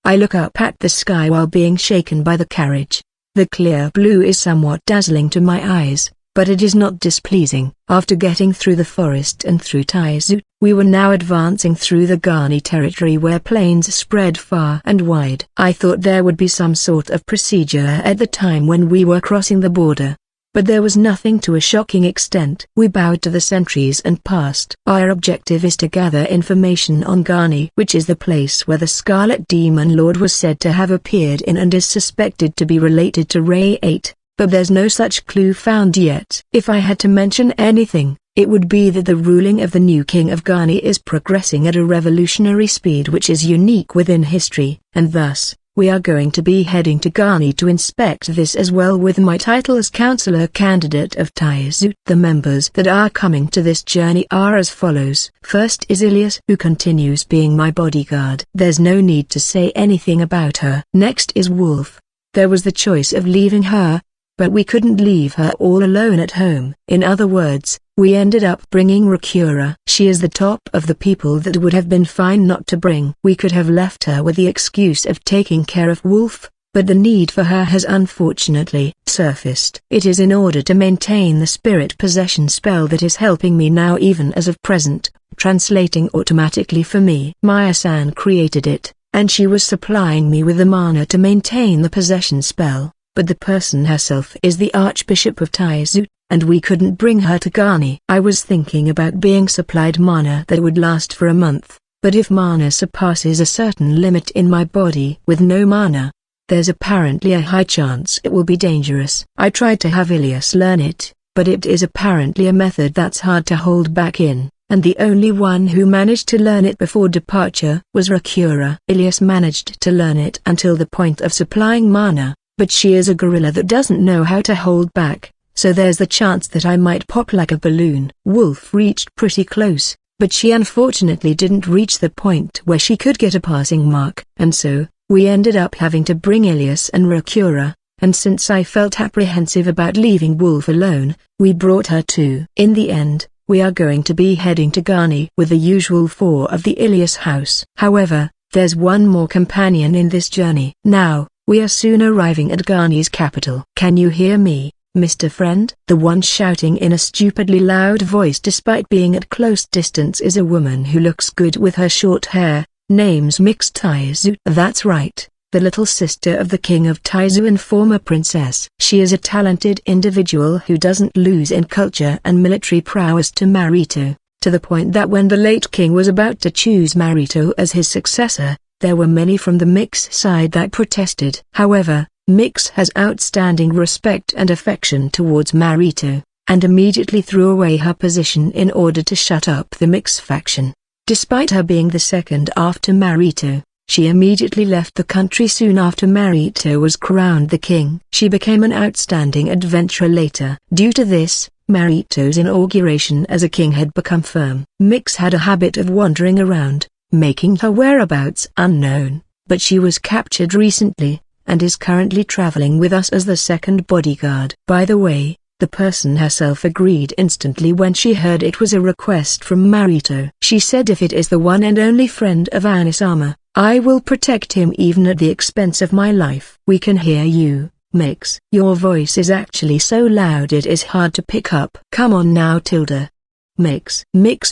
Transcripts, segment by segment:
I look up at the sky while being shaken by the carriage. The clear blue is somewhat dazzling to my eyes, but it is not displeasing. After getting through the forest and through Taizu, we were now advancing through the Ghani territory where plains spread far and wide. I thought there would be some sort of procedure at the time when we were crossing the border, but there was nothing to a shocking extent. We bowed to the sentries and passed. Our objective is to gather information on Ghani, which is the place where the Scarlet Demon Lord was said to have appeared in and is suspected to be related to Ray 8, but there's no such clue found yet. If I had to mention anything, it would be that the ruling of the new king of Ghani is progressing at a revolutionary speed which is unique within history, and thus, we are going to be heading to Ghani to inspect this as well with my title as Counselor Candidate of Taizu. The members that are coming to this journey are as follows. First is Ilias, who continues being my bodyguard. There's no need to say anything about her. Next is Wolf. There was the choice of leaving her, but we couldn't leave her all alone at home. In other words, we ended up bringing Rakura. She is the top of the people that would have been fine not to bring. We could have left her with the excuse of taking care of Wolf, but the need for her has unfortunately surfaced. It is in order to maintain the spirit possession spell that is helping me now even as of present, translating automatically for me. Maya-san created it, and she was supplying me with the mana to maintain the possession spell, but the person herself is the Archbishop of Taizu, and we couldn't bring her to Ghani. I was thinking about being supplied mana that would last for a month, but if mana surpasses a certain limit in my body with no mana, there's apparently a high chance it will be dangerous. I tried to have Ilias learn it, but it is apparently a method that's hard to hold back in, and the only one who managed to learn it before departure was Rakura. Ilias managed to learn it until the point of supplying mana, but she is a gorilla that doesn't know how to hold back, so there's the chance that I might pop like a balloon. Wolf reached pretty close, but she unfortunately didn't reach the point where she could get a passing mark, and so, we ended up having to bring Ilias and Rakura, and since I felt apprehensive about leaving Wolf alone, we brought her too. In the end, we are going to be heading to Ghani with the usual 4 of the Ilias house. However, there's one more companion in this journey. Now, we are soon arriving at Ghani's capital. Can you hear me, Mr. Friend? The one shouting in a stupidly loud voice despite being at close distance is a woman who looks good with her short hair, name's Mix Taizu. That's right, the little sister of the king of Taizu and former princess. She is a talented individual who doesn't lose in culture and military prowess to Marito, to the point that when the late king was about to choose Marito as his successor, there were many from the Mix side that protested. However, Mix has outstanding respect and affection towards Marito, and immediately threw away her position in order to shut up the Mix faction. Despite her being the second after Marito, she immediately left the country soon after Marito was crowned the king. She became an outstanding adventurer later. Due to this, Marito's inauguration as a king had become firm. Mix had a habit of wandering around, making her whereabouts unknown, but she was captured recently, and is currently traveling with us as the second bodyguard. By the way, the person herself agreed instantly when she heard it was a request from Marito. She said if it is the one and only friend of Anisama, I will protect him even at the expense of my life. We can hear you, Mix. Your voice is actually so loud it is hard to pick up. Come on now, Tilda. Mix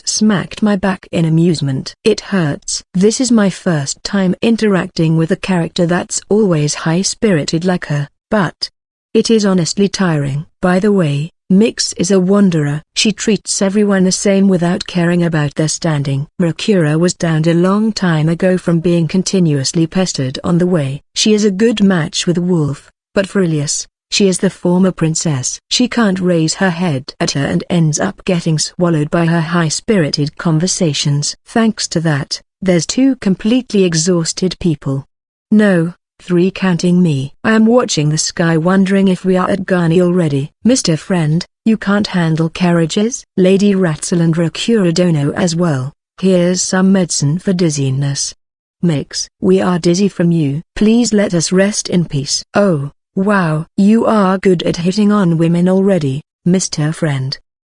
smacked my back in amusement. It hurts. This is my first time interacting with a character that's always high-spirited like her, but it is honestly tiring. By the way, Mix is a wanderer. She treats everyone the same without caring about their standing. Rakura was downed a long time ago from being continuously pestered on the way. She is a good match with Wolf, but for Ilias, she is the former princess. She can't raise her head at her and ends up getting swallowed by her high-spirited conversations. Thanks to that, there's 2 completely exhausted people. No, 3 counting me. I am watching the sky wondering if we are at Ghani already. Mr. Friend, you can't handle carriages? Lady Ratzel and Rakura don't know as well. Here's some medicine for dizziness. Mix, we are dizzy from you. Please let us rest in peace. Oh. Wow, you are good at hitting on women already, Mr. Friend.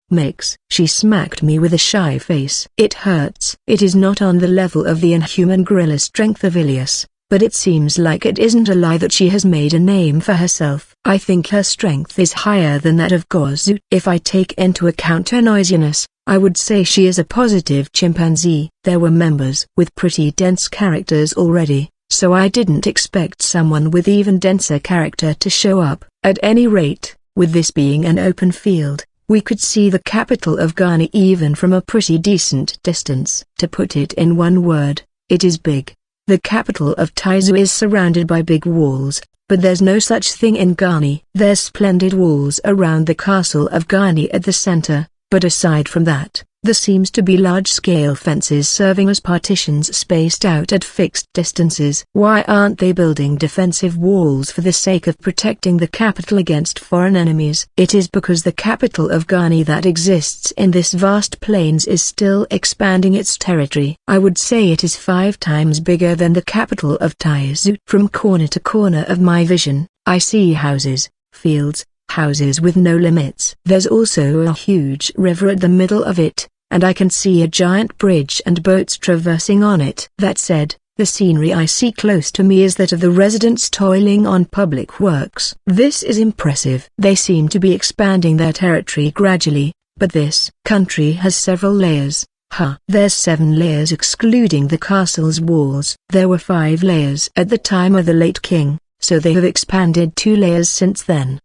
Mix. She smacked me with a shy face. It hurts. It is not on the level of the inhuman gorilla strength of Ilias, but it seems like it isn't a lie that she has made a name for herself. I think her strength is higher than that of Gozu. If I take into account her noisiness, I would say she is a positive chimpanzee. There were members with pretty dense characters already, so I didn't expect someone with even denser character to show up. At any rate, with this being an open field, we could see the capital of Ghana even from a pretty decent distance. To put it in one word, it is big. The capital of Taizu is surrounded by big walls, but there's no such thing in Ghana. There's splendid walls around the castle of Ghana at the center, but aside from that, there seems to be large-scale fences serving as partitions spaced out at fixed distances. Why aren't they building defensive walls for the sake of protecting the capital against foreign enemies? It is because the capital of Ghana that exists in this vast plains is still expanding its territory. I would say it is 5 times bigger than the capital of Taizu. From corner to corner of my vision, I see houses, fields, houses with no limits. There's also a huge river at the middle of it, and I can see a giant bridge and boats traversing on it. That said, the scenery I see close to me is that of the residents toiling on public works. This is impressive. They seem to be expanding their territory gradually, but this country has several layers. There's 7 layers excluding the castle's walls. There were 5 layers at the time of the late king, so they have expanded 2 layers since then.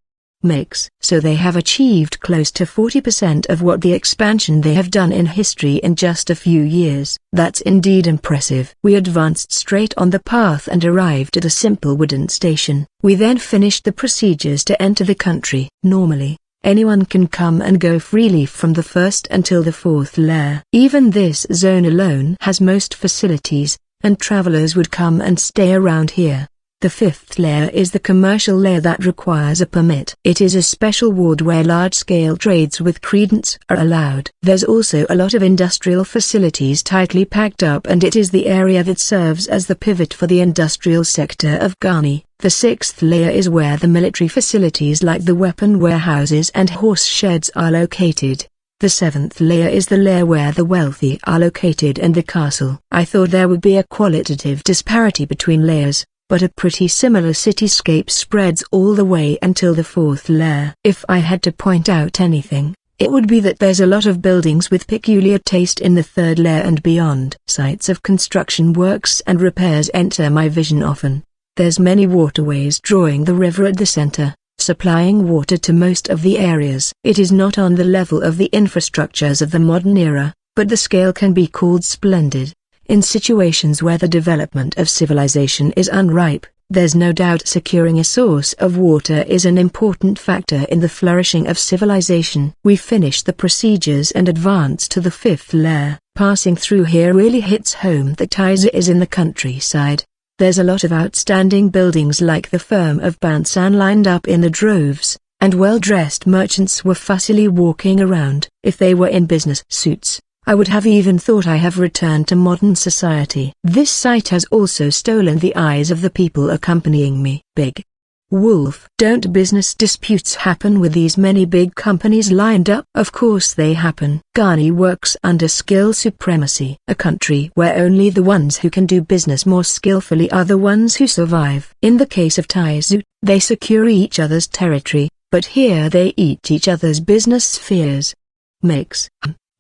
So they have achieved close to 40% of what the expansion they have done in history in just a few years. That's indeed impressive. We advanced straight on the path and arrived at a simple wooden station. We then finished the procedures to enter the country. Normally, anyone can come and go freely from the 1st until the 4th layer. Even this zone alone has most facilities, and travelers would come and stay around here. The 5th layer is the commercial layer that requires a permit. It is a special ward where large-scale trades with credence are allowed. There's also a lot of industrial facilities tightly packed up, and it is the area that serves as the pivot for the industrial sector of Ghana. The 6th layer is where the military facilities like the weapon warehouses and horse sheds are located. The 7th layer is the layer where the wealthy are located and the castle. I thought there would be a qualitative disparity between layers, but a pretty similar cityscape spreads all the way until the 4th layer. If I had to point out anything, it would be that there's a lot of buildings with peculiar taste in the 3rd layer and beyond. Sites of construction works and repairs enter my vision often. There's many waterways drawing the river at the center, supplying water to most of the areas. It is not on the level of the infrastructures of the modern era, but the scale can be called splendid. In situations where the development of civilization is unripe, there's no doubt securing a source of water is an important factor in the flourishing of civilization. We finished the procedures and advanced to the 5th layer. Passing through here really hits home that Taizu is in the countryside. There's a lot of outstanding buildings like the firm of Bansan lined up in the droves, and well-dressed merchants were fussily walking around. If they were in business suits, I would have even thought I have returned to modern society. This sight has also stolen the eyes of the people accompanying me. Big Wolf. Don't business disputes happen with these many big companies lined up? Of course they happen. Ghana works under skill supremacy. A country where only the ones who can do business more skillfully are the ones who survive. In the case of Taizu, they secure each other's territory, but here they eat each other's business spheres.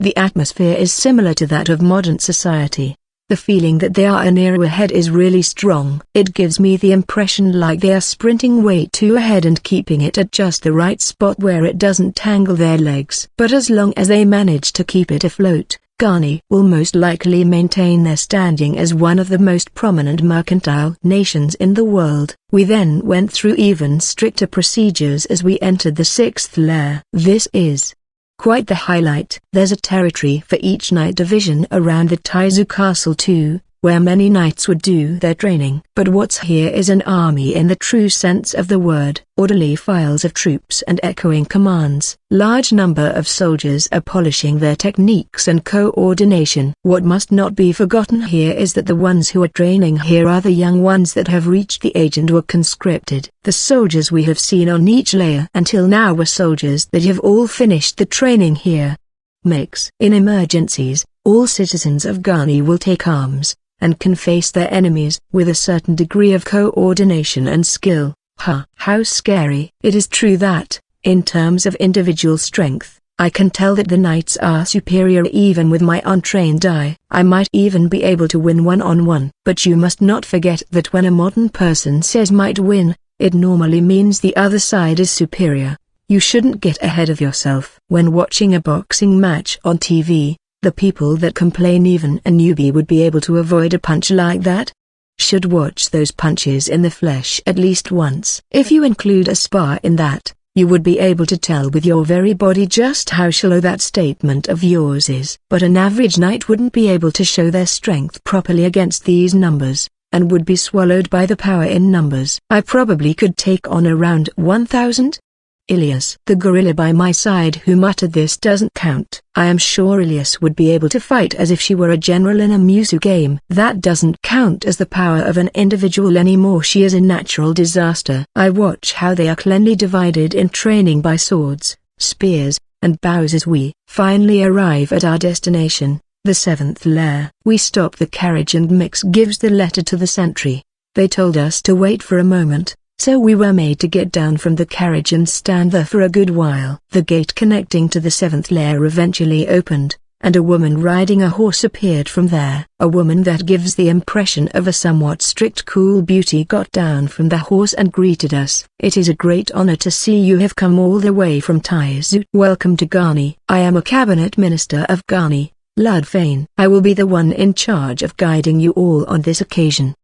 The atmosphere is similar to that of modern society. The feeling that they are an era ahead is really strong. It gives me the impression like they are sprinting way too ahead and keeping it at just the right spot where it doesn't tangle their legs. But as long as they manage to keep it afloat, Ghana will most likely maintain their standing as one of the most prominent mercantile nations in the world. We then went through even stricter procedures as we entered the 6th layer. This is quite the highlight. There's a territory for each knight division around the Taizu castle too, where many knights would do their training. But what's here is an army in the true sense of the word. Orderly files of troops and echoing commands. Large number of soldiers are polishing their techniques and coordination. What must not be forgotten here is that the ones who are training here are the young ones that have reached the age and were conscripted. The soldiers we have seen on each layer until now were soldiers that have all finished the training here. In emergencies, all citizens of Ghana will take arms, and can face their enemies with a certain degree of coordination and skill. How scary. It is true that, in terms of individual strength, I can tell that the knights are superior even with my untrained eye. I might even be able to win one-on-one. But you must not forget that when a modern person says might win, it normally means the other side is superior. You shouldn't get ahead of yourself. When watching a boxing match on TV, the people that complain even a newbie would be able to avoid a punch like that, should watch those punches in the flesh at least once. If you include a spar in that, you would be able to tell with your very body just how shallow that statement of yours is. But an average knight wouldn't be able to show their strength properly against these numbers, and would be swallowed by the power in numbers. I probably could take on around 1,000. Ilias, the gorilla by my side who muttered this doesn't count. I am sure Ilias would be able to fight as if she were a general in a Musu game. That doesn't count as the power of an individual anymore. She is a natural disaster. I watch how they are cleanly divided in training by swords, spears, and bows as we finally arrive at our destination, the 7th lair. We stop the carriage and Mix gives the letter to the sentry. They told us to wait for a moment, so we were made to get down from the carriage and stand there for a good while. The gate connecting to the 7th lair eventually opened, and a woman riding a horse appeared from there. A woman that gives the impression of a somewhat strict cool beauty got down from the horse and greeted us. It is a great honor to see you have come all the way from Taizu. Welcome to Ghani. I am a cabinet minister of Ghani, Ludfane. I will be the one in charge of guiding you all on this occasion.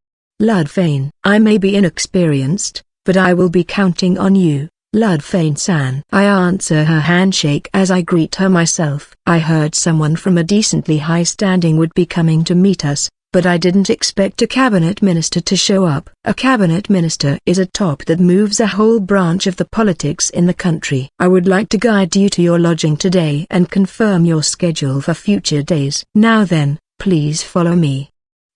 Ludfane. I may be inexperienced, but I will be counting on you, Ludfane-san. I answer her handshake as I greet her myself. I heard someone from a decently high standing would be coming to meet us, but I didn't expect a cabinet minister to show up. A cabinet minister is a top that moves a whole branch of the politics in the country. I would like to guide you to your lodging today and confirm your schedule for future days. Now then, please follow me.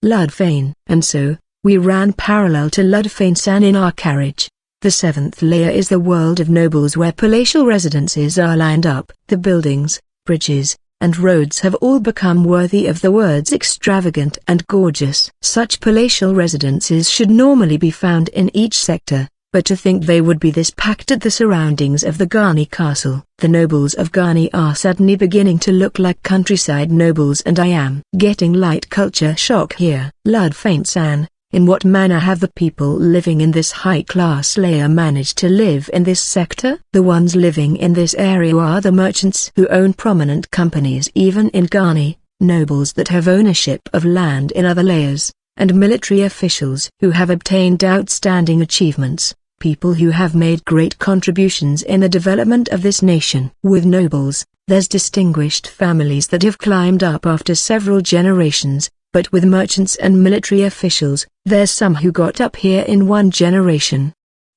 Ludfane. And so, we ran parallel to Ludfane-san in our carriage. The 7th layer is the world of nobles where palatial residences are lined up. The buildings, bridges, and roads have all become worthy of the words extravagant and gorgeous. Such palatial residences should normally be found in each sector, but to think they would be this packed at the surroundings of the Ghani castle. The nobles of Ghani are suddenly beginning to look like countryside nobles, and I am getting light culture shock here. Ludfane-san, in what manner have the people living in this high-class layer managed to live in this sector? The ones living in this area are the merchants who own prominent companies even in Ghani, nobles that have ownership of land in other layers, and military officials who have obtained outstanding achievements, people who have made great contributions in the development of this nation. With nobles, there's distinguished families that have climbed up after several generations, but with merchants and military officials, there's some who got up here in one generation.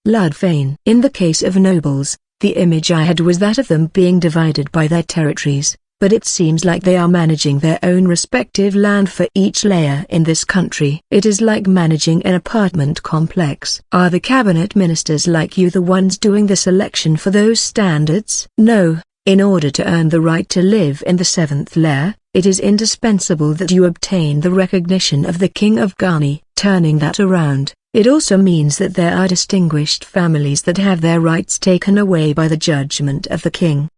Ludfane. In the case of nobles, the image I had was that of them being divided by their territories, but it seems like they are managing their own respective land for each layer in this country. It is like managing an apartment complex. Are the cabinet ministers like you the ones doing the selection for those standards? No. In order to earn the right to live in the 7th layer, it is indispensable that you obtain the recognition of the King of Ghani. Turning that around, it also means that there are distinguished families that have their rights taken away by the judgment of the king.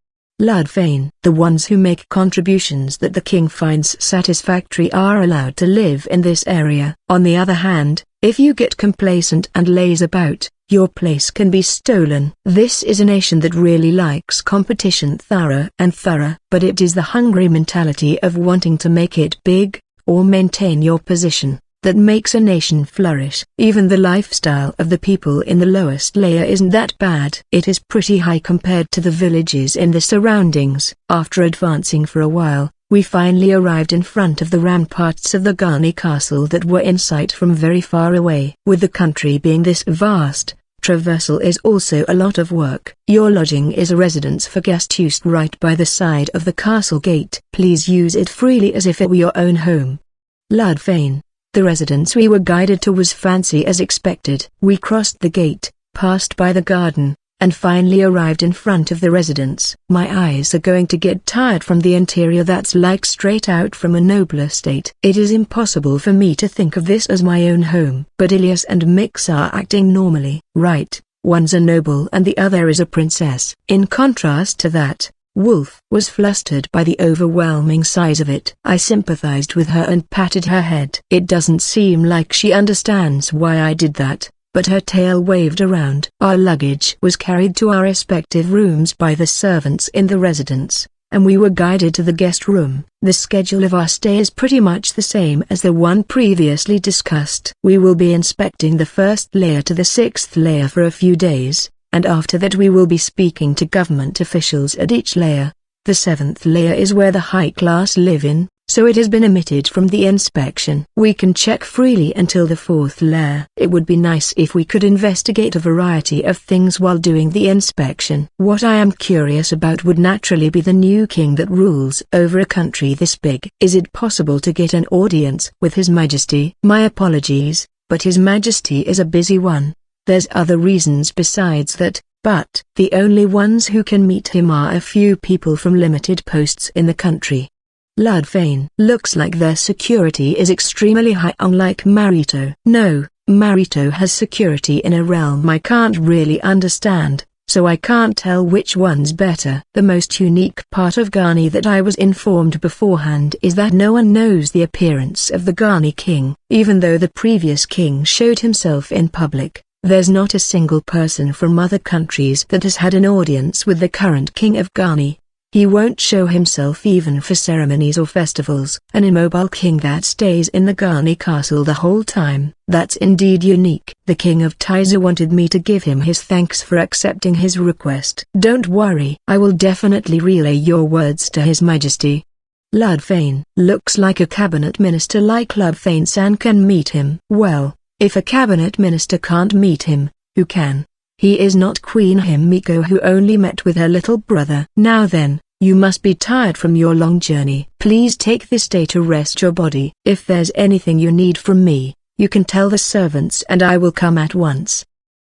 Ludfane. The ones who make contributions that the king finds satisfactory are allowed to live in this area. On the other hand, if you get complacent and laze about, your place can be stolen. This is a nation that really likes competition thorough, but it is the hungry mentality of wanting to make it big, or maintain your position, that makes a nation flourish. Even the lifestyle of the people in the lowest layer isn't that bad. It is pretty high compared to the villages in the surroundings. After advancing for a while, we finally arrived in front of the ramparts of the Ghani castle that were in sight from very far away. With the country being this vast, traversal is also a lot of work. Your lodging is a residence for guest use right by the side of the castle gate. Please use it freely as if it were your own home. Ludfane. The residence we were guided to was fancy as expected. We crossed the gate, passed by the garden, and finally arrived in front of the residence. My eyes are going to get tired from the interior that's like straight out from a nobler state. It is impossible for me to think of this as my own home. But Ilyas and Mix are acting normally. Right, one's a noble and the other is a princess. In contrast to that, Wolf was flustered by the overwhelming size of it. I sympathized with her and patted her head. It doesn't seem like she understands why I did that, but her tail waved around. Our luggage was carried to our respective rooms by the servants in the residence, and we were guided to the guest room. The schedule of our stay is pretty much the same as the one previously discussed. We will be inspecting the first layer to the sixth layer for a few days, and after that we will be speaking to government officials at each layer. The seventh layer is where the high class live in, so it has been omitted from the inspection. We can check freely until the fourth layer. It would be nice if we could investigate a variety of things while doing the inspection. What I am curious about would naturally be the new king that rules over a country this big. Is it possible to get an audience with His Majesty? My apologies, but His Majesty is a busy one. There's other reasons besides that, but the only ones who can meet him are a few people from limited posts in the country. Ludfane. Looks like their security is extremely high, unlike Marito. No, Marito has security in a realm I can't really understand, so I can't tell which one's better. The most unique part of Ghani that I was informed beforehand is that no one knows the appearance of the Ghani king. Even though the previous king showed himself in public, there's not a single person from other countries that has had an audience with the current king of Ghani. He won't show himself even for ceremonies or festivals. An immobile king that stays in the Ghani castle the whole time. That's indeed unique. The king of Taizu wanted me to give him his thanks for accepting his request. Don't worry, I will definitely relay your words to His Majesty. Ludfane. Looks like a cabinet minister like Ludfane-san can meet him. Well, if a cabinet minister can't meet him, who can? He is not Queen Himiko, who only met with her little brother. Now then, you must be tired from your long journey. Please take this day to rest your body. If there's anything you need from me, you can tell the servants and I will come at once.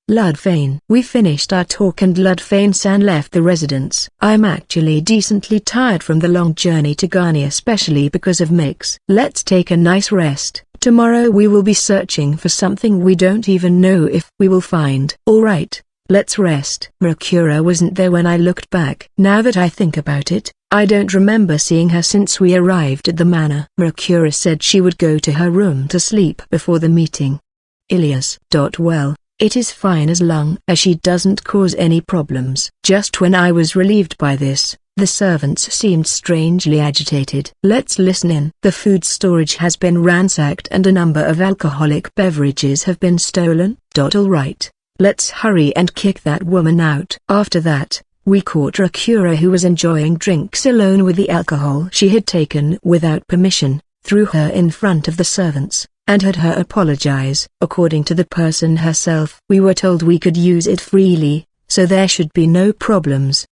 Ludfane. We finished our talk and Ludfane-san left the residence. I'm actually decently tired from the long journey to Ghani, especially because of Mix. Let's take a nice rest. Tomorrow we will be searching for something we don't even know if we will find. Alright, let's rest. Mercura wasn't there when I looked back. Now that I think about it, I don't remember seeing her since we arrived at the manor. Mercura said she would go to her room to sleep before the meeting. Ilyas. Well, it is fine as long as she doesn't cause any problems. Just when I was relieved by this, the servants seemed strangely agitated. Let's listen in. The food storage has been ransacked and a number of alcoholic beverages have been stolen. Alright, let's hurry and kick that woman out. After that, we caught Rakura, who was enjoying drinks alone with the alcohol she had taken without permission, threw her in front of the servants, and had her apologize. According to the person herself, we were told we could use it freely, so there should be no problems,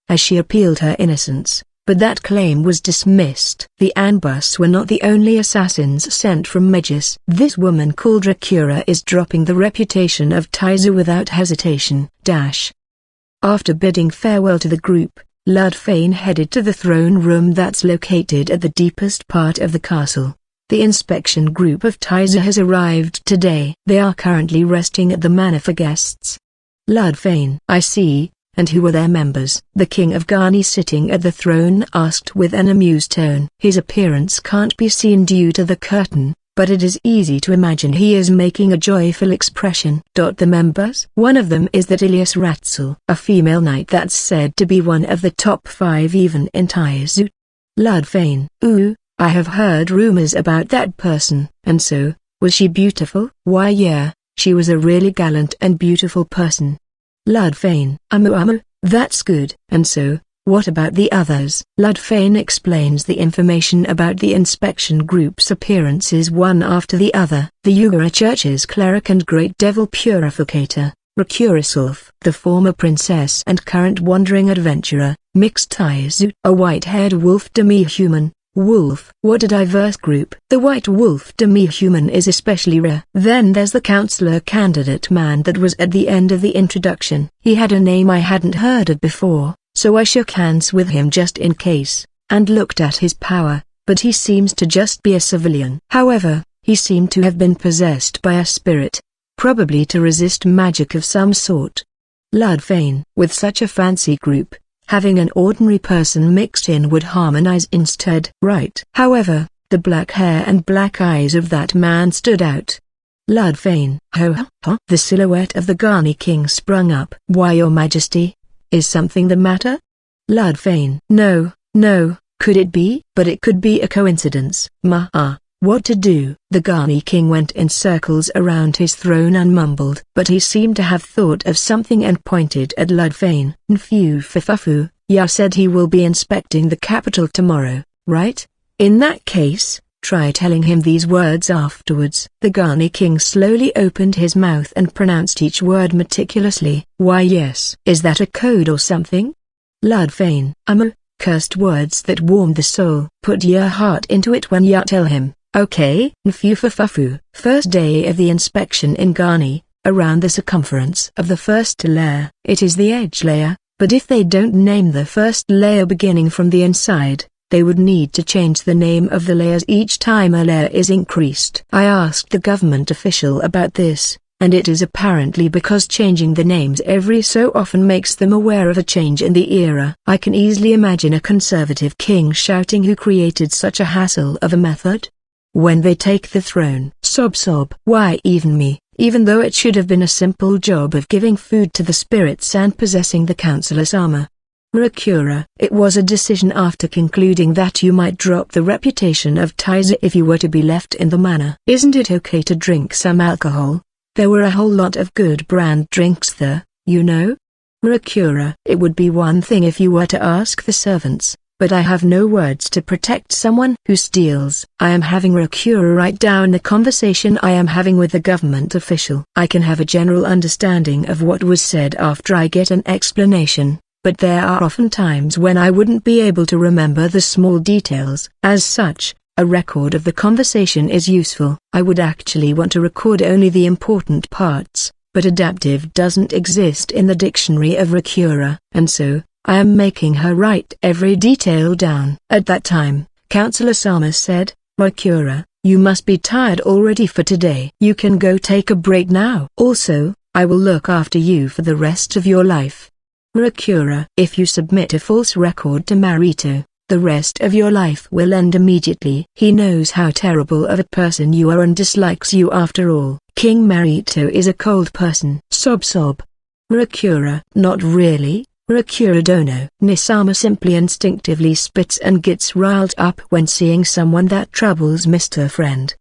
as she appealed her innocence, but that claim was dismissed. The Anbus were not the only assassins sent from Megis. This woman called Rakura is dropping the reputation of Taizu without hesitation. After bidding farewell to the group, Ludfane headed to the throne room that's located at the deepest part of the castle. The inspection group of Taizu has arrived today. They are currently resting at the manor for guests. Ludfane. I see. And who are their members? The king of Ghani, sitting at the throne, asked with an amused tone. His appearance can't be seen due to the curtain, but it is easy to imagine he is making a joyful expression. The members? One of them is that Ilyas Ratzel, a female knight that's said to be one of the top 5 even in Taizu. Ludfane. Ooh, I have heard rumors about that person. And so, was she beautiful? Why yeah, she was a really gallant and beautiful person. Ludfane. That's good. And so, what about the others? Ludfane explains the information about the inspection group's appearances one after the other. The Yugara Church's cleric and great devil purificator, Rakura, the former princess and current wandering adventurer, Mixed Taizu, a white-haired wolf demi-human, Wolf. What a diverse group. The white wolf demi-human is especially rare. Then there's the counselor candidate man that was at the end of the introduction. He had a name I hadn't heard of before, so I shook hands with him just in case, and looked at his power, but he seems to just be a civilian. However, he seemed to have been possessed by a spirit, probably to resist magic of some sort. Ludfane. With such a fancy group, having an ordinary person mixed in would harmonize instead. Right. However, the black hair and black eyes of that man stood out. Ludfane. Ho. The silhouette of the Ghani king sprung up. Why, your majesty? Is something the matter? Ludfane. No, could it be? But it could be a coincidence. What to do? The Ghani king went in circles around his throne and mumbled. But he seemed to have thought of something and pointed at Ludfane. Nfufafu, Ya said he will be inspecting the capital tomorrow, right? In that case, try telling him these words afterwards. The Ghani king slowly opened his mouth and pronounced each word meticulously. Why yes. Is that a code or something? Ludfane. Cursed words that warmed the soul. Put your heart into it when ya tell him. Okay. Nfufafu. First day of the inspection in Ghani, around the circumference of the first layer. It is the edge layer, but if they don't name the first layer beginning from the inside, they would need to change the name of the layers each time a layer is increased. I asked the government official about this, and it is apparently because changing the names every so often makes them aware of a change in the era. I can easily imagine a conservative king shouting, who created such a hassle of a method? When they take the throne. Sob. Why even me, even though it should have been a simple job of giving food to the spirits and possessing the counselor's armor. Rakura. It was a decision after concluding that you might drop the reputation of Taiza if you were to be left in the manor. Isn't it okay to drink some alcohol? There were a whole lot of good brand drinks there, you know? Rakura. It would be one thing if you were to ask the servants, but I have no words to protect someone who steals. I am having Rakura write down the conversation I am having with the government official. I can have a general understanding of what was said after I get an explanation, but there are often times when I wouldn't be able to remember the small details. As such, a record of the conversation is useful. I would actually want to record only the important parts, but adaptive doesn't exist in the dictionary of Rakura, and so, I am making her write every detail down. At that time, Counselor Sama said, Rakura, you must be tired already for today. You can go take a break now. Also, I will look after you for the rest of your life. Rakura. If you submit a false record to Marito, the rest of your life will end immediately. He knows how terrible of a person you are and dislikes you after all. King Marito is a cold person. Sob. Rakura. Not really, Rakura Dono. Nisama simply instinctively spits and gets riled up when seeing someone that troubles Mr. Friend.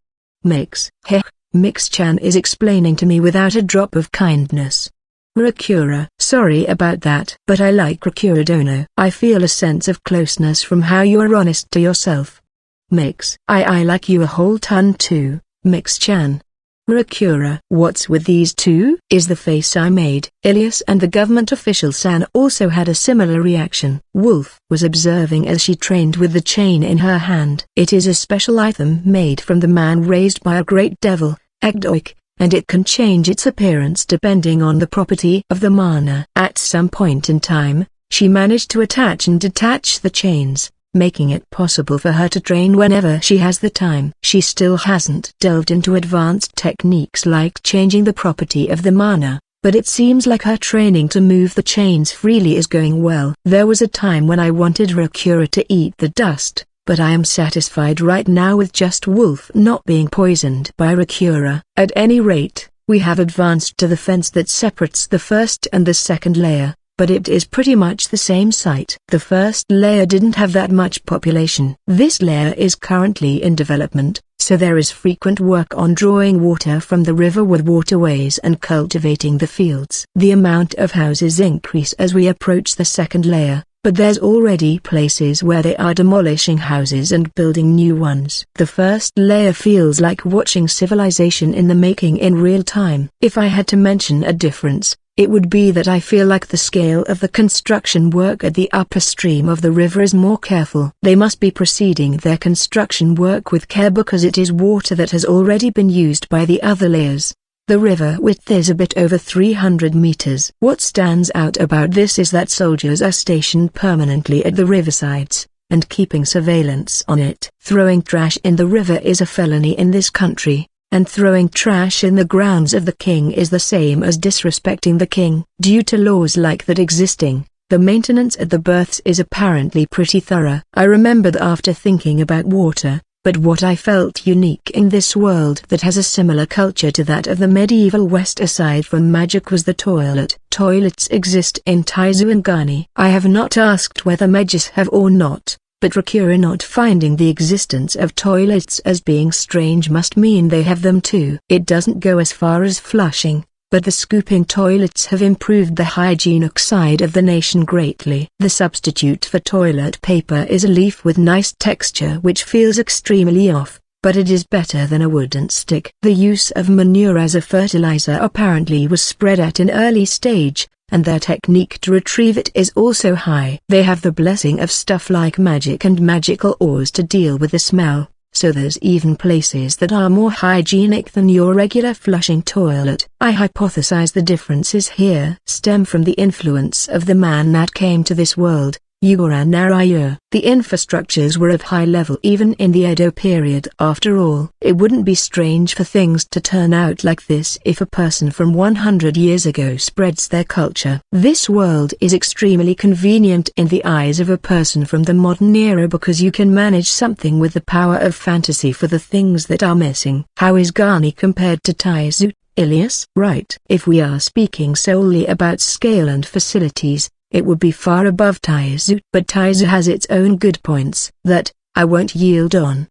Mix-chan is explaining to me without a drop of kindness. Rakura. Sorry about that. But I like Rakura Dono. I feel a sense of closeness from how you are honest to yourself. Mix. I like you a whole ton too, Mix-chan. Rakura. What's with these two? Is the face I made. Ilias and the government official San also had a similar reaction. Wolf was observing as she trained with the chain in her hand. It is a special item made from the man raised by a great devil, Agdoik, and it can change its appearance depending on the property of the mana. At some point in time, she managed to attach and detach the chains, making it possible for her to train whenever she has the time. She still hasn't delved into advanced techniques like changing the property of the mana, but it seems like her training to move the chains freely is going well. There was a time when I wanted Rakura to eat the dust, but I am satisfied right now with just Wolf not being poisoned by Rakura. At any rate, we have advanced to the fence that separates the first and the second layer, but it is pretty much the same site. The first layer didn't have that much population. This layer is currently in development, so there is frequent work on drawing water from the river with waterways and cultivating the fields. The amount of houses increase as we approach the second layer, but there's already places where they are demolishing houses and building new ones. The first layer feels like watching civilization in the making in real time. If I had to mention a difference, It would be that I feel like the scale of the construction work at the upper stream of the river is more careful. They must be proceeding their construction work with care because it is water that has already been used by the other layers. The river width is a bit over 300 meters. What stands out about this is that soldiers are stationed permanently at the riversides, and keeping surveillance on it. Throwing trash in the river is a felony in this country, and throwing trash in the grounds of the king is the same as disrespecting the king. Due to laws like that existing, the maintenance at the berths is apparently pretty thorough. I remember that after thinking about water, but what I felt unique in this world that has a similar culture to that of the medieval West aside from magic was the toilet. Toilets exist in Taizu and Gani. I have not asked whether mages have or not, but Rakura not finding the existence of toilets as being strange must mean they have them too. It doesn't go as far as flushing, but the scooping toilets have improved the hygienic side of the nation greatly. The substitute for toilet paper is a leaf with nice texture which feels extremely off, but it is better than a wooden stick. The use of manure as a fertilizer apparently was spread at an early stage, and their technique to retrieve it is also high. They have the blessing of stuff like magic and magical ores to deal with the smell, so there's even places that are more hygienic than your regular flushing toilet. I hypothesize the differences here stem from the influence of the man that came to this world, Yugoran Narayur. The infrastructures were of high level even in the Edo period. After all, it wouldn't be strange for things to turn out like this if a person from 100 years ago spreads their culture. This world is extremely convenient in the eyes of a person from the modern era because you can manage something with the power of fantasy for the things that are missing. How is Gani compared to Taizu, Ilias? Right. If we are speaking solely about scale and facilities, it would be far above Taizu. But Taizu has its own good points that I won't yield on.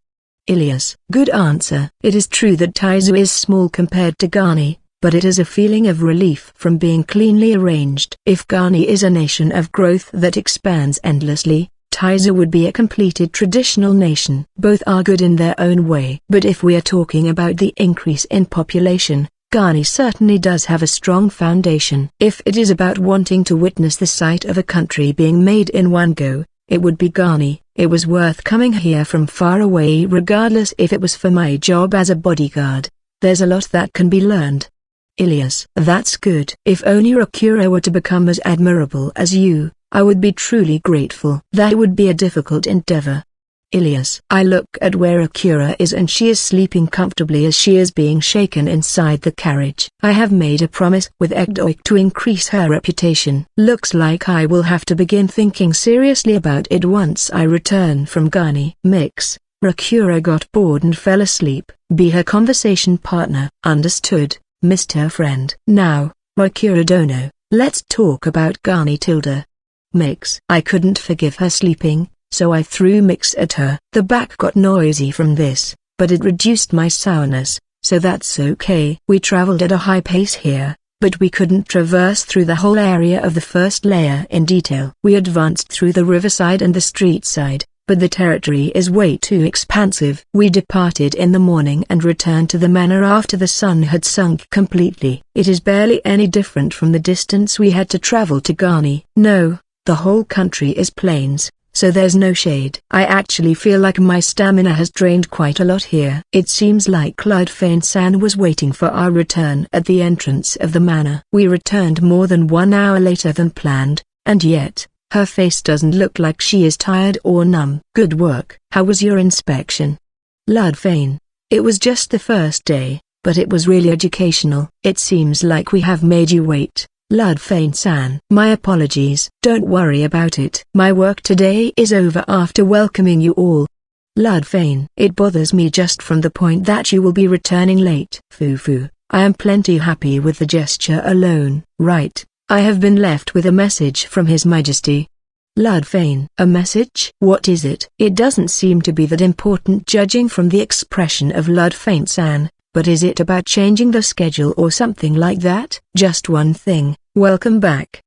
Ilias. Good answer. It is true that Taizu is small compared to Gani, but it is a feeling of relief from being cleanly arranged. If Gani is a nation of growth that expands endlessly, Taizu would be a completed traditional nation. Both are good in their own way. But if we are talking about the increase in population, Gani certainly does have a strong foundation. If it is about wanting to witness the sight of a country being made in one go, it would be Gani. It was worth coming here from far away regardless if it was for my job as a bodyguard. There's a lot that can be learned. Ilias. That's good. If only Rakura were to become as admirable as you, I would be truly grateful. That would be a difficult endeavor. Ilias. I look at where Akira is and she is sleeping comfortably as she is being shaken inside the carriage. I have made a promise with Egdoik to increase her reputation. Looks like I will have to begin thinking seriously about it once I return from Gani. Mix. Rakura got bored and fell asleep. Be her conversation partner. Understood, Mr. Friend. Now, Rakura Dono, let's talk about Gani Tilda. Mix. I couldn't forgive her sleeping, so I threw Mix at her. The back got noisy from this, but it reduced my sourness, so that's okay. We traveled at a high pace here, but we couldn't traverse through the whole area of the first layer in detail. We advanced through the riverside and the street side, but the territory is way too expansive. We departed in the morning and returned to the manor after the sun had sunk completely. It is barely any different from the distance we had to travel to Gani. No, the whole country is plains, so there's no shade. I actually feel like my stamina has drained quite a lot here. It seems like Ludfane-san was waiting for our return at the entrance of the manor. We returned more than 1 hour later than planned, and yet, her face doesn't look like she is tired or numb. Good work. How was your inspection? Ludfane. It was just the first day, but it was really educational. It seems like we have made you wait. Ludfane-san. My apologies. Don't worry about it. My work today is over after welcoming you all. Ludfane. It bothers me just from the point that you will be returning late. Fufu. I am plenty happy with the gesture alone. Right. I have been left with a message from His Majesty. Ludfane. A message? What is it? It doesn't seem to be that important judging from the expression of Ludfane-san, but is it about changing the schedule or something like that? Just one thing. Welcome back.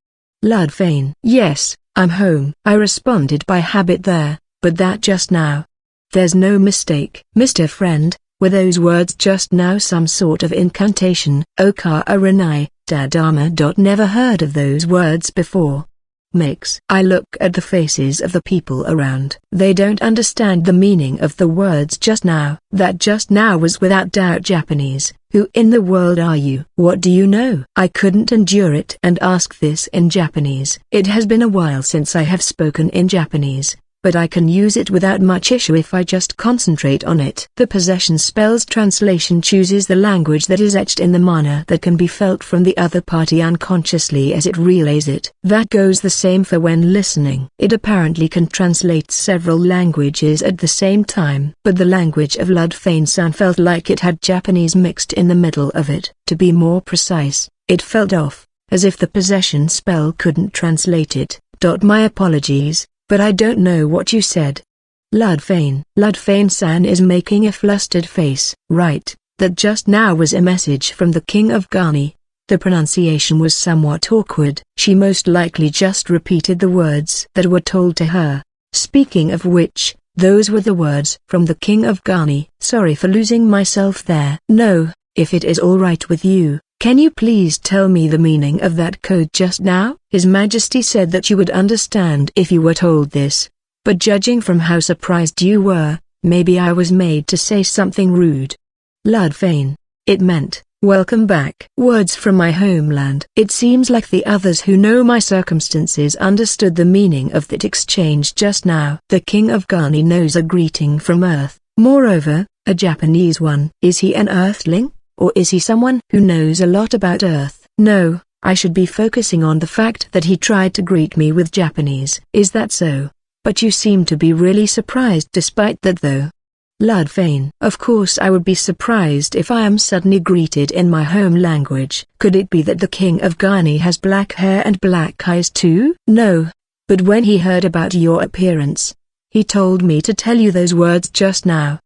Ludfane. Yes, I'm home. I responded by habit there, but that just now. There's no mistake. Mr. Friend, Were those words just now some sort of incantation? Okaranai, Dadama. Never heard of those words before. Makes. I look at the faces of the people around. They don't understand the meaning of the words just now. That just now was without doubt Japanese. Who in the world are you? What do you know? I couldn't endure it and ask this in Japanese. It has been a while since I have spoken in Japanese, but I can use it without much issue if I just concentrate on it. The possession spell's translation chooses the language that is etched in the mana that can be felt from the other party unconsciously as it relays it. That goes the same for when listening. It apparently can translate several languages at the same time. But the language of Ludfane-san felt like it had Japanese mixed in the middle of it. To be more precise, it felt off, as if the possession spell couldn't translate it. My apologies, but I don't know what you said. Ludfane-san is making a flustered face. Right, that just now was a message from the King of Gani. The pronunciation was somewhat awkward. She most likely just repeated the words that were told to her. Speaking of which, those were the words from the King of Gani. Sorry for losing myself there. No, if it is all right with you, can you please tell me the meaning of that code just now? His Majesty said that you would understand if you were told this, but judging from how surprised you were, maybe I was made to say something rude. Ludfane. It meant, welcome back. Words from my homeland. It seems like the others who know my circumstances understood the meaning of that exchange just now. The King of Gani knows a greeting from Earth, moreover, a Japanese one. Is he an Earthling? Or is he someone who knows a lot about Earth? No, I should be focusing on the fact that he tried to greet me with Japanese. Is that so? But you seem to be really surprised despite that though. Ludfane. Of course I would be surprised if I am suddenly greeted in my home language. Could it be that the King of Gani has black hair and black eyes too? No. But when he heard about your appearance, he told me to tell you those words just now.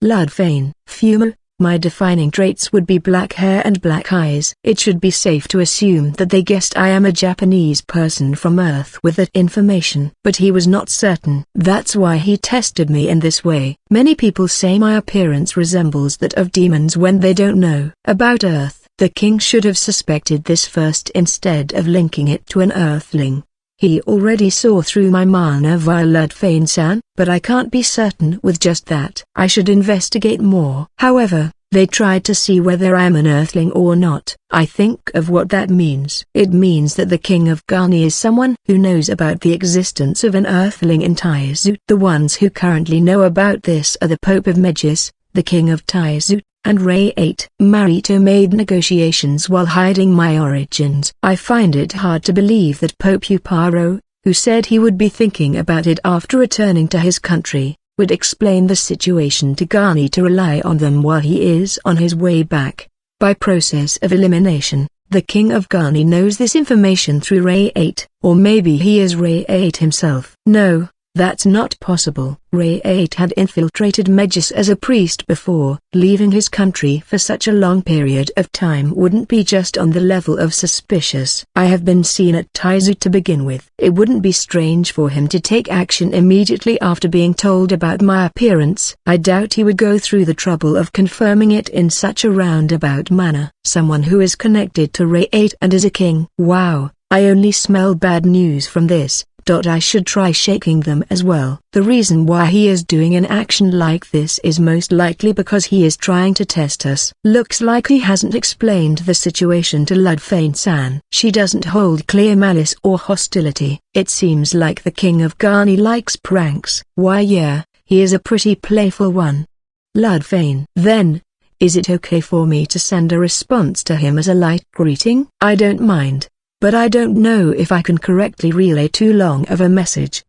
Ludfane. Fumo. My defining traits would be black hair and black eyes. It should be safe to assume that they guessed I am a Japanese person from Earth with that information. But he was not certain. That's why he tested me in this way. Many people say my appearance resembles that of demons when they don't know about Earth. The king should have suspected this first instead of linking it to an Earthling. He already saw through my mana via Ludfane-san, but I can't be certain with just that. I should investigate more. However, they tried to see whether I am an Earthling or not. I think of what that means. It means that the King of Gani is someone who knows about the existence of an Earthling in Taizu. The ones who currently know about this are the Pope of Megis, the King of Taizu, and Ray 8. Marito made negotiations while hiding my origins. I find it hard to believe that Pope Uparo, who said he would be thinking about it after returning to his country, would explain the situation to Gani to rely on them while he is on his way back. By process of elimination, the King of Gani knows this information through Ray 8, or maybe he is Ray 8 himself. No. That's not possible. Ray 8 had infiltrated Megis as a priest before. Leaving his country for such a long period of time wouldn't be just on the level of suspicious. I have been seen at Taizu to begin with. It wouldn't be strange for him to take action immediately after being told about my appearance. I doubt he would go through the trouble of confirming it in such a roundabout manner. Someone who is connected to Ray 8 and is a king. Wow, I only smell bad news from this. I should try shaking them as well. The reason why he is doing an action like this is most likely because he is trying to test us. Looks like he hasn't explained the situation to Ludfane-san. She doesn't hold clear malice or hostility. It seems like the King of Gani likes pranks. Why yeah, he is a pretty playful one. Ludfane. Then, is it okay for me to send a response to him as a light greeting? I don't mind. But I don't know if I can correctly relay too long of a message.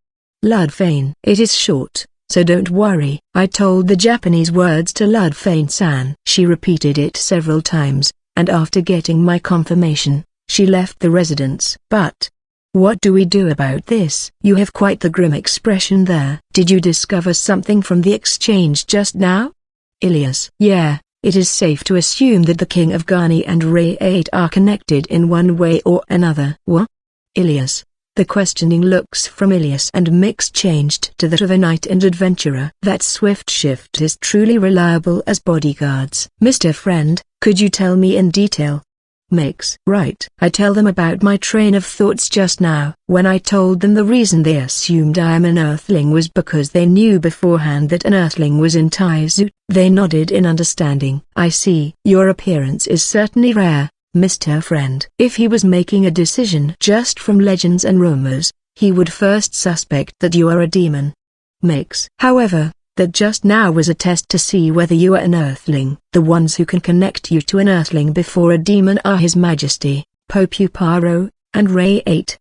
Ludfane. It is short, so don't worry. I told the Japanese words to Ludfane-san. She repeated it several times, and after getting my confirmation, she left the residence. But what do we do about this? You have quite the grim expression there. Did you discover something from the exchange just now? Ilias. Yeah. It is safe to assume that the King of Gani and Ray 8 are connected in one way or another. What? Ilias. The questioning looks from Ilias and Mix changed to that of a knight and adventurer. That swift shift is truly reliable as bodyguards. Mr. Friend, could you tell me in detail? Mix. Right. I tell them about my train of thoughts just now. When I told them the reason they assumed I am an earthling was because they knew beforehand that an earthling was in Taizu, they nodded in understanding. I see. Your appearance is certainly rare, Mr. Friend. If he was making a decision just from legends and rumors, he would first suspect that you are a demon. Mix. However, that just now was a test to see whether you are an earthling. The ones who can connect you to an earthling before a demon are His Majesty, Popuparo, and Ray 8.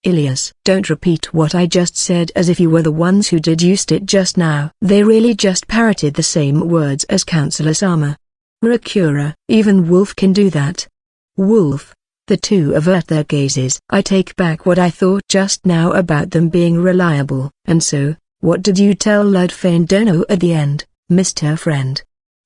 Ilias. Don't repeat what I just said as if you were the ones who deduced it just now. They really just parroted the same words as Counselor Sama. Rakura. Even Wolf can do that. Wolf. The two avert their gazes. I take back what I thought just now about them being reliable. And so, what did you tell Ludfane Dono at the end, Mr. Friend?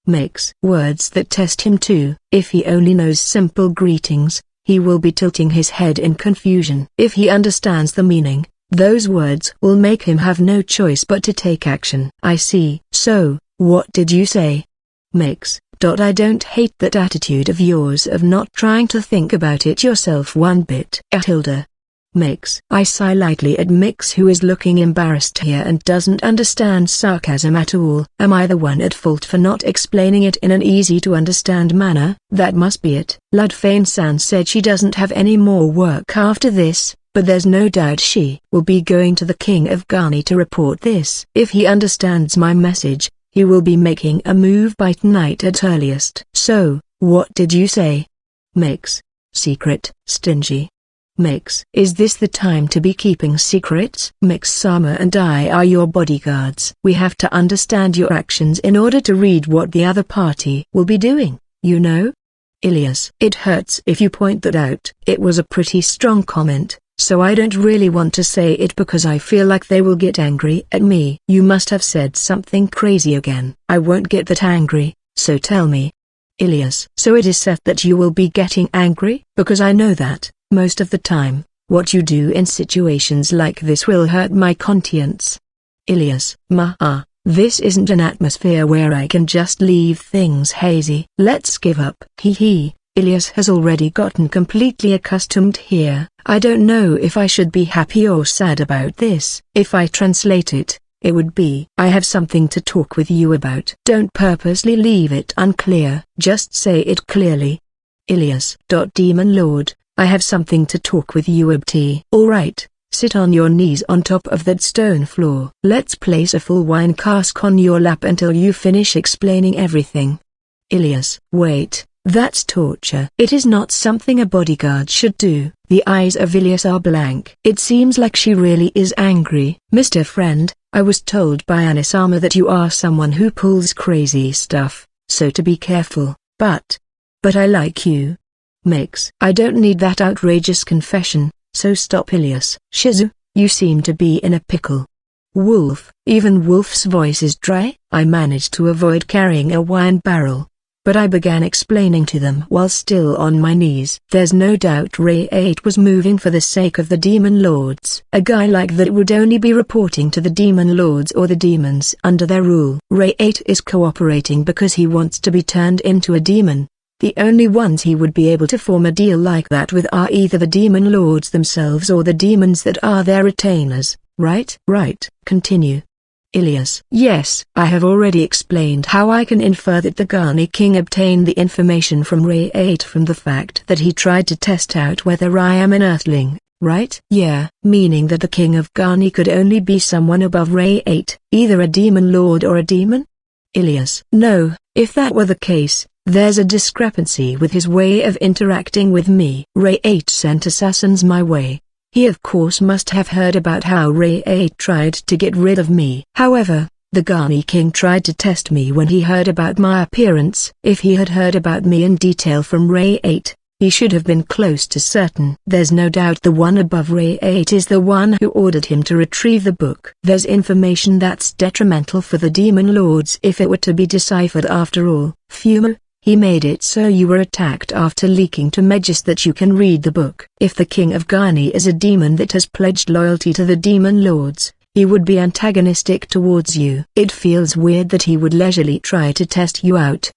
Makes words that test him too. If he only knows simple greetings, he will be tilting his head in confusion. If he understands the meaning, those words will make him have no choice but to take action. I see. So, what did you say? Makes. I don't hate that attitude of yours of not trying to think about it yourself one bit. Hilda. Mix. I sigh lightly at Mix, who is looking embarrassed here and doesn't understand sarcasm at all. Am I the one at fault for not explaining it in an easy-to-understand manner? That must be it. Ludfane-san said she doesn't have any more work after this, but there's no doubt she will be going to the King of Ghani to report this. If he understands my message, he will be making a move by tonight at earliest. So, what did you say? Mix. Secret. Stingy. Mix. Is this the time to be keeping secrets? Mix-sama and I are your bodyguards. We have to understand your actions in order to read what the other party will be doing, you know? Ilias. It hurts if you point that out. It was a pretty strong comment, so I don't really want to say it because I feel like they will get angry at me. You must have said something crazy again. I won't get that angry, so tell me. Ilias. So it is set that you will be getting angry? Because I know that, most of the time, what you do in situations like this will hurt my conscience. Ilias. This isn't an atmosphere where I can just leave things hazy. Let's give up. Ilias has already gotten completely accustomed here. I don't know if I should be happy or sad about this. If I translate it, it would be, I have something to talk with you about. Don't purposely leave it unclear. Just say it clearly. Ilias. Demon Lord, I have something to talk with you about. Alright, sit on your knees on top of that stone floor. Let's place a full wine cask on your lap until you finish explaining everything. Ilias. Wait, that's torture. It is not something a bodyguard should do. The eyes of Ilias are blank. It seems like she really is angry. Mr. Friend, I was told by Anisama that you are someone who pulls crazy stuff, so to be careful, but I like you. Mix. I don't need that outrageous confession, so stop. Ilias. Shizu, you seem to be in a pickle. Wolf. Even Wolf's voice is dry. I managed to avoid carrying a wine barrel, but I began explaining to them while still on my knees. There's no doubt Ray 8 was moving for the sake of the Demon Lords. A guy like that would only be reporting to the Demon Lords or the demons under their rule. Ray 8 is cooperating because he wants to be turned into a demon. The only ones he would be able to form a deal like that with are either the Demon Lords themselves or the demons that are their retainers, right? Right. Continue. Ilias. Yes, I have already explained how I can infer that the Ghani King obtained the information from Ray 8 from the fact that he tried to test out whether I am an earthling, right? Yeah, meaning that the King of Ghani could only be someone above Ray 8, either a Demon Lord or a demon? Ilias. No, if that were the case, there's a discrepancy with his way of interacting with me. Ray 8 sent assassins my way. He of course must have heard about how Ray 8 tried to get rid of me. However, the Ghani King tried to test me when he heard about my appearance. If he had heard about me in detail from Ray 8, he should have been close to certain. There's no doubt the one above Ray 8 is the one who ordered him to retrieve the book. There's information that's detrimental for the Demon Lords if it were to be deciphered after all. Fumo, He made it so you were attacked after leaking to Megis that you can read the book. If the king of Garni is a demon that has pledged loyalty to the demon lords, he would be antagonistic towards you. It feels weird that he would leisurely try to test you out.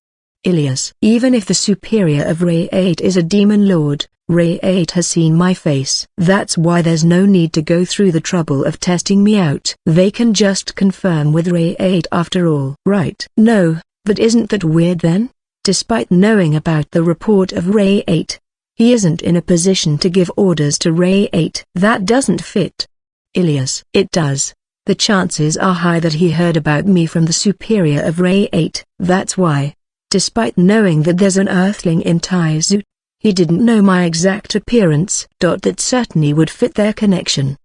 Ilias. Even if the superior of Ray 8 is a demon lord, Ray 8 has seen my face. That's why there's no need to go through the trouble of testing me out. They can just confirm with Ray 8 after all. Right. No, but isn't that weird then? Despite knowing about the report of Ray 8, he isn't in a position to give orders to Ray 8. That doesn't fit. Ilias. It does. The chances are high that he heard about me from the superior of Ray 8. That's why. Despite knowing that there's an earthling in Taizu, he didn't know my exact appearance. That certainly would fit their connection.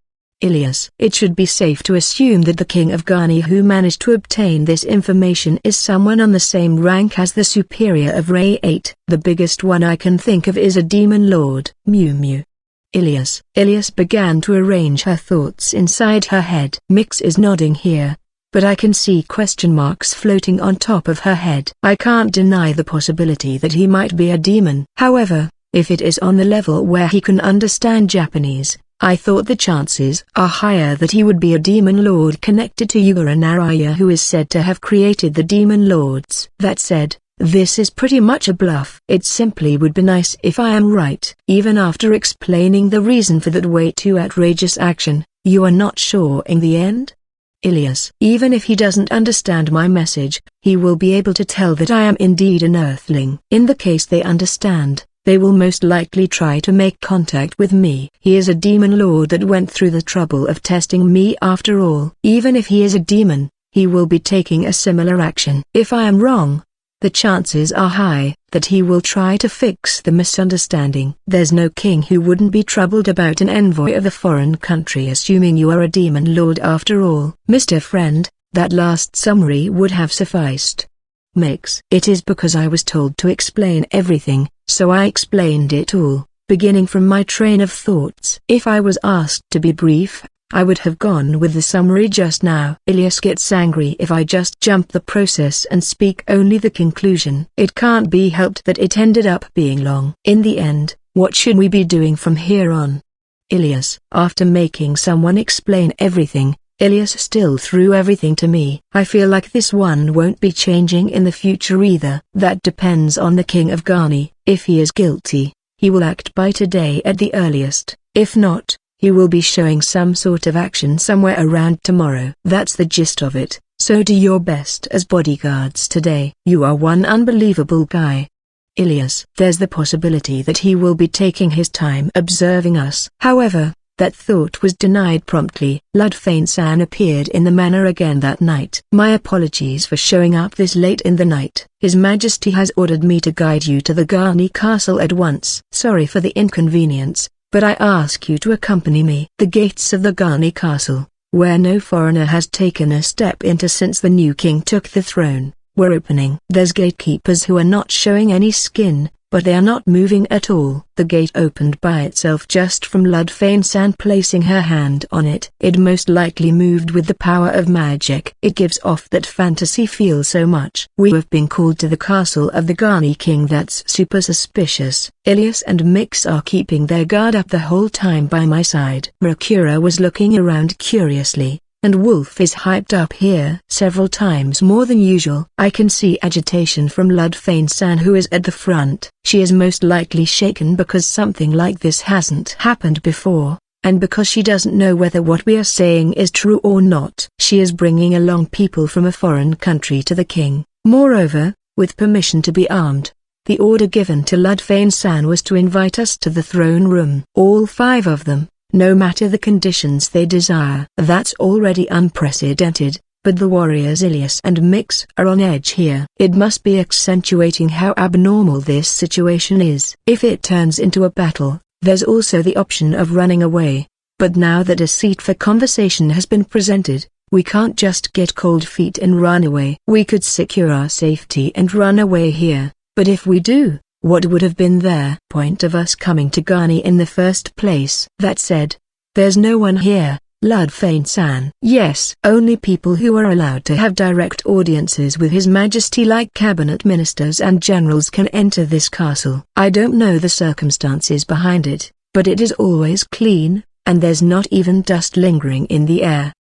Ilias. It should be safe to assume that the king of Garni who managed to obtain this information is someone on the same rank as the superior of Ray 8. The biggest one I can think of is a demon lord. Mew mew. Ilias. Ilias began to arrange her thoughts inside her head. Mix is nodding here, but I can see question marks floating on top of her head. I can't deny the possibility that he might be a demon. However, if it is on the level where he can understand Japanese, I thought the chances are higher that he would be a demon lord connected to Yugura Naraya, who is said to have created the demon lords. That said, this is pretty much a bluff. It simply would be nice if I am right. Even after explaining the reason for that way too outrageous action, you are not sure in the end? Ilias. Even if he doesn't understand my message, he will be able to tell that I am indeed an earthling. In the case they understand, they will most likely try to make contact with me. He is a demon lord that went through the trouble of testing me after all. Even if he is a demon, he will be taking a similar action. If I am wrong, the chances are high that he will try to fix the misunderstanding. There's no king who wouldn't be troubled about an envoy of a foreign country assuming you are a demon lord after all. Mr. Friend, that last summary would have sufficed. Mix. It is because I was told to explain everything, so I explained it all, beginning from my train of thoughts. If I was asked to be brief, I would have gone with the summary just now. Ilias gets angry if I just jump the process and speak only the conclusion. It can't be helped that it ended up being long. In the end, what should we be doing from here on? Ilias. After making someone explain everything, Ilias still threw everything to me. I feel like this one won't be changing in the future either. That depends on the king of Garni. If he is guilty, he will act by today at the earliest. If not, he will be showing some sort of action somewhere around tomorrow. That's the gist of it, so do your best as bodyguards today. You are one unbelievable guy. Ilias. There's the possibility that he will be taking his time observing us. However, that thought was denied promptly. Ludfane-san appeared in the manor again that night. My apologies for showing up this late in the night. His Majesty has ordered me to guide you to the Garni castle at once. Sorry for the inconvenience, but I ask you to accompany me. The gates of the Garni castle, where no foreigner has taken a step into since the new king took the throne, were opening. There's gatekeepers who are not showing any skin, but they are not moving at all. The gate opened by itself just from Ludfane-san placing her hand on it. It most likely moved with the power of magic. It gives off that fantasy feel so much. We have been called to the castle of the Garni king. That's super suspicious. Ilias and Mix are keeping their guard up the whole time by my side. Rakura was looking around curiously, and Wolf is hyped up here several times more than usual. I can see agitation from Ludfane-san, who is at the front. She is most likely shaken because something like this hasn't happened before, and because she doesn't know whether what we are saying is true or not. She is bringing along people from a foreign country to the king, moreover, with permission to be armed. The order given to Ludfane-san was to invite us to the throne room. All 5 of them, no matter the conditions they desire. That's already unprecedented, but the warriors Ilias and Mix are on edge here. It must be accentuating how abnormal this situation is. If it turns into a battle, there's also the option of running away, but now that a seat for conversation has been presented, we can't just get cold feet and run away. We could secure our safety and run away here, but if we do, what would have been the point of us coming to Garni in the first place? That said, there's no one here, Ludfane-san. Yes, only people who are allowed to have direct audiences with His Majesty like cabinet ministers and generals can enter this castle. I don't know the circumstances behind it, but it is always clean, and there's not even dust lingering in the air.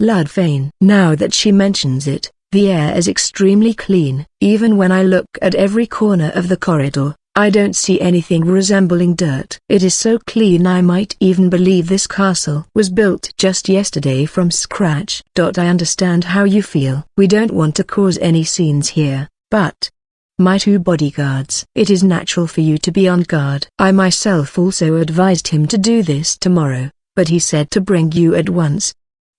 Ludfane. Now that she mentions it, the air is extremely clean. Even when I look at every corner of the corridor, I don't see anything resembling dirt. It is so clean I might even believe this castle was built just yesterday from scratch. I understand how you feel. We don't want to cause any scenes here, but my two bodyguards. It is natural for you to be on guard. I myself also advised him to do this tomorrow, but he said to bring you at once.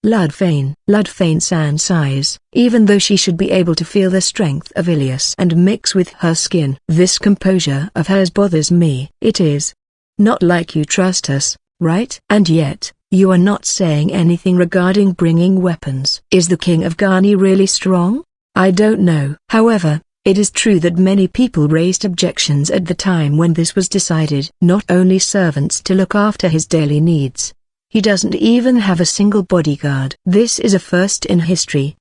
Ludfane-san sighs, even though she should be able to feel the strength of Ilias and mix with her skin. This composure of hers bothers me. It is not like you trust us, right? And yet, you are not saying anything regarding bringing weapons. Is the King of Ghani really strong? I don't know. However, it is true that many people raised objections at the time when this was decided. Not only servants to look after his daily needs. He doesn't even have a single bodyguard. This is a first in history.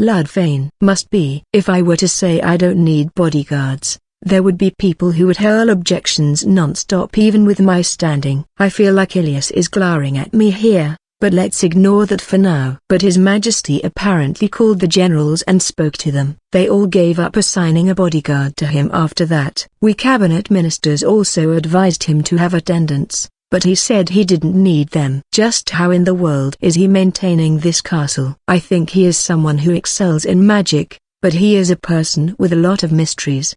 Ludfane. Must be. If I were to say I don't need bodyguards, there would be people who would hurl objections non-stop even with my standing. I feel like Ilias is glaring at me here, but let's ignore that for now. But His Majesty apparently called the generals and spoke to them. They all gave up assigning a bodyguard to him after that. We cabinet ministers also advised him to have attendants, but he said he didn't need them. Just how in the world is he maintaining this castle? I think he is someone who excels in magic, but he is a person with a lot of mysteries.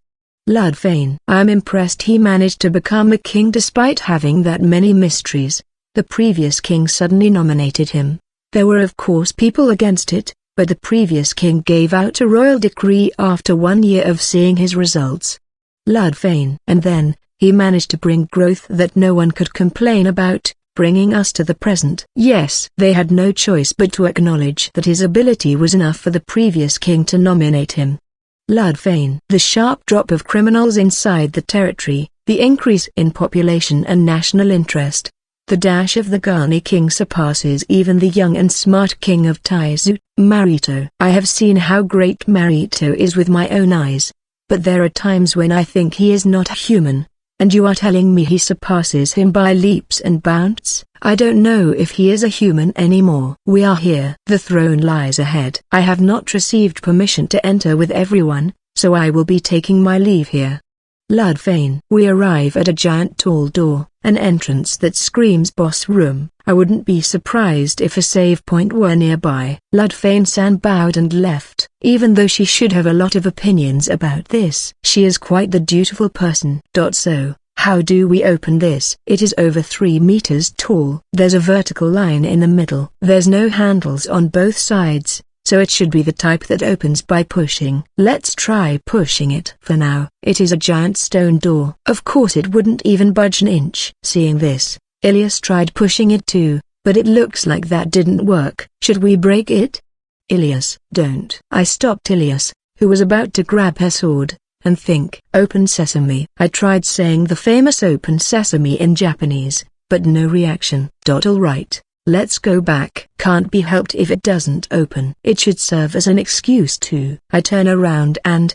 Ludfane. I am impressed he managed to become a king despite having that many mysteries. The previous king suddenly nominated him. There were of course people against it, but the previous king gave out a royal decree after 1 year of seeing his results. Ludfane. And then, he managed to bring growth that no one could complain about, bringing us to the present. Yes, they had no choice but to acknowledge that his ability was enough for the previous king to nominate him. Ludfane. The sharp drop of criminals inside the territory, the increase in population and national interest. The dash of the Ghani king surpasses even the young and smart king of Taizu, Marito. I have seen how great Marito is with my own eyes, but there are times when I think he is not human. And you are telling me he surpasses him by leaps and bounds? I don't know if he is a human anymore. We are here. The throne lies ahead. I have not received permission to enter with everyone, so I will be taking my leave here. Ludfane. We arrive at a giant tall door, an entrance that screams boss room. I wouldn't be surprised if a save point were nearby. Ludfane-san bowed and left, even though she should have a lot of opinions about this. She is quite the dutiful person. So, how do we open this? It is over 3 meters tall. There's a vertical line in the middle. There's no handles on both sides, so it should be the type that opens by pushing. Let's try pushing it. For now, it is a giant stone door. Of course it wouldn't even budge an inch. Seeing this, Ilias tried pushing it too, but it looks like that didn't work. Should we break it? Ilias, don't. I stopped Ilias, who was about to grab her sword, and think. Open sesame. I tried saying the famous open sesame in Japanese, but no reaction. Alright. Let's go back. Can't be helped if it doesn't open. It should serve as an excuse too. I turn around and,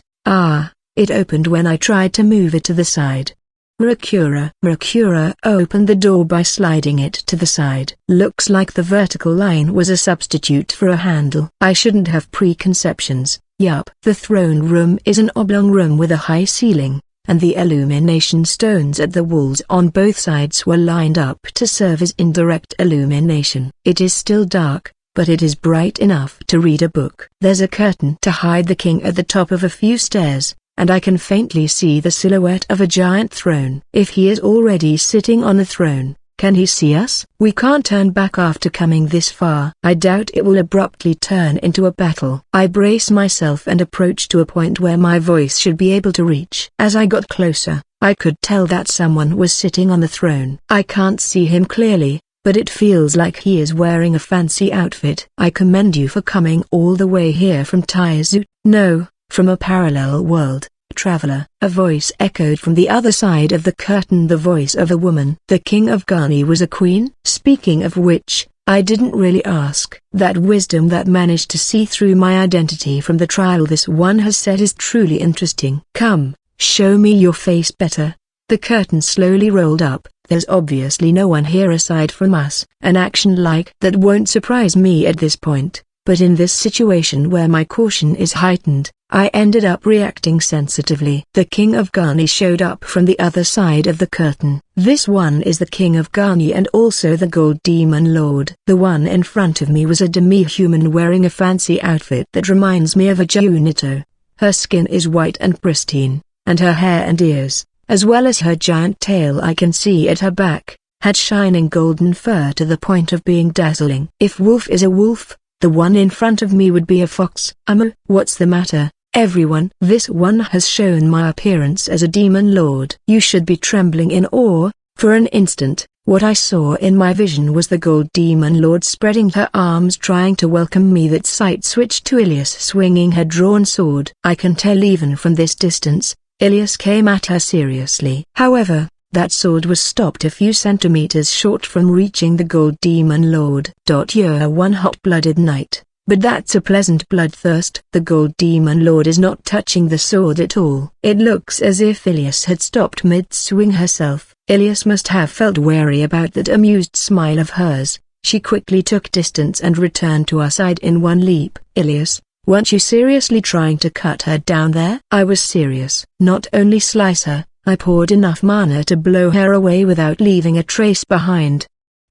it opened when I tried to move it to the side. Mercura opened the door by sliding it to the side. Looks like the vertical line was a substitute for a handle. I shouldn't have preconceptions. Yup. The throne room is an oblong room with a high ceiling, and the illumination stones at the walls on both sides were lined up to serve as indirect illumination. It is still dark, but it is bright enough to read a book. There's a curtain to hide the king at the top of a few stairs, and I can faintly see the silhouette of a giant throne. If he is already sitting on the throne, can he see us? We can't turn back after coming this far. I doubt it will abruptly turn into a battle. I brace myself and approach to a point where my voice should be able to reach. As I got closer, I could tell that someone was sitting on the throne. I can't see him clearly, but it feels like he is wearing a fancy outfit. I commend you for coming all the way here from Taizu. No, from a parallel world, traveler. A voice echoed from the other side of the curtain, the voice of a woman. The King of Ghani was a queen? Speaking of which, I didn't really ask. That wisdom that managed to see through my identity from the trial this one has said is truly interesting. Come, show me your face better. The curtain slowly rolled up. There's obviously no one here aside from us. An action like that won't surprise me at this point, but in this situation where my caution is heightened, I ended up reacting sensitively. The King of Garni showed up from the other side of the curtain. This one is the King of Garni and also the Gold Demon Lord. The one in front of me was a demi-human wearing a fancy outfit that reminds me of a Junito. Her skin is white and pristine, and her hair and ears, as well as her giant tail I can see at her back, had shining golden fur to the point of being dazzling. If wolf is a wolf, the one in front of me would be a fox. What's the matter, everyone? This one has shown my appearance as a demon lord. You should be trembling in awe. For an instant, what I saw in my vision was the Gold Demon Lord spreading her arms trying to welcome me. That sight switched to Ilias swinging her drawn sword. I can tell even from this distance, Ilias came at her seriously. However, that sword was stopped a few centimeters short from reaching the Gold Demon Lord. You're one hot-blooded knight, but that's a pleasant bloodthirst. The Gold Demon Lord is not touching the sword at all. It looks as if Ilias had stopped mid-swing herself. Ilias must have felt wary about that amused smile of hers. She quickly took distance and returned to our side in one leap. Ilias, weren't you seriously trying to cut her down there? I was serious. Not only slice her, I poured enough mana to blow her away without leaving a trace behind.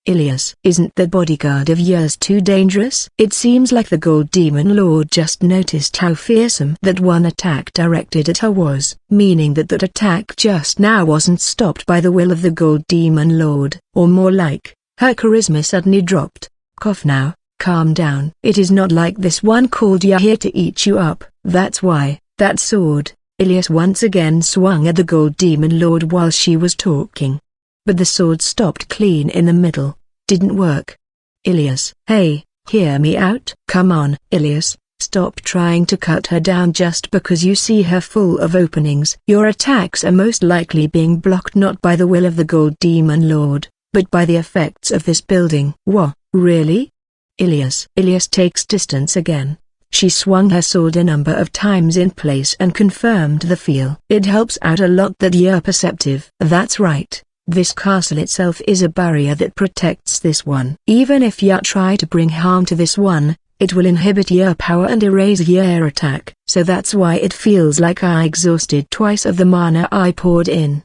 Ilias, isn't that bodyguard of yours too dangerous? It seems like the Gold Demon Lord just noticed how fearsome that one attack directed at her was, meaning that that attack just now wasn't stopped by the will of the Gold Demon Lord, or more like, her charisma suddenly dropped. Cough now, calm down. It is not like this one called you here to eat you up. That's why, that sword. Ilias once again swung at the Gold Demon Lord while she was talking. But the sword stopped clean in the middle. Didn't work. Ilias, hey, hear me out. Come on, Ilias, stop trying to cut her down just because you see her full of openings. Your attacks are most likely being blocked not by the will of the Gold Demon Lord, but by the effects of this building. What, really? Ilias takes distance again. She swung her sword a number of times in place and confirmed the feel. It helps out a lot that you're perceptive. That's right. This castle itself is a barrier that protects this one. Even if you try to bring harm to this one, it will inhibit your power and erase your attack. So that's why it feels like I exhausted twice of the mana I poured in.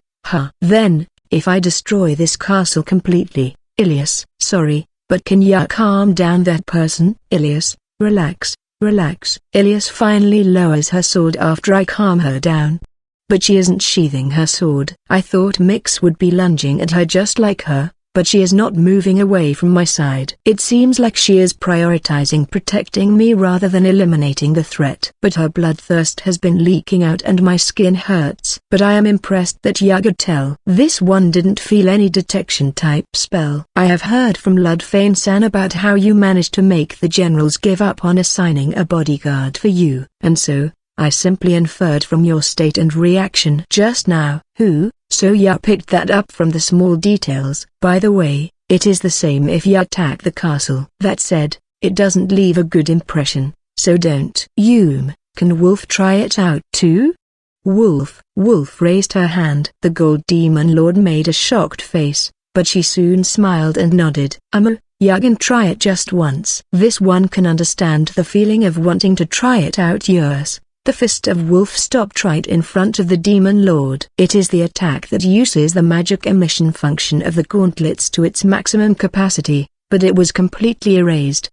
Then, if I destroy this castle completely, Ilias, sorry, but can you calm down that person? Ilias, relax. Relax. Ilias finally lowers her sword after I calm her down. But she isn't sheathing her sword. I thought Mix would be lunging at her just like her, but she is not moving away from my side. It seems like she is prioritizing protecting me rather than eliminating the threat. But her bloodthirst has been leaking out and my skin hurts. But I am impressed that you could tell. This one didn't feel any detection type spell. I have heard from Ludfane-san about how you managed to make the generals give up on assigning a bodyguard for you, and so, I simply inferred from your state and reaction just now. So you picked that up from the small details. By the way, it is the same if you attack the castle. That said, it doesn't leave a good impression, so don't. Can Wolf try it out too? Wolf raised her hand. The Gold Demon Lord made a shocked face, but she soon smiled and nodded. You can try it just once. This one can understand the feeling of wanting to try it out. Yours. The fist of Wolf stopped right in front of the Demon Lord. It is the attack that uses the magic emission function of the gauntlets to its maximum capacity, but it was completely erased.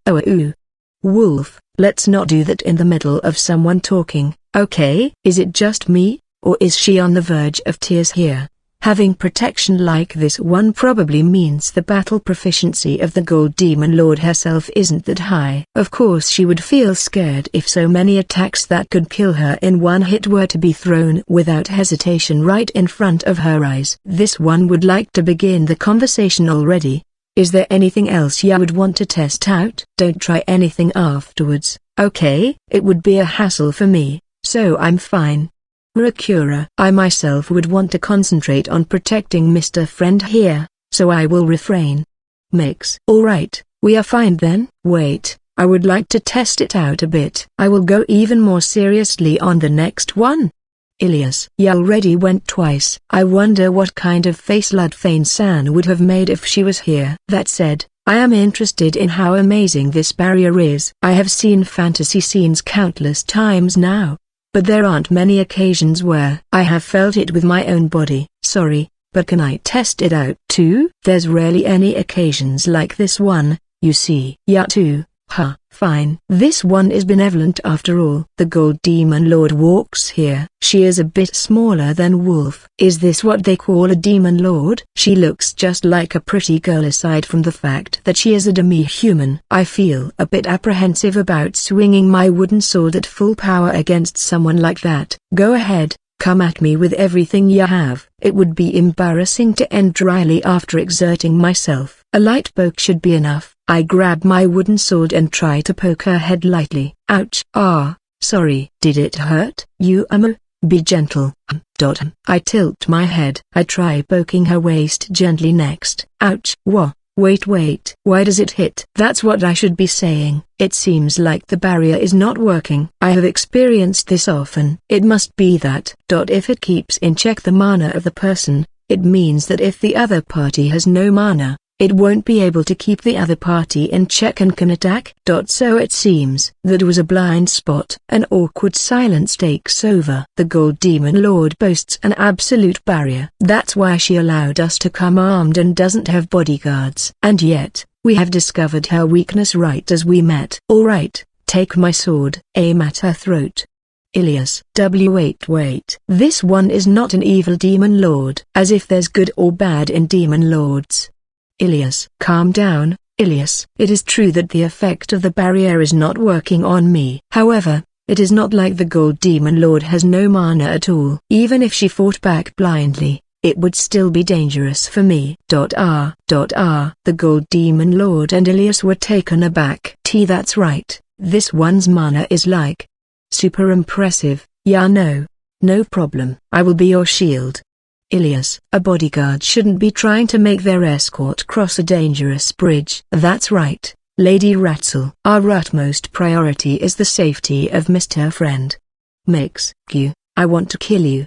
Wolf, let's not do that in the middle of someone talking, okay? Is it just me, or is she on the verge of tears here? Having protection like this one probably means the battle proficiency of the Gold Demon Lord herself isn't that high. Of course she would feel scared if so many attacks that could kill her in one hit were to be thrown without hesitation right in front of her eyes. This one would like to begin the conversation already. Is there anything else you would want to test out? Don't try anything afterwards, okay? It would be a hassle for me, so I'm fine. Rakura. I myself would want to concentrate on protecting Mr. Friend here, so I will refrain. Mix. Alright, We are fine then. Wait, I would like to test it out a bit. I will go even more seriously on the next one. Ilias. Ya already went twice. I wonder what kind of face Ludfane-san would have made if she was here. That said, I am interested in how amazing this barrier is. I have seen fantasy scenes countless times now, but there aren't many occasions where I have felt it with my own body. Sorry, but can I test it out too? There's rarely any occasions like this one, you see. Ya too. Ha, fine. This one is benevolent after all. The Gold Demon Lord walks here. She is a bit smaller than Wolf. Is this what they call a Demon Lord? She looks just like a pretty girl aside from the fact that she is a demi-human. I feel a bit apprehensive about swinging my wooden sword at full power against someone like that. Go ahead. Come at me with everything you have. It would be embarrassing to end dryly after exerting myself. A light poke should be enough. I grab my wooden sword and try to poke her head lightly. Ouch. Ah, sorry. Did it hurt? You be gentle. I tilt my head. I try poking her waist gently next. Ouch. Whoa. Wait. Why does it hit? That's what I should be saying. It seems like the barrier is not working. I have experienced this often. It must be that. If it keeps in check the mana of the person, it means that if the other party has no mana, it won't be able to keep the other party in check and can attack. So it seems that was a blind spot. An awkward silence takes over. The Gold Demon Lord boasts an absolute barrier. That's why she allowed us to come armed and doesn't have bodyguards. And yet, we have discovered her weakness right as we met. Alright, take my sword, aim at her throat. Ilias. Wait. This one is not an evil demon lord. As if there's good or bad in demon lords. Ilias. Calm down, Ilias. It is true that the effect of the barrier is not working on me. However, it is not like the Gold Demon Lord has no mana at all. Even if she fought back blindly, it would still be dangerous for me. The Gold Demon Lord and Ilias were taken aback. That's right, this one's mana is like super impressive. Yeah, no problem. I will be your shield. Ilias. A bodyguard shouldn't be trying to make their escort cross a dangerous bridge. That's right, Lady Ratzel. Our utmost priority is the safety of Mr. Friend. Makes you, I want to kill you.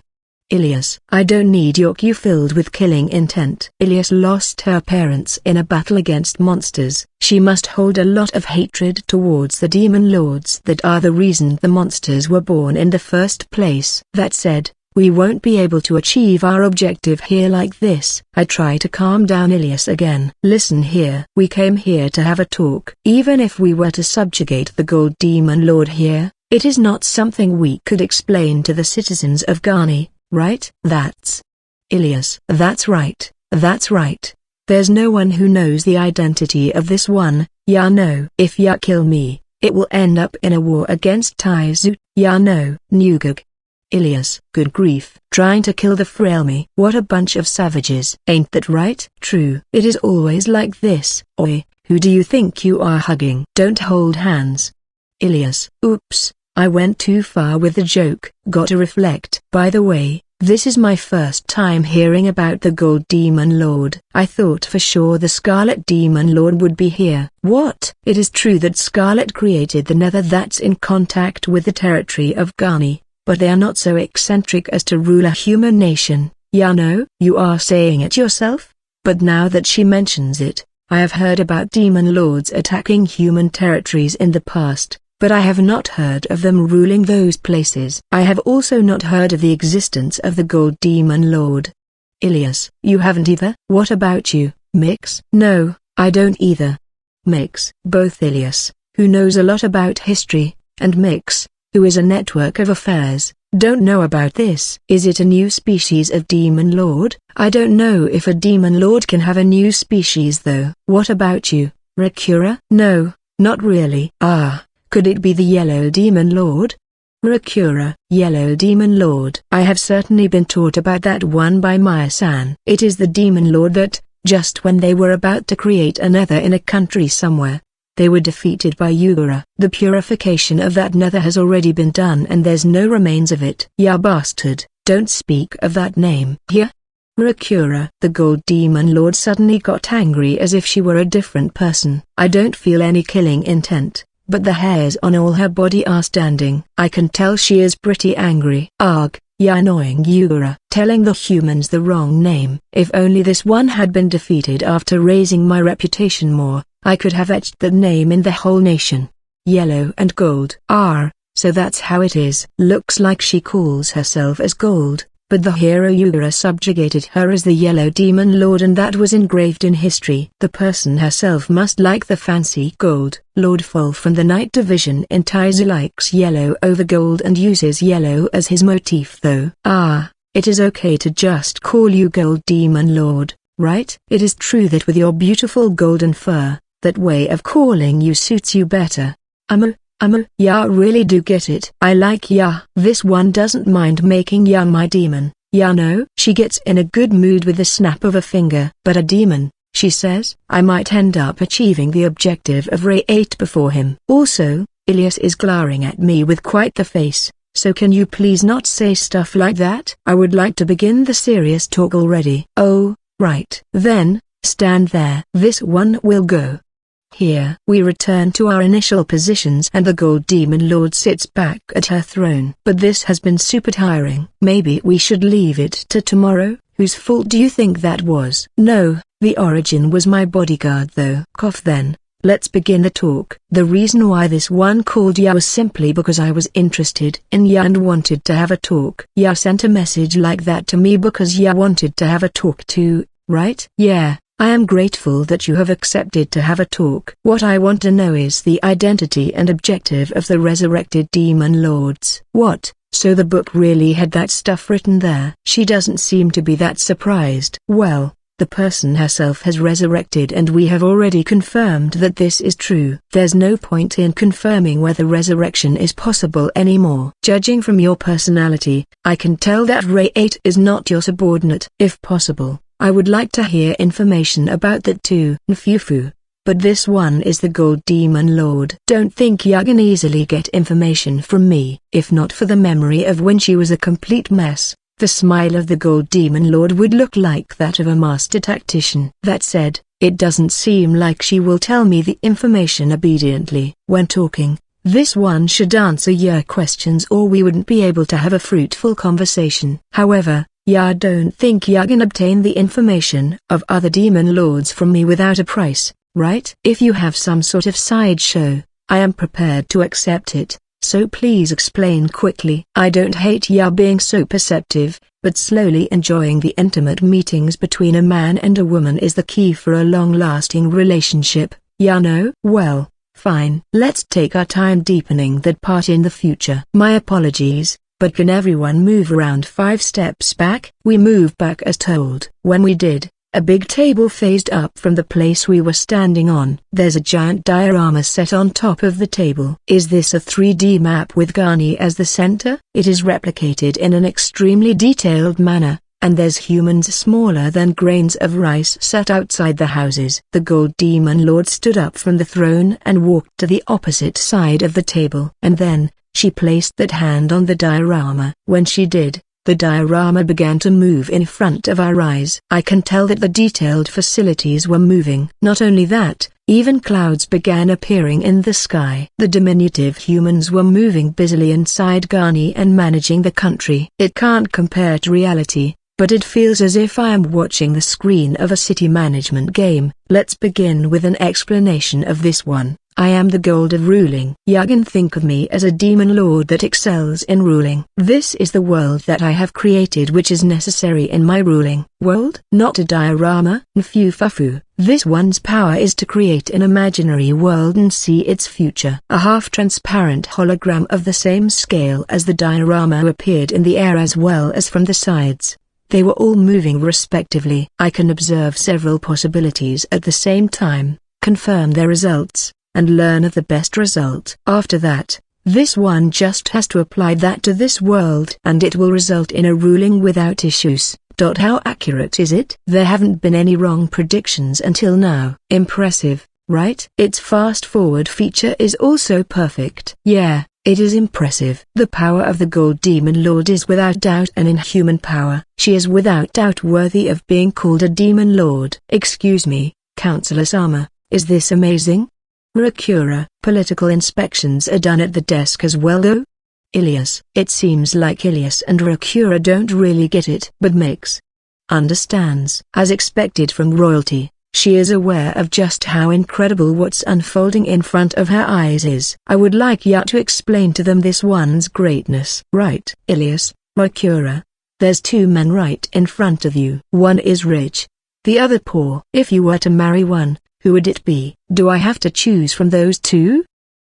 Ilias. I don't need your Q filled with killing intent. Ilias lost her parents in a battle against monsters. She must hold a lot of hatred towards the demon lords that are the reason the monsters were born in the first place. That said, we won't be able to achieve our objective here like this. I try to calm down Ilias again. Listen here. We came here to have a talk. Even if we were to subjugate the Gold Demon Lord here, it is not something we could explain to the citizens of Ghani, right? That's Ilias. That's right. There's no one who knows the identity of this one. Ya no. If ya kill me, it will end up in a war against Taizu. Ya no. Nugug. Ilias. Good grief. Trying to kill the Frailme. What a bunch of savages. Ain't that right? True. It is always like this. Oi, who do you think you are hugging? Don't hold hands. Ilias. Oops, I went too far with the joke. Gotta reflect. By the way, this is my first time hearing about the Gold Demon Lord. I thought for sure the Scarlet Demon Lord would be here. What? It is true that Scarlet created the Nether that's in contact with the territory of Ghani, but they are not so eccentric as to rule a human nation. Ya no? You are saying it yourself? But now that she mentions it, I have heard about demon lords attacking human territories in the past, but I have not heard of them ruling those places. I have also not heard of the existence of the Gold Demon Lord. Ilias. You haven't either? What about you, Mix? No, I don't either. Mix. Both Ilias, who knows a lot about history, and Mix, who is a network of affairs, don't know about this. Is it a new species of demon lord? I don't know if a demon lord can have a new species though. What about you, Rakura? No, not really. Ah, could it be the Yellow Demon Lord? Rakura. Yellow Demon Lord. I have certainly been taught about that one by Maya-san. It is the demon lord that, just when they were about to create another in a country somewhere, they were defeated by Yura. The purification of that nether has already been done and there's no remains of it. Ya bastard, don't speak of that name here. Rakura. The Gold Demon Lord suddenly got angry as if she were a different person. I don't feel any killing intent, but the hairs on all her body are standing. I can tell she is pretty angry. Arg, ya annoying Yura. Telling the humans the wrong name. If only this one had been defeated after raising my reputation more, I could have etched that name in the whole nation. Yellow and Gold. So that's how it is. Looks like she calls herself as Gold, but the hero Yura subjugated her as the Yellow Demon Lord, and that was engraved in history. The person herself must like the fancy gold. Lord Fall from the Night Division in Taizu likes yellow over gold and uses yellow as his motif though. It is okay to just call you Gold Demon Lord, right? It is true that with your beautiful golden fur, that way of calling you suits you better. Ya really do get it. I like ya. This one doesn't mind making ya my demon, ya know? She gets in a good mood with the snap of a finger. But a demon, she says, I might end up achieving the objective of Ray 8 before him. Also, Ilias is glaring at me with quite the face, so can you please not say stuff like that? I would like to begin the serious talk already. Oh, right. Then, stand there. This one will go. Here we return to our initial positions and the Gold Demon Lord sits back at her throne. But this has been super tiring. Maybe we should leave it to tomorrow. Whose fault do you think that was? No, the origin was my bodyguard though. Cough then. Let's begin the talk. The reason why this one called Ya was simply because I was interested in Ya and wanted to have a talk. Ya sent a message like that to me because Ya wanted to have a talk too, right? Yeah. I am grateful that you have accepted to have a talk. What I want to know is the identity and objective of the resurrected demon lords. What? So the book really had that stuff written there? She doesn't seem to be that surprised. Well, the person herself has resurrected and we have already confirmed that this is true. There's no point in confirming whether resurrection is possible anymore. Judging from your personality, I can tell that Ray 8 is not your subordinate. If possible, I would like to hear information about that too. Nfufu. But this one is the Gold Demon Lord. Don't think you can easily get information from me. If not for the memory of when she was a complete mess, the smile of the Gold Demon Lord would look like that of a master tactician. That said, it doesn't seem like she will tell me the information obediently. When talking, this one should answer your questions or we wouldn't be able to have a fruitful conversation. However, I don't think you can obtain the information of other demon lords from me without a price, right? If you have some sort of sideshow, I am prepared to accept it, so please explain quickly. I don't hate ya being so perceptive, but slowly enjoying the intimate meetings between a man and a woman is the key for a long-lasting relationship, ya know? Well, fine. Let's take our time deepening that part in the future. My apologies. But can everyone move around 5 steps back? We move back as told. When we did, a big table phased up from the place we were standing on. There's a giant diorama set on top of the table. Is this a 3D map with Ghani as the center? It is replicated in an extremely detailed manner, and there's humans smaller than grains of rice sat outside the houses. The Gold Demon Lord stood up from the throne and walked to the opposite side of the table. And then, she placed that hand on the diorama. When she did, the diorama began to move in front of our eyes. I can tell that the detailed facilities were moving. Not only that, even clouds began appearing in the sky. The diminutive humans were moving busily inside Ghani and managing the country. It can't compare to reality, but it feels as if I am watching the screen of a city management game. Let's begin with an explanation of this one. I am the gold of ruling. You can think of me as a demon lord that excels in ruling. This is the world that I have created which is necessary in my ruling world. Not a diorama. Nfufu. This one's power is to create an imaginary world and see its future. A half-transparent hologram of the same scale as the diorama appeared in the air as well as from the sides. They were all moving respectively. I can observe several possibilities at the same time, confirm their results, and learn of the best result. After that, this one just has to apply that to this world and it will result in a ruling without issues. How accurate is it? There haven't been any wrong predictions until now. Impressive, right? Its fast forward feature is also perfect. Yeah, It is impressive. The power of the Gold Demon Lord is without doubt an inhuman power. She is without doubt worthy of being called a Demon Lord. Excuse me, Counselor Sama, is this amazing? Rakura, political inspections are done at the desk as well though? Ilias. It seems like Ilias and Rakura don't really get it. But Mix understands. As expected from royalty, she is aware of just how incredible what's unfolding in front of her eyes is. I would like Ya to explain to them this one's greatness. Right, Ilias, Rakura. There's two men right in front of you. One is rich, the other poor. If you were to marry one, who would it be? Do I have to choose from those two?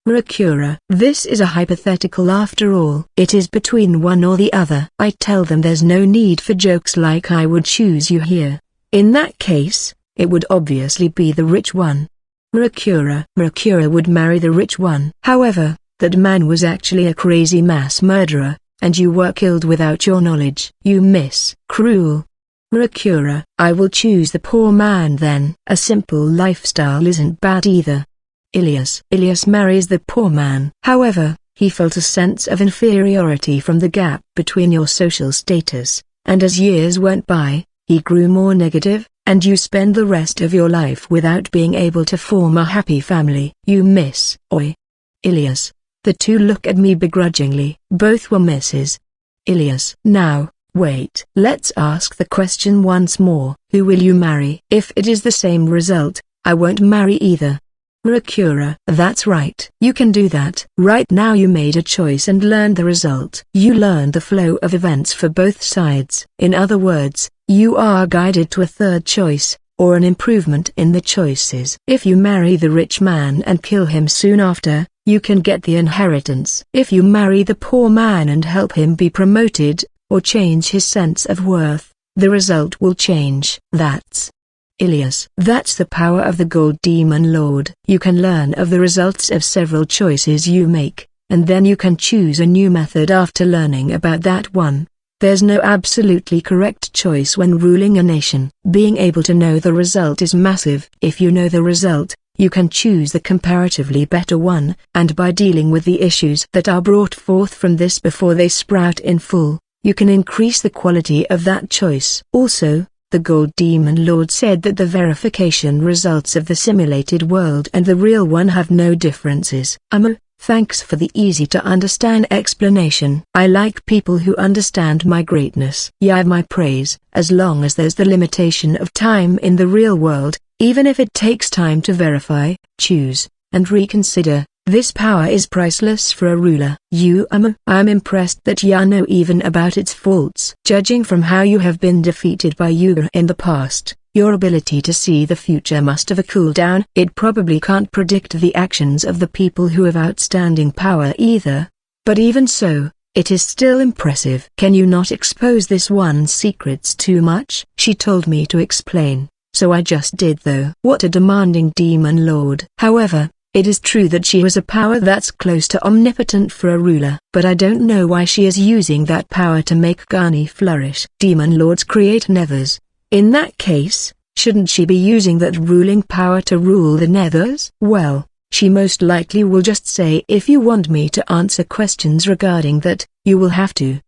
Rakura. This is a hypothetical after all. It is between one or the other. I tell them there's no need for jokes like I would choose you here. In that case, it would obviously be the rich one. Rakura. Rakura would marry the rich one. However, that man was actually a crazy mass murderer, and you were killed without your knowledge. You miss. Cruel. Rakura. I will choose the poor man then. A simple lifestyle isn't bad either. Ilias. Ilias marries the poor man. However, he felt a sense of inferiority from the gap between your social status, and as years went by, he grew more negative, and you spend the rest of your life without being able to form a happy family. You miss. Oi. Ilias. The two look at me begrudgingly. Both were misses. Ilias. Now, wait. Let's ask the question once more. Who will you marry? If it is the same result, I won't marry either. Rakura. That's right. You can do that. Right now you made a choice and learned the result. You learned the flow of events for both sides. In other words, you are guided to a third choice, or an improvement in the choices. If you marry the rich man and kill him soon after, you can get the inheritance. If you marry the poor man and help him be promoted, or change his sense of worth, the result will change. That's Ilias. That's the power of the Gold Demon Lord. You can learn of the results of several choices you make, and then you can choose a new method after learning about that one. There's no absolutely correct choice when ruling a nation. Being able to know the result is massive. If you know the result, you can choose the comparatively better one, and by dealing with the issues that are brought forth from this before they sprout in full, you can increase the quality of that choice. Also, the Gold Demon Lord said that the verification results of the simulated world and the real one have no differences. Thanks for the easy-to-understand explanation. I like people who understand my greatness. You have my praise. As long as there's the limitation of time in the real world, even if it takes time to verify, choose, and reconsider, this power is priceless for a ruler. I'm impressed that you know even about its faults. Judging from how you have been defeated by Yuga in the past, your ability to see the future must have a cooldown. It probably can't predict the actions of the people who have outstanding power either. But even so, it is still impressive. Can you not expose this one's secrets too much? She told me to explain, so I just did though. What a demanding demon lord. However, it is true that she was a power that's close to omnipotent for a ruler. But I don't know why she is using that power to make Gani flourish. Demon lords create nethers. In that case, shouldn't she be using that ruling power to rule the nethers? Well, she most likely will just say, if you want me to answer questions regarding that, you will have to.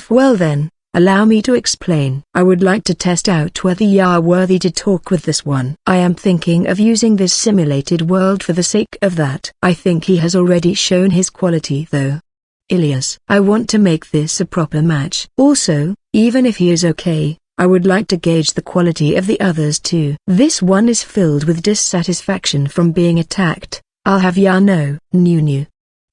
Well then, allow me to explain. I would like to test out whether you are worthy to talk with this one. I am thinking of using this simulated world for the sake of that. I think he has already shown his quality though. Ilias. I want to make this a proper match. Also, even if he is okay, I would like to gauge the quality of the others too. This one is filled with dissatisfaction from being attacked. I'll have ya know. Nunu.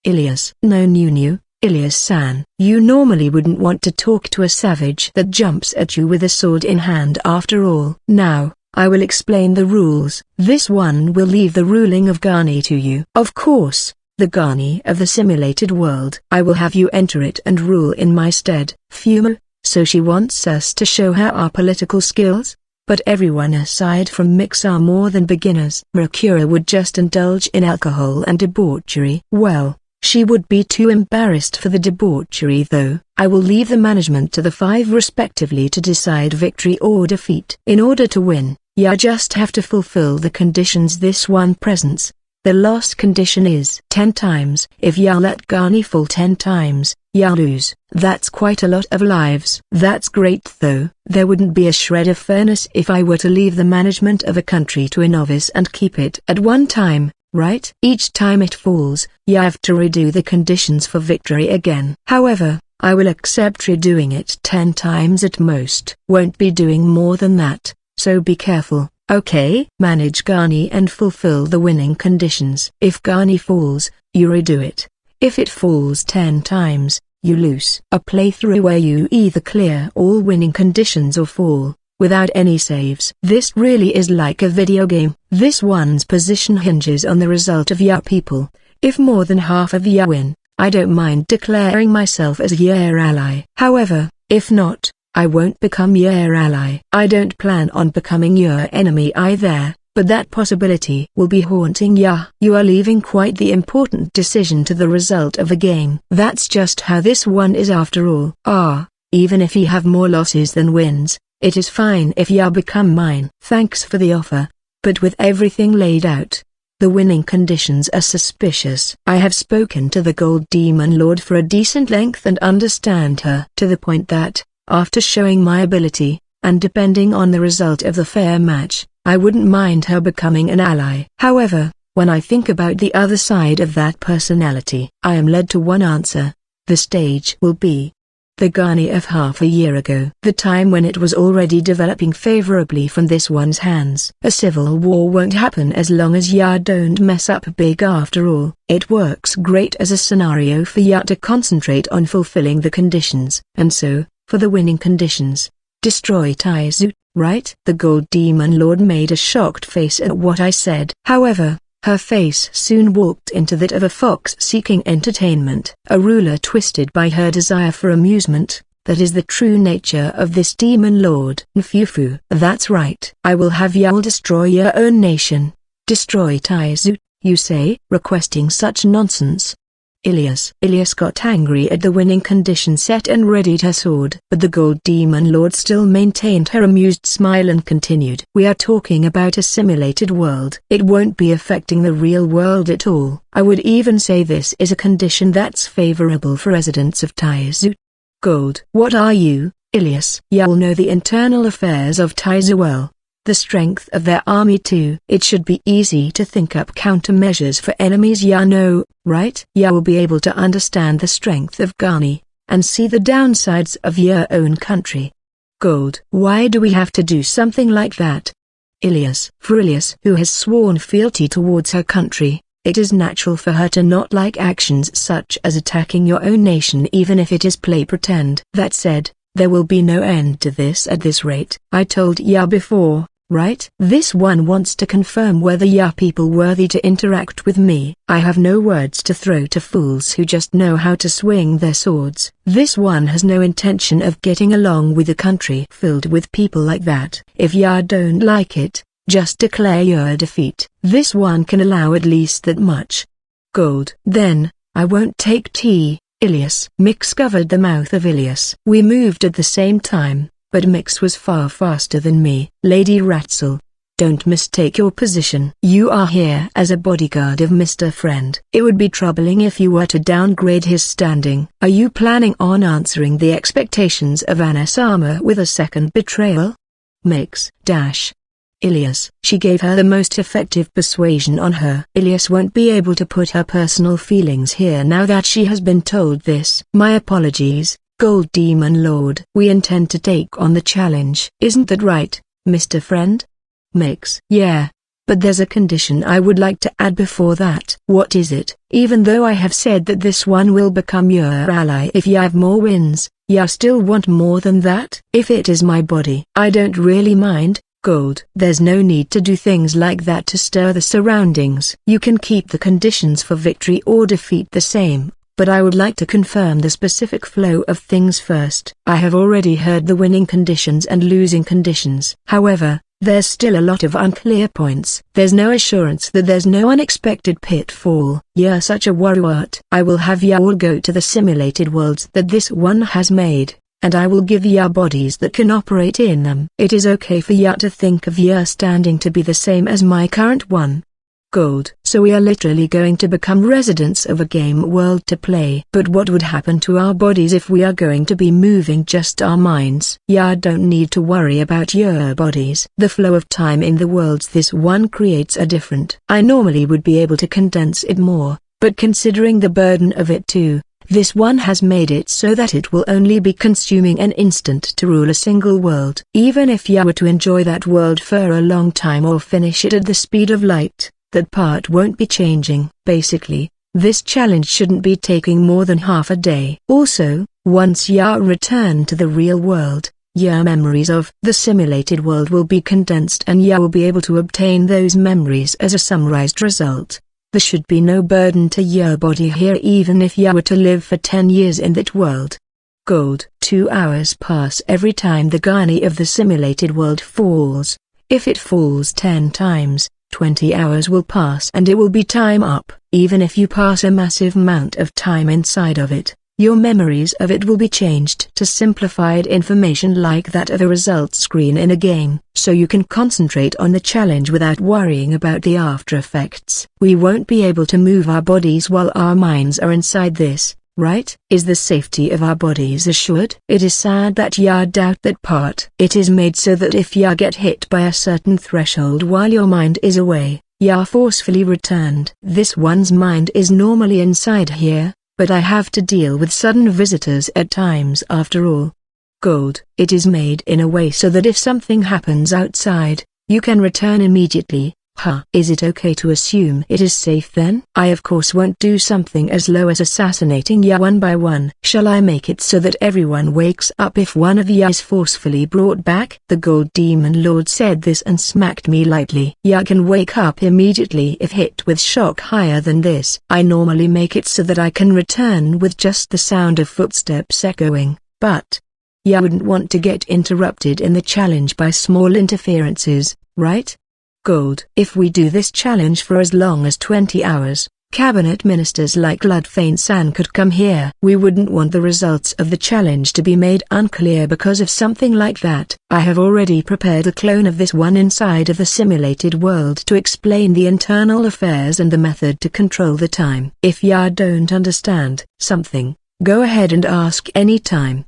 Ilias. No Nunu. Ilias-san, you normally wouldn't want to talk to a savage that jumps at you with a sword in hand after all. Now, I will explain the rules. This one will leave the ruling of Gani to you. Of course, the Gani of the simulated world. I will have you enter it and rule in my stead. Fumo, so she wants us to show her our political skills? But everyone aside from Mix are more than beginners. Rakura would just indulge in alcohol and debauchery. Well, she would be too embarrassed for the debauchery though. I will leave the management to the five respectively to decide victory or defeat. In order to win, you just have to fulfill the conditions this one presents. The loss condition is 10 times. If ya let Garni fall 10 times, ya lose. That's quite a lot of lives. That's great though. There wouldn't be a shred of fairness if I were to leave the management of a country to a novice and keep it at one time, right? Each time it falls, you have to redo the conditions for victory again. However, I will accept redoing it 10 times at most. Won't be doing more than that, so be careful, okay? Manage Garni and fulfill the winning conditions. If Garni falls, you redo it. If it falls 10 times, you lose. A playthrough where you either clear all winning conditions or fall, without any saves. This really is like a video game. This one's position hinges on the result of ya people. If more than half of ya win, I don't mind declaring myself as your ally. However, if not, I won't become your ally. I don't plan on becoming your enemy either, but that possibility will be haunting ya. You are leaving quite the important decision to the result of a game. That's just how this one is after all. Even if you have more losses than wins, it is fine if ya become mine. Thanks for the offer, but with everything laid out, the winning conditions are suspicious. I have spoken to the Gold Demon Lord for a decent length and understand her to the point that, after showing my ability, and depending on the result of the fair match, I wouldn't mind her becoming an ally. However, when I think about the other side of that personality, I am led to one answer. The stage will be the Garni of half a year ago. The time when it was already developing favorably from this one's hands. A civil war won't happen as long as ya don't mess up big after all. It works great as a scenario for ya to concentrate on fulfilling the conditions. And so, for the winning conditions, destroy Taizu, right? The Gold Demon Lord made a shocked face at what I said. However, her face soon walked into that of a fox seeking entertainment. A ruler twisted by her desire for amusement, that is the true nature of this demon lord. Nfufu. That's right. I will have y'all destroy your own nation. Destroy Taizu, you say? Requesting such nonsense. Ilias got angry at the winning condition set and readied her sword. But the Gold Demon Lord still maintained her amused smile and continued. We are talking about a simulated world. It won't be affecting the real world at all. I would even say this is a condition that's favorable for residents of Taizu. Gold. What are you, Ilias? Y'all know the internal affairs of Taizu well. The strength of their army too. It should be easy to think up countermeasures for enemies ya know, right? Ya will be able to understand the strength of Garni, and see the downsides of your own country. Gold. Why do we have to do something like that? Ilias. For Ilias, who has sworn fealty towards her country, it is natural for her to not like actions such as attacking your own nation even if it is play pretend. That said, there will be no end to this at this rate. I told ya before, right? This one wants to confirm whether ya people worthy to interact with me. I have no words to throw to fools who just know how to swing their swords. This one has no intention of getting along with a country filled with people like that. If ya don't like it, just declare your defeat. This one can allow at least that much. Gold. Then, I won't take tea, Ilias. Mix covered the mouth of Ilias. We moved at the same time, but Mix was far faster than me. Lady Ratzel, don't mistake your position. You are here as a bodyguard of Mr. Friend. It would be troubling if you were to downgrade his standing. Are you planning on answering the expectations of Anasama with a second betrayal? Mix. Ilias. She gave her the most effective persuasion on her. Ilias won't be able to put her personal feelings here now that she has been told this. My apologies, Gold Demon Lord. We intend to take on the challenge. Isn't that right, Mr. Friend? Mix. Yeah. But there's a condition I would like to add before that. What is it? Even though I have said that this one will become your ally if you have more wins, you still want more than that? If it is my body, I don't really mind. Gold. There's no need to do things like that to stir the surroundings. You can keep the conditions for victory or defeat the same, but I would like to confirm the specific flow of things first. I have already heard the winning conditions and losing conditions. However, there's still a lot of unclear points. There's no assurance that there's no unexpected pitfall. You're such a worrywart. I will have ya all go to the simulated worlds that this one has made, and I will give ya bodies that can operate in them. It is okay for ya to think of your standing to be the same as my current one. Gold. So we are literally going to become residents of a game world to play. But what would happen to our bodies if we are going to be moving just our minds? Ya don't need to worry about your bodies. The flow of time in the worlds this one creates are different. I normally would be able to condense it more, but considering the burden of it too, this one has made it so that it will only be consuming an instant to rule a single world. Even if ya were to enjoy that world for a long time or finish it at the speed of light, that part won't be changing. Basically, this challenge shouldn't be taking more than half a day. Also, once ya return to the real world, your memories of the simulated world will be condensed and ya will be able to obtain those memories as a summarized result. There should be no burden to your body here even if ya were to live for 10 years in that world. Gold. 2 hours pass every time the Gani of the simulated world falls. If it falls 10 times, 20 hours will pass and it will be time up. Even if you pass a massive amount of time inside of it, your memories of it will be changed to simplified information like that of a results screen in a game, so you can concentrate on the challenge without worrying about the after effects. We won't be able to move our bodies while our minds are inside this, right? Is the safety of our bodies assured? It is sad that ya doubt that part. It is made so that if ya get hit by a certain threshold while your mind is away, ya forcefully returned. This one's mind is normally inside here, but I have to deal with sudden visitors at times after all. Gold. It is made in a way so that if something happens outside, you can return immediately. Is it okay to assume it is safe then? I of course won't do something as low as assassinating ya one by one. Shall I make it so that everyone wakes up if one of ya is forcefully brought back? The Gold Demon Lord said this and smacked me lightly. Ya can wake up immediately if hit with shock higher than this. I normally make it so that I can return with just the sound of footsteps echoing, but ya wouldn't want to get interrupted in the challenge by small interferences, right? Gold. If we do this challenge for as long as 20 hours, cabinet ministers like Ludfane-san could come here. We wouldn't want the results of the challenge to be made unclear because of something like that. I have already prepared a clone of this one inside of the simulated world to explain the internal affairs and the method to control the time. If ya don't understand something, go ahead and ask any time.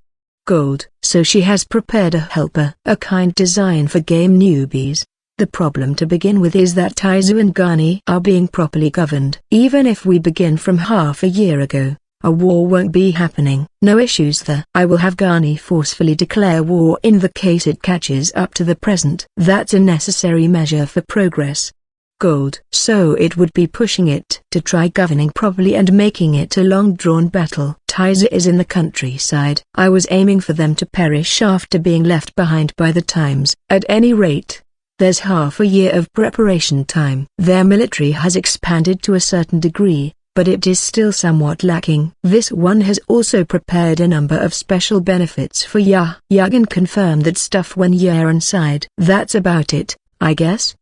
Gold. So she has prepared a helper, a kind design for game newbies. The problem to begin with is that Taizu and Gani are being properly governed. Even if we begin from half a year ago, a war won't be happening. No issues there. I will have Gani forcefully declare war in the case it catches up to the present. That's a necessary measure for progress. Gold. So it would be pushing it to try governing properly and making it a long-drawn battle. Taizu is in the countryside. I was aiming for them to perish after being left behind by the times. At any rate, there's half a year of preparation time. Their military has expanded to a certain degree, but it is still somewhat lacking. This one has also prepared a number of special benefits for ya. Ya can confirm that stuff when you're inside. That's about it, I guess.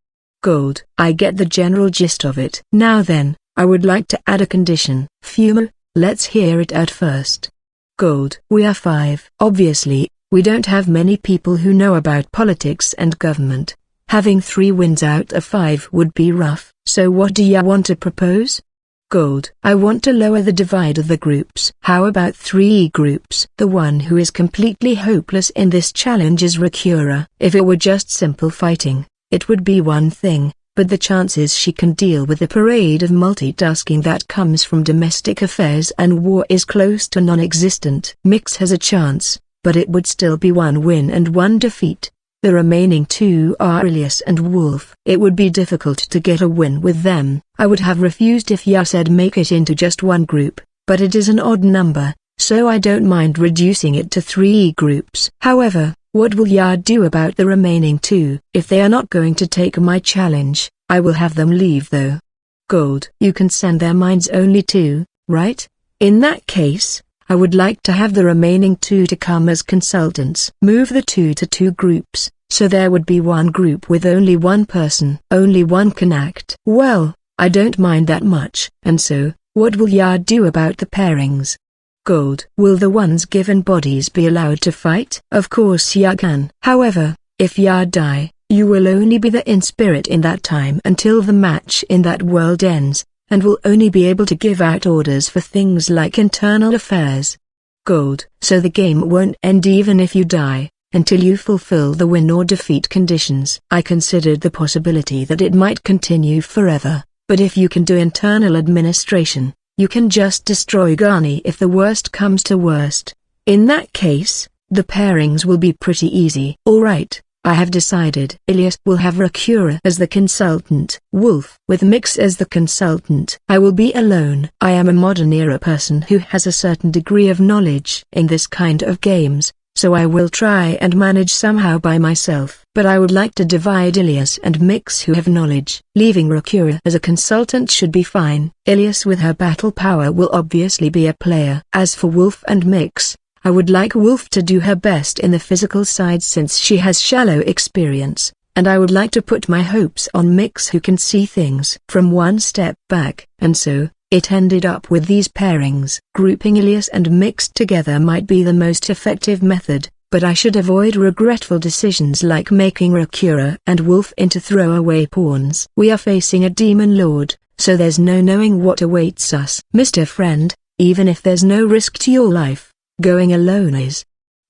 Gold. I get the general gist of it. Now then, I would like to add a condition. Fumo, let's hear it out first. Gold. We are 5. Obviously, we don't have many people who know about politics and government. Having 3 wins out of 5 would be rough. So what do ya want to propose? Gold. I want to lower the divide of the groups. How about 3 groups? The one who is completely hopeless in this challenge is Rakura. If it were just simple fighting, it would be one thing, but the chances she can deal with the parade of multitasking that comes from domestic affairs and war is close to non-existent. Mix has a chance, but it would still be 1 win and 1 defeat. The remaining 2 are Ilias and Wolf. It would be difficult to get a win with them. I would have refused if ya said make it into just 1 group, but it is an odd number, so I don't mind reducing it to 3 groups. However, what will ya do about the remaining 2? If they are not going to take my challenge, I will have them leave though. Gold. You can send their minds only 2, right? In that case, I would like to have the remaining 2 to come as consultants. Move the 2 to 2 groups, so there would be 1 group with only 1 person. Only 1 can act. Well, I don't mind that much. And so, what will ya do about the pairings? Gold. Will the ones given bodies be allowed to fight? Of course ya can. However, if ya die, You will only be the in-spirit in that time until the match in that world ends, and will only be able to give out orders for things like internal affairs. Gold. So the game won't end even if you die, until you fulfill the win or defeat conditions. I considered the possibility that it might continue forever, but if you can do internal administration, you can just destroy Ghani if the worst comes to worst. In that case, the pairings will be pretty easy. Alright, I have decided. Ilyas will have Rakura as the consultant, Wolf with Mix as the consultant. I will be alone. I am a modern era person who has a certain degree of knowledge in this kind of games, so I will try and manage somehow by myself. But I would like to divide Ilyas and Mix who have knowledge. Leaving Rakura as a consultant should be fine. Ilyas with her battle power will obviously be a player. As for Wolf and Mix, I would like Wolf to do her best in the physical side since she has shallow experience, and I would like to put my hopes on Mix who can see things from one step back, and so, it ended up with these pairings. Grouping Ilyas and Mix together might be the most effective method, but I should avoid regretful decisions like making Rakura and Wolf into throwaway pawns. We are facing a demon lord, so there's no knowing what awaits us. Mr. Friend, even if there's no risk to your life, going alone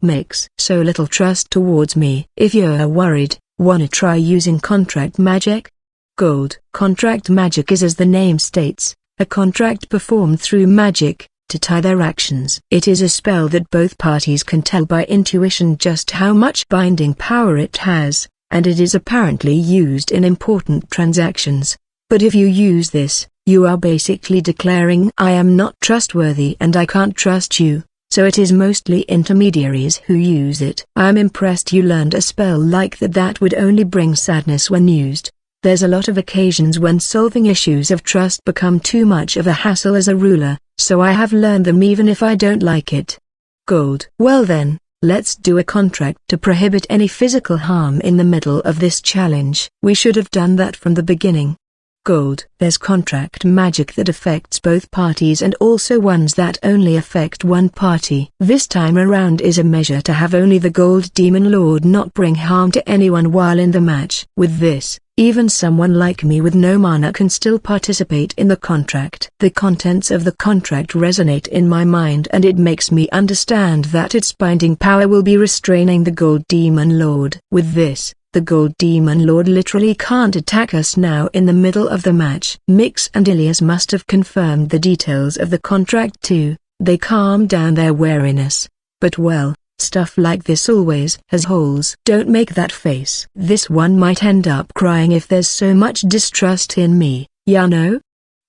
makes so little trust towards me. If you're worried, wanna try using contract magic? Gold. Contract magic is, as the name states, a contract performed through magic, to tie their actions. It is a spell that both parties can tell by intuition just how much binding power it has, and it is apparently used in important transactions. But if you use this, you are basically declaring I am not trustworthy and I can't trust you. So it is mostly intermediaries who use it. I am impressed you learned a spell like that. That would only bring sadness when used. There's a lot of occasions when solving issues of trust become too much of a hassle as a ruler, so I have learned them even if I don't like it. Gold. Well then, let's do a contract to prohibit any physical harm in the middle of this challenge. We should have done that from the beginning. Gold. There's contract magic that affects both parties and also ones that only affect one party. This time around is a measure to have only the Gold Demon Lord not bring harm to anyone while in the match. With this, even someone like me with no mana can still participate in the contract. The contents of the contract resonate in my mind and it makes me understand that its binding power will be restraining the Gold Demon Lord. With this, the Gold Demon Lord literally can't attack us now in the middle of the match. Mix and Ilyas must have confirmed the details of the contract too. They calmed down their wariness. But well, stuff like this always has holes. Don't make that face. This one might end up crying if there's so much distrust in me, ya know?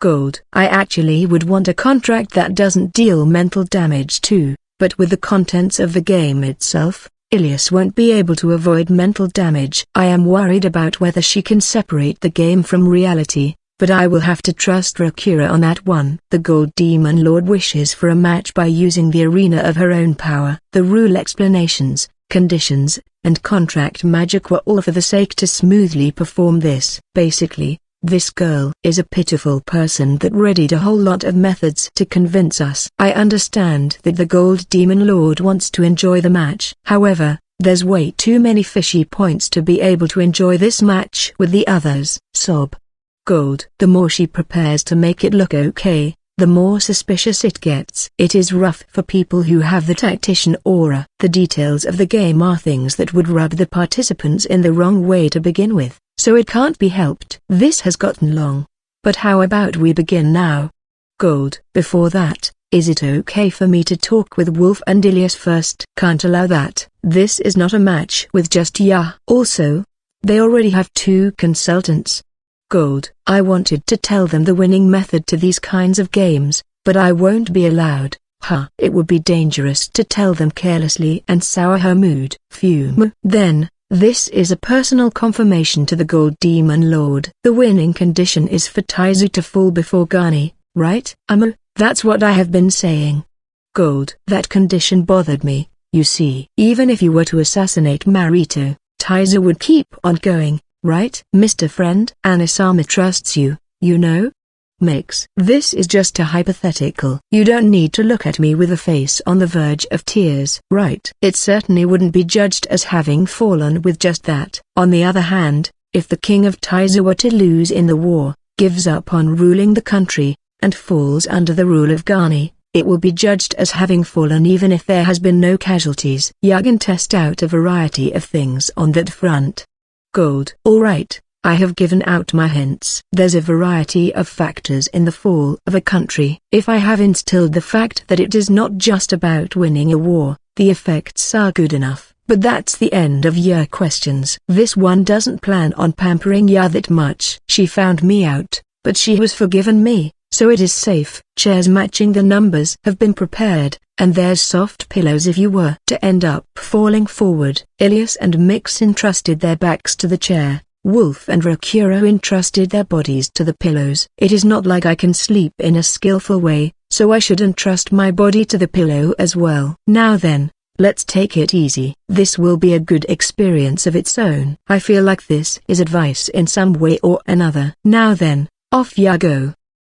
Gold. I actually would want a contract that doesn't deal mental damage too, but with the contents of the game itself, Ilyas won't be able to avoid mental damage. I am worried about whether she can separate the game from reality, but I will have to trust Rakura on that one. The Gold Demon Lord wishes for a match by using the arena of her own power. The rule explanations, conditions, and contract magic were all for the sake to smoothly perform this. Basically, this girl is a pitiful person that readied a whole lot of methods to convince us. I understand that the Gold Demon Lord wants to enjoy the match. However, there's way too many fishy points to be able to enjoy this match with the others. Sob. Gold. The more she prepares to make it look okay, the more suspicious it gets. It is rough for people who have the tactician aura. The details of the game are things that would rub the participants in the wrong way to begin with, so it can't be helped. This has gotten long. But how about we begin now? Gold. Before that, is it okay for me to talk with Wolf and Ilyas first? Can't allow that. This is not a match with just ya. Also, they already have 2 consultants. Gold. I wanted to tell them the winning method to these kinds of games, but I won't be allowed. It would be dangerous to tell them carelessly and sour her mood. Fume. Then, this is a personal confirmation to the Gold Demon Lord. The winning condition is for Taizu to fall before Ghani, right? That's what I have been saying. Gold. That condition bothered me, you see. Even if you were to assassinate Marito, Taizu would keep on going, right? Mr. Friend? Anisama trusts you, you know? makes. This is just a hypothetical. You don't need to look at me with a face on the verge of tears. Right. It certainly wouldn't be judged as having fallen with just that. On the other hand, if the king of Taizu were to lose in the war, gives up on ruling the country, and falls under the rule of Gani, it will be judged as having fallen even if there has been no casualties. You can test out a variety of things on that front. Gold. Alright, I have given out my hints. There's a variety of factors in the fall of a country. If I have instilled the fact that it is not just about winning a war, the effects are good enough. But that's the end of your questions. This one doesn't plan on pampering ya that much. She found me out, but she has forgiven me, so it is safe. Chairs matching the numbers have been prepared, and there's soft pillows if you were to end up falling forward. Ilias and Mix entrusted their backs to the chair. Wolf and Rakuro entrusted their bodies to the pillows. It is not like I can sleep in a skillful way, so I should entrust my body to the pillow as well. Now then, let's take it easy. This will be a good experience of its own. I feel like this is advice in some way or another. Now then, off ya go.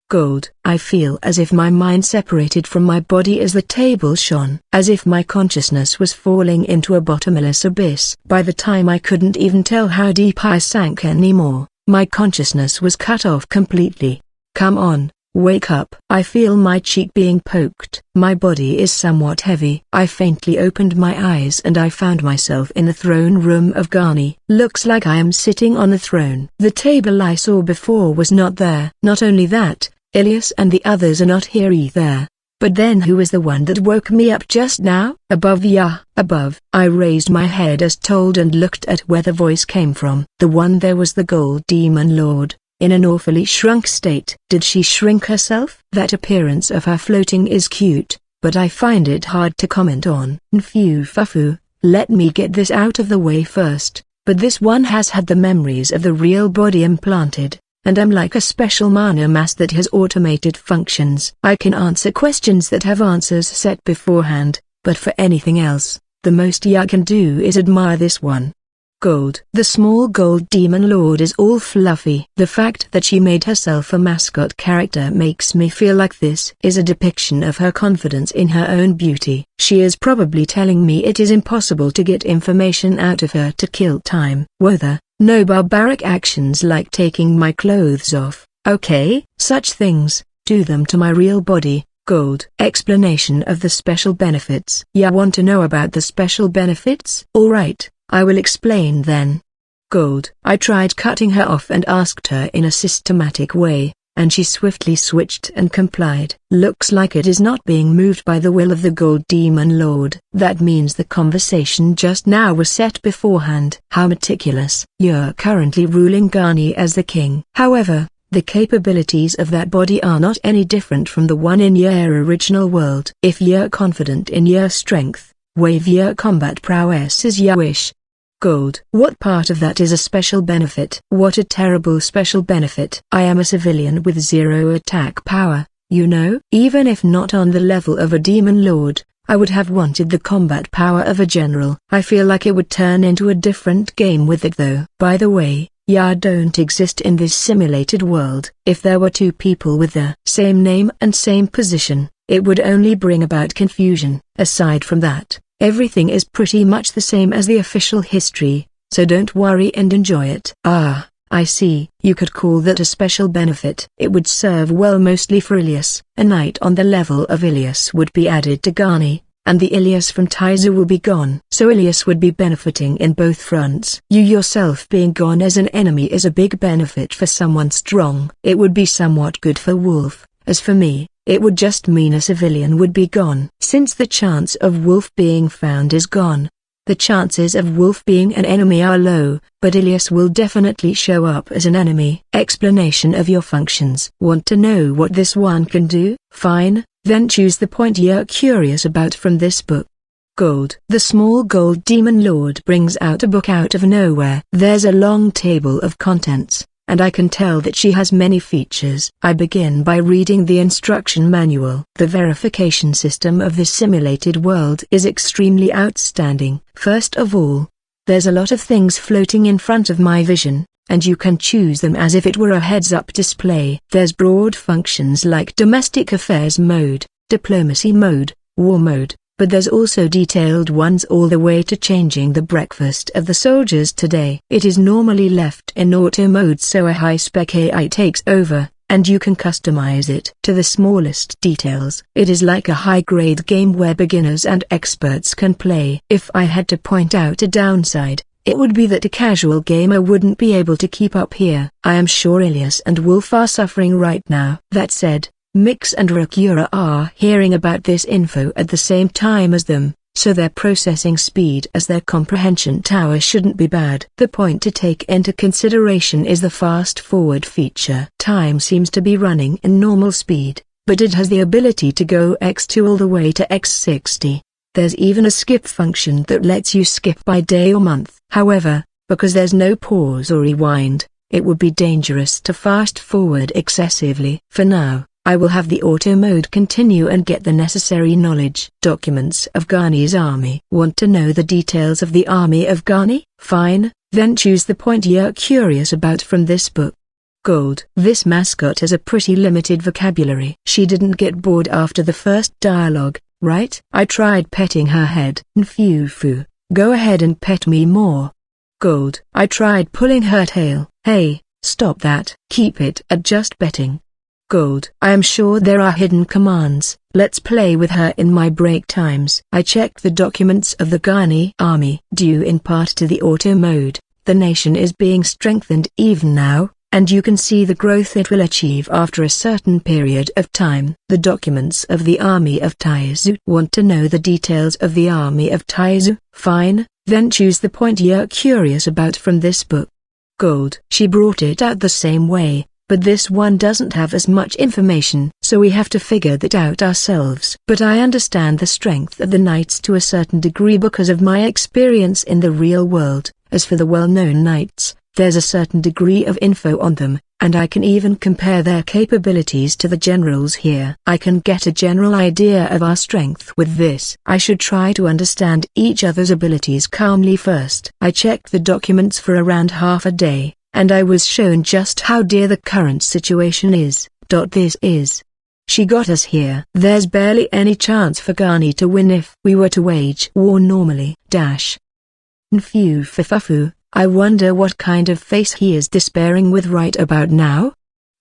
Gold. I feel as if my mind separated from my body as the table shone. As if my consciousness was falling into a bottomless abyss. By the time I couldn't even tell how deep I sank anymore, my consciousness was cut off completely. Come on. Wake up. I feel my cheek being poked. My body is somewhat heavy. I faintly opened my eyes and I found myself in the throne room of Gani. Looks like I am sitting on a throne. The table I saw before was not there. Not only that, Ilias and the others are not here either. But then who is the one that woke me up just now? Above ya. Above. I raised my head as told and looked at where the voice came from. The one there was the Gold Demon Lord, in an awfully shrunk state. Did she shrink herself? That appearance of her floating is cute, but I find it hard to comment on. Nfu fufu, let me get this out of the way first, but this one has had the memories of the real body implanted, and I'm like a special mana mass that has automated functions. I can answer questions that have answers set beforehand, but for anything else, the most ya can do is admire this one. Gold. The small gold demon lord is all fluffy. The fact that she made herself a mascot character makes me feel like this is a depiction of her confidence in her own beauty. She is probably telling me it is impossible to get information out of her to kill time. Whether, no barbaric actions like taking my clothes off. Okay, such things, do them to my real body. Gold. Explanation of the special benefits. Ya want to know about the special benefits? Alright. I will explain then. Gold. I tried cutting her off and asked her in a systematic way, and she swiftly switched and complied. Looks like it is not being moved by the will of the Gold Demon Lord. That means the conversation just now was set beforehand. How meticulous. You're currently ruling Gani as the king. However, the capabilities of that body are not any different from the one in your original world. If you're confident in your strength, wave your combat prowess as you wish. Gold. What part of that is a special benefit? What a terrible special benefit. I am a civilian with zero attack power, you know. Even if not on the level of a demon lord, I would have wanted the combat power of a general. I feel like it would turn into a different game with it though. By the way, ya don't exist in this simulated world. If there were two people with the same name and same position, it would only bring about confusion. Aside from that, everything is pretty much the same as the official history, so don't worry and enjoy it. Ah, I see. You could call that a special benefit. It would serve well mostly for Ilias. A knight on the level of Ilias would be added to Gani, and the Ilias from Taizu will be gone. So Ilias would be benefiting in both fronts. You yourself being gone as an enemy is a big benefit for someone strong. It would be somewhat good for Wolf. As for me, it would just mean a civilian would be gone. Since the chance of Wolf being found is gone, the chances of Wolf being an enemy are low, but Ilias will definitely show up as an enemy. Explanation of your functions. Want to know what this one can do? Fine, then choose the point you're curious about from this book. Gold. The small gold demon lord brings out a book out of nowhere. There's a long table of contents, and I can tell that she has many features. I begin by reading the instruction manual. The verification system of this simulated world is extremely outstanding. First of all, there's a lot of things floating in front of my vision, and you can choose them as if it were a heads-up display. There's broad functions like domestic affairs mode, diplomacy mode, war mode, but there's also detailed ones all the way to changing the breakfast of the soldiers today. It is normally left in auto mode so a high-spec AI takes over, and you can customize it to the smallest details. It is like a high-grade game where beginners and experts can play. If I had to point out a downside, it would be that a casual gamer wouldn't be able to keep up here. I am sure Ilias and Wolf are suffering right now. That said, Mix and Rakura are hearing about this info at the same time as them, so their processing speed as their comprehension tower shouldn't be bad. The point to take into consideration is the fast-forward feature. Time seems to be running in normal speed, but it has the ability to go x2 all the way to x60. There's even a skip function that lets you skip by day or month. However, because there's no pause or rewind, it would be dangerous to fast-forward excessively. For now, I will have the auto mode continue and get the necessary knowledge. Documents of Ghani's army. Want to know the details of the army of Ghani? Fine, then choose the point you're curious about from this book. Gold. This mascot has a pretty limited vocabulary. She didn't get bored after the first dialogue, right? I tried petting her head. Nfufu, go ahead and pet me more. Gold. I tried pulling her tail. Hey, stop that. Keep it at just petting. Gold. I am sure there are hidden commands. Let's play with her in my break times. I checked the documents of the Ghani army. Due in part to the auto mode, the nation is being strengthened even now, and you can see the growth it will achieve after a certain period of time. The documents of the army of Taizu. Want to know the details of the army of Taizu? Fine, then choose the point you're curious about from this book. Gold. She brought it out the same way, but this one doesn't have as much information, so we have to figure that out ourselves. But I understand the strength of the knights to a certain degree because of my experience in the real world. As for the well-known knights, there's a certain degree of info on them, and I can even compare their capabilities to the generals here. I can get a general idea of our strength with this. I should try to understand each other's abilities calmly first. I checked the documents for around half a day, and I was shown just how dear the current situation is. This is. She got us here. There's barely any chance for Ghani to win if we were to wage war normally. Nfufu, I wonder what kind of face he is despairing with right about now?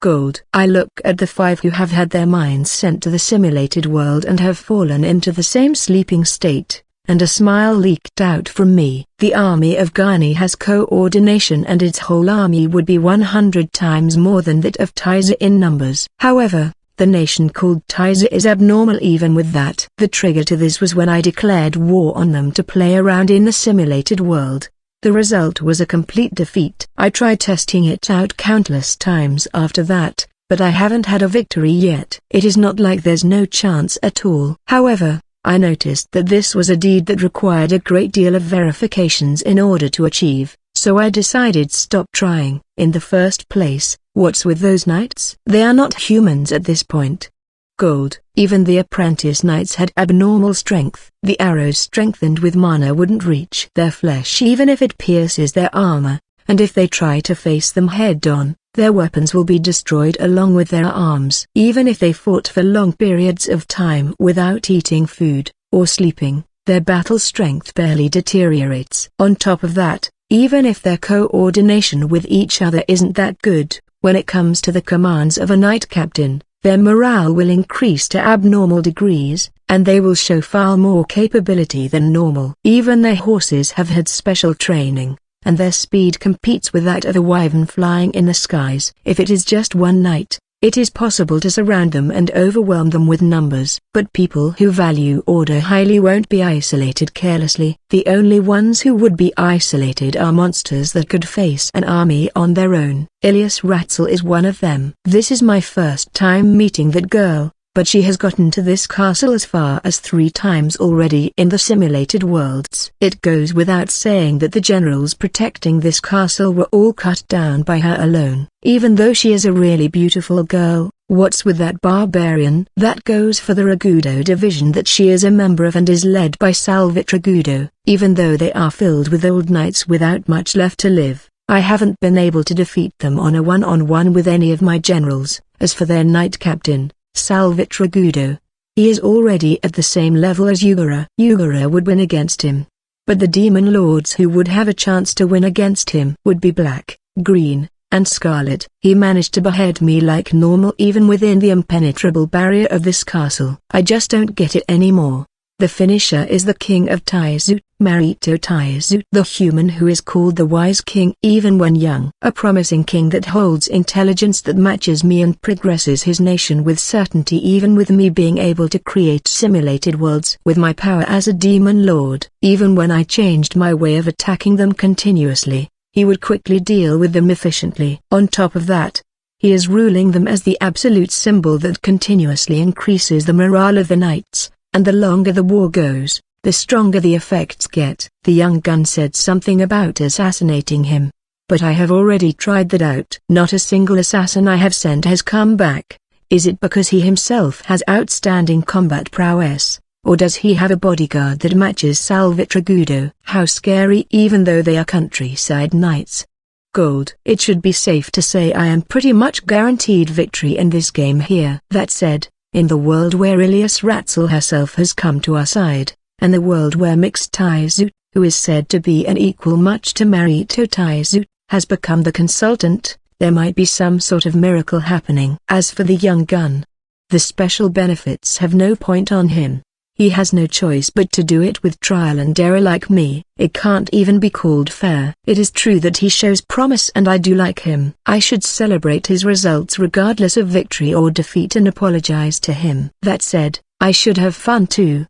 Gold. I look at the 5 who have had their minds sent to the simulated world and have fallen into the same sleeping state, and a smile leaked out from me. The army of Ghani has coordination and its whole army would be 100 times more than that of Taizu in numbers. However, the nation called Taizu is abnormal even with that. The trigger to this was when I declared war on them to play around in the simulated world. The result was a complete defeat. I tried testing it out countless times after that, but I haven't had a victory yet. It is not like there's no chance at all. However, I noticed that this was a deed that required a great deal of verifications in order to achieve, so I decided stop trying. In the first place, what's with those knights? They are not humans at this point. Gold. Even the apprentice knights had abnormal strength. The arrows strengthened with mana wouldn't reach their flesh even if it pierces their armor, and if they try to face them head-on, their weapons will be destroyed along with their arms. Even if they fought for long periods of time without eating food, or sleeping, their battle strength barely deteriorates. On top of that, even if their coordination with each other isn't that good, when it comes to the commands of a knight captain, their morale will increase to abnormal degrees, and they will show far more capability than normal. Even their horses have had special training, and their speed competes with that of a wyvern flying in the skies. If it is just one knight, it is possible to surround them and overwhelm them with numbers. But people who value order highly won't be isolated carelessly. The only ones who would be isolated are monsters that could face an army on their own. Ilias Ratzel is one of them. This is my first time meeting that girl, but she has gotten to this castle as far as 3 times already in the simulated worlds. It goes without saying that the generals protecting this castle were all cut down by her alone. Even though she is a really beautiful girl, what's with that barbarian? That goes for the Ragudo division that she is a member of and is led by Salvit Ragudo. Even though they are filled with old knights without much left to live, I haven't been able to defeat them on a one-on-one with any of my generals. As for their knight captain, Salvitragudo, he is already at the same level as Yugara. Yugara would win against him. But the demon lords who would have a chance to win against him would be black, green, and scarlet. He managed to behead me like normal even within the impenetrable barrier of this castle. I just don't get it anymore. The finisher is the king of Taizu, Marito Taizu, the human who is called the wise king even when young. A promising king that holds intelligence that matches me and progresses his nation with certainty even with me being able to create simulated worlds with my power as a demon lord. Even when I changed my way of attacking them continuously, he would quickly deal with them efficiently. On top of that, he is ruling them as the absolute symbol that continuously increases the morale of the knights. And the longer the war goes, the stronger the effects get. The young gun said something about assassinating him. But I have already tried that out. Not a single assassin I have sent has come back. Is it because he himself has outstanding combat prowess, or does he have a bodyguard that matches Salvitragudo? How scary even though they are countryside knights. Gold. It should be safe to say I am pretty much guaranteed victory in this game here. That said, in the world where Ilias Ratzel herself has come to our side, and the world where Mixed Taizu, who is said to be an equal much to Marito Taizu, has become the consultant, there might be some sort of miracle happening. As for the young gun, the special benefits have no point on him. He has no choice but to do it with trial and error like me. It can't even be called fair. It is true that he shows promise and I do like him. I should celebrate his results regardless of victory or defeat and apologize to him. That said, I should have fun too.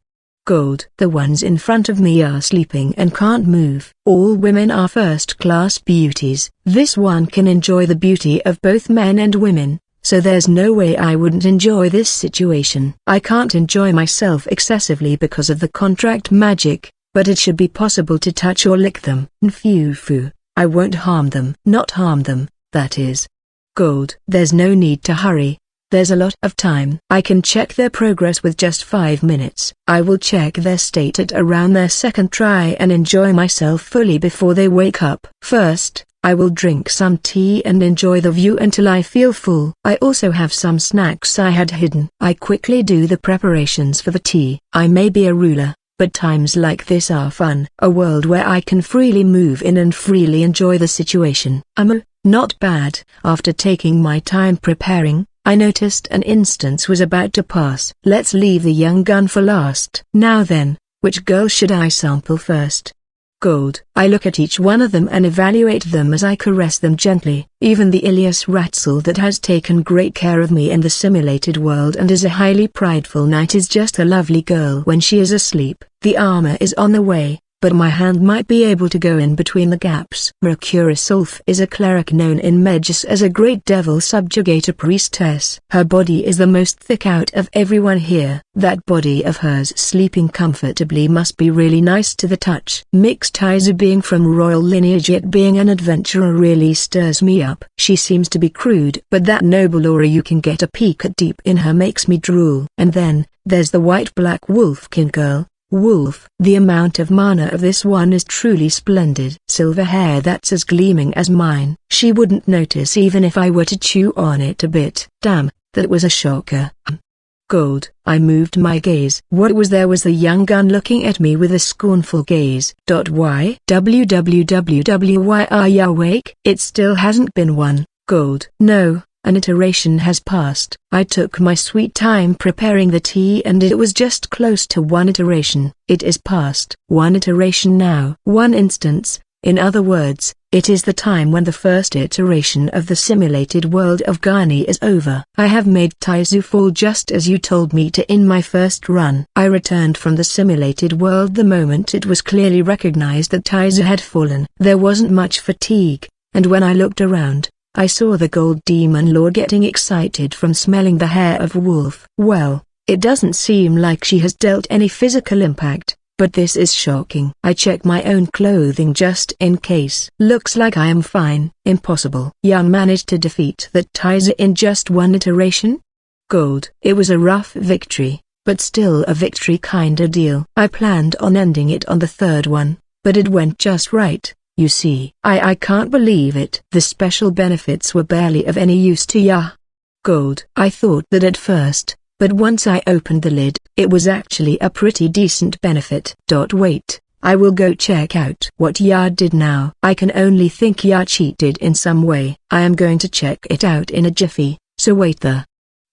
Gold. The ones in front of me are sleeping and can't move. All women are first-class beauties. This one can enjoy the beauty of both men and women. So there's no way I wouldn't enjoy this situation. I can't enjoy myself excessively because of the contract magic, but it should be possible to touch or lick them. Nfufu, I won't harm them. Not harm them, that is. Gold. There's no need to hurry. There's a lot of time. I can check their progress with just 5 minutes. I will check their state at around their second try and enjoy myself fully before they wake up. First, I will drink some tea and enjoy the view until I feel full. I also have some snacks I had hidden. I quickly do the preparations for the tea. I may be a ruler, but times like this are fun. A world where I can freely move in and freely enjoy the situation. Not bad. After taking my time preparing, I noticed an instance was about to pass. Let's leave the young gun for last. Now then, which girl should I sample first? Gold. I look at each one of them and evaluate them as I caress them gently. Even the Ilias Ratzel that has taken great care of me in the simulated world and is a highly prideful knight is just a lovely girl when she is asleep. The armor is on the way, but my hand might be able to go in between the gaps. Mercurisolf is a cleric known in Megis as a great devil subjugator priestess. Her body is the most thick out of everyone here. That body of hers sleeping comfortably must be really nice to the touch. Mixed Taizu being from royal lineage yet being an adventurer really stirs me up. She seems to be crude, but that noble aura you can get a peek at deep in her makes me drool. And then, there's the white-black wolfkin girl. Wolf. The amount of mana of this one is truly splendid. Silver hair that's as gleaming as mine. She wouldn't notice even if I were to chew on it a bit. Damn, that was a shocker. Gold. I moved my gaze. What was there was the young gun looking at me with a scornful gaze. Why? Why are you awake? It still hasn't been one. Gold. No. An iteration has passed. I took my sweet time preparing the tea and it was just close to one iteration. It is past one iteration now. One instance, in other words, it is the time when the first iteration of the simulated world of Ghani is over. I have made Taizu fall just as you told me to in my first run. I returned from the simulated world the moment it was clearly recognized that Taizu had fallen. There wasn't much fatigue, and when I looked around, I saw the gold demon lord getting excited from smelling the hair of wolf. Well, it doesn't seem like she has dealt any physical impact, but this is shocking. I check my own clothing just in case. Looks like I am fine. Impossible. Young managed to defeat that Taizu in just one iteration? Gold. It was a rough victory, but still a victory kinda deal. I planned on ending it on the third one, but it went just right. You see, I can't believe it. The special benefits were barely of any use to Ya. Gold. I thought that at first, but once I opened the lid, it was actually a pretty decent benefit. Wait, I will go check out what Ya did now. I can only think Ya cheated in some way. I am going to check it out in a jiffy, so wait there.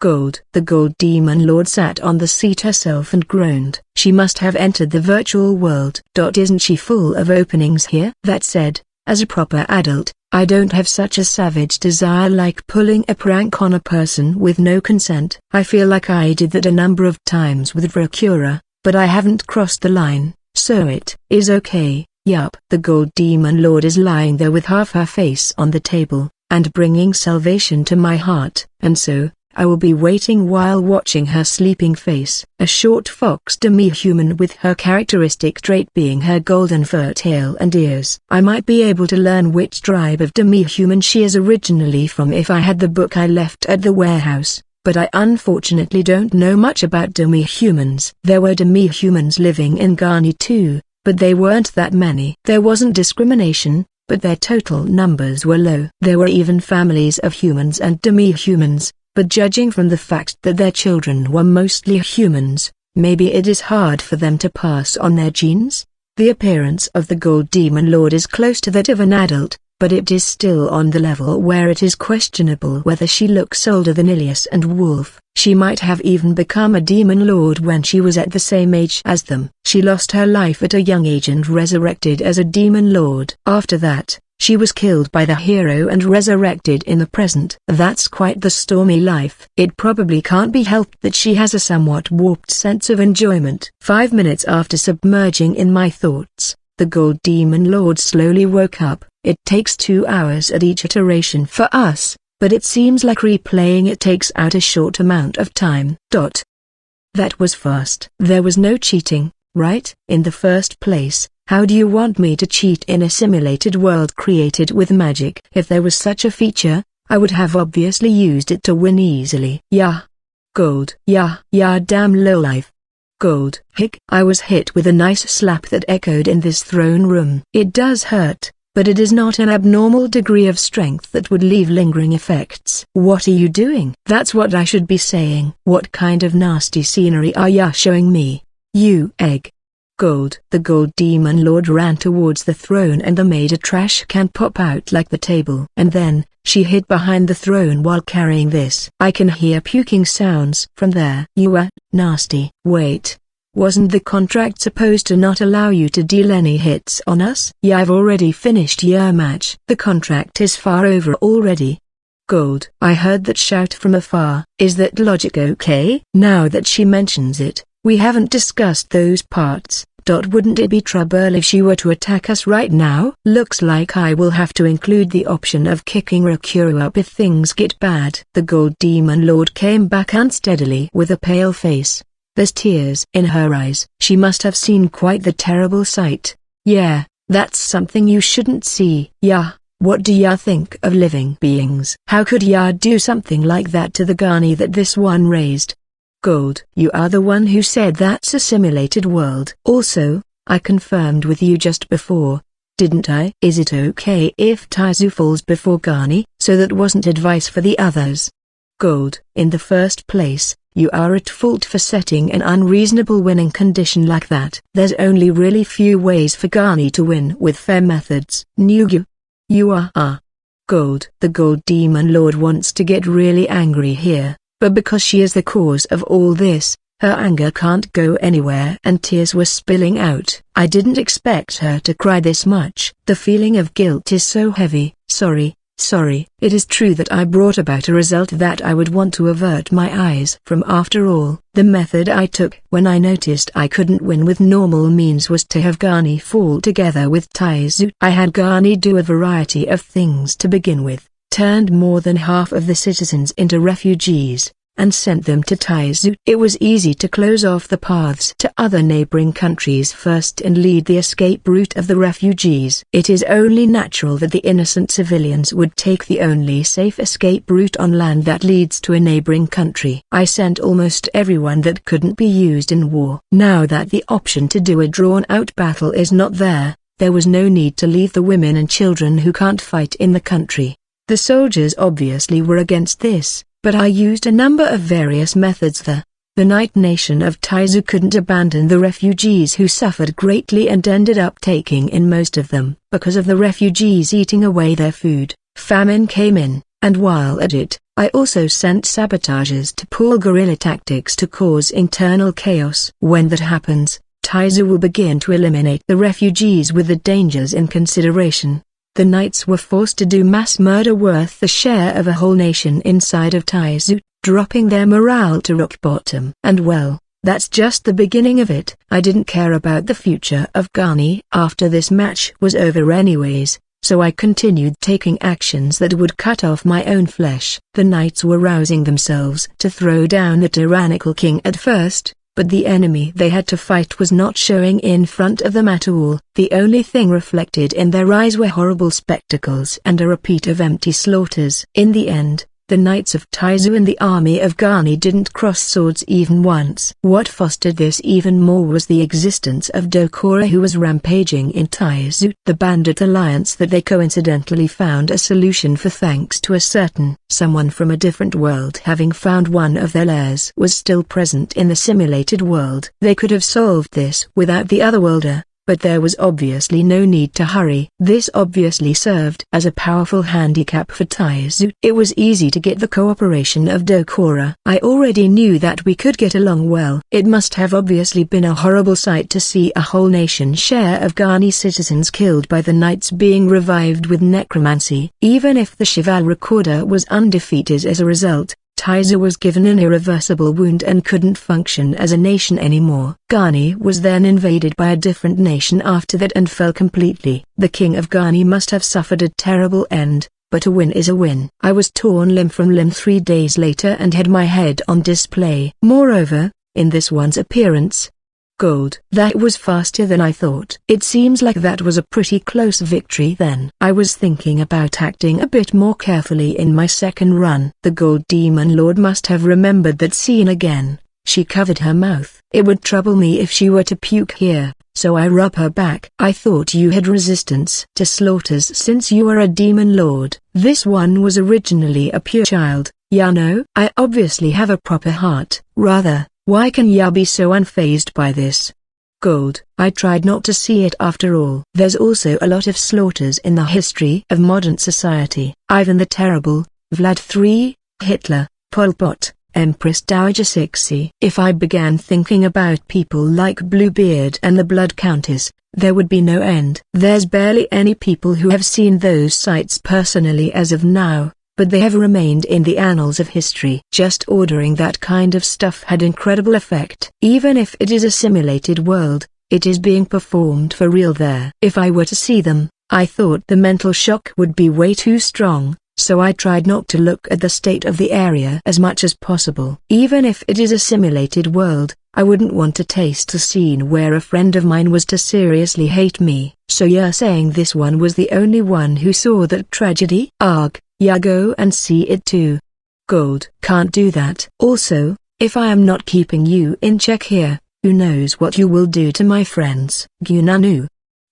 Gold. The gold demon lord sat on the seat herself and groaned. She must have entered the virtual world. Isn't she full of openings here? That said, as a proper adult, I don't have such a savage desire like pulling a prank on a person with no consent. I feel like I did that a number of times with Dracula, but I haven't crossed the line, so it is okay. Yup. The gold demon lord is lying there with half her face on the table, and bringing salvation to my heart, and so I will be waiting while watching her sleeping face. A short fox demi-human with her characteristic trait being her golden fur tail and ears. I might be able to learn which tribe of demi-human she is originally from if I had the book I left at the warehouse, but I unfortunately don't know much about demi-humans. There were demi-humans living in Ghani too, but they weren't that many. There wasn't discrimination, but their total numbers were low. There were even families of humans and demi-humans, but judging from the fact that their children were mostly humans, maybe it is hard for them to pass on their genes? The appearance of the gold demon lord is close to that of an adult, but it is still on the level where it is questionable whether she looks older than Ilias and Wolf. She might have even become a demon lord when she was at the same age as them. She lost her life at a young age and resurrected as a demon lord. After that, she was killed by the hero and resurrected in the present. That's quite the stormy life. It probably can't be helped that she has a somewhat warped sense of enjoyment. 5 minutes after submerging in my thoughts, the gold demon lord slowly woke up. It takes 2 hours at each iteration for us, but it seems like replaying it takes out a short amount of time. That was fast. There was no cheating, right? In the first place, how do you want me to cheat in a simulated world created with magic? If there was such a feature, I would have obviously used it to win easily. Yeah. Gold. Yeah damn lowlife. Gold. Hick. I was hit with a nice slap that echoed in this throne room. It does hurt, but it is not an abnormal degree of strength that would leave lingering effects. What are you doing? That's what I should be saying. What kind of nasty scenery are ya showing me, you egg? Gold. The gold demon lord ran towards the throne and made a trash can pop out like the table. And then, she hid behind the throne while carrying this. I can hear puking sounds from there. You are nasty. Wait. Wasn't the contract supposed to not allow you to deal any hits on us? Yeah, I've already finished your match. The contract is far over already. Gold. I heard that shout from afar. Is that logic okay? Now that she mentions it, we haven't discussed those parts. Wouldn't it be trouble if she were to attack us right now? Looks like I will have to include the option of kicking Rakuru up if things get bad. The gold demon lord came back unsteadily with a pale face. There's tears in her eyes. She must have seen quite the terrible sight. Yeah, that's something you shouldn't see. Yeah, what do ya think of living beings? How could ya do something like that to the Ghani that this one raised? Gold. You are the one who said that's a simulated world. Also, I confirmed with you just before, didn't I? Is it okay if Taizu falls before Ghani? So that wasn't advice for the others. Gold. In the first place, you are at fault for setting an unreasonable winning condition like that. There's only really few ways for Ghani to win with fair methods. Nugu. You are. Gold. The gold demon lord wants to get really angry here. But because she is the cause of all this, her anger can't go anywhere and tears were spilling out. I didn't expect her to cry this much. The feeling of guilt is so heavy. Sorry. It is true that I brought about a result that I would want to avert my eyes from. After all, the method I took when I noticed I couldn't win with normal means was to have Ghani fall together with Taizu. I had Ghani do a variety of things to begin with. Turned more than half of the citizens into refugees, and sent them to Taizu. It was easy to close off the paths to other neighboring countries first and lead the escape route of the refugees. It is only natural that the innocent civilians would take the only safe escape route on land that leads to a neighboring country. I sent almost everyone that couldn't be used in war. Now that the option to do a drawn-out battle is not there, There was no need to leave the women and children who can't fight in the country. The soldiers obviously were against this, but I used a number of various methods. The Night Nation of Taizu couldn't abandon the refugees who suffered greatly and ended up taking in most of them. Because of the refugees eating away their food, famine came in, and while at it, I also sent sabotagers to pull guerrilla tactics to cause internal chaos. When that happens, Taizu will begin to eliminate the refugees with the dangers in consideration. The knights were forced to do mass murder worth the share of a whole nation inside of Taizu, dropping their morale to rock bottom. And well, that's just the beginning of it. I didn't care about the future of Ghani after this match was over anyways, so I continued taking actions that would cut off my own flesh. The knights were rousing themselves to throw down the tyrannical king at first, but the enemy they had to fight was not showing in front of them at all. The only thing reflected in their eyes were horrible spectacles and a repeat of empty slaughters. In the end, the knights of Taizu and the army of Ghani didn't cross swords even once. What fostered this even more was the existence of Dokura, who was rampaging in Taizu. The bandit alliance that they coincidentally found a solution for thanks to a certain someone from a different world having found one of their lairs was still present in the simulated world. They could have solved this without the otherworlder, but there was obviously no need to hurry. This obviously served as a powerful handicap for Taizu. It was easy to get the cooperation of Dokura. I already knew that we could get along well. It must have obviously been a horrible sight to see a whole nation share of Ghani citizens killed by the knights being revived with necromancy. Even if the Cheval Recorder was undefeated as a result, Taizu was given an irreversible wound and couldn't function as a nation anymore. Ghani was then invaded by a different nation after that and fell completely. The king of Ghani must have suffered a terrible end, but a win is a win. I was torn limb from limb 3 days later and had my head on display. Moreover, in this one's appearance, gold. That was faster than I thought. It seems like that was a pretty close victory then. I was thinking about acting a bit more carefully in my second run. The gold demon lord must have remembered that scene again. She covered her mouth. It would trouble me if she were to puke here, so I rub her back. I thought you had resistance to slaughters since you are a demon lord. This one was originally a pure child, ya know. I obviously have a proper heart. Rather, why can ya be so unfazed by this? Gold. I tried not to see it after all. There's also a lot of slaughters in the history of modern society. Ivan the Terrible, Vlad III, Hitler, Pol Pot, Empress Dowager Cixi. If I began thinking about people like Bluebeard and the Blood Countess, there would be no end. There's barely any people who have seen those sights personally as of now, but they have remained in the annals of history. Just ordering that kind of stuff had incredible effect. Even if it is a simulated world, it is being performed for real there. If I were to see them, I thought the mental shock would be way too strong, so I tried not to look at the state of the area as much as possible. Even if it is a simulated world, I wouldn't want to taste a scene where a friend of mine was to seriously hate me. So you're saying this one was the only one who saw that tragedy? Arg. Yeah, go and see it too. Gold. Can't do that. Also, if I am not keeping you in check here, who knows what you will do to my friends. Gunanu.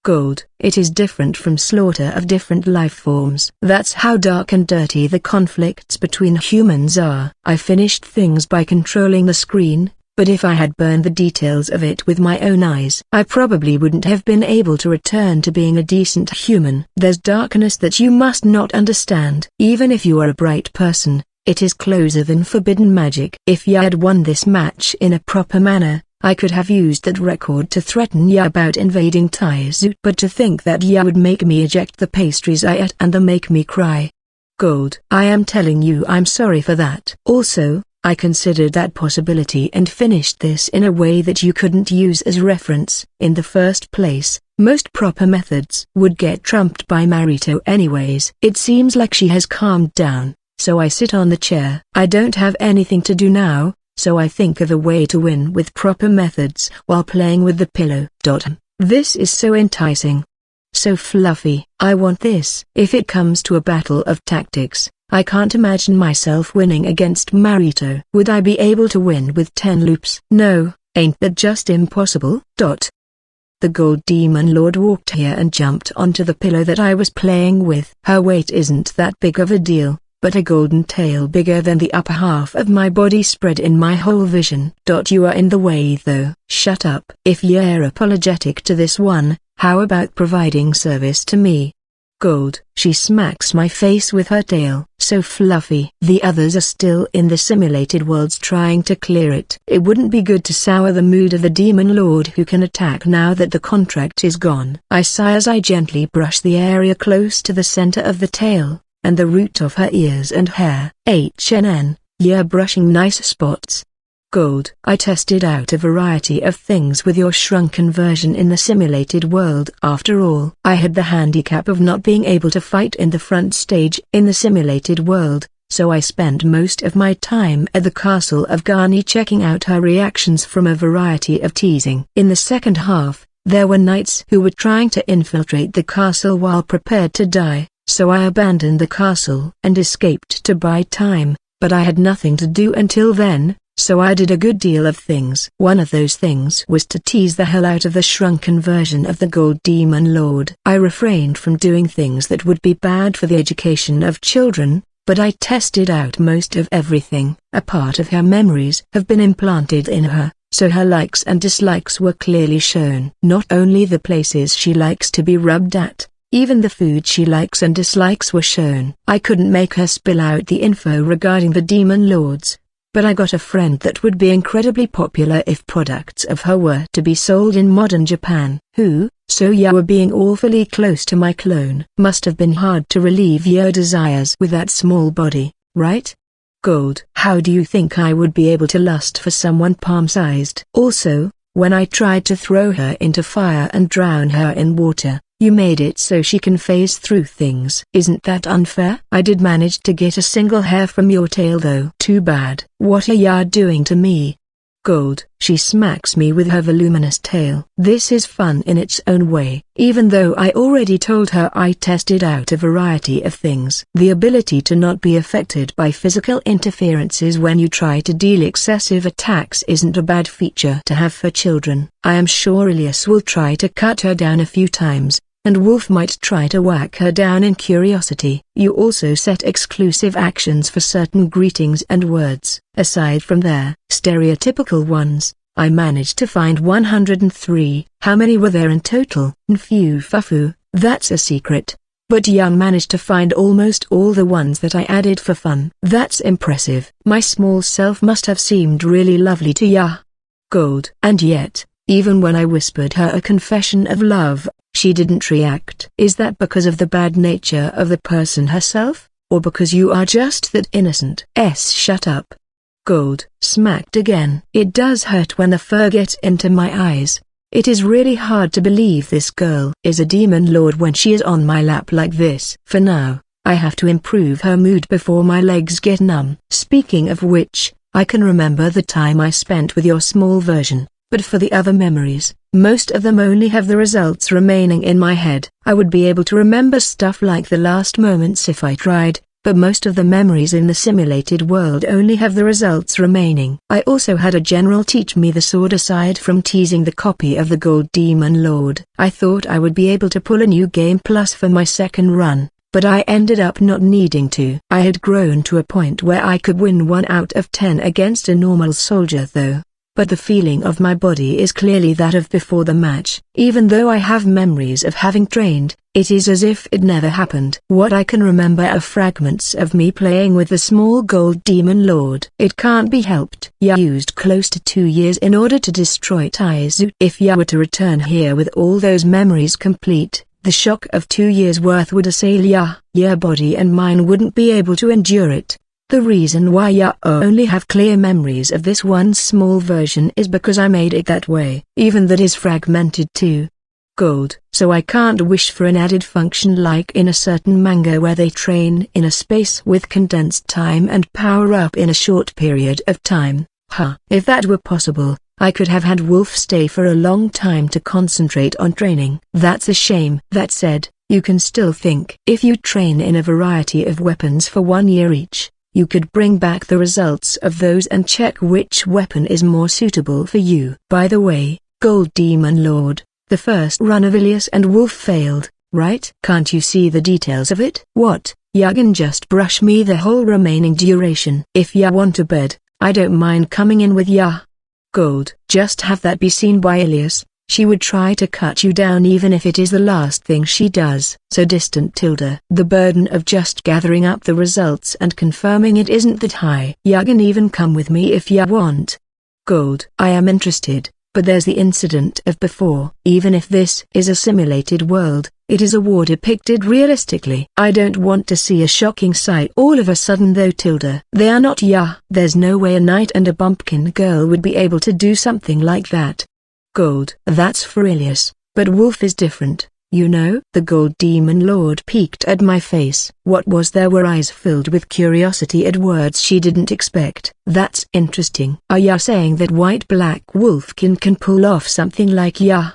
Gold. It is different from slaughter of different life forms. That's how dark and dirty the conflicts between humans are. I finished things by controlling the screen, but if I had burned the details of it with my own eyes, I probably wouldn't have been able to return to being a decent human. There's darkness that you must not understand. Even if you are a bright person, it is closer than forbidden magic. If ya had won this match in a proper manner, I could have used that record to threaten ya about invading Taizu. But to think that ya would make me eject the pastries I ate and then make me cry. Gold. I am telling you I'm sorry for that. Also, I considered that possibility and finished this in a way that you couldn't use as reference. In the first place, most proper methods would get trumped by Marito anyways. It seems like she has calmed down, so I sit on the chair. I don't have anything to do now, so I think of a way to win with proper methods while playing with the pillow. This is so enticing. So fluffy. I want this. If it comes to a battle of tactics, I can't imagine myself winning against Marito. Would I be able to win with 10 loops? No, ain't that just impossible? The gold demon lord walked here and jumped onto the pillow that I was playing with. Her weight isn't that big of a deal, but a golden tail bigger than the upper half of my body spread in my whole vision. You are in the way though. Shut up. If you're apologetic to this one, how about providing service to me? Gold. She smacks my face with her tail. So fluffy. The others are still in the simulated worlds trying to clear it. It wouldn't be good to sour the mood of the demon lord who can attack now that the contract is gone. I sigh as I gently brush the area close to the center of the tail, and the root of her ears and hair. You're brushing nice spots. Gold. I tested out a variety of things with your shrunken version in the simulated world. After all, I had the handicap of not being able to fight in the front stage in the simulated world, so I spent most of my time at the castle of Garni checking out her reactions from a variety of teasing. In the second half, there were knights who were trying to infiltrate the castle while prepared to die, so I abandoned the castle and escaped to buy time, but I had nothing to do until then. So I did a good deal of things. One of those things was to tease the hell out of the shrunken version of the gold demon lord. I refrained from doing things that would be bad for the education of children, but I tested out most of everything. A part of her memories have been implanted in her, so her likes and dislikes were clearly shown. Not only the places she likes to be rubbed at, even the food she likes and dislikes were shown. I couldn't make her spill out the info regarding the demon lords, but I got a friend that would be incredibly popular if products of her were to be sold in modern Japan. So you were being awfully close to my clone. Must have been hard to relieve your desires with that small body, right? Gold. How do you think I would be able to lust for someone palm-sized? Also, when I tried to throw her into fire and drown her in water, you made it so she can phase through things. Isn't that unfair? I did manage to get a single hair from your tail though. Too bad. What are ya doing to me? Gold. She smacks me with her voluminous tail. This is fun in its own way, even though I already told her I tested out a variety of things. The ability to not be affected by physical interferences when you try to deal excessive attacks isn't a bad feature to have for children. I am sure Elias will try to cut her down a few times, and Wolf might try to whack her down in curiosity. You also set exclusive actions for certain greetings and words. Aside from their stereotypical ones, I managed to find 103. How many were there in total? Nfufafu, that's a secret. But Young managed to find almost all the ones that I added for fun. That's impressive. My small self must have seemed really lovely to ya. Gold. And yet, even when I whispered her a confession of love, she didn't react. Is that because of the bad nature of the person herself, or because you are just that innocent? Shut up. Gold. Smacked again. It does hurt when the fur gets into my eyes. It is really hard to believe this girl is a demon lord when she is on my lap like this. For now, I have to improve her mood before my legs get numb. Speaking of which, I can remember the time I spent with your small version. But for the other memories, most of them only have the results remaining in my head. I would be able to remember stuff like the last moments if I tried, but most of the memories in the simulated world only have the results remaining. I also had a general teach me the sword aside from teasing the copy of the Gold Demon Lord. I thought I would be able to pull a new game plus for my second run, but I ended up not needing to. I had grown to a point where I could win 1 out of 10 against a normal soldier though. But the feeling of my body is clearly that of before the match. Even though I have memories of having trained, it is as if it never happened. What I can remember are fragments of me playing with the small gold demon lord. It can't be helped. Ya used close to 2 years in order to destroy Taizu. If ya were to return here with all those memories complete, the shock of 2 years worth would assail ya. Your body and mine wouldn't be able to endure it. The reason why you only have clear memories of this one small version is because I made it that way. Even that is fragmented too. Gold. So I can't wish for an added function like in a certain manga where they train in a space with condensed time and power up in a short period of time. If that were possible, I could have had Wolf stay for a long time to concentrate on training. That's a shame. That said, you can still think. If you train in a variety of weapons for 1 year each, you could bring back the results of those and check which weapon is more suitable for you. By the way, Gold Demon Lord, The first run of Ilias and Wolf failed, right? Can't you see the details of it? What, ya can just brush me the whole remaining duration. If ya want a bed, I don't mind coming in with ya. Gold. Just have that be seen by Ilias. She would try to cut you down even if it is the last thing she does. So distant tilde. The burden of just gathering up the results and confirming it isn't that high. Ya can even come with me if ya want. Gold. I am interested, but there's the incident of before. Even if this is a simulated world, it is a war depicted realistically. I don't want to see a shocking sight all of a sudden though tilde. They are not ya. There's no way a knight and a bumpkin girl would be able to do something like that. Gold. That's for Ilias, but Wolf is different, you know? The gold demon lord peeked at my face. What was there? Were eyes filled with curiosity at words she didn't expect. That's interesting. Are ya saying that white-black Wolfkin can pull off something like ya?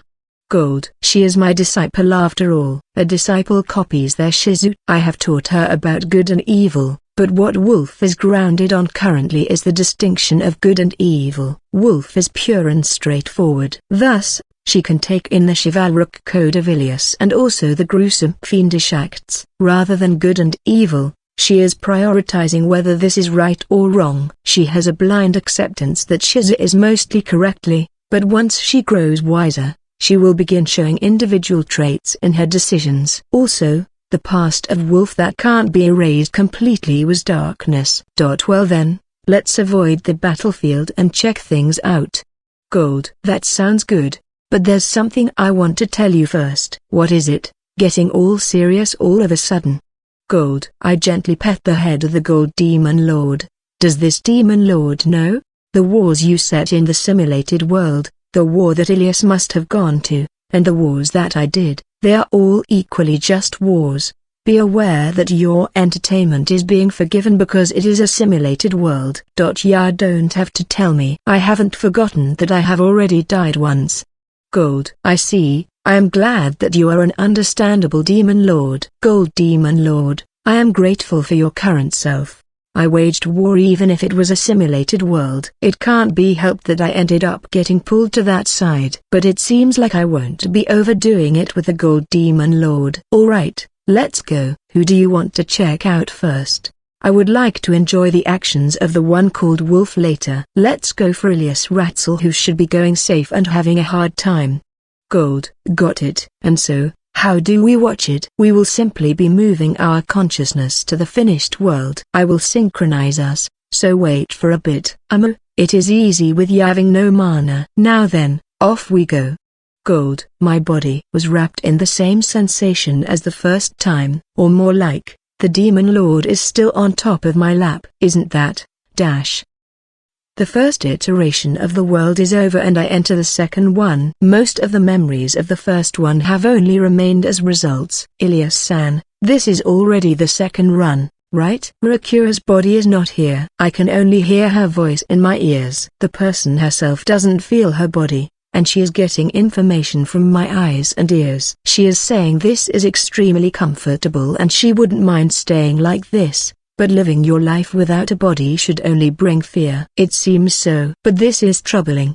Gold. She is my disciple after all. A disciple copies their shizu. I have taught her about good and evil. But what Wolf is grounded on currently is the distinction of good and evil. Wolf is pure and straightforward. Thus, she can take in the chivalric code of Ilias and also the gruesome fiendish acts. Rather than good and evil, she is prioritizing whether this is right or wrong. She has a blind acceptance that shizu is mostly correctly, but once she grows wiser, she will begin showing individual traits in her decisions. Also, the past of Wolf that can't be erased completely was darkness. Well then, let's avoid the battlefield and check things out. Gold. That sounds good, but there's something I want to tell you first. What is it? Getting all serious all of a sudden. Gold. I gently pet the head of the gold demon lord. Does this demon lord know? The wars you set in the simulated world, the war that Ilias must have gone to, and the wars that I did. They are all equally just wars. Be aware that your entertainment is being forgiven because it is a simulated world. Ya don't have to tell me. I haven't forgotten that I have already died once. Gold. I see. I am glad that you are an understandable demon lord. Gold demon lord, I am grateful for your current self. I waged war even if it was a simulated world. It can't be helped that I ended up getting pulled to that side. But it seems like I won't be overdoing it with the gold demon lord. Alright, let's go. Who do you want to check out first? I would like to enjoy the actions of the one called Wolf later. Let's go for Ilias Ratzel, who should be going safe and having a hard time. Gold. Got it. And so, how do we watch it? We will simply be moving our consciousness to the finished world. I will synchronize us, so wait for a bit. It is easy with you having no mana. Now then, off we go. Gold. My body was wrapped in the same sensation as the first time, or more like, the demon lord is still on top of my lap. Isn't that, dash? The first iteration of the world is over and I enter the second one. Most of the memories of the first one have only remained as results. Ilias-san, this is already the second run, right? Rakura's body is not here. I can only hear her voice in my ears. The person herself doesn't feel her body, and she is getting information from my eyes and ears. She is saying this is extremely comfortable and she wouldn't mind staying like this. But living your life without a body should only bring fear. It seems so. But this is troubling.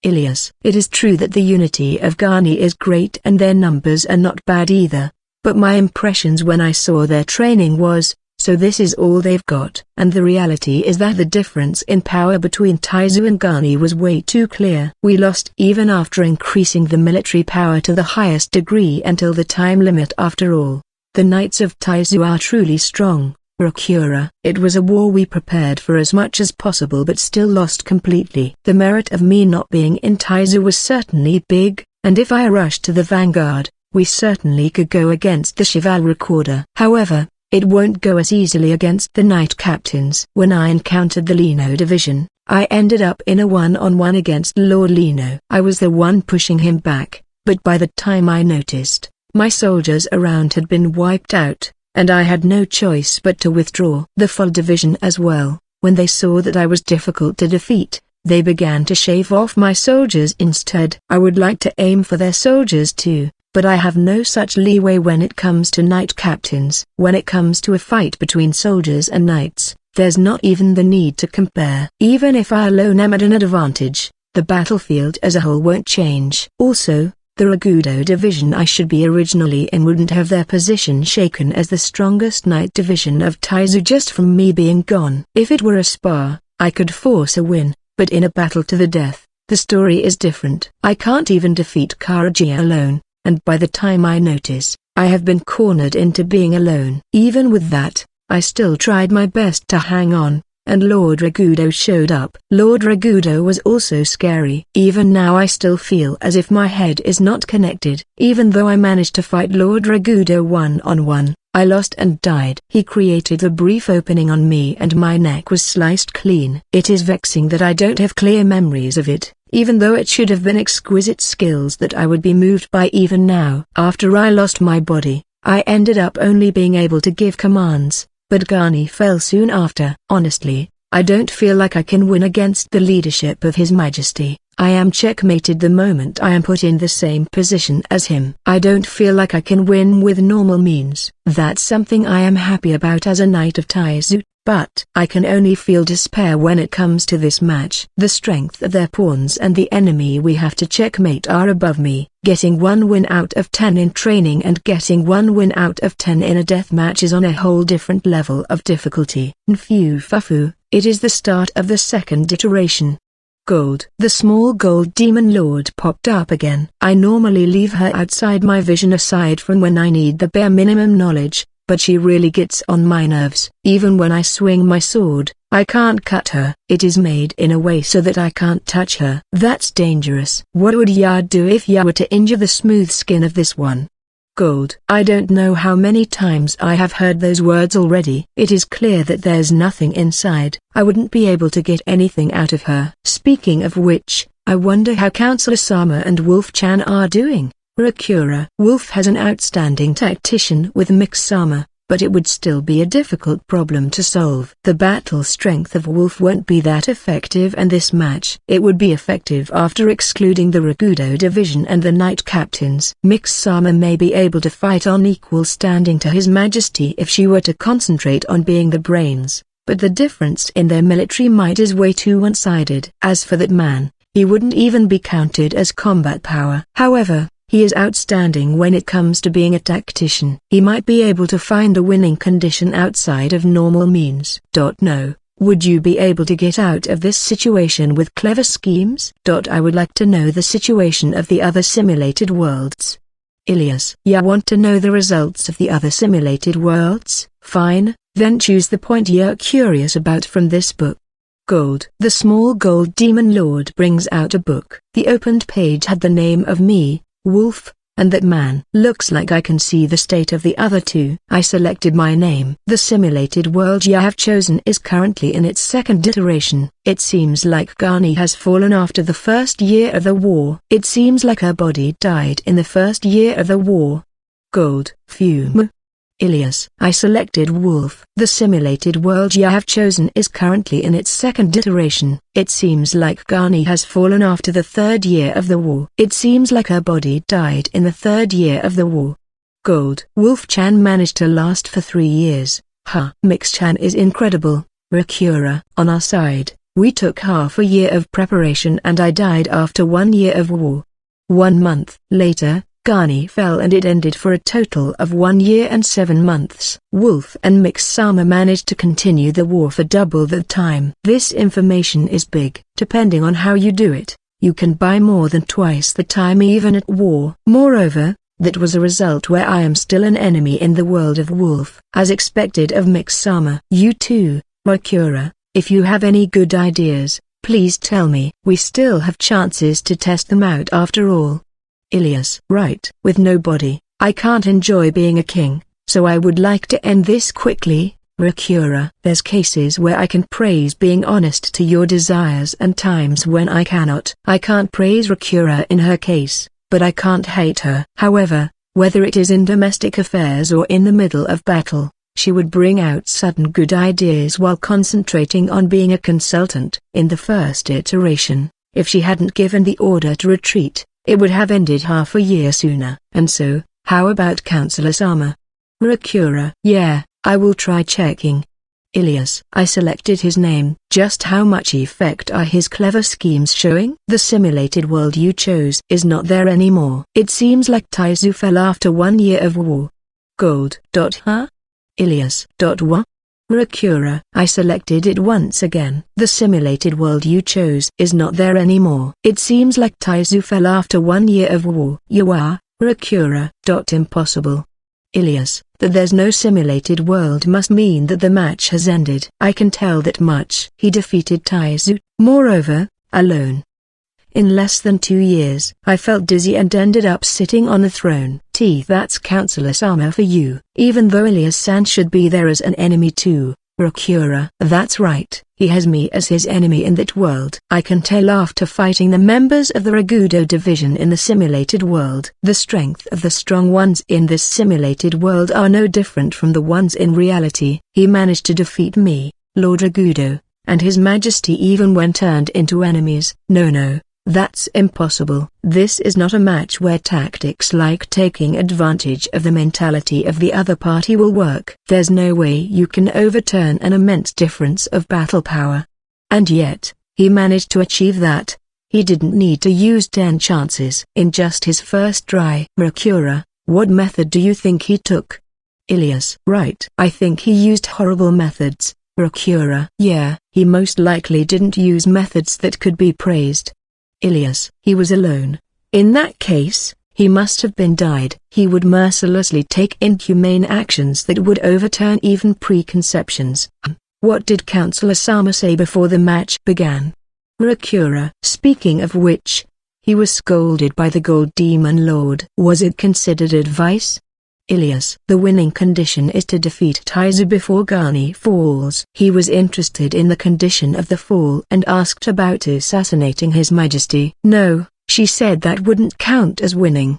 Ilias. It is true that the unity of Ghani is great and their numbers are not bad either, but my impressions when I saw their training was, so this is all they've got. And the reality is that the difference in power between Taizu and Ghani was way too clear. We lost even after increasing the military power to the highest degree until the time limit. After all, the knights of Taizu are truly strong. Rakura. It was a war we prepared for as much as possible but still lost completely. The merit of me not being in Taizu was certainly big, and if I rushed to the vanguard, we certainly could go against the chivalric order. However, it won't go as easily against the knight captains. When I encountered the Lino division, I ended up in a one-on-one against Lord Lino. I was the one pushing him back, but by the time I noticed, my soldiers around had been wiped out, and I had no choice but to withdraw. The full division as well, when they saw that I was difficult to defeat, they began to shave off my soldiers instead. I would like to aim for their soldiers too, but I have no such leeway when it comes to knight captains. When it comes to a fight between soldiers and knights, there's not even the need to compare. Even if I alone am at an advantage, the battlefield as a whole won't change. Also, The Ragudo division I should be originally in wouldn't have their position shaken as the strongest night division of Taizu just from me being gone. If it were a spar, I could force a win, but in a battle to the death, the story is different. I can't even defeat Karaji alone, and by the time I notice, I have been cornered into being alone. Even with that, I still tried my best to hang on, and Lord Ragudo showed up. Lord Ragudo was also scary. Even now I still feel as if my head is not connected. Even though I managed to fight Lord Ragudo one-on-one, I lost and died. He created a brief opening on me and my neck was sliced clean. It is vexing that I don't have clear memories of it, even though it should have been exquisite skills that I would be moved by even now. After I lost my body, I ended up only being able to give commands, but Gani fell soon after. Honestly, I don't feel like I can win against the leadership of His Majesty. I am checkmated the moment I am put in the same position as him. I don't feel like I can win with normal means. That's something I am happy about as a Knight of Taizu, but I can only feel despair when it comes to this match. The strength of their pawns and the enemy we have to checkmate are above me. Getting 1 win out of 10 in training and getting 1 win out of 10 in a death match is on a whole different level of difficulty. Nfu Fufu, it is the start of the second iteration. Gold. The small gold demon lord popped up again. I normally leave her outside my vision aside from when I need the bare minimum knowledge, but she really gets on my nerves. Even when I swing my sword, I can't cut her. It is made in a way so that I can't touch her. That's dangerous. What would Ya do if Ya were to injure the smooth skin of this one? Gold. I don't know how many times I have heard those words already. It is clear that there's nothing inside. I wouldn't be able to get anything out of her. Speaking of which, I wonder how Counselor Sama and Wolf-chan are doing. Rakura. Wolf has an outstanding tactician with Mix-sama, but it would still be a difficult problem to solve. The battle strength of Wolf won't be that effective in this match. It would be effective after excluding the Ragudo division and the Knight Captains. Mix-sama may be able to fight on equal standing to His Majesty if she were to concentrate on being the brains, but the difference in their military might is way too one-sided. As for that man, he wouldn't even be counted as combat power. However, he is outstanding when it comes to being a tactician. He might be able to find a winning condition outside of normal means. No, would you be able to get out of this situation with clever schemes? I would like to know the situation of the other simulated worlds. Ilias. You want to know the results of the other simulated worlds? Fine, then choose the point you're curious about from this book. Gold. The small gold demon lord brings out a book. The opened page had the name of me, Wolf, and that man. Looks like I can see the state of the other two. I selected my name. The simulated world you have chosen is currently in its second iteration. It seems like Gani has fallen after the first year of the war. It seems like her body died in the first year of the war. Gold. Fume. Ilias. I selected Wolf. The simulated world you have chosen is currently in its second iteration. It seems like Gani has fallen after the third year of the war. It seems like her body died in the third year of the war. Gold. Wolf-chan managed to last for 3 years. Mix-chan is incredible. Rakura. On our side, we took half a year of preparation and I died after 1 year of war. 1 month later, Gani fell and it ended for a total of 1 year and 7 months. Wolf and Mix-sama managed to continue the war for double the time. This information is big. Depending on how you do it, you can buy more than twice the time even at war. Moreover, that was a result where I am still an enemy in the world of Wolf. As expected of Mix-sama. You too, Rakura, if you have any good ideas, please tell me. We still have chances to test them out after all. Ilias. Right. With nobody, I can't enjoy being a king, so I would like to end this quickly. Rakura. There's cases where I can praise being honest to your desires and times when I cannot. I can't praise Rakura in her case, but I can't hate her. However, whether it is in domestic affairs or in the middle of battle, she would bring out sudden good ideas while concentrating on being a consultant. In the first iteration, if she hadn't given the order to retreat, it would have ended half a year sooner. And so, how about Counselor Sama? Rakura. Yeah, I will try checking. Ilias. I selected his name. Just how much effect are his clever schemes showing? The simulated world you chose is not there anymore. It seems like Taizu fell after 1 year of war. Gold. Huh? Ilias. What? Rakura. I selected it once again. The simulated world you chose is not there anymore. It seems like Taizu fell after 1 year of war. You are, Rakura. Impossible. Ilias. That there's no simulated world must mean that the match has ended. I can tell that much. He defeated Taizu, moreover, alone. In less than 2 years. I felt dizzy and ended up sitting on the throne. That's Counselor Sama for you. Even though Ilias-san should be there as an enemy too, Rakura. That's right, he has me as his enemy in that world. I can tell after fighting the members of the Ragudo division in the simulated world. The strength of the strong ones in this simulated world are no different from the ones in reality. He managed to defeat me, Lord Ragudo, and His Majesty even when turned into enemies. No. That's impossible. This is not a match where tactics like taking advantage of the mentality of the other party will work. There's no way you can overturn an immense difference of battle power. And yet, he managed to achieve that. He didn't need to use 10 chances in just his first try. Rakura, what method do you think he took? Ilias. Right. I think he used horrible methods, Rakura. Yeah, he most likely didn't use methods that could be praised. Ilias. He was alone. In that case, he must have been died. He would mercilessly take inhumane actions that would overturn even preconceptions. What did Counselor Sama say before the match began? Rakura. Speaking of which, he was scolded by the Gold Demon Lord. Was it considered advice? Ilias. The winning condition is to defeat Taizu before Gani falls. He was interested in the condition of the fall and asked about assassinating His Majesty. No, she said that wouldn't count as winning.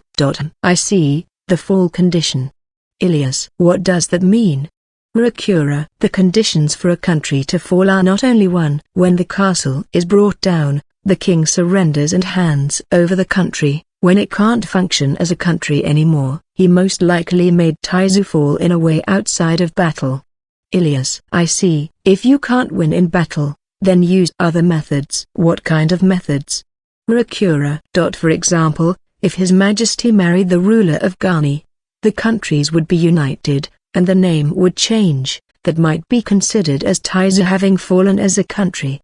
I see, the fall condition. Ilias. What does that mean? Rakura. The conditions for a country to fall are not only one. When the castle is brought down, the king surrenders and hands over the country. When it can't function as a country anymore, he most likely made Taizu fall in a way outside of battle. Ilias. I see. If you can't win in battle, then use other methods. What kind of methods? Rakura. For example, if His Majesty married the ruler of Gani, the countries would be united, and the name would change. That might be considered as Taizu having fallen as a country.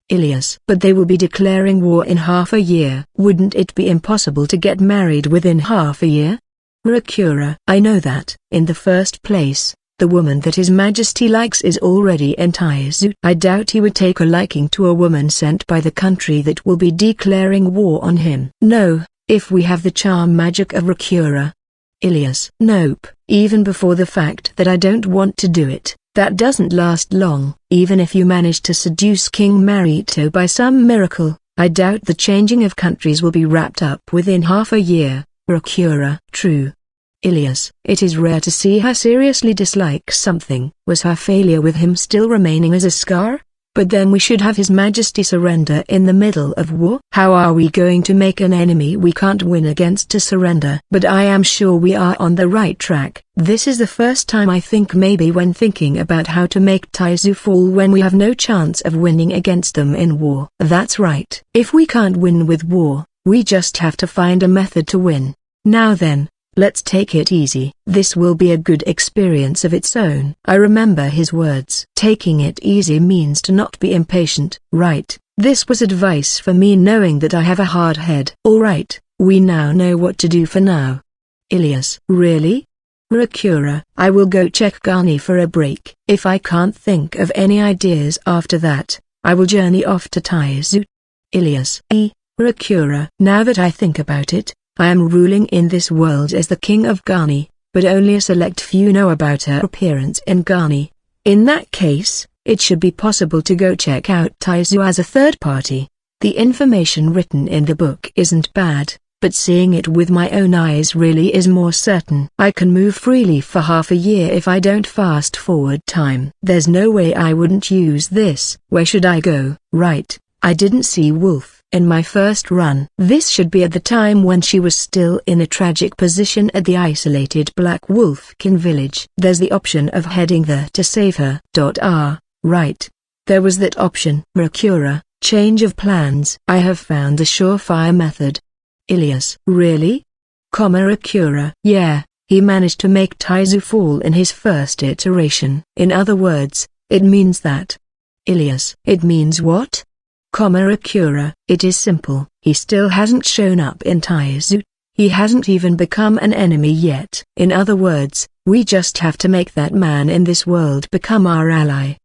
Ilias. But they will be declaring war in half a year. Wouldn't it be impossible to get married within half a year? Rakura. I know that. In the first place, the woman that His Majesty likes is already in Taizu. I doubt he would take a liking to a woman sent by the country that will be declaring war on him. No, if we have the charm magic of Rakura. Ilias. Nope. Even before the fact that I don't want to do it. That doesn't last long. Even if you manage to seduce King Marito by some miracle, I doubt the changing of countries will be wrapped up within half a year. Rakura. True. Ilias. It is rare to see her seriously dislike something. Was her failure with him still remaining as a scar? But then we should have His Majesty surrender in the middle of war. How are we going to make an enemy we can't win against to surrender? But I am sure we are on the right track. This is the first time I think maybe when thinking about how to make Taizu fall when we have no chance of winning against them in war. That's right. If we can't win with war, we just have to find a method to win. Now then, let's take it easy. This will be a good experience of its own. I remember his words. Taking it easy means to not be impatient. Right. This was advice for me knowing that I have a hard head. Alright, we now know what to do for now. Ilias. Really? Rakura. I will go check Gani for a break. If I can't think of any ideas after that, I will journey off to Taizu. Ilias. Rakura. Now that I think about it, I am ruling in this world as the king of Gani, but only a select few know about her appearance in Gani. In that case, it should be possible to go check out Taizu as a third party. The information written in the book isn't bad, but seeing it with my own eyes really is more certain. I can move freely for half a year if I don't fast forward time. There's no way I wouldn't use this. Where should I go? Right, I didn't see Wolf. in my first run. This should be at the time when she was still in a tragic position at the isolated Black Wolfkin village. There's the option of heading there to save her. Right. There was that option. Rakura, change of plans. I have found a surefire method. Ilias. Really? Rakura. Yeah, he managed to make Taizu fall in his first iteration. In other words, it means that. Ilias. It means what? Rakura. It is simple. He still hasn't shown up in Taizu. He hasn't even become an enemy yet. In other words, we just have to make that man in this world become our ally.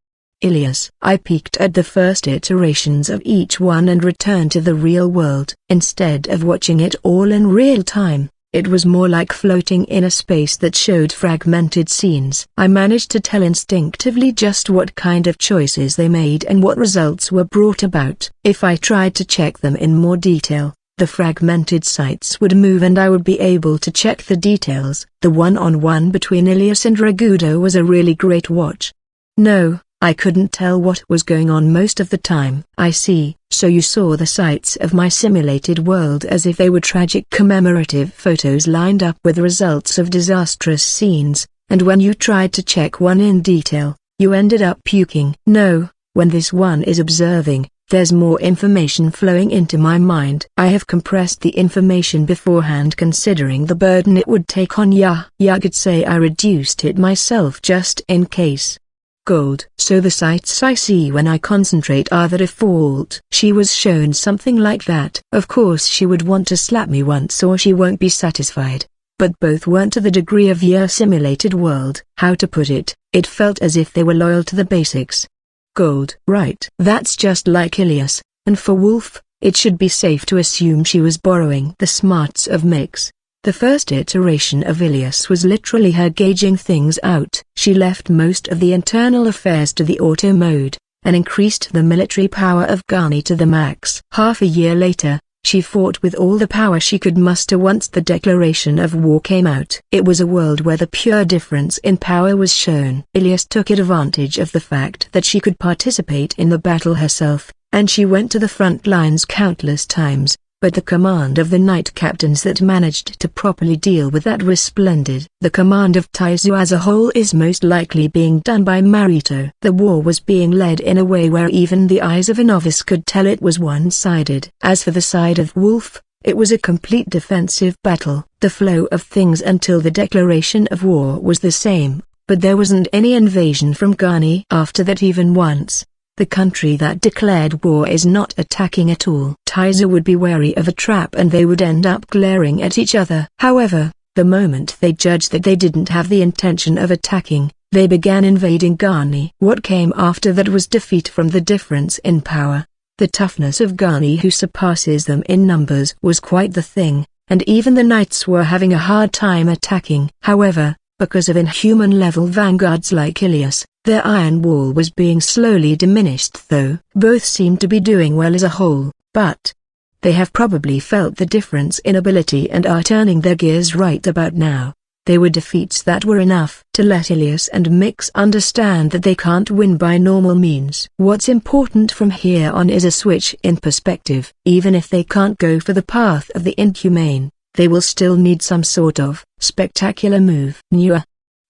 Ilias. I peeked at the first iterations of each one and returned to the real world. Instead of watching it all in real time, it was more like floating in a space that showed fragmented scenes. I managed to tell instinctively just what kind of choices they made and what results were brought about. If I tried to check them in more detail, the fragmented sites would move and I would be able to check the details. The one-on-one between Ilias and Ragudo was a really great watch. No, I couldn't tell what was going on most of the time. I see. So you saw the sights of my simulated world as if they were tragic commemorative photos lined up with results of disastrous scenes, and when you tried to check one in detail, you ended up puking. No, when this one is observing, there's more information flowing into my mind. I have compressed the information beforehand considering the burden it would take on Ya. Ya could say I reduced it myself just in case. Gold. So the sights I see when I concentrate are the default. She was shown something like that. Of course she would want to slap me once or she won't be satisfied. But both weren't to the degree of your simulated world. How to put it, it felt as if they were loyal to the basics. Gold. Right. That's just like Ilias, and for Wolf, it should be safe to assume she was borrowing the smarts of Mix. The first iteration of Ilias was literally her gauging things out. She left most of the internal affairs to the auto mode, and increased the military power of Ghani to the max. Half a year later, she fought with all the power she could muster once the declaration of war came out. It was a world where the pure difference in power was shown. Ilias took advantage of the fact that she could participate in the battle herself, and she went to the front lines countless times. But the command of the knight captains that managed to properly deal with that was splendid. The command of Taizu as a whole is most likely being done by Marito. The war was being led in a way where even the eyes of a novice could tell it was one-sided. As for the side of Wolf, it was a complete defensive battle. The flow of things until the declaration of war was the same, but there wasn't any invasion from Ghani after that even once. The country that declared war is not attacking at all. Taizu would be wary of a trap and they would end up glaring at each other. However, the moment they judged that they didn't have the intention of attacking, they began invading Ghani. What came after that was defeat from the difference in power. The toughness of Ghani who surpasses them in numbers was quite the thing, and even the knights were having a hard time attacking. However, because of inhuman-level vanguards like Ilias, their iron wall was being slowly diminished though. Both seemed to be doing well as a whole, but they have probably felt the difference in ability and are turning their gears right about now. They were defeats that were enough to let Ilias and Mix understand that they can't win by normal means. What's important from here on is a switch in perspective. Even if they can't go for the path of the inhumane, they will still need some sort of spectacular move. Newer.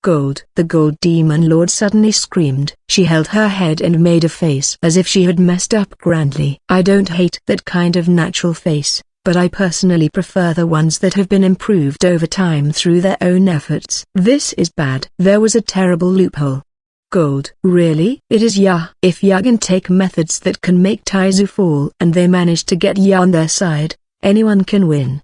Gold. The Gold Demon Lord suddenly screamed. She held her head and made a face as if she had messed up grandly. I don't hate that kind of natural face, but I personally prefer the ones that have been improved over time through their own efforts. This is bad. There was a terrible loophole. Gold. Really? It is Ya. If Ya can take methods that can make Taizu fall and they manage to get Ya on their side, anyone can win.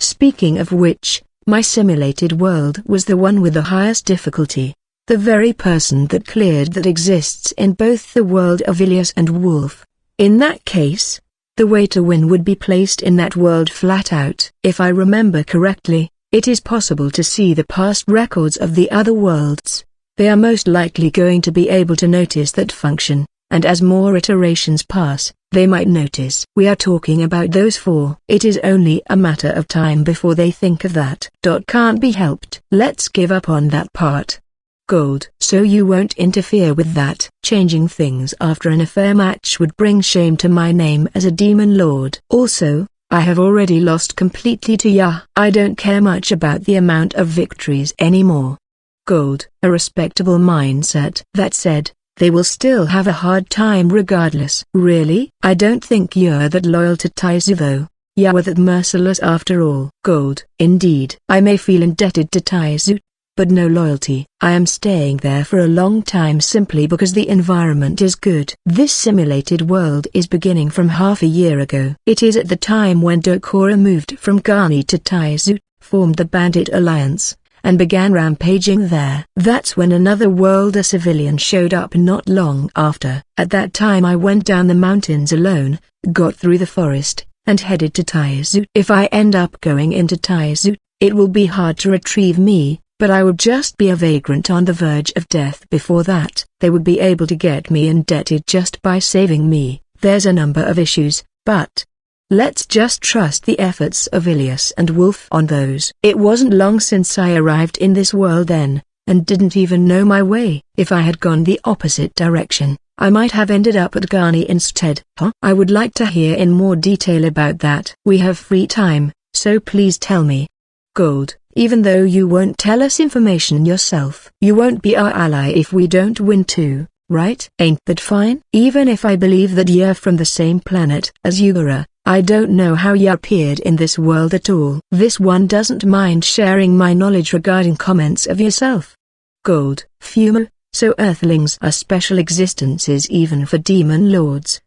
Speaking of which, my simulated world was the one with the highest difficulty. The very person that cleared that exists in both the world of Ilias and Wolf. In that case, the way to win would be placed in that world flat out. If I remember correctly, it is possible to see the past records of the other worlds. They are most likely going to be able to notice that function, and as more iterations pass, they might notice. We are talking about those four. It is only a matter of time before they think of that. Can't be helped. Let's give up on that part. Gold. So you won't interfere with that? Changing things after an affair match would bring shame to my name as a demon lord. Also, I have already lost completely to Ya. I don't care much about the amount of victories anymore. Gold. A respectable mindset. That said, they will still have a hard time regardless. Really? I don't think you're that loyal to Taizu though. You were that merciless after all. Gold. Indeed. I may feel indebted to Taizu, but no loyalty. I am staying there for a long time simply because the environment is good. This simulated world is beginning from half a year ago. It is at the time when Dokura moved from Gani to Taizu, formed the Bandit Alliance, and began rampaging there. That's when another worlder civilian showed up not long after. At that time I went down the mountains alone, got through the forest, and headed to Taizu. If I end up going into Taizu, it will be hard to retrieve me, but I would just be a vagrant on the verge of death before that. They would be able to get me indebted just by saving me. There's a number of issues, but let's just trust the efforts of Ilias and Wolf on those. It wasn't long since I arrived in this world then, and didn't even know my way. If I had gone the opposite direction, I might have ended up at Gani instead. I would like to hear in more detail about that. We have free time, so please tell me. Gold. Even though you won't tell us information yourself. You won't be our ally if we don't win too, right? Ain't that fine? Even if I believe that you're from the same planet as Yugura, I don't know how you appeared in this world at all. This one doesn't mind sharing my knowledge regarding comments of yourself. Gold. Fumo. So Earthlings are special existences even for demon lords.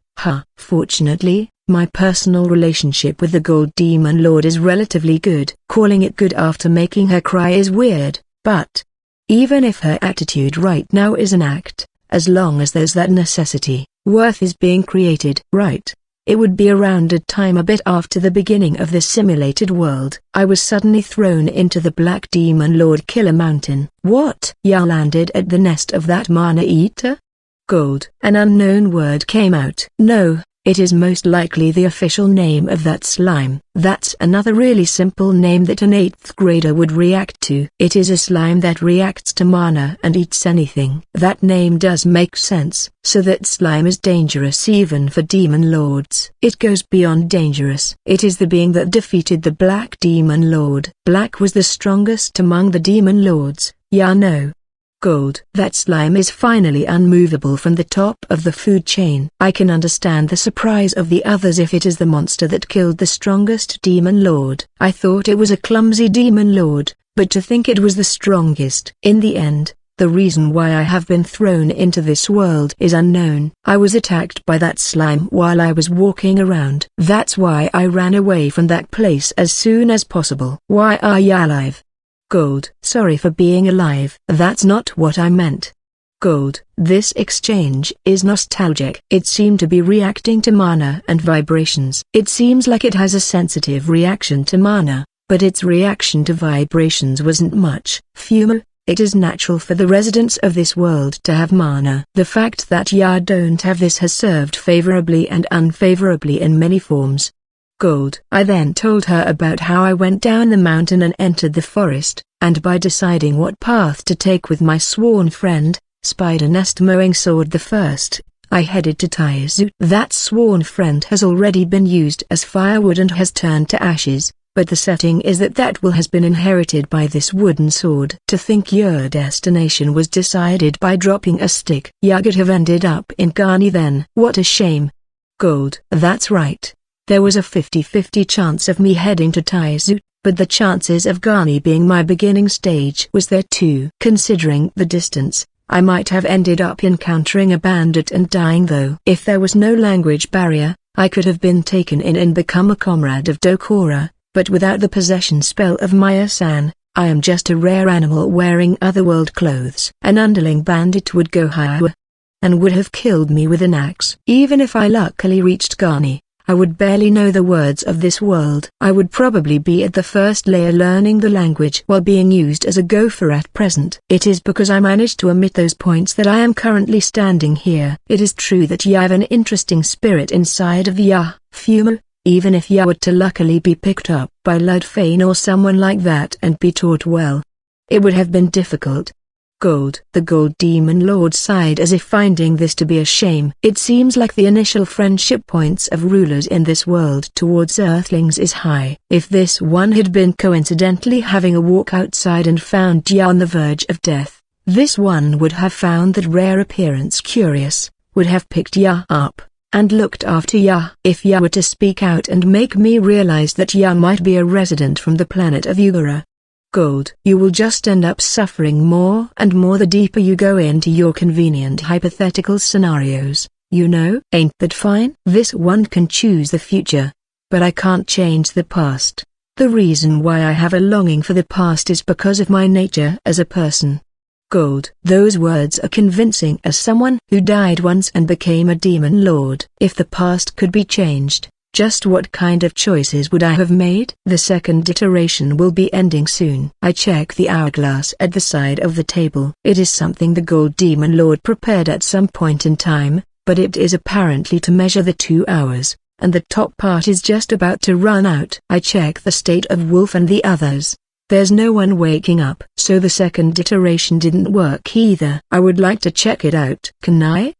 Fortunately, my personal relationship with the Gold Demon Lord is relatively good. Calling it good after making her cry is weird, but even if her attitude right now is an act, as long as there's that necessity, worth is being created. Right. It would be around a time a bit after the beginning of this simulated world, I was suddenly thrown into the Black Demon Lord Killer Mountain. What? You landed at the nest of that Mana Eater? Gold. An unknown word came out. No. It is most likely the official name of that slime. That's another really simple name that an 8th grader would react to. It is a slime that reacts to mana and eats anything. That name does make sense. So that slime is dangerous even for demon lords. It goes beyond dangerous. It is the being that defeated the Black Demon Lord. Black was the strongest among the demon lords, ya know. Gold. That slime is finally unmovable from the top of the food chain. I can understand the surprise of the others if it is the monster that killed the strongest demon lord. I thought it was a clumsy demon lord, but to think it was the strongest. In the end, the reason why I have been thrown into this world is unknown. I was attacked by that slime while I was walking around. That's why I ran away from that place as soon as possible. Why are you alive? Gold. Sorry for being alive. That's not what I meant. Gold. This exchange is nostalgic. It seemed to be reacting to mana and vibrations. It seems like it has a sensitive reaction to mana, but its reaction to vibrations wasn't much. Fumo. It is natural for the residents of this world to have mana. The fact that ya don't have this has served favorably and unfavorably in many forms. Gold. I then told her about how I went down the mountain and entered the forest, and by deciding what path to take with my sworn friend, Spider Nest Mowing Sword the First, I headed to Taizu. That sworn friend has already been used as firewood and has turned to ashes, but the setting is that will has been inherited by this wooden sword. To think your destination was decided by dropping a stick. You could have ended up in Gani then. What a shame. Gold. That's right. There was a 50-50 chance of me heading to Taizu, but the chances of Gani being my beginning stage was there too. Considering the distance, I might have ended up encountering a bandit and dying though. If there was no language barrier, I could have been taken in and become a comrade of Dokura, but without the possession spell of Maya-san, I am just a rare animal wearing otherworld clothes. An underling bandit would go higher and would have killed me with an axe. Even if I luckily reached Gani, I would barely know the words of this world. I would probably be at the first layer learning the language while being used as a gopher at present. It is because I managed to omit those points that I am currently standing here. It is true that you have an interesting spirit inside of ya, Fumo, even if you were to luckily be picked up by Ludfane or someone like that and be taught well. It would have been difficult. Gold. The Gold Demon Lord sighed as if finding this to be a shame. It seems like the initial friendship points of rulers in this world towards Earthlings is high. If this one had been coincidentally having a walk outside and found Ya on the verge of death, this one would have found that rare appearance curious, would have picked Ya up, and looked after Ya. If Ya were to speak out and make me realize that Ya might be a resident from the planet of Ugara, Gold, you will just end up suffering more and more the deeper you go into your convenient hypothetical scenarios, you know. Ain't that fine? This one can choose the future, but I can't change the past. The reason why I have a longing for the past is because of my nature as a person. Gold. Those words are convincing as someone who died once and became a demon lord. If the past could be changed, just what kind of choices would I have made? The second iteration will be ending soon. I check the hourglass at the side of the table. It is something the Gold Demon Lord prepared at some point in time, but it is apparently to measure the 2 hours, and the top part is just about to run out. I check the state of Wolf and the others. There's no one waking up. So the second iteration didn't work either. I would like to check it out. Can I?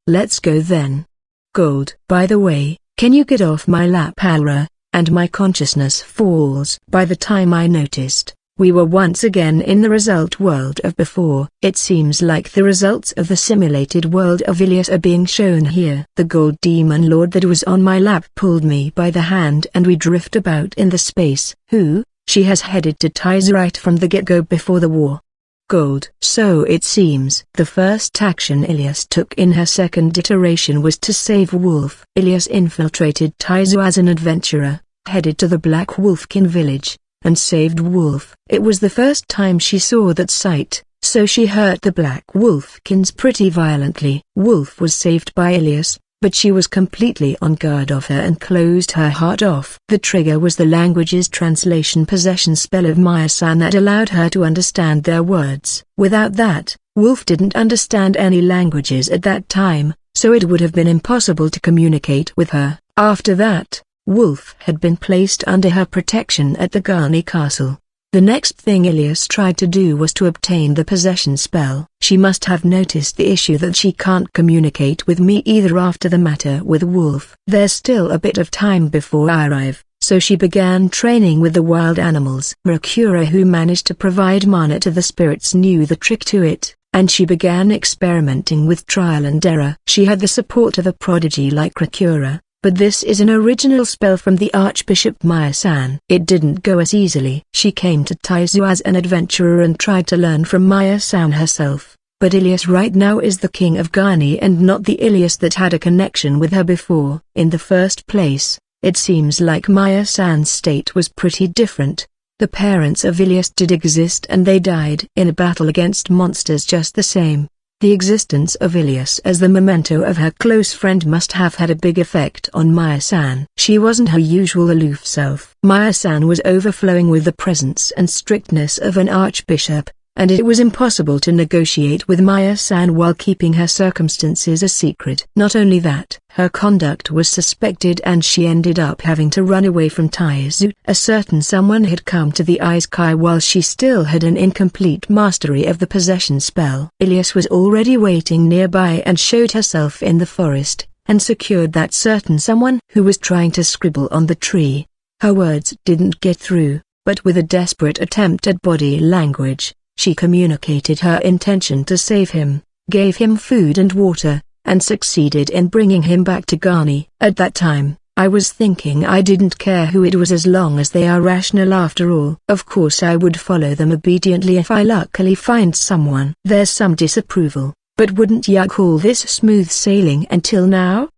Let's go then. Gold. By the way, can you get off my lap, Alra? And my consciousness falls. By the time I noticed, we were once again in the result world of before. It seems like the results of the simulated world of Ilias are being shown here. The Gold Demon Lord that was on my lap pulled me by the hand and we drift about in the space. Who? She has headed to Taiz right from the get-go before the war. Gold. So it seems the first action Ilias took in her second iteration was to save Wolf. Ilias infiltrated Taizu as an adventurer, headed to the Black Wolfkin village, and saved Wolf. It was the first time she saw that sight, so she hurt the Black Wolfkins pretty violently. Wolf was saved by Ilias, but she was completely on guard of her and closed her heart off. The trigger was the language's translation possession spell of Maya-san that allowed her to understand their words. Without that, Wolf didn't understand any languages at that time, so it would have been impossible to communicate with her. After that, Wolf had been placed under her protection at the Garni castle. The next thing Ilias tried to do was to obtain the possession spell. She must have noticed the issue that she can't communicate with me either after the matter with Wolf. There's still a bit of time before I arrive, so she began training with the wild animals. Rakura, who managed to provide mana to the spirits, knew the trick to it, and she began experimenting with trial and error. She had the support of a prodigy like Rakura, but this is an original spell from the Archbishop Maya-san. It didn't go as easily. She came to Taizu as an adventurer and tried to learn from Maya-san herself, but Ilias right now is the king of Garni and not the Ilias that had a connection with her before. In the first place, it seems like Maya-san's state was pretty different. The parents of Ilias did exist and they died in a battle against monsters just the same. The existence of Ilias as the memento of her close friend must have had a big effect on Maya-san. She wasn't her usual aloof self. Maya-san was overflowing with the presence and strictness of an archbishop, and it was impossible to negotiate with Maya-san while keeping her circumstances a secret. Not only that, her conduct was suspected and she ended up having to run away from Taizu. A certain someone had come to the Isekai while she still had an incomplete mastery of the possession spell. Ilias was already waiting nearby and showed herself in the forest, and secured that certain someone who was trying to scribble on the tree. Her words didn't get through, but with a desperate attempt at body language, she communicated her intention to save him, gave him food and water, and succeeded in bringing him back to Garni. At that time, I was thinking I didn't care who it was as long as they are rational after all. Of course I would follow them obediently if I luckily find someone. There's some disapproval, but wouldn't ya call this smooth sailing until now?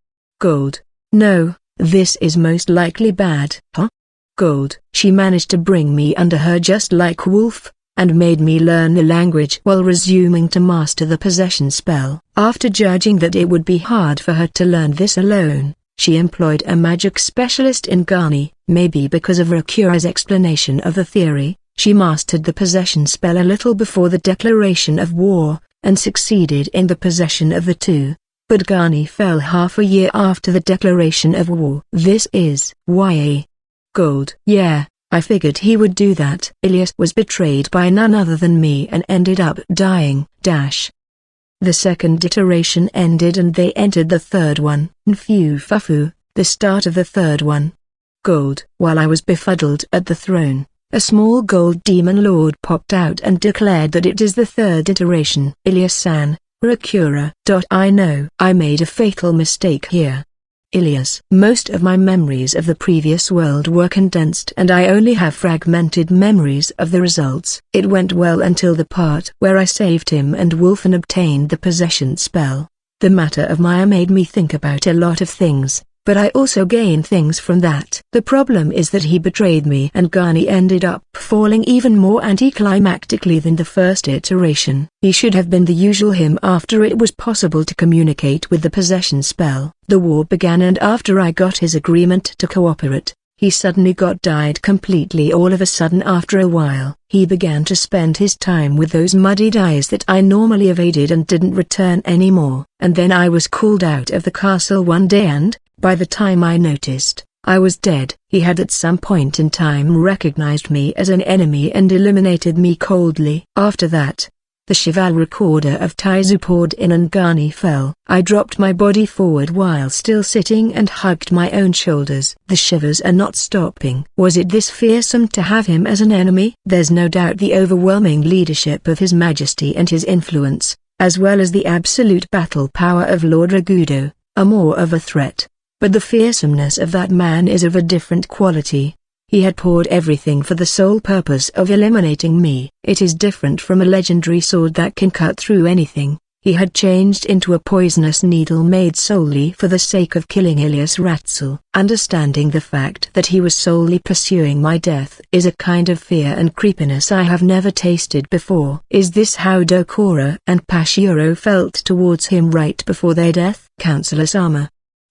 Gold. No, this is most likely bad. Huh? Gold. She managed to bring me under her just like Wolf, and made me learn the language while resuming to master the possession spell. After judging that it would be hard for her to learn this alone, she employed a magic specialist in Garni. Maybe because of Rakura's explanation of the theory, she mastered the possession spell a little before the declaration of war, and succeeded in the possession of the two. But Garni fell half a year after the declaration of war. This is YA. Gold. Yeah, I figured he would do that. Ilias was betrayed by none other than me and ended up dying. The second iteration ended and they entered the third one. Nfufufu, the start of the third one. Gold. While I was befuddled at the throne, a small gold demon lord popped out and declared that it is the third iteration. Ilias-san, Rakura. I know I made a fatal mistake here. Ilias. Most of my memories of the previous world were condensed and I only have fragmented memories of the results. It went well until the part where I saved him and Wolfen obtained the possession spell. The matter of Maya made me think about a lot of things, but I also gained things from that. The problem is that he betrayed me and Gani ended up falling even more anticlimactically than the first iteration. He should have been the usual him after it was possible to communicate with the possession spell. The war began and after I got his agreement to cooperate, he suddenly died completely all of a sudden. After a while, he began to spend his time with those muddied eyes that I normally evaded and didn't return anymore. And then I was called out of the castle one day and, by the time I noticed, I was dead. He had at some point in time recognized me as an enemy and eliminated me coldly. After that, the chivalric order of Taizu poured in and Gani fell. I dropped my body forward while still sitting and hugged my own shoulders. The shivers are not stopping. Was it this fearsome to have him as an enemy? There's no doubt the overwhelming leadership of His Majesty and his influence, as well as the absolute battle power of Lord Ragudo, are more of a threat. But the fearsomeness of that man is of a different quality. He had poured everything for the sole purpose of eliminating me. It is different from a legendary sword that can cut through anything. He had changed into a poisonous needle made solely for the sake of killing Ilias Ratzel. Understanding the fact that he was solely pursuing my death is a kind of fear and creepiness I have never tasted before. Is this how Dokura and Pashiro felt towards him right before their death? Counselor Sama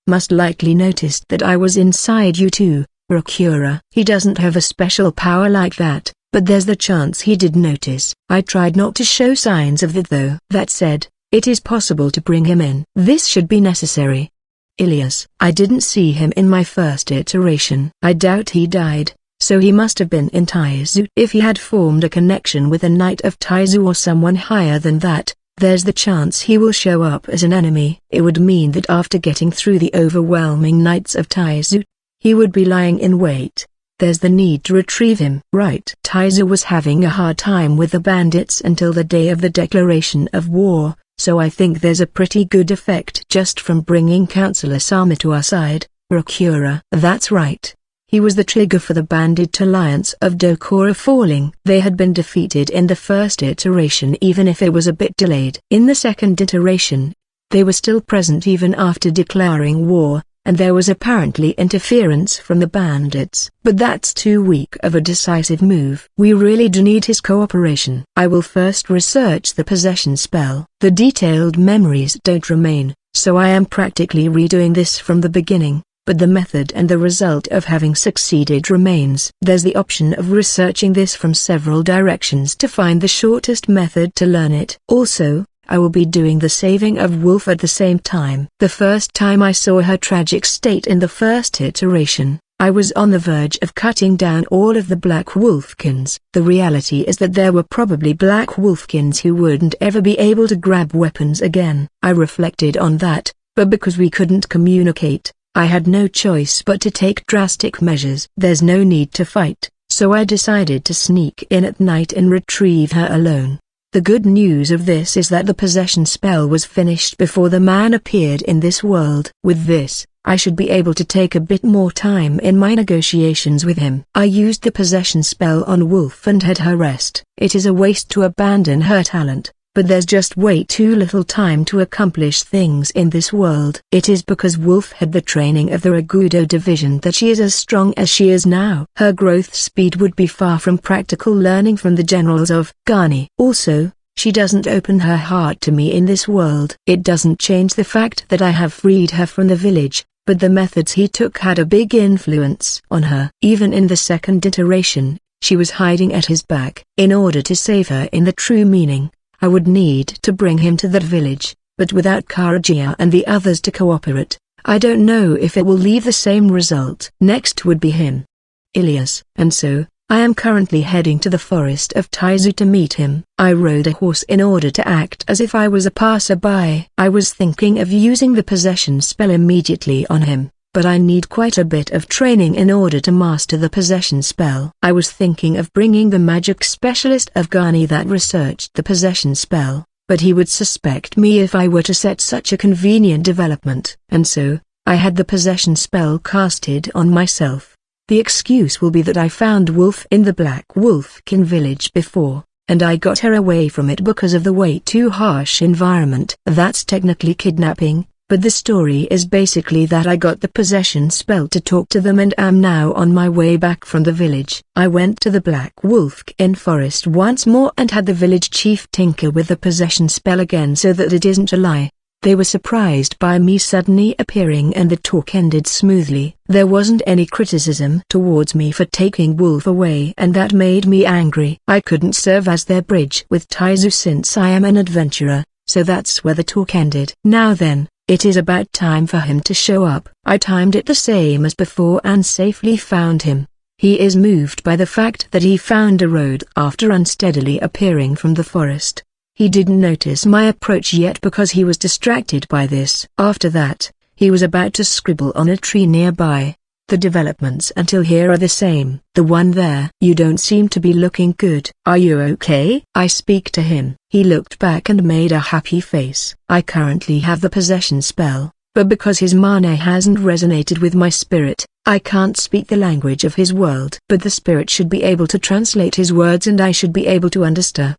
must likely noticed that I was inside you too, Rakura. He doesn't have a special power like that, but there's the chance he did notice. I tried not to show signs of that though. That said, it is possible to bring him in. This should be necessary. Ilias. I didn't see him in my first iteration. I doubt he died, so he must have been in Taizu. If he had formed a connection with a knight of Taizu or someone higher than that, there's the chance he will show up as an enemy. It would mean that after getting through the overwhelming knights of Taizu, he would be lying in wait. There's the need to retrieve him. Right. Taizu was having a hard time with the bandits until the day of the declaration of war, so I think there's a pretty good effect just from bringing Counselor Sama to our side, Rakura. That's right. He was the trigger for the bandit alliance of Dokura falling. They had been defeated in the first iteration even if it was a bit delayed. In the second iteration, they were still present even after declaring war, and there was apparently interference from the bandits. But that's too weak of a decisive move. We really do need his cooperation. I will first research the possession spell. The detailed memories don't remain, so I am practically redoing this from the beginning. But the method and the result of having succeeded remains. There's the option of researching this from several directions to find the shortest method to learn it. Also, I will be doing the saving of Wolf at the same time. The first time I saw her tragic state in the first iteration, I was on the verge of cutting down all of the Black Wolfkins. The reality is that there were probably Black Wolfkins who wouldn't ever be able to grab weapons again. I reflected on that, but because we couldn't communicate, I had no choice but to take drastic measures. There's no need to fight, so I decided to sneak in at night and retrieve her alone. The good news of this is that the possession spell was finished before the man appeared in this world. With this, I should be able to take a bit more time in my negotiations with him. I used the possession spell on Wolf and had her rest. It is a waste to abandon her talent, but there's just way too little time to accomplish things in this world. It is because Wolf had the training of the Ragudo division that she is as strong as she is now. Her growth speed would be far from practical learning from the generals of Gani. Also, she doesn't open her heart to me in this world. It doesn't change the fact that I have freed her from the village, but the methods he took had a big influence on her. Even in the second iteration, she was hiding at his back. In order to save her in the true meaning, I would need to bring him to that village, but without Karagia and the others to cooperate, I don't know if it will leave the same result. Next would be him. Ilias. And so, I am currently heading to the forest of Taizu to meet him. I rode a horse in order to act as if I was a passerby. I was thinking of using the possession spell immediately on him, but I need quite a bit of training in order to master the possession spell. I was thinking of bringing the magic specialist of Ghani that researched the possession spell, but he would suspect me if I were to set such a convenient development, and so, I had the possession spell casted on myself. The excuse will be that I found Wolf in the Black Wolfkin village before, and I got her away from it because of the way too harsh environment. That's technically kidnapping, but the story is basically that I got the possession spell to talk to them and am now on my way back from the village. I went to the Black Wolfkin forest once more and had the village chief tinker with the possession spell again so that it isn't a lie. They were surprised by me suddenly appearing and the talk ended smoothly. There wasn't any criticism towards me for taking Wolf away and that made me angry. I couldn't serve as their bridge with Taizu since I am an adventurer, so that's where the talk ended. Now then, it is about time for him to show up. I timed it the same as before and safely found him. He is moved by the fact that he found a road after unsteadily appearing from the forest. He didn't notice my approach yet because he was distracted by this. After that, he was about to scribble on a tree nearby. The developments until here are the same. The one there. You don't seem to be looking good. Are you okay? I speak to him. He looked back and made a happy face. I currently have the possession spell, but because his mana hasn't resonated with my spirit, I can't speak the language of his world. But the spirit should be able to translate his words and I should be able to understand.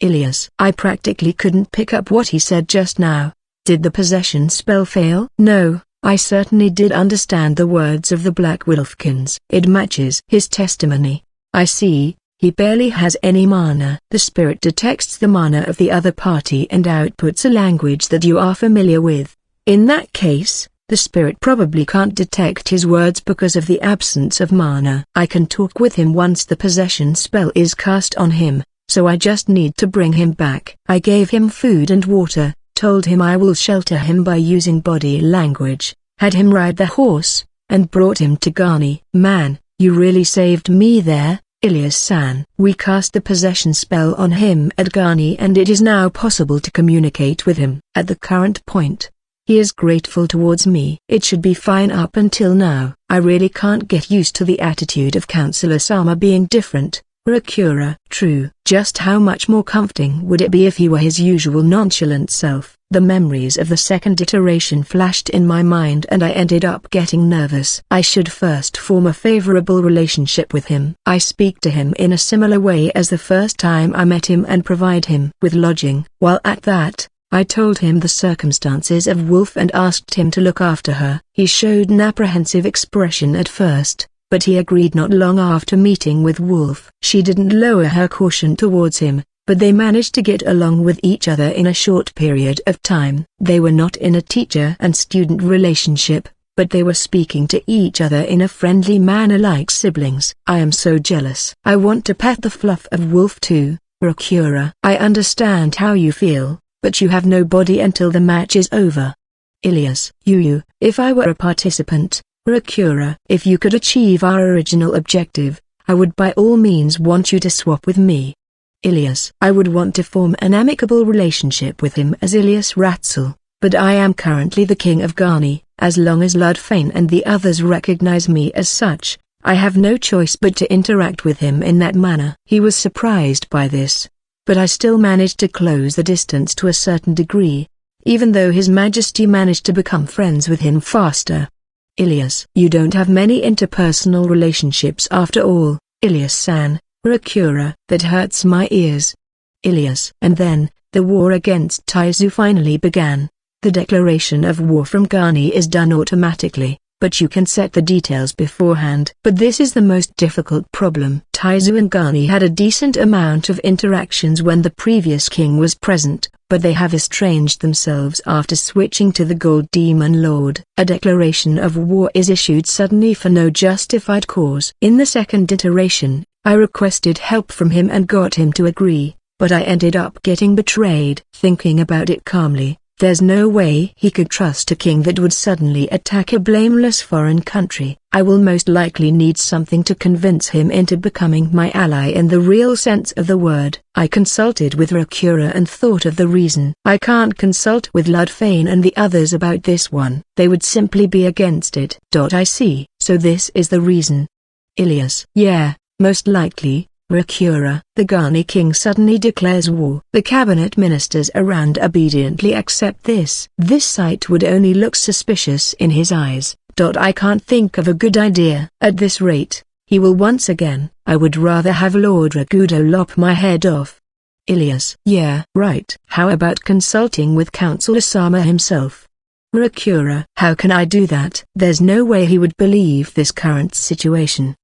Ilias. I practically couldn't pick up what he said just now. Did the possession spell fail? No, I certainly did understand the words of the Black Wolfkins. It matches his testimony. I see, he barely has any mana. The spirit detects the mana of the other party and outputs a language that you are familiar with. In that case, the spirit probably can't detect his words because of the absence of mana. I can talk with him once the possession spell is cast on him. So I just need to bring him back. I gave him food and water, told him I will shelter him by using body language, had him ride the horse, and brought him to Ghani. Man, you really saved me there, Ilias-san. We cast the possession spell on him at Ghani and it is now possible to communicate with him. At the current point, he is grateful towards me. It should be fine up until now. I really can't get used to the attitude of Counselor Sama being different. Rakura. True. Just how much more comforting would it be if he were his usual nonchalant self? The memories of the second iteration flashed in my mind and I ended up getting nervous. I should first form a favorable relationship with him. I speak to him in a similar way as the first time I met him and provide him with lodging. While at that, I told him the circumstances of Wolf and asked him to look after her. He showed an apprehensive expression at first, but he agreed not long after meeting with Wolf. She didn't lower her caution towards him, but they managed to get along with each other in a short period of time. They were not in a teacher and student relationship, but they were speaking to each other in a friendly manner like siblings. I am so jealous. I want to pet the fluff of Wolf too, Rakura. I understand how you feel, but you have no body until the match is over. Ilias. If I were a participant, Rakura, if you could achieve our original objective, I would by all means want you to swap with me. Ilias. I would want to form an amicable relationship with him as Ilias Ratzel, but I am currently the king of Ghani. As long as Ludfane and the others recognize me as such, I have no choice but to interact with him in that manner. He was surprised by this, but I still managed to close the distance to a certain degree, even though His Majesty managed to become friends with him faster. Ilias. You don't have many interpersonal relationships after all, Ilias-san. Rakura. That hurts my ears. Ilias. And then, the war against Taizu finally began. The declaration of war from Ghani is done automatically, but you can set the details beforehand. But this is the most difficult problem. Taizu and Ghani had a decent amount of interactions when the previous king was present, but they have estranged themselves after switching to the Gold Demon Lord. A declaration of war is issued suddenly for no justified cause. In the second iteration, I requested help from him and got him to agree, but I ended up getting betrayed. Thinking about it calmly, There's no way he could trust a king that would suddenly attack a blameless foreign country. I will most likely need something to convince him into becoming my ally in the real sense of the word. I consulted with Rakura and thought of the reason. I can't consult with Ludfane and the others about this one. They would simply be against it. I see. So this is the reason. Ilias. Yeah, most likely. Rakura. The Ghani king suddenly declares war. The cabinet ministers around obediently accept this. This sight would only look suspicious in his eyes. I can't think of a good idea. At this rate, he will once again. I would rather have Lord Ragudo lop my head off. Ilias. Yeah, right. How about consulting with Councillor Sama himself? Rakura. How can I do that? There's no way he would believe this current situation.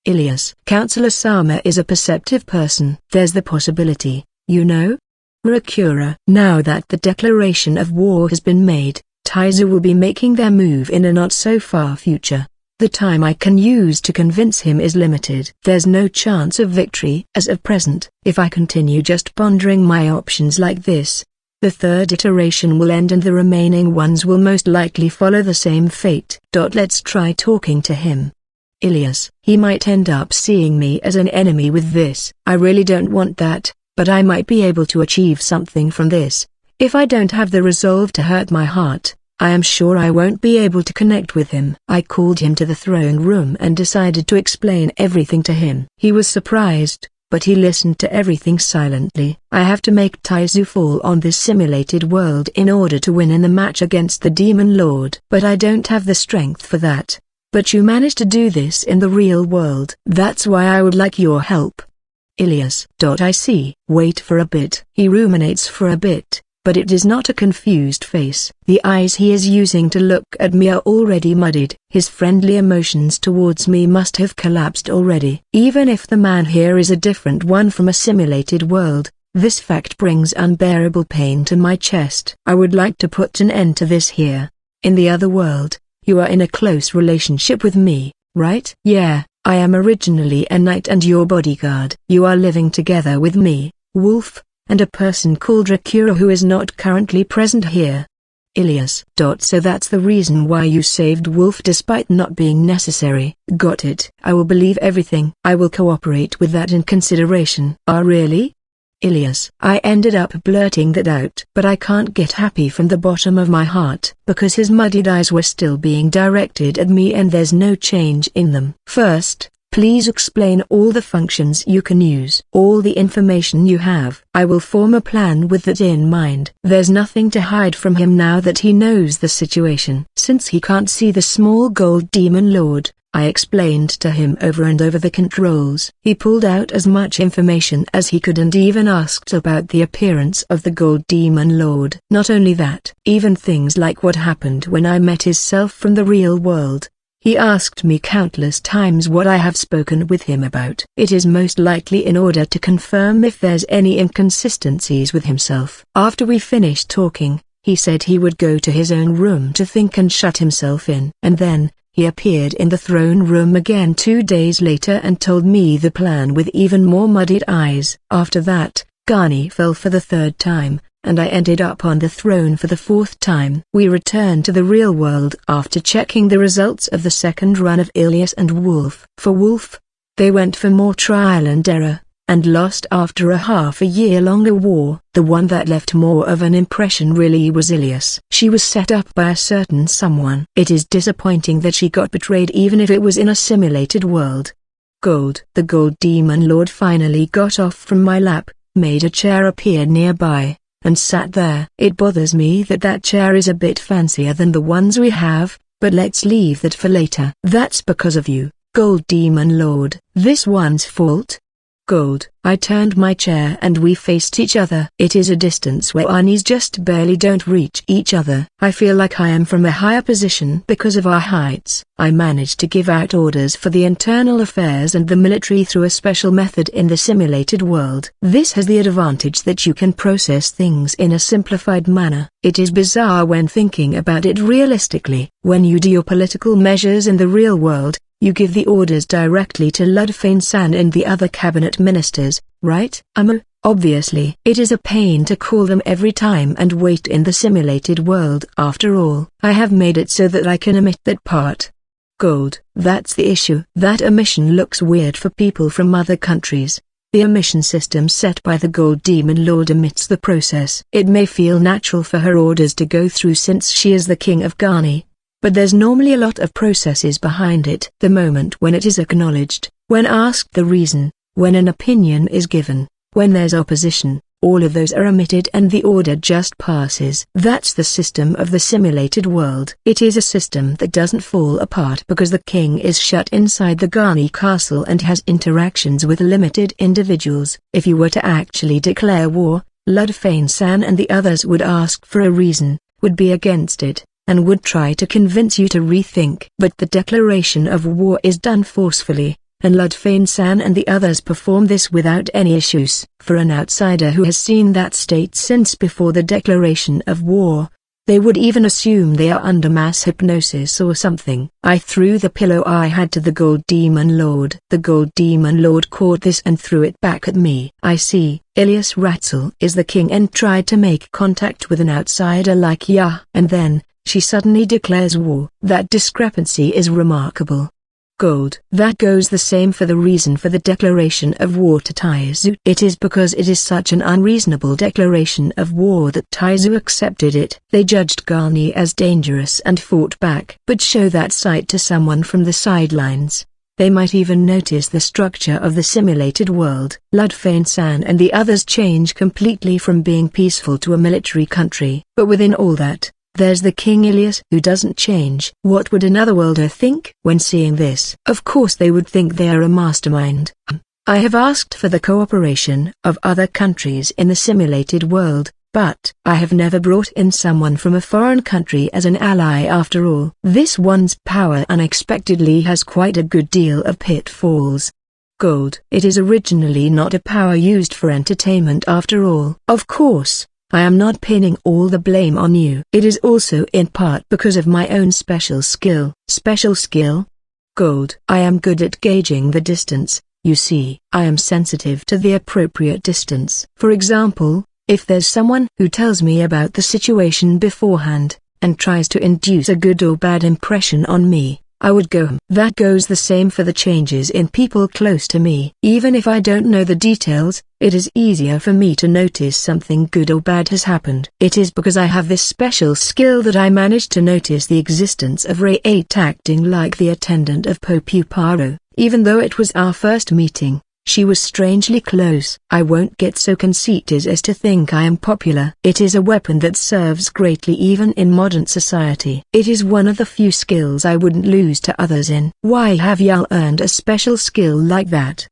Ilias. Councillor Sama is a perceptive person. There's the possibility, you know? Rakura. Now that the declaration of war has been made, Taizu will be making their move in a not-so-far future. The time I can use to convince him is limited. There's no chance of victory as of present. If I continue just pondering my options like this, the third iteration will end and the remaining ones will most likely follow the same fate. Let's try talking to him. Ilias. He might end up seeing me as an enemy with this. I really don't want that, but I might be able to achieve something from this. If I don't have the resolve to hurt my heart, I am sure I won't be able to connect with him. I called him to the throne room and decided to explain everything to him. He was surprised, but he listened to everything silently. I have to make Taizu fall on this simulated world in order to win in the match against the Demon Lord. But I don't have the strength for that. But you managed to do this in the real world. That's why I would like your help. Ilias. I see. Wait for a bit. He ruminates for a bit, but it is not a confused face. The eyes he is using to look at me are already muddied. His friendly emotions towards me must have collapsed already. Even if the man here is a different one from a simulated world, this fact brings unbearable pain to my chest. I would like to put an end to this here. In the other world, you are in a close relationship with me, right? Yeah, I am originally a knight and your bodyguard. You are living together with me, Wolf, and a person called Rakura who is not currently present here. Ilias. So that's the reason why you saved Wolf despite not being necessary. Got it. I will believe everything. I will cooperate with that in consideration. Really? Ilias. I ended up blurting that out. But I can't get happy from the bottom of my heart, because his muddied eyes were still being directed at me and there's no change in them. First, please explain all the functions you can use. All the information you have. I will form a plan with that in mind. There's nothing to hide from him now that he knows the situation. Since he can't see the small gold demon lord, I explained to him over and over the controls. He pulled out as much information as he could and even asked about the appearance of the Gold Demon Lord. Not only that, even things like what happened when I met his self from the real world. He asked me countless times what I have spoken with him about. It is most likely in order to confirm if there's any inconsistencies with himself. After we finished talking, he said he would go to his own room to think and shut himself in. And then, he appeared in the throne room again 2 days later and told me the plan with even more muddied eyes. After that, Ghani fell for the 3rd time, and I ended up on the throne for the 4th time. We returned to the real world after checking the results of the 2nd run of Ilias and Wolf. For Wolf, they went for more trial and error, and lost after a half-a-year-longer war. The one that left more of an impression really was Ilias. She was set up by a certain someone. It is disappointing that she got betrayed even if it was in a simulated world. The Gold Demon Lord finally got off from my lap, made a chair appear nearby, and sat there. It bothers me that that chair is a bit fancier than the ones we have, but let's leave that for later. That's because of you, Gold Demon Lord. This one's fault? Gold. I turned my chair and we faced each other. It is a distance where our knees just barely don't reach each other. I feel like I am from a higher position because of our heights. I managed to give out orders for the internal affairs and the military through a special method in the simulated world. This has the advantage that you can process things in a simplified manner. It is bizarre when thinking about it realistically. When you do your political measures in the real world, you give the orders directly to Ludfane-san and the other cabinet ministers, right? Obviously, it is a pain to call them every time and wait in the simulated world. After all, I have made it so that I can omit that part. Gold, that's the issue. That omission looks weird for people from other countries. The omission system set by the Gold Demon Lord omits the process. It may feel natural for her orders to go through since she is the king of Ghani, but there's normally a lot of processes behind it. The moment when it is acknowledged, when asked the reason, when an opinion is given, when there's opposition, all of those are omitted and the order just passes. That's the system of the simulated world. It is a system that doesn't fall apart because the king is shut inside the Ghani castle and has interactions with limited individuals. If you were to actually declare war, Ludfane-san and the others would ask for a reason, would be against it, and would try to convince you to rethink. But the declaration of war is done forcefully, and Ludfane-san and the others perform this without any issues. For an outsider who has seen that state since before the declaration of war, they would even assume they are under mass hypnosis or something. I threw the pillow I had to the Gold Demon Lord. The Gold Demon Lord caught this and threw it back at me. I see, Ilyas Ratzel is the king and tried to make contact with an outsider like ya. And then, she suddenly declares war. That discrepancy is remarkable. Gold. That goes the same for the reason for the declaration of war to Taizu. It is because it is such an unreasonable declaration of war that Taizu accepted it. They judged Ghani as dangerous and fought back. But show that sight to someone from the sidelines. They might even notice the structure of the simulated world. Ludfane-san and the others change completely from being peaceful to a military country. But within all that, there's the King Ilyas who doesn't change. What would another worlder think? When seeing this, of course they would think they are a mastermind. I have asked for the cooperation of other countries in the simulated world, but I have never brought in someone from a foreign country as an ally. After all, this one's power unexpectedly has quite a good deal of pitfalls. Gold. It is originally not a power used for entertainment after all. Of course, I am not pinning all the blame on you. It is also in part because of my own special skill. Special skill? Gold. I am good at gauging the distance, you see. I am sensitive to the appropriate distance. For example, if there's someone who tells me about the situation beforehand, and tries to induce a good or bad impression on me, I would go. That goes the same for the changes in people close to me. Even if I don't know the details, it is easier for me to notice something good or bad has happened. It is because I have this special skill that I managed to notice the existence of Ray 8 acting like the attendant of Popuparo. Even though it was our first meeting, she was strangely close. I won't get so conceited as to think I am popular. It is a weapon that serves greatly even in modern society. It is one of the few skills I wouldn't lose to others in. Why have y'all earned a special skill like that?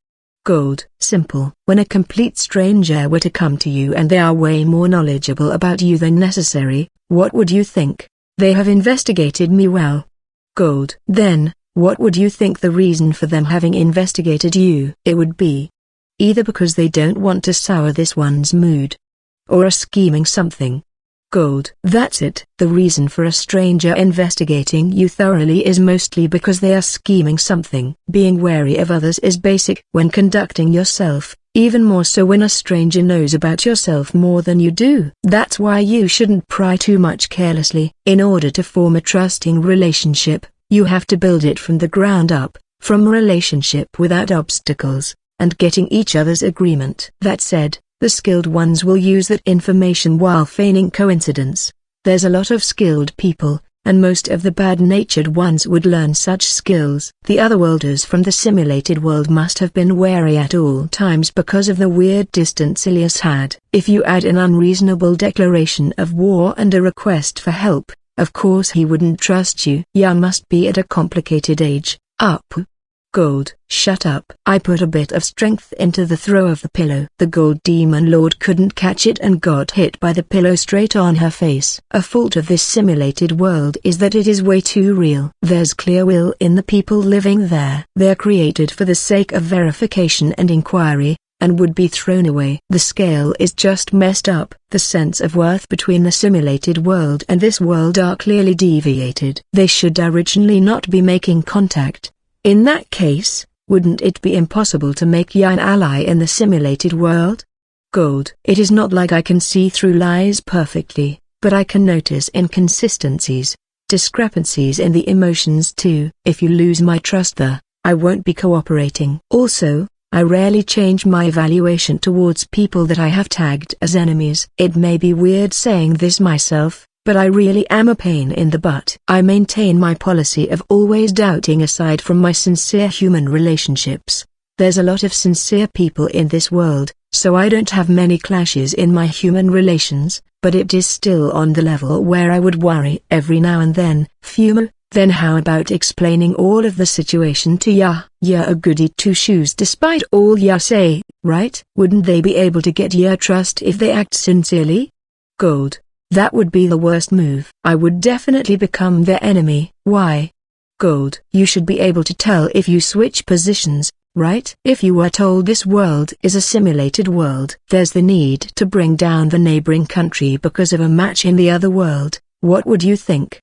Gold. Simple. When a complete stranger were to come to you and they are way more knowledgeable about you than necessary, what would you think? They have investigated me well. Gold. Then, what would you think the reason for them having investigated you? It would be either because they don't want to sour this one's mood, or are scheming something. Gold. That's it. The reason for a stranger investigating you thoroughly is mostly because they are scheming something. Being wary of others is basic when conducting yourself, even more so when a stranger knows about yourself more than you do. That's why you shouldn't pry too much carelessly. In order to form a trusting relationship, you have to build it from the ground up, from a relationship without obstacles, and getting each other's agreement. That said, the skilled ones will use that information while feigning coincidence. There's a lot of skilled people, and most of the bad-natured ones would learn such skills. The otherworlders from the simulated world must have been wary at all times because of the weird distance Ilyas had. If you add an unreasonable declaration of war and a request for help, of course he wouldn't trust you. Ya must be at a complicated age. Up. Gold. Shut up. I put a bit of strength into the throw of the pillow. The Gold Demon Lord couldn't catch it and got hit by the pillow straight on her face. A fault of this simulated world is that it is way too real. There's clear will in the people living there. They're created for the sake of verification and inquiry, and would be thrown away. The scale is just messed up. The sense of worth between the simulated world and this world are clearly deviated. They should originally not be making contact. In that case, wouldn't it be impossible to make Ya an ally in the simulated world? Gold. It is not like I can see through lies perfectly, but I can notice inconsistencies, discrepancies in the emotions too. If you lose my trust I won't be cooperating. Also, I rarely change my evaluation towards people that I have tagged as enemies. It may be weird saying this myself, but I really am a pain in the butt. I maintain my policy of always doubting aside from my sincere human relationships. There's a lot of sincere people in this world, so I don't have many clashes in my human relations, but it is still on the level where I would worry every now and then. Fume. Then how about explaining all of the situation to Ya? You're a goody two-shoes despite all Ya say, right? Wouldn't they be able to get your trust if they act sincerely? Gold. That would be the worst move. I would definitely become their enemy. Why? Gold. You should be able to tell if you switch positions, right? If you were told this world is a simulated world, there's the need to bring down the neighboring country because of a match in the other world, what would you think?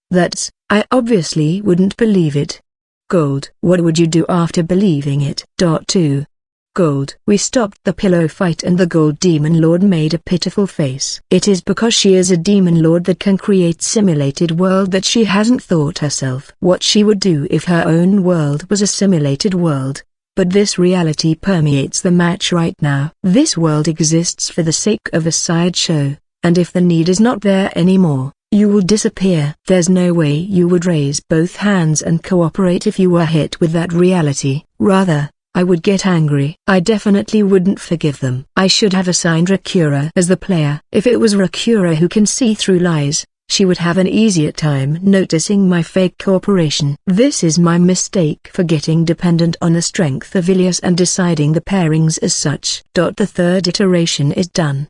I obviously wouldn't believe it. Gold. What would you do after believing it? 2. Gold. We stopped the pillow fight and the Gold Demon Lord made a pitiful face. It is because she is a Demon Lord that can create simulated world that she hasn't thought herself what she would do if her own world was a simulated world. But this reality permeates the match right now. This world exists for the sake of a sideshow, and if the need is not there anymore, you will disappear. There's no way you would raise both hands and cooperate if you were hit with that reality. Rather, I would get angry. I definitely wouldn't forgive them. I should have assigned Rakura as the player. If it was Rakura who can see through lies, she would have an easier time noticing my fake cooperation. This is my mistake for getting dependent on the strength of Ilias and deciding the pairings as such. The third iteration is done.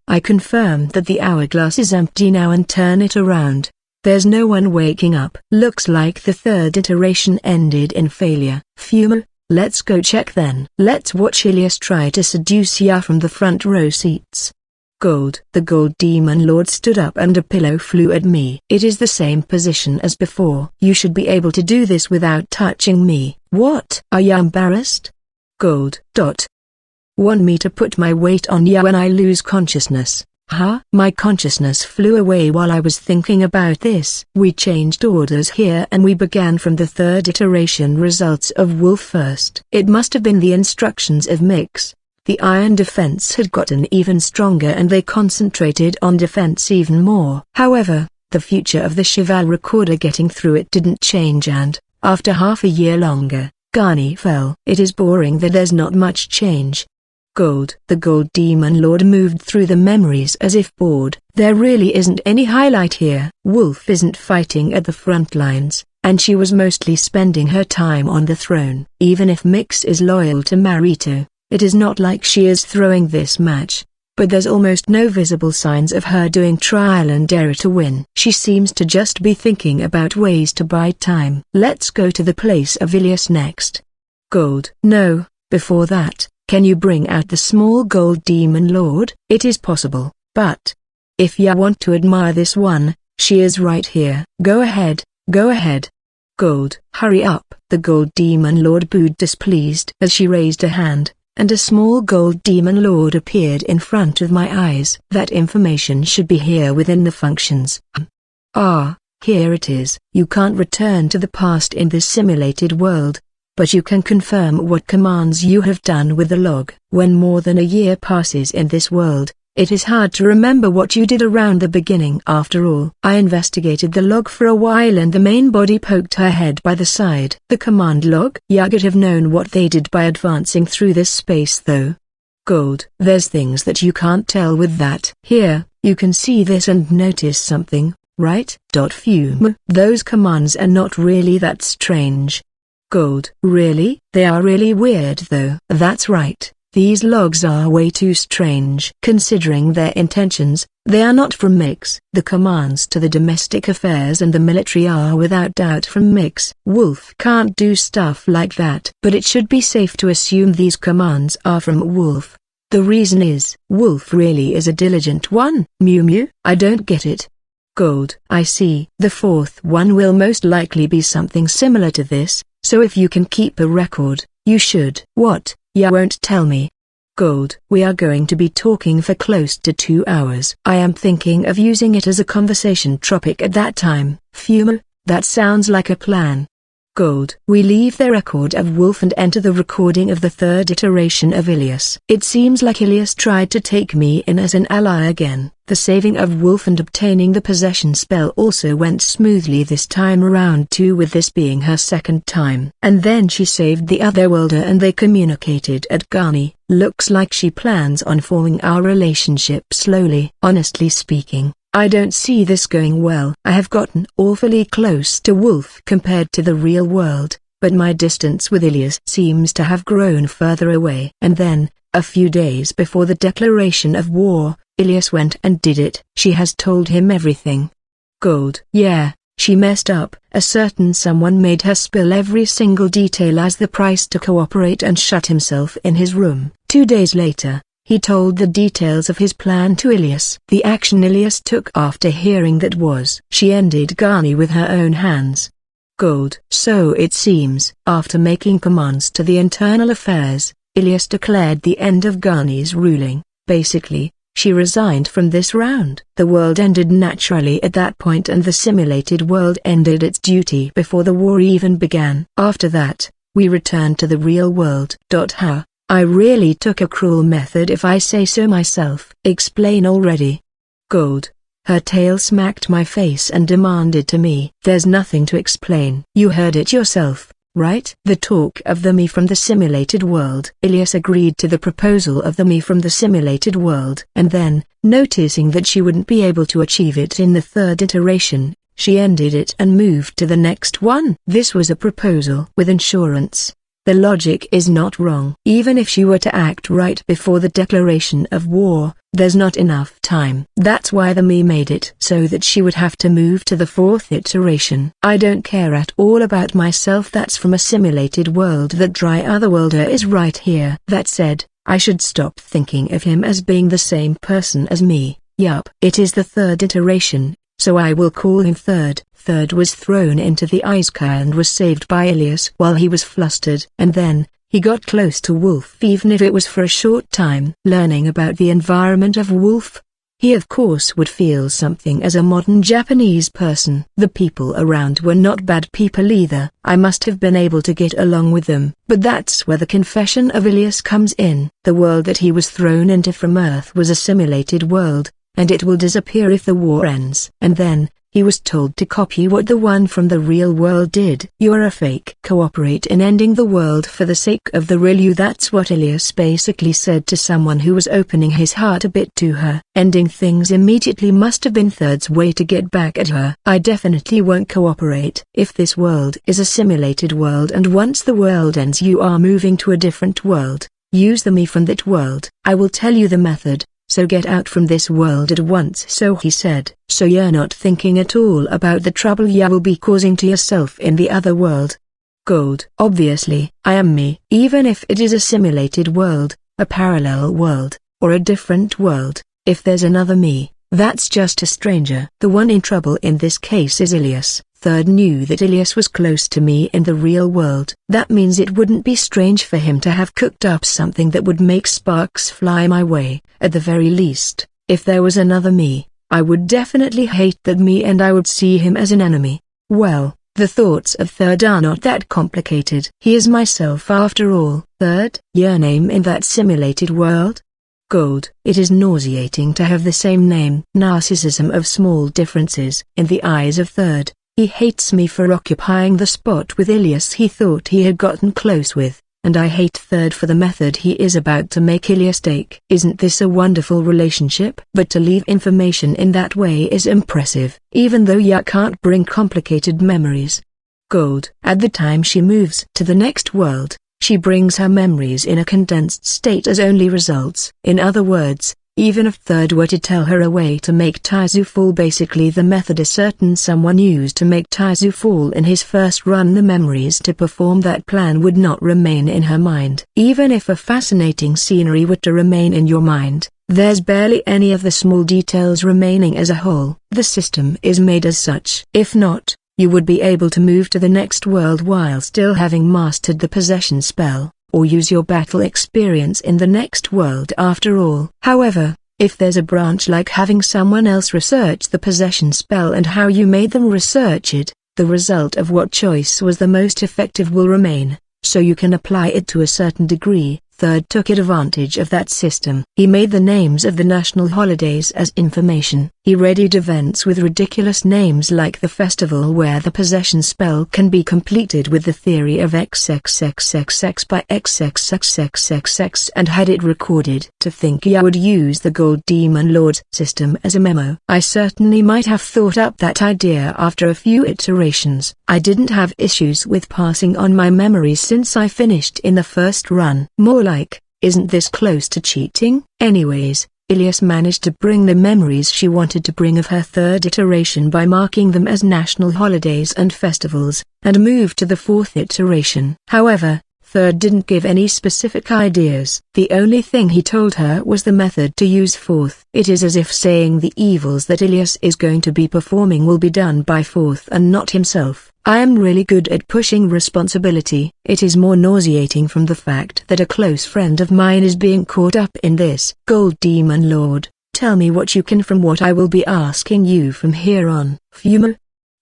I confirm that the hourglass is empty now and turn it around. There's no one waking up. Looks like the third iteration ended in failure. Fume. Let's go check then. Let's watch Ilias try to seduce Ya from the front row seats. Gold. The Gold Demon Lord stood up and a pillow flew at me. It is the same position as before. You should be able to do this without touching me. What? Are you embarrassed? Gold. Want me to put my weight on ya when I lose consciousness? My consciousness flew away while I was thinking about this. We changed orders here and we began from the third iteration results of Wolf first. It must have been the instructions of Mix. The iron defense had gotten even stronger and they concentrated on defense even more. However, the future of the Cheval Recorder getting through it didn't change and, after half a year longer, Garni fell. It is boring that there's not much change. Gold. The Gold Demon Lord moved through the memories as if bored. There really isn't any highlight here. Wolf isn't fighting at the front lines, and she was mostly spending her time on the throne. Even if Mix is loyal to Marito, it is not like she is throwing this match, but there's almost no visible signs of her doing trial and error to win. She seems to just be thinking about ways to buy time. Let's go to the place of Ilias next. Gold. No, before that, can you bring out the small Gold Demon Lord? It is possible, but if you want to admire this one, she is right here. Go ahead, go ahead. Gold. Hurry up. The Gold Demon Lord booed displeased as she raised a hand, and a small Gold Demon Lord appeared in front of my eyes. That information should be here within the functions. Here it is. You can't return to the past in this simulated world, but you can confirm what commands you have done with the log. When more than a year passes in this world, it is hard to remember what you did around the beginning. After all, I investigated the log for a while and the main body poked her head by the side. The command log? You could have known what they did by advancing through this space though. Gold. There's things that you can't tell with that. Here, you can see this and notice something, right? Fume. Those commands are not really that strange. Gold. Really? They are really weird though. That's right. These logs are way too strange. Considering their intentions, they are not from Mix. The commands to the domestic affairs and the military are without doubt from Mix. Wolf can't do stuff like that. But it should be safe to assume these commands are from Wolf. The reason is, Wolf really is a diligent one. Mew. I don't get it. Gold. I see. The fourth one will most likely be something similar to this. So if you can keep a record, you should. What? You won't tell me. Gold. We are going to be talking for close to 2 hours. I am thinking of using it as a conversation topic at that time. Fumo, that sounds like a plan. Gold. We leave the record of Wolf and enter the recording of the third iteration of Ilias. It seems like Ilias tried to take me in as an ally again. The saving of Wolf and obtaining the possession spell also went smoothly this time around too, with this being her second time. And then she saved the otherworlder and they communicated at Ghani. Looks like she plans on forming our relationship slowly. Honestly speaking, I don't see this going well. I have gotten awfully close to Wolf compared to the real world, but my distance with Ilias seems to have grown further away. And then, a few days before the declaration of war, Ilias went and did it. She has told him everything. Gold. Yeah, she messed up. A certain someone made her spill every single detail as the price to cooperate and shut himself in his room. 2 days later, he told the details of his plan to Ilias. The action Ilias took after hearing that was she ended Ghani with her own hands. Gold. So it seems, after making commands to the internal affairs, Ilias declared the end of Ghani's ruling. Basically, she resigned from this round. The world ended naturally at that point and the simulated world ended its duty before the war even began. After that, we returned to the real world. How? I really took a cruel method if I say so myself. Explain already. Gold. Her tail smacked my face and demanded to me. There's nothing to explain. You heard it yourself, right? The talk of the me from the simulated world. Ilias agreed to the proposal of the me from the simulated world. And then, noticing that she wouldn't be able to achieve it in the third iteration, she ended it and moved to the next one. This was a proposal with insurance. The logic is not wrong. Even if she were to act right before the declaration of war, there's not enough time. That's why the me made it so that she would have to move to the fourth iteration. I don't care at all about myself. That's from a simulated world. That dry otherworlder is right here. That said, I should stop thinking of him as being the same person as me. Yup. It is the third iteration, so I will call him Third. Third was thrown into the Isekai and was saved by Ilias while he was flustered. And then, he got close to Wolf even if it was for a short time. Learning about the environment of Wolf, he of course would feel something as a modern Japanese person. The people around were not bad people either. I must have been able to get along with them. But that's where the confession of Ilias comes in. The world that he was thrown into from Earth was a simulated world, and it will disappear if the war ends. And then, he was told to copy what the one from the real world did. You're a fake. Cooperate in ending the world for the sake of the real you. That's what Ilias basically said to someone who was opening his heart a bit to her. Ending things immediately must have been Third's way to get back at her. I definitely won't cooperate. If this world is a simulated world and once the world ends you are moving to a different world, use the me from that world. I will tell you the method. So get out from this world at once. So he said. So you're not thinking at all about the trouble you will be causing to yourself in the other world. Gold. Obviously, I am me. Even if it is a simulated world, a parallel world, or a different world, if there's another me, that's just a stranger. The one in trouble in this case is Ilias. Third knew that Ilias was close to me in the real world. That means it wouldn't be strange for him to have cooked up something that would make sparks fly my way. At the very least, if there was another me, I would definitely hate that me and I would see him as an enemy. Well, the thoughts of Third are not that complicated. He is myself after all. Third, your name in that simulated world? Gold. It is nauseating to have the same name. Narcissism of small differences. In the eyes of Third, he hates me for occupying the spot with Ilias he thought he had gotten close with, and I hate Third for the method he is about to make Ilias take. Isn't this a wonderful relationship? But to leave information in that way is impressive, even though you can't bring complicated memories. Gold. At the time she moves to the next world, she brings her memories in a condensed state as only results. In other words, even if Third were to tell her a way to make Taizu fall, basically the method a certain someone used to make Taizu fall in his first run, the memories to perform that plan would not remain in her mind. Even if a fascinating scenery were to remain in your mind, there's barely any of the small details remaining as a whole. The system is made as such. If not, you would be able to move to the next world while still having mastered the possession spell. or use your battle experience in the next world after all. However, if there's a branch like having someone else research the possession spell and how you made them research it, the result of what choice was the most effective will remain, so you can apply it to a certain degree. Third took advantage of that system. He made the names of the national holidays as information. He readied events with ridiculous names like the festival where the possession spell can be completed with the theory of XXXXX by XXXXXX and had it recorded. To think I would use the Gold Demon Lord system as a memo. I certainly might have thought up that idea after a few iterations. I didn't have issues with passing on my memories since I finished in the first run. More like, isn't this close to cheating? Anyways, Ilias managed to bring the memories she wanted to bring of her third iteration by marking them as national holidays and festivals, and moved to the fourth iteration. However, Third didn't give any specific ideas. The only thing he told her was the method to use Fourth. It is as if saying the evils that Ilias is going to be performing will be done by Fourth and not himself. I am really good at pushing responsibility. It is more nauseating from the fact that a close friend of mine is being caught up in this. Gold Demon Lord, tell me what you can from what I will be asking you from here on. Fumo?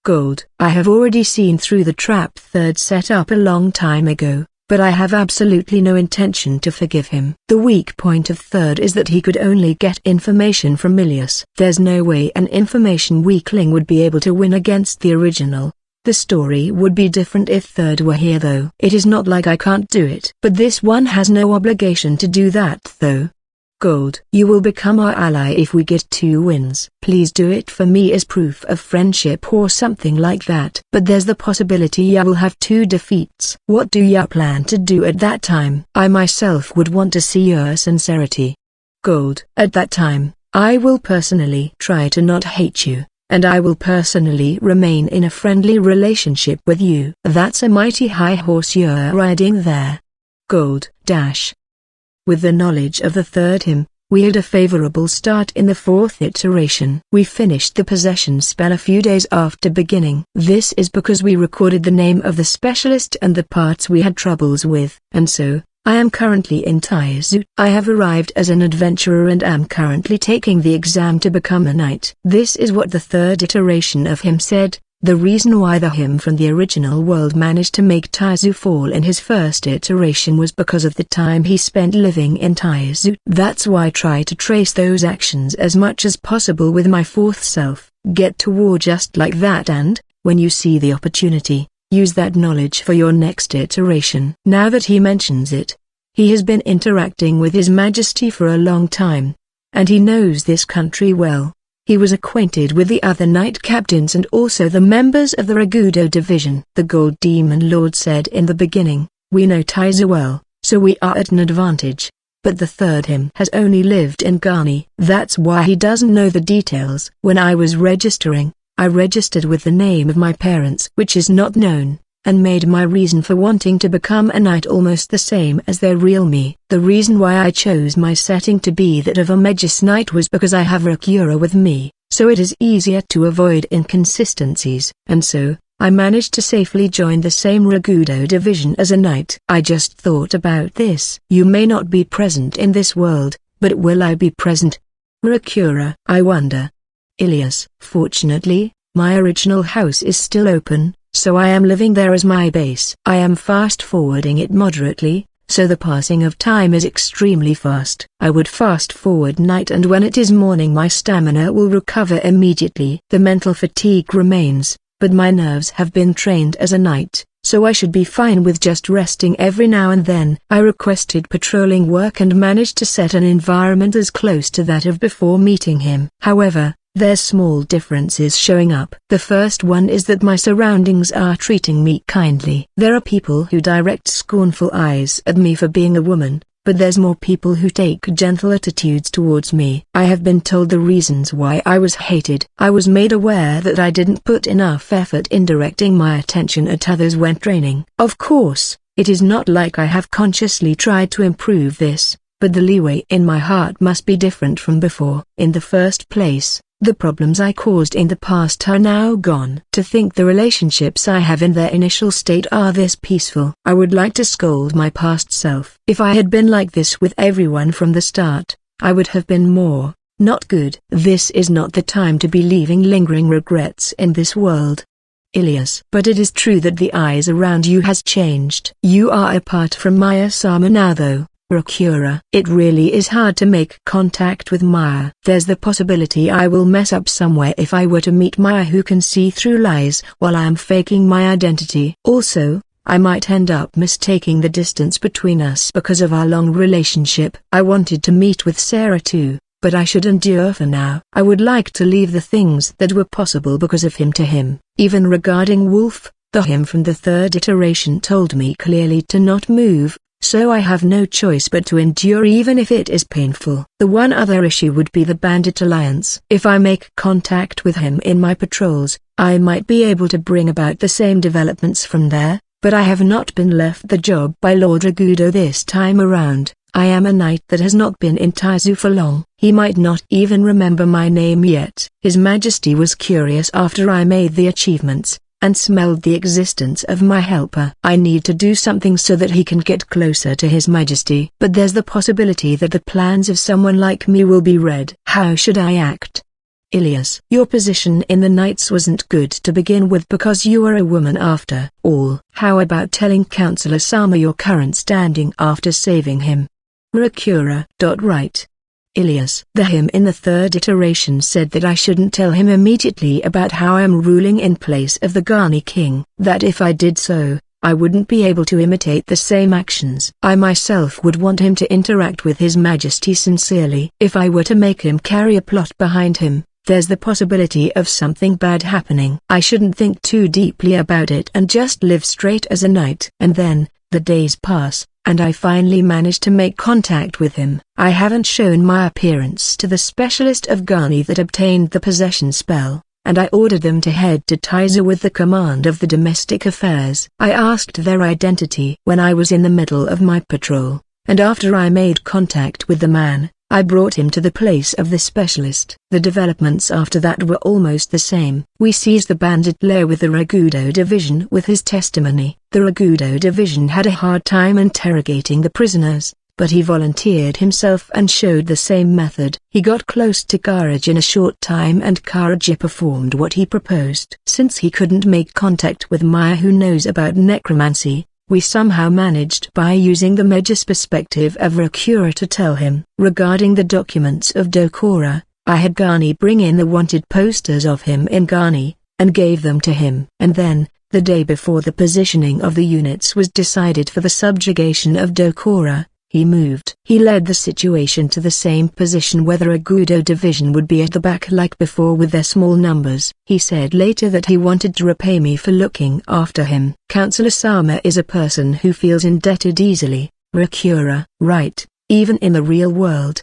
Gold. I have already seen through the trap Third set up a long time ago, but I have absolutely no intention to forgive him. The weak point of Third is that he could only get information from Ilias. There's no way an information weakling would be able to win against the original. The story would be different if Third were here though. It is not like I can't do it. But this one has no obligation to do that though. Gold. You will become our ally if we get 2 wins. Please do it for me as proof of friendship or something like that. But there's the possibility ya will have 2 defeats. What do ya plan to do at that time? I myself would want to see your sincerity. Gold. At that time, I will personally try to not hate you, and I will personally remain in a friendly relationship with you. That's a mighty high horse you're riding there. Gold. With the knowledge of the third hymn, we had a favorable start in the fourth iteration. We finished the possession spell a few days after beginning. This is because we recorded the name of the specialist and the parts we had troubles with. And so, I am currently in Taizu. I have arrived as an adventurer and am currently taking the exam to become a knight. This is what the third iteration of him said. The reason why the him from the original world managed to make Taizu fall in his first iteration was because of the time he spent living in Taizu. That's why I try to trace those actions as much as possible with my fourth self. Get to war just like that and, when you see the opportunity, use that knowledge for your next iteration. Now that he mentions it, he has been interacting with His Majesty for a long time, and he knows this country well. He was acquainted with the other knight captains and also the members of the Ragudo division. The Gold Demon Lord said in the beginning, we know Taizu well, so we are at an advantage. But the third him has only lived in Ghani. That's why he doesn't know the details. When I was registering, I registered with the name of my parents, which is not known, and made my reason for wanting to become a knight almost the same as their real me. The reason why I chose my setting to be that of a Magus Knight was because I have Rakura with me, so it is easier to avoid inconsistencies. And so, I managed to safely join the same Ragudo division as a knight. I just thought about this. You may not be present in this world, but will I be present? Rakura. I wonder. Ilias. Fortunately, my original house is still open, so I am living there as my base. I am fast-forwarding it moderately, so the passing of time is extremely fast. I would fast-forward night and when it is morning my stamina will recover immediately. The mental fatigue remains, but my nerves have been trained as a knight, so I should be fine with just resting every now and then. I requested patrolling work and managed to set an environment as close to that of before meeting him. However, there's small differences showing up. The first one is that my surroundings are treating me kindly. There are people who direct scornful eyes at me for being a woman, but there's more people who take gentle attitudes towards me. I have been told the reasons why I was hated. I was made aware that I didn't put enough effort in directing my attention at others when training. Of course, it is not like I have consciously tried to improve this, but the leeway in my heart must be different from before. In the first place, The problems I caused in the past are now gone. To think the relationships I have in their initial state are this peaceful. I would like to scold my past self. If I had been like this with everyone from the start, I would have been more, not good. This is not the time to be leaving lingering regrets in this world. Ilias. But it is true that the eyes around you has changed. You are apart from Maya-sama now though, Rakura. It really is hard to make contact with Maya. There's the possibility I will mess up somewhere if I were to meet Maya who can see through lies while I am faking my identity. Also, I might end up mistaking the distance between us because of our long relationship. I wanted to meet with Sarah too, but I should endure for now. I would like to leave the things that were possible because of him to him. Even regarding Wolf, the him from the third iteration told me clearly to not move, so I have no choice but to endure even if it is painful. The one other issue would be the Bandit Alliance. If I make contact with him in my patrols, I might be able to bring about the same developments from there, but I have not been left the job by Lord Ragudo this time around. I am a knight that has not been in Taizu for long. He might not even remember my name yet. His Majesty was curious after I made the achievements, and smelled the existence of my helper. I need to do something so that he can get closer to His Majesty. But there's the possibility that the plans of someone like me will be read. How should I act? Ilias. Your position in the Knights wasn't good to begin with because you are a woman after all. How about telling Counselor Sama your current standing after saving him? Rakura. Right. Ilias. The him in the third iteration said that I shouldn't tell him immediately about how I am ruling in place of the Ghani king. That if I did so, I wouldn't be able to imitate the same actions. I myself would want him to interact with His Majesty sincerely. If I were to make him carry a plot behind him, there's the possibility of something bad happening. I shouldn't think too deeply about it and just live straight as a knight. And then, the days pass, and I finally manage to make contact with him. I haven't shown my appearance to the specialist of Ghani that obtained the possession spell, and I ordered them to head to Taizu with the command of the domestic affairs. I asked their identity when I was in the middle of my patrol, and after I made contact with the man, I brought him to the place of the specialist. The developments after that were almost the same. We seized the bandit lair with the Ragudo division with his testimony. The Ragudo division had a hard time interrogating the prisoners, but he volunteered himself and showed the same method. He got close to Karaji in a short time and Karaji performed what he proposed. Since he couldn't make contact with Maya who knows about necromancy, we somehow managed by using the Magus perspective of Rakura to tell him. Regarding the documents of Dokura, I had Ghani bring in the wanted posters of him in Ghani, and gave them to him. And then, the day before the positioning of the units was decided for the subjugation of Dokura, he moved. He led the situation to the same position where the Ragudo division would be at the back like before with their small numbers. He said later that he wanted to repay me for looking after him. Counselor Sama is a person who feels indebted easily. Rakura. Right, even in the real world,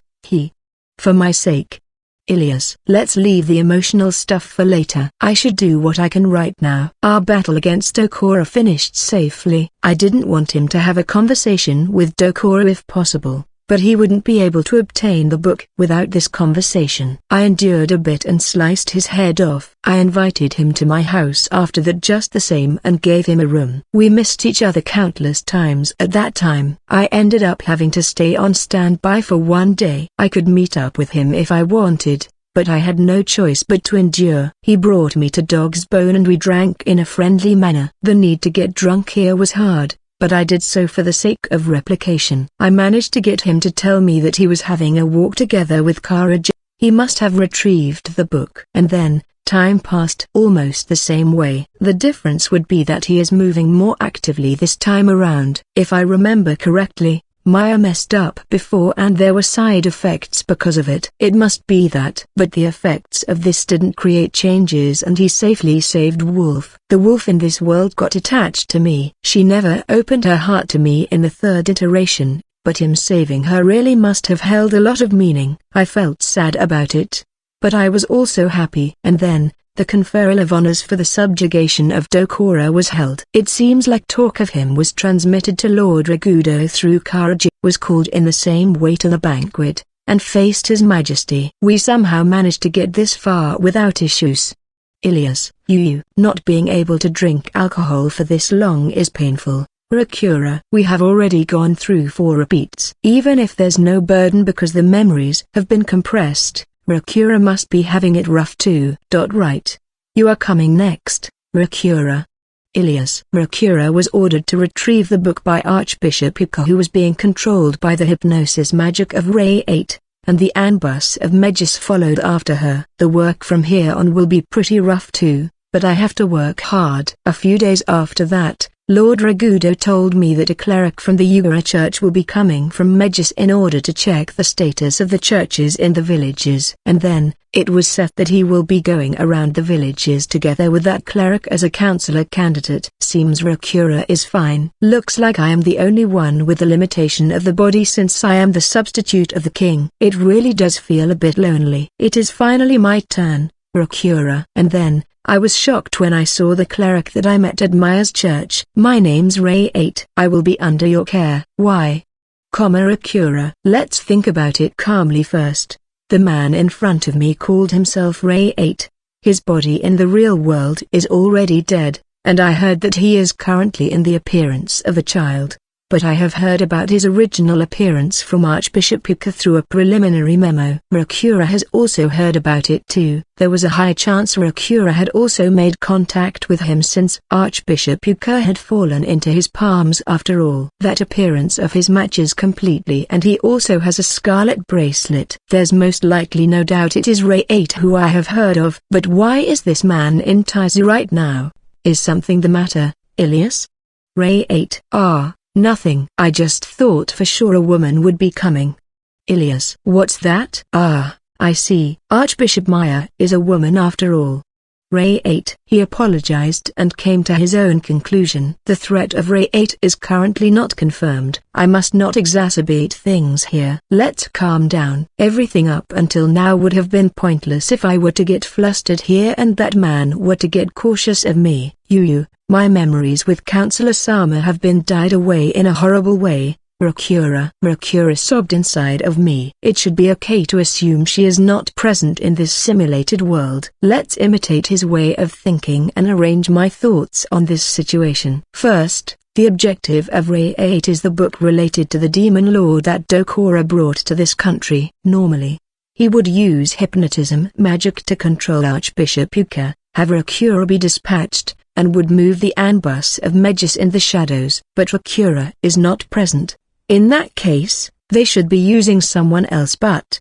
for my sake. Ilias. Let's leave the emotional stuff for later. I should do what I can right now. Our battle against Dokura finished safely. I didn't want him to have a conversation with Dokura if possible, but he wouldn't be able to obtain the book without this conversation. I endured a bit and sliced his head off. I invited him to my house after that just the same and gave him a room. We missed each other countless times at that time. I ended up having to stay on standby for one day. I could meet up with him if I wanted, but I had no choice but to endure. He brought me to Dog's Bone and we drank in a friendly manner. The need to get drunk here was hard, but I did so for the sake of replication. I managed to get him to tell me that he was having a walk together with Karaji. He must have retrieved the book. And then, time passed almost the same way. The difference would be that he is moving more actively this time around. If I remember correctly, Maya messed up before and there were side effects because of it. It must be that. But the effects of this didn't create changes and he safely saved Wolf. The wolf in this world got attached to me. She never opened her heart to me in the third iteration, but him saving her really must have held a lot of meaning. I felt sad about it, but I was also happy. And then, the conferral of honors for the subjugation of Dokura was held. It seems like talk of him was transmitted to Lord Ragudo through Karaji. Was called in the same way to the banquet, and faced His Majesty. We somehow managed to get this far without issues. Ilias, you not being able to drink alcohol for this long is painful. Rakura, we have already gone through 4 repeats. Even if there's no burden because the memories have been compressed, Rakura must be having it rough too. Right. You are coming next, Rakura. Ilias. Rakura was ordered to retrieve the book by Archbishop Ika, who was being controlled by the hypnosis magic of Ray 8, and the Anbus of Megis followed after her. The work from here on will be pretty rough too, but I have to work hard. A few days after that, Lord Ragudo told me that a cleric from the Ugara church will be coming from Megis in order to check the status of the churches in the villages. And then, it was said that he will be going around the villages together with that cleric as a counselor candidate. Seems Rakura is fine. Looks like I am the only one with the limitation of the body since I am the substitute of the king. It really does feel a bit lonely. It is finally my turn, Rakura. And then, I was shocked when I saw the cleric that I met at Maya's church. My name's Ray 8. I will be under your care. Why? Rakura. Let's think about it calmly first. The man in front of me called himself Ray 8. His body in the real world is already dead, and I heard that he is currently in the appearance of a child. But I have heard about his original appearance from Archbishop Ika through a preliminary memo. Rakura has also heard about it too. There was a high chance Rakura had also made contact with him since Archbishop Ika had fallen into his palms after all. That appearance of his matches completely, and he also has a scarlet bracelet. There's most likely no doubt it is Ray 8 who I have heard of. But why is this man in Taizu right now? Is something the matter, Ilias? Ray 8. Nothing. I just thought for sure a woman would be coming. Ilias. What's that? I see. Archbishop Maya is a woman after all. Ray 8. He apologized and came to his own conclusion. The threat of Ray 8 is currently not confirmed. I must not exacerbate things here. Let's calm down. Everything up until now would have been pointless if I were to get flustered here and that man were to get cautious of me. My memories with Counselor Sama have been died away in a horrible way. Rakura sobbed inside of me. It should be okay to assume she is not present in this simulated world. Let's imitate his way of thinking and arrange my thoughts on this situation. First, the objective of Ray 8 is the book related to the demon lord that Dokura brought to this country. Normally, he would use hypnotism magic to control Archbishop Ika, have Rakura be dispatched, and would move the Anbus of Megis in the shadows. But Rakura is not present. In that case, they should be using someone else but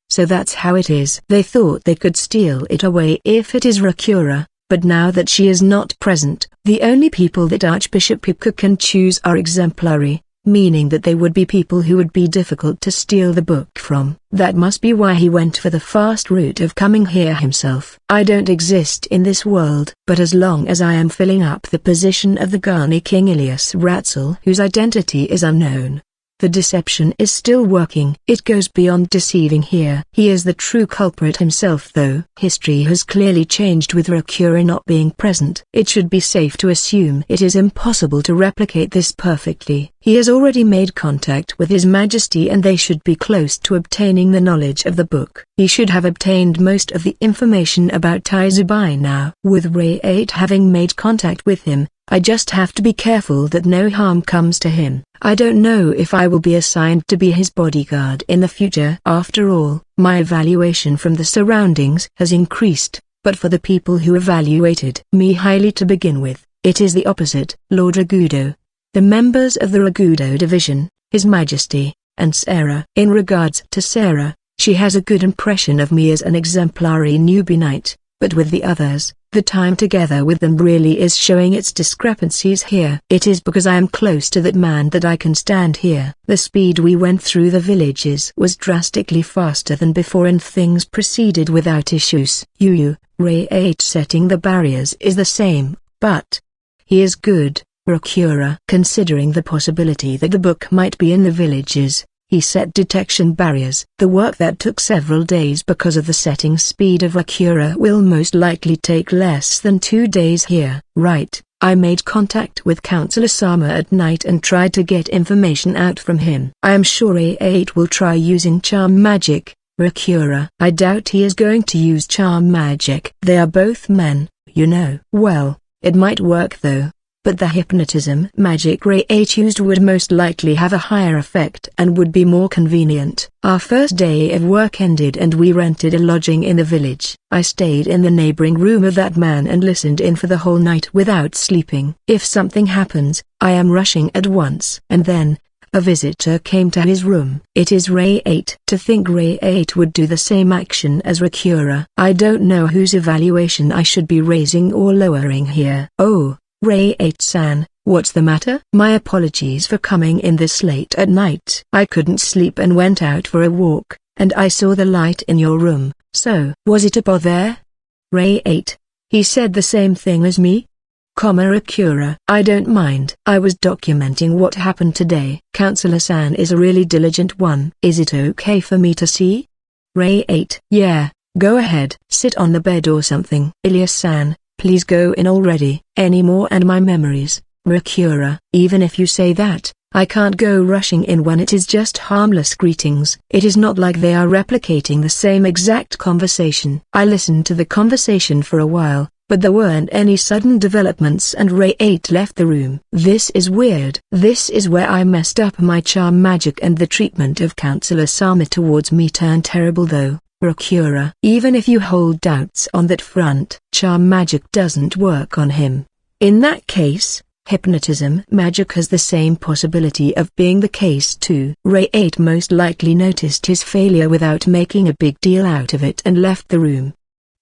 so that's how it is. They thought they could steal it away if it is Rakura, but now that she is not present, the only people that Archbishop Ika can choose are exemplary, meaning that they would be people who would be difficult to steal the book from. That must be why he went for the fast route of coming here himself. I don't exist in this world, but as long as I am filling up the position of the Ghani King Ilias Ratzel, whose identity is unknown, the deception is still working. It goes beyond deceiving here. He is the true culprit himself though. History has clearly changed with Rakura not being present. It should be safe to assume it is impossible to replicate this perfectly. He has already made contact with His Majesty and they should be close to obtaining the knowledge of the book. He should have obtained most of the information about Taizu by now. With Ray 8 having made contact with him, I just have to be careful that no harm comes to him. I don't know if I will be assigned to be his bodyguard in the future. After all, my evaluation from the surroundings has increased, but for the people who evaluated me highly to begin with, it is the opposite. Lord Ragudo, the members of the Ragudo division, His Majesty, and Sarah. In regards to Sarah, she has a good impression of me as an exemplary newbie knight, but with the others, the time together with them really is showing its discrepancies here. It is because I am close to that man that I can stand here. The speed we went through the villages was drastically faster than before and things proceeded without issues. Ray 8 setting the barriers is the same, but he is good, Rakura. Considering the possibility that the book might be in the villages, he set detection barriers. The work that took several days because of the setting speed of Rakura will most likely take less than 2 days here. Right. I made contact with Counselor Sama at night and tried to get information out from him. I am sure A8 will try using charm magic, Rakura. I doubt he is going to use charm magic. They are both men, you know. Well, it might work though. But the hypnotism magic Ray 8 used would most likely have a higher effect and would be more convenient. Our first day of work ended and we rented a lodging in the village. I stayed in the neighboring room of that man and listened in for the whole night without sleeping. If something happens, I am rushing at once. And then, a visitor came to his room. It is Ray 8. To think Ray 8 would do the same action as Rakura. I don't know whose evaluation I should be raising or lowering here. Oh. Ray 8-san, what's the matter? My apologies for coming in this late at night. I couldn't sleep and went out for a walk, and I saw the light in your room, so. Was it up there? Ray 8. He said the same thing as me? Rakura. I don't mind. I was documenting what happened today. Counselor-san is a really diligent one. Is it okay for me to see? Ray 8. Yeah, go ahead. Sit on the bed or something. Ilias-san. Please go in already. Any more and my memories, Rakura. Even if you say that, I can't go rushing in when it is just harmless greetings. It is not like they are replicating the same exact conversation. I listened to the conversation for a while, but there weren't any sudden developments and Ray 8 left the room. This is weird. This is where I messed up. My charm magic and the treatment of Counselor Sama towards me turned terrible though. Rakura. Even if you hold doubts on that front, charm magic doesn't work on him. In that case, hypnotism magic has the same possibility of being the case too. Ray 8 most likely noticed his failure without making a big deal out of it and left the room.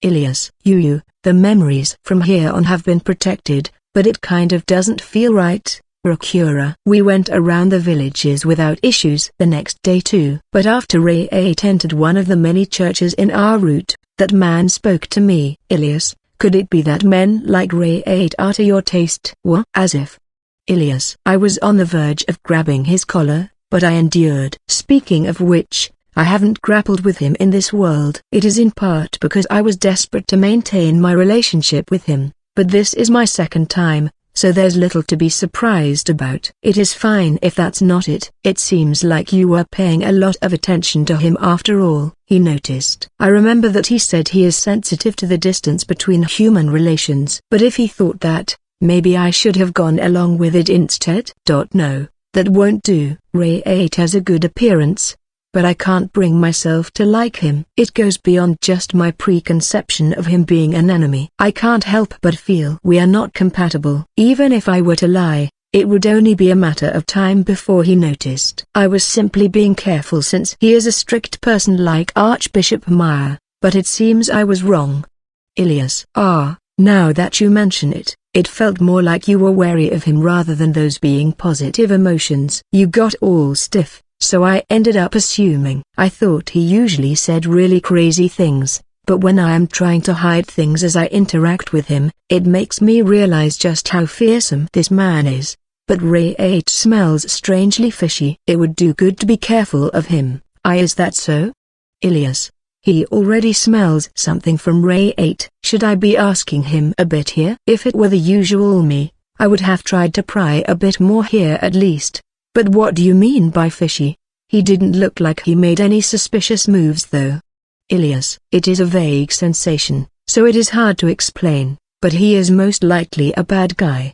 Ilias. The memories from here on have been protected, but it kind of doesn't feel right. Rakura. We went around the villages without issues the next day too. But after Ray 8 entered one of the many churches in our route, that man spoke to me. Ilias, could it be that men like Ray 8 are to your taste? What? As if. Ilias. I was on the verge of grabbing his collar, but I endured. Speaking of which, I haven't grappled with him in this world. It is in part because I was desperate to maintain my relationship with him, but this is my second time. So there's little to be surprised about. It is fine if that's not it. It seems like you were paying a lot of attention to him after all, he noticed. I remember that he said he is sensitive to the distance between human relations. But if he thought that, maybe I should have gone along with it instead. No, that won't do. Ray 8 has a good appearance, but I can't bring myself to like him. It goes beyond just my preconception of him being an enemy. I can't help but feel we are not compatible. Even if I were to lie, it would only be a matter of time before he noticed. I was simply being careful since he is a strict person like Archbishop Meyer, but it seems I was wrong. Ilias. Now that you mention it, it felt more like you were wary of him rather than those being positive emotions. You got all stiff. So I ended up assuming. I thought he usually said really crazy things, but when I am trying to hide things as I interact with him, it makes me realize just how fearsome this man is. But Ray 8 smells strangely fishy. It would do good to be careful of him. Is that so? Ilias. He already smells something from Ray 8. Should I be asking him a bit here? If it were the usual me, I would have tried to pry a bit more here at least. But what do you mean by fishy? He didn't look like he made any suspicious moves though. Ilias. It is a vague sensation, so it is hard to explain, but he is most likely a bad guy.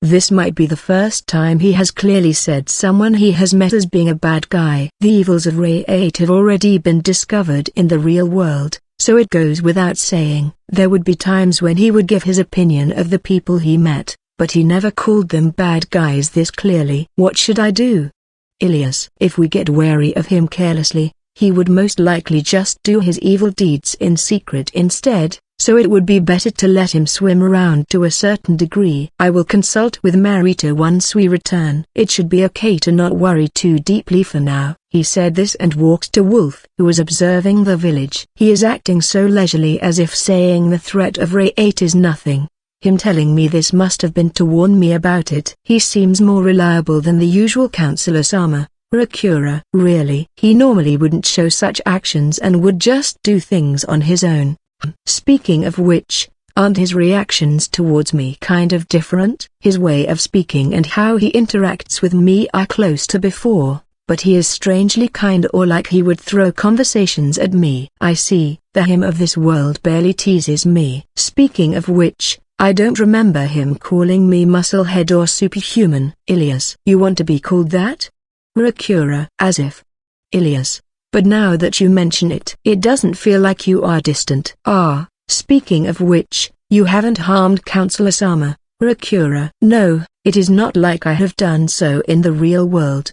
This might be the first time he has clearly said someone he has met as being a bad guy. The evils of Ray 8 have already been discovered in the real world, so it goes without saying. There would be times when he would give his opinion of the people he met, but he never called them bad guys this clearly. What should I do? Ilias. If we get wary of him carelessly, he would most likely just do his evil deeds in secret instead, so it would be better to let him swim around to a certain degree. I will consult with Marito once we return. It should be okay to not worry too deeply for now. He said this and walked to Wolf, who was observing the village. He is acting so leisurely as if saying the threat of Ray 8 is nothing. Him telling me this must have been to warn me about it. He seems more reliable than the usual Counselor Sama. Rakura. Really? He normally wouldn't show such actions and would just do things on his own. Speaking of which, Aren't his reactions towards me kind of different? His way of speaking and how he interacts with me are close to before, but he is strangely kind, or like he would throw conversations at me. I see, the him of this world barely teases me. Speaking of which, I don't remember him calling me musclehead or superhuman. Ilias, you want to be called that? Rakura, as if. Ilias, but now that you mention it, it doesn't feel like you are distant. Ah, speaking of which, you haven't harmed Counselor Sama. Rakura, no, it is not like I have done so in the real world.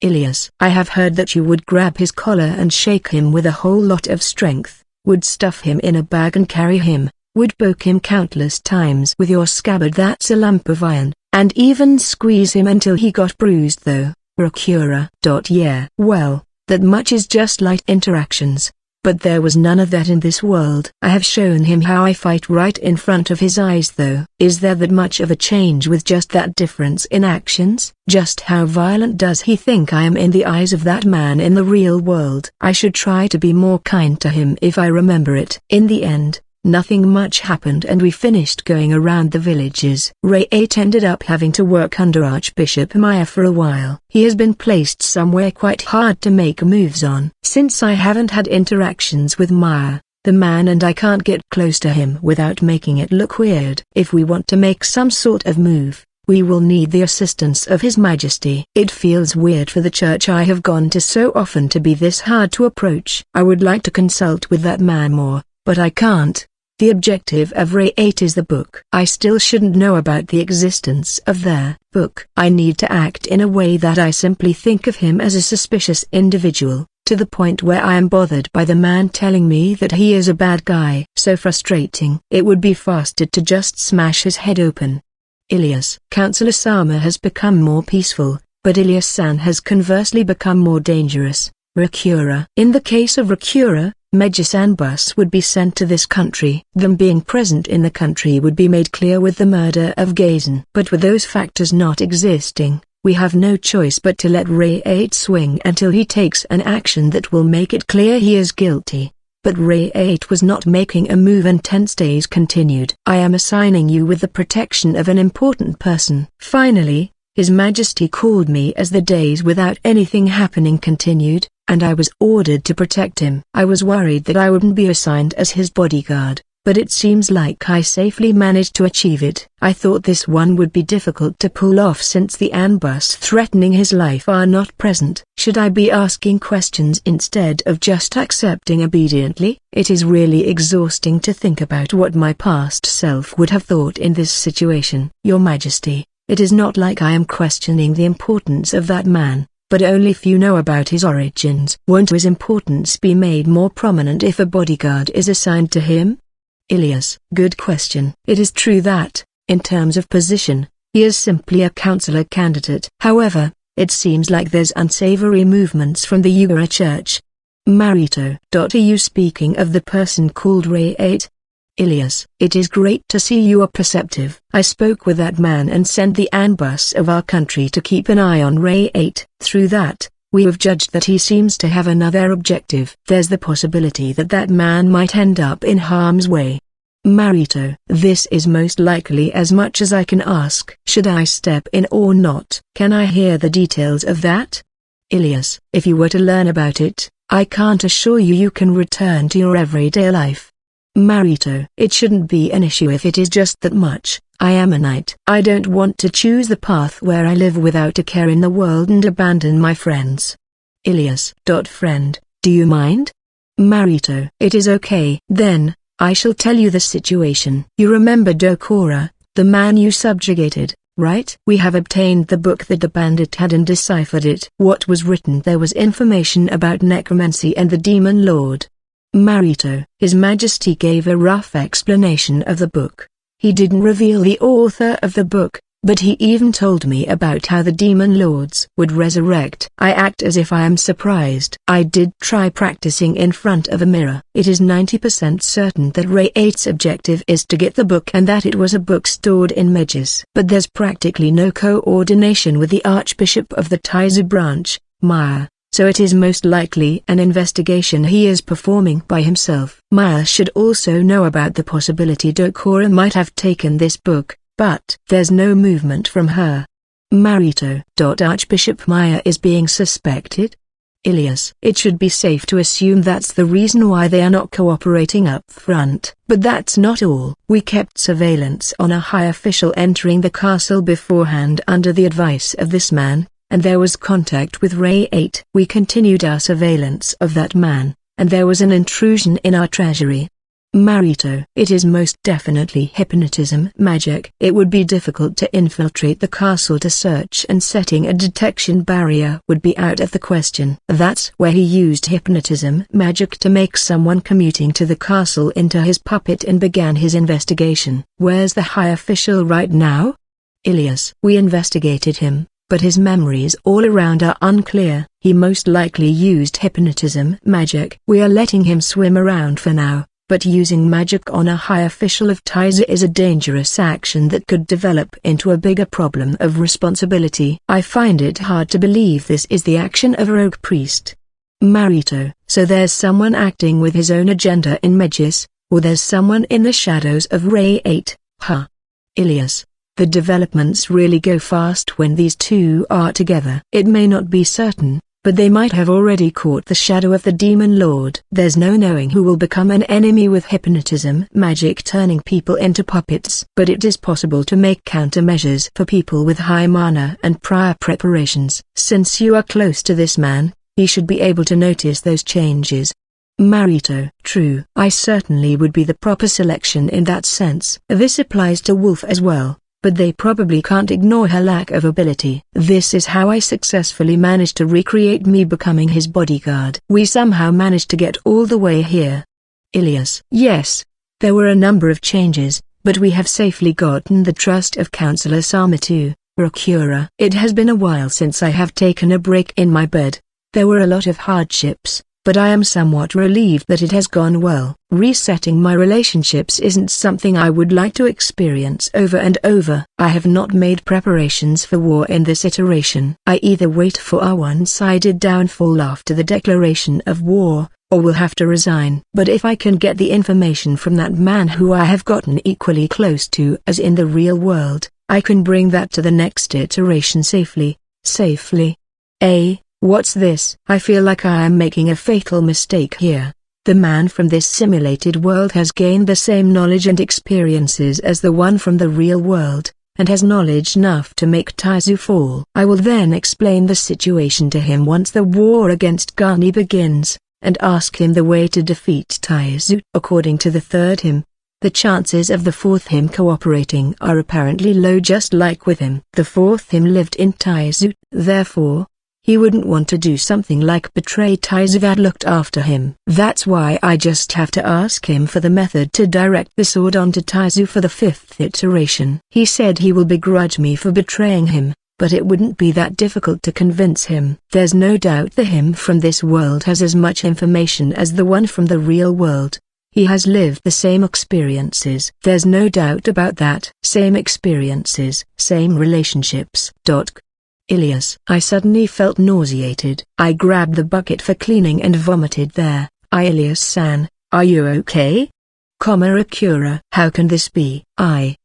Ilias, I have heard that you would grab his collar and shake him with a whole lot of strength, would stuff him in a bag and carry him, would poke him countless times with your scabbard that's a lump of iron, and even squeeze him until he got bruised though. Rakura. Yeah, well, that much is just light interactions, but there was none of that in this world. I have shown him how I fight right in front of his eyes though. Is there that much of a change with just that difference in actions? Just how violent does he think I am in the eyes of that man in the real world? I should try to be more kind to him if I remember it. In the end, nothing much happened and we finished going around the villages. Ray-8 ended up having to work under Archbishop Maya for a while. He has been placed somewhere quite hard to make moves on. Since I haven't had interactions with Maya, the man, and I can't get close to him without making it look weird. If we want to make some sort of move, we will need the assistance of His Majesty. It feels weird for the church I have gone to so often to be this hard to approach. I would like to consult with that man more, but I can't. The objective of Ray-8 is the book. I still shouldn't know about the existence of their book. I need to act in a way that I simply think of him as a suspicious individual, to the point where I am bothered by the man telling me that he is a bad guy. So frustrating. It would be faster to just smash his head open. Ilias. Counselor Sama has become more peaceful, but Ilias-san has conversely become more dangerous. Rakura. In the case of Rakura, Meiji-san bus would be sent to this country. Them being present in the country would be made clear with the murder of Gazen. But with those factors not existing, we have no choice but to let Ray-8 swing until he takes an action that will make it clear he is guilty. But Ray-8 was not making a move and tense days continued. I am assigning you with the protection of an important person. Finally, His Majesty called me as the days without anything happening continued, and I was ordered to protect him. I was worried that I wouldn't be assigned as his bodyguard, but it seems like I safely managed to achieve it. I thought this one would be difficult to pull off since the ambus threatening his life are not present. Should I be asking questions instead of just accepting obediently? It is really exhausting to think about what my past self would have thought in this situation. Your Majesty, it is not like I am questioning the importance of that man, but only few know about his origins. Won't his importance be made more prominent if a bodyguard is assigned to him? Ilias. Good question. It is true that, in terms of position, he is simply a counselor candidate. However, it seems like there's unsavory movements from the Yugara Church. Marito. Are you speaking of the person called Ray-8? Ilias. It is great to see you are perceptive. I spoke with that man and sent the ambus of our country to keep an eye on Ray-8. Through that, we have judged that he seems to have another objective. There's the possibility that that man might end up in harm's way. Marito. This is most likely as much as I can ask. Should I step in or not? Can I hear the details of that? Ilias. If you were to learn about it, I can't assure you you can return to your everyday life. Marito. It shouldn't be an issue if it is just that much. I am a knight. I don't want to choose the path where I live without a care in the world and abandon my friends. Ilias. Friend, do you mind? Marito. It is okay. Then, I shall tell you the situation. You remember Dokura, the man you subjugated, right? We have obtained the book that the bandit had and deciphered it. What was written there was information about necromancy and the demon lord. Marito. His Majesty gave a rough explanation of the book. He didn't reveal the author of the book, but he even told me about how the demon lords would resurrect. I act as if I am surprised. I did try practicing in front of a mirror. It is 90% certain that Ray-8's objective is to get the book and that it was a book stored in Meiji. But there's practically no coordination with the Archbishop of the Taizu branch, Maya. so it is most likely an investigation he is performing by himself. Maya should also know about the possibility Dokura might have taken this book, but there's no movement from her. Marito. Archbishop Maya is being suspected? Ilias. It should be safe to assume that's the reason why they are not cooperating up front. But that's not all. We kept surveillance on a high official entering the castle beforehand under the advice of this man, and there was contact with Ray 8. We continued our surveillance of that man, and there was an intrusion in our treasury. Marito. It is most definitely hypnotism magic. It would be difficult to infiltrate the castle to search, and setting a detection barrier would be out of the question. That's where he used hypnotism magic to make someone commuting to the castle into his puppet and began his investigation. Where's the high official right now? Ilias. We investigated him, but his memories all around are unclear. He most likely used hypnotism magic. We are letting him swim around for now. But using magic on a high official of Taizu is a dangerous action that could develop into a bigger problem of responsibility. I find it hard to believe this is the action of a rogue priest. Marito. So there's someone acting with his own agenda in Megis, or there's someone in the shadows of Ray 8, huh? Ilias. The developments really go fast when these two are together. It may not be certain, but they might have already caught the shadow of the demon lord. There's no knowing who will become an enemy with hypnotism magic turning people into puppets. But it is possible to make countermeasures for people with high mana and prior preparations. Since you are close to this man, he should be able to notice those changes. Marito. True. I certainly would be the proper selection in that sense. This applies to Wolf as well. But they probably can't ignore her lack of ability. This is how I successfully managed to recreate me becoming his bodyguard. We somehow managed to get all the way here. Ilias. Yes. There were a number of changes, but we have safely gotten the trust of Counselor Samitu, Rakura. It has been a while since I have taken a break in my bed. There were a lot of hardships, but I am somewhat relieved that it has gone well. Resetting my relationships isn't something I would like to experience over and over. I have not made preparations for war in this iteration. I either wait for our one-sided downfall after the declaration of war, or will have to resign. But if I can get the information from that man who I have gotten equally close to as in the real world, I can bring that to the next iteration safely. What's this? I feel like I am making a fatal mistake here. The man from this simulated world has gained the same knowledge and experiences as the one from the real world, and has knowledge enough to make Taizu fall. I will then explain the situation to him once the war against Gani begins, and ask him the way to defeat Taizu. According to the third hymn, the chances of the fourth hymn cooperating are apparently low, just like with him. The fourth hymn lived in Taizu, therefore, he wouldn't want to do something like betray Taizu that looked after him. That's why I just have to ask him for the method to direct the sword onto Taizu for the fifth iteration. He said he will begrudge me for betraying him, but it wouldn't be that difficult to convince him. There's no doubt the him from this world has as much information as the one from the real world. He has lived the same experiences. There's no doubt about that. Same experiences, same relationships. Ilias. I suddenly felt nauseated. I grabbed the bucket for cleaning and vomited there. Ilias-san, are you okay? Rakura. How can this be? I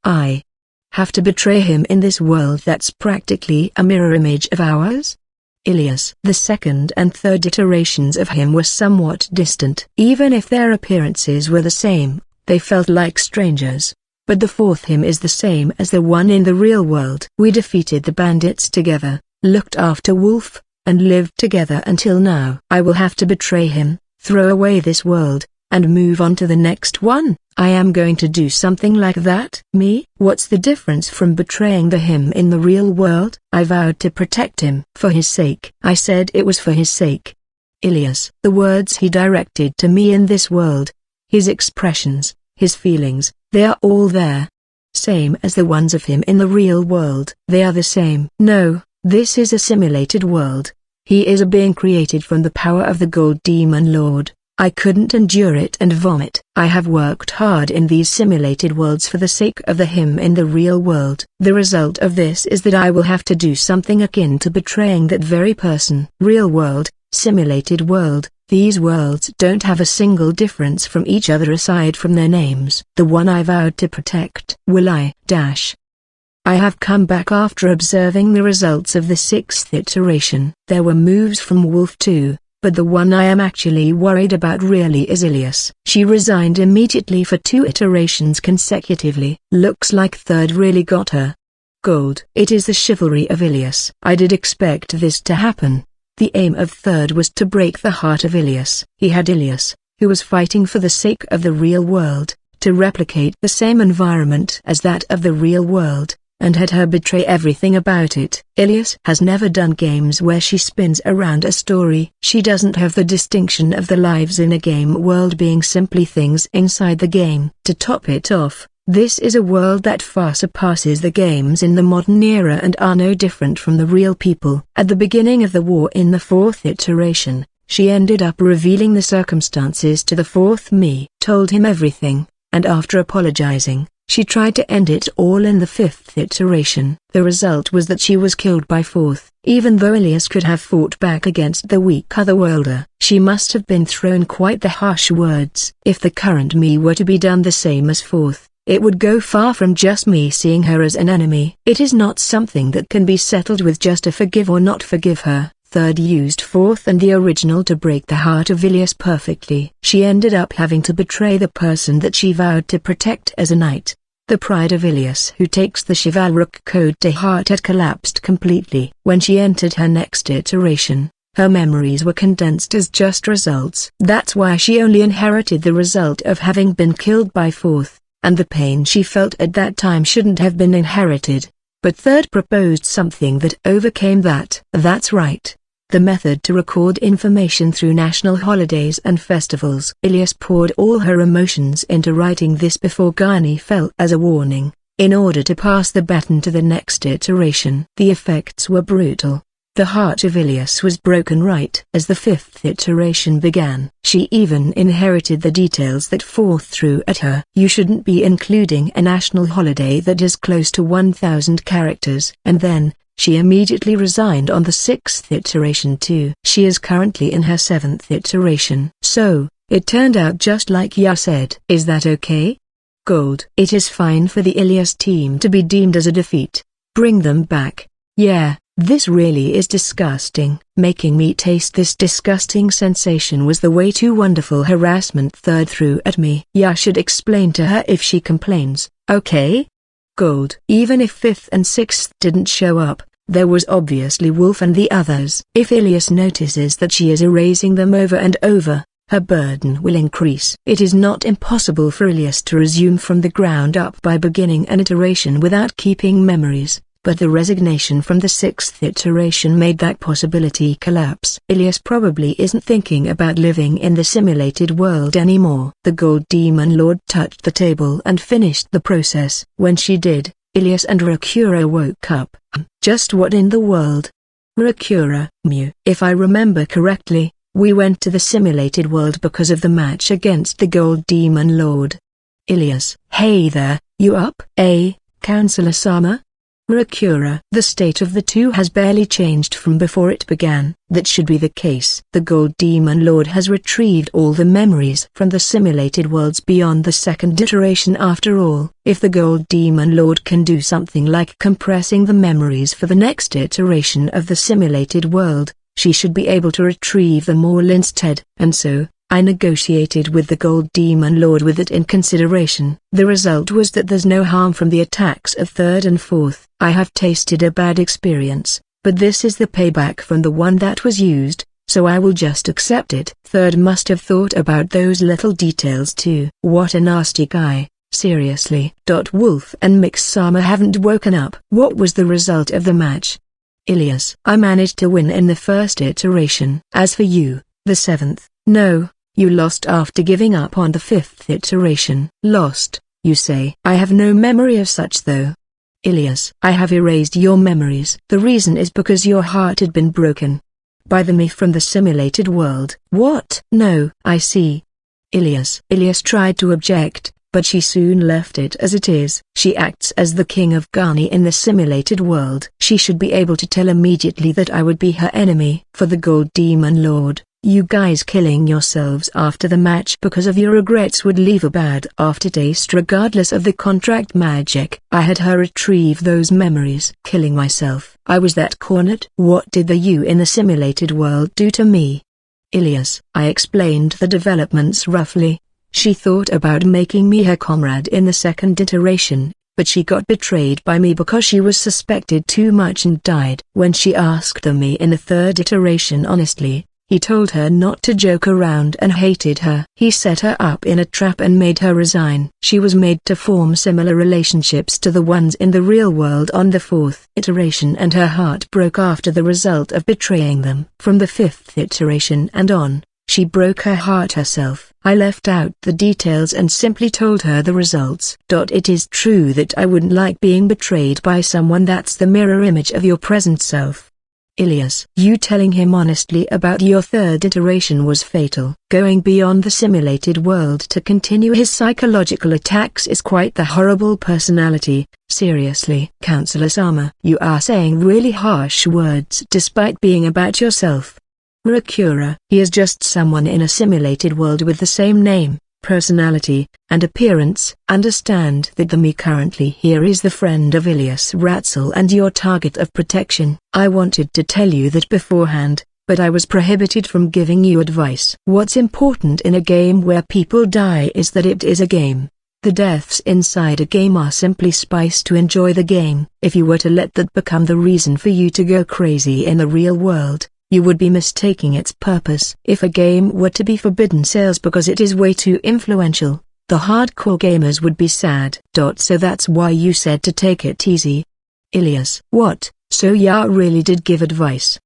have to betray him in this world that's practically a mirror image of ours? Ilias. The second and third iterations of him were somewhat distant. Even if their appearances were the same, they felt like strangers. But the fourth hymn is the same as the one in the real world. We defeated the bandits together, looked after Wolf, and lived together until now. I will have to betray him, throw away this world, and move on to the next one. I am going to do something like that. Me? What's the difference from betraying the him in the real world? I vowed to protect him. For his sake. I said it was for his sake. Ilias. The words he directed to me in this world, his expressions, his feelings, they are all there. Same as the ones of him in the real world. They are the same. No, this is a simulated world. He is a being created from the power of the Gold Demon Lord. I couldn't endure it and vomit. I have worked hard in these simulated worlds for the sake of the him in the real world. The result of this is that I will have to do something akin to betraying that very person. Real world, Simulated world. These worlds don't have a single difference from each other aside from their names. The one I vowed to protect. Will I? I have come back after observing the results of the 6th iteration. There were moves from Wolf too, but the one I am actually worried about really is Ilias. She resigned immediately for 2 iterations consecutively. Looks like third really got her. Gold. It is the chivalry of Ilias. I did expect this to happen. The aim of third was to break the heart of Ilias. He had Ilias, who was fighting for the sake of the real world, to replicate the same environment as that of the real world, and had her betray everything about it. Ilias has never done games where she spins around a story. She doesn't have the distinction of the lives in a game world being simply things inside the game. To top it off, this is a world that far surpasses the games in the modern era and are no different from the real people. At the beginning of the war in the 4th iteration, she ended up revealing the circumstances to the 4th me. Told him everything, and after apologizing, she tried to end it all in the 5th iteration. The result was that she was killed by 4th. Even though Ilias could have fought back against the weak otherworlder, she must have been thrown quite the harsh words. If the current me were to be done the same as 4th, it would go far from just me seeing her as an enemy. It is not something that can be settled with just a forgive or not forgive her. Third used 4th and the original to break the heart of Ilias perfectly. She ended up having to betray the person that she vowed to protect as a knight. The pride of Ilias, who takes the chivalric code to heart, had collapsed completely. When she entered her next iteration, her memories were condensed as just results. That's why she only inherited the result of having been killed by 4th. And the pain she felt at that time shouldn't have been inherited. But third proposed something that overcame that. That's right. The method to record information through national holidays and festivals. Ilias poured all her emotions into writing this before Gani fell as a warning, in order to pass the baton to the next iteration. The effects were brutal. The heart of Ilias was broken right as the 5th iteration began. She even inherited the details that 4th threw at her. You shouldn't be including a national holiday that is close to 1,000 characters. And then, she immediately resigned on the 6th iteration too. She is currently in her 7th iteration. So, it turned out just like Ya said. Is that okay? Gold. It is fine for the Ilias team to be deemed as a defeat. Bring them back. Yeah. This really is disgusting. Making me taste this disgusting sensation was the way too wonderful harassment third threw at me. Ya should explain to her if she complains, okay? Gold. Even if 5th and 6th didn't show up, there was obviously Wolf and the others. If Ilias notices that she is erasing them over and over, her burden will increase. It is not impossible for Ilias to resume from the ground up by beginning an iteration without keeping memories. But the resignation from the 6th iteration made that possibility collapse. Ilias probably isn't thinking about living in the simulated world anymore. The Gold Demon Lord touched the table and finished the process. When she did, Ilias and Rakura woke up. Just what in the world? Rakura, Mew. If I remember correctly, we went to the simulated world because of the match against the Gold Demon Lord. Ilias. Hey there, you up? Counselor Sama? Rakura. The state of the two has barely changed from before it began. That should be the case. The Gold Demon Lord has retrieved all the memories from the simulated worlds beyond the 2nd iteration after all. If the Gold Demon Lord can do something like compressing the memories for the next iteration of the simulated world, she should be able to retrieve them all instead. And so, I negotiated with the Gold Demon Lord with it in consideration. The result was that there's no harm from the attacks of 3rd and 4th. I have tasted a bad experience, but this is the payback from the one that was used, so I will just accept it. 3rd must have thought about those little details too. What a nasty guy, seriously. Wolf and Mix-sama haven't woken up. What was the result of the match? Ilias. I managed to win in the 1st iteration. As for you, the 7th, no. You lost after giving up on the 5th iteration. Lost, you say? I have no memory of such though. Ilias. I have erased your memories. The reason is because your heart had been broken by the me from the simulated world. What? No. I see. Ilias. Ilias tried to object, but she soon left it as it is. She acts as the king of Ghani in the simulated world. She should be able to tell immediately that I would be her enemy. For the Gold Demon Lord, you guys killing yourselves after the match because of your regrets would leave a bad aftertaste regardless of the contract magic. I had her retrieve those memories. Killing myself. I was that cornered. What did the you in the simulated world do to me? Ilias. I explained the developments roughly. She thought about making me her comrade in the second iteration, but she got betrayed by me because she was suspected too much and died. When she asked me in the third iteration honestly, he told her not to joke around and hated her. He set her up in a trap and made her resign. She was made to form similar relationships to the ones in the real world on the fourth iteration, and her heart broke after the result of betraying them. From the fifth iteration and on, she broke her heart herself. I left out the details and simply told her the results. It is true that I wouldn't like being betrayed by someone that's the mirror image of your present self. Ilias. You telling him honestly about your third iteration was fatal. Going beyond the simulated world to continue his psychological attacks is quite the horrible personality. Seriously. Counselor Sama. You are saying really harsh words despite being about yourself. Rakura. He is just someone in a simulated world with the same name, personality, and appearance. Understand that the me currently here is the friend of Ilias Ratzel and your target of protection. I wanted to tell you that beforehand, but I was prohibited from giving you advice. What's important in a game where people die is that it is a game. The deaths inside a game are simply spice to enjoy the game. If you were to let that become the reason for you to go crazy in the real world, you would be mistaking its purpose. If a game were to be forbidden sales because it is way too influential, the hardcore gamers would be sad. So that's why you said to take it easy. Ilias. What, so Ya really did give advice?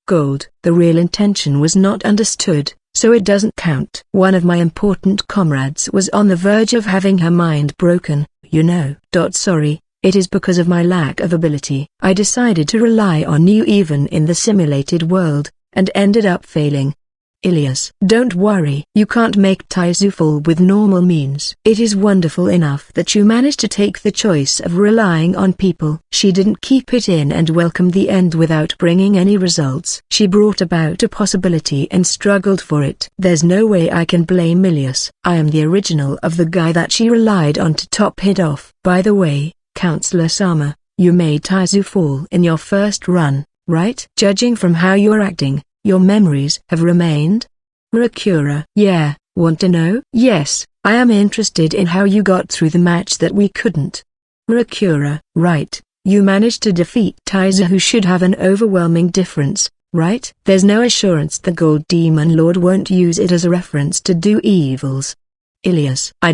Gold. The real intention was not understood, so it doesn't count. One of my important comrades was on the verge of having her mind broken, you know. Sorry. It is because of my lack of ability. I decided to rely on you even in the simulated world, and ended up failing. Ilias. Don't worry. You can't make Taizu fall with normal means. It is wonderful enough that you managed to take the choice of relying on people. She didn't keep it in and welcome the end without bringing any results. She brought about a possibility and struggled for it. There's no way I can blame Ilias. I am the original of the guy that she relied on to top it off. By the way, Counselor Sama, you made Taizu fall in your first run, right? Judging from how you're acting, your memories have remained? Rakura. Yeah, want to know? Yes, I am interested in how you got through the match that we couldn't. Rakura. Right, you managed to defeat Taizu, who should have an overwhelming difference, right? There's no assurance the Gold Demon Lord won't use it as a reference to do evils. Ilias. I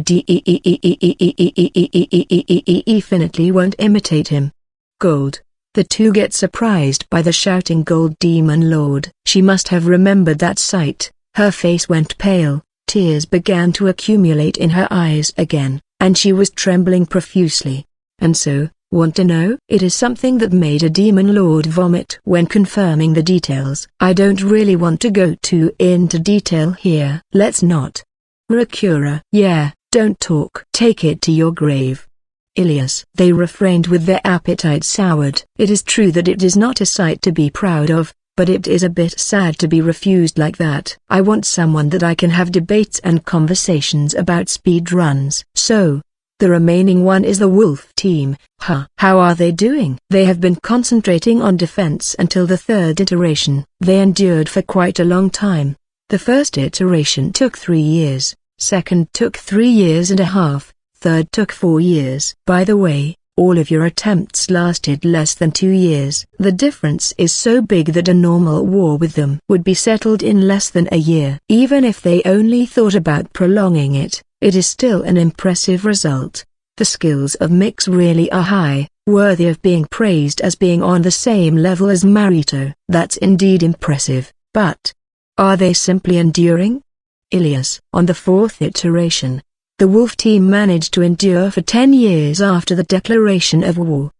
definitely won't imitate him. Gold. The two get surprised by the shouting Gold Demon Lord. She must have remembered that sight. Her face went pale, tears began to accumulate in her eyes again, and she was trembling profusely. And so, want to know? It is something that made a demon lord vomit. When confirming the details, I don't really want to go too into detail here. Let's not. Rakura. Yeah, don't talk. Take it to your grave. Ilias. They refrained with their appetite soured. It is true that it is not a sight to be proud of, but it is a bit sad to be refused like that. I want someone that I can have debates and conversations about speed runs. So, the remaining one is the Wolf team. Huh. How are they doing? They have been concentrating on defense until the third iteration. They endured for quite a long time. The first iteration took 3 years, second took 3 years and a half, third took 4 years. By the way, all of your attempts lasted less than 2 years. The difference is so big that a normal war with them would be settled in less than a year. Even if they only thought about prolonging it, it is still an impressive result. The skills of Mix really are high, worthy of being praised as being on the same level as Marito. That's indeed impressive, but are they simply enduring? Ilias. On the fourth iteration, the Wolf team managed to endure for 10 years after the declaration of war.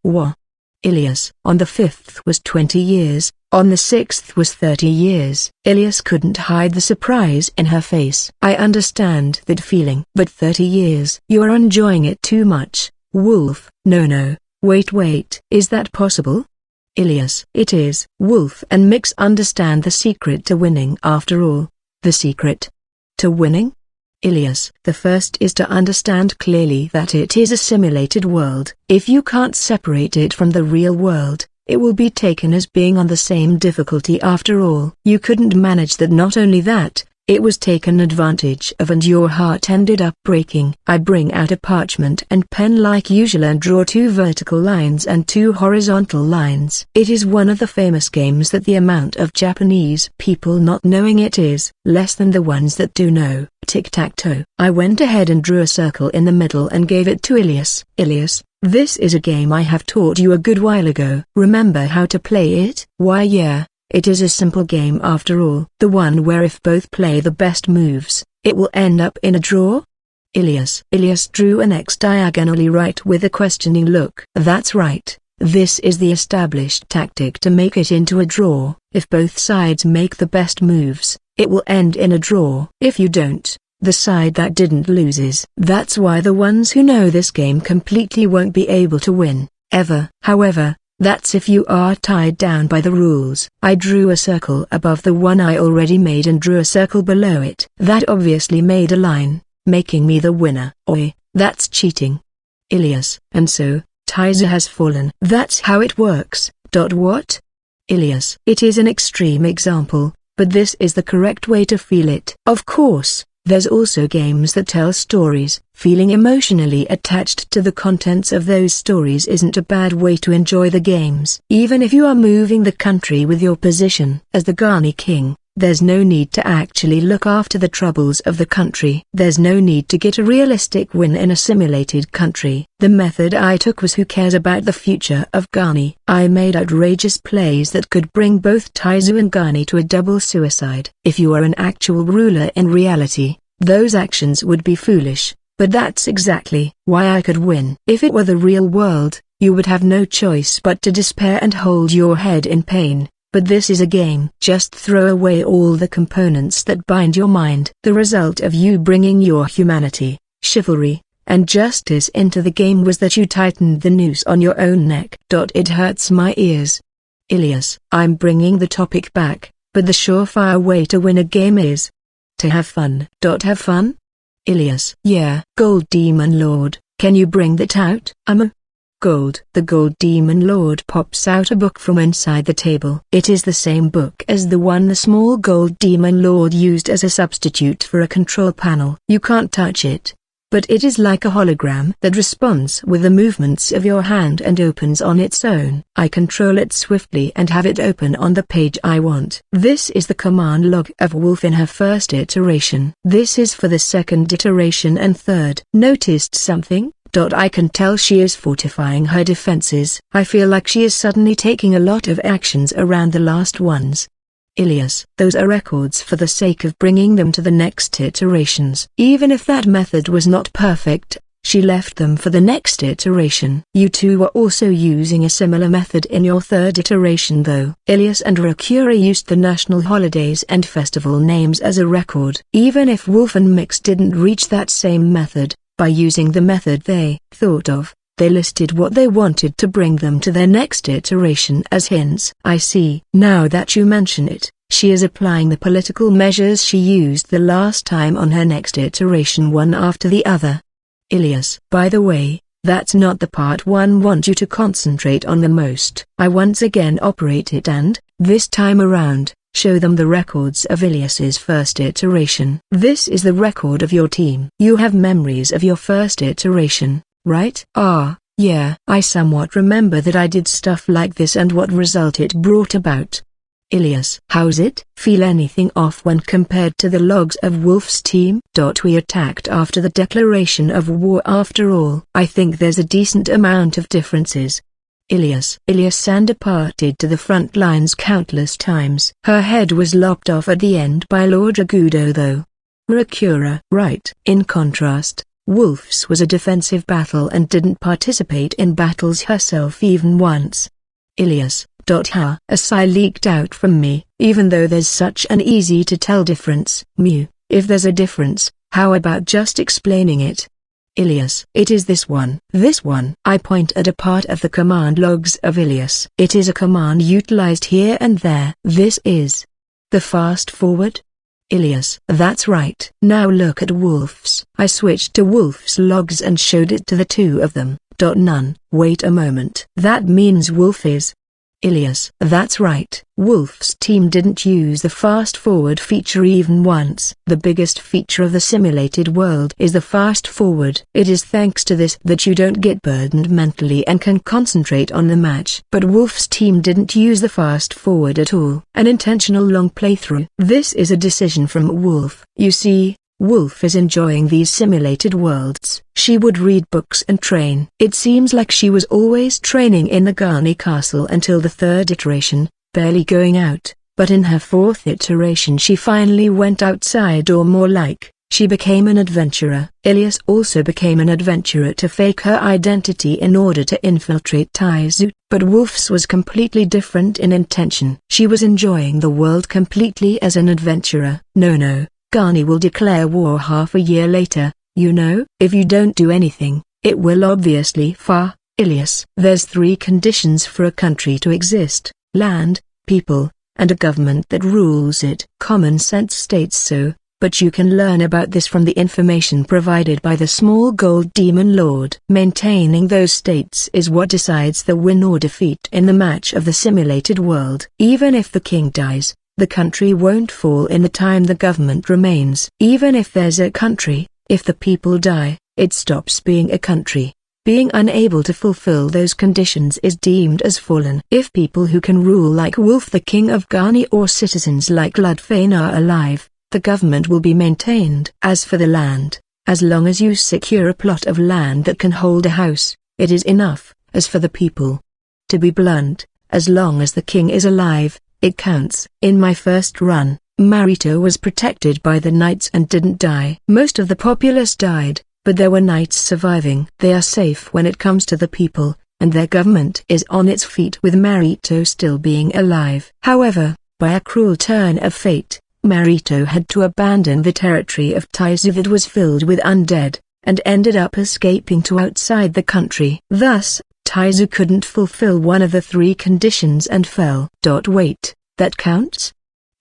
Ilias. On the fifth was 20 years, On the 6th was 30 years. Ilias couldn't hide the surprise in her face. I understand that feeling. But 30 years. You are enjoying it too much, Wolf. No. Wait. Is that possible? Ilias. It is. Wolf and Mix understand the secret to winning after all. The secret to winning? Ilias. The first is to understand clearly that it is a simulated world. If you can't separate it from the real world, it will be taken as being on the same difficulty after all. You couldn't manage that. Not only that, it was taken advantage of and your heart ended up breaking. I bring out a parchment and pen like usual and draw 2 vertical lines and 2 horizontal lines. It is one of the famous games that the amount of Japanese people not knowing it is less than the ones that do know. Tic-tac-toe. I went ahead and drew a circle in the middle and gave it to Ilias. Ilias, this is a game I have taught you a good while ago. Remember how to play it? Why yeah. It is a simple game after all. The one where if both play the best moves, it will end up in a draw? Ilias drew an X diagonally right with a questioning look. That's right. This is the established tactic to make it into a draw. If both sides make the best moves, it will end in a draw. If you don't, the side that didn't loses. That's why the ones who know this game completely won't be able to win, ever. However, that's if you are tied down by the rules. I drew a circle above the one I already made and drew a circle below it. That obviously made a line, making me the winner. Oi, that's cheating. Ilias. And so, Taizu has fallen. That's how it works. What? Ilias. It is an extreme example, but this is the correct way to feel it. Of course, there's also games that tell stories. Feeling emotionally attached to the contents of those stories isn't a bad way to enjoy the games. Even if you are moving the country with your position as the Ghani king, there's no need to actually look after the troubles of the country. There's no need to get a realistic win in a simulated country. The method I took was who cares about the future of Ghani. I made outrageous plays that could bring both Taizu and Ghani to a double suicide. If you are an actual ruler in reality, those actions would be foolish, but that's exactly why I could win. If it were the real world, you would have no choice but to despair and hold your head in pain. But this is a game. Just throw away all the components that bind your mind. The result of you bringing your humanity, chivalry, and justice into the game was that you tightened the noose on your own neck. It hurts my ears. Ilias. I'm bringing the topic back, but the surefire way to win a game is to have fun. Have fun? Ilias. Yeah. Gold Demon Lord, can you bring that out? Gold. The Gold Demon Lord pops out a book from inside the table. It is the same book as the one the small Gold Demon Lord used as a substitute for a control panel. You can't touch it, but it is like a hologram that responds with the movements of your hand and opens on its own. I control it swiftly and have it open on the page I want. This is the command log of Wolf in her first iteration. This is for the second iteration and third. Noticed something? I can tell she is fortifying her defenses. I feel like she is suddenly taking a lot of actions around the last ones. Ilias. Those are records for the sake of bringing them to the next iterations. Even if that method was not perfect, she left them for the next iteration. You two were also using a similar method in your third iteration though. Ilias and Rakura used the national holidays and festival names as a record. Even if Wolf and Mix didn't reach that same method, by using the method they thought of, they listed what they wanted to bring them to their next iteration as hints. I see. Now that you mention it, she is applying the political measures she used the last time on her next iteration one after the other. Ilias. By the way, that's not the part one wants you to concentrate on the most. I once again operate it and, this time around, show them the records of Ilias's first iteration. This is the record of your team. You have memories of your first iteration, right? Yeah. I somewhat remember that I did stuff like this and what result it brought about. Ilias. How's it? Feel anything off when compared to the logs of Wolf's team? We attacked after the declaration of war after all. I think there's a decent amount of differences. Ilias. Ilias departed to the front lines countless times. Her head was lopped off at the end by Lord Ragudo though. Rakura. Right. In contrast, Wolf's was a defensive battle and didn't participate in battles herself even once. Ilias. Ha! A sigh leaked out from me, even though there's such an easy to tell difference. If there's a difference, how about just explaining it? Ilias. It is this one. This one. I point at a part of the command logs of Ilias. It is a command utilized here and there. This is the fast forward? Ilias. That's right. Now look at Wolf's. I switched to Wolf's logs and showed it to the two of them. None. Wait a moment. That means Wolf is Ilias. That's right. Wolf's team didn't use the fast forward feature even once. The biggest feature of the simulated world is the fast forward. It is thanks to this that you don't get burdened mentally and can concentrate on the match. But Wolf's team didn't use the fast forward at all. An intentional long playthrough. This is a decision from Wolf. You see, Wolf is enjoying these simulated worlds. She would read books and train. It seems like she was always training in the Garni castle until the third iteration, barely going out, but in her fourth iteration she finally went outside, or more like, she became an adventurer. Ilias also became an adventurer to fake her identity in order to infiltrate Taizu, but Wolf's was completely different in intention. She was enjoying the world completely as an adventurer. No. Garni will declare war half a year later, you know. If you don't do anything, it will obviously fall. Ilias. There's 3 conditions for a country to exist: land, people, and a government that rules it. Common sense states so, but you can learn about this from the information provided by the small gold demon lord. Maintaining those states is what decides the win or defeat in the match of the simulated world. Even if the king dies, the country won't fall in the time the government remains. Even if there's a country, if the people die, it stops being a country. Being unable to fulfill those conditions is deemed as fallen. If people who can rule like Wolf the king of Garni or citizens like Ludfane are alive, the government will be maintained. As for the land, as long as you secure a plot of land that can hold a house, it is enough. As for the people, to be blunt, as long as the king is alive, it counts. In my first run, Marito was protected by the knights and didn't die. Most of the populace died, but there were knights surviving. They are safe when it comes to the people, and their government is on its feet with Marito still being alive. However, by a cruel turn of fate, Marito had to abandon the territory of Taizu that was filled with undead, and ended up escaping to outside the country. Thus, Taizu couldn't fulfill one of the 3 conditions and fell. Wait, that counts?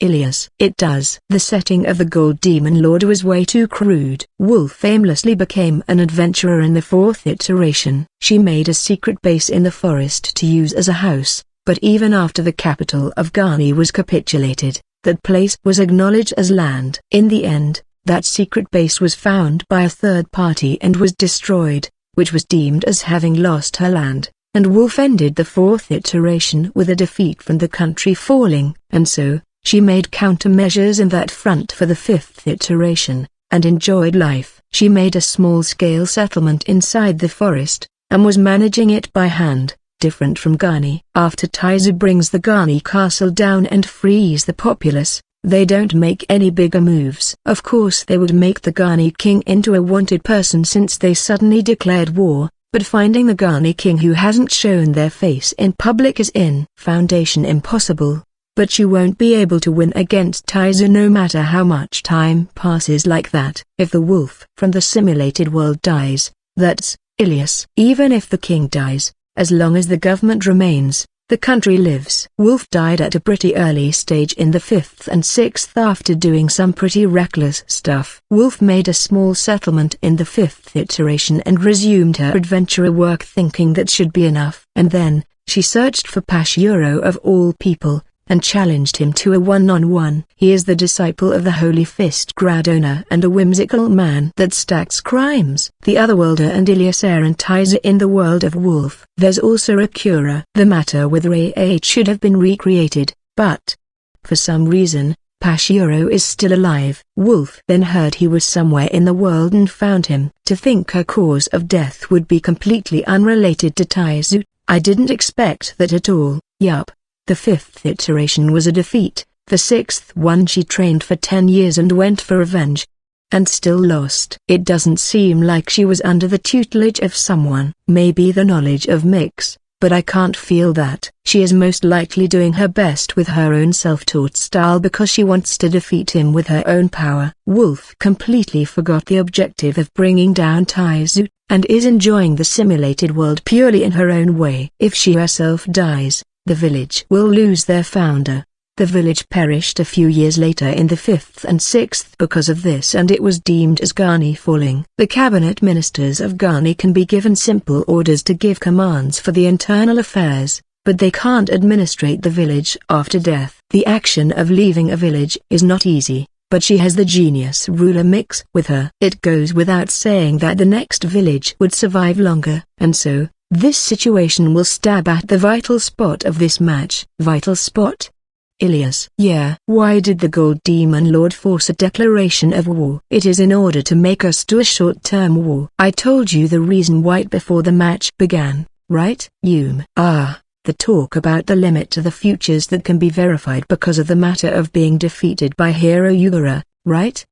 Ilias. It does. The setting of the Gold Demon Lord was way too crude. Wolf aimlessly became an adventurer in the 4th iteration. She made a secret base in the forest to use as a house, but even after the capital of Garni was capitulated, that place was acknowledged as land. In the end, that secret base was found by a third party and was destroyed, which was deemed as having lost her land, and Wolf ended the 4th iteration with a defeat from the country falling, and so, she made countermeasures in that front for the 5th iteration, and enjoyed life. She made a small-scale settlement inside the forest, and was managing it by hand, different from Garni. After Taizu brings the Garni castle down and frees the populace, they don't make any bigger moves. Of course they would make the Garni king into a wanted person since they suddenly declared war, but finding the Garni king who hasn't shown their face in public is in foundation impossible. But you won't be able to win against Taizu no matter how much time passes like that. If the wolf from the simulated world dies, that's Ilias. Even if the king dies, as long as the government remains, the country lives. Wolf died at a pretty early stage in the 5th and 6th after doing some pretty reckless stuff. Wolf made a small settlement in the 5th iteration and resumed her adventurer work thinking that should be enough. And then, she searched for Pashuro of all people, and challenged him to a one-on-one. He is the disciple of the Holy Fist Gradona and a whimsical man that stacks crimes. The Otherworlder and Ilias and Taizu in the world of Wolf. There's also Akura. The matter with Ray 8 should have been recreated, but for some reason, Pashuro is still alive. Wolf then heard he was somewhere in the world and found him. To think her cause of death would be completely unrelated to Taizu, I didn't expect that at all. Yup. The 5th iteration was a defeat, the 6th one she trained for 10 years and went for revenge. And still lost. It doesn't seem like she was under the tutelage of someone. Maybe the knowledge of Mix, but I can't feel that. She is most likely doing her best with her own self-taught style because she wants to defeat him with her own power. Wolf completely forgot the objective of bringing down Taizu, and is enjoying the simulated world purely in her own way. If she herself dies, the village will lose their founder. The village perished a few years later in the 5th and 6th because of this, and it was deemed as Ghani falling. The cabinet ministers of Ghani can be given simple orders to give commands for the internal affairs, but they can't administrate the village after death. The action of leaving a village is not easy, but she has the genius ruler mix with her. It goes without saying that the next village would survive longer, and so, this situation will stab at the vital spot of this match. Vital spot? Ilias. Yeah. Why did the Gold Demon Lord force a declaration of war? It is in order to make us do a short-term war. I told you the reason right before the match began, right? The talk about the limit to the futures that can be verified because of the matter of being defeated by Hero Yugara, right?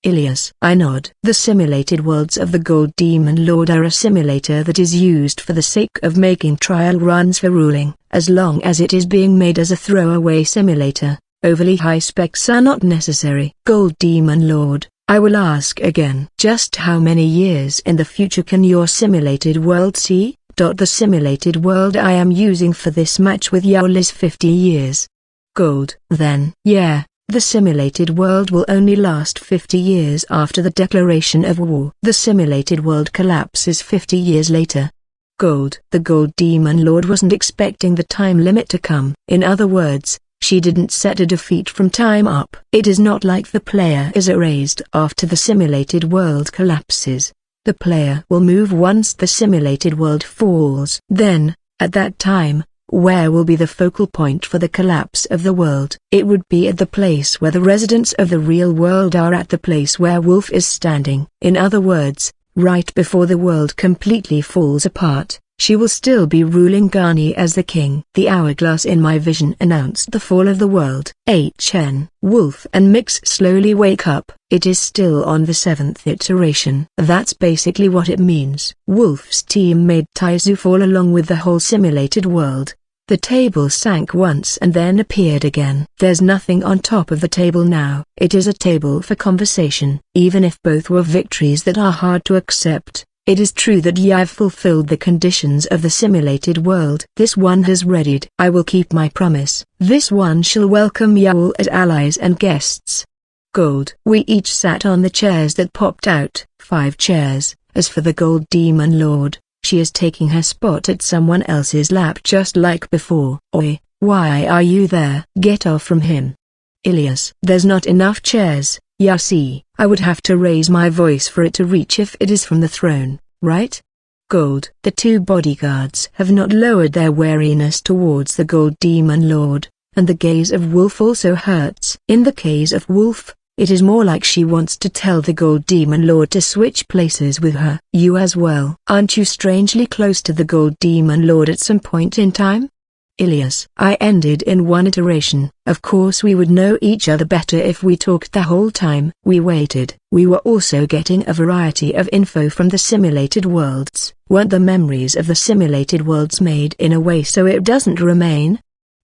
Ilias. I nod. The simulated worlds of the Gold Demon Lord are a simulator that is used for the sake of making trial runs for ruling. As long as it is being made as a throwaway simulator, overly high specs are not necessary. Gold Demon Lord, I will ask again. Just how many years in the future can your simulated world see? The simulated world I am using for this match with Yaol is 50 years. Gold. Then, yeah. The simulated world will only last 50 years after the declaration of war. The simulated world collapses 50 years later. Gold. The Gold Demon Lord wasn't expecting the time limit to come. In other words, she didn't set a defeat from time up. It is not like the player is erased after the simulated world collapses. The player will move once the simulated world falls. Then, at that time, where will be the focal point for the collapse of the world? It would be at the place where the residents of the real world are, at the place where Wolf is standing. In other words, right before the world completely falls apart, she will still be ruling Ghani as the king. The hourglass in my vision announced the fall of the world. Wolf and Mix slowly wake up. It is still on the 7th iteration. That's basically what it means. Wolf's team made Taizu fall along with the whole simulated world. The table sank once and then appeared again. There's nothing on top of the table now. It is a table for conversation. Even if both were victories that are hard to accept, it is true that Yav fulfilled the conditions of the simulated world. This one has readied. I will keep my promise. This one shall welcome Yaol as allies and guests. Gold. We each sat on the chairs that popped out. 5 chairs. As for the Gold Demon Lord, she is taking her spot at someone else's lap just like before. Oi, why are you there? Get off from him. Ilias. There's not enough chairs. See, I would have to raise my voice for it to reach if it is from the throne, right? Gold. The 2 bodyguards have not lowered their wariness towards the Gold Demon Lord, and the gaze of Wolf also hurts. In the case of Wolf, it is more like she wants to tell the Gold Demon Lord to switch places with her. You as well. Aren't you strangely close to the Gold Demon Lord at some point in time? Ilias. I ended in 1 iteration. Of course we would know each other better if we talked the whole time. We waited. We were also getting a variety of info from the simulated worlds. Weren't the memories of the simulated worlds made in a way so it doesn't remain?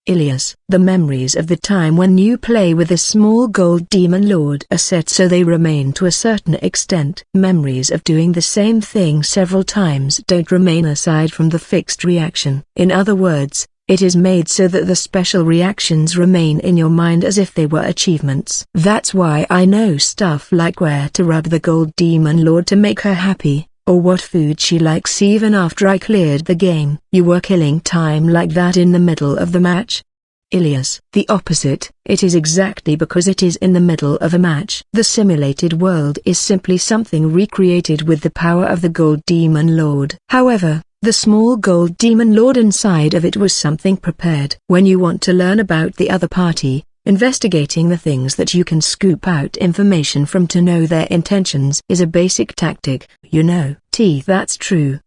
Ilias. The memories of the time when you play with a small Gold Demon Lord are set so they remain to a certain extent. Memories of doing the same thing several times don't remain aside from the fixed reaction. In other words, it is made so that the special reactions remain in your mind as if they were achievements. That's why I know stuff like where to rub the Gold Demon Lord to make her happy, or what food she likes even after I cleared the game. You were killing time like that in the middle of the match? Ilias. The opposite. It is exactly because it is in the middle of a match. The simulated world is simply something recreated with the power of the Gold Demon Lord. However, the small Gold Demon Lord inside of it was something prepared. When you want to learn about the other party, investigating the things that you can scoop out information from to know their intentions is a basic tactic, you know. That's true.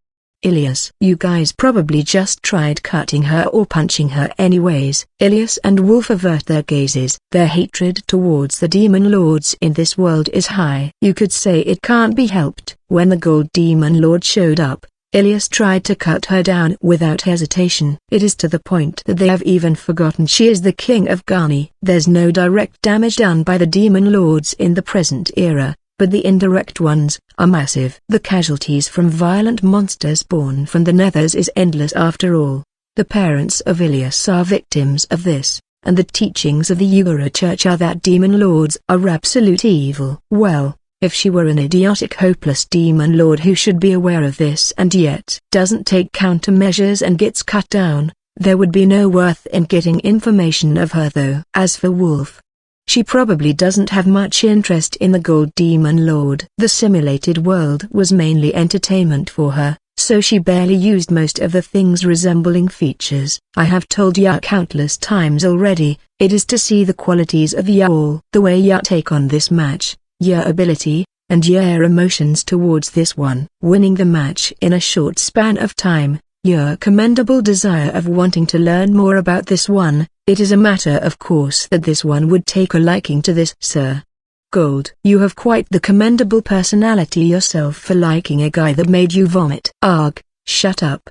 Ilias. You guys probably just tried cutting her or punching her anyways. Ilias and Wolf avert their gazes. Their hatred towards the Demon Lords in this world is high. You could say it can't be helped. When the Gold Demon Lord showed up, Ilias tried to cut her down without hesitation. It is to the point that they have even forgotten she is the king of Ghani. There's no direct damage done by the demon lords in the present era, but the indirect ones are massive. The casualties from violent monsters born from the nethers is endless after all. The parents of Ilias are victims of this, and the teachings of the Yugara Church are that demon lords are absolute evil. Well, if she were an idiotic hopeless demon lord who should be aware of this and yet doesn't take countermeasures and gets cut down, there would be no worth in getting information of her though. As for Wolf, she probably doesn't have much interest in the Gold Demon Lord. The simulated world was mainly entertainment for her, so she barely used most of the thing's resembling features. I have told ya countless times already, it is to see the qualities of ya all. The way ya take on this match, your ability, and your emotions towards this one. Winning the match in a short span of time, your commendable desire of wanting to learn more about this one, it is a matter of course that this one would take a liking to this, sir. Gold. You have quite the commendable personality yourself for liking a guy that made you vomit. Arg, shut up.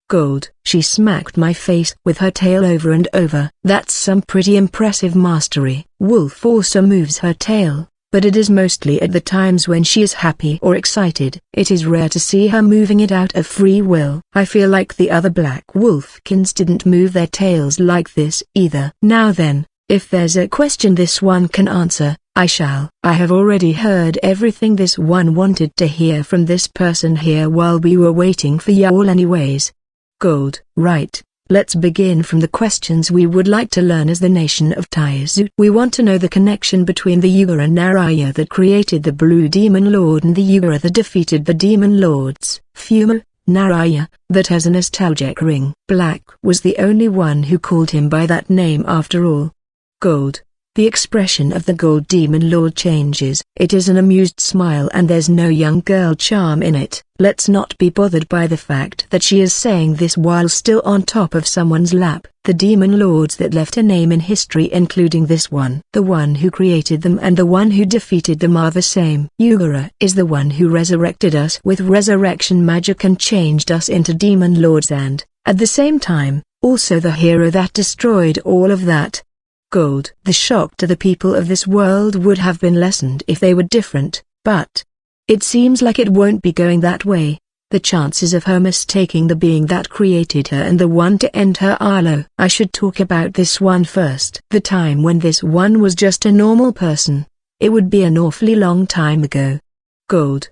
Gold. She smacked my face with her tail over and over. That's some pretty impressive mastery. Wolf also moves her tail, but it is mostly at the times when she is happy or excited. It is rare to see her moving it out of free will. I feel like the other black wolfkins didn't move their tails like this either. Now then, if there's a question this one can answer, I shall. I have already heard everything this one wanted to hear from this person here while we were waiting for y'all anyways. Gold. Right. Let's begin from the questions we would like to learn as the nation of Taizu. We want to know the connection between the Yugara Naraya that created the Blue Demon Lord and the Yugara that defeated the Demon Lords. Fuma, Naraya, that has a nostalgic ring. Black was the only one who called him by that name after all. Gold. The expression of the Gold Demon Lord changes. It is an amused smile and there's no young girl charm in it. Let's not be bothered by the fact that she is saying this while still on top of someone's lap. The Demon Lords that left a name in history including this one. The one who created them and the one who defeated them are the same. Yugara is the one who resurrected us with resurrection magic and changed us into Demon Lords and, at the same time, also the hero that destroyed all of that. Gold. The shock to the people of this world would have been lessened if they were different, but it seems like it won't be going that way. The chances of her mistaking the being that created her and the one to end her are low. I should talk about this one first. The time when this one was just a normal person. It would be an awfully long time ago. Gold.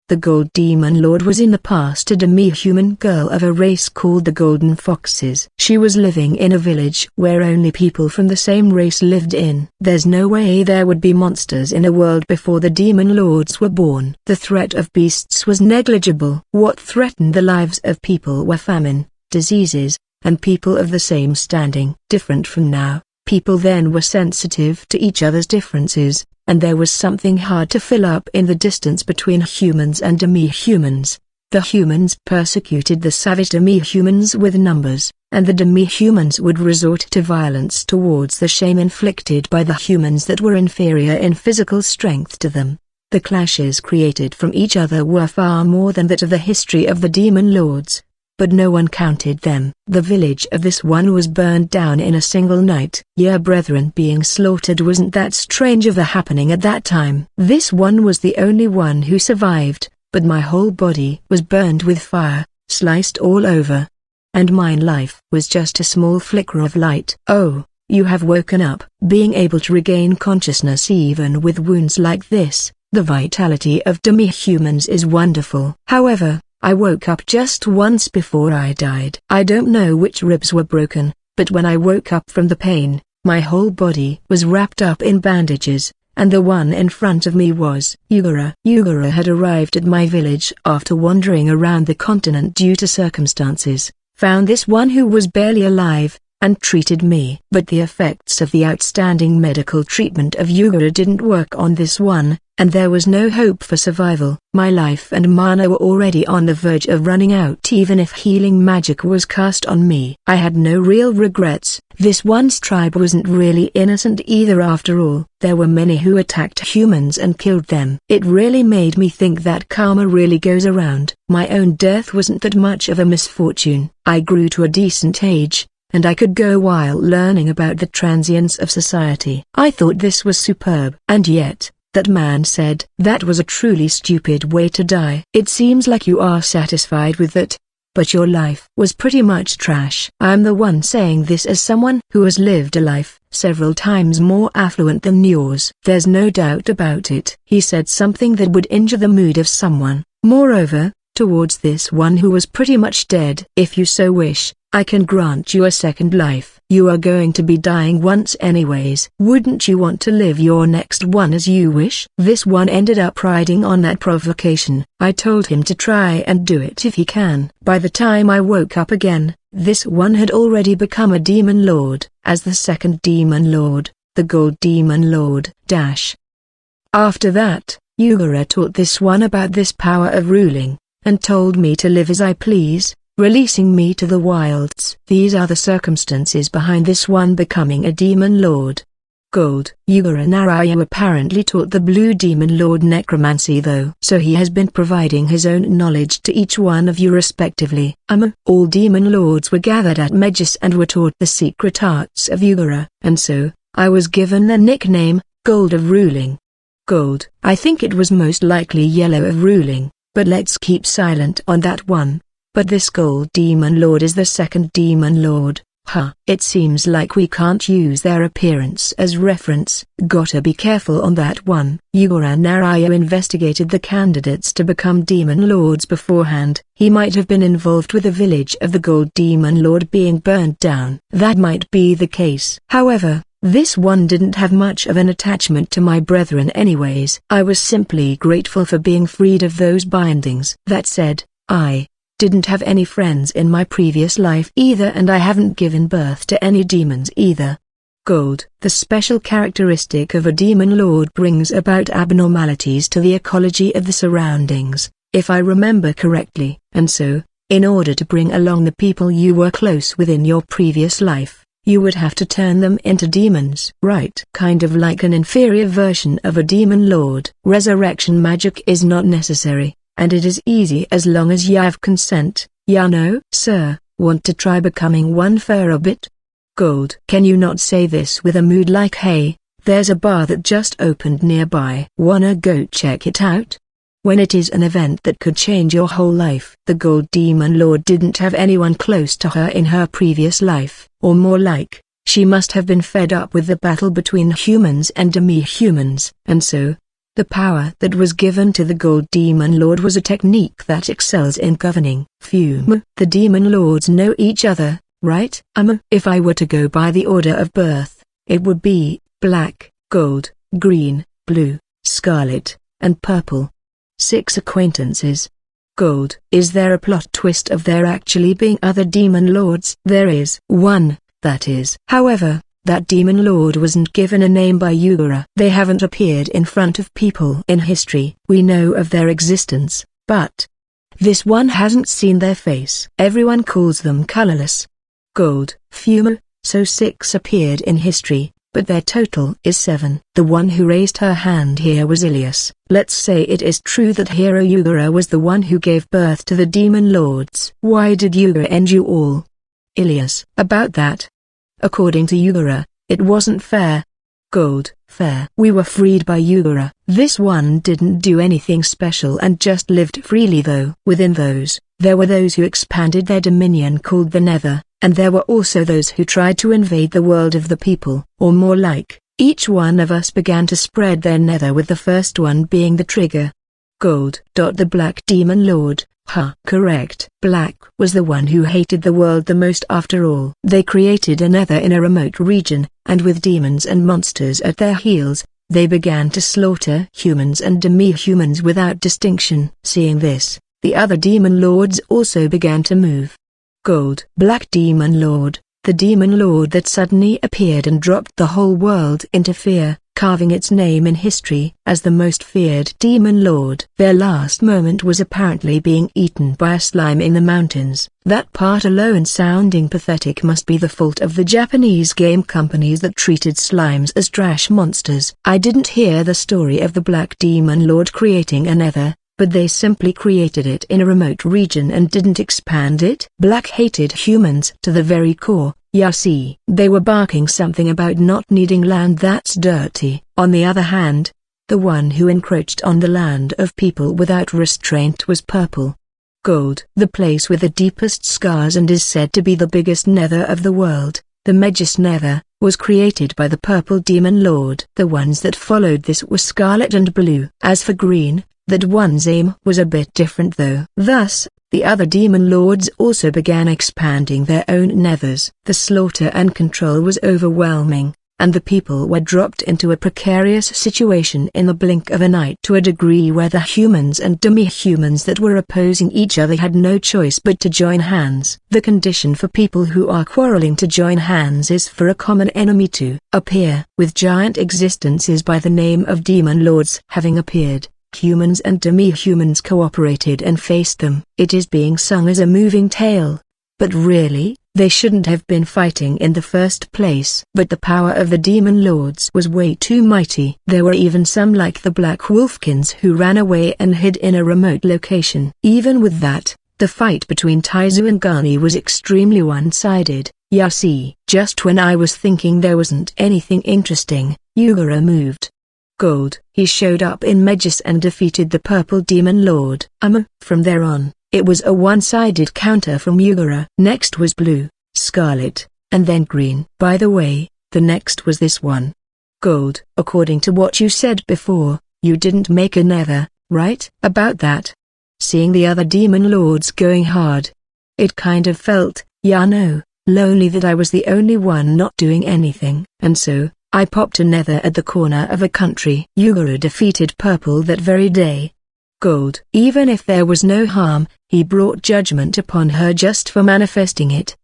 The Gold Demon Lord was in the past a demi-human girl of a race called the Golden Foxes. She was living in a village where only people from the same race lived in. There's no way there would be monsters in a world before the Demon Lords were born. The threat of beasts was negligible. What threatened the lives of people were famine, diseases, and people of the same standing. Different from now, people then were sensitive to each other's differences, and there was something hard to fill up in the distance between humans and demi-humans. The humans persecuted the savage demi-humans with numbers, and the demi-humans would resort to violence towards the shame inflicted by the humans that were inferior in physical strength to them. The clashes created from each other were far more than that of the history of the Demon Lords, but no one counted them. The village of this one was burned down in a single night. Your brethren being slaughtered wasn't that strange of a happening at that time. This one was the only one who survived, but my whole body was burned with fire, sliced all over. And mine life was just a small flicker of light. Oh, you have woken up. Being able to regain consciousness even with wounds like this, the vitality of demi-humans is wonderful. However, I woke up just once before I died. I don't know which ribs were broken, but when I woke up from the pain, my whole body was wrapped up in bandages, and the one in front of me was Yugara. Yugara had arrived at my village after wandering around the continent due to circumstances, found this one who was barely alive, and treated me. But the effects of the outstanding medical treatment of Yugara didn't work on this one, and there was no hope for survival. My life and mana were already on the verge of running out even if healing magic was cast on me. I had no real regrets. This one's tribe wasn't really innocent either after all. There were many who attacked humans and killed them. It really made me think that karma really goes around. My own death wasn't that much of a misfortune. I grew to a decent age, and I could go while learning about the transience of society. I thought this was superb. And yet, that man said, that was a truly stupid way to die. It seems like you are satisfied with that, but your life was pretty much trash. I'm the one saying this as someone who has lived a life several times more affluent than yours. There's no doubt about it. He said something that would injure the mood of someone, moreover, towards this one who was pretty much dead. If you so wish, I can grant you a second life. You are going to be dying once anyways. Wouldn't you want to live your next one as you wish? This one ended up riding on that provocation. I told him to try and do it if he can. By the time I woke up again, this one had already become a demon lord. As the second demon lord, the gold demon lord. After that, Yugara taught this one about this power of ruling, and told me to live as I please, releasing me to the wilds. These are the circumstances behind this one becoming a demon lord. Gold. Yugara Narayu apparently taught the blue demon lord necromancy though. So he has been providing his own knowledge to each one of you respectively. All demon lords were gathered at Megis and were taught the secret arts of Yugara, and so, I was given the nickname, Gold of Ruling. Gold. I think it was most likely Yellow of Ruling, but let's keep silent on that one. But this gold demon lord is the second demon lord. It seems like we can't use their appearance as reference. Gotta be careful on that one. Yugara Narayu investigated the candidates to become demon lords beforehand. He might have been involved with the village of the gold demon lord being burned down. That might be the case. However, this one didn't have much of an attachment to my brethren anyways. I was simply grateful for being freed of those bindings. That said, I didn't have any friends in my previous life either, and I haven't given birth to any demons either. Gold. The special characteristic of a demon lord brings about abnormalities to the ecology of the surroundings, if I remember correctly, and so, in order to bring along the people you were close with in your previous life, you would have to turn them into demons. Right. Kind of like an inferior version of a demon lord. Resurrection magic is not necessary, and it is easy as long as you have consent. Ya know? Sir, want to try becoming one for a bit? Gold. Can you not say this with a mood like, hey, there's a bar that just opened nearby. Wanna go check it out? When it is an event that could change your whole life. The gold demon lord didn't have anyone close to her in her previous life, or more like, she must have been fed up with the battle between humans and demi-humans, and so, the power that was given to the gold demon lord was a technique that excels in governing. Fume. The demon lords know each other, right? If I were to go by the order of birth, it would be black, gold, green, blue, scarlet, and purple. 6 acquaintances. Gold. Is there a plot twist of there actually being other demon lords? There is. 1, that is. However, that demon lord wasn't given a name by Yugara. They haven't appeared in front of people in history. We know of their existence, but this one hasn't seen their face. Everyone calls them colorless. Gold. Fume. So 6 appeared in history, but their total is 7. The one who raised her hand here was Ilias. Let's say it is true that hero Yugara was the one who gave birth to the demon lords. Why did Yugara end you all? Ilias. About that. According to Yugara, it wasn't fair. Gold. Fair. We were freed by Yugara. This one didn't do anything special and just lived freely though. Within those, there were those who expanded their dominion called the Nether, and there were also those who tried to invade the world of the people, or more like, each one of us began to spread their nether with the first one being the trigger. Gold. The Black Demon Lord. Correct. Black was the one who hated the world the most after all. They created a nether in a remote region, and with demons and monsters at their heels, they began to slaughter humans and demi-humans without distinction. Seeing this, the other demon lords also began to move. Gold. Black Demon Lord. the demon lord that suddenly appeared and dropped the whole world into fear, carving its name in history as the most feared demon lord. Their last moment was apparently being eaten by a slime in the mountains. That part alone sounding pathetic must be the fault of the Japanese game companies that treated slimes as trash monsters. I didn't hear the story of the Black Demon Lord creating a nether, but they simply created it in a remote region and didn't expand it. Black hated humans to the very core. Yeah, see, they were barking something about not needing land that's dirty. On the other hand, the one who encroached on the land of people without restraint was Purple Gold. The place with the deepest scars and is said to be the biggest nether of the world, the Magus Nether, was created by the Purple Demon Lord. The ones that followed this were Scarlet and Blue. As for Green, that one's aim was a bit different though. Thus, the other demon lords also began expanding their own nethers. The slaughter and control was overwhelming, and the people were dropped into a precarious situation in the blink of an eye to a degree where the humans and demi-humans that were opposing each other had no choice but to join hands. The condition for people who are quarreling to join hands is for a common enemy to appear. With giant existences by the name of demon lords having appeared, humans and demi-humans cooperated and faced them. It is being sung as a moving tale, but really, they shouldn't have been fighting in the first place. But the power of the demon lords was way too mighty. There were even some like the Black Wolfkins who ran away and hid in a remote location. Even with that, the fight between Taizu and Gani was extremely one-sided. Yeah, see, just when I was thinking there wasn't anything interesting, Yugura moved. Gold. He showed up in Magus and defeated the Purple Demon Lord. From there on, it was a one-sided counter from Yugura. Next was Blue, Scarlet, and then Green. By the way, the next was this one. Gold. According to what you said before, you didn't make a nether, right? About that. Seeing the other demon lords going hard, it kind of felt, lonely that I was the only one not doing anything. And so, I popped a nether at the corner of a country. Yugura defeated Purple that very day. Gold. Even if there was no harm, he brought judgment upon her just for manifesting it.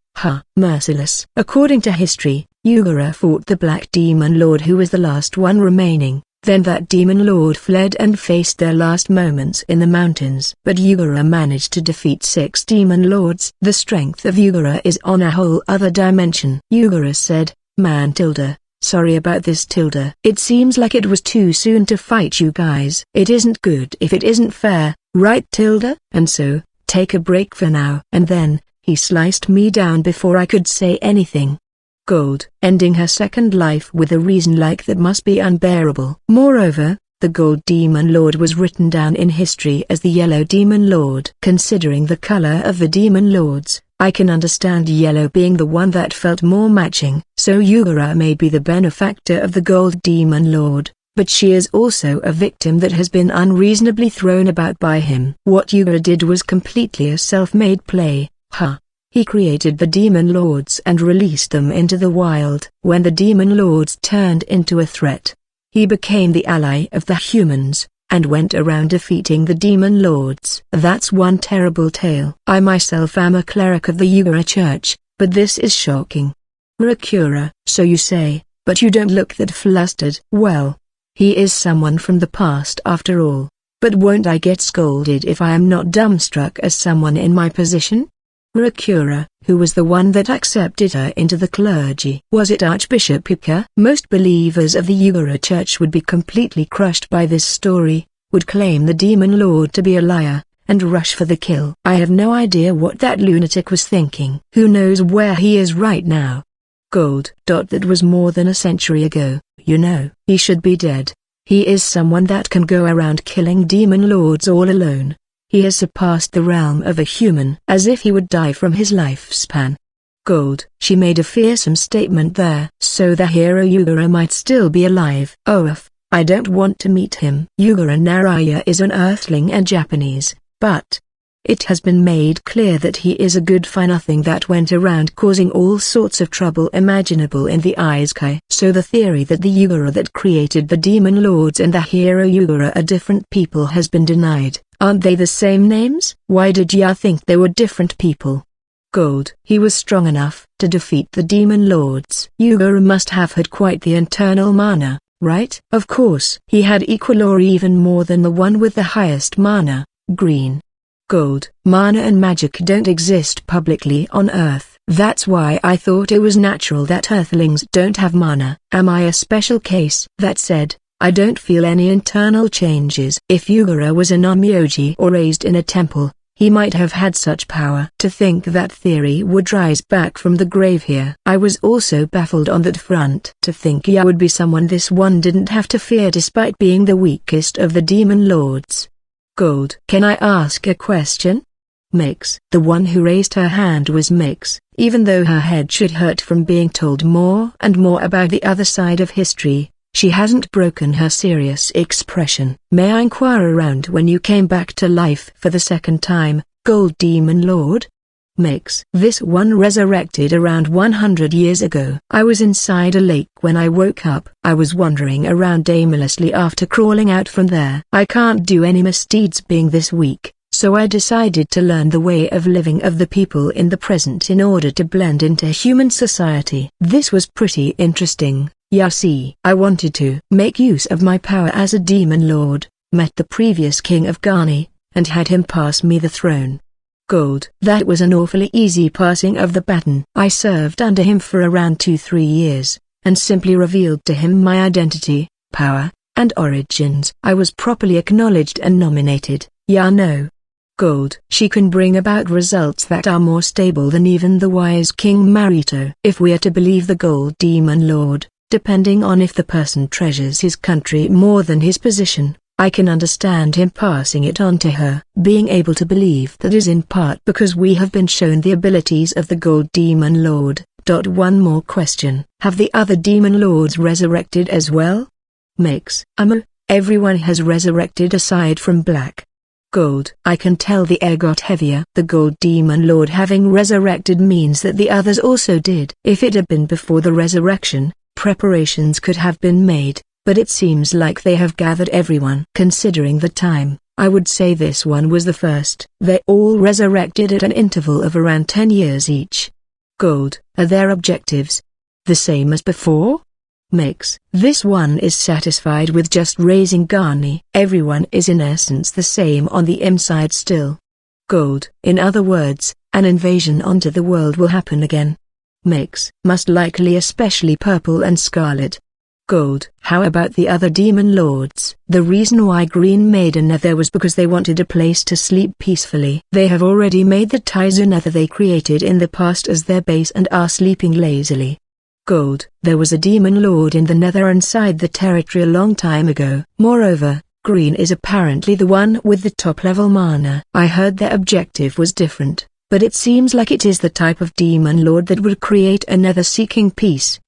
Merciless. According to history, Yugura fought the Black Demon Lord who was the last one remaining. Then that demon lord fled and faced their last moments in the mountains. But Yugura managed to defeat 6 demon lords. The strength of Yugura is on a whole other dimension. Yugura said, "Man tilde. Sorry about this tilde. It seems like it was too soon to fight you guys. It isn't good if it isn't fair, right tilde? And so, take a break for now." And then, he sliced me down before I could say anything. Gold. Ending her second life with a reason like that must be unbearable. Moreover, the Gold Demon Lord was written down in history as the Yellow Demon Lord. Considering the color of the Demon Lords, I can understand yellow being the one that felt more matching. So Yugura may be the benefactor of the Gold Demon Lord, but she is also a victim that has been unreasonably thrown about by him. What Yugura did was completely a self-made play. He created the Demon Lords and released them into the wild. When the Demon Lords turned into a threat, he became the ally of the humans, and went around defeating the Demon Lords. That's one terrible tale. I myself am a cleric of the Yugura Church, but this is shocking. Rakura. So you say, but you don't look that flustered. Well, he is someone from the past after all. But won't I get scolded if I am not dumbstruck as someone in my position? Rakura, who was the one that accepted her into the clergy. Was it Archbishop Ika? Most believers of the Yugura Church would be completely crushed by this story, would claim the Demon Lord to be a liar, and rush for the kill. I have no idea what that lunatic was thinking. Who knows where he is right now? Gold. That was more than a century ago, He should be dead. He is someone that can go around killing Demon Lords all alone. He has surpassed the realm of a human. As if he would die from his lifespan. Gold. She made a fearsome statement there. So the hero Yugura might still be alive. I don't want to meet him. Yugura Naraya is an earthling and Japanese, but it has been made clear that he is a good-for-nothing that went around causing all sorts of trouble imaginable in the Isekai. So the theory that the Yugura that created the Demon Lords and the hero Yugura are different people has been denied. Aren't they the same names? Why did ya think they were different people? Gold. He was strong enough to defeat the demon lords. Yugura must have had quite the internal mana, right? Of course. He had equal or even more than the one with the highest mana. Green. Gold. Mana and magic don't exist publicly on Earth. That's why I thought it was natural that Earthlings don't have mana. Am I a special case? That said, I don't feel any internal changes. If Yugura was a Namyoji or raised in a temple, he might have had such power. To think that theory would rise back from the grave here. I was also baffled on that front. To think Ya would be someone this one didn't have to fear despite being the weakest of the demon lords. Gold. Can I ask a question? Mix. The one who raised her hand was Mix, even though her head should hurt from being told more and more about the other side of history. She hasn't broken her serious expression. May I inquire around when you came back to life for the second time, Gold Demon Lord? Mix. This one resurrected around 100 years ago. I was inside a lake when I woke up. I was wandering around aimlessly after crawling out from there. I can't do any misdeeds being this weak, so I decided to learn the way of living of the people in the present in order to blend into human society. This was pretty interesting. Yeah, see, I wanted to make use of my power as a demon lord, met the previous king of Ghani, and had him pass me the throne. Gold. That was an awfully easy passing of the baton. I served under him for around 2-3 years, and simply revealed to him my identity, power, and origins. I was properly acknowledged and nominated. Yeah, no. Gold. She can bring about results that are more stable than even the wise King Marito. If we are to believe the Gold Demon Lord, depending on if the person treasures his country more than his position, I can understand him passing it on to her. Being able to believe that is in part because we have been shown the abilities of the Gold Demon Lord. One more question. Have the other demon lords resurrected as well? Mix. Everyone has resurrected aside from Black. Gold. I can tell the air got heavier. The Gold Demon Lord having resurrected means that the others also did. If it had been before the resurrection, preparations could have been made, but it seems like they have gathered everyone. Considering the time, I would say this one was the first. They all resurrected at an interval of around 10 years each. Gold. Are their objectives the same as before? Mix. This one is satisfied with just raising Ghani. Everyone is in essence the same on the inside still. Gold. In other words, an invasion onto the world will happen again. Mix. Most likely, especially Purple and Scarlet. Gold. How about the other demon lords? The reason why Green made a nether was because they wanted a place to sleep peacefully. They have already made the Taizu nether they created in the past as their base and are sleeping lazily. Gold. There was a demon lord in the nether inside the territory a long time ago. Moreover, Green is apparently the one with the top level mana. I heard their objective was different, but it seems like it is the type of demon lord that would create a nether seeking peace.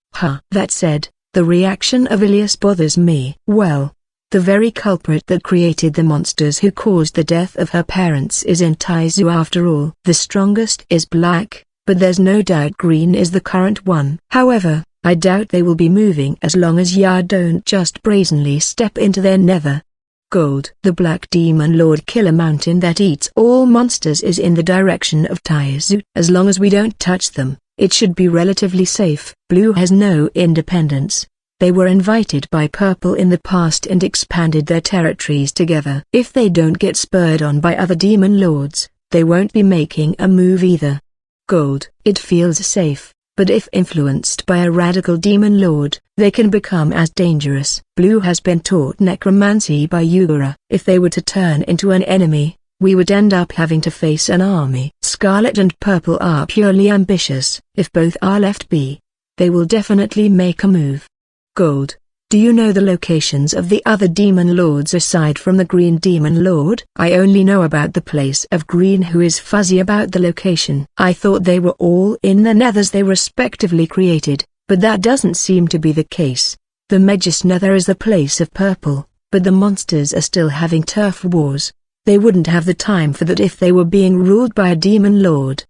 That said, the reaction of Ilias bothers me. Well, the very culprit that created the monsters who caused the death of her parents is in Taizu after all. The strongest is Black, but there's no doubt Green is the current one. However, I doubt they will be moving as long as Ya don't just brazenly step into their nether. Gold. The Black Demon Lord Killer Mountain that eats all monsters is in the direction of Taizu. As long as we don't touch them, it should be relatively safe. Blue has no independence. They were invited by Purple in the past and expanded their territories together. If they don't get spurred on by other demon lords, they won't be making a move either. Gold. It feels safe, but if influenced by a radical demon lord, they can become as dangerous. Blue has been taught necromancy by Yugura. If they were to turn into an enemy, we would end up having to face an army. Scarlet and Purple are purely ambitious. If both are left be, they will definitely make a move. Gold. Do you know the locations of the other demon lords aside from the Green Demon Lord? I only know about the place of Green, who is fuzzy about the location. I thought they were all in the nethers they respectively created, but that doesn't seem to be the case. The Magus Nether is the place of Purple, but the monsters are still having turf wars. They wouldn't have the time for that if they were being ruled by a demon lord.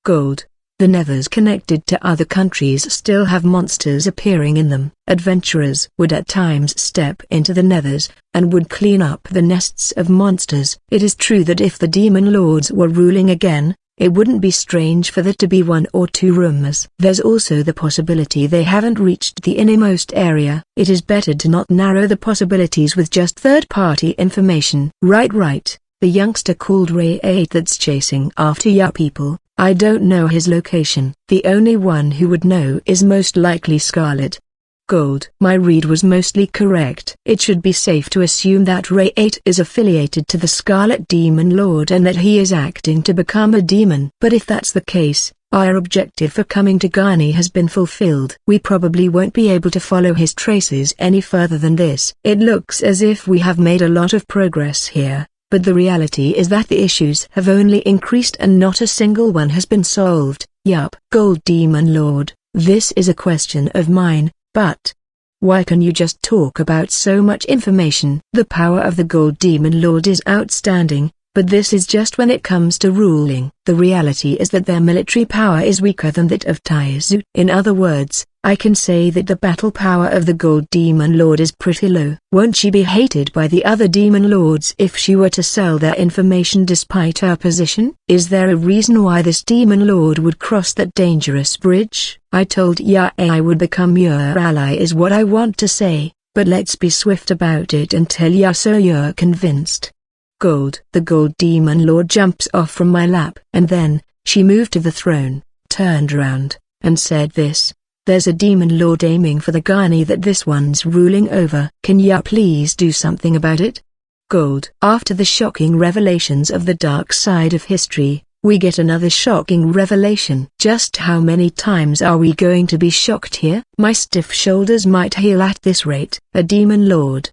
Gold. The nethers connected to other countries still have monsters appearing in them. Adventurers would at times step into the nethers, and would clean up the nests of monsters. It is true that if the demon lords were ruling again, it wouldn't be strange for there to be one or two rumors. There's also the possibility they haven't reached the innermost area. It is better to not narrow the possibilities with just third-party information. Right. The youngster called Ray 8 that's chasing after your people. I don't know his location. The only one who would know is most likely Scarlet. Gold. My read was mostly correct. It should be safe to assume that Ray 8 is affiliated to the Scarlet Demon Lord and that he is acting to become a demon. But if that's the case, our objective for coming to Ghani has been fulfilled. We probably won't be able to follow his traces any further than this. It looks as if we have made a lot of progress here, but the reality is that the issues have only increased and not a single one has been solved. Yup. Gold Demon Lord, this is a question of mine, but why can you just talk about so much information? The power of the Gold Demon Lord is outstanding, but this is just when it comes to ruling. The reality is that their military power is weaker than that of Taizu. In other words, I can say that the battle power of the Gold Demon Lord is pretty low. Won't she be hated by the other Demon Lords if she were to sell their information despite her position? Is there a reason why this Demon Lord would cross that dangerous bridge? I told Ya I would become your ally is what I want to say, but let's be swift about it and tell Ya so you're convinced. Gold. The Gold Demon Lord jumps off from my lap, and then, she moved to the throne, turned around, and said this. There's a Demon Lord aiming for the Ghani that this one's ruling over. Can ya please do something about it? Gold. After the shocking revelations of the dark side of history, we get another shocking revelation. Just how many times are we going to be shocked here? My stiff shoulders might heal at this rate. A Demon Lord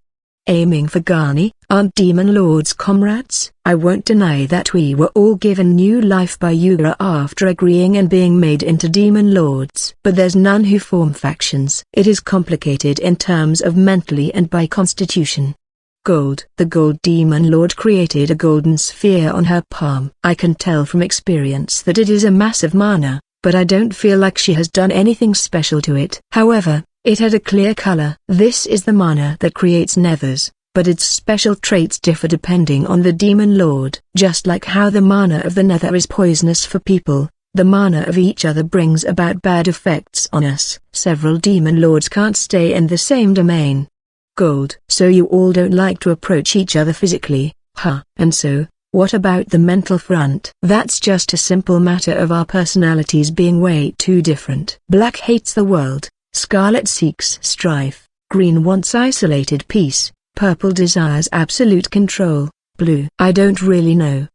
aiming for Ghani, aren't Demon Lords comrades? I won't deny that we were all given new life by Yuga after agreeing and being made into Demon Lords. But there's none who form factions. It is complicated in terms of mentally and by constitution. Gold. The Gold Demon Lord created a golden sphere on her palm. I can tell from experience that it is a massive mana, but I don't feel like she has done anything special to it. However, it had a clear color. This is the mana that creates nethers, but its special traits differ depending on the Demon Lord. Just like how the mana of the nether is poisonous for people, the mana of each other brings about bad effects on us. Several Demon Lords can't stay in the same domain. Gold. So you all don't like to approach each other physically, huh? And so, what about the mental front? That's just a simple matter of our personalities being way too different. Black hates the world. Scarlet seeks strife, green wants isolated peace, purple desires absolute control, blue I don't really know.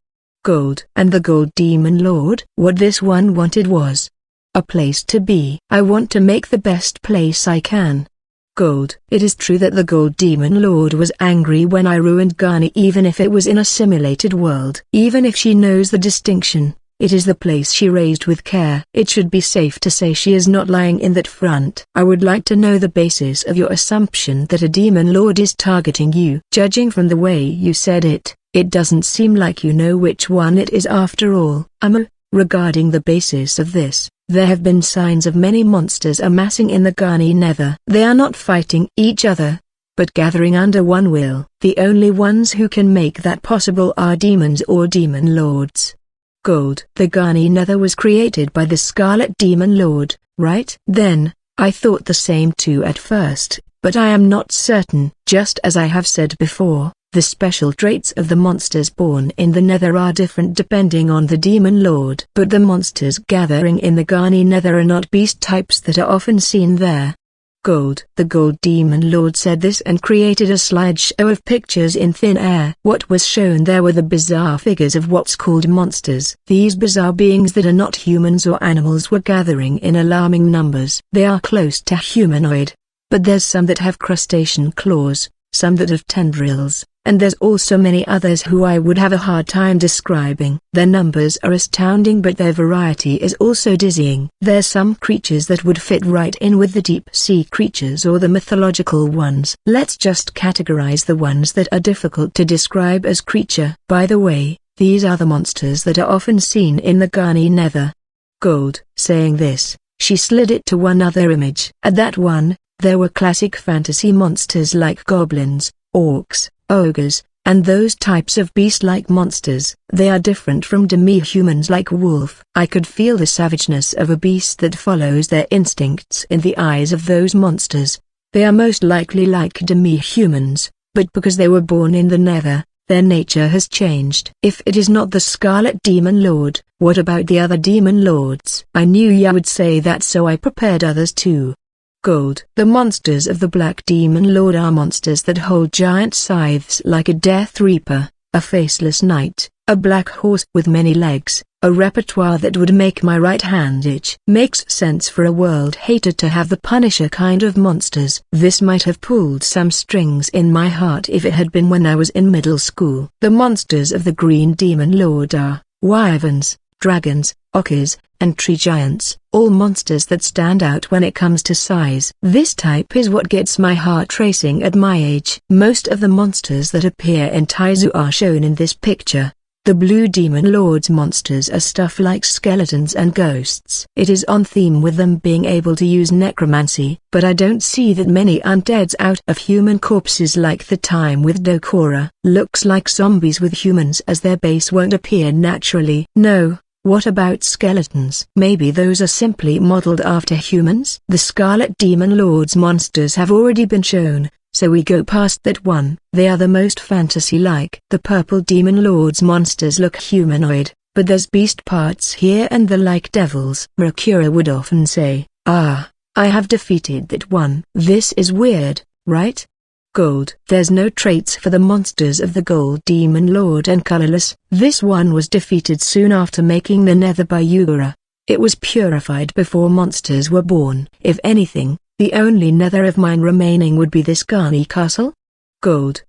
Gold. And the Gold Demon Lord? What this one wanted was a place to be. I want to make the best place I can. Gold. It is true that the Gold Demon Lord was angry when I ruined Ghani, even if it was in a simulated world. Even if she knows the distinction, it is the place she raised with care. It should be safe to say she is not lying in that front. I would like to know the basis of your assumption that a Demon Lord is targeting you. Judging from the way you said it, it doesn't seem like you know which one it is after all. Regarding the basis of this, there have been signs of many monsters amassing in the Ghani Nether. They are not fighting each other, but gathering under one will. The only ones who can make that possible are demons or Demon Lords. Gold. The Ghani Nether was created by the Scarlet Demon Lord, right? Then, I thought the same too at first, but I am not certain. Just as I have said before, the special traits of the monsters born in the Nether are different depending on the Demon Lord. But the monsters gathering in the Ghani Nether are not beast types that are often seen there. Gold. The Gold Demon Lord said this and created a slideshow of pictures in thin air. What was shown there were the bizarre figures of what's called monsters. These bizarre beings that are not humans or animals were gathering in alarming numbers. They are close to humanoid, but there's some that have crustacean claws, some that have tendrils, and there's also many others who I would have a hard time describing. Their numbers are astounding, but their variety is also dizzying. There's some creatures that would fit right in with the deep sea creatures or the mythological ones. Let's just categorize the ones that are difficult to describe as creature. By the way, these are the monsters that are often seen in the Ghani Nether. Gold. Saying this, she slid it to one other image. At that one, there were classic fantasy monsters like goblins, orcs, ogres, And those types of beast-like monsters, they are different from demi-humans like wolf. I could feel the savageness of a beast that follows their instincts in the eyes of those monsters. They are most likely like demi-humans, but because they were born in the nether, their nature has changed. If it is not the Scarlet Demon Lord, what about the other demon lords? I knew you would say that, so I prepared others too. Gold. The monsters of the Black Demon Lord are monsters that hold giant scythes like a Death Reaper, a faceless knight, a black horse with many legs, a repertoire that would make my right hand itch. Makes sense for a world hater to have the Punisher kind of monsters. This might have pulled some strings in my heart if it had been when I was in middle school. The monsters of the Green Demon Lord are wyverns, dragons, ockers, and tree giants, all monsters that stand out when it comes to size. This type is what gets my heart racing at my age. Most of the monsters that appear in Taizu are shown in this picture. The Blue Demon Lord's monsters are stuff like skeletons and ghosts. It is on theme with them being able to use necromancy, but I don't see that many undeads out of human corpses like the time with Dokora. Looks like zombies with humans as their base won't appear naturally. No. What about skeletons? Maybe those are simply modeled after humans? The Scarlet Demon Lord's monsters have already been shown, so we go past that one. They are the most fantasy-like. The Purple Demon Lord's monsters look humanoid, but there's beast parts here and the like devils. Rakura would often say, "Ah, I have defeated that one." This is weird, right? Gold. There's no traits for the monsters of the Gold Demon Lord and colorless. This one was defeated soon after making the nether by Yugura. It was purified before monsters were born. If anything, the only nether of mine remaining would be this Garni castle. Gold.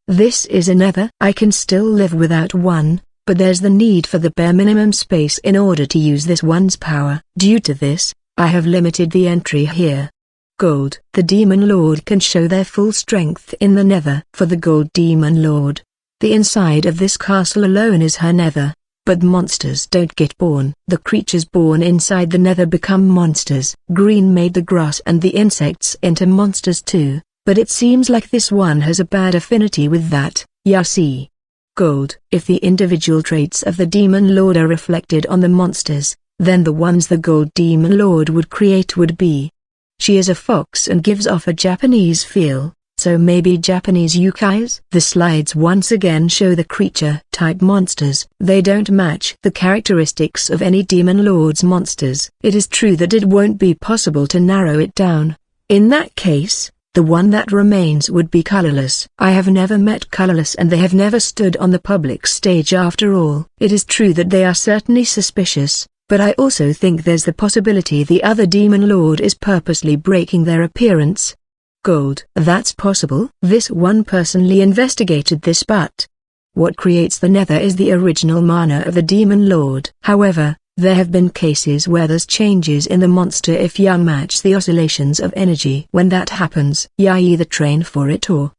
This is a nether. I can still live without one, but there's the need for the bare minimum space in order to use this one's power. Due to this, I have limited the entry here. Gold. The Demon Lord can show their full strength in the nether. For the Gold Demon Lord, the inside of this castle alone is her nether, but monsters don't get born. The creatures born inside the nether become monsters. Green made the grass and the insects into monsters too, but it seems like this one has a bad affinity with that. See. Gold. If the individual traits of the Demon Lord are reflected on the monsters, then the ones the Gold Demon Lord would create would be. She is a fox and gives off a Japanese feel, so maybe Japanese yukais? The slides once again show the creature-type monsters. They don't match the characteristics of any Demon Lord's monsters. It is true that it won't be possible to narrow it down. In that case, the one that remains would be colorless. I have never met colorless and they have never stood on the public stage after all. It is true that they are certainly suspicious, but I also think there's the possibility the other Demon Lord is purposely breaking their appearance. Gold. That's possible. This one personally investigated this, but what creates the nether is the original mana of the Demon Lord. However, there have been cases where there's changes in the monster if you match the oscillations of energy. When that happens, you either train for it or...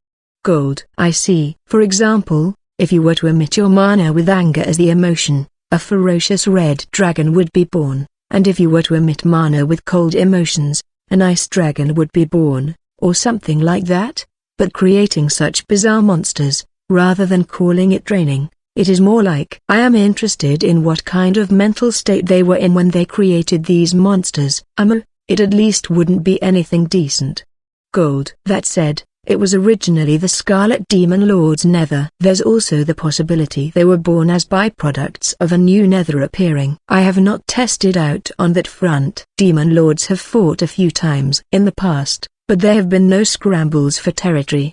Gold. I see. For example, if you were to emit your mana with anger as the emotion, a ferocious red dragon would be born, and if you were to emit mana with cold emotions, an ice dragon would be born, or something like that. But creating such bizarre monsters, rather than calling it training, it is more like I am interested in what kind of mental state they were in when they created these monsters. It at least wouldn't be anything decent. Gold. That said, it was originally the Scarlet Demon Lord's nether. There's also the possibility they were born as byproducts of a new nether appearing. I have not tested out on that front. Demon Lords have fought a few times in the past, but there have been no scrambles for territory.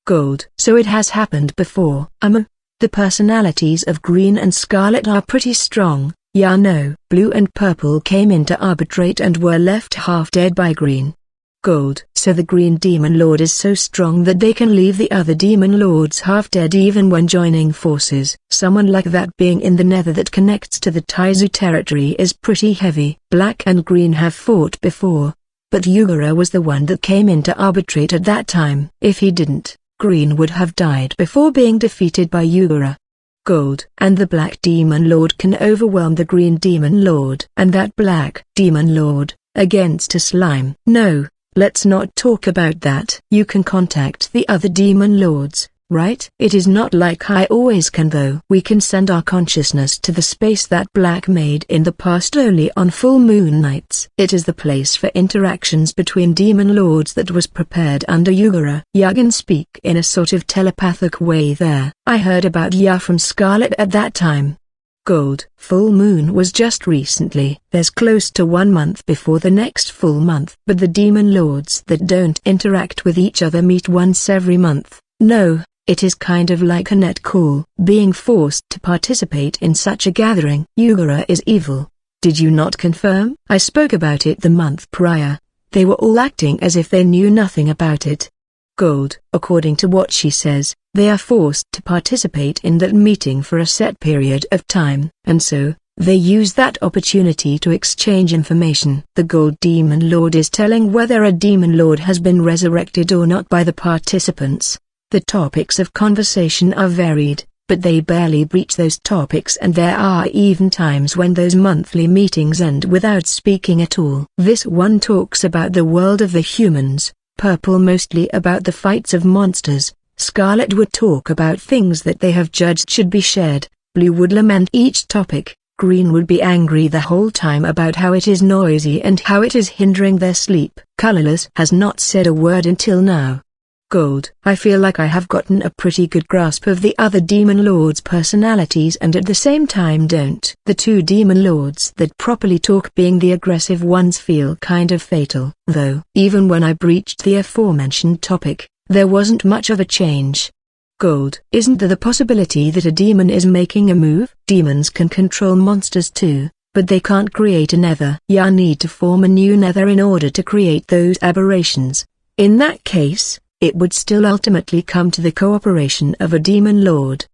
Gold. So it has happened before. The personalities of Green and Scarlet are pretty strong. No. Blue and Purple came in to arbitrate and were left half dead by Green. Gold. So the Green Demon Lord is so strong that they can leave the other Demon Lords half dead even when joining forces. Someone like that being in the nether that connects to the Taizu territory is pretty heavy. Black and Green have fought before, but Yugura was the one that came in to arbitrate at that time. If he didn't, Green would have died before being defeated by Yugura. Gold. And the Black Demon Lord can overwhelm the Green Demon Lord. And that Black Demon Lord, against a slime. No, let's not talk about that. You can contact the other Demon Lords, right? It is not like I always can though. We can send our consciousness to the space that Black made in the past only on full moon nights. It is the place for interactions between demon lords that was prepared under Yugara. Ya can speak in a sort of telepathic way there. I heard about Ya from Scarlet at that time. Gold. Full moon was just recently. There's close to 1 month before the next full month. But the demon lords that don't interact with each other meet once every month. No, it is kind of like a net call. Being forced to participate in such a gathering. Yugara is evil. Did you not confirm? I spoke about it the month prior. They were all acting as if they knew nothing about it. Gold. According to what she says, they are forced to participate in that meeting for a set period of time, and so, they use that opportunity to exchange information. The Gold Demon Lord is telling whether a Demon Lord has been resurrected or not by the participants. The topics of conversation are varied, but they barely breach those topics, and there are even times when those monthly meetings end without speaking at all. This one talks about the world of the humans. Purple mostly about the fights of monsters. Scarlet would talk about things that they have judged should be shared. Blue would lament each topic. Green would be angry the whole time about how it is noisy and how it is hindering their sleep. Colorless has not said a word until now. Gold. I feel like I have gotten a pretty good grasp of the other demon lords' personalities and at the same time don't. The two demon lords that properly talk being the aggressive ones feel kind of fatal. Though, even when I breached the aforementioned topic, there wasn't much of a change. Gold. Isn't there the possibility that a demon is making a move? Demons can control monsters too, but they can't create a nether. You need to form a new nether in order to create those aberrations. In that case, it would still ultimately come to the cooperation of a demon lord.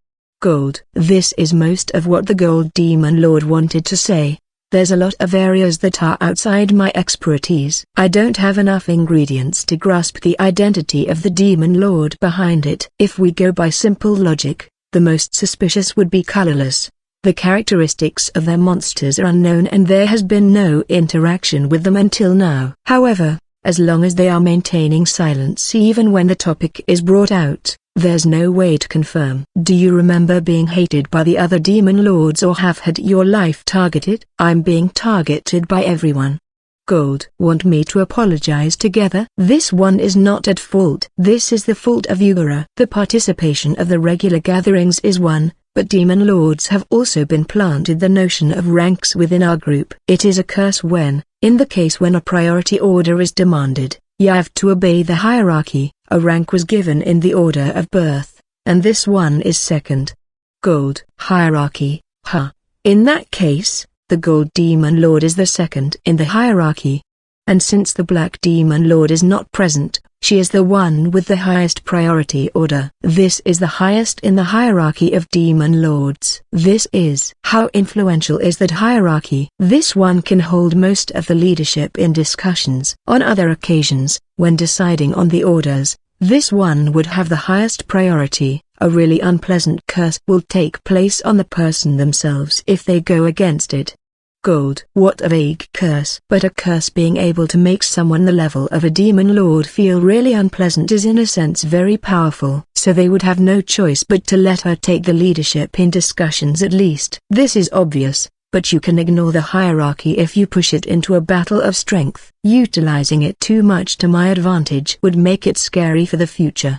Gold. This is most of what the Gold Demon Lord wanted to say. There's a lot of areas that are outside my expertise. I don't have enough ingredients to grasp the identity of the demon lord behind it. If we go by simple logic, the most suspicious would be Colorless. The characteristics of their monsters are unknown and there has been no interaction with them until now. However, as long as they are maintaining silence even when the topic is brought out, there's no way to confirm. Do you remember being hated by the other demon lords or have had your life targeted? I'm being targeted by everyone. Gold. Want me to apologize together? This one is not at fault. This is the fault of Yugara. The participation of the regular gatherings is one, but demon lords have also been planted the notion of ranks within our group. It is a curse when, in the case when a priority order is demanded, you have to obey the hierarchy. A rank was given in the order of birth, and this one is second. Gold. Hierarchy, huh? In that case, the Gold Demon Lord is the second in the hierarchy. And since the Black Demon Lord is not present, she is the one with the highest priority order. This is the highest in the hierarchy of demon lords. This is how influential is that hierarchy. This one can hold most of the leadership in discussions. On other occasions, when deciding on the orders, this one would have the highest priority. A really unpleasant curse will take place on the person themselves if they go against it. Gold. What a vague curse. But a curse being able to make someone the level of a demon lord feel really unpleasant is in a sense very powerful. So they would have no choice but to let her take the leadership in discussions at least. This is obvious, but you can ignore the hierarchy if you push it into a battle of strength. Utilizing it too much to my advantage would make it scary for the future.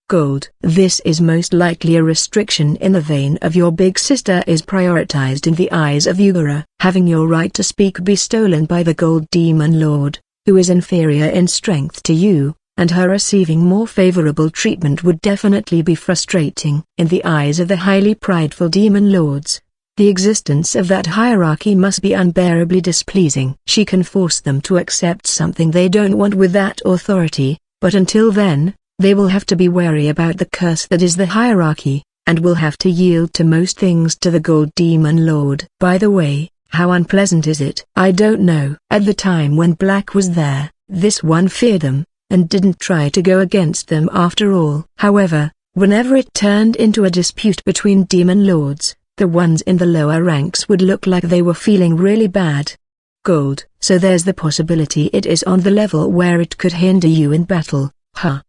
Gold. This is most likely a restriction in the vein of your big sister is prioritized in the eyes of Yugara. Having your right to speak be stolen by the Gold Demon Lord, who is inferior in strength to you, and her receiving more favorable treatment would definitely be frustrating. In the eyes of the highly prideful demon lords, the existence of that hierarchy must be unbearably displeasing. She can force them to accept something they don't want with that authority, but until then, they will have to be wary about the curse that is the hierarchy, and will have to yield to most things to the Gold Demon Lord. By the way, how unpleasant is it? I don't know. At the time when Black was there, this one feared them, and didn't try to go against them after all. However, whenever it turned into a dispute between demon lords, the ones in the lower ranks would look like they were feeling really bad. Gold. So there's the possibility it is on the level where it could hinder you in battle.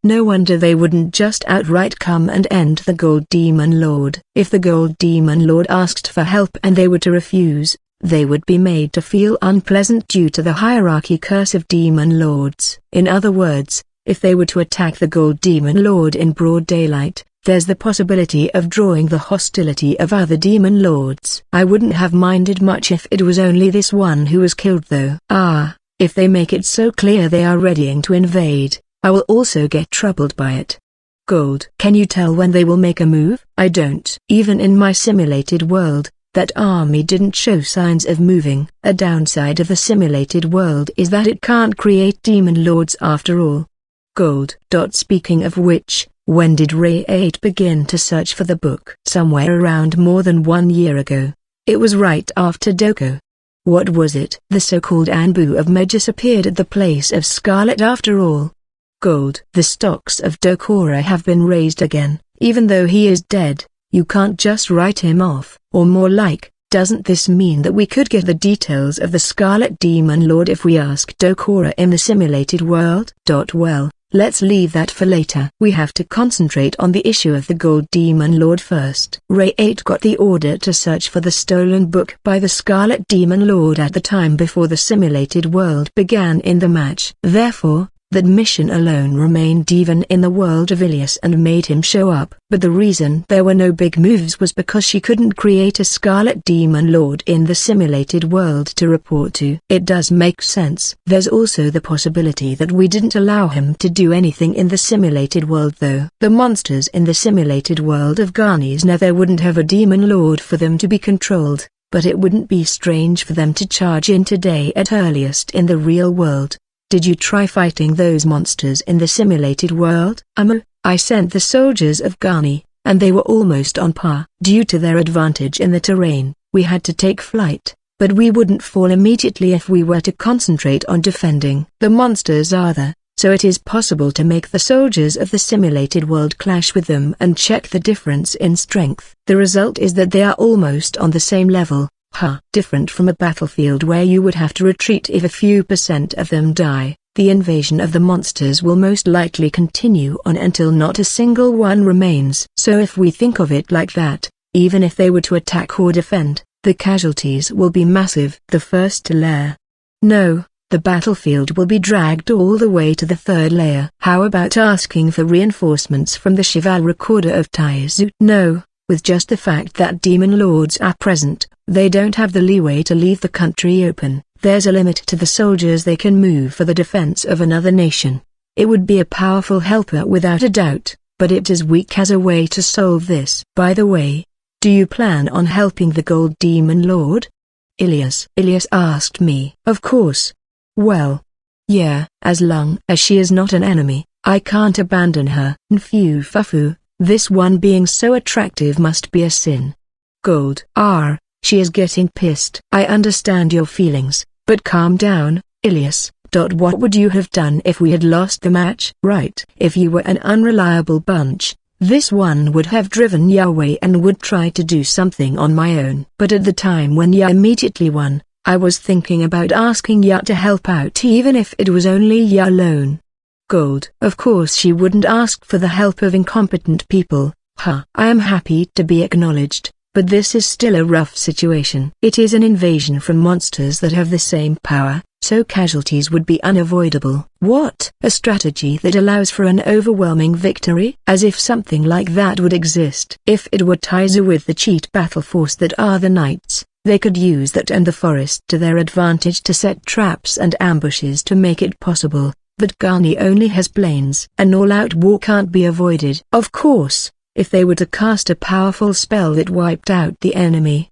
No wonder they wouldn't just outright come and end the Gold Demon Lord. If the Gold Demon Lord asked for help and they were to refuse, they would be made to feel unpleasant due to the hierarchy curse of Demon Lords. In other words, if they were to attack the Gold Demon Lord in broad daylight, there's the possibility of drawing the hostility of other Demon Lords. I wouldn't have minded much if it was only this one who was killed though. If they make it so clear they are readying to invade, I will also get troubled by it. Gold. Can you tell when they will make a move? I don't. Even in my simulated world, that army didn't show signs of moving. A downside of the simulated world is that it can't create Demon Lords after all. Gold. Speaking of which, when did Ray 8 begin to search for the book? Somewhere around more than 1 year ago. It was right after Doko. What was it? The so-called Anbu of Magus appeared at the place of Scarlet after all. Gold. The stocks of Dokora have been raised again. Even though he is dead, you can't just write him off. Or more like, doesn't this mean that we could get the details of the Scarlet Demon Lord if we ask Dokora in the simulated world? Well, let's leave that for later. We have to concentrate on the issue of the Gold Demon Lord first. Ray 8 got the order to search for the stolen book by the Scarlet Demon Lord at the time before the simulated world began in the match. Therefore, that mission alone remained even in the world of Ilias and made him show up. But the reason there were no big moves was because she couldn't create a Scarlet Demon Lord in the simulated world to report to. It does make sense. There's also the possibility that we didn't allow him to do anything in the simulated world though. The monsters in the simulated world of Gani's Nether wouldn't have a Demon Lord for them to be controlled, but it wouldn't be strange for them to charge in today at earliest in the real world. Did you try fighting those monsters in the simulated world? I sent the soldiers of Gani, and they were almost on par. Due to their advantage in the terrain, we had to take flight, but we wouldn't fall immediately if we were to concentrate on defending. The monsters are there, so it is possible to make the soldiers of the simulated world clash with them and check the difference in strength. The result is that they are almost on the same level. Different from a battlefield where you would have to retreat if a few % of them die, the invasion of the monsters will most likely continue on until not a single one remains. So if we think of it like that, even if they were to attack or defend, the casualties will be massive. The first layer. No, the battlefield will be dragged all the way to the third layer. How about asking for reinforcements from the Cheval Recorder of Taizu? No. With just the fact that Demon Lords are present, they don't have the leeway to leave the country open. There's a limit to the soldiers they can move for the defense of another nation. It would be a powerful helper without a doubt, but it is weak as a way to solve this. By the way, do you plan on helping the Gold Demon Lord? Ilias asked me. Of course. Well, yeah, as long as she is not an enemy, I can't abandon her. Nfufufu. This one being so attractive must be a sin. Gold. She is getting pissed. I understand your feelings, but calm down, Ilias. What would you have done if we had lost the match? Right. If you were an unreliable bunch, this one would have driven Ya away and would try to do something on my own. But at the time when Ya immediately won, I was thinking about asking Ya to help out even if it was only Ya alone. Gold. Of course she wouldn't ask for the help of incompetent people. I am happy to be acknowledged, but this is still a rough situation. It is an invasion from monsters that have the same power, so casualties would be unavoidable. What? A strategy that allows for an overwhelming victory? As if something like that would exist. If it were Taizu with the cheat battle force that are the knights, they could use that and the forest to their advantage to set traps and ambushes to make it possible. But Gani only has planes. An all-out war can't be avoided. Of course, if they were to cast a powerful spell that wiped out the enemy.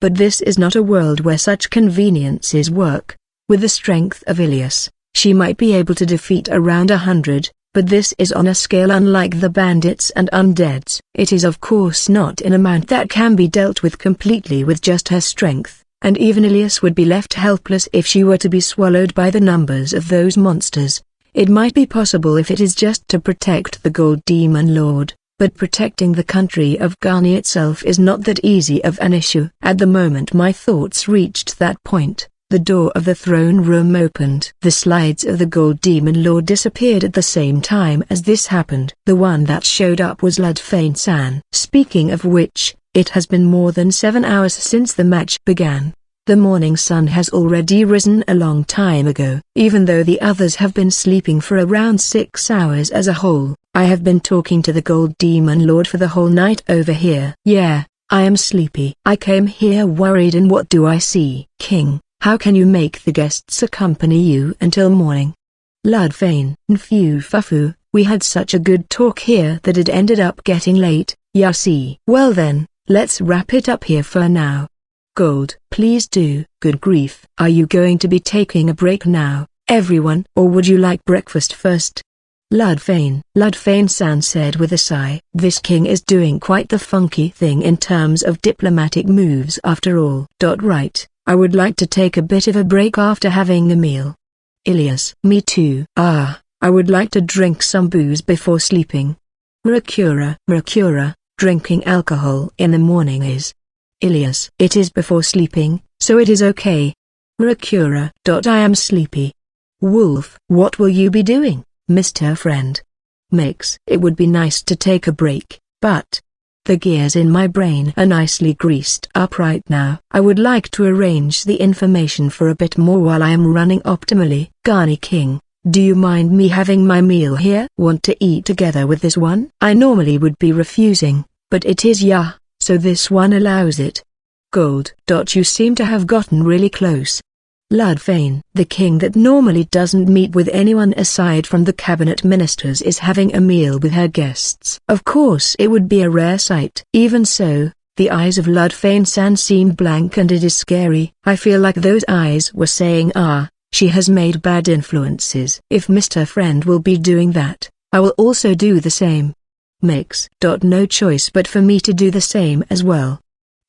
But this is not a world where such conveniences work. With the strength of Ilias, she might be able to defeat around 100, but this is on a scale unlike the bandits and undeads. It is of course not an amount that can be dealt with completely with just her strength. And even Ilias would be left helpless if she were to be swallowed by the numbers of those monsters. It might be possible if it is just to protect the Gold Demon Lord, but protecting the country of Gani itself is not that easy of an issue. At the moment my thoughts reached that point, The door of the throne room opened. The slides of the Gold Demon Lord disappeared at the same time as this happened. The one that showed up was Ludfane-san. Speaking of which, it has been more than 7 hours since the match began. The morning sun has already risen a long time ago. Even though the others have been sleeping for around 6 hours as a whole, I have been talking to the Gold Demon Lord for the whole night over here. Yeah, I am sleepy. I came here worried, and what do I see? King, how can you make the guests accompany you until morning? Ludfane, Nfufufu, we had such a good talk here that it ended up getting late, ya see. Well then, let's wrap it up here for now. Gold, please do. Good grief. Are you going to be taking a break now, everyone, or would you like breakfast first? Ludfane-san said with a sigh. This king is doing quite the funky thing in terms of diplomatic moves after all. Right, I would like to take a bit of a break after having a meal. Ilias, me too. I would like to drink some booze before sleeping. Mercura, drinking alcohol in the morning is. Ilias, it is before sleeping, so it is okay. Mercura. I am sleepy. Wolf, what will you be doing, Mr. Friend? Mix, it would be nice to take a break, but the gears in my brain are nicely greased up right now. I would like to arrange the information for a bit more while I am running optimally. Garni King, do you mind me having my meal here? Want to eat together with this one? I normally would be refusing, but it is ya, so this one allows it. Gold. You seem to have gotten really close. Ludfane, the king that normally doesn't meet with anyone aside from the cabinet ministers, is having a meal with her guests. Of course it would be a rare sight. Even so, the eyes of Ludfane-san seem blank, and it is scary. I feel like those eyes were saying, she has made bad influences. If Mr. Friend will be doing that, I will also do the same. Mix. No choice but for me to do the same as well.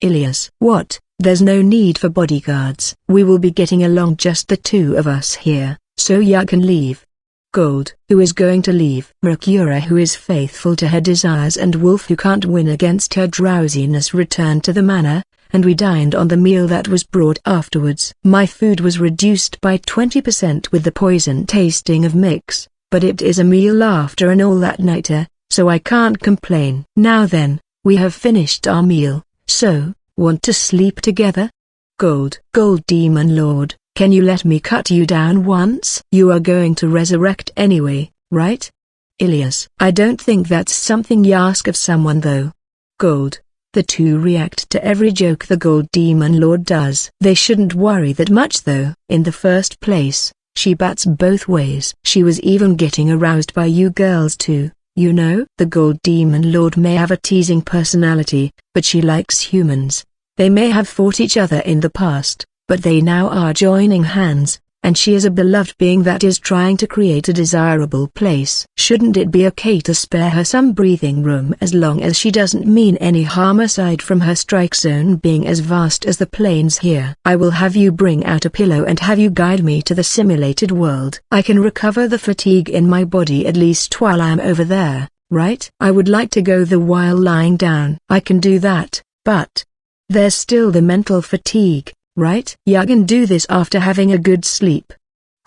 Ilias, what? There's no need for bodyguards. We will be getting along just the two of us here, so ya can leave. Gold, who is going to leave? Mercura, who is faithful to her desires, and Wolf, who can't win against her drowsiness, returned to the manor, and we dined on the meal that was brought afterwards. My food was reduced by 20% with the poison tasting of Mix, but it is a meal after an all-that-nighter, so I can't complain. Now then, we have finished our meal, so, want to sleep together? Gold Demon Lord, can you let me cut you down once? You are going to resurrect anyway, right? Ilias, I don't think that's something you ask of someone though. Gold, the two react to every joke the Gold Demon Lord does. They shouldn't worry that much though. In the first place, she bats both ways. She was even getting aroused by you girls too. You know, the Gold Demon Lord may have a teasing personality, but she likes humans. They may have fought each other in the past, but they now are joining hands, and she is a beloved being that is trying to create a desirable place. Shouldn't it be okay to spare her some breathing room as long as she doesn't mean any harm aside from her strike zone being as vast as the plains here? I will have you bring out a pillow and have you guide me to the simulated world. I can recover the fatigue in my body at least while I am over there, right? I would like to go the while lying down. I can do that, but there's still the mental fatigue. Right? You can do this after having a good sleep.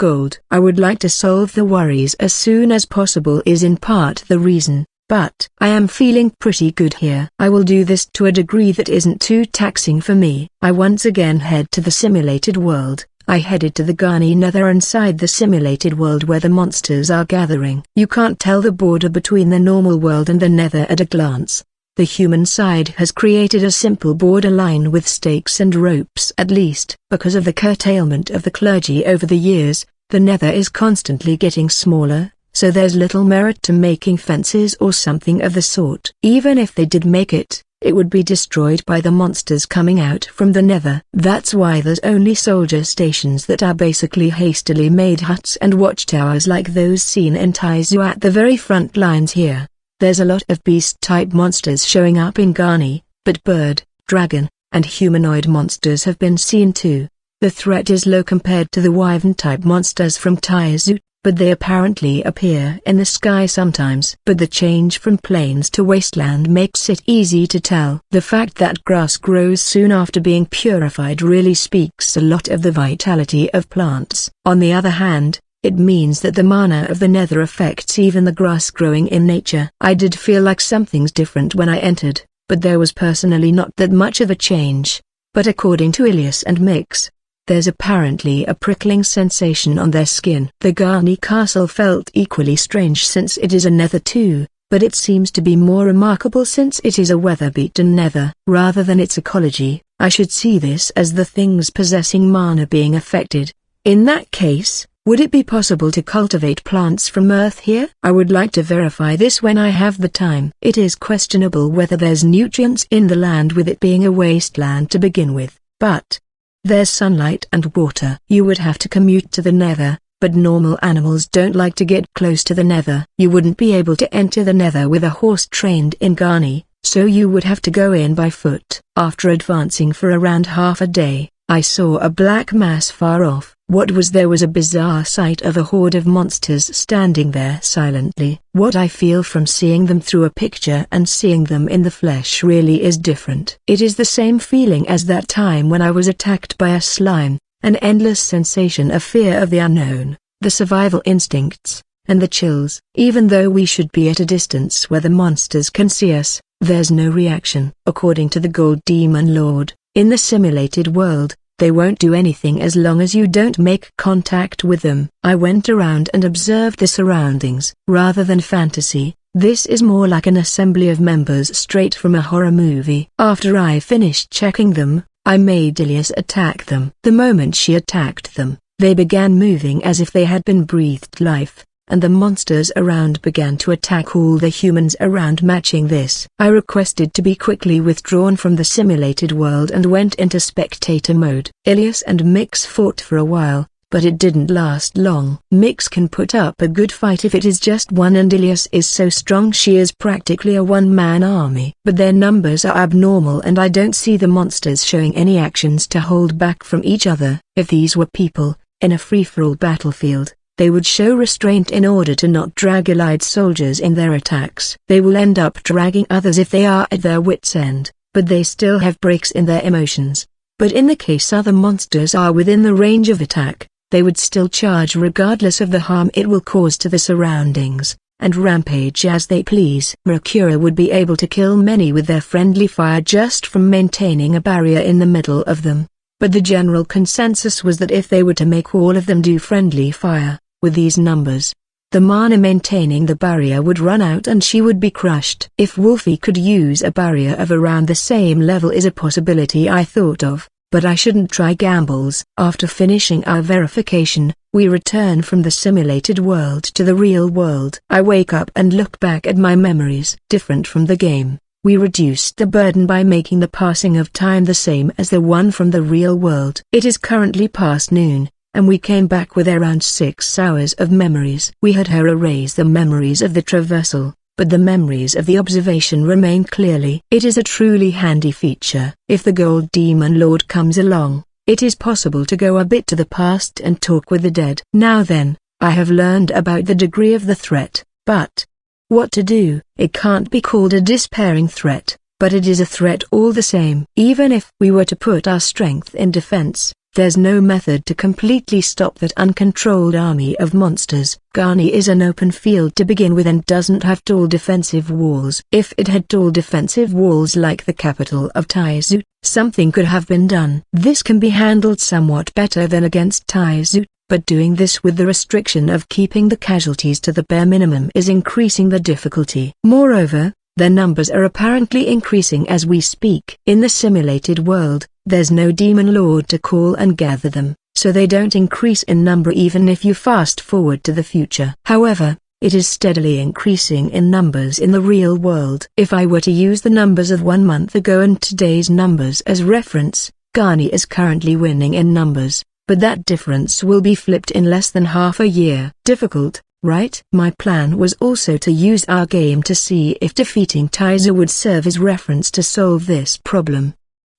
Gold, I would like to solve the worries as soon as possible is in part the reason, but I am feeling pretty good here. I will do this to a degree that isn't too taxing for me. I once again head to the simulated world. I headed to the Garni Nether inside the simulated world where the monsters are gathering. You can't tell the border between the normal world and the Nether at a glance. The human side has created a simple borderline with stakes and ropes. At least, because of the curtailment of the clergy over the years, the Nether is constantly getting smaller, so there's little merit to making fences or something of the sort. Even if they did make it, it would be destroyed by the monsters coming out from the Nether. That's why there's only soldier stations that are basically hastily made huts and watchtowers like those seen in Taizu at the very front lines here. There's a lot of beast-type monsters showing up in Garni, but bird, dragon, and humanoid monsters have been seen too. The threat is low compared to the wyvern-type monsters from Taizu, but they apparently appear in the sky sometimes. But the change from plains to wasteland makes it easy to tell. The fact that grass grows soon after being purified really speaks a lot of the vitality of plants. On the other hand, it means that the mana of the nether affects even the grass growing in nature. I did feel like something's different when I entered, but there was personally not that much of a change. But according to Ilias and Mix, there's apparently a prickling sensation on their skin. The Garni castle felt equally strange since it is a nether too, but it seems to be more remarkable since it is a weather-beaten nether. Rather than its ecology, I should see this as the things possessing mana being affected. In that case, would it be possible to cultivate plants from Earth here? I would like to verify this when I have the time. It is questionable whether there's nutrients in the land with it being a wasteland to begin with, but there's sunlight and water. You would have to commute to the nether, but normal animals don't like to get close to the nether. You wouldn't be able to enter the nether with a horse trained in Garni, so you would have to go in by foot. After advancing for around half a day, I saw a black mass far off. What was there was a bizarre sight of a horde of monsters standing there silently. What I feel from seeing them through a picture and seeing them in the flesh really is different. It is the same feeling as that time when I was attacked by a slime, an endless sensation of fear of the unknown, the survival instincts, and the chills. Even though we should be at a distance where the monsters can see us, there's no reaction. According to the Gold Demon Lord, in the simulated world, they won't do anything as long as you don't make contact with them. I went around and observed the surroundings. Rather than fantasy, this is more like an assembly of members straight from a horror movie. After I finished checking them, I made Ilias attack them. The moment she attacked them, they began moving as if they had been breathed life, and the monsters around began to attack all the humans around. Matching this, I requested to be quickly withdrawn from the simulated world and went into spectator mode. Ilias and Mix fought for a while, but it didn't last long. Mix can put up a good fight if it is just one, and Ilias is so strong she is practically a one-man army. But their numbers are abnormal and I don't see the monsters showing any actions to hold back from each other. If these were people, in a free-for-all battlefield, they would show restraint in order to not drag allied soldiers in their attacks. They will end up dragging others if they are at their wits' end, but they still have breaks in their emotions. But in the case other monsters are within the range of attack, they would still charge regardless of the harm it will cause to the surroundings, and rampage as they please. Mercura would be able to kill many with their friendly fire just from maintaining a barrier in the middle of them. But the general consensus was that if they were to make all of them do friendly fire, with these numbers, the mana maintaining the barrier would run out and she would be crushed. If Wolfie could use a barrier of around the same level is a possibility I thought of, but I shouldn't try gambles. After finishing our verification, we return from the simulated world to the real world. I wake up and look back at my memories. Different from the game, we reduced the burden by making the passing of time the same as the one from the real world. It is currently past noon, and we came back with around 6 hours of memories. We had her erase the memories of the traversal, but the memories of the observation remain clearly. It is a truly handy feature. If the Gold Demon Lord comes along, it is possible to go a bit to the past and talk with the dead. Now then, I have learned about the degree of the threat, but what to do? It can't be called a despairing threat, but it is a threat all the same. Even if we were to put our strength in defense, there's no method to completely stop that uncontrolled army of monsters. Garni is an open field to begin with and doesn't have tall defensive walls. If it had tall defensive walls like the capital of Taizu, something could have been done. This can be handled somewhat better than against Taizu, but doing this with the restriction of keeping the casualties to the bare minimum is increasing the difficulty. Moreover, their numbers are apparently increasing as we speak. In the simulated world, there's no demon lord to call and gather them, so they don't increase in number even if you fast forward to the future. However, it is steadily increasing in numbers in the real world. If I were to use the numbers of 1 month ago and today's numbers as reference, Garni is currently winning in numbers, but that difference will be flipped in less than half a year. Difficult, right? My plan was also to use our game to see if defeating Taizu would serve as reference to solve this problem.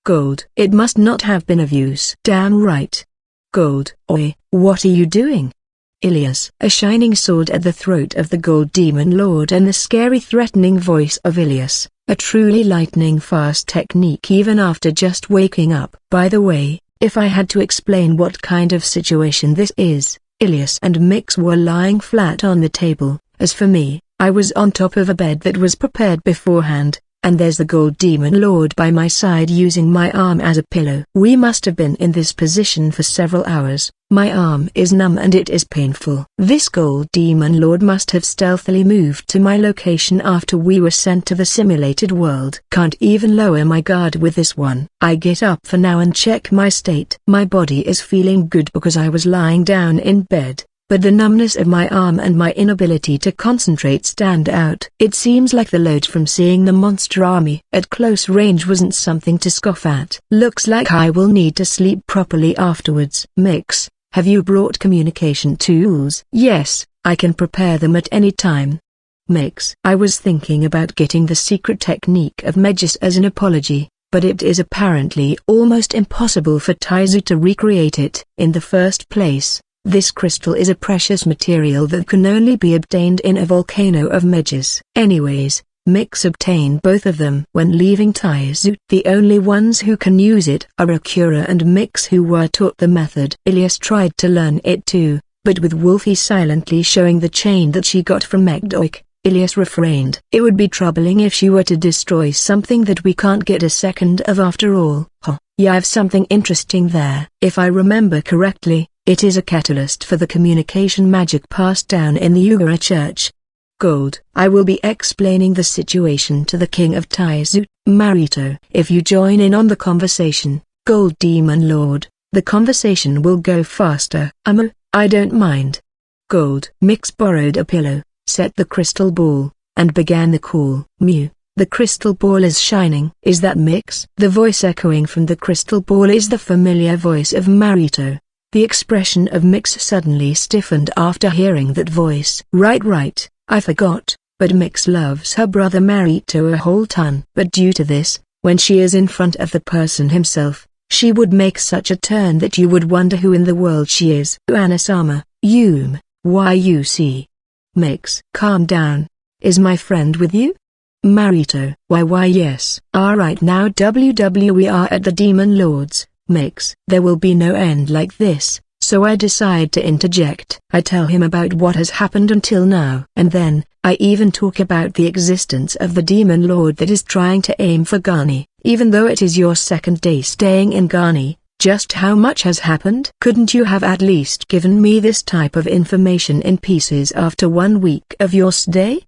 Gold. It must not have been of use. Damn right. Gold. Oi, what are you doing? Ilias. A shining sword at the throat of the Gold Demon Lord and the scary threatening voice of Ilias. A truly lightning-fast technique even after just waking up. By the way, if I had to explain what kind of situation this is, Ilias and Mix were lying flat on the table. As for me, I was on top of a bed that was prepared beforehand, and there's the Gold Demon Lord by my side using my arm as a pillow. We must have been in this position for several hours. My arm is numb and it is painful. This Gold Demon Lord must have stealthily moved to my location after we were sent to the simulated world. Can't even lower my guard with this one. I get up for now and check my state. My body is feeling good because I was lying down in bed, but the numbness of my arm and my inability to concentrate stand out. It seems like the load from seeing the monster army at close range wasn't something to scoff at. Looks like I will need to sleep properly afterwards. Mix, have you brought communication tools? Yes, I can prepare them at any time. Mix, I was thinking about getting the secret technique of Megis as an apology, but it is apparently almost impossible for Taizu to recreate it. In the first place, this crystal is a precious material that can only be obtained in a volcano of Megis. Anyways, Mix obtained both of them when leaving Taizu. The only ones who can use it are Akura and Mix, who were taught the method. Ilias tried to learn it too, but with Wolfie silently showing the chain that she got from Megdoik, Ilias refrained. It would be troubling if she were to destroy something that we can't get a second of after all. Yeah, I've something interesting there. If I remember correctly, it is a catalyst for the communication magic passed down in the Yugara Church. Gold. I will be explaining the situation to the King of Taizu, Marito. If you join in on the conversation, Gold Demon Lord, the conversation will go faster. I don't mind. Gold. Mix borrowed a pillow, set the crystal ball, and began the call. Mew. The crystal ball is shining. Is that Mix? The voice echoing from the crystal ball is the familiar voice of Marito. The expression of Mix suddenly stiffened after hearing that voice. Right, I forgot, but Mix loves her brother Marito a whole ton. But due to this, when she is in front of the person himself, she would make such a turn that you would wonder who in the world she is. Anasama, why you see? Mix. Calm down. Is my friend with you? Marito. Why yes. Alright, now we are at the Demon Lord's. Mix. There will be no end like this, so I decide to interject. I tell him about what has happened until now. And then, I even talk about the existence of the Demon Lord that is trying to aim for Ghani. Even though it is your second day staying in Ghani, just how much has happened? Couldn't you have at least given me this type of information in pieces after 1 week of your stay?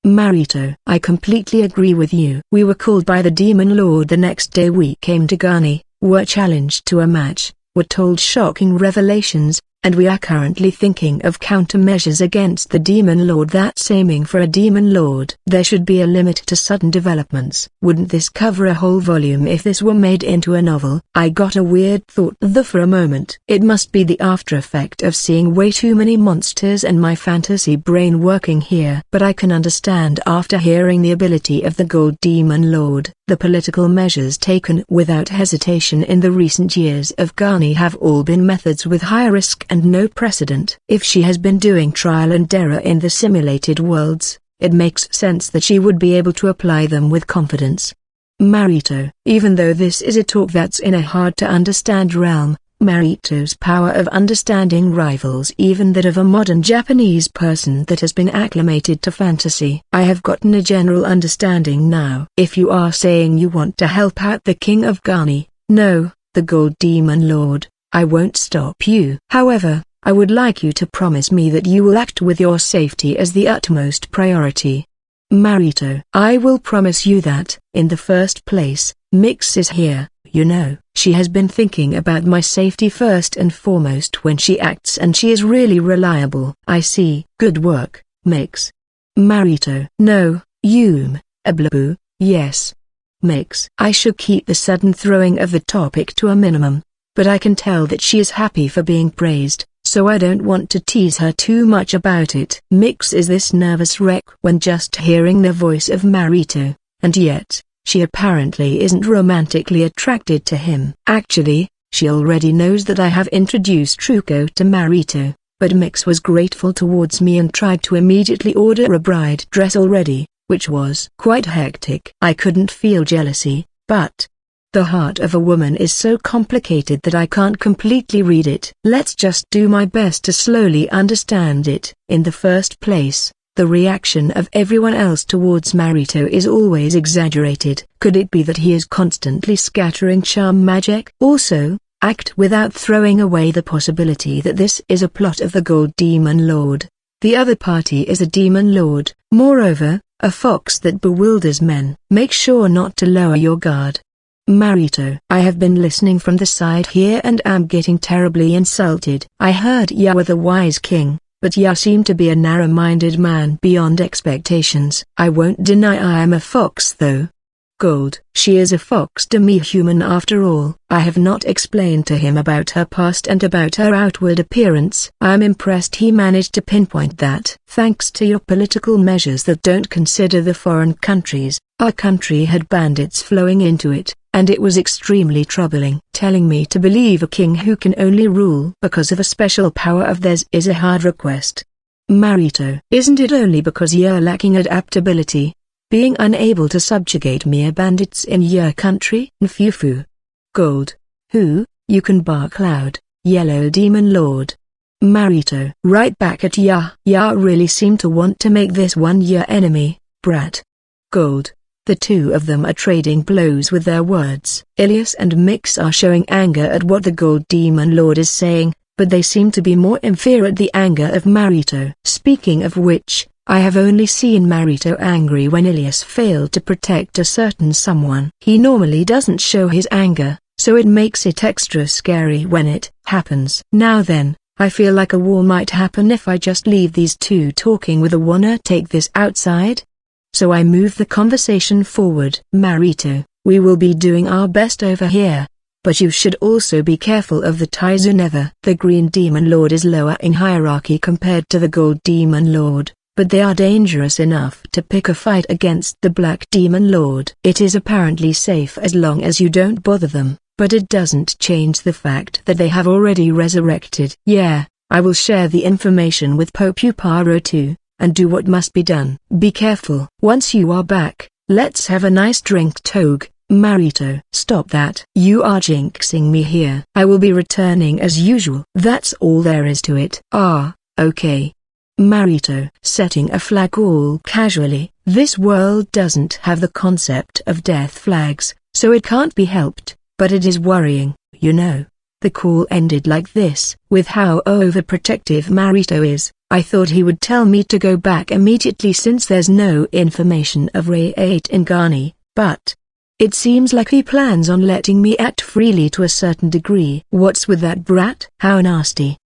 Marito. I completely agree with you. We were called by the Demon Lord the next day we came to Ghani, were challenged to a match, were told shocking revelations, and we are currently thinking of countermeasures against the Demon Lord that's aiming for a Demon Lord. There should be a limit to sudden developments. Wouldn't this cover a whole volume if this were made into a novel? I got a weird thought for a moment. It must be the after effect of seeing way too many monsters and my fantasy brain working here. But I can understand after hearing the ability of the Gold Demon Lord. The political measures taken without hesitation in the recent years of Ghani have all been methods with high risk and no precedent. If she has been doing trial and error in the simulated worlds, it makes sense that she would be able to apply them with confidence. Marito. Even though this is a talk that's in a hard-to-understand realm, Marito's power of understanding rivals even that of a modern Japanese person that has been acclimated to fantasy. I have gotten a general understanding now. If you are saying you want to help out the King of Ghani, no, the Gold Demon Lord, I won't stop you. However, I would like you to promise me that you will act with your safety as the utmost priority. Marito. I will promise you that. In the first place, Mix is here. You know, she has been thinking about my safety first and foremost when she acts, and she is really reliable. I see. Good work, Mix. Marito. No, Ablabu, yes. Mix. I should keep the sudden throwing of the topic to a minimum, but I can tell that she is happy for being praised, so I don't want to tease her too much about it. Mix is this nervous wreck when just hearing the voice of Marito, and yet, she apparently isn't romantically attracted to him. Actually, she already knows that I have introduced Truko to Marito, but Mix was grateful towards me and tried to immediately order a bride dress already, which was quite hectic. I couldn't feel jealousy, but the heart of a woman is so complicated that I can't completely read it. Let's just do my best to slowly understand it. In the first place, the reaction of everyone else towards Marito is always exaggerated. Could it be that he is constantly scattering charm magic? Also, act without throwing away the possibility that this is a plot of the Gold Demon Lord. The other party is a demon lord, moreover, a fox that bewilders men. Make sure not to lower your guard. Marito. I have been listening from the side here and am getting terribly insulted. I heard you were the wise king, but you seem to be a narrow-minded man beyond expectations. I won't deny I am a fox though. Gold. She is a fox demi-human after all. I have not explained to him about her past and about her outward appearance. I am impressed he managed to pinpoint that. Thanks to your political measures that don't consider the foreign countries, our country had bandits flowing into it, and it was extremely troubling. Telling me to believe a king who can only rule because of a special power of theirs is a hard request. Marito. Isn't it only because you're lacking adaptability? Being unable to subjugate mere bandits in your country? Nfufu. Gold. Who? You can bark loud, Yellow Demon Lord. Marito. Right back at ya. Ya really seem to want to make this one your enemy, brat. Gold. The two of them are trading blows with their words. Ilias and Mix are showing anger at what the Gold Demon Lord is saying, but they seem to be more in fear at the anger of Marito. Speaking of which, I have only seen Marito angry when Ilias failed to protect a certain someone. He normally doesn't show his anger, so it makes it extra scary when it happens. Now then, I feel like a war might happen if I just leave these two talking with a wanna take this outside. So I move the conversation forward. Marito, we will be doing our best over here, but you should also be careful of the Taizu. The Green Demon Lord is lower in hierarchy compared to the Gold Demon Lord, but they are dangerous enough to pick a fight against the Black Demon Lord. It is apparently safe as long as you don't bother them, but it doesn't change the fact that they have already resurrected. Yeah, I will share the information with Popuparo too, and do what must be done. Be careful. Once you are back, let's have a nice drink. Toge. Marito. Stop that. You are jinxing me here. I will be returning as usual. That's all there is to it. Ah, okay. Marito. Setting a flag all casually. This world doesn't have the concept of death flags, so it can't be helped, but it is worrying, you know. The call ended like this. With how overprotective Marito is, I thought he would tell me to go back immediately since there's no information of Ray 8 in Ghani, but it seems like he plans on letting me act freely to a certain degree. What's with that brat? How nasty.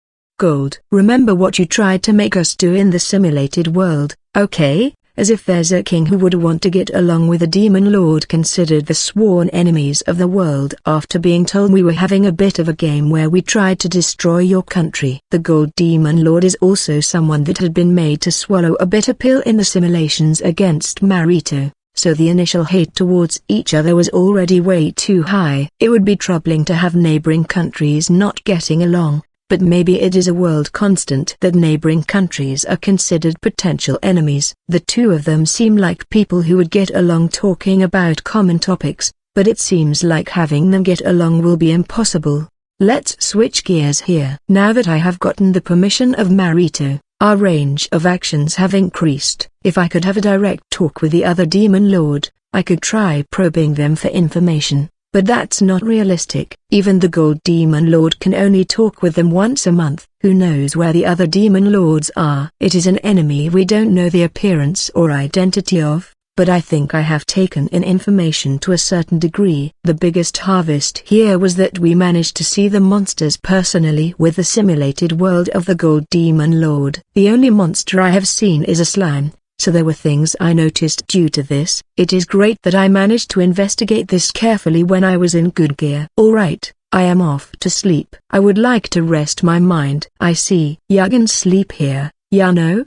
Gold. Remember what you tried to make us do in the simulated world, okay? As if there's a king who would want to get along with a demon lord considered the sworn enemies of the world after being told we were having a bit of a game where we tried to destroy your country. The Gold Demon Lord is also someone that had been made to swallow a bitter pill in the simulations against Marito, so the initial hate towards each other was already way too high. It would be troubling to have neighboring countries not getting along. But maybe it is a world constant that neighboring countries are considered potential enemies. The two of them seem like people who would get along talking about common topics, but it seems like having them get along will be impossible. Let's switch gears here. Now that I have gotten the permission of Marito, our range of actions have increased. If I could have a direct talk with the other Demon Lord, I could try probing them for information. But that's not realistic. Even the Gold Demon Lord can only talk with them once a month. Who knows where the other Demon Lords are? It is an enemy we don't know the appearance or identity of, but I think I have taken in information to a certain degree. The biggest harvest here was that we managed to see the monsters personally with the simulated world of the Gold Demon Lord. The only monster I have seen is a slime. So there were things I noticed due to this. It is great that I managed to investigate this carefully when I was in good gear. Alright, I am off to sleep. I would like to rest my mind. I see. Ya can sleep here, ya know?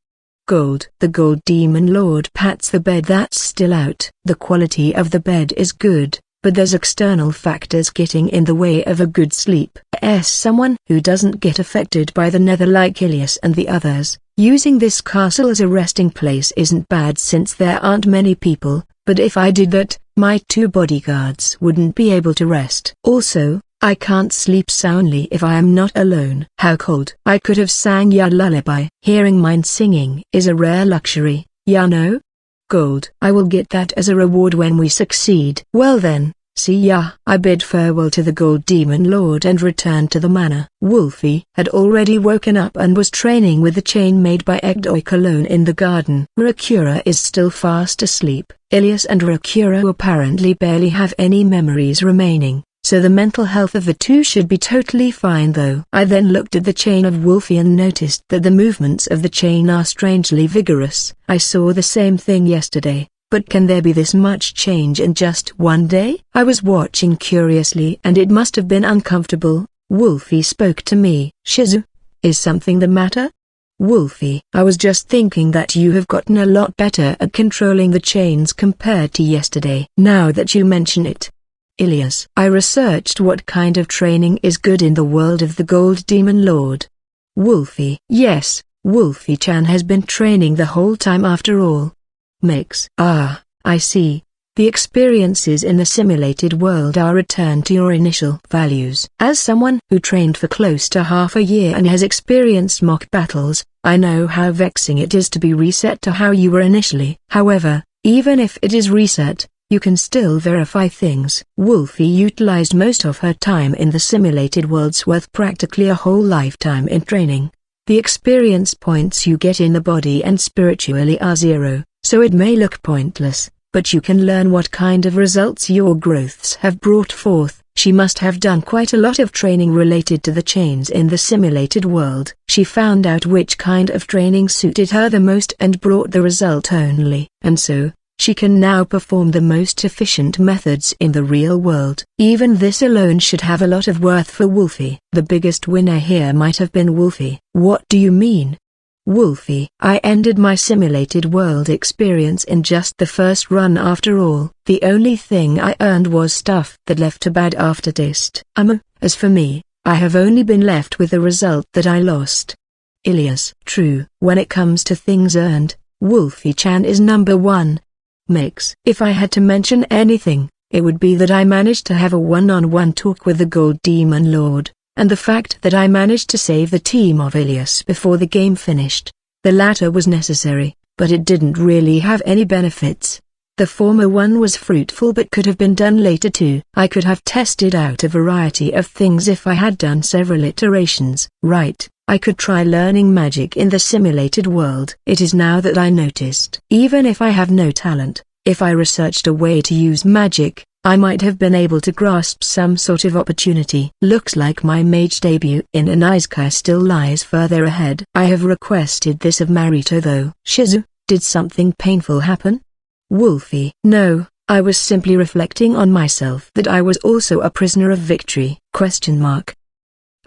Gold. The Gold Demon Lord pats the bed that's still out. The quality of the bed is good, but there's external factors getting in the way of a good sleep. As someone who doesn't get affected by the nether like Ilias and the others, using this castle as a resting place isn't bad since there aren't many people, but if I did that, my 2 bodyguards wouldn't be able to rest. Also, I can't sleep soundly if I am not alone. How cold. I could have sang your lullaby. Hearing mine singing is a rare luxury, ya know? Gold. I will get that as a reward when we succeed. Well then, see ya. I bid farewell to the Gold Demon Lord and returned to the manor. Wolfie had already woken up and was training with the chain made by Egdoik alone in the garden. Rakura is still fast asleep. Ilias and Rakura apparently barely have any memories remaining, so the mental health of the 2 should be totally fine though. I then looked at the chain of Wolfie and noticed that the movements of the chain are strangely vigorous. I saw the same thing yesterday, but can there be this much change in just one day? I was watching curiously and it must have been uncomfortable. Wolfie spoke to me. Shizu, is something the matter? Wolfie, I was just thinking that you have gotten a lot better at controlling the chains compared to yesterday. Now that you mention it. Ilias, I researched what kind of training is good in the world of the Gold Demon Lord. Wolfie, yes, Wolfie-chan has been training the whole time after all. Mix. Ah, I see. The experiences in the simulated world are returned to your initial values. As someone who trained for close to half a year and has experienced mock battles, I know how vexing it is to be reset to how you were initially. However, even if it is reset, you can still verify things. Wolfie utilized most of her time in the simulated worlds worth practically a whole lifetime in training. The experience points you get in the body and spiritually are 0, so it may look pointless, but you can learn what kind of results your growths have brought forth. She must have done quite a lot of training related to the chains in the simulated world. She found out which kind of training suited her the most and brought the result only, and so, she can now perform the most efficient methods in the real world. Even this alone should have a lot of worth for Wolfie. The biggest winner here might have been Wolfie. What do you mean? Wolfie, I ended my simulated world experience in just the first run after all. The only thing I earned was stuff that left a bad aftertaste. As for me, I have only been left with the result that I lost. Ilias, true. When it comes to things earned, Wolfie-chan is number 1. Mix. If I had to mention anything, it would be that I managed to have a one-on-one talk with the Gold Demon Lord, and the fact that I managed to save the team of Ilias before the game finished. The latter was necessary, but it didn't really have any benefits. The former one was fruitful but could have been done later too. I could have tested out a variety of things if I had done several iterations. Right, I could try learning magic in the simulated world. It is now that I noticed. Even if I have no talent, if I researched a way to use magic, I might have been able to grasp some sort of opportunity. Looks like my mage debut in an Isekai still lies further ahead. I have requested this of Marito though. Shizu, did something painful happen? Wolfie, no, I was simply reflecting on myself that I was also a prisoner of victory.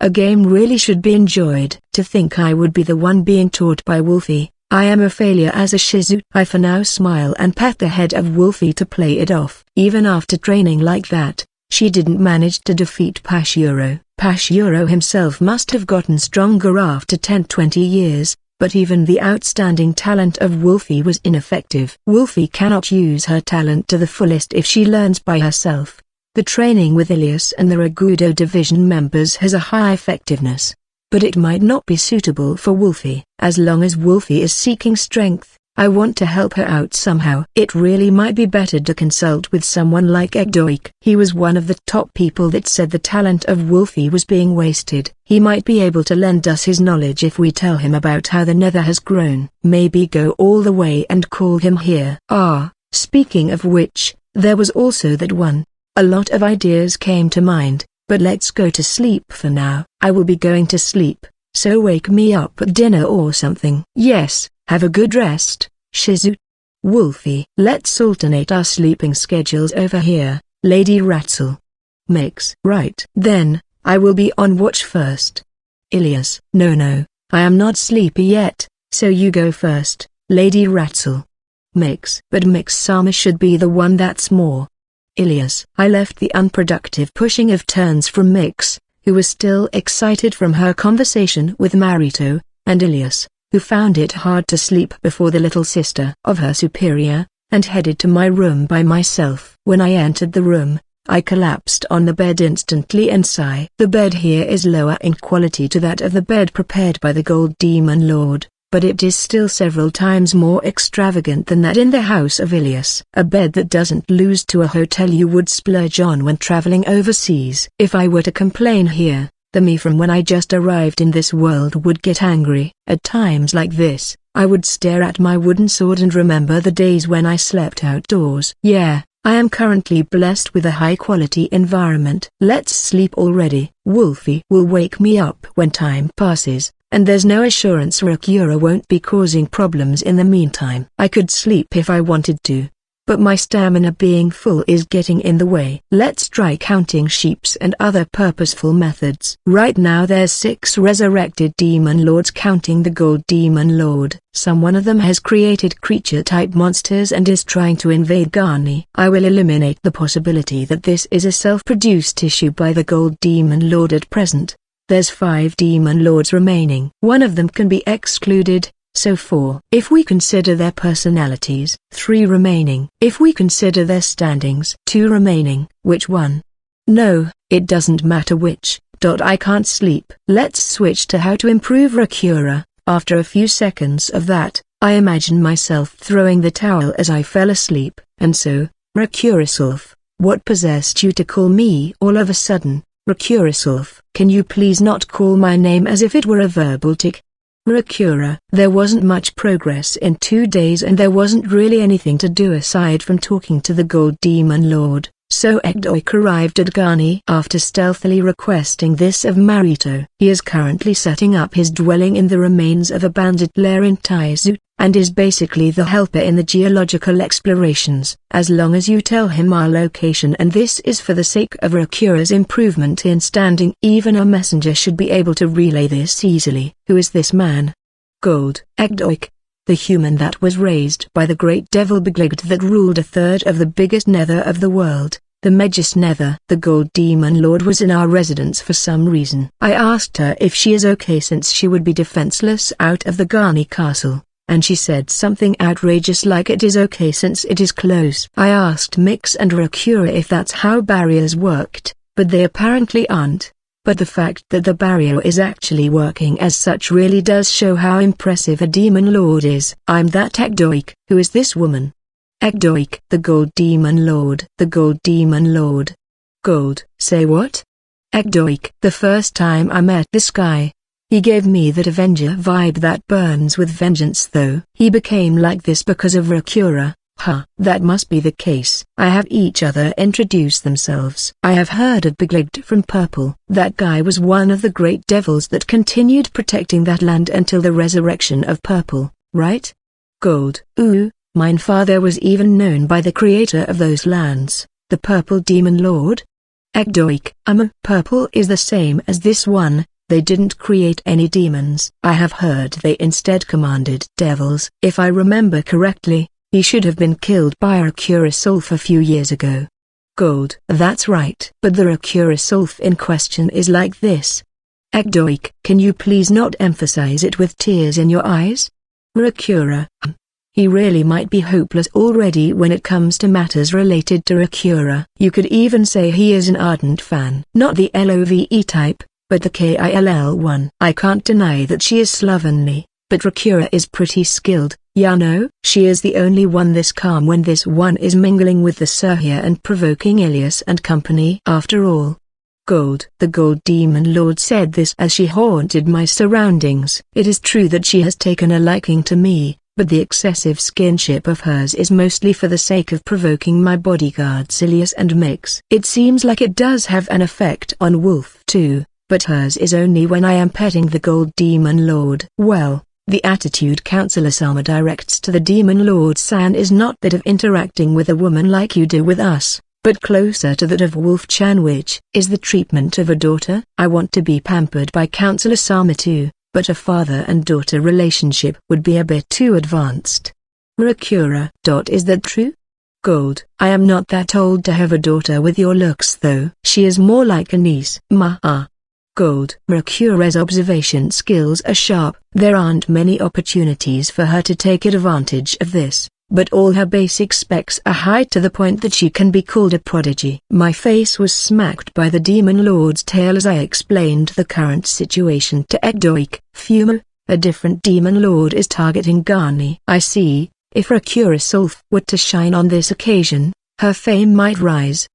A game really should be enjoyed. To think I would be the one being taught by Wolfie. I am a failure as a Shizu. I for now smile and pat the head of Wolfie to play it off. Even after training like that, she didn't manage to defeat Pashuro. Pashuro himself must have gotten stronger after 10-20 years, but even the outstanding talent of Wolfie was ineffective. Wolfie cannot use her talent to the fullest if she learns by herself. The training with Ilias and the Ragudo division members has a high effectiveness, but it might not be suitable for Wolfie. As long as Wolfie is seeking strength, I want to help her out somehow. It really might be better to consult with someone like Egdoik. He was one of the top people that said the talent of Wolfie was being wasted. He might be able to lend us his knowledge if we tell him about how the nether has grown. Maybe go all the way and call him here. Speaking of which, there was also that one. A lot of ideas came to mind, but let's go to sleep for now. I will be going to sleep, so wake me up at dinner or something. Yes, have a good rest, Shizu. Wolfie. Let's alternate our sleeping schedules over here, Lady Ratzel. Mix. Right. Then, I will be on watch first. Ilias. No, I am not sleepy yet, so you go first, Lady Ratzel. Mix. But Mix-sama should be the one that's more. Ilias. I left the unproductive pushing of turns from Mix, who was still excited from her conversation with Marito, and Ilias, who found it hard to sleep before the little sister of her superior, and headed to my room by myself. When I entered the room, I collapsed on the bed instantly and sighed. The bed here is lower in quality to that of the bed prepared by the Gold Demon Lord, but it is still several times more extravagant than that in the house of Ilias. A bed that doesn't lose to a hotel you would splurge on when traveling overseas. If I were to complain here, the me from when I just arrived in this world would get angry. At times like this, I would stare at my wooden sword and remember the days when I slept outdoors. Yeah, I am currently blessed with a high-quality environment. Let's sleep already. Wolfie will wake me up when time passes, and there's no assurance Rakura won't be causing problems in the meantime. I could sleep if I wanted to, but my stamina being full is getting in the way. Let's try counting sheeps and other purposeful methods. Right now there's 6 resurrected demon lords counting the Gold Demon Lord. One of them has created creature-type monsters and is trying to invade Ghani. I will eliminate the possibility that this is a self-produced issue by the Gold Demon Lord at present. There's 5 demon lords remaining. One of them can be excluded. So 4. If we consider their personalities, 3 remaining. If we consider their standings, 2 remaining. Which one? No, it doesn't matter which. I can't sleep. Let's switch to how to improve Rakura. After a few seconds of that, I imagine myself throwing the towel as I fell asleep, and so, Rakura-self, what possessed you to call me all of a sudden? Rakura-self, can you please not call my name as if it were a verbal tic? Rakura. There wasn't much progress in 2 days and there wasn't really anything to do aside from talking to the Gold Demon Lord, so Ekdoik arrived at Ghani after stealthily requesting this of Marito. He is currently setting up his dwelling in the remains of a bandit lair in Taizu, and is basically the helper in the geological explorations. As long as you tell him our location, and this is for the sake of Rakura's improvement in standing, even a messenger should be able to relay this easily. Who is this man? Gold. Ekdoik. The human that was raised by the great devil Begligd that ruled a third of the biggest nether of the world, the Magus Nether. The Gold Demon Lord was in our residence for some reason. I asked her if she is okay since she would be defenseless out of the Ghani castle, and she said something outrageous like it is okay since it is close. I asked Mix and Rakura if that's how barriers worked, but they apparently aren't. But the fact that the barrier is actually working as such really does show how impressive a demon lord is. I'm that Ekdoik. Who is this woman? Ekdoik. The Gold Demon Lord. The Gold Demon Lord. Gold. Say what? Ekdoik. The first time I met this guy, he gave me that Avenger vibe that burns with vengeance though. He became like this because of Rakura. Huh. That must be the case. I have each other introduce themselves. I have heard of Begligd from Purple. That guy was one of the great devils that continued protecting that land until the resurrection of Purple, right? Gold. Ooh, mine father was even known by the creator of those lands, the Purple Demon Lord? Ekdoik. Purple is the same as this one. They didn't create any demons. I have heard they instead commanded devils. If I remember correctly, he should have been killed by Rakura-self a few years ago. Gold. That's right. But the Rakura-self in question is like this. Ekdoik. Can you please not emphasize it with tears in your eyes? Rakura. He really might be hopeless already when it comes to matters related to Rakura. You could even say he is an ardent fan. Not the LOVE type, but the KILL one. I can't deny that she is slovenly, but Rakura is pretty skilled. Ya know? She is the only one this calm when this one is mingling with the Surya and provoking Ilias and company. After all, Gold. The Gold Demon Lord said this as she haunted my surroundings. It is true that she has taken a liking to me, but the excessive skinship of hers is mostly for the sake of provoking my bodyguards Ilias and Mix. It seems like it does have an effect on Wolf too, but hers is only when I am petting the Gold Demon Lord. Well, the attitude Counselor Sama directs to the Demon Lord San is not that of interacting with a woman like you do with us, but closer to that of Wolf-chan, which is the treatment of a daughter. I want to be pampered by Counselor Sama too, but a father and daughter relationship would be a bit too advanced. Rakura. Is that true? Gold. I am not that old to have a daughter with your looks though. She is more like a niece. Gold. Rakura's observation skills are sharp. There aren't many opportunities for her to take advantage of this, but all her basic specs are high to the point that she can be called a prodigy. My face was smacked by the Demon Lord's tail as I explained the current situation to Ekdoik. Fumo, a different Demon Lord is targeting Garni. I see. If Rakura Sulf were to shine on this occasion, her fame might rise.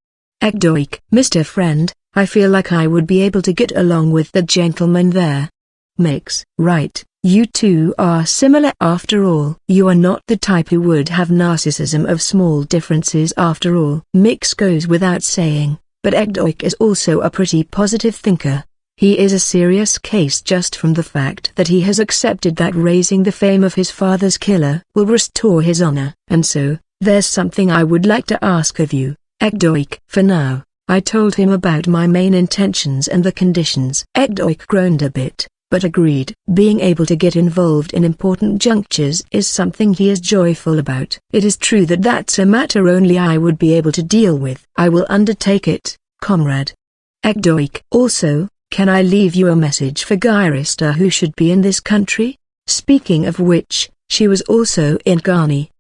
Ekdoik. Mr. Friend, I feel like I would be able to get along with the gentleman there. Mix. Right, you two are similar after all. You are not the type who would have narcissism of small differences after all. Mix goes without saying, but Ekdoik is also a pretty positive thinker. He is a serious case just from the fact that he has accepted that raising the fame of his father's killer will restore his honor. And so, there's something I would like to ask of you, Ekdoik. For now, I told him about my main intentions and the conditions. Ekdoik groaned a bit, but agreed. Being able to get involved in important junctures is something he is joyful about. It is true that that's a matter only I would be able to deal with. I will undertake it, comrade. Ekdoik. Also, can I leave you a message for Gyrista who should be in this country? Speaking of which, she was also in Garni.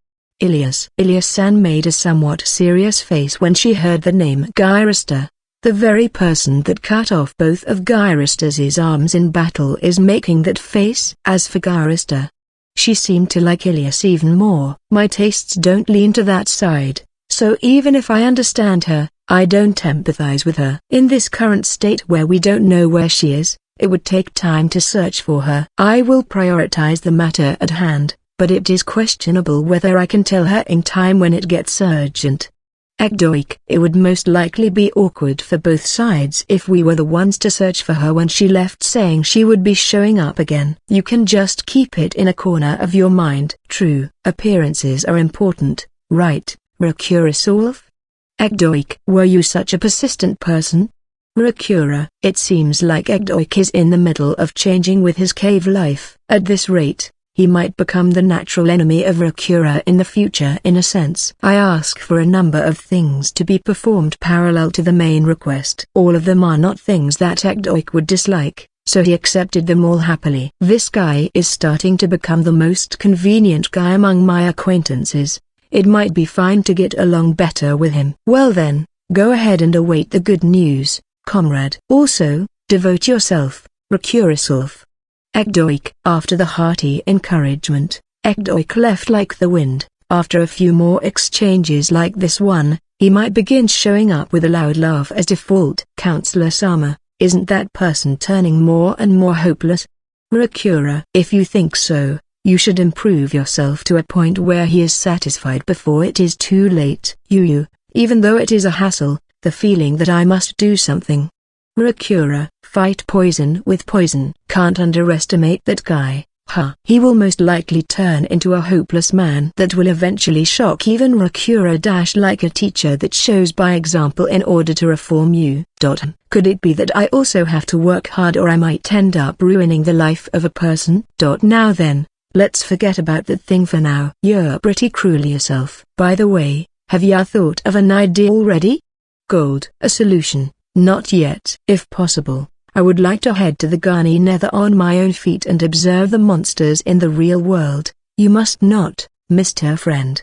Ilias-san made a somewhat serious face when she heard the name Gyrista. The very person that cut off both of Gyrista's arms in battle is making that face. As for Gyrista, she seemed to like Ilias even more. My tastes don't lean to that side, so even if I understand her, I don't empathize with her. In this current state where we don't know where she is, it would take time to search for her. I will prioritize the matter at hand, but it is questionable whether I can tell her in time when it gets urgent. Ekdoik. It would most likely be awkward for both sides if we were the ones to search for her when she left, saying she would be showing up again. You can just keep it in a corner of your mind. True, appearances are important, right, Rakura Sulf? Ekdoik. Were you such a persistent person? Rakura. It seems like Ekdoik is in the middle of changing with his cave life. At this rate, he might become the natural enemy of Rakura in the future. In a sense, I ask for a number of things to be performed parallel to the main request. All of them are not things that Ekdoik would dislike, so he accepted them all happily. This guy is starting to become the most convenient guy among my acquaintances. It might be fine to get along better with him. Well then, go ahead and await the good news, comrade. Also, devote yourself, Rakura Sulf. Ekdoik. After the hearty encouragement, Ekdoik left like the wind. After a few more exchanges like this one, he might begin showing up with a loud laugh as default. Counselor Sama, isn't that person turning more and more hopeless? Rakura. If you think so, you should improve yourself to a point where he is satisfied before it is too late. Even though it is a hassle, the feeling that I must do something. Rakura. Fight poison with poison. Can't underestimate that guy. He will most likely turn into a hopeless man that will eventually shock even Rakura. Like a teacher that shows by example in order to reform you. Could it be that I also have to work hard, or I might end up ruining the life of a person? Now then, let's forget about that thing for now. You're pretty cruel yourself. By the way, have ya thought of an idea already? Gold. A solution. Not yet. If possible, I would like to head to the Garni Nether on my own feet and observe the monsters in the real world. You must not, Mr. Friend.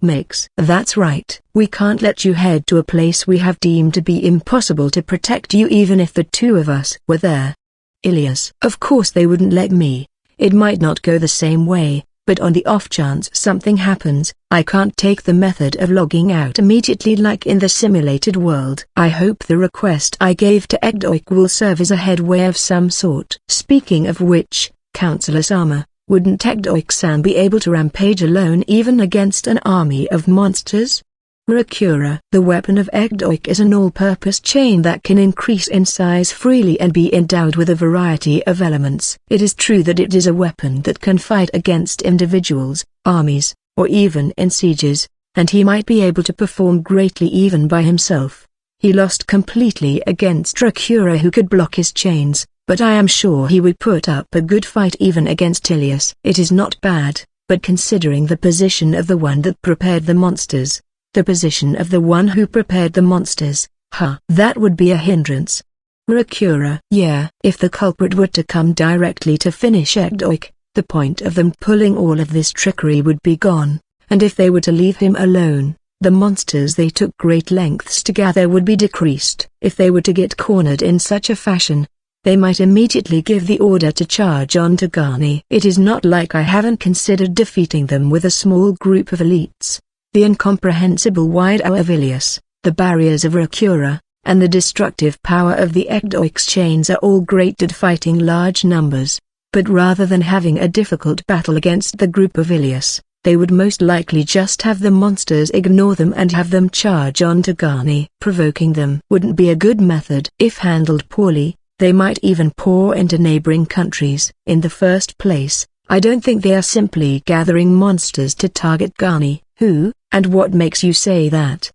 Mix. That's right. We can't let you head to a place we have deemed to be impossible to protect you even if the two of us were there. Ilias. Of course they wouldn't let me. It might not go the same way, but on the off chance something happens, I can't take the method of logging out immediately like in the simulated world. I hope the request I gave to Ekdoik will serve as a headway of some sort. Speaking of which, Counselor Sama, wouldn't Ekdoik-san be able to rampage alone even against an army of monsters? Rakura. The weapon of Ekdoik is an all-purpose chain that can increase in size freely and be endowed with a variety of elements. It is true that it is a weapon that can fight against individuals, armies, or even in sieges, and he might be able to perform greatly even by himself. He lost completely against Rakura who could block his chains, but I am sure he would put up a good fight even against Ilias. It is not bad, but considering the position of the one that prepared the monsters, that would be a hindrance. Rakura. Yeah, if the culprit were to come directly to finish Ekdoik, the point of them pulling all of this trickery would be gone, and if they were to leave him alone, the monsters they took great lengths to gather would be decreased. If they were to get cornered in such a fashion, they might immediately give the order to charge on Tagani. It is not like I haven't considered defeating them with a small group of elites. The incomprehensible wide Avilius, the barriers of Rakura, and the destructive power of the Ekdoik's chains are all great at fighting large numbers. But rather than having a difficult battle against the group of Ilias, they would most likely just have the monsters ignore them and have them charge on Tagani. Provoking them wouldn't be a good method. If handled poorly, they might even pour into neighboring countries. In the first place, I don't think they are simply gathering monsters to target Gani. Who, and what makes you say that?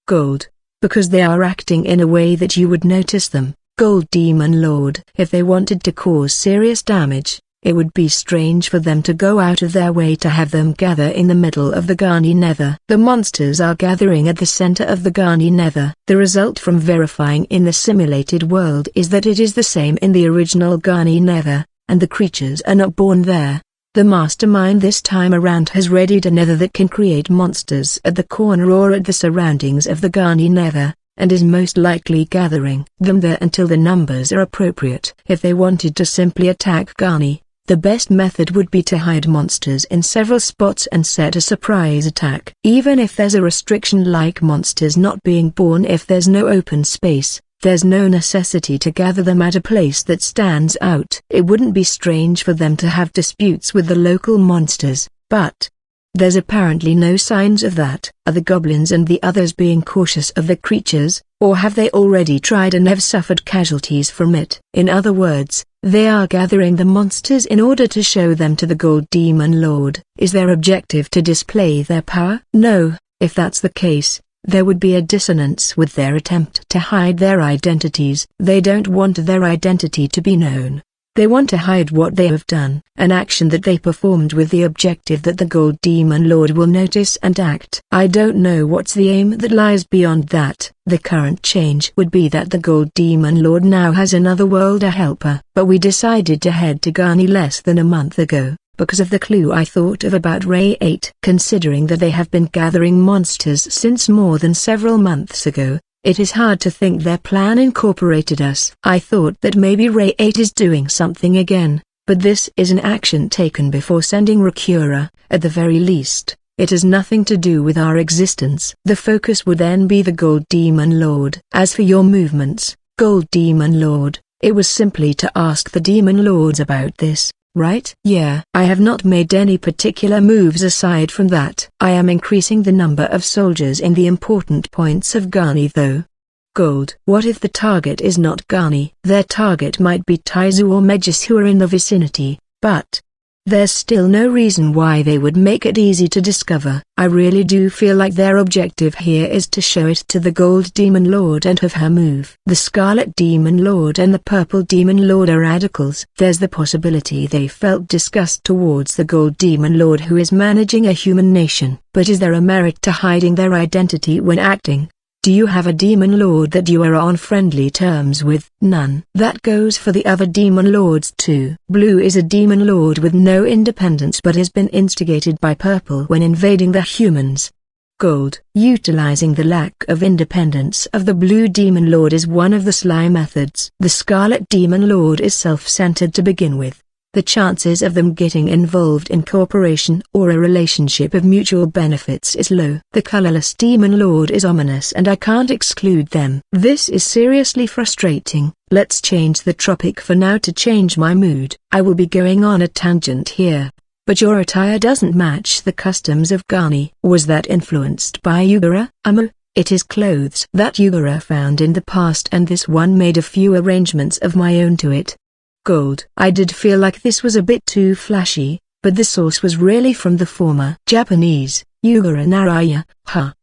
Gold. Because they are acting in a way that you would notice them. Gold Demon Lord. If they wanted to cause serious damage, it would be strange for them to go out of their way to have them gather in the middle of the Gani Nether. The monsters are gathering at the center of the Gani Nether. The result from verifying in the simulated world is that it is the same in the original Gani Nether, and the creatures are not born there. The mastermind this time around has readied a nether that can create monsters at the corner or at the surroundings of the Gani Nether, and is most likely gathering them there until the numbers are appropriate. If they wanted to simply attack Gani, the best method would be to hide monsters in several spots and set a surprise attack. Even if there's a restriction like monsters not being born, if there's no open space, there's no necessity to gather them at a place that stands out. It wouldn't be strange for them to have disputes with the local monsters, but there's apparently no signs of that. Are the goblins and the others being cautious of the creatures, or have they already tried and have suffered casualties from it? In other words, they are gathering the monsters in order to show them to the Gold Demon Lord. Is their objective to display their power? No, if that's the case, there would be a dissonance with their attempt to hide their identities. They don't want their identity to be known. They want to hide what they have done, an action that they performed with the objective that the Gold Demon Lord will notice and act. I don't know what's the aim that lies beyond that. The current change would be that the Gold Demon Lord now has another world, a helper. But we decided to head to Gani less than a month ago, because of the clue I thought of about Ray 8. Considering that they have been gathering monsters since more than several months ago, it is hard to think their plan incorporated us. I thought that maybe Ray 8 is doing something again, but this is an action taken before sending Rakura. At the very least, it has nothing to do with our existence. The focus would then be the Gold Demon Lord. As for your movements, Gold Demon Lord, it was simply to ask the Demon Lords about this, right? Yeah. I have not made any particular moves aside from that. I am increasing the number of soldiers in the important points of Gani though. Gold. What if the target is not Gani? Their target might be Taizu or Megis who are in the vicinity, but there's still no reason why they would make it easy to discover. I really do feel like their objective here is to show it to the Gold Demon Lord and have her move. The Scarlet Demon Lord and the Purple Demon Lord are radicals. There's the possibility they felt disgust towards the Gold Demon Lord who is managing a human nation. But is there a merit to hiding their identity when acting? Do you have a demon lord that you are on friendly terms with? None. That goes for the other demon lords too. Blue is a demon lord with no independence but has been instigated by Purple when invading the humans. Gold. Utilizing the lack of independence of the Blue Demon Lord is one of the sly methods. The Scarlet Demon Lord is self-centered to begin with. The chances of them getting involved in cooperation or a relationship of mutual benefits is low. The colorless Demon Lord is ominous and I can't exclude them. This is seriously frustrating. Let's change the topic for now to change my mood. I will be going on a tangent here. But your attire doesn't match the customs of Gani. Was that influenced by Yugara? It is clothes that Yugara found in the past and this one made a few arrangements of my own to it. Gold. I did feel like this was a bit too flashy, but the source was really from the former Japanese, Yugara Naraya.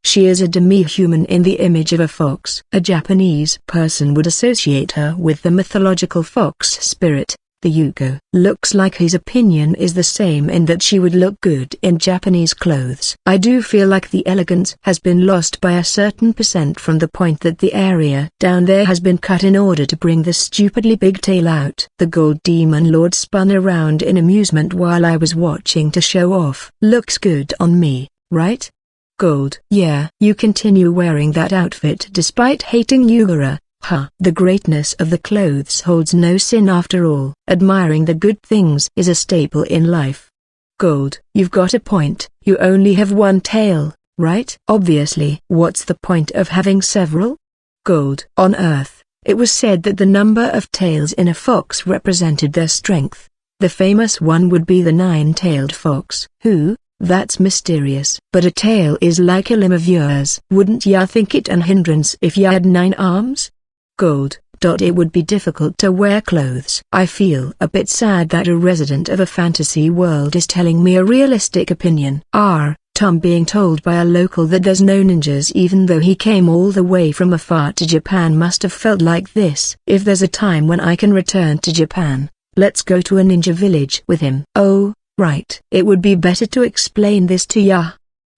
She is a demi-human in the image of a fox. A Japanese person would associate her with the mythological fox spirit, the Yugo. Looks like his opinion is the same in that she would look good in Japanese clothes. I do feel like the elegance has been lost by a certain percent from the point that the area down there has been cut in order to bring the stupidly big tail out. The gold demon lord spun around in amusement while I was watching to show off. Looks good on me, right? Gold. Yeah. You continue wearing that outfit despite hating Yugura. Huh. The greatness of the clothes holds no sin after all. Admiring the good things is a staple in life. Gold. You've got a point. You only have one tail, right? Obviously. What's the point of having several? Gold. On Earth, it was said that the number of tails in a fox represented their strength. The famous one would be the nine-tailed fox. Who? That's mysterious. But a tail is like a limb of yours. Wouldn't ya think it an hindrance if ya had 9 arms? Gold. It would be difficult to wear clothes. I feel a bit sad that a resident of a fantasy world is telling me a realistic opinion. Tom being told by a local that there's no ninjas even though he came all the way from afar to Japan must have felt like this. If there's a time when I can return to Japan, let's go to a ninja village with him. Oh, right. It would be better to explain this to ya.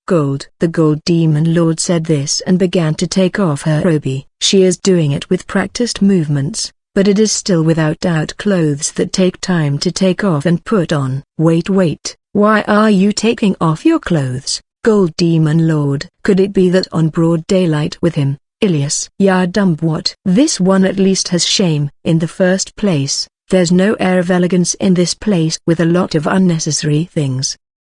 Gold. The gold demon lord said this and began to take off her robe. She is doing it with practiced movements, but it is still without doubt clothes that take time to take off and put on. Wait, why are you taking off your clothes, gold demon lord? Could it be that on broad daylight with him, Ilias? Ya dumb what? This one at least has shame. In the first place, there's no air of elegance in this place with a lot of unnecessary things.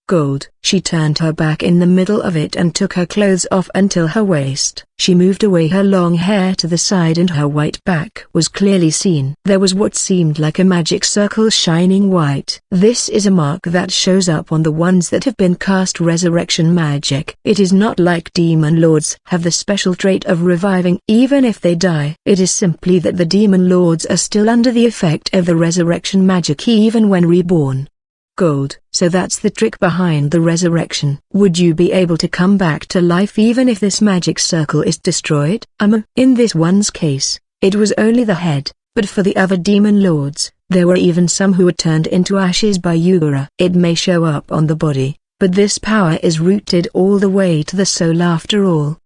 Gold. She turned her back in the middle of it and took her clothes off until her waist. She moved away her long hair to the side and her white back was clearly seen. There was what seemed like a magic circle shining white. This is a mark that shows up on the ones that have been cast resurrection magic. It is not like demon lords have the special trait of reviving even if they die. It is simply that the demon lords are still under the effect of the resurrection magic even when reborn. Gold. So that's the trick behind the resurrection. Would you be able to come back to life even if this magic circle is destroyed? In this one's case, it was only the head, but for the other demon lords, there were even some who were turned into ashes by Yugura. It may show up on the body, but this power is rooted all the way to the soul after all.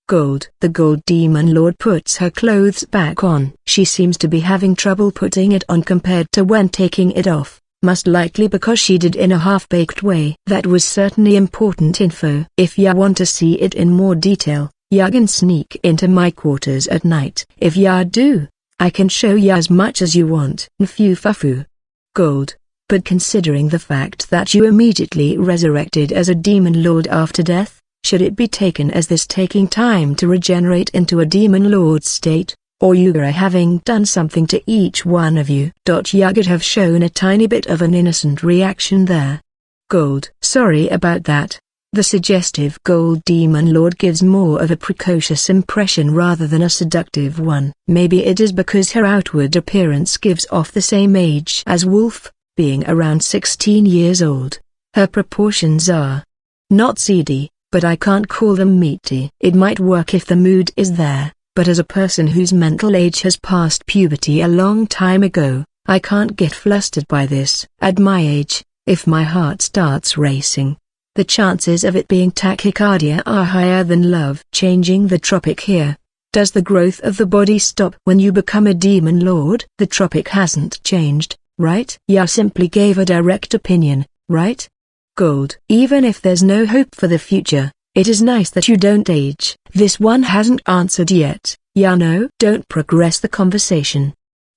Gold. The gold demon lord puts her clothes back on. She seems to be having trouble putting it on compared to when taking it off. Most likely because she did in a half-baked way. That was certainly important info. If ya want to see it in more detail, ya can sneak into my quarters at night. If ya do, I can show ya as much as you want. Nfufafu. Gold. But considering the fact that you immediately resurrected as a demon lord after death, should it be taken as this taking time to regenerate into a demon lord state? Or Yugura having done something to each one of you? Ya could have shown a tiny bit of an innocent reaction there. Gold. Sorry about that. The suggestive gold demon lord gives more of a precocious impression rather than a seductive one. Maybe it is because her outward appearance gives off the same age as Wolf, being around 16 years old. Her proportions are not seedy, but I can't call them meaty. It might work if the mood is there. But as a person whose mental age has passed puberty a long time ago, I can't get flustered by this. At my age, if my heart starts racing, the chances of it being tachycardia are higher than love. Changing the tropic here. Does the growth of the body stop when you become a demon lord? The tropic hasn't changed, right? Ya simply gave a direct opinion, right? Gold. Even if there's no hope for the future, it is nice that you don't age. This one hasn't answered yet. Ya know? Don't progress the conversation.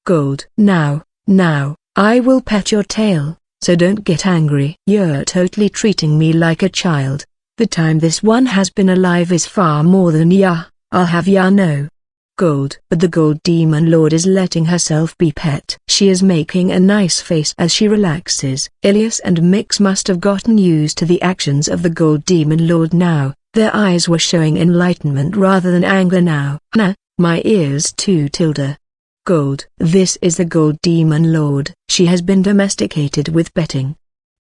Gold. Now, I will pet your tail, so don't get angry. You're totally treating me like a child. The time this one has been alive is far more than ya, I'll have ya know. Gold. But the gold demon lord is letting herself be pet. She is making a nice face as she relaxes. Ilias and Mix must have gotten used to the actions of the gold demon lord now. Their eyes were showing enlightenment rather than anger now. Nah, my ears too. Gold. This is the gold demon lord. She has been domesticated with betting.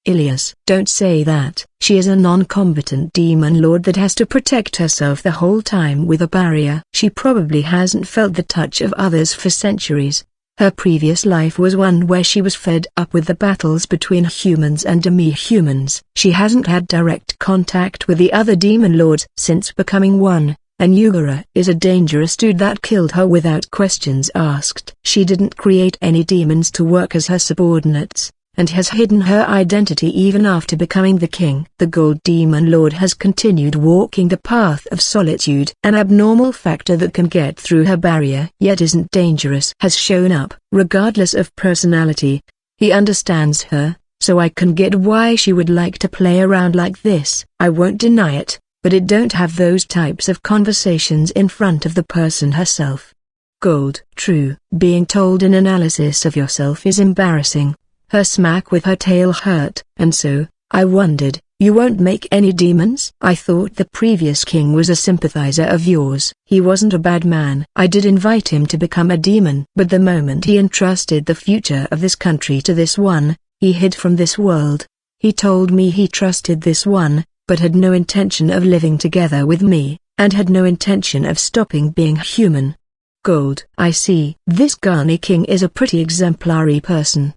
Ilias. Don't say that. She is a non-combatant demon lord that has to protect herself the whole time with a barrier. She probably hasn't felt the touch of others for centuries. Her previous life was one where she was fed up with the battles between humans and demi-humans. She hasn't had direct contact with the other demon lords since becoming one, and Yugara is a dangerous dude that killed her without questions asked. She didn't create any demons to work as her subordinates, and has hidden her identity even after becoming the king. The Gold Demon Lord has continued walking the path of solitude. An abnormal factor that can get through her barrier yet isn't dangerous has shown up. Regardless of personality, he understands her, so I can get why she would like to play around like this. I won't deny it, but it don't have those types of conversations in front of the person herself. Gold. True. Being told an analysis of yourself is embarrassing. Her smack with her tail hurt, and so, I wondered, you won't make any demons? I thought the previous king was a sympathizer of yours. He wasn't a bad man. I did invite him to become a demon. But the moment he entrusted the future of this country to this one, he hid from this world. He told me he trusted this one, but had no intention of living together with me, and had no intention of stopping being human. Gold. I see. This Ghani king is a pretty exemplary person.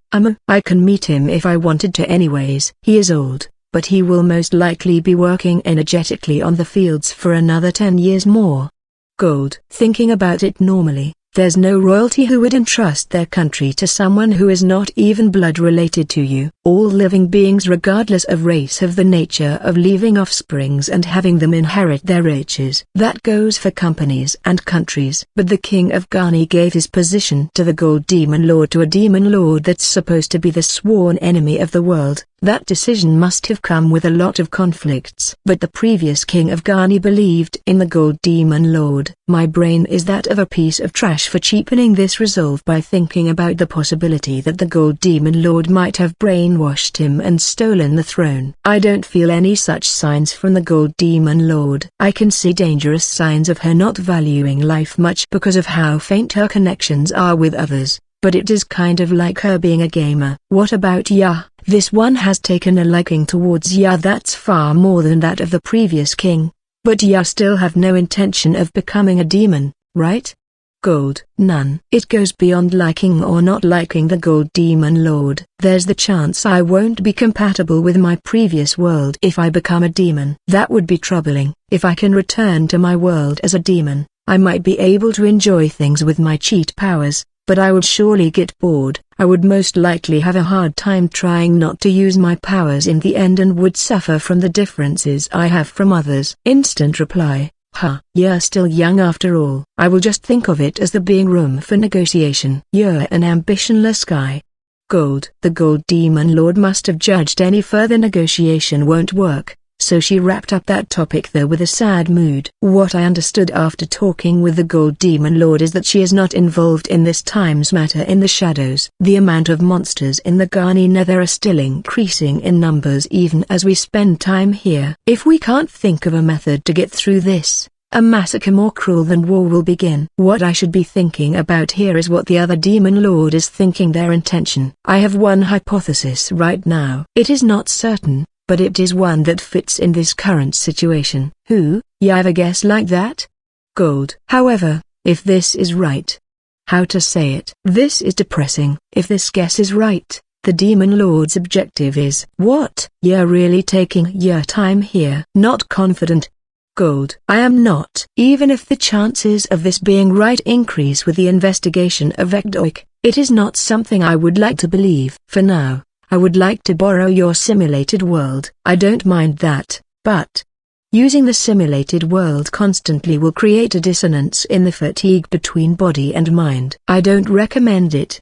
I can meet him if I wanted to anyways. He is old, but he will most likely be working energetically on the fields for another 10 years more. Gold. Thinking about it normally, there's no royalty who would entrust their country to someone who is not even blood related to you. All living beings regardless of race have the nature of leaving offsprings and having them inherit their riches. That goes for companies and countries. But the king of Ghani gave his position to the Gold Demon Lord, to a demon lord that's supposed to be the sworn enemy of the world. That decision must have come with a lot of conflicts. But the previous king of Ghani believed in the Gold Demon Lord. My brain is that of a piece of trash for cheapening this resolve by thinking about the possibility that the Gold Demon Lord might have brainwashed him and stolen the throne. I don't feel any such signs from the Gold Demon Lord. I can see dangerous signs of her not valuing life much because of how faint her connections are with others. But it is kind of like her being a gamer. What about Ya? This one has taken a liking towards Ya that's far more than that of the previous king. But Ya still have no intention of becoming a demon, right? Gold. None. It goes beyond liking or not liking the Gold Demon Lord. There's the chance I won't be compatible with my previous world if I become a demon. That would be troubling. If I can return to my world as a demon, I might be able to enjoy things with my cheat powers. But I would surely get bored. I would most likely have a hard time trying not to use my powers in the end and would suffer from the differences I have from others. Instant reply. You're still young after all. I will just think of it as there being room for negotiation. You're an ambitionless guy. Gold. The Gold Demon Lord must have judged any further negotiation won't work. So she wrapped up that topic there with a sad mood. What I understood after talking with the Gold Demon Lord is that she is not involved in this time's matter in the shadows. The amount of monsters in the Ghani Nether are still increasing in numbers even as we spend time here. If we can't think of a method to get through this, a massacre more cruel than war will begin. What I should be thinking about here is what the other Demon Lord is thinking, their intention. I have one hypothesis right now. It is not certain, but it is one that fits in this current situation. You have a guess like that? Gold. However, if this is right. How to say it? This is depressing. If this guess is right, the Demon Lord's objective is what? You're really taking your time here. Not confident. Gold. I am not. Even if the chances of this being right increase with the investigation of Ekdoik, it is not something I would like to believe. For now, I would like to borrow your simulated world. I don't mind that, but using the simulated world constantly will create a dissonance in the fatigue between body and mind. I don't recommend it.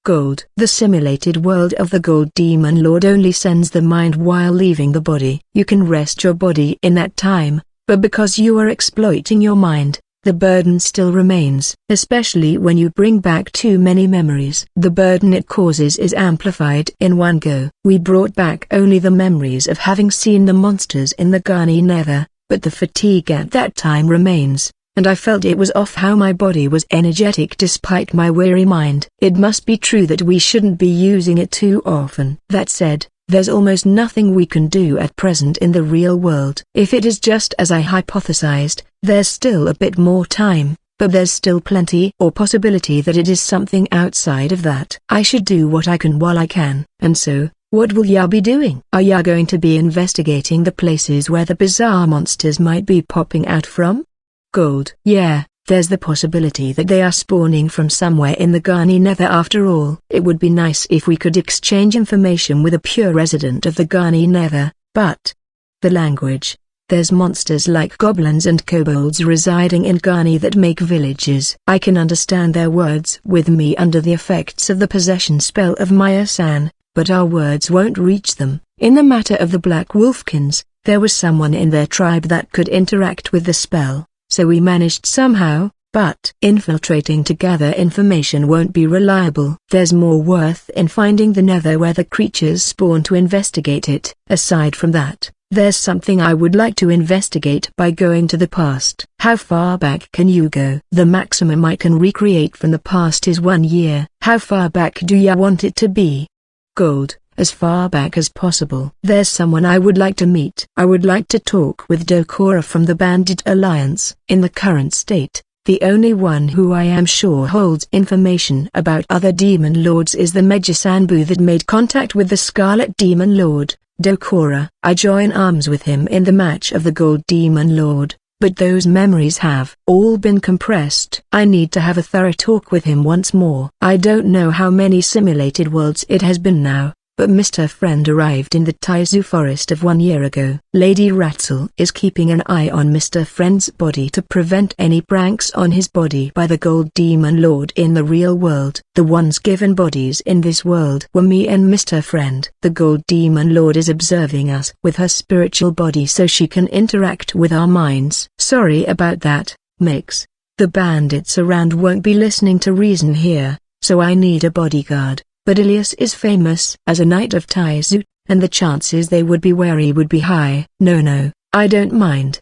Gold. The simulated world of the Gold Demon Lord only sends the mind while leaving the body. You can rest your body in that time, but because you are exploiting your mind, the burden still remains, especially when you bring back too many memories. The burden it causes is amplified in one go. We brought back only the memories of having seen the monsters in the Ghani Nether, but the fatigue at that time remains, and I felt it was off how my body was energetic despite my weary mind. It must be true that we shouldn't be using it too often. That said, there's almost nothing we can do at present in the real world. If it is just as I hypothesized, there's still a bit more time, but there's still plenty or possibility that it is something outside of that. I should do what I can while I can. And so, what will ya be doing? Are ya going to be investigating the places where the bizarre monsters might be popping out from? Gold. Yeah, there's the possibility that they are spawning from somewhere in the Garni Nether after all. It would be nice if we could exchange information with a pure resident of the Garni Nether, but the language. There's monsters like goblins and kobolds residing in Garni that make villages. I can understand their words with me under the effects of the possession spell of Maya-san, but our words won't reach them. In the matter of the Black Wolfkins, there was someone in their tribe that could interact with the spell, so we managed somehow, but infiltrating to gather information won't be reliable. There's more worth in finding the Nether where the creatures spawn to investigate it. Aside from that, there's something I would like to investigate by going to the past. How far back can you go? The maximum I can recreate from the past is 1 year. How far back do ya want it to be? Gold. As far back as possible. There's someone I would like to meet. I would like to talk with Dokura from the Bandit Alliance. In the current state, the only one who I am sure holds information about other demon lords is the Mejisanbu that made contact with the Scarlet Demon Lord, Dokura. I join arms with him in the match of the Gold Demon Lord, but those memories have all been compressed. I need to have a thorough talk with him once more. I don't know how many simulated worlds it has been now, but Mr. Friend arrived in the Taizu forest of 1 year ago. Lady Ratzel is keeping an eye on Mr. Friend's body to prevent any pranks on his body by the Gold Demon Lord in the real world. The ones given bodies in this world were me and Mr. Friend. The Gold Demon Lord is observing us with her spiritual body so she can interact with our minds. Sorry about that, Mix. The bandits around won't be listening to reason here, so I need a bodyguard. But Ilias is famous as a knight of Taizu, and the chances they would be wary would be high. No, I don't mind.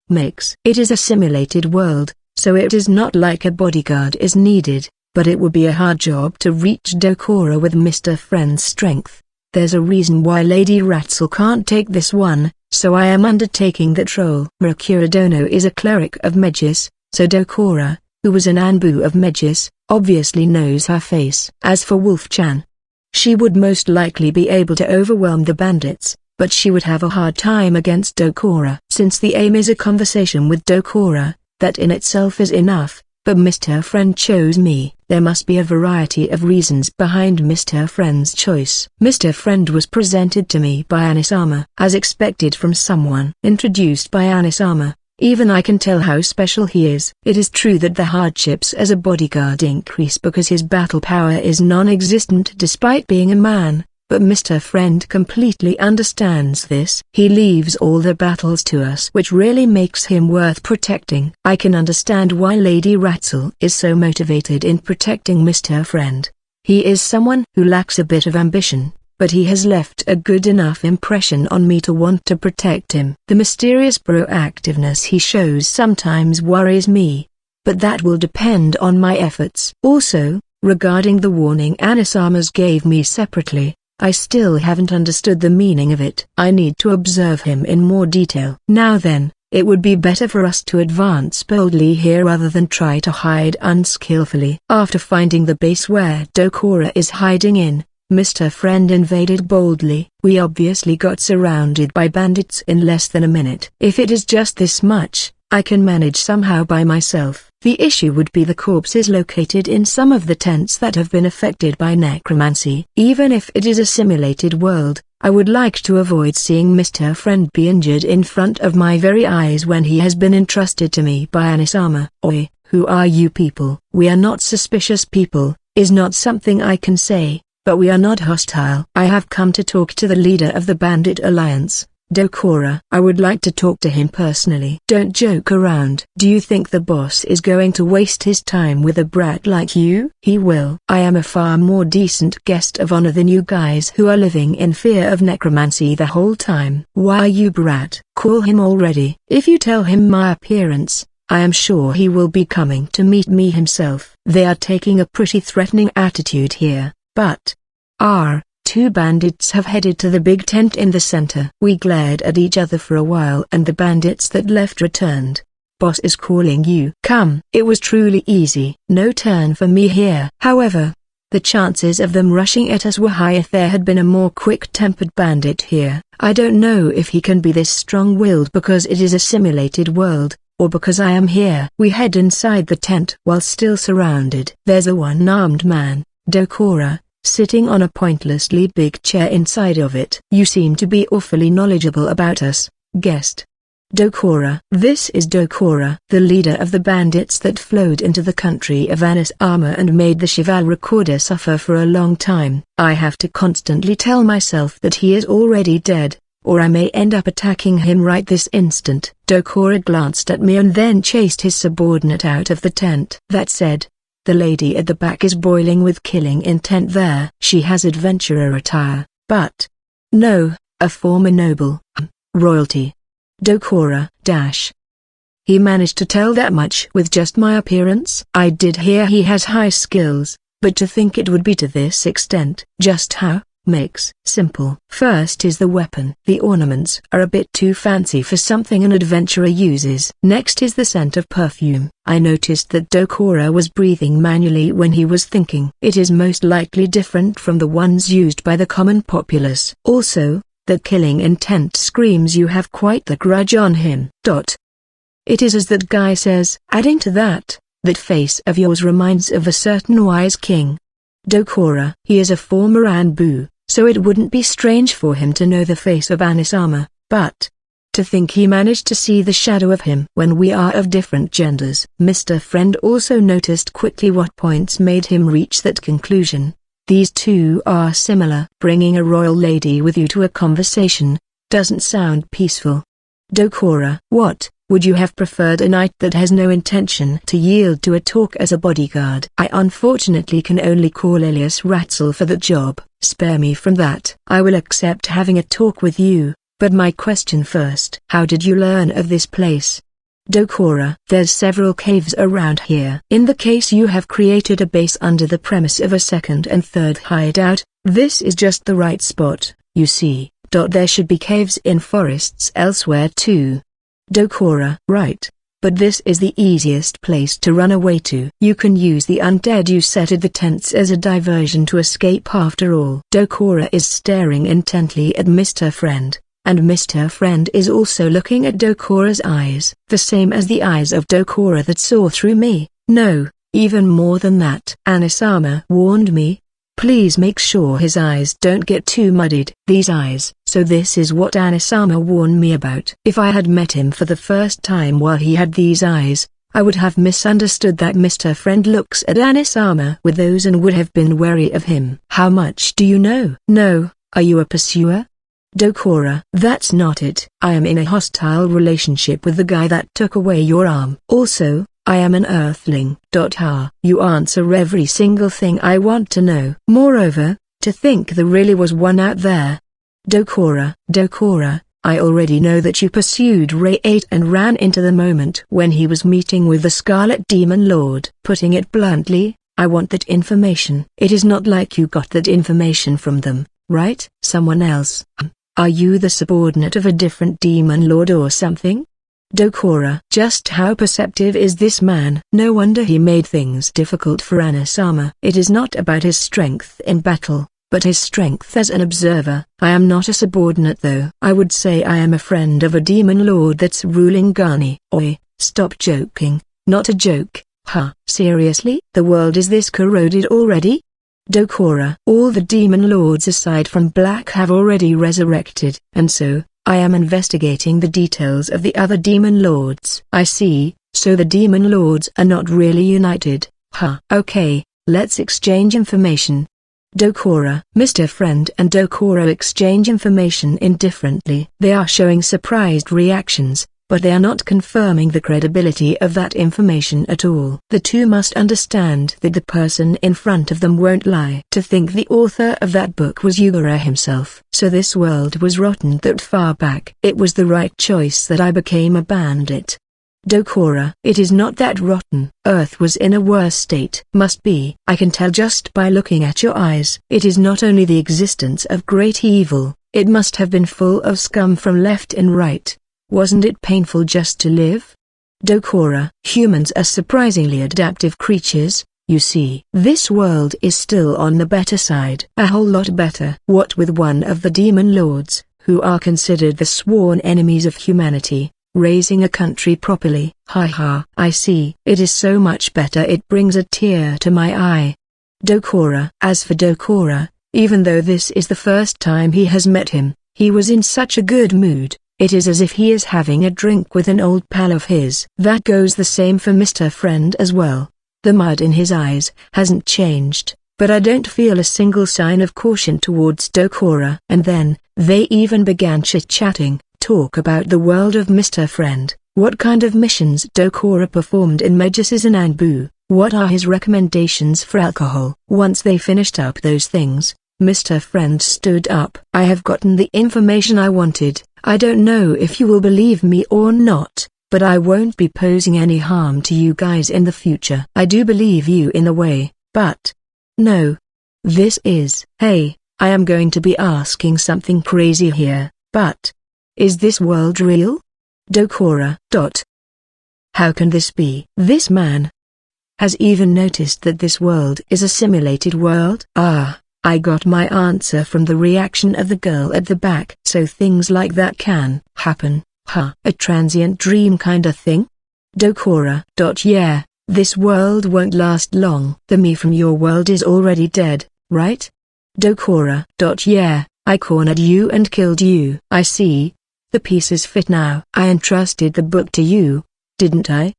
Mix. It is a simulated world, so it is not like a bodyguard is needed, but it would be a hard job to reach Dokura with Mr. Friend's strength. There's a reason why Lady Ratzel can't take this one, so I am undertaking that role. Rakuradono is a cleric of Megis, so Dokura, who was an Anbu of Megis, obviously knows her face. As for Wolf-chan, she would most likely be able to overwhelm the bandits, but she would have a hard time against Dokura. Since the aim is a conversation with Dokura, that in itself is enough, but Mr. Friend chose me. There must be a variety of reasons behind Mr. Friend's choice. Mr. Friend was presented to me by Anisama, as expected from someone introduced by Anisama. Even I can tell how special he is. It is true that the hardships as a bodyguard increase because his battle power is non-existent despite being a man, but Mr. Friend completely understands this. He leaves all the battles to us, which really makes him worth protecting. I can understand why Lady Ratzel is so motivated in protecting Mr. Friend. He is someone who lacks a bit of ambition, but he has left a good enough impression on me to want to protect him. The mysterious proactiveness he shows sometimes worries me, but that will depend on my efforts. Also, regarding the warning Anisama's gave me separately, I still haven't understood the meaning of it. I need to observe him in more detail. Now then, it would be better for us to advance boldly here rather than try to hide unskillfully. After finding the base where Dokura is hiding in, Mr. Friend invaded boldly. We obviously got surrounded by bandits in less than a minute. If it is just this much, I can manage somehow by myself. The issue would be the corpses located in some of the tents that have been affected by necromancy. Even if it is a simulated world, I would like to avoid seeing Mr. Friend be injured in front of my very eyes when he has been entrusted to me by Anisama. Oi, who are you people? We are not suspicious people, is not something I can say. But we are not hostile. I have come to talk to the leader of the Bandit Alliance, Dokura. I would like to talk to him personally. Don't joke around. Do you think the boss is going to waste his time with a brat like you? He will. I am a far more decent guest of honor than you guys who are living in fear of necromancy the whole time. Why you brat? Call him already. If you tell him my appearance, I am sure he will be coming to meet me himself. They are taking a pretty threatening attitude here. But our two bandits have headed to the big tent in the center. We glared at each other for a while and the bandits that left returned. boss is calling you. Come. It was truly easy. No turn for me here. However, the chances of them rushing at us were high if there had been a more quick-tempered bandit here. I don't know if he can be this strong-willed because it is a simulated world, or because I am here. We head inside the tent while still surrounded. There's a one-armed man, Dokura, sitting on a pointlessly big chair inside of it. You seem to be awfully knowledgeable about us, guest. Dokura. This is Dokura, the leader of the bandits that flowed into the country of Anisama and made the Cheval Recorder suffer for a long time. I have to constantly tell myself that he is already dead, or I may end up attacking him right this instant. Dokura glanced at me and then chased his subordinate out of the tent. That said, the lady at the back is boiling with killing intent there. She has adventurer attire, but no, a former noble, royalty. Dokura He managed to tell that much with just my appearance. I did hear he has high skills, but to think it would be to this extent. Just how? Makes simple. First is the weapon. The ornaments are a bit too fancy for something an adventurer uses. Next is the scent of perfume. I noticed that Dokura was breathing manually when he was thinking. It is most likely different from the ones used by the common populace. Also, the killing intent screams you have quite the grudge on him. It is as that guy says. Adding to that, that face of yours reminds of a certain wise king. Dokura. He is a former Anbu, so it wouldn't be strange for him to know the face of Anisama, but to think he managed to see the shadow of him when we are of different genders. Mr. Friend also noticed quickly what points made him reach that conclusion. These two are similar. Bringing a royal lady with you to a conversation doesn't sound peaceful. Dokura. What, would you have preferred a knight that has no intention to yield to a talk as a bodyguard? I unfortunately can only call Elias Ratzel for the job. Spare me from that. I will accept having a talk with you, but my question first. How did you learn of this place? Dokura. There's several caves around here. In the case you have created a base under the premise of a second and third hideout, this is just the right spot, you see. There should be caves in forests elsewhere too. Dokura. Right. But this is the easiest place to run away to. You can use the undead you set at the tents as a diversion to escape after all. Dokura is staring intently at Mr. Friend. And Mr. Friend is also looking at Dokura's eyes. The same as the eyes of Dokura that saw through me. No, even more than that. Anisama warned me. Please make sure his eyes don't get too muddied. These eyes. So this is what Anisama warned me about. If I had met him for the first time while he had these eyes, I would have misunderstood that Mr. Friend looks at Anisama with those and would have been wary of him. How much do you know? No, are you a pursuer? Dokura. That's not it. I am in a hostile relationship with the guy that took away your arm. Also, I am an earthling. You answer every single thing I want to know. Moreover, to think there really was one out there. Dokura. I already know that you pursued Ray 8 and ran into the moment when he was meeting with the Scarlet Demon Lord. Putting it bluntly, I want that information. It is not like you got that information from them, right? Someone else. Are you the subordinate of a different demon lord or something? Dokura. Just how perceptive is this man? No wonder he made things difficult for Anisama. It is not about his strength in battle, but his strength as an observer. I am not a subordinate though. I would say I am a friend of a demon lord that's ruling Ghani. Oi, stop joking. Not a joke. Huh? Seriously? The world is this corroded already? Dokura. All the demon lords aside from Black have already resurrected, and so, I am investigating the details of the other demon lords. I see, so the demon lords are not really united. Huh. Okay, let's exchange information. Dokura. Mr. Friend and Dokura exchange information indifferently. They are showing surprised reactions, but they are not confirming the credibility of that information at all. The two must understand that the person in front of them won't lie. To think the author of that book was Yugura himself. So this world was rotten that far back. It was the right choice that I became a bandit. Dokura. It is not that rotten. Earth was in a worse state. Must be. I can tell just by looking at your eyes. It is not only the existence of great evil, it must have been full of scum from left and right. Wasn't it painful just to live? Dokura. Humans are surprisingly adaptive creatures, you see. This world is still on the better side. A whole lot better. What with one of the demon lords, who are considered the sworn enemies of humanity, raising a country properly. Haha. I see. It is so much better it brings a tear to my eye. Dokura. As for Dokura, even though this is the first time he has met him, he was in such a good mood. It is as if he is having a drink with an old pal of his. That goes the same for Mr. Friend as well. The mud in his eyes hasn't changed, but I don't feel a single sign of caution towards Dokura. And then, they even began chit-chatting, talk about the world of Mr. Friend, what kind of missions Dokura performed in Medusa's and Anbu, what are his recommendations for alcohol. Once they finished up those things, Mr. Friend stood up. I have gotten the information I wanted. I don't know if you will believe me or not, but I won't be posing any harm to you guys in the future. I do believe you in a way, but... no. This is... hey, I am going to be asking something crazy here, but... is this world real? Dokura. How can this be? This man has even noticed that this world is a simulated world? Ah. I got my answer from the reaction of the girl at the back. So things like that can happen, huh? A transient dream kinda thing? Dokura. Yeah, this world won't last long. The me from your world is already dead, right? Dokura. Yeah, I cornered you and killed you. I see. The pieces fit now. I entrusted the book to you, didn't I?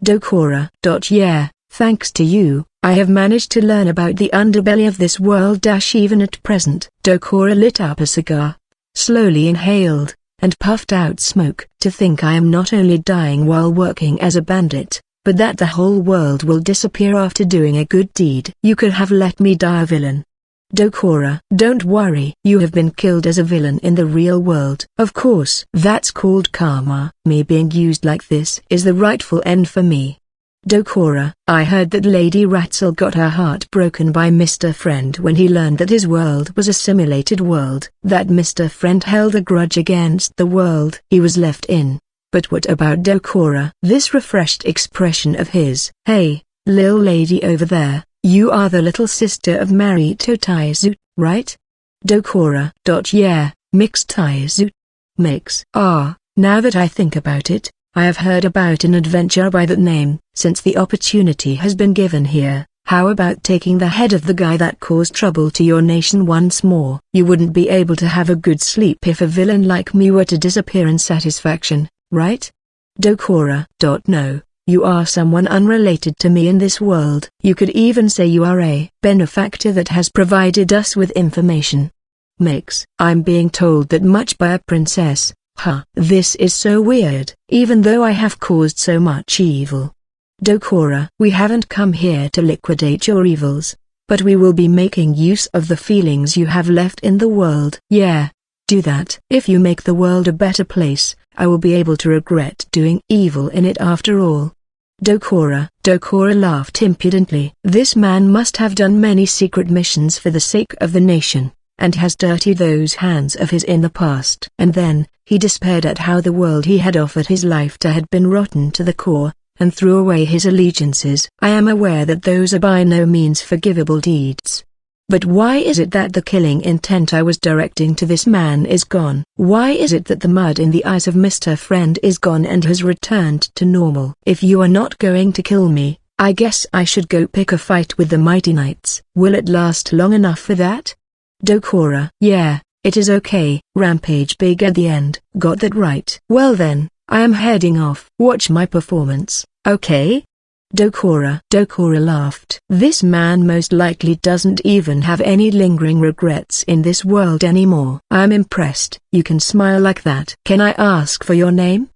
Dokura. Yeah, thanks to you, I have managed to learn about the underbelly of this world. Even at present. Dokura lit up a cigar, slowly inhaled, and puffed out smoke. To think I am not only dying while working as a bandit, but that the whole world will disappear after doing a good deed. You could have let me die a villain. Dokura. Don't worry. You have been killed as a villain in the real world. Of course. That's called karma. Me being used like this is the rightful end for me. Dokura. I heard that Lady Ratzel got her heart broken by Mr. Friend when he learned that his world was a simulated world. That Mr. Friend held a grudge against the world he was left in. But what about Dokura? This refreshed expression of his. Hey, lil lady over there, you are the little sister of Marito Taizu, right? Dokura. Yeah, Mix Taizu. Mix. Ah, now that I think about it, I have heard about an adventure by that name. Since the opportunity has been given here, how about taking the head of the guy that caused trouble to your nation once more? You wouldn't be able to have a good sleep if a villain like me were to disappear in satisfaction, right? Dokura. No, you are someone unrelated to me in this world. You could even say you are a benefactor that has provided us with information. Mix. I'm being told that much by a princess. Huh. This is so weird. Even though I have caused so much evil. Dokura. We haven't come here to liquidate your evils, but we will be making use of the feelings you have left in the world. Yeah, do that. If you make the world a better place, I will be able to regret doing evil in it after all. Dokura. Dokura laughed impudently. This man must have done many secret missions for the sake of the nation, and has dirtied those hands of his in the past. And then, he despaired at how the world he had offered his life to had been rotten to the core, and threw away his allegiances. I am aware that those are by no means forgivable deeds. But why is it that the killing intent I was directing to this man is gone? Why is it that the mud in the eyes of Mr. Friend is gone and has returned to normal? If you are not going to kill me, I guess I should go pick a fight with the Mighty Knights. Will it last long enough for that? Dokura. Yeah, it is okay. Rampage big at the end. Got that right. Well then, I am heading off. Watch my performance, okay? Dokura. Dokura laughed. This man most likely doesn't even have any lingering regrets in this world anymore. I'm impressed. You can smile like that. Can I ask for your name?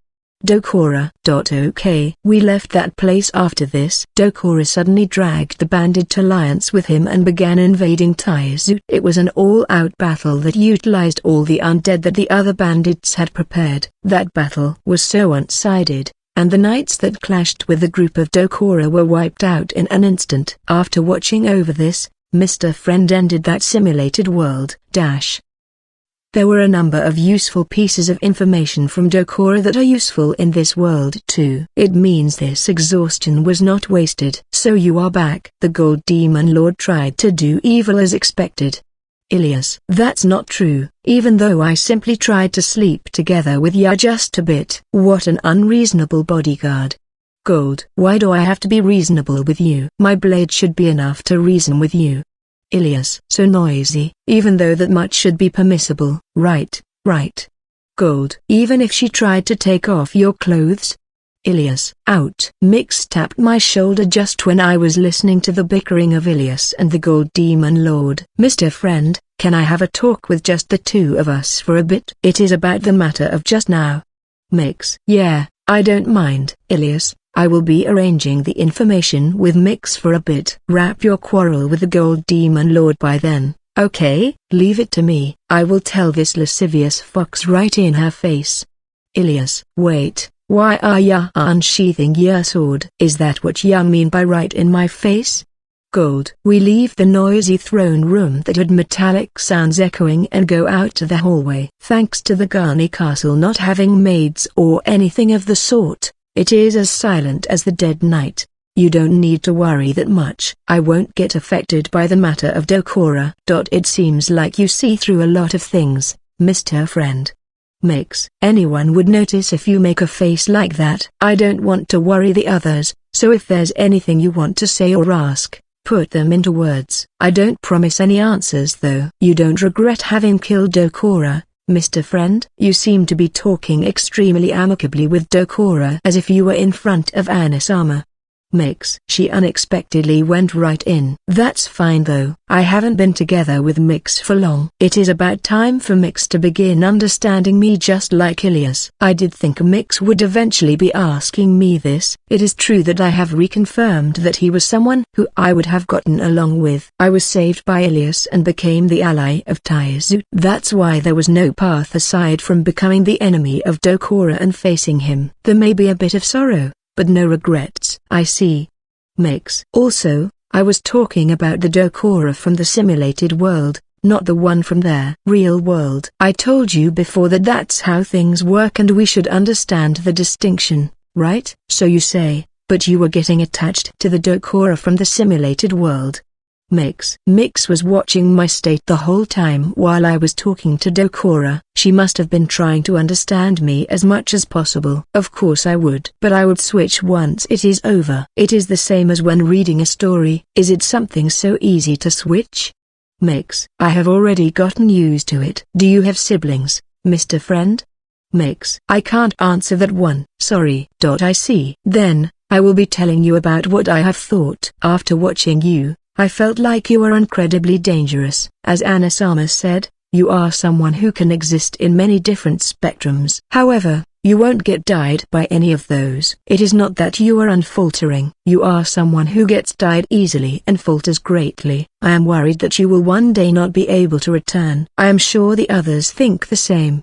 Dokura. Okay. We left that place after this. Dokura suddenly dragged the bandit alliance with him and began invading Taizu. It was an all-out battle that utilized all the undead that the other bandits had prepared. That battle was so one-sided, and the knights that clashed with the group of Dokura were wiped out in an instant. After watching over this, Mr. Friend ended that simulated world. There were a number of useful pieces of information from Dokura that are useful in this world too. It means this exhaustion was not wasted. So you are back. The Gold Demon Lord tried to do evil as expected. Ilias, that's not true, even though I simply tried to sleep together with ya just a bit. What an unreasonable bodyguard. Gold, why do I have to be reasonable with you? My blade should be enough to reason with you. Ilias, so noisy, even though that much should be permissible, right? Gold, even if she tried to take off your clothes? Ilias, out. Mix tapped my shoulder just when I was listening to the bickering of Ilias and the Gold Demon Lord. Mr. Friend, can I have a talk with just the two of us for a bit? It is about the matter of just now. Mix, yeah, I don't mind. Ilias, I will be arranging the information with Mix for a bit. Wrap your quarrel with the Gold Demon Lord by then, okay? Leave it to me. I will tell this lascivious fox right in her face. Ilias, wait, why are ya unsheathing your sword? Is that what ya mean by right in my face? Gold. We leave the noisy throne room that had metallic sounds echoing and go out to the hallway. Thanks to the Garni castle not having maids or anything of the sort, it is as silent as the dead night. You don't need to worry that much. I won't get affected by the matter of Dokura. It seems like you see through a lot of things, Mr. Friend. Mix. Anyone would notice if you make a face like that. I don't want to worry the others, so if there's anything you want to say or ask, put them into words. I don't promise any answers though. You don't regret having killed Dokura, Mr. Friend? You seem to be talking extremely amicably with Dokura as if you were in front of Anisama. Mix. She unexpectedly went right in. That's fine though. I haven't been together with Mix for long. It is about time for Mix to begin understanding me just like Ilias. I did think Mix would eventually be asking me this. It is true that I have reconfirmed that he was someone who I would have gotten along with. I was saved by Ilias and became the ally of Taizu. That's why there was no path aside from becoming the enemy of Dokura and facing him. There may be a bit of sorrow, but no regrets. I see. Mix. Also, I was talking about the Dokura from the simulated world, not the one from their real world. I told you before that that's how things work and we should understand the distinction, right? So you say, but you were getting attached to the Dokura from the simulated world. Mix. Mix was watching my state the whole time while I was talking to Dokura. She must have been trying to understand me as much as possible. Of course I would. But I would switch once it is over. It is the same as when reading a story. Is it something so easy to switch? Mix. I have already gotten used to it. Do you have siblings, Mr. Friend? Mix. I can't answer that one. Sorry. I see. Then, I will be telling you about what I have thought. After watching you, I felt like you were incredibly dangerous. As Anisama said, you are someone who can exist in many different spectrums. However, you won't get died by any of those. It is not that you are unfaltering. You are someone who gets died easily and falters greatly. I am worried that you will one day not be able to return. I am sure the others think the same.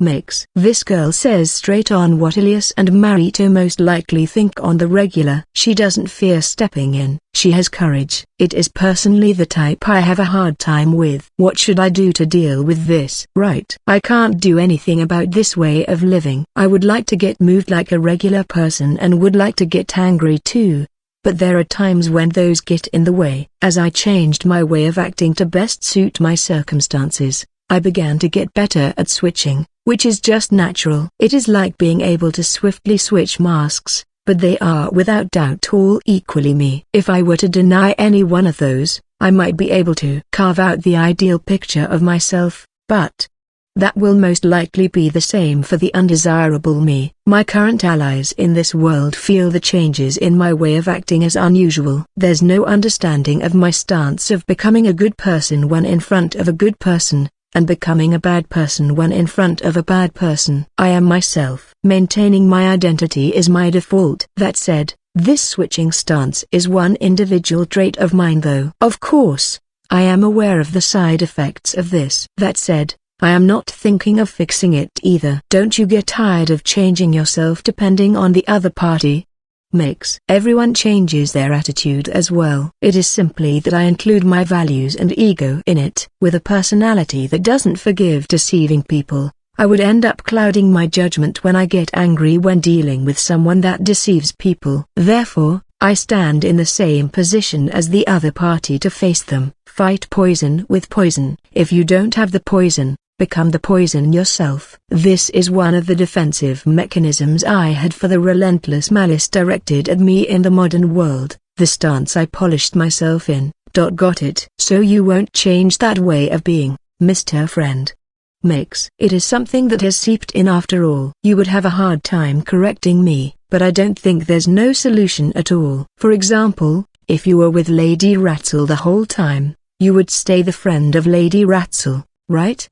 Mix. This girl says straight on what Ilias and Marito most likely think on the regular. She doesn't fear stepping in. She has courage. It is personally the type I have a hard time with. What should I do to deal with this? Right. I can't do anything about this way of living. I would like to get moved like a regular person and would like to get angry too. But there are times when those get in the way. As I changed my way of acting to best suit my circumstances, I began to get better at switching, which is just natural. It is like being able to swiftly switch masks, but they are without doubt all equally me. If I were to deny any one of those, I might be able to carve out the ideal picture of myself, but that will most likely be the same for the undesirable me. My current allies in this world feel the changes in my way of acting as unusual. There's no understanding of my stance of becoming a good person when in front of a good person, and becoming a bad person when in front of a bad person. I am myself. Maintaining my identity is my default. That said, this switching stance is one individual trait of mine though. Of course, I am aware of the side effects of this. That said, I am not thinking of fixing it either. Don't you get tired of changing yourself depending on the other party? Makes everyone changes their attitude as well. It is simply that I include my values and ego in it. With a personality that doesn't forgive deceiving people, I would end up clouding my judgment when I get angry when dealing with someone that deceives people. Therefore, I stand in the same position as the other party to face them. Fight poison with poison. If you don't have the poison, become the poison yourself. This is one of the defensive mechanisms I had for the relentless malice directed at me in the modern world, the stance I polished myself in. Got it? So you won't change that way of being, Mr. Friend. Makes. It is something that has seeped in after all. You would have a hard time correcting me, but I don't think there's no solution at all. For example, if you were with Lady Ratzel the whole time, you would stay the friend of Lady Ratzel, right?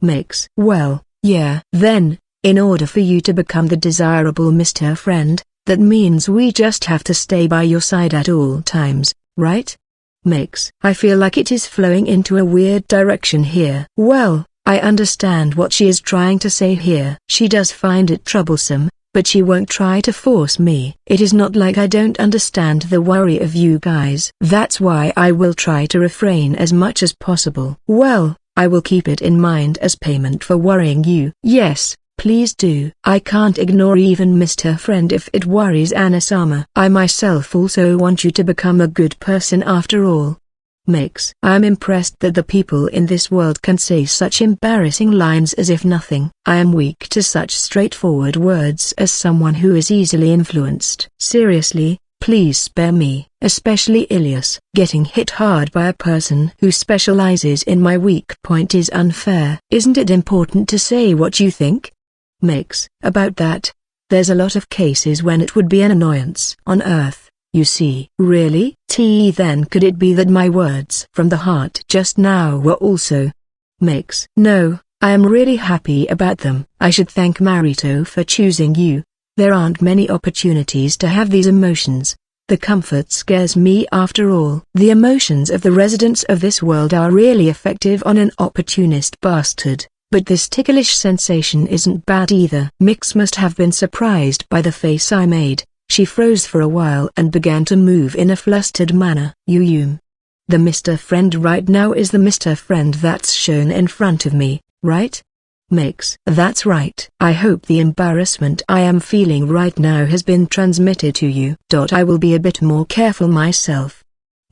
Makes. Well, yeah. Then, in order for you to become the desirable Mr. Friend, that means we just have to stay by your side at all times, right? Makes. I feel like it is flowing into a weird direction here. Well, I understand what she is trying to say here. She does find it troublesome, but she won't try to force me. It is not like I don't understand the worry of you guys. That's why I will try to refrain as much as possible. Well, I will keep it in mind as payment for worrying you. Yes, please do. I can't ignore even Mr. Friend if it worries Anasama. I myself also want you to become a good person after all. Makes. I'm impressed that the people in this world can say such embarrassing lines as if nothing. I am weak to such straightforward words as someone who is easily influenced. Seriously, please spare me, especially Ilias. Getting hit hard by a person who specializes in my weak point is unfair. Isn't it important to say what you think? Makes. About that, there's a lot of cases when it would be an annoyance on Earth. You see. Really? Then could it be that my words from the heart just now were also? Makes. No, I am really happy about them. I should thank Marito for choosing you. There aren't many opportunities to have these emotions. The comfort scares me after all. The emotions of the residents of this world are really effective on an opportunist bastard. But this ticklish sensation isn't bad either. Mix must have been surprised by the face I made. She froze for a while and began to move in a flustered manner. The Mr. Friend right now is the Mr. Friend that's shown in front of me, right? Makes. That's right. I hope the embarrassment I am feeling right now has been transmitted to you. I will be a bit more careful myself.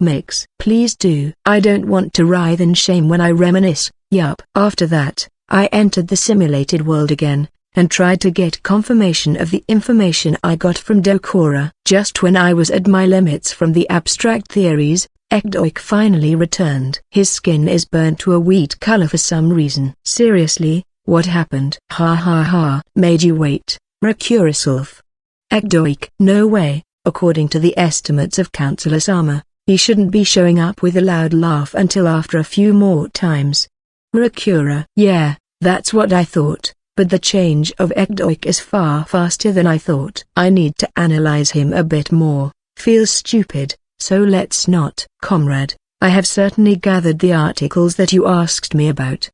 Makes. Please do. I don't want to writhe in shame when I reminisce. Yup. After that, I entered the simulated world again, and tried to get confirmation of the information I got from Dokura. Just when I was at my limits from the abstract theories, Ekdoik finally returned. His skin is burnt to a wheat color for some reason. Seriously, what happened? Ha ha ha. Made you wait, Rakurasov. Ekdoik. No way. According to the estimates of Counselor Sama, he shouldn't be showing up with a loud laugh until after a few more times. Rakura. Yeah, that's what I thought. But the change of Ekdoik is far faster than I thought. I need to analyze him a bit more. Feels stupid, so let's not. Comrade, I have certainly gathered the articles that you asked me about.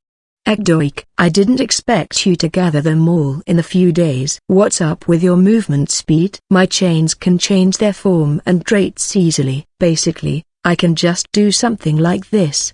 Ekdoik, I didn't expect you to gather them all in a few days. What's up with your movement speed? My chains can change their form and traits easily. Basically, I can just do something like this.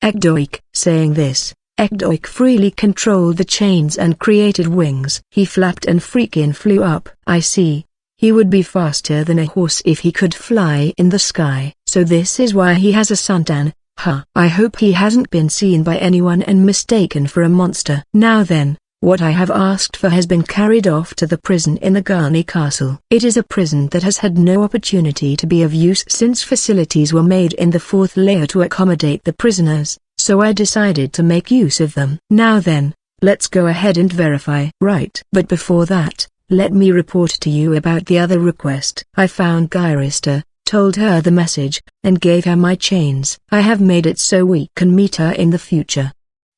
Ekdoik. Saying this, Ekdoik freely controlled the chains and created wings. He flapped and freaking flew up. I see. He would be faster than a horse if he could fly in the sky. So this is why he has a suntan. Huh. I hope he hasn't been seen by anyone and mistaken for a monster. Now then, what I have asked for has been carried off to the prison in the Garni Castle. It is a prison that has had no opportunity to be of use since facilities were made in the fourth layer to accommodate the prisoners. So I decided to make use of them. Now then, let's go ahead and verify. Right. But before that, let me report to you about the other request. I found Gyrista, told her the message, and gave her my chains. I have made it so we can meet her in the future.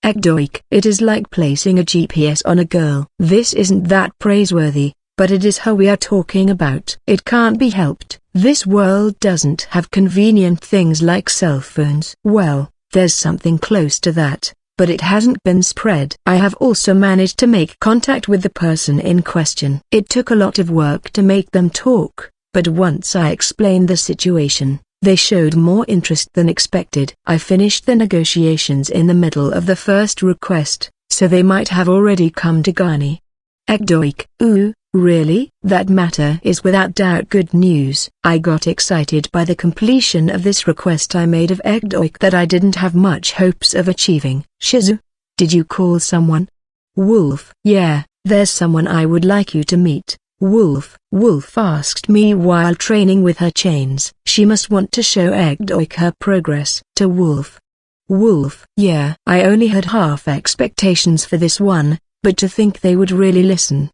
Ekdoik. It is like placing a GPS on a girl. This isn't that praiseworthy, but it is her we are talking about. It can't be helped. This world doesn't have convenient things like cell phones. Well, there's something close to that, but it hasn't been spread. I have also managed to make contact with the person in question. It took a lot of work to make them talk, but once I explained the situation, they showed more interest than expected. I finished the negotiations in the middle of the first request, so they might have already come to Garni. Ekdoik, ooh, really? That matter is without doubt good news. I got excited by the completion of this request I made of Ekdoik that I didn't have much hopes of achieving. Shizu? Did you call someone? Wolf. Yeah, there's someone I would like you to meet. Wolf asked me while training with her chains. She must want to show Ekdoik her progress. To Wolf. Yeah, I only had half expectations for this one, but to think they would really listen.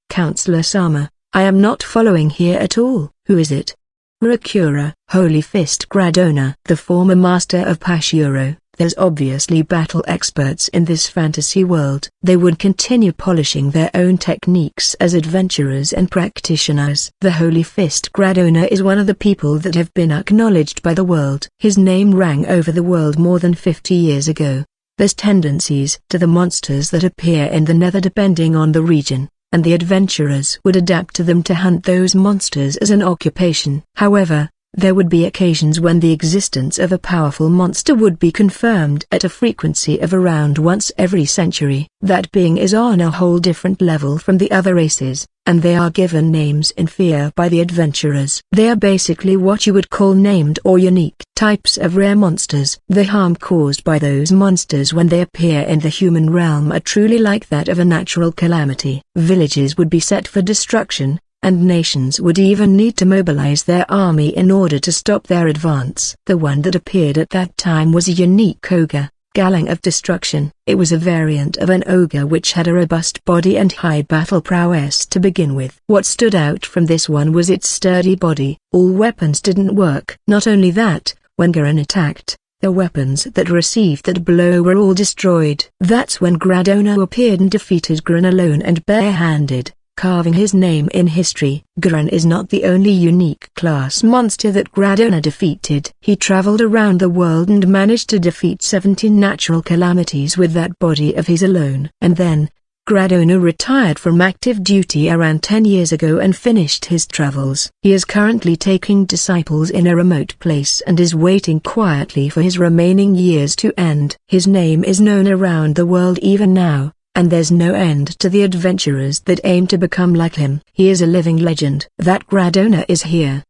Counselor Sama, I am not following here at all. Who is it? Rakura, Holy Fist Gradona, the former master of Pashuro. There's obviously battle experts in this fantasy world. They would continue polishing their own techniques as adventurers and practitioners. The Holy Fist Gradona is one of the people that have been acknowledged by the world. His name rang over the world more than 50 years ago. There's tendencies to the monsters that appear in the nether depending on the region, and the adventurers would adapt to them to hunt those monsters as an occupation. However, there would be occasions when the existence of a powerful monster would be confirmed at a frequency of around once every century. That being is on a whole different level from the other races, and they are given names in fear by the adventurers. They are basically what you would call named or unique types of rare monsters. The harm caused by those monsters when they appear in the human realm are truly like that of a natural calamity. Villages would be set for destruction, and nations would even need to mobilize their army in order to stop their advance. The one that appeared at that time was a unique ogre, Galang of Destruction. It was a variant of an ogre which had a robust body and high battle prowess to begin with. What stood out from this one was its sturdy body. All weapons didn't work. Not only that, when Garan attacked, the weapons that received that blow were all destroyed. That's when Gradona appeared and defeated Garan alone and barehanded, carving his name in history. Garan is not the only unique class monster that Gradona defeated. He traveled around the world and managed to defeat 17 natural calamities with that body of his alone. And then, Gradona retired from active duty around 10 years ago and finished his travels. He is currently taking disciples in a remote place and is waiting quietly for his remaining years to end. His name is known around the world even now, and there's no end to the adventurers that aim to become like him. He is a living legend. That Gradona is here.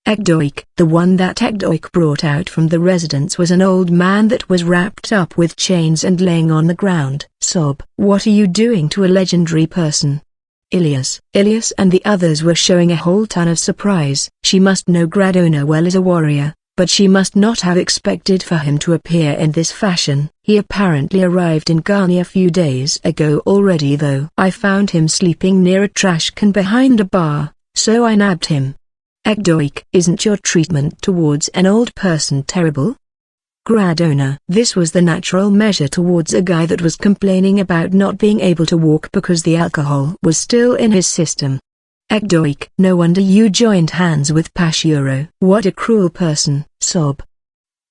Ekdoik. The one that Ekdoik brought out from the residence was an old man that was wrapped up with chains and laying on the ground. Sob. What are you doing to a legendary person? Ilias and the others were showing a whole ton of surprise. She must know Gradona well as a warrior, but she must not have expected for him to appear in this fashion. He apparently arrived in Garni a few days ago already though. I found him sleeping near a trash can behind a bar, so I nabbed him. Ekdoik. Isn't your treatment towards an old person terrible? Gradona. This was the natural measure towards a guy that was complaining about not being able to walk because the alcohol was still in his system. Ekdoik. No wonder you joined hands with Pashuro. What a cruel person. Sob.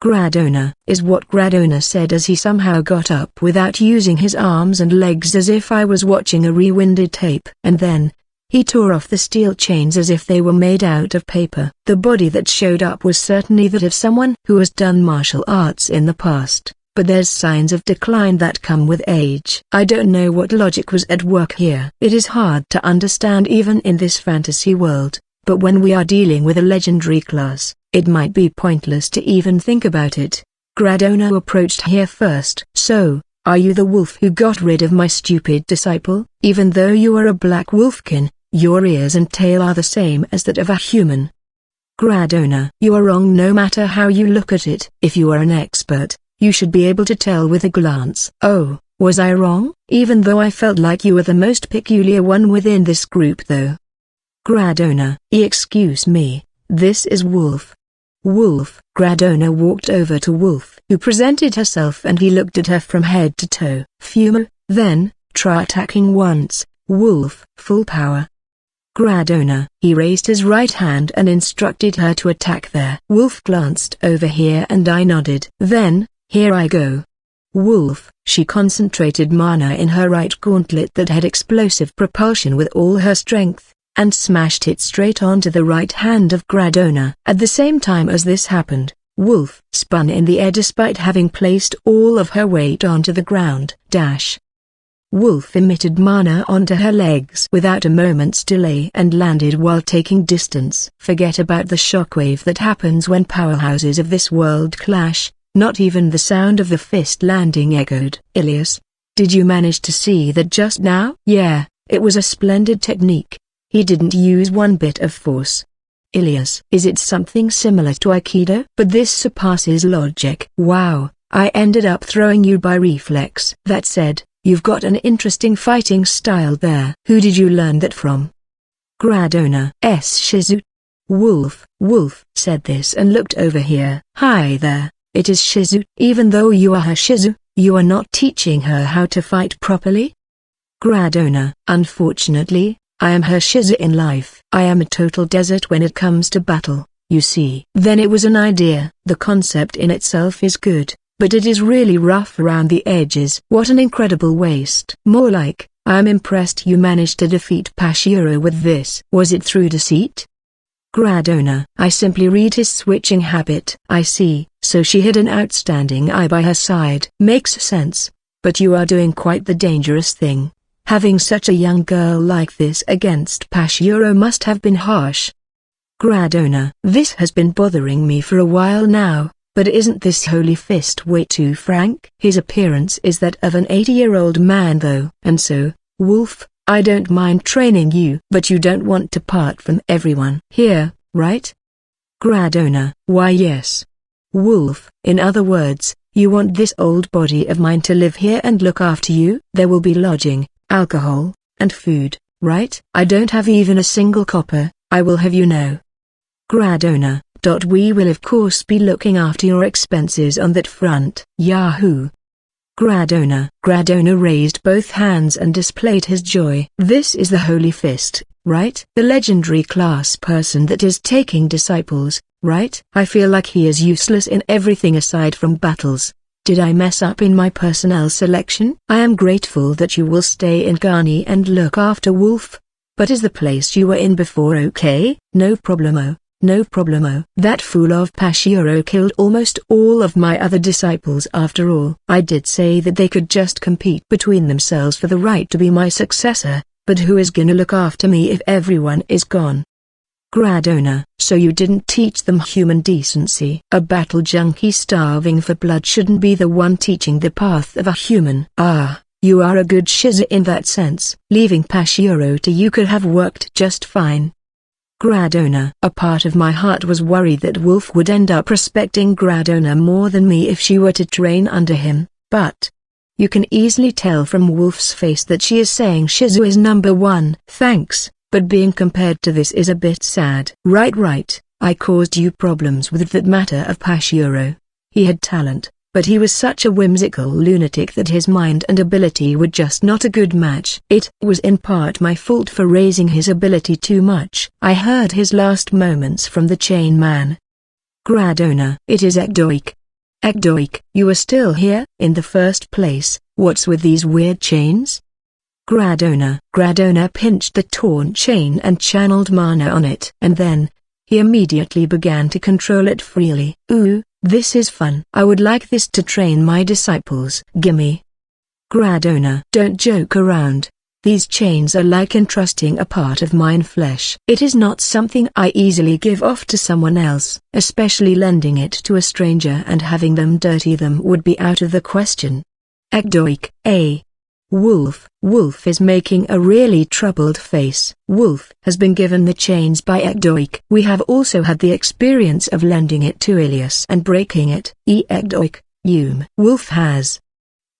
Gradona. Is what Gradona said as he somehow got up without using his arms and legs as if I was watching a rewinded tape. And then, he tore off the steel chains as if they were made out of paper. The body that showed up was certainly that of someone who has done martial arts in the past, but there's signs of decline that come with age. I don't know what logic was at work here. It is hard to understand even in this fantasy world, but when we are dealing with a legendary class, it might be pointless to even think about it. Gradona approached here first. So, are you the wolf who got rid of my stupid disciple? Even though you are a black wolfkin, your ears and tail are the same as that of a human. Gradona. You are wrong no matter how you look at it. If you are an expert, you should be able to tell with a glance. Oh, was I wrong? Even though I felt like you were the most peculiar one within this group though. Gradona. Excuse me, this is Wolf. Wolf. Gradona walked over to Wolf, who presented herself, and he looked at her from head to toe. Fumo, then, try attacking once. Wolf. Full power. Gradona. He raised his right hand and instructed her to attack there. Wolf glanced over here and I nodded. Then, here I go. Wolf. She concentrated mana in her right gauntlet that had explosive propulsion with all her strength, and smashed it straight onto the right hand of Gradona. At the same time as this happened, Wolf spun in the air despite having placed all of her weight onto the ground. Wolf emitted mana onto her legs without a moment's delay and landed while taking distance. Forget about the shockwave that happens when powerhouses of this world clash, not even the sound of the fist landing echoed. Ilias, did you manage to see that just now? Yeah, it was a splendid technique. He didn't use one bit of force. Ilias, is it something similar to Aikido? But this surpasses logic. Wow, I ended up throwing you by reflex. That said, you've got an interesting fighting style there. Who did you learn that from? Gradona's Shizu. Wolf said this and looked over here. Hi there, it is Shizu. Even though you are her Shizu, you are not teaching her how to fight properly? Gradona, unfortunately, I am her Shizu in life. I am a total desert when it comes to battle, you see. Then it was an idea. The concept in itself is good, but it is really rough around the edges. What an incredible waste. More like, I am impressed you managed to defeat Pashiro with this. Was it through deceit? Gradona, I simply read his switching habit. I see, so she had an outstanding eye by her side. Makes sense, but you are doing quite the dangerous thing. Having such a young girl like this against Pashiro must have been harsh. Gradona, this has been bothering me for a while now, but isn't this holy fist way too frank? His appearance is that of an 80-year-old man though. And so, Wolf, I don't mind training you, but you don't want to part from everyone here, right? Gradona, why yes. Wolf, in other words, you want this old body of mine to live here and look after you? There will be lodging, alcohol, and food, right? I don't have even a single copper, I will have you know. Gradona, we will of course be looking after your expenses on that front. Yahoo! Gradona raised both hands and displayed his joy. This is the Holy Fist, right? The legendary class person that is taking disciples, right? I feel like he is useless in everything aside from battles. Did I mess up in my personnel selection? I am grateful that you will stay in Gani and look after Wolf. But is the place you were in before okay? No problemo. No problemo. That fool of Pashiro killed almost all of my other disciples after all. I did say that they could just compete between themselves for the right to be my successor, but who is gonna look after me if everyone is gone? Gradona, so you didn't teach them human decency. A battle junkie starving for blood shouldn't be the one teaching the path of a human. Ah, you are a good Shizu in that sense. Leaving Pashiro to you could have worked just fine. Gradona. A part of my heart was worried that Wolf would end up respecting Gradona more than me if she were to train under him, but you can easily tell from Wolf's face that she is saying Shizu is number one. Thanks, but being compared to this is a bit sad. Right, I caused you problems with that matter of Pashiro. He had talent, but he was such a whimsical lunatic that his mind and ability were just not a good match. It was in part my fault for raising his ability too much. I heard his last moments from the chain man. Gradona. It is Ekdoik. Ekdoik, you are still here? In the first place, what's with these weird chains? Gradona pinched the torn chain and channeled mana on it. And then, he immediately began to control it freely. Ooh. This is fun. I would like this to train my disciples. Gimme. Gradona. Don't joke around. These chains are like entrusting a part of mine flesh. It is not something I easily give off to someone else, especially lending it to a stranger and having them dirty them would be out of the question. Ekdoik. Wolf is making a really troubled face. Wolf has been given the chains by Ekdoik. We have also had the experience of lending it to Ilias and breaking it. Ekdoik, Wolf has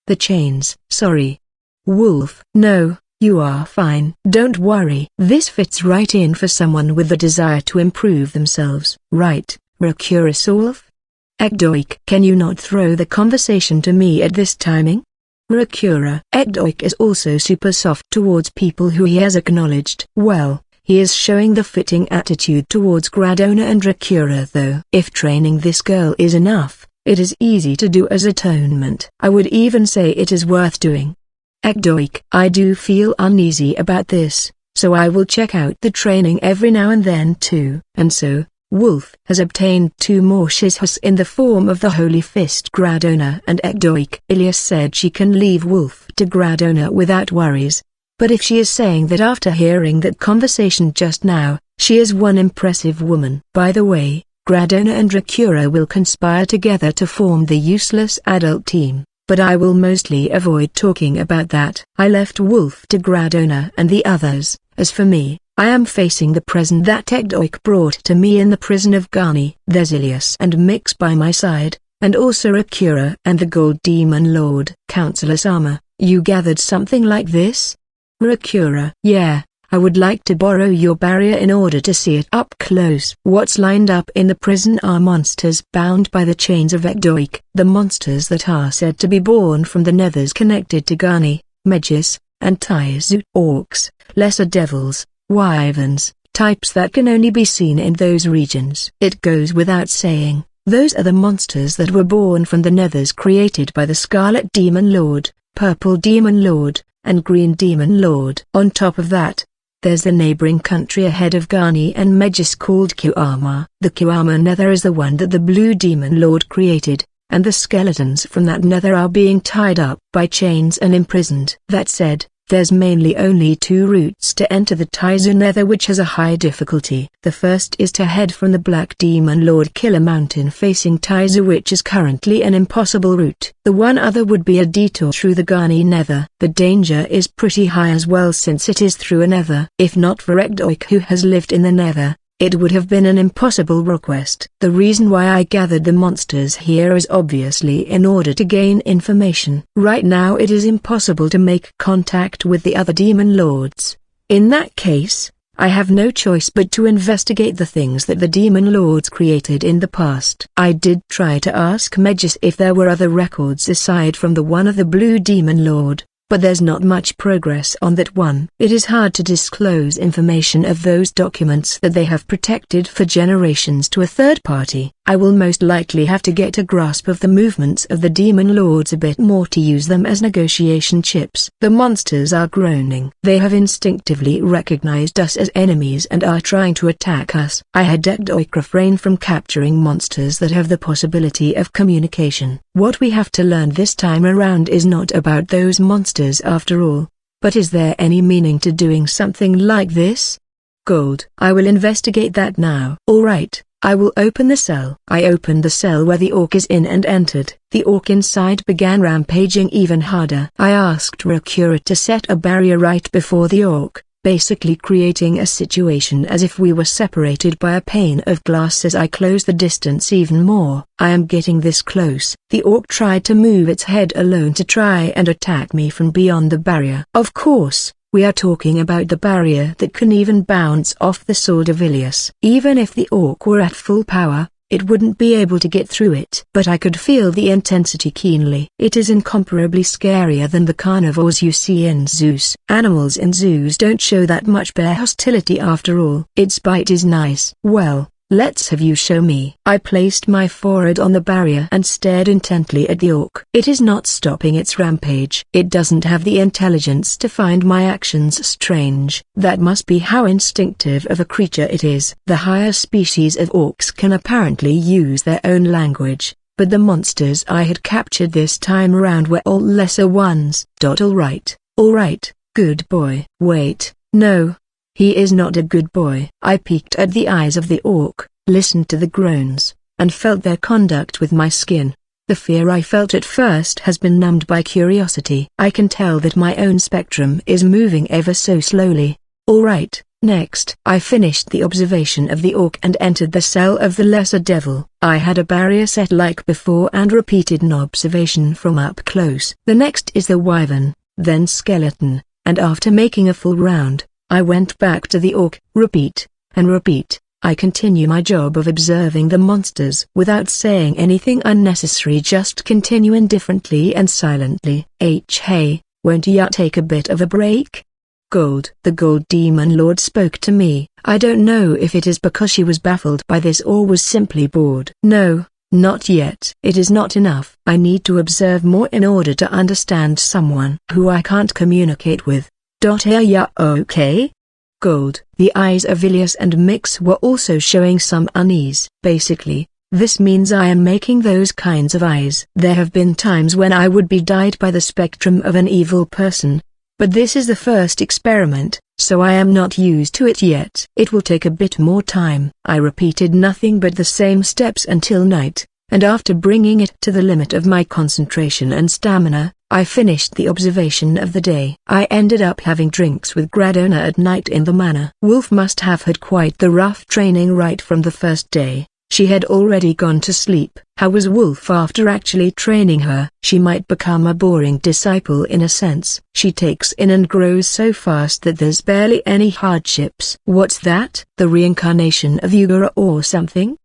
the chains. Sorry. Wolf. No, you are fine. Don't worry. This fits right in for someone with the desire to improve themselves. Right, Rakurus Wolf? Ekdoik. Can you not throw the conversation to me at this timing? Rakura. Ekdoik is also super soft towards people who he has acknowledged. Well, he is showing the fitting attitude towards Gradona and Rakura though. If training this girl is enough, it is easy to do as atonement. I would even say it is worth doing. Ekdoik. I do feel uneasy about this, so I will check out the training every now and then too. And so, Wolf has obtained 2 more Shizhus in the form of the Holy Fist Gradona and Ekdoik. Ilias said she can leave Wolf to Gradona without worries. But if she is saying that after hearing that conversation just now, she is one impressive woman. By the way, Gradona and Rakura will conspire together to form the useless adult team, but I will mostly avoid talking about that. I left Wolf to Gradona and the others. As for me, I am facing the present that Ekdoik brought to me in the prison of Gani. There's Ilias and Mix by my side, and also Akira and the Gold Demon Lord. Counselor Sama, you gathered something like this? Rakura: yeah, I would like to borrow your barrier in order to see it up close. What's lined up in the prison are monsters bound by the chains of Ekdoik. The monsters that are said to be born from the nethers connected to Gani, Megis, and Taizu. Orcs, lesser devils, wyverns, types that can only be seen in those regions. It goes without saying, those are the monsters that were born from the nethers created by the Scarlet Demon Lord, Purple Demon Lord, and Green Demon Lord. On top of that, there's the neighboring country ahead of Gani and Megis called Kuama. The Kuama nether is the one that the Blue Demon Lord created, and the skeletons from that nether are being tied up by chains and imprisoned. That said, there's mainly only 2 routes to enter the Taizu nether, which has a high difficulty. The first is to head from the Black Demon Lord Killer Mountain facing Taizu, which is currently an impossible route. The one other would be a detour through the Gani nether. The danger is pretty high as well since it is through a nether. If not for Ekdoik, who has lived in the nether, it would have been an impossible request. The reason why I gathered the monsters here is obviously in order to gain information. Right now it is impossible to make contact with the other demon lords. In that case, I have no choice but to investigate the things that the demon lords created in the past. I did try to ask Megis if there were other records aside from the one of the Blue Demon Lord, but there's not much progress on that one. It is hard to disclose information of those documents that they have protected for generations to a third party. I will most likely have to get a grasp of the movements of the demon lords a bit more to use them as negotiation chips. The monsters are groaning. They have instinctively recognized us as enemies and are trying to attack us. I had Ekdoik refrain from capturing monsters that have the possibility of communication. What we have to learn this time around is not about those monsters after all. But is there any meaning to doing something like this? Gold. I will investigate that now. Alright. I will open the cell. I opened the cell where the orc is in and entered. The orc inside began rampaging even harder. I asked Rakura to set a barrier right before the orc, basically creating a situation as if we were separated by a pane of glass. As I closed the distance even more, I am getting this close. The orc tried to move its head alone to try and attack me from beyond the barrier. Of course, we are talking about the barrier that can even bounce off the sword of Ilias. Even if the orc were at full power, it wouldn't be able to get through it. But I could feel the intensity keenly. It is incomparably scarier than the carnivores you see in zoos. Animals in zoos don't show that much bare hostility after all. Its bite is nice. Well, let's have you show me. I placed my forehead on the barrier and stared intently at the orc. It is not stopping its rampage. It doesn't have the intelligence to find my actions strange. That must be how instinctive of a creature it is. The higher species of orcs can apparently use their own language, but the monsters I had captured this time around were all lesser ones. Alright, good boy. Wait, no. He is not a good boy. I peeked at the eyes of the orc, listened to the groans, and felt their conduct with my skin. The fear I felt at first has been numbed by curiosity. I can tell that my own spectrum is moving ever so slowly. Alright, next. I finished the observation of the orc and entered the cell of the lesser devil. I had a barrier set like before and repeated an observation from up close. The next is the wyvern, then skeleton, and after making a full round, I went back to the orc. Repeat, and repeat. I continue my job of observing the monsters without saying anything unnecessary, just continue indifferently and silently. Hey, won't ya take a bit of a break? Gold. The Gold Demon Lord spoke to me. I don't know if it is because she was baffled by this or was simply bored. No, not yet. It is not enough. I need to observe more in order to understand someone who I can't communicate with. Are ya okay? gold. The eyes of Ilias and Mix were also showing some unease. Basically, this means I am making those kinds of eyes. There have been times when I would be dyed by the spectrum of an evil person. But this is the first experiment, so I am not used to it yet. It will take a bit more time. I repeated nothing but the same steps until night, and after bringing it to the limit of my concentration and stamina, I finished the observation of the day. I ended up having drinks with Gradona at night in the manor. Wolf must have had quite the rough training right from the first day. She had already gone to sleep. How was Wolf after actually training her? She might become a boring disciple in a sense. She takes in and grows so fast that there's barely any hardships. What's that? The reincarnation of Yugura or something?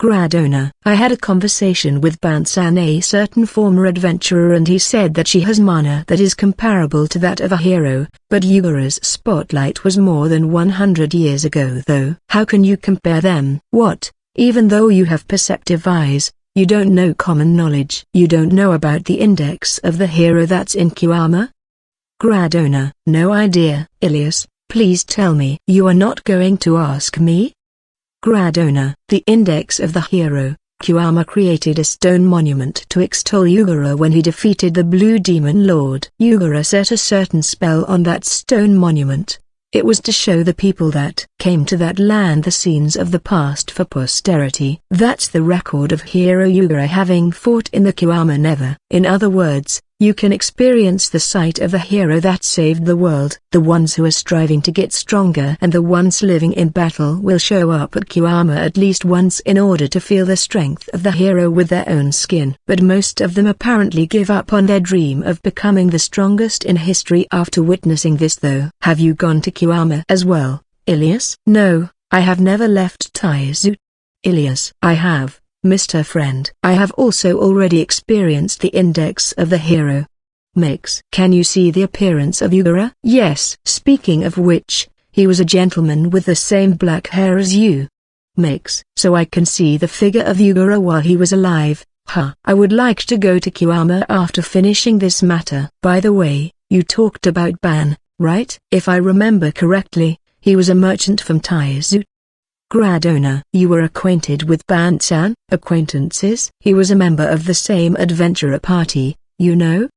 Gradona. I had a conversation with Bansan, a certain former adventurer, and he said that she has mana that is comparable to that of a hero, but Yugura's spotlight was more than 100 years ago though. How can you compare them? What? Even though you have perceptive eyes, you don't know common knowledge. You don't know about the index of the hero that's in Kiwama? Gradona. No idea. Ilias, please tell me. You are not going to ask me? Gradona. The index of the hero. Kiwama created a stone monument to extol Yugura when he defeated the Blue Demon Lord. Yugura set a certain spell on that stone monument. It was to show the people that came to that land the scenes of the past for posterity. That's the record of hero Yugura having fought in the Kiwama Never. In other words, you can experience the sight of the hero that saved the world. The ones who are striving to get stronger and the ones living in battle will show up at Kiwama at least once in order to feel the strength of the hero with their own skin. But most of them apparently give up on their dream of becoming the strongest in history after witnessing this though. Have you gone to Kiwama as well, Ilias? No, I have never left Taizu. Ilias. I have, Mr. Friend. I have also already experienced the index of the hero. Mix. Can you see the appearance of Yugura? Yes. Speaking of which, he was a gentleman with the same black hair as you. Mix. So I can see the figure of Yugura while he was alive. Huh. I would like to go to Kiwama after finishing this matter. By the way, you talked about Ban, right? If I remember correctly, he was a merchant from Taizu. Gradona. You were acquainted with Ban-san? Acquaintances? He was a member of the same adventurer party, you know?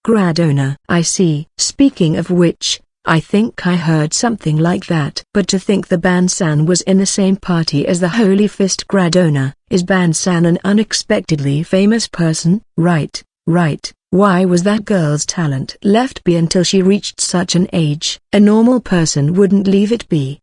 Gradona. I see. Speaking of which, I think I heard something like that. But to think the Ban-san was in the same party as the Holy Fist. Gradona. Is Ban-san an unexpectedly famous person? Right, right. Why was that girl's talent left be until she reached such an age? A normal person wouldn't leave it be.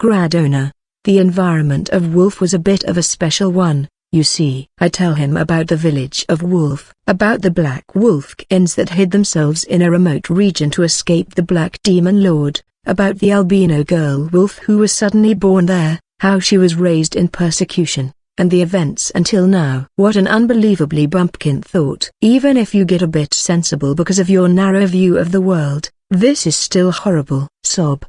Gradona. The environment of Wolf was a bit of a special one, you see. I tell him about the village of Wolf, about the Black Wolfkins that hid themselves in a remote region to escape the Black Demon Lord, about the albino girl Wolf who was suddenly born there, how she was raised in persecution, and the events until now. What an unbelievably bumpkin thought. Even if you get a bit sensible because of your narrow view of the world, this is still horrible. Sob.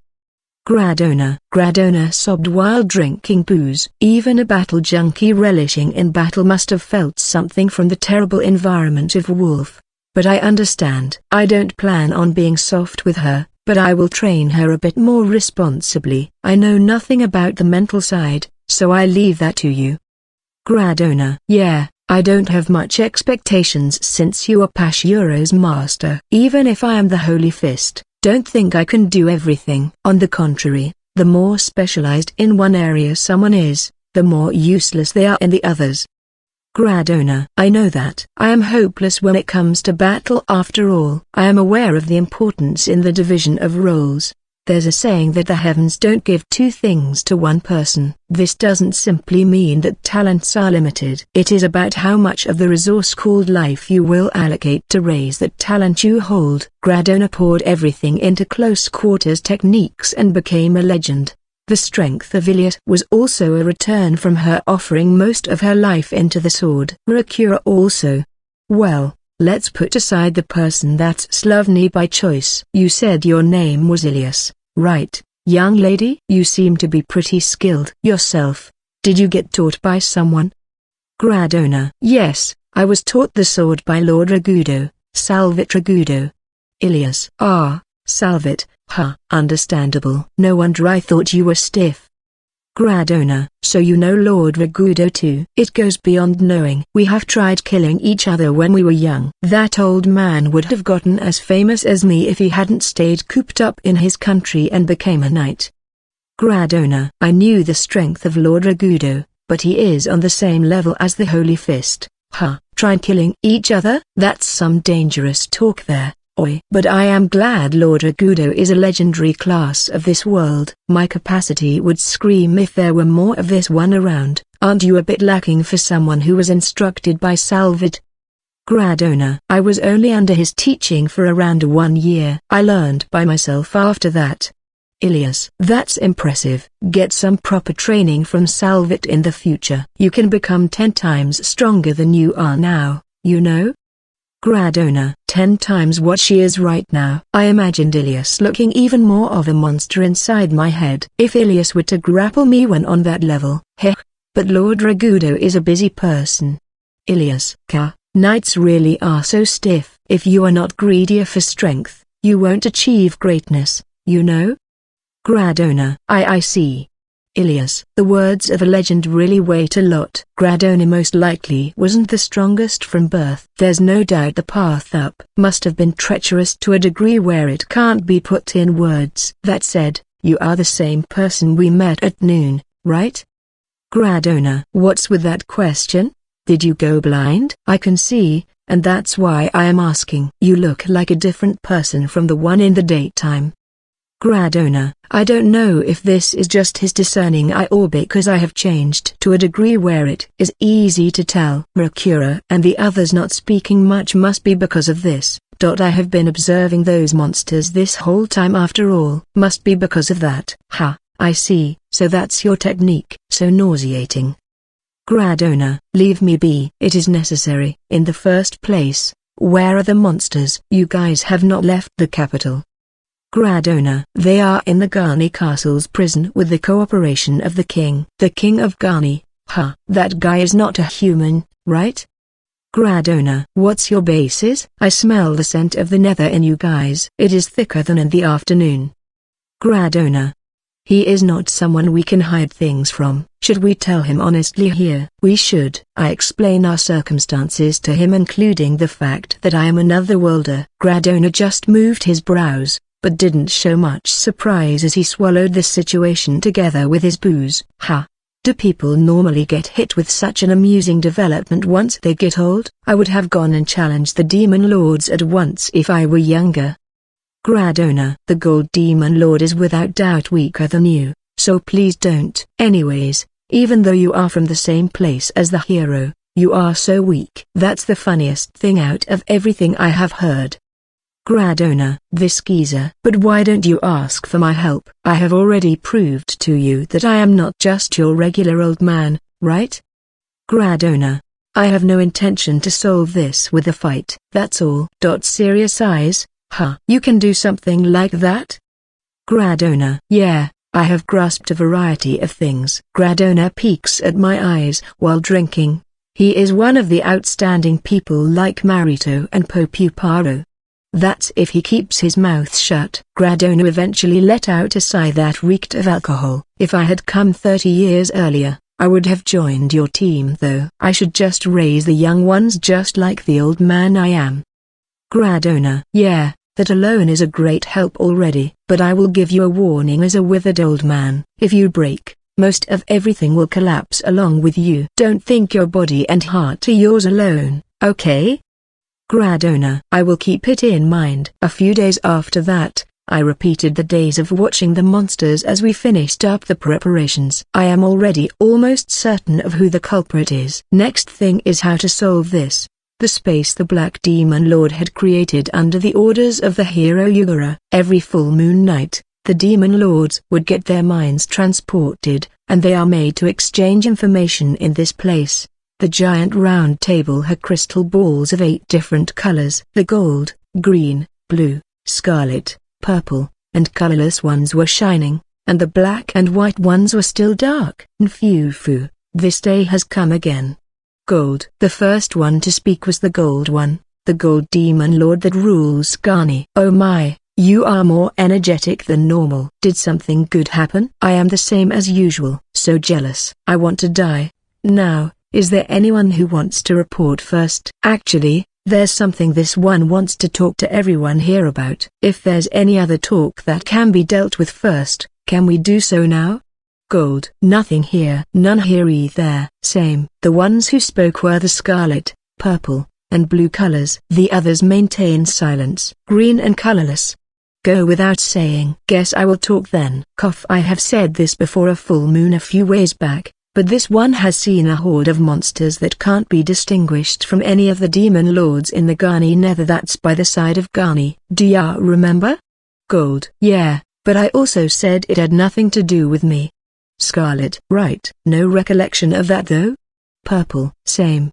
Gradona. Gradona sobbed while drinking booze. Even a battle junkie relishing in battle must have felt something from the terrible environment of Wolf. But I understand. I don't plan on being soft with her, but I will train her a bit more responsibly. I know nothing about the mental side, so I leave that to you. Gradona. Yeah, I don't have much expectations since you are Pashiuro's master. Even if I am the Holy Fist, don't think I can do everything. On the contrary, the more specialized in one area someone is, the more useless they are in the others. Gradona. I know that. I am hopeless when it comes to battle after all. I am aware of the importance in the division of roles. There's a saying that the heavens don't give two things to one person. This doesn't simply mean that talents are limited. It is about how much of the resource called life you will allocate to raise that talent you hold. Gradona poured everything into close quarters techniques and became a legend. The strength of Ilias was also a return from her offering most of her life into the sword. Rakura also. Well, let's put aside the person that's Slovny by choice. You said your name was Ilias, right, young lady? You seem to be pretty skilled yourself. Did you get taught by someone? Gradona. Yes, I was taught the sword by Lord Ragudo, Salvat Ragudo. Ilias. Ah, Salve it, understandable. No wonder I thought you were stiff. Gradona, so you know Lord Ragudo too? It goes beyond knowing. We have tried killing each other when we were young. That old man would have gotten as famous as me if he hadn't stayed cooped up in his country and became a knight. Gradona, I knew the strength of Lord Ragudo, but he is on the same level as the Holy Fist. Try killing each other? That's some dangerous talk there. Oi. But I am glad Lord Ragudo is a legendary class of this world. My capacity would scream if there were more of this one around. Aren't you a bit lacking for someone who was instructed by Salvid? Gradona, I was only under his teaching for around 1 year. I learned by myself after that. Ilias, that's impressive. Get some proper training from Salvit in the future. You can become 10 times stronger than you are now, you know? Gradona, 10 times what she is right now. I imagined Ilias looking even more of a monster inside my head. If Ilias were to grapple me when on that level, but Lord Ragudo is a busy person. Ilias, knights really are so stiff. If you are not greedier for strength, you won't achieve greatness, you know? Gradona, I see. Ilias, the words of a legend really weight a lot. Gradona most likely wasn't the strongest from birth. There's no doubt the path up must have been treacherous to a degree where it can't be put in words. That said, you are the same person we met at noon, right? Gradona, what's with that question? Did you go blind? I can see, and that's why I am asking. You look like a different person from the one in the daytime. Gradona, I don't know if this is just his discerning eye or because I have changed to a degree where it is easy to tell. Mercura and the others not speaking much must be because of this. I have been observing those monsters this whole time after all. Must be because of that. I see, so that's your technique. So nauseating. Gradona, leave me be. It is necessary. In the first place, where are the monsters? You guys have not left the capital. Gradona, they are in the Garni Castle's prison with the cooperation of the king. The king of Garni, that guy is not a human, right? Gradona, what's your basis? I smell the scent of the nether in you guys. It is thicker than in the afternoon. Gradona, he is not someone we can hide things from. Should we tell him honestly here? We should. I explain our circumstances to him, including the fact that I am another worlder. Gradona just moved his brows, but didn't show much surprise as he swallowed this situation together with his booze. Do people normally get hit with such an amusing development once they get old? I would have gone and challenged the demon lords at once if I were younger. Gradona, the gold demon lord is without doubt weaker than you, so please don't. Anyways, even though you are from the same place as the hero, you are so weak. That's the funniest thing out of everything I have heard. Gradona, this geezer. But why don't you ask for my help? I have already proved to you that I am not just your regular old man, right? Gradona, I have no intention to solve this with a fight. That's all. Serious eyes, you can do something like that? Gradona, yeah, I have grasped a variety of things. Gradona peeks at my eyes while drinking. He is one of the outstanding people like Marito and Popuparo. That's if he keeps his mouth shut. Gradona eventually let out a sigh that reeked of alcohol. If I had come 30 years earlier, I would have joined your team though. I should just raise the young ones just like the old man I am. Gradona, yeah, that alone is a great help already. But I will give you a warning as a withered old man. If you break, most of everything will collapse along with you. Don't think your body and heart are yours alone, okay? Gradona, I will keep it in mind. A few days after that, I repeated the days of watching the monsters as we finished up the preparations. I am already almost certain of who the culprit is. Next thing is how to solve this. The space the Black Demon Lord had created under the orders of the hero Yugura. Every full moon night, the Demon Lords would get their minds transported, and they are made to exchange information in this place. The giant round table had crystal balls of 8 different colors. The gold, green, blue, scarlet, purple, and colorless ones were shining, and the black and white ones were still dark. Nfufu, this day has come again. Gold. The first one to speak was the gold one, the gold demon lord that rules Garni. Oh my, You are more energetic than normal. Did something good happen? I am the same as usual. So jealous. I want to die. Now, is there anyone who wants to report first? Actually, there's something this one wants to talk to everyone here about. If there's any other talk that can be dealt with first, can we do so now? Gold. Nothing here. None here either. Same. The ones who spoke were the scarlet, purple, and blue colors. The others maintained silence. Green and colorless. Go without saying. Guess I will talk then. Cough. I have said this before a full moon a few ways back, but this one has seen a horde of monsters that can't be distinguished from any of the demon lords in the Garni Nether that's by the side of Garni. Do ya remember? Gold. Yeah, but I also said it had nothing to do with me. Scarlet. Right. No recollection of that though? Purple. Same.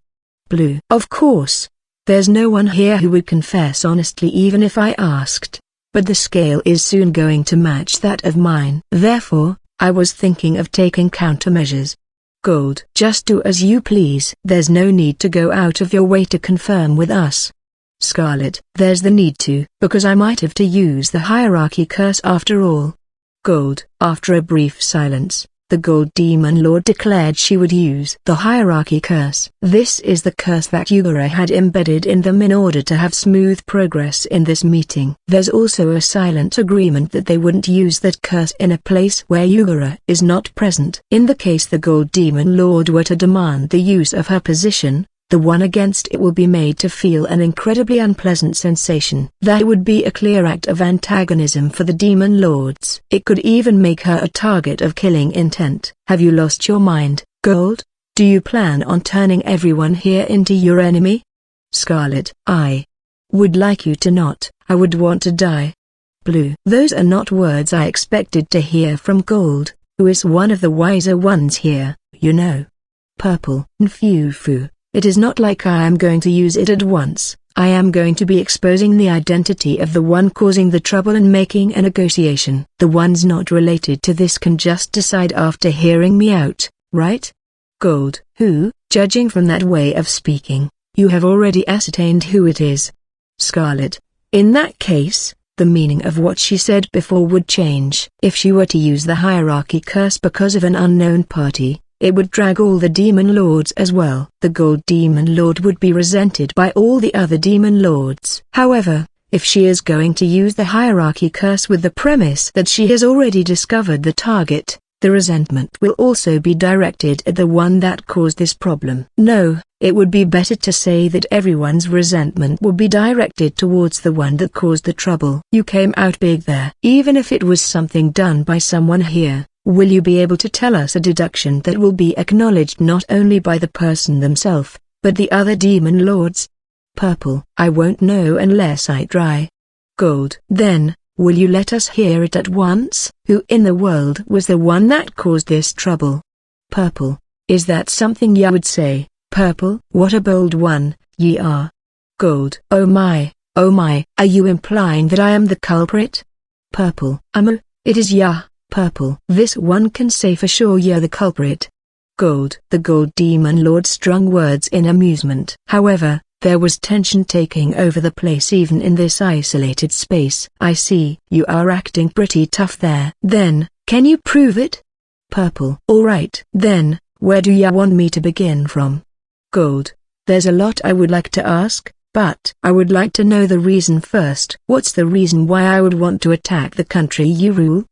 Blue. Of course. There's no one here who would confess honestly even if I asked. But the scale is soon going to match that of mine. Therefore, I was thinking of taking countermeasures. Gold. Just do as you please. There's no need to go out of your way to confirm with us. Scarlet. There's the need to, because I might have to use the hierarchy curse after all. Gold. After a brief silence, the Gold Demon Lord declared she would use the hierarchy curse. This is the curse that Yugara had embedded in them in order to have smooth progress in this meeting. There's also a silent agreement that they wouldn't use that curse in a place where Yugara is not present. In the case the Gold Demon Lord were to demand the use of her position, the one against it will be made to feel an incredibly unpleasant sensation. That would be a clear act of antagonism for the demon lords. It could even make her a target of killing intent. Have you lost your mind, Gold? Do you plan on turning everyone here into your enemy? Scarlet. I would like you to not. I would want to die. Blue. Those are not words I expected to hear from Gold, who is one of the wiser ones here, you know. Purple. Nfufu. It is not like I am going to use it at once. I am going to be exposing the identity of the one causing the trouble and making a negotiation. The ones not related to this can just decide after hearing me out, right? Gold. Who? Judging from that way of speaking, you have already ascertained who it is. Scarlet. In that case, the meaning of what she said before would change. If she were to use the hierarchy curse because of an unknown party, it would drag all the demon lords as well. The Gold Demon Lord would be resented by all the other demon lords. However, if she is going to use the hierarchy curse with the premise that she has already discovered the target, the resentment will also be directed at the one that caused this problem. No, it would be better to say that everyone's resentment will be directed towards the one that caused the trouble. You came out big there. Even if it was something done by someone here, will you be able to tell us a deduction that will be acknowledged not only by the person themselves, but the other demon lords? Purple. I won't know unless I try. Gold. Then, will you let us hear it at once? Who in the world was the one that caused this trouble? Purple. Is that something you would say, Purple? What a bold one, ye are. Gold. Oh my, are you implying that I am the culprit? Purple. It is ya. Purple. This one can say for sure you're the culprit. Gold. The Gold Demon Lord strung words in amusement. However, there was tension taking over the place even in this isolated space. I see. You are acting pretty tough there. Then, can you prove it? Purple. Alright. Then, where do ya want me to begin from? Gold. There's a lot I would like to ask, but I would like to know the reason first. What's the reason why I would want to attack the country you rule?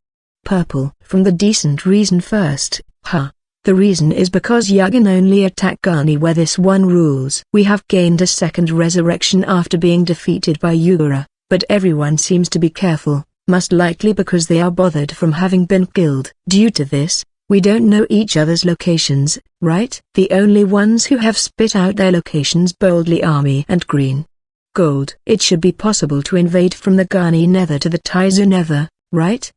Purple. From the decent reason first, huh? The reason is because Yagan only attack Garni where this one rules. We have gained a second resurrection after being defeated by Yugara, but everyone seems to be careful, most likely because they are bothered from having been killed. Due to this, we don't know each other's locations, right? The only ones who have spit out their locations boldly are me and Green. Gold. It should be possible to invade from the Garni Nether to the Taizu Nether, right?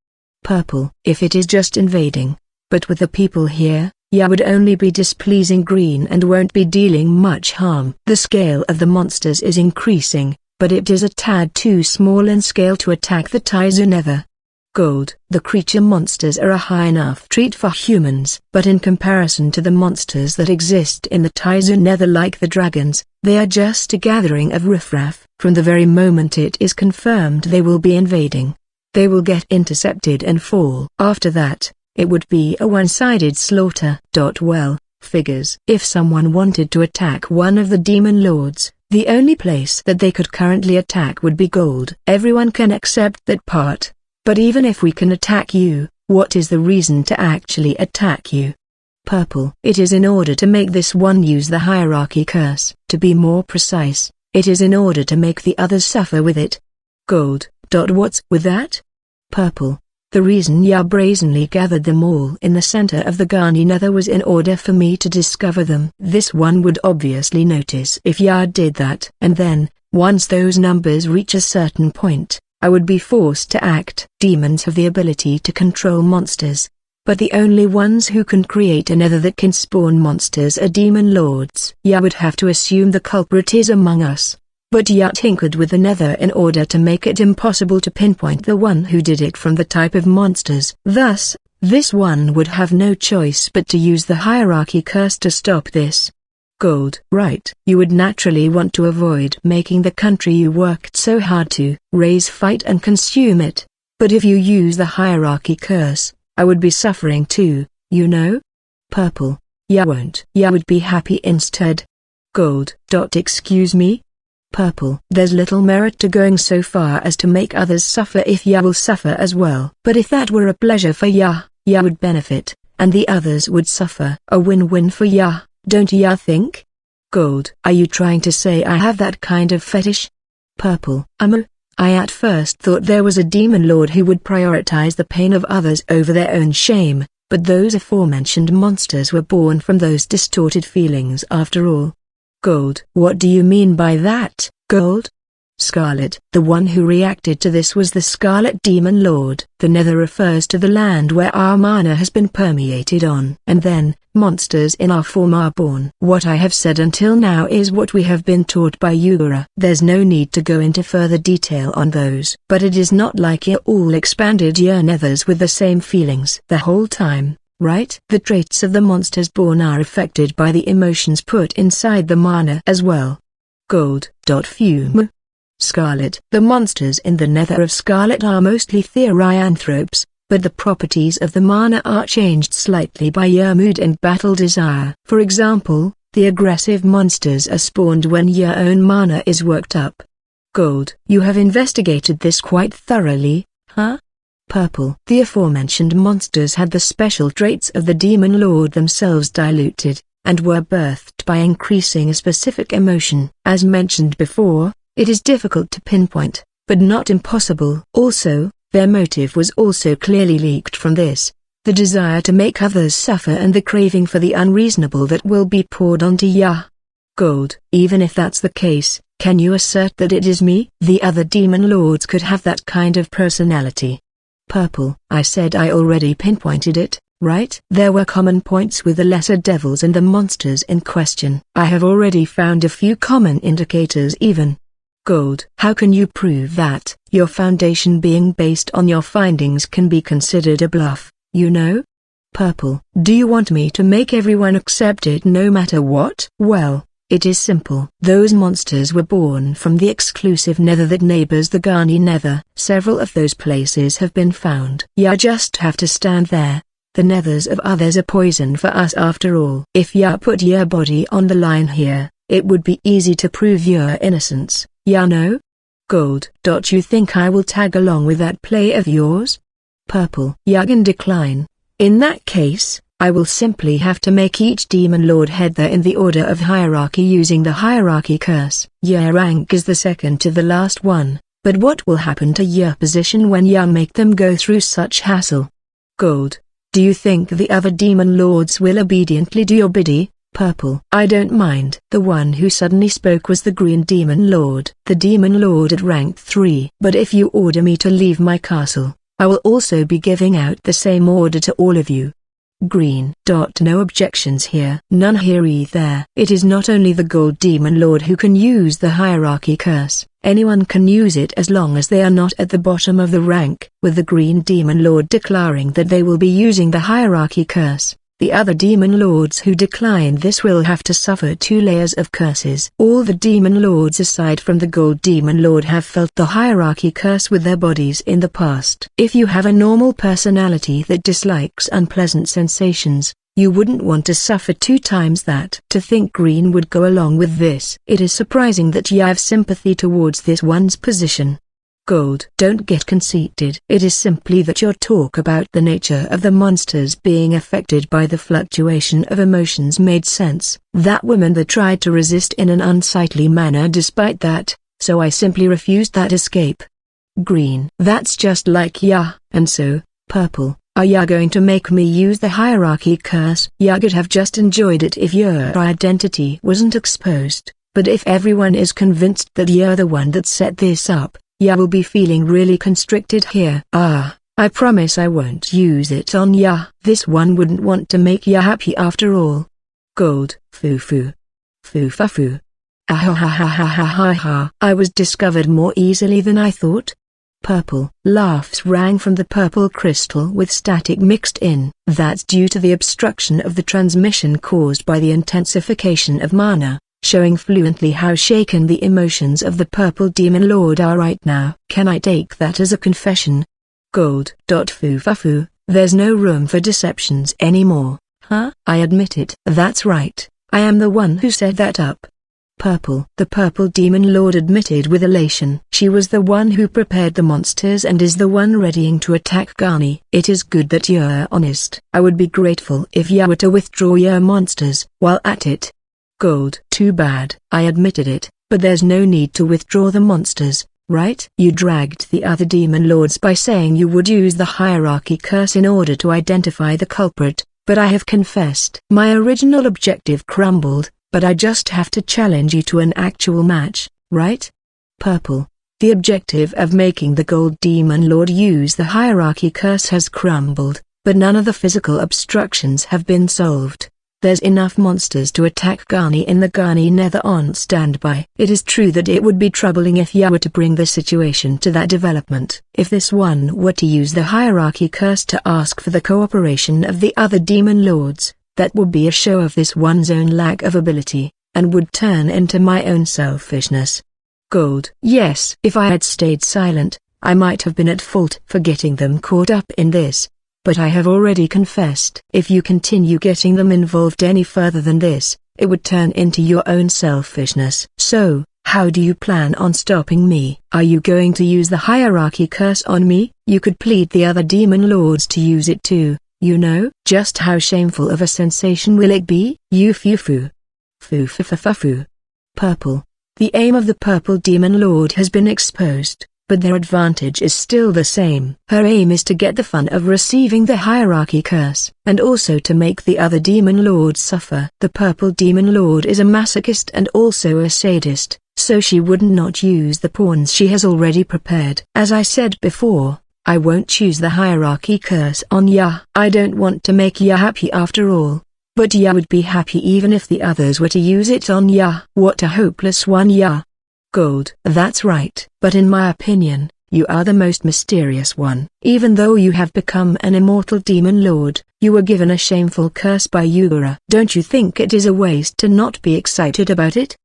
Purple. If it is just invading, but with the people here, ya would only be displeasing Green and won't be dealing much harm. The scale of the monsters is increasing, but it is a tad too small in scale to attack the Taizu Nether. Gold. The creature monsters are a high enough treat for humans, but in comparison to the monsters that exist in the Taizu Nether like the dragons, they are just a gathering of riffraff. From the very moment it is confirmed they will be invading, they will get intercepted and fall. After that, it would be a one-sided slaughter. Well, figures. If someone wanted to attack one of the demon lords, the only place that they could currently attack would be gold. Everyone can accept that part. But even if we can attack you, what is the reason to actually attack you? Purple. It is in order to make this one use the hierarchy curse. To be more precise, it is in order to make the others suffer with it. Gold. What's with that? Purple. The reason Ya brazenly gathered them all in the center of the Ghani Nether was in order for me to discover them. This one would obviously notice if Ya did that. And then, once those numbers reach a certain point, I would be forced to act. Demons have the ability to control monsters, but the only ones who can create a nether that can spawn monsters are demon lords. Ya would have to assume the culprit is among us, but Ya tinkered with the nether in order to make it impossible to pinpoint the one who did it from the type of monsters. Thus, this one would have no choice but to use the hierarchy curse to stop this. Gold. Right. You would naturally want to avoid making the country you worked so hard to raise fight and consume it. But if you use the hierarchy curse, I would be suffering too, you know? Purple. Ya won't. Ya would be happy instead. Gold. Excuse me? Purple. There's little merit to going so far as to make others suffer if Ya will suffer as well. But if that were a pleasure for Ya, Ya would benefit, and the others would suffer. A win-win for Ya. Don't Ya think? Gold. Are you trying to say I have that kind of fetish? Purple. I at first thought there was a demon lord who would prioritize the pain of others over their own shame, but those aforementioned monsters were born from those distorted feelings after all. Gold. What do you mean by that, Gold? Scarlet. The one who reacted to this was the Scarlet Demon Lord. The Nether refers to the land where our mana has been permeated on. And then, monsters in our form are born. What I have said until now is what we have been taught by Yura. There's no need to go into further detail on those. But it is not like you all expanded your nethers with the same feelings the whole time, right? The traits of the monsters born are affected by the emotions put inside the mana as well. Gold. Fume. Scarlet. The monsters in the Nether of Scarlet are mostly therianthropes, but the properties of the mana are changed slightly by your mood and battle desire. For example, the aggressive monsters are spawned when your own mana is worked up. Gold. You have investigated this quite thoroughly, huh? Purple. The aforementioned monsters had the special traits of the Demon Lord themselves diluted, and were birthed by increasing a specific emotion. As mentioned before, it is difficult to pinpoint, but not impossible. Also, their motive was also clearly leaked from this, the desire to make others suffer and the craving for the unreasonable that will be poured onto Ya. Gold. Even if that's the case, can you assert that it is me? The other demon lords could have that kind of personality. Purple. I said I already pinpointed it, right? There were common points with the lesser devils and the monsters in question. I have already found a few common indicators even. Gold. How can you prove that? Your foundation being based on your findings can be considered a bluff, you know? Purple. Do you want me to make everyone accept it no matter what? Well, it is simple. Those monsters were born from the exclusive nether that neighbors the Ghani Nether. Several of those places have been found. You just have to stand there. The nethers of others are poison for us after all. If you put your body on the line here, it would be easy to prove your innocence. Ya know? Gold. You think I will tag along with that play of yours? Purple. Ya can decline. In that case, I will simply have to make each demon lord head there in the order of hierarchy using the hierarchy curse. Your rank is the second to the last one, but what will happen to your position when you make them go through such hassle? Gold. Do you think the other demon lords will obediently do your bidding? Purple. I don't mind. The one who suddenly spoke was the Green Demon Lord. The Demon Lord at rank 3. But if you order me to leave my castle, I will also be giving out the same order to all of you. Green. No objections here. None here either. It is not only the Gold Demon Lord who can use the hierarchy curse. Anyone can use it as long as they are not at the bottom of the rank. With the Green Demon Lord declaring that they will be using the hierarchy curse, the other demon lords who decline this will have to suffer 2 layers of curses. All the demon lords aside from the Gold Demon Lord have felt the hierarchy curse with their bodies in the past. If you have a normal personality that dislikes unpleasant sensations, you wouldn't want to suffer 2 times that. To think Green would go along with this. It is surprising that you have sympathy towards this one's position. Gold. Don't get conceited. It is simply that your talk about the nature of the monsters being affected by the fluctuation of emotions made sense. That woman that tried to resist in an unsightly manner despite that, so I simply refused that escape. Green. That's just like ya. And so, Purple, are ya going to make me use the hierarchy curse? Ya could have just enjoyed it if your identity wasn't exposed, but if everyone is convinced that you're the one that set this up, ya will be feeling really constricted here. I promise I won't use it on ya. This one wouldn't want to make ya happy after all. Gold. Foo-foo. Foo-fa-foo. Ah-ha-ha-ha-ha-ha-ha. I was discovered more easily than I thought. Purple. Laughs rang from the purple crystal with static mixed in. That's due to the obstruction of the transmission caused by the intensification of mana, showing fluently how shaken the emotions of the Purple Demon Lord are right now. Can I take that as a confession? Gold. Foo-fa-foo, there's no room for deceptions anymore, huh? I admit it. That's right, I am the one who set that up. Purple. The Purple Demon Lord admitted with elation. She was the one who prepared the monsters and is the one readying to attack Garni. It is good that you're honest. I would be grateful if you were to withdraw your monsters. While at it. Gold. Too bad. I admitted it, but there's no need to withdraw the monsters, right? You dragged the other demon lords by saying you would use the hierarchy curse in order to identify the culprit, but I have confessed. My original objective crumbled, but I just have to challenge you to an actual match, right? Purple. The objective of making the Gold Demon Lord use the hierarchy curse has crumbled, but none of the physical obstructions have been solved. There's enough monsters to attack Garni in the Garni Nether on standby. It is true that it would be troubling if you were to bring the situation to that development. If this one were to use the hierarchy curse to ask for the cooperation of the other demon lords, that would be a show of this one's own lack of ability, and would turn into my own selfishness. Gold. Yes. If I had stayed silent, I might have been at fault for getting them caught up in this. But I have already confessed. If you continue getting them involved any further than this, it would turn into your own selfishness. So, how do you plan on stopping me? Are you going to use the hierarchy curse on me? You could plead the other demon lords to use it too, you know? Just how shameful of a sensation will it be? You foo-foo. Foo-fa-fa-fa-foo. Purple. The aim of the Purple Demon Lord has been exposed, but their advantage is still the same. Her aim is to get the fun of receiving the hierarchy curse, and also to make the other demon lords suffer. The Purple Demon Lord is a masochist and also a sadist, so she would not use the pawns she has already prepared. As I said before, I won't choose the hierarchy curse on ya. I don't want to make ya happy after all. But ya would be happy even if the others were to use it on ya. What a hopeless one ya. Gold. That's right. But in my opinion, you are the most mysterious one. Even though you have become an immortal demon lord, you were given a shameful curse by Yugura. Don't you think it is a waste to not be excited about it?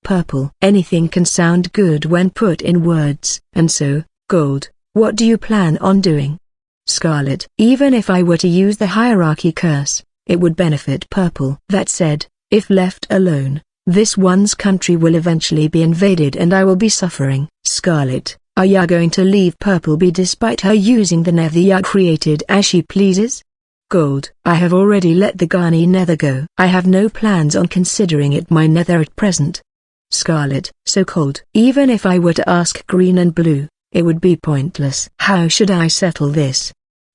Purple. Anything can sound good when put in words. And so, Gold, what do you plan on doing? Scarlet. Even if I were to use the hierarchy curse, it would benefit Purple. That said, if left alone, this one's country will eventually be invaded and I will be suffering. Scarlet, are ya going to leave Purple be despite her using the nether ya created as she pleases? Gold. I have already let the Garni nether go. I have no plans on considering it my nether at present. Scarlet. So cold. Even if I were to ask Green and Blue, it would be pointless. How should I settle this?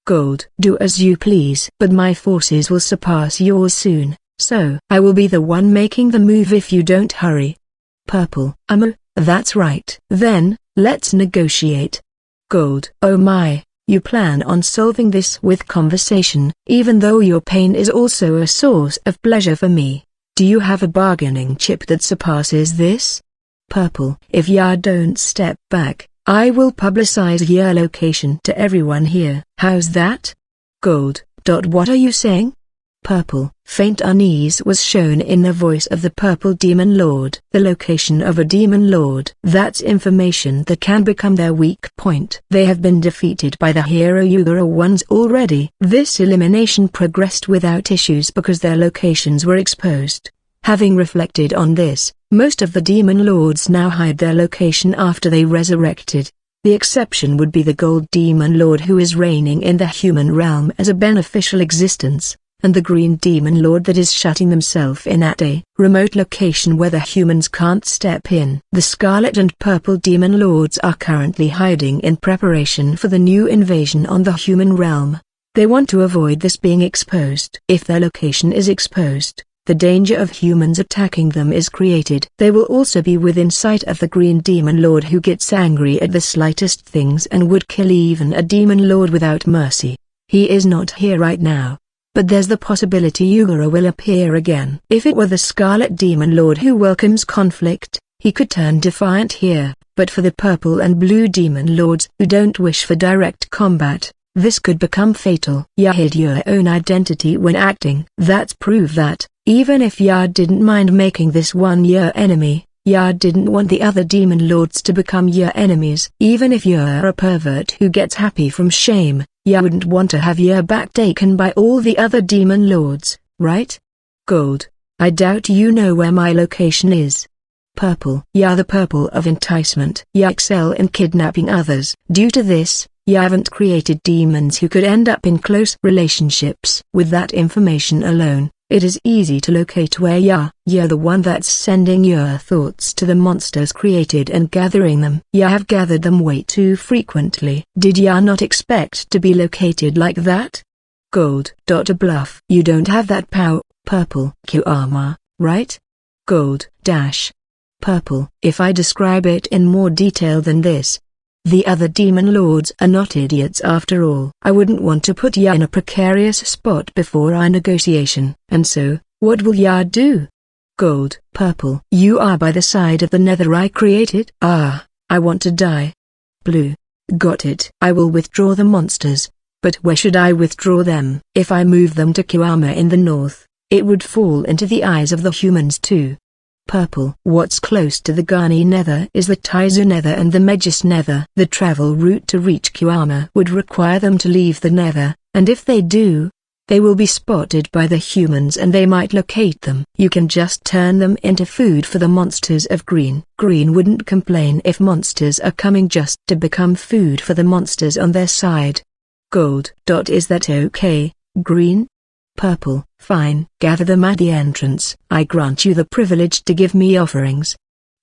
Gold. Do as you please. But my forces will surpass yours soon. So I will be the one making the move if you don't hurry. Purple. That's right. Then, let's negotiate. Gold. Oh my, You plan on solving this with conversation, even though your pain is also a source of pleasure for me. Do you have a bargaining chip that surpasses this? Purple. If ya don't step back, I will publicize your location to everyone here. How's that? Gold. What are you saying? Purple. Faint unease was shown in the voice of the purple demon lord. The location of a demon lord. That's information that can become their weak point. They have been defeated by the hero Yugura once already. This elimination progressed without issues because their locations were exposed. Having reflected on this, most of the demon lords now hide their location after they resurrected. The exception would be the gold demon lord who is reigning in the human realm as a beneficial existence, and the green demon lord that is shutting themselves in at a remote location where the humans can't step in. The scarlet and purple demon lords are currently hiding in preparation for the new invasion on the human realm. They want to avoid this being exposed. If their location is exposed, the danger of humans attacking them is created. They will also be within sight of the green demon lord who gets angry at the slightest things and would kill even a demon lord without mercy. He is not here right now, but there's the possibility Yugura will appear again. If it were the scarlet demon lord who welcomes conflict, he could turn defiant here, but for the purple and blue demon lords who don't wish for direct combat, this could become fatal. Ya hid your own identity when acting. That's proof that, even if Ya didn't mind making this one your enemy, Ya didn't want the other demon lords to become your enemies. Even if you're a pervert who gets happy from shame, Ya wouldn't want to have your back taken by all the other demon lords, right? Gold. I doubt you know where my location is. Purple. Ya the purple of enticement. Ya excel in kidnapping others. Due to this, you haven't created demons who could end up in close relationships. With that information alone, it is easy to locate where you're the one that's sending your thoughts to the monsters created and gathering them. You have gathered them way too frequently. Did ya not expect to be located like that? Gold. A bluff. You don't have that power. Purple. Q-armor, right? Gold. Purple. If I describe it in more detail than this, the other demon lords are not idiots after all. I wouldn't want to put ya in a precarious spot before our negotiation. And so, what will ya do? Gold. Purple. You are by the side of the nether I created? Ah, I want to die. Blue. Got it. I will withdraw the monsters, but where should I withdraw them? If I move them to Kiwama in the north, it would fall into the eyes of the humans too. Purple. What's close to the Gani Nether is the Taizu Nether and the Megis Nether. The travel route to reach Kiwama would require them to leave the Nether, and if they do, they will be spotted by the humans and they might locate them. You can just turn them into food for the monsters of green. Green wouldn't complain if monsters are coming just to become food for the monsters on their side. Gold. Is that okay, Green? Purple. Fine. Gather them at the entrance. I grant you the privilege to give me offerings.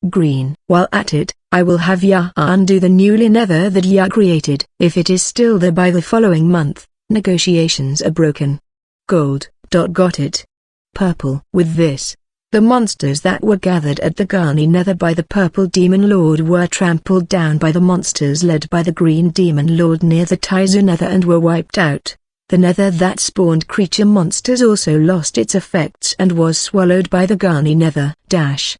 Green. While at it, I will have ya undo the newly nether that ya created. If it is still there by the following month, negotiations are broken. Gold. Got it. Purple. With this, the monsters that were gathered at the Gani Nether by the purple demon lord were trampled down by the monsters led by the green demon lord near the Taizu Nether and were wiped out. The nether that spawned creature monsters also lost its effects and was swallowed by the Gani Nether. The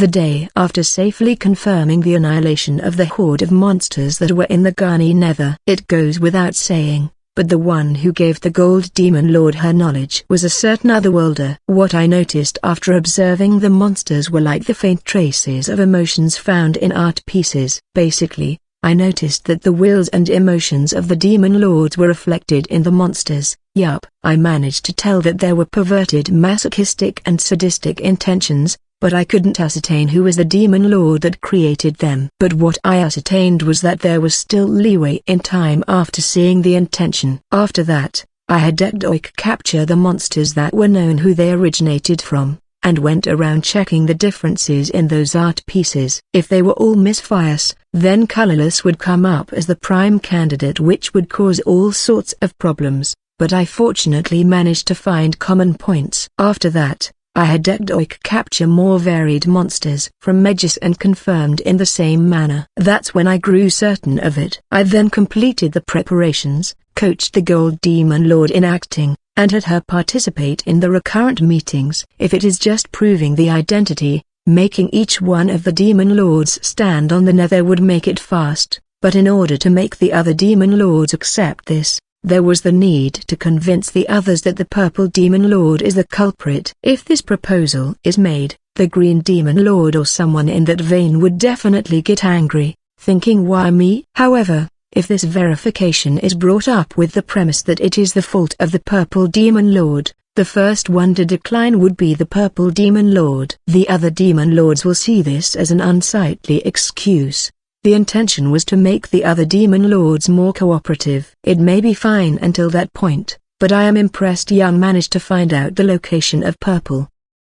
day after safely confirming the annihilation of the horde of monsters that were in the Gani Nether. It goes without saying, but the one who gave the gold demon lord her knowledge was a certain otherworlder. What I noticed after observing the monsters were like the faint traces of emotions found in art pieces. Basically, I noticed that the wills and emotions of the demon lords were reflected in the monsters. Yup. I managed to tell that there were perverted masochistic and sadistic intentions, but I couldn't ascertain who was the demon lord that created them. But what I ascertained was that there was still leeway in time after seeing the intention. After that, I had Dekdoik capture the monsters that were known who they originated from, and went around checking the differences in those art pieces. If they were all misfires, then colorless would come up as the prime candidate, which would cause all sorts of problems, but I fortunately managed to find common points. After that, I had Egdoik capture more varied monsters from Megis and confirmed in the same manner. That's when I grew certain of it. I then completed the preparations, coached the Gold Demon Lord in acting, and had her participate in the recurrent meetings. If it is just proving the identity, making each one of the Demon Lords stand on the Nether would make it fast, but in order to make the other Demon Lords accept this, there was the need to convince the others that the Purple Demon Lord is the culprit. If this proposal is made, the Green Demon Lord or someone in that vein would definitely get angry, thinking why me? However, if this verification is brought up with the premise that it is the fault of the Purple Demon Lord, the first one to decline would be the Purple Demon Lord. The other Demon Lords will see this as an unsightly excuse. The intention was to make the other Demon Lords more cooperative. It may be fine until that point, but I am impressed Young managed to find out the location of Purple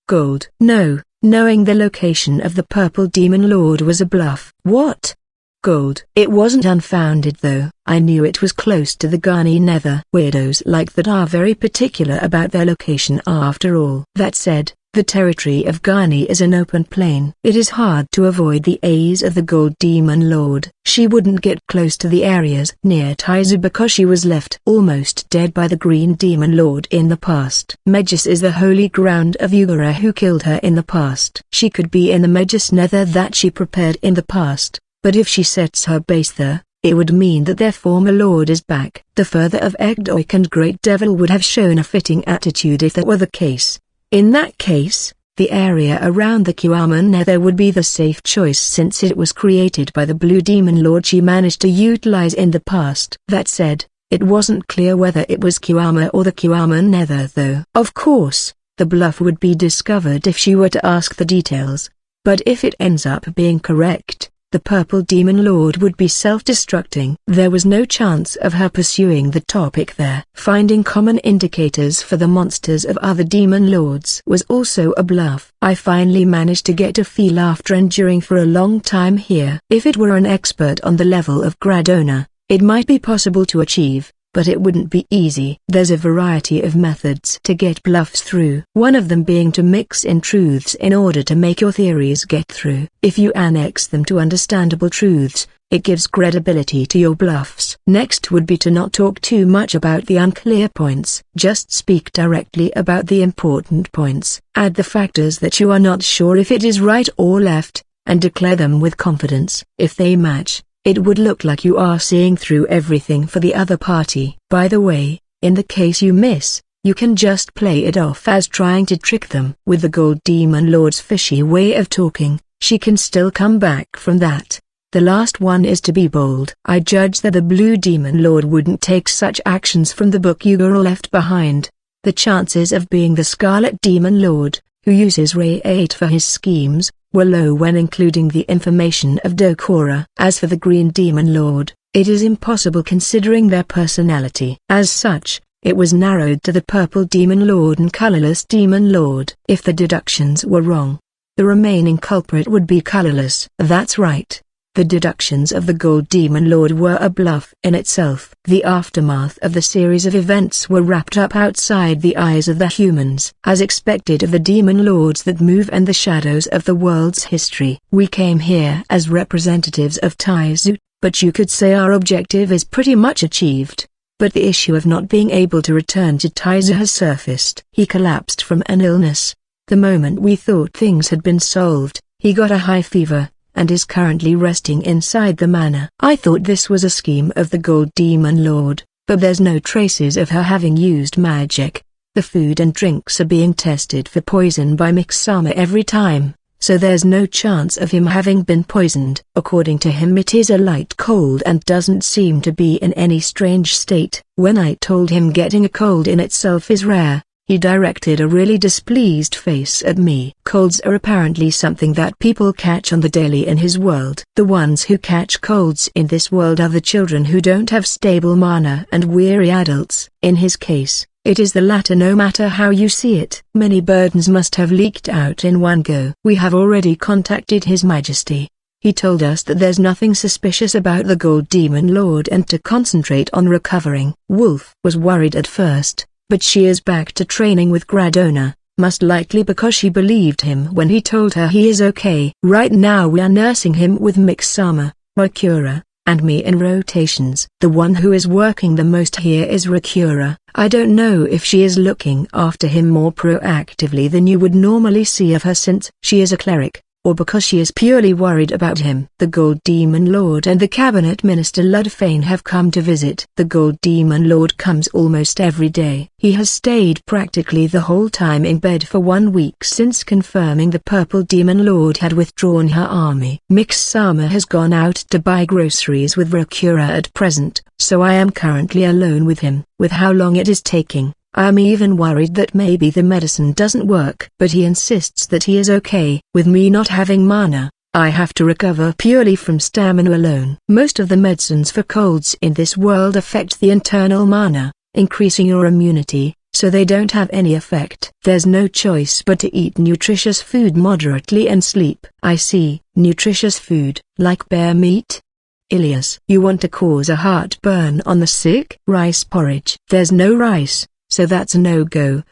Gold. No, knowing the location of the Purple Demon Lord was a bluff. What? Gold. It wasn't unfounded though. I knew it was close to the Ghani Nether. Weirdos like that are very particular about their location after all. That said, the territory of Ghani is an open plain. It is hard to avoid the eyes of the Gold Demon Lord. She wouldn't get close to the areas near Taizu because she was left almost dead by the Green Demon Lord in the past. Megis is the holy ground of Ugara who killed her in the past. She could be in the Megis Nether that she prepared in the past, but if she sets her base there, it would mean that their former lord is back. The further of Egdoik and Great Devil would have shown a fitting attitude if that were the case. In that case, the area around the Kiwama Nether would be the safe choice since it was created by the Blue Demon Lord she managed to utilize in the past. That said, it wasn't clear whether it was Kiwama or the Kiwama Nether though. Of course, the bluff would be discovered if she were to ask the details, but if it ends up being correct, the Purple Demon Lord would be self-destructing. There was no chance of her pursuing the topic there. Finding common indicators for the monsters of other Demon Lords was also a bluff. I finally managed to get a feel after enduring for a long time here. If it were an expert on the level of Gradona, it might be possible to achieve, but it wouldn't be easy. There's a variety of methods to get bluffs through. One of them being to mix in truths in order to make your theories get through. If you annex them to understandable truths, it gives credibility to your bluffs. Next would be to not talk too much about the unclear points. Just speak directly about the important points. Add the factors that you are not sure if it is right or left, and declare them with confidence. If they match, it would look like you are seeing through everything for the other party. By the way, in the case you miss, you can just play it off as trying to trick them. With the Gold Demon Lord's fishy way of talking, she can still come back from that. The last one is to be bold. I judge that the Blue Demon Lord wouldn't take such actions from the book Ugara left behind. The chances of being the Scarlet Demon Lord, who uses Ray 8 for his schemes, were low when including the information of Dokora. As for the Green Demon Lord, it is impossible considering their personality. As such, it was narrowed to the Purple Demon Lord and Colorless Demon Lord. If the deductions were wrong, the remaining culprit would be Colorless. That's right. The deductions of the Gold Demon Lord were a bluff in itself. The aftermath of the series of events were wrapped up outside the eyes of the humans. As expected of the Demon Lords that move and the shadows of the world's history. We came here as representatives of Taizu, but you could say our objective is pretty much achieved. But the issue of not being able to return to Taizu has surfaced. He collapsed from an illness. The moment we thought things had been solved, he got a high fever, and is currently resting inside the manor. I thought this was a scheme of the Gold Demon Lord, but there's no traces of her having used magic. The food and drinks are being tested for poison by Mixama every time, so there's no chance of him having been poisoned. According to him it is a light cold and doesn't seem to be in any strange state. When I told him getting a cold in itself is rare, he directed a really displeased face at me. Colds are apparently something that people catch on the daily in his world. The ones who catch colds in this world are the children who don't have stable mana and weary adults. In his case, it is the latter no matter how you see it. Many burdens must have leaked out in one go. We have already contacted His Majesty. He told us that there's nothing suspicious about the Gold Demon Lord and to concentrate on recovering. Wolf was worried at first, but she is back to training with Gradona. most likely because she believed him when he told her he is okay. Right now we are nursing him with Mix-sama, Rakura, and me in rotations. The one who is working the most here is Rakura. I don't know if she is looking after him more proactively than you would normally see of her since she is a cleric, or because she is purely worried about him. The Gold Demon Lord and the Cabinet Minister Ludfane have come to visit. The Gold Demon Lord comes almost every day. He has stayed practically the whole time in bed for 1 week since confirming the Purple Demon Lord had withdrawn her army. Mix-sama has gone out to buy groceries with Rakura at present, so I am currently alone with him. With how long it is taking, I'm even worried that maybe the medicine doesn't work. But he insists that he is okay. With me not having mana, I have to recover purely from stamina alone. Most of the medicines for colds in this world affect the internal mana, increasing your immunity, so they don't have any effect. There's no choice but to eat nutritious food moderately and sleep. I see. Nutritious food, like bear meat? Ilias, you want to cause a heartburn on the sick? Rice porridge. There's no rice, so that's a no-go.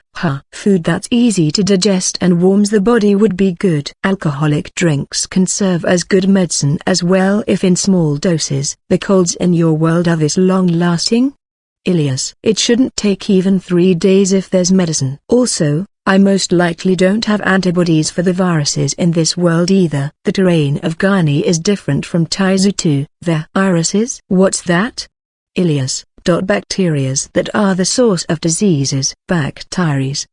Food that's easy to digest and warms the body would be good. Alcoholic drinks can serve as good medicine as well if in small doses. The colds in your world are this long-lasting? Ilias, it shouldn't take even 3 days if there's medicine. Also, I most likely don't have antibodies for the viruses in this world either. The terrain of Gani is different from Taizu too. The irises? What's that? Ilias, bacterias that are the source of diseases. Bacteries.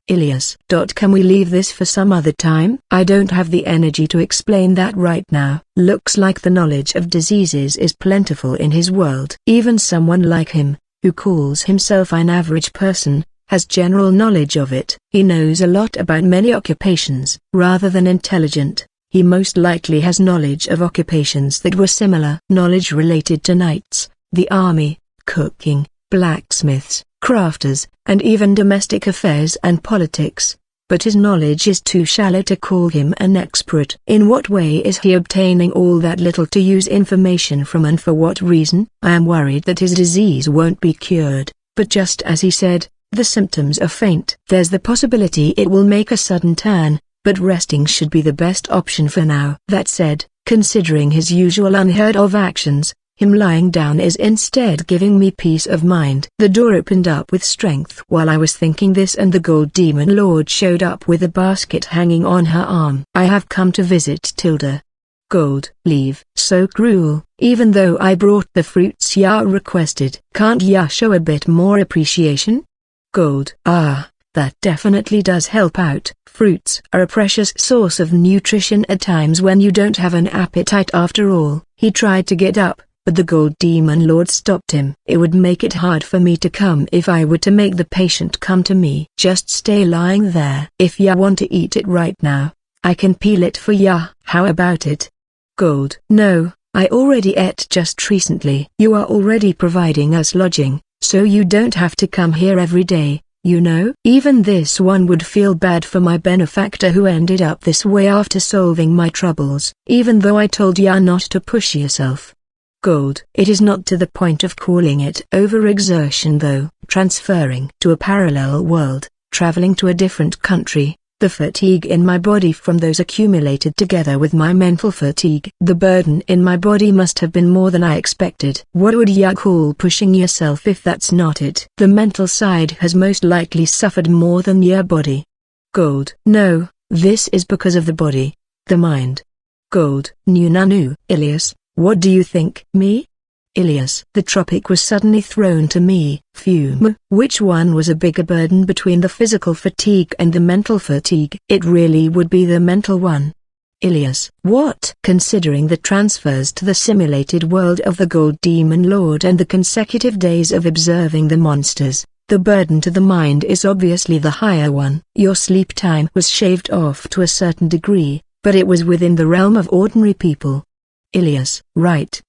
Ilias. Can we leave this for some other time? I don't have the energy to explain that right now. Looks like the knowledge of diseases is plentiful in his world. Even someone like him, who calls himself an average person, has general knowledge of it. He knows a lot about many occupations. Rather than intelligent, he most likely has knowledge of occupations that were similar. Knowledge related to knights, the army, cooking, blacksmiths, crafters, and even domestic affairs and politics. But his knowledge is too shallow to call him an expert. In what way is he obtaining all that little to use information from, and for what reason? I am worried that his disease won't be cured, but just as he said, the symptoms are faint. There's the possibility it will make a sudden turn, but resting should be the best option for now. That said, considering his usual unheard of actions, him lying down is instead giving me peace of mind. The door opened up with strength while I was thinking this, and the Gold Demon Lord showed up with a basket hanging on her arm. I have come to visit Tilda. Gold, leave. So cruel. Even though I brought the fruits Ya requested. Can't Ya show a bit more appreciation? Gold. That definitely does help out. Fruits are a precious source of nutrition at times when you don't have an appetite after all. He tried to get up, but the Gold Demon Lord stopped him. It would make it hard for me to come if I were to make the patient come to me. Just stay lying there. If ya want to eat it right now, I can peel it for ya. How about it? Gold. No, I already ate just recently. You are already providing us lodging, so you don't have to come here every day, you know? Even this one would feel bad for my benefactor who ended up this way after solving my troubles. Even though I told ya not to push yourself. Gold. It is not to the point of calling it overexertion though. Transferring to a parallel world, traveling to a different country, the fatigue in my body from those accumulated together with my mental fatigue. The burden in my body must have been more than I expected. What would ya call pushing yourself if that's not it? The mental side has most likely suffered more than your body. Gold. No, this is because of the body, the mind. Gold. Nanu. Ilias. What do you think? Me? Ilias. The tropic was suddenly thrown to me. Fume. Which one was a bigger burden between the physical fatigue and the mental fatigue? It really would be the mental one. Ilias. What? Considering the transfers to the simulated world of the Gold Demon Lord and the consecutive days of observing the monsters, the burden to the mind is obviously the higher one. Your sleep time was shaved off to a certain degree, but it was within the realm of ordinary people. Ilias. Right.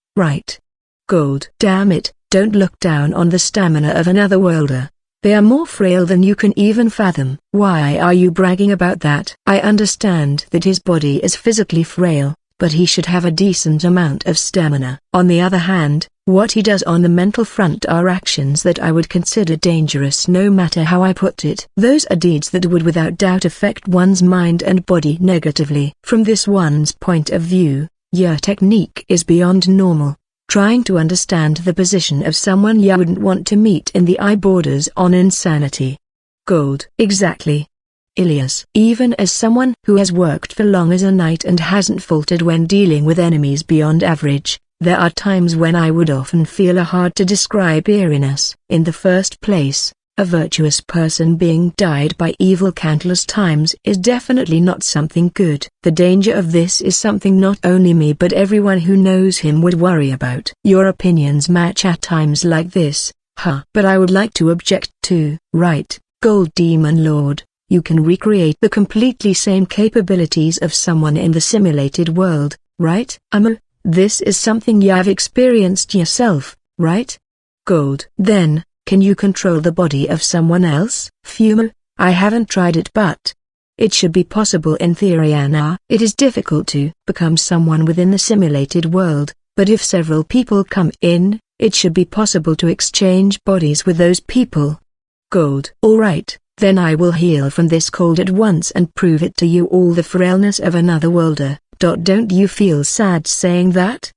Gold. Damn it, don't look down on the stamina of an otherworlder. They are more frail than you can even fathom. Why are you bragging about that? I understand that his body is physically frail, but he should have a decent amount of stamina. On the other hand, what he does on the mental front are actions that I would consider dangerous no matter how I put it. Those are deeds that would without doubt affect one's mind and body negatively. From this one's point of view, your technique is beyond normal. Trying to understand the position of someone you wouldn't want to meet in the eye borders on insanity. Gold. Exactly. Ilias. Even as someone who has worked for long as a knight and hasn't faltered when dealing with enemies beyond average, there are times when I would often feel a hard to describe eeriness. In the first place, a virtuous person being died by evil countless times is definitely not something good. The danger of this is something not only me but everyone who knows him would worry about. Your opinions match at times like this, huh? But I would like to object too. Right, Gold Demon Lord. You can recreate the completely same capabilities of someone in the simulated world, right? This is something you've experienced yourself, right? Gold. Then, can you control the body of someone else? Fumo. I haven't tried it but it should be possible in theory. Anna. It is difficult to become someone within the simulated world, but if several people come in, it should be possible to exchange bodies with those people. Gold. Alright. Then I will heal from this cold at once and prove it to you all the frailness of another worlder. Don't you feel sad saying that?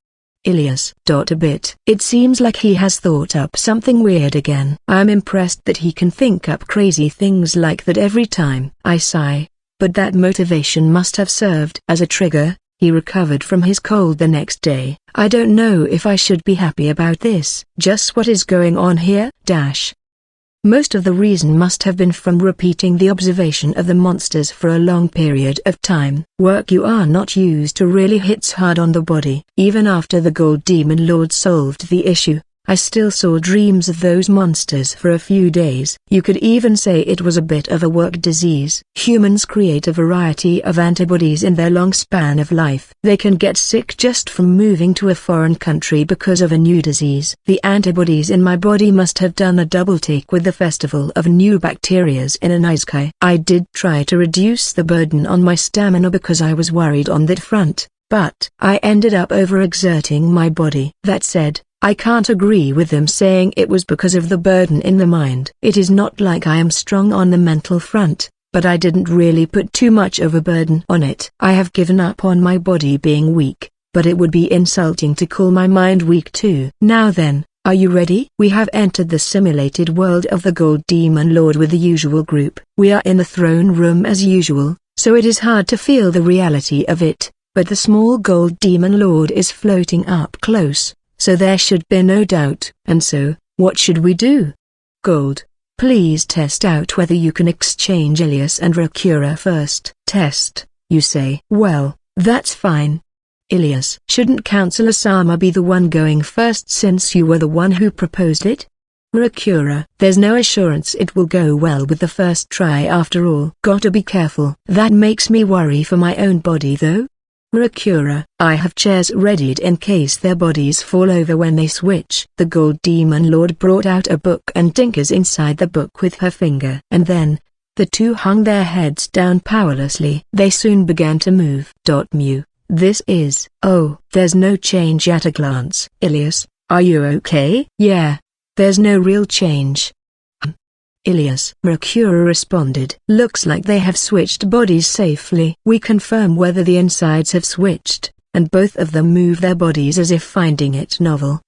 Ilias. A bit. It seems like he has thought up something weird again. I'm impressed that he can think up crazy things like that every time. I sigh. But that motivation must have served as a trigger. He recovered from his cold the next day. I don't know if I should be happy about this. Just what is going on here? Most of the reason must have been from repeating the observation of the monsters for a long period of time. Work you are not used to really hits hard on the body. Even after the Gold Demon Lord solved the issue, I still saw dreams of those monsters for a few days. You could even say it was a bit of a work disease. Humans create a variety of antibodies in their long span of life. They can get sick just from moving to a foreign country because of a new disease. The antibodies in my body must have done a double take with the festival of new bacterias in an Isekai. I did try to reduce the burden on my stamina because I was worried on that front, but I ended up overexerting my body. That said, I can't agree with them saying it was because of the burden in the mind. It is not like I am strong on the mental front, but I didn't really put too much of a burden on it. I have given up on my body being weak, but it would be insulting to call my mind weak too. Now then, are you ready? We have entered the simulated world of the Gold Demon Lord with the usual group. We are in the throne room as usual, so it is hard to feel the reality of it, but the small Gold Demon Lord is floating up close. So there should be no doubt. And so, what should we do? Gold, please test out whether you can exchange Ilias and Rakura first. Test, you say? Well, that's fine. Ilias. Shouldn't Counselor Sama be the one going first since you were the one who proposed it? Rakura. There's no assurance it will go well with the first try after all. Gotta be careful. That makes me worry for my own body though. Rakura. I have chairs readied in case their bodies fall over when they switch. The Gold Demon Lord brought out a book and tinkers inside the book with her finger. And then, the two hung their heads down powerlessly. They soon began to move. Mew. This is... Oh, there's no change at a glance. Ilias, are you okay? Yeah. There's no real change. Ilias. Rakura responded. Looks like they have switched bodies safely. We confirm whether the insides have switched, and both of them move their bodies as if finding it novel.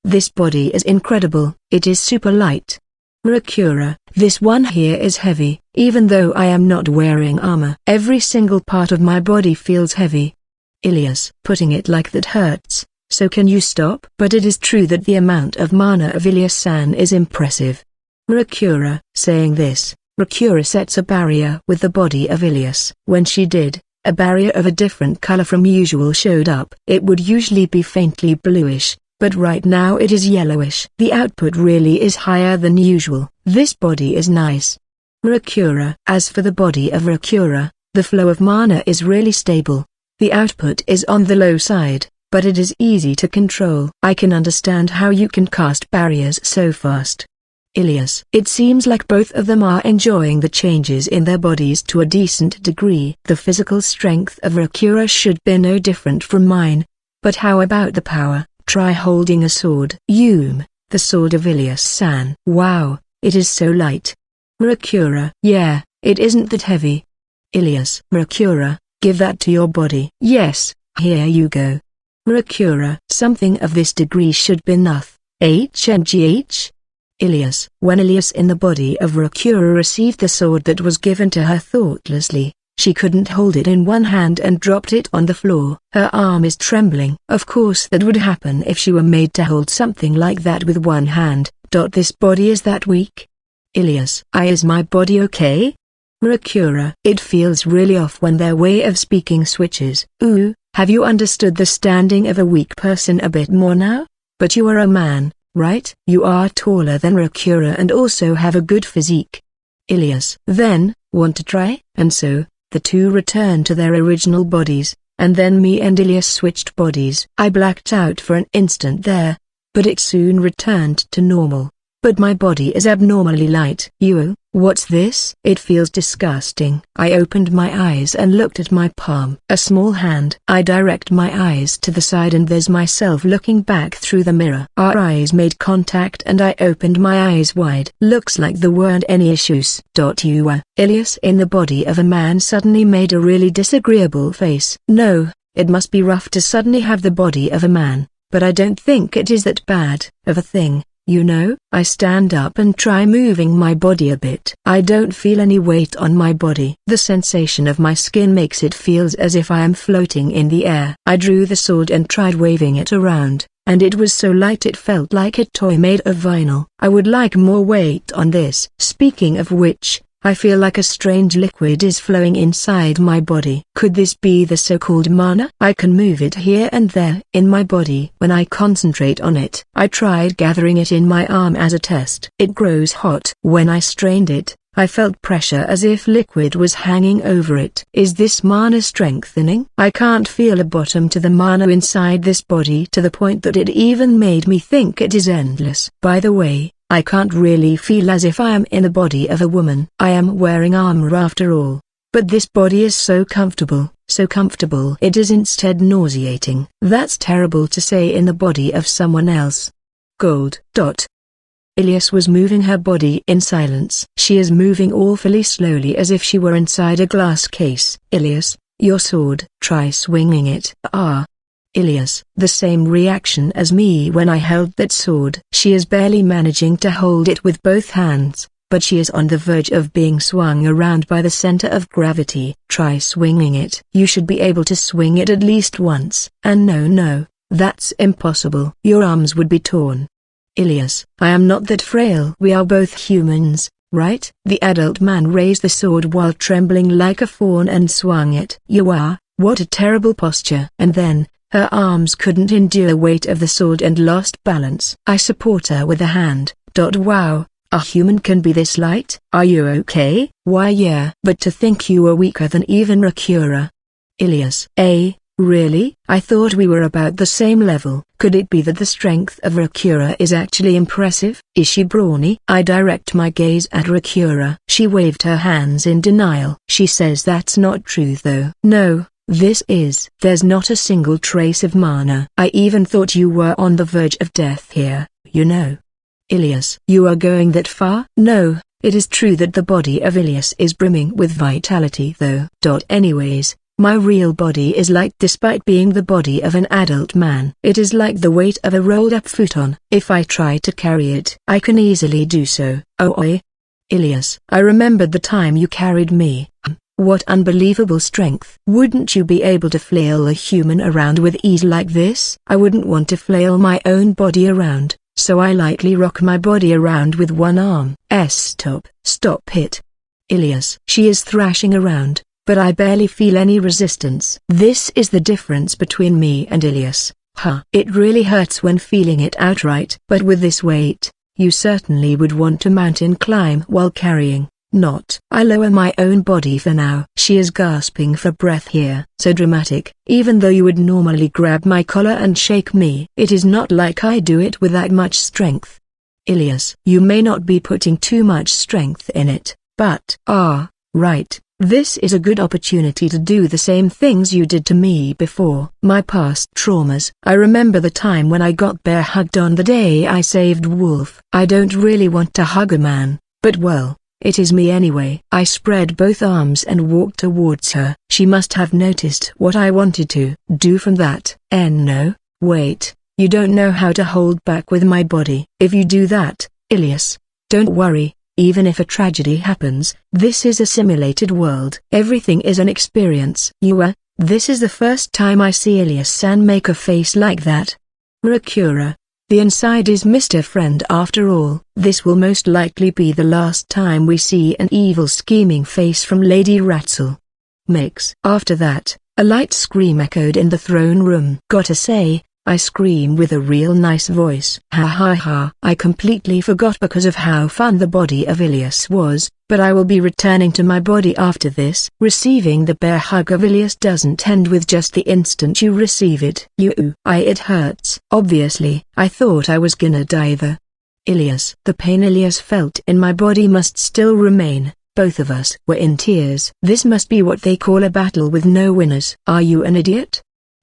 This body is incredible. It is super light. Rakura. This one here is heavy, even though I am not wearing armor. Every single part of my body feels heavy. Ilias. Putting it like that hurts, so can you stop? But it is true that the amount of mana of Ilias-san is impressive. Rakura. Saying this, Rakura sets a barrier with the body of Ilias. When she did, a barrier of a different color from usual showed up. It would usually be faintly bluish, but right now it is yellowish. The output really is higher than usual. This body is nice. Rakura. As for the body of Rakura, the flow of mana is really stable. The output is on the low side, but it is easy to control. I can understand how you can cast barriers so fast. Ilias. It seems like both of them are enjoying the changes in their bodies to a decent degree. The physical strength of Rakura should be no different from mine. But how about the power? Try holding a sword. The sword of Ilias-san. Wow, it is so light. Rakura. Yeah, it isn't that heavy. Ilias. Rakura, give that to your body. Yes, here you go. Rakura. Something of this degree should be enough. HMGH? Ilias. When Ilias in the body of Rakura received the sword that was given to her thoughtlessly, she couldn't hold it in one hand and dropped it on the floor. Her arm is trembling. Of course that would happen if she were made to hold something like that with one hand. This body is that weak? Ilias. Is my body okay? Rakura. It feels really off when their way of speaking switches. Have you understood the standing of a weak person a bit more now? But you are a man, right? You are taller than Rakura and also have a good physique. Ilias. Then, want to try? And so, the two returned to their original bodies, and then me and Ilias switched bodies. I blacked out for an instant there, but it soon returned to normal. But my body is abnormally light. What's this? It feels disgusting. I opened my eyes and looked at my palm. A small hand. I direct my eyes to the side and there's myself looking back through the mirror. Our eyes made contact and I opened my eyes wide. Looks like there weren't any issues. Ilias in the body of a man suddenly made a really disagreeable face. No, it must be rough to suddenly have the body of a man, but I don't think it is that bad of a thing. I stand up and try moving my body a bit. I don't feel any weight on my body. The sensation of my skin makes it feel as if I am floating in the air. I drew the sword and tried waving it around, and it was so light it felt like a toy made of vinyl. I would like more weight on this. Speaking of which, I feel like a strange liquid is flowing inside my body. Could this be the so-called mana? I can move it here and there in my body when I concentrate on it. I tried gathering it in my arm as a test. It grows hot. When I strained it, I felt pressure as if liquid was hanging over it. Is this mana strengthening? I can't feel a bottom to the mana inside this body to the point that it even made me think it is endless. By the way, I can't really feel as if I am in the body of a woman. I am wearing armor after all. But this body is so comfortable it is instead nauseating. That's terrible to say in the body of someone else. Gold. Ilias was moving her body in silence. She is moving awfully slowly as if she were inside a glass case. Ilias, your sword. Try swinging it. Ilias, the same reaction as me when I held that sword. She is barely managing to hold it with both hands, but she is on the verge of being swung around by the center of gravity. Try swinging it. You should be able to swing it at least once. And no, that's impossible. Your arms would be torn. Ilias, I am not that frail. We are both humans, right? The adult man raised the sword while trembling like a fawn and swung it. What a terrible posture. And then, her arms couldn't endure the weight of the sword and lost balance. I support her with a hand. Wow, a human can be this light? Are you okay? Why yeah. But to think you were weaker than even Rakura. Ilias. Really? I thought we were about the same level. Could it be that the strength of Rakura is actually impressive? Is she brawny? I direct my gaze at Rakura. She waved her hands in denial. She says that's not true though. No. This is. There's not a single trace of mana. I even thought you were on the verge of death here, Ilias. You are going that far? No, it is true that the body of Ilias is brimming with vitality though. Anyways, my real body is light despite being the body of an adult man. It is like the weight of a rolled up futon. If I try to carry it, I can easily do so. Ilias. I remembered the time you carried me. What unbelievable strength. Wouldn't you be able to flail a human around with ease like this? I wouldn't want to flail my own body around, so I lightly rock my body around with one arm. Stop it. Ilias. She is thrashing around, but I barely feel any resistance. This is the difference between me and Ilias. It really hurts when feeling it outright. But with this weight, you certainly would want to mountain climb while carrying. I lower my own body for now. She is gasping for breath here. So dramatic. Even though you would normally grab my collar and shake me, it is not like I do it with that much strength. Ilias, you may not be putting too much strength in it, but right. This is a good opportunity to do the same things you did to me before. My past traumas. I remember the time when I got bear hugged on the day I saved Wolf. I don't really want to hug a man, but well, it is me anyway. I spread both arms and walked towards her. She must have noticed what I wanted to do from that. No, wait, you don't know how to hold back with my body. If you do that, Ilias, don't worry. Even if a tragedy happens, this is a simulated world. Everything is an experience. This is the first time I see Ilias-san make a face like that. Rakura, the inside is Mr. Friend after all. This will most likely be the last time we see an evil scheming face from Lady Ratzel. Mix. After that, a light scream echoed in the throne room. Gotta say, I scream with a real nice voice. Ha ha ha. I completely forgot because of how fun the body of Ilias was, but I will be returning to my body after this. Receiving the bear hug of Ilias doesn't end with just the instant you receive it. It hurts. Obviously, I thought I was gonna die there. Ilias. The pain Ilias felt in my body must still remain. Both of us were in tears. This must be what they call a battle with no winners. Are you an idiot?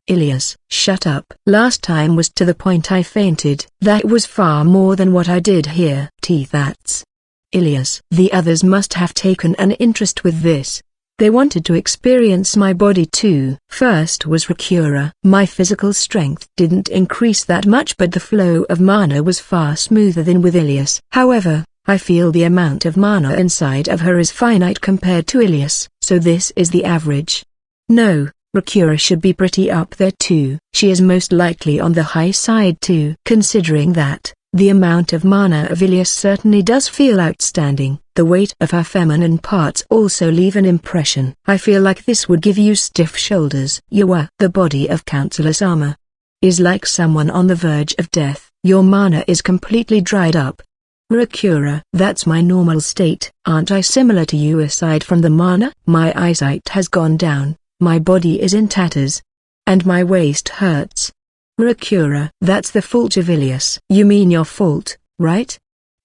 Ilias, shut up. Last time was to the point I fainted. That was far more than what I did here. That's Ilias. The others must have taken an interest with this. They wanted to experience my body too. First was Rakura. My physical strength didn't increase that much, but the flow of mana was far smoother than with Ilias. However, I feel the amount of mana inside of her is finite compared to Ilias, so this is the average. No. Rakura should be pretty up there too. She is most likely on the high side too. Considering that, the amount of mana of Ilias certainly does feel outstanding. The weight of her feminine parts also leave an impression. I feel like this would give you stiff shoulders. The body of Counselor Sama is like someone on the verge of death. Your mana is completely dried up. Rakura, that's my normal state. Aren't I similar to you aside from the mana? My eyesight has gone down. My body is in tatters. And my waist hurts. Rakura, that's the fault of Ilias. You mean your fault, right?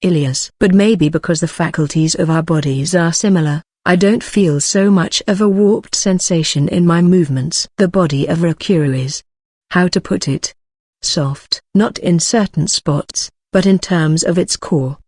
Ilias. But maybe because the faculties of our bodies are similar, I don't feel so much of a warped sensation in my movements. The body of Rakura is, how to put it, soft. Not in certain spots, but in terms of its core.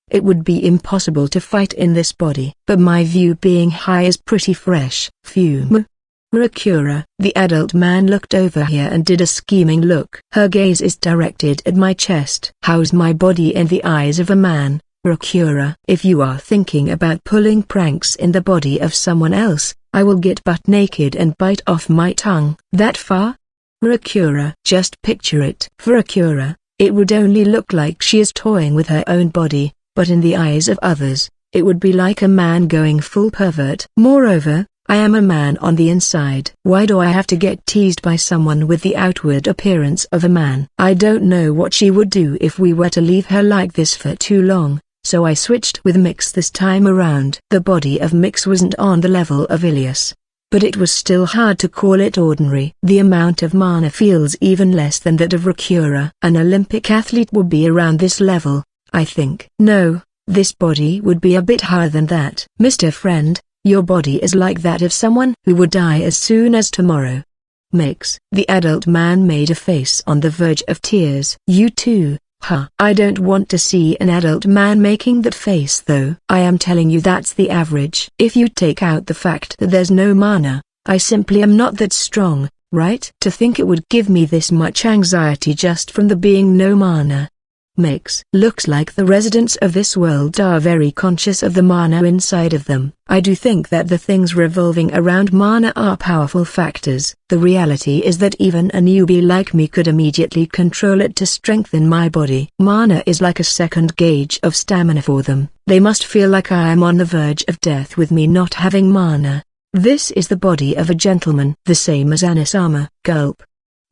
It would be impossible to fight in this body. But my view being high is pretty fresh. Fume. Rakura, the adult man looked over here and did a scheming look. Her gaze is directed at my chest. How's my body in the eyes of a man, Rakura? If you are thinking about pulling pranks in the body of someone else, I will get butt naked and bite off my tongue. That far? Rakura, just picture it. For Rakura, it would only look like she is toying with her own body, but in the eyes of others, it would be like a man going full pervert. Moreover, I am a man on the inside. Why do I have to get teased by someone with the outward appearance of a man? I don't know what she would do if we were to leave her like this for too long, so I switched with Mix this time around. The body of Mix wasn't on the level of Ilias, but it was still hard to call it ordinary. The amount of mana feels even less than that of Rakura. An Olympic athlete would be around this level, I think. No, this body would be a bit higher than that. Mr. Friend, your body is like that of someone who would die as soon as tomorrow. Mix. The adult man made a face on the verge of tears. You too, huh? I don't want to see an adult man making that face though. I am telling you that's the average. If you take out the fact that there's no mana, I simply am not that strong, right? To think it would give me this much anxiety just from the being no mana. Mix. Looks like the residents of this world are very conscious of the mana inside of them. I do think that the things revolving around mana are powerful factors. The reality is that even a newbie like me could immediately control it to strengthen my body. Mana is like a second gauge of stamina for them. They must feel like I am on the verge of death with me not having mana. This is the body of a gentleman. The same as Anisama. Gulp.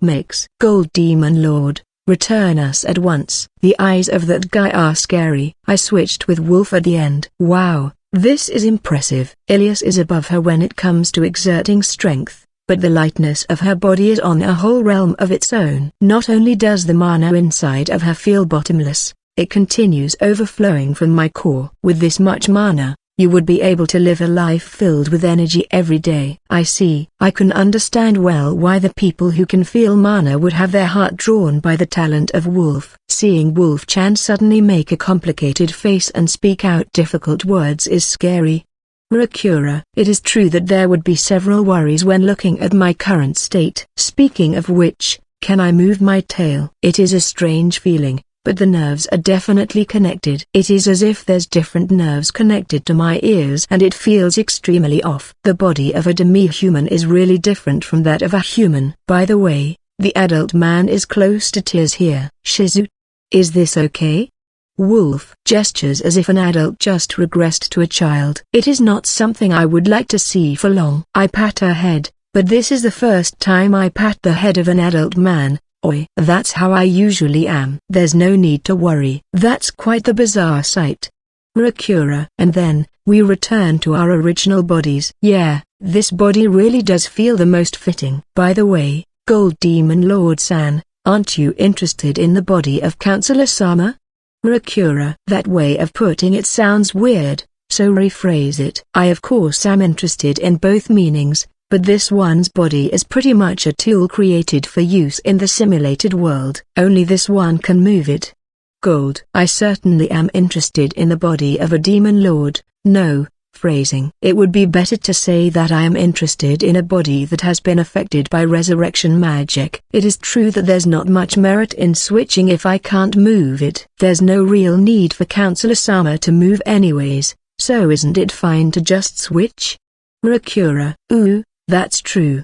Mix. Gold Demon Lord. Return us at once. The eyes of that guy are scary. I switched with Wolf at the end. Wow, this is impressive. Ilias is above her when it comes to exerting strength, but the lightness of her body is on a whole realm of its own. Not only does the mana inside of her feel bottomless, it continues overflowing from my core. With this much mana, you would be able to live a life filled with energy every day. I see. I can understand well why the people who can feel mana would have their heart drawn by the talent of Wolf. Seeing Wolf-chan suddenly make a complicated face and speak out difficult words is scary. Rakura, it is true that there would be several worries when looking at my current state. Speaking of which, can I move my tail? It is a strange feeling, but the nerves are definitely connected. It is as if there's different nerves connected to my ears and it feels extremely off. The body of a demi-human is really different from that of a human. By the way, the adult man is close to tears here. Shizu. Is this okay? Wolf gestures as if an adult just regressed to a child. It is not something I would like to see for long. I pat her head, but this is the first time I pat the head of an adult man. Oi, that's how I usually am. There's no need to worry. That's quite the bizarre sight. Rakura. And then, we return to our original bodies. Yeah, this body really does feel the most fitting. By the way, Gold Demon Lord San, aren't you interested in the body of Counselor Sama? Rakura. That way of putting it sounds weird, so rephrase it. I of course am interested in both meanings. But this one's body is pretty much a tool created for use in the simulated world. Only this one can move it. Gold. I certainly am interested in the body of a demon lord. No, phrasing. It would be better to say that I am interested in a body that has been affected by resurrection magic. It is true that there's not much merit in switching if I can't move it. There's no real need for Counselor Sama to move anyways, so isn't it fine to just switch? Rakura. Ooh. That's true.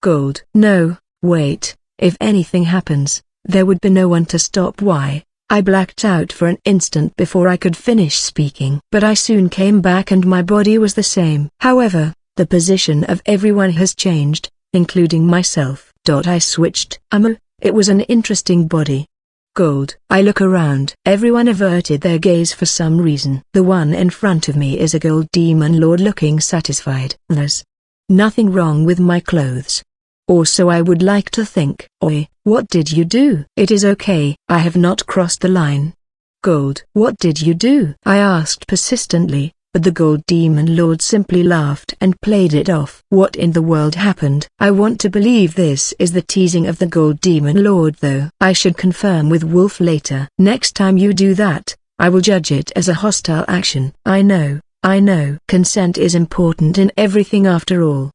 Gold. No, wait, if anything happens, there would be no one to stop. Why? I blacked out for an instant before I could finish speaking. But I soon came back and my body was the same. However, the position of everyone has changed, including myself. I switched. It was an interesting body. Gold. I look around. Everyone averted their gaze for some reason. The one in front of me is a gold demon lord looking satisfied. There's nothing wrong with my clothes. Or so I would like to think. Oi, what did you do? It is okay. I have not crossed the line. Gold. What did you do? I asked persistently, but the gold demon lord simply laughed and played it off. What in the world happened? I want to believe this is the teasing of the gold demon lord though. I should confirm with Wolf later. Next time you do that, I will judge it as a hostile action. I know. Consent is important in everything after all.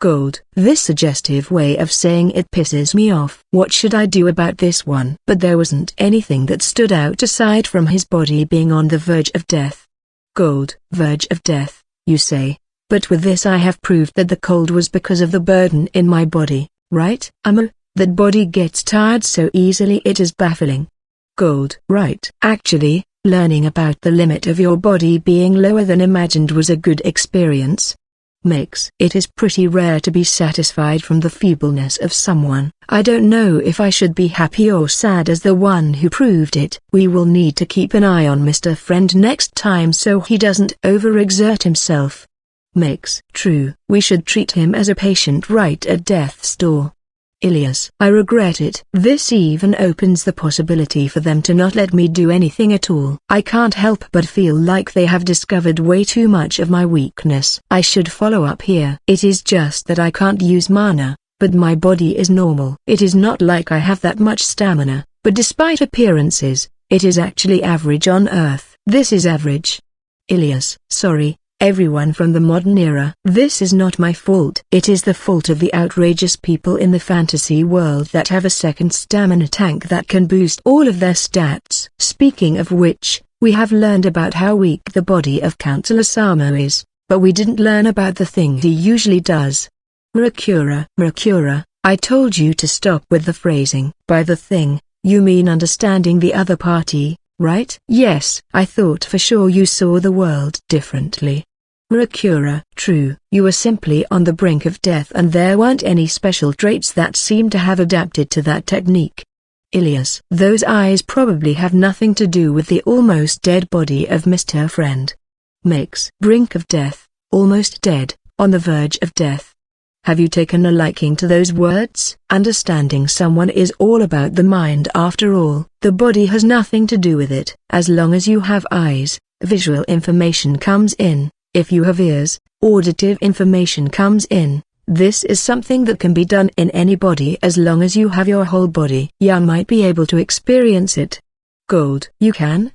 Gold. This suggestive way of saying it pisses me off. What should I do about this one? But there wasn't anything that stood out aside from his body being on the verge of death. Gold. Verge of death, you say? But with this I have proved that the cold was because of the burden in my body, right? That body gets tired so easily it is baffling. Gold. Right. Actually, learning about the limit of your body being lower than imagined was a good experience. It is pretty rare to be satisfied from the feebleness of someone. I don't know if I should be happy or sad as the one who proved it. We will need to keep an eye on Mr. Friend next time so he doesn't overexert himself. True. We should treat him as a patient right at death's door. Ilias. I regret it. This even opens the possibility for them to not let me do anything at all. I can't help but feel like they have discovered way too much of my weakness. I should follow up here. It is just that I can't use mana, but my body is normal. It is not like I have that much stamina, but despite appearances, it is actually average on Earth. This is average. Ilias. Sorry. Everyone from the modern era. This is not my fault. It is the fault of the outrageous people in the fantasy world that have a second stamina tank that can boost all of their stats. Speaking of which, we have learned about how weak the body of Counselor Sama is, but we didn't learn about the thing he usually does. Rakura, I told you to stop with the phrasing. By the thing, you mean understanding the other party, right? Yes, I thought for sure you saw the world differently. Rakura. True. You were simply on the brink of death and there weren't any special traits that seemed to have adapted to that technique. Ilias. Those eyes probably have nothing to do with the almost dead body of Mr. Friend. Brink of death, almost dead, on the verge of death. Have you taken a liking to those words? Understanding someone is all about the mind after all. The body has nothing to do with it. As long as you have eyes, visual information comes in. If you have ears, auditive information comes in. This is something that can be done in any body as long as you have your whole body. You might be able to experience it. Gold. You can.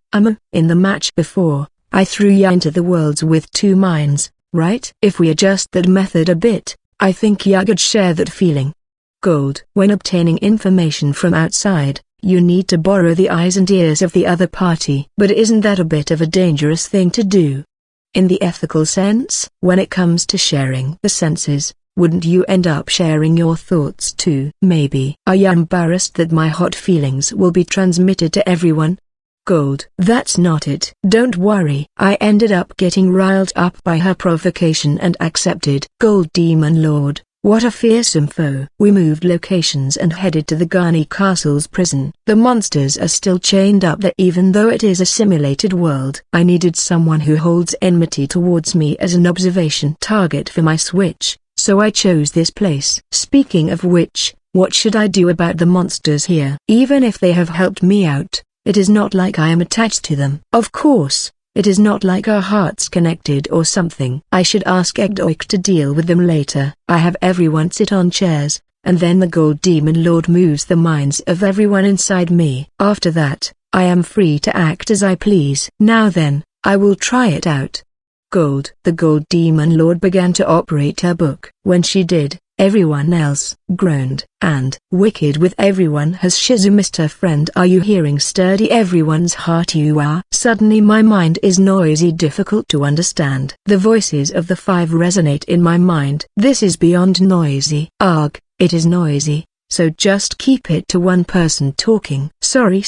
In the match before, I threw you into the worlds with two minds, right? If we adjust that method a bit, I think you could share that feeling. Gold. When obtaining information from outside, you need to borrow the eyes and ears of the other party. But isn't that a bit of a dangerous thing to do? In the ethical sense, when it comes to sharing the senses, wouldn't you end up sharing your thoughts too? Maybe. Are you embarrassed that my hot feelings will be transmitted to everyone? Gold. That's not it. Don't worry. I ended up getting riled up by her provocation and accepted. Gold Demon Lord, what a fearsome foe. We moved locations and headed to the Garni Castle's prison. The monsters are still chained up there even though it is a simulated world. I needed someone who holds enmity towards me as an observation target for my switch, so I chose this place. Speaking of which, what should I do about the monsters here? Even if they have helped me out, it is not like I am attached to them. Of course, it is not like our hearts connected or something. I should ask Egdoik to deal with them later. I have everyone sit on chairs, and then the Gold Demon Lord moves the minds of everyone inside me. After that, I am free to act as I please. Now then, I will try it out. Gold. The Gold Demon Lord began to operate her book. When she did, everyone else groaned. And wicked with everyone has Shizu Mr. Friend, are you hearing sturdy everyone's heart you are? Suddenly my mind is noisy, difficult to understand. The voices of the five resonate in my mind. This is beyond noisy. Arg, it is noisy, so just keep it to one person talking. Sorry,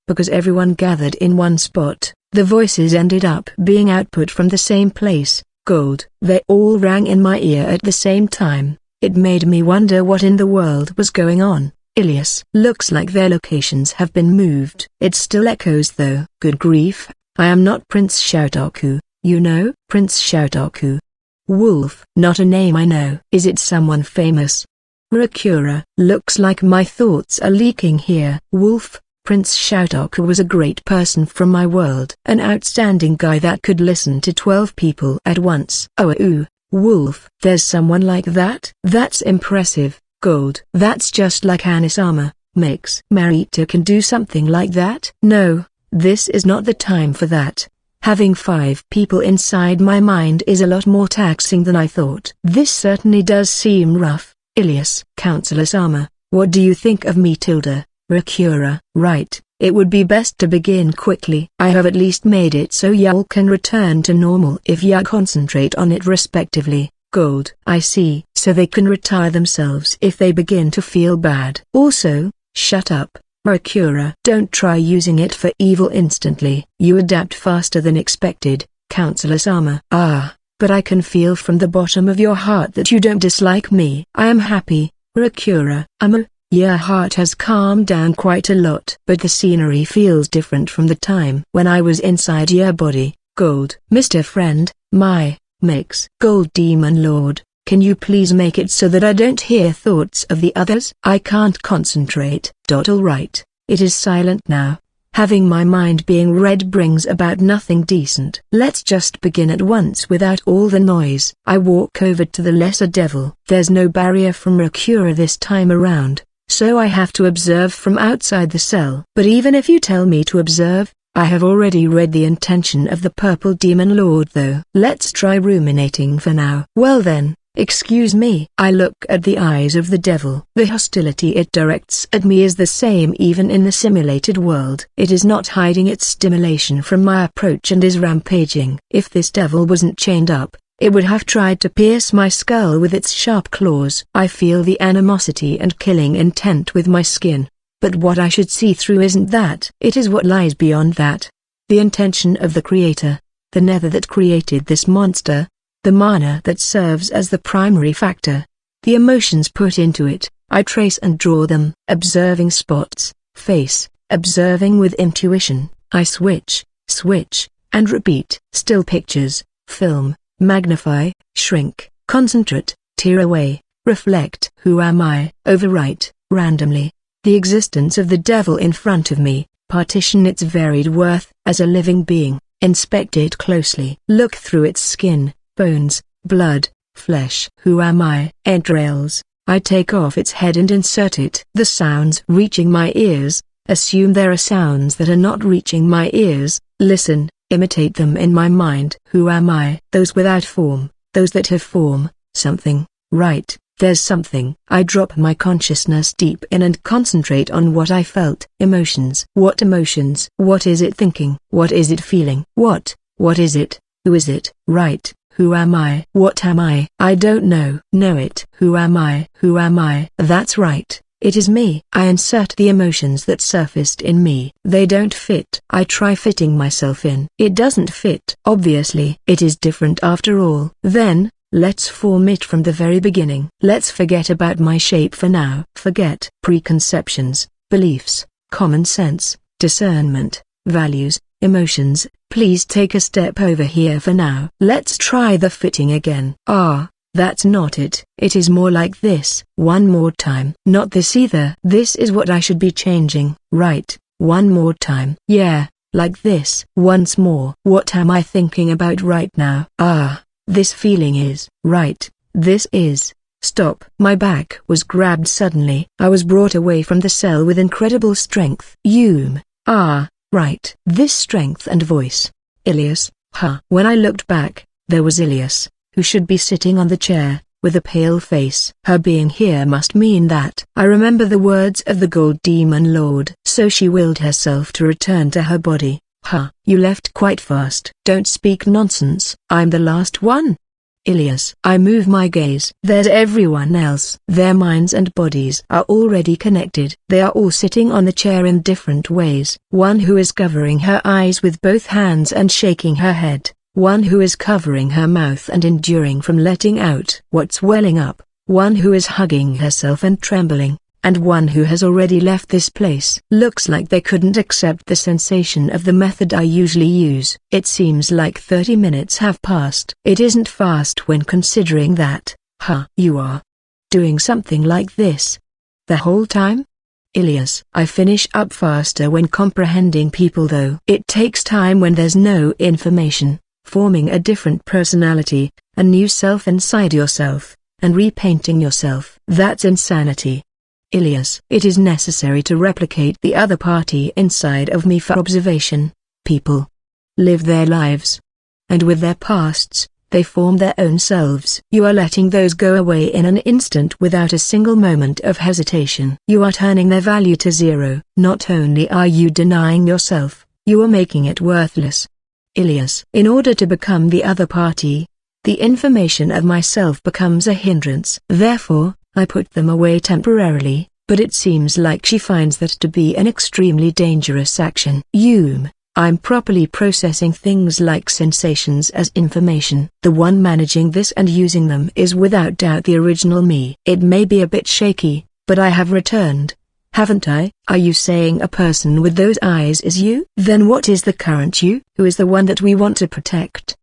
because everyone gathered in one spot, the voices ended up being output from the same place. Gold. They all rang in my ear at the same time. It made me wonder what in the world was going on. Ilias. Looks like their locations have been moved. It still echoes though. Good grief, I am not Prince Shoutoku, you know? Prince Shoutoku. Wolf. Not a name I know. Is it someone famous? Rakura. Looks like my thoughts are leaking here. Wolf. Prince Shoutoku was a great person from my world. An outstanding guy that could listen to 12 people at once. Oh, Wolf. There's someone like that? That's impressive. Gold. That's just like Anisama. Makes Marita can do something like that? No, this is not the time for that. Having 5 people inside my mind is a lot more taxing than I thought. This certainly does seem rough. Ilias. Counselor Sama, what do you think of me tilde? Rakura. Right, it would be best to begin quickly. I have at least made it so y'all can return to normal if ya concentrate on it respectively. Gold. I see. So they can retire themselves if they begin to feel bad. Also, shut up, Rakura. Don't try using it for evil instantly. You adapt faster than expected, Counselor Sama. But I can feel from the bottom of your heart that you don't dislike me. I am happy, Rakura. Your heart has calmed down quite a lot. But the scenery feels different from the time when I was inside your body. Gold. Mr. Friend, makes. Gold Demon Lord, can you please make it so that I don't hear thoughts of the others? I can't concentrate. Alright, it is silent now. Having my mind being read brings about nothing decent. Let's just begin at once without all the noise. I walk over to the lesser devil. There's no barrier from Rakura this time around, so I have to observe from outside the cell. But even if you tell me to observe, I have already read the intention of the Purple Demon Lord though. Let's try ruminating for now. Well then, excuse me. I look at the eyes of the devil. The hostility it directs at me is the same even in the simulated world. It is not hiding its stimulation from my approach and is rampaging. If this devil wasn't chained up, it would have tried to pierce my skull with its sharp claws. I feel the animosity and killing intent with my skin. But what I should see through isn't that. It is what lies beyond that. The intention of the Creator, the nether that created this monster, the mana that serves as the primary factor, the emotions put into it. I trace and draw them. Observing spots, face, observing with intuition. I switch, and repeat. Still pictures, film, magnify, shrink, concentrate, tear away, reflect. Who am I? Overwrite, randomly, the existence of the devil in front of me, partition its varied worth as a living being, inspect it closely. Look through its skin, bones, blood, flesh. Who am I? Entrails. I take off its head and insert it. The sounds reaching my ears, assume there are sounds that are not reaching my ears, listen, imitate them in my mind. Who am I? Those without form, those that have form, something, right, there's something. I drop my consciousness deep in and concentrate on what I felt. Emotions. What emotions? What is it thinking? What is it feeling? What is it? Who is it? Right. Who am I? What am I? I don't know. Know it. Who am I? Who am I? That's right. It is me. I insert the emotions that surfaced in me. They don't fit. I try fitting myself in. It doesn't fit. Obviously, it is different after all. Then, let's form it from the very beginning. Let's forget about my shape for now. Forget preconceptions, beliefs, common sense, discernment, values, emotions. Please take a step over here for now. Let's try the fitting again. That's not it. It is more like this. One more time. Not this either. This is what I should be changing. Right. One more time. Yeah, like this. Once more. What am I thinking about right now? This feeling is, right, this is, stop. My back was grabbed suddenly. I was brought away from the cell with incredible strength. Right. This strength and voice. Ilias, When I looked back, there was Ilias, who should be sitting on the chair, with a pale face. Her being here must mean that. I remember the words of the Gold Demon Lord. So she willed herself to return to her body. You left quite fast. Don't speak nonsense. I'm the last one. Ilias. I move my gaze. There's everyone else. Their minds and bodies are already connected. They are all sitting on the chair in different ways. One who is covering her eyes with both hands and shaking her head. One who is covering her mouth and enduring from letting out what's welling up. One who is hugging herself and trembling. And one who has already left this place. Looks like they couldn't accept the sensation of the method I usually use. It seems like 30 minutes have passed. It isn't fast when considering that, you are doing something like this the whole time? Ilias. I finish up faster when comprehending people though. It takes time when there's no information, forming a different personality, a new self inside yourself, and repainting yourself. That's insanity. Ilias. It is necessary to replicate the other party inside of me for observation. People live their lives, and with their pasts, they form their own selves. You are letting those go away in an instant without a single moment of hesitation. You are turning their value to zero. Not only are you denying yourself, you are making it worthless. Ilias. In order to become the other party, the information of myself becomes a hindrance. Therefore, I put them away temporarily, but it seems like she finds that to be an extremely dangerous action. I'm properly processing things like sensations as information. The one managing this and using them is without doubt the original me. It may be a bit shaky, but I have returned, haven't I? Are you saying a person with those eyes is you? Then what is the current you? Who is the one that we want to protect?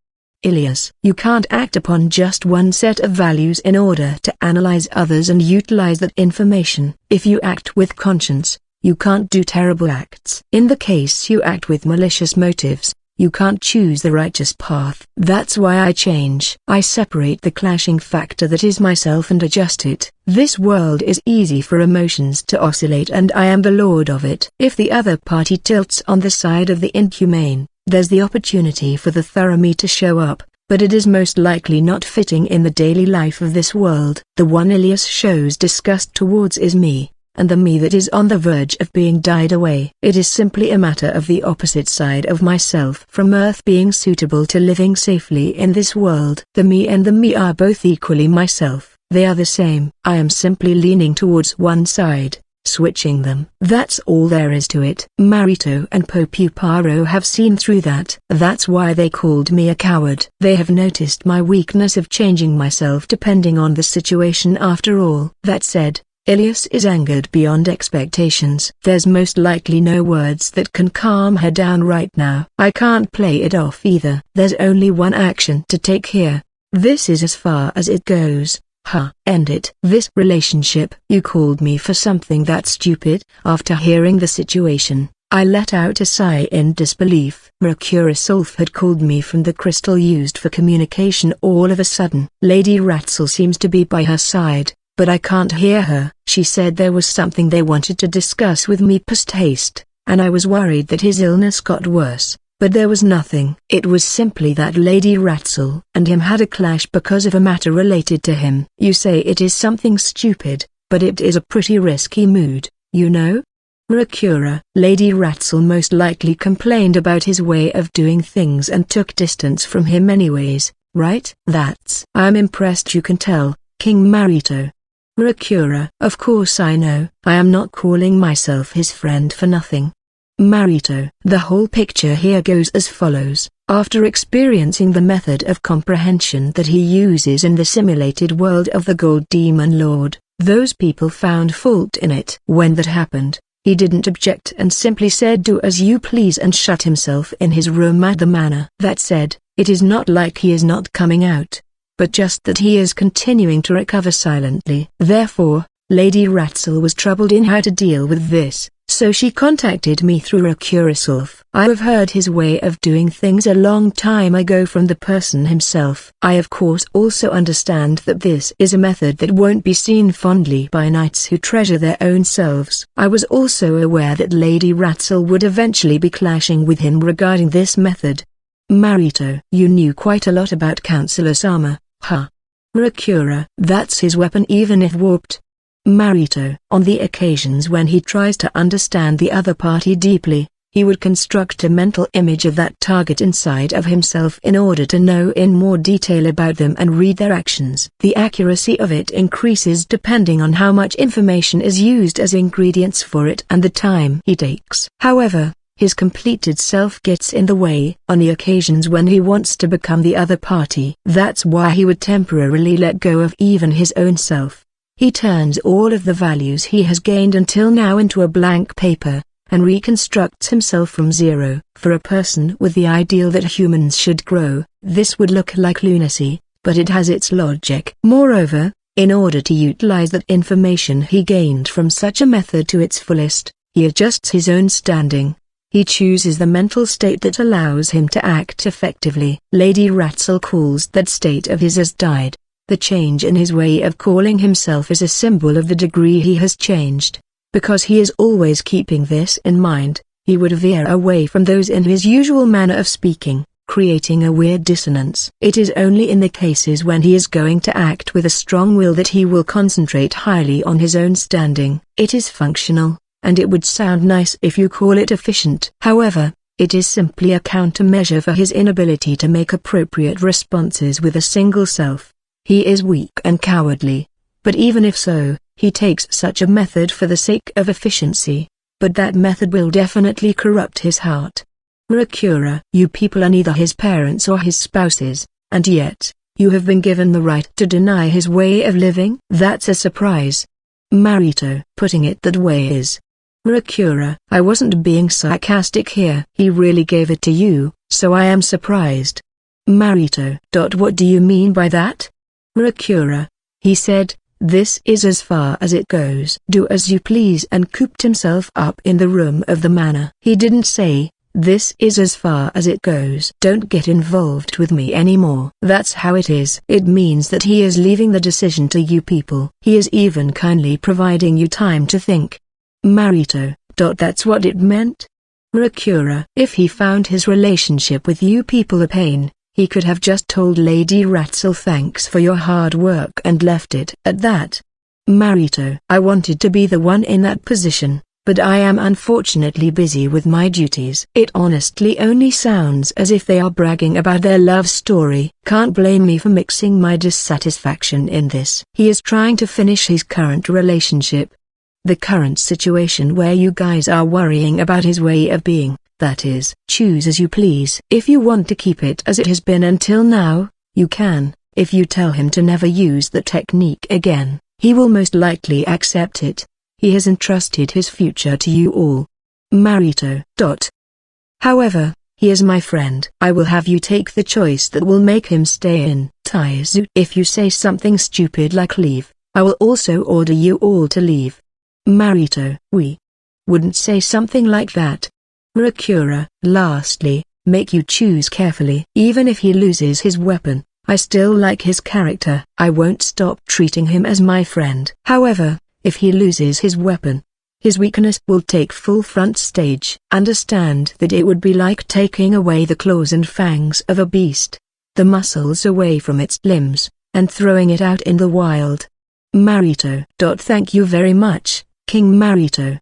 Ilias. You can't act upon just one set of values in order to analyze others and utilize that information. If you act with conscience, you can't do terrible acts. In the case you act with malicious motives, you can't choose the righteous path. That's why I change. I separate the clashing factor that is myself and adjust it. This world is easy for emotions to oscillate and I am the lord of it. If the other party tilts on the side of the inhumane, there's the opportunity for the thorough me to show up, but it is most likely not fitting in the daily life of this world. The one Ilias shows disgust towards is me, and the me that is on the verge of being died away. It is simply a matter of the opposite side of myself from Earth being suitable to living safely in this world. The me and the me are both equally myself. They are the same. I am simply leaning towards one side, switching them. That's all there is to it. Marito and Popuparo have seen through that. That's why they called me a coward. They have noticed my weakness of changing myself depending on the situation after all. That said, Ilias is angered beyond expectations. There's most likely no words that can calm her down right now. I can't play it off either. There's only one action to take here. This is as far as it goes. End it. This relationship. You called me for something that stupid? After hearing the situation, I let out a sigh in disbelief. Mercurisolf had called me from the crystal used for communication. All of a sudden, Lady Ratzel seems to be by her side, but I can't hear her. She said there was something they wanted to discuss with me post haste, and I was worried that his illness got worse. But there was nothing. It was simply that Lady Ratzel and him had a clash because of a matter related to him. You say it is something stupid, but it is a pretty risky mood, you know? Mercura. Lady Ratzel most likely complained about his way of doing things and took distance from him anyways, right? I'm impressed you can tell, King Marito. Mercura. Of course I know. I am not calling myself his friend for nothing. Marito. The whole picture here goes as follows. After experiencing the method of comprehension that he uses in the simulated world of the Gold Demon Lord, those people found fault in it. When that happened, he didn't object and simply said do as you please and shut himself in his room at the manor. That said, it is not like he is not coming out, but just that he is continuing to recover silently. Therefore, Lady Ratzel was troubled in how to deal with this. So she contacted me through Mercurisolf. I have heard his way of doing things a long time ago from the person himself. I of course also understand that this is a method that won't be seen fondly by knights who treasure their own selves. I was also aware that Lady Ratzel would eventually be clashing with him regarding this method. Marito. You knew quite a lot about Councillor Sama, huh? Mercura. That's his weapon even if warped. Marito. On the occasions when he tries to understand the other party deeply, he would construct a mental image of that target inside of himself in order to know in more detail about them and read their actions. The accuracy of it increases depending on how much information is used as ingredients for it and the time he takes. However, his completed self gets in the way on the occasions when he wants to become the other party. That's why he would temporarily let go of even his own self. He turns all of the values he has gained until now into a blank paper, and reconstructs himself from zero. For a person with the ideal that humans should grow, this would look like lunacy, but it has its logic. Moreover, in order to utilize that information he gained from such a method to its fullest, he adjusts his own standing. He chooses the mental state that allows him to act effectively. Lady Ratzel calls that state of his as died. The change in his way of calling himself is a symbol of the degree he has changed. Because he is always keeping this in mind, he would veer away from those in his usual manner of speaking, creating a weird dissonance. It is only in the cases when he is going to act with a strong will that he will concentrate highly on his own standing. It is functional, and it would sound nice if you call it efficient. However, it is simply a countermeasure for his inability to make appropriate responses with a single self. He is weak and cowardly, but even if so, he takes such a method for the sake of efficiency, but that method will definitely corrupt his heart. Mercura. You people are neither his parents or his spouses, and yet, you have been given the right to deny his way of living? That's a surprise. Marito. Putting it that way is. Mercura. I wasn't being sarcastic here. He really gave it to you, so I am surprised. Marito. What do you mean by that? Mercura. He said, this is as far as it goes. Do as you please, and cooped himself up in the room of the manor. He didn't say, this is as far as it goes. Don't get involved with me anymore. That's how it is. It means that he is leaving the decision to you people. He is even kindly providing you time to think. Marito. That's what it meant? Mercura. If he found his relationship with you people a pain, he could have just told Lady Ratzel thanks for your hard work and left it at that. Marito. I wanted to be the one in that position, but I am unfortunately busy with my duties. It honestly only sounds as if they are bragging about their love story. Can't blame me for mixing my dissatisfaction in this. He is trying to finish his current relationship. The current situation where you guys are worrying about his way of being. That is, choose as you please. If you want to keep it as it has been until now, you can. If you tell him to never use the technique again, he will most likely accept it. He has entrusted his future to you all. Marito. However, he is my friend. I will have you take the choice that will make him stay in. Taizu. If you say something stupid like leave, I will also order you all to leave. Marito. We wouldn't say something like that. Rakura. Lastly, make you choose carefully. Even if he loses his weapon, I still like his character. I won't stop treating him as my friend. However, if he loses his weapon, his weakness will take full front stage. Understand that it would be like taking away the claws and fangs of a beast, the muscles away from its limbs, and throwing it out in the wild. Marito. Thank you very much, King Marito.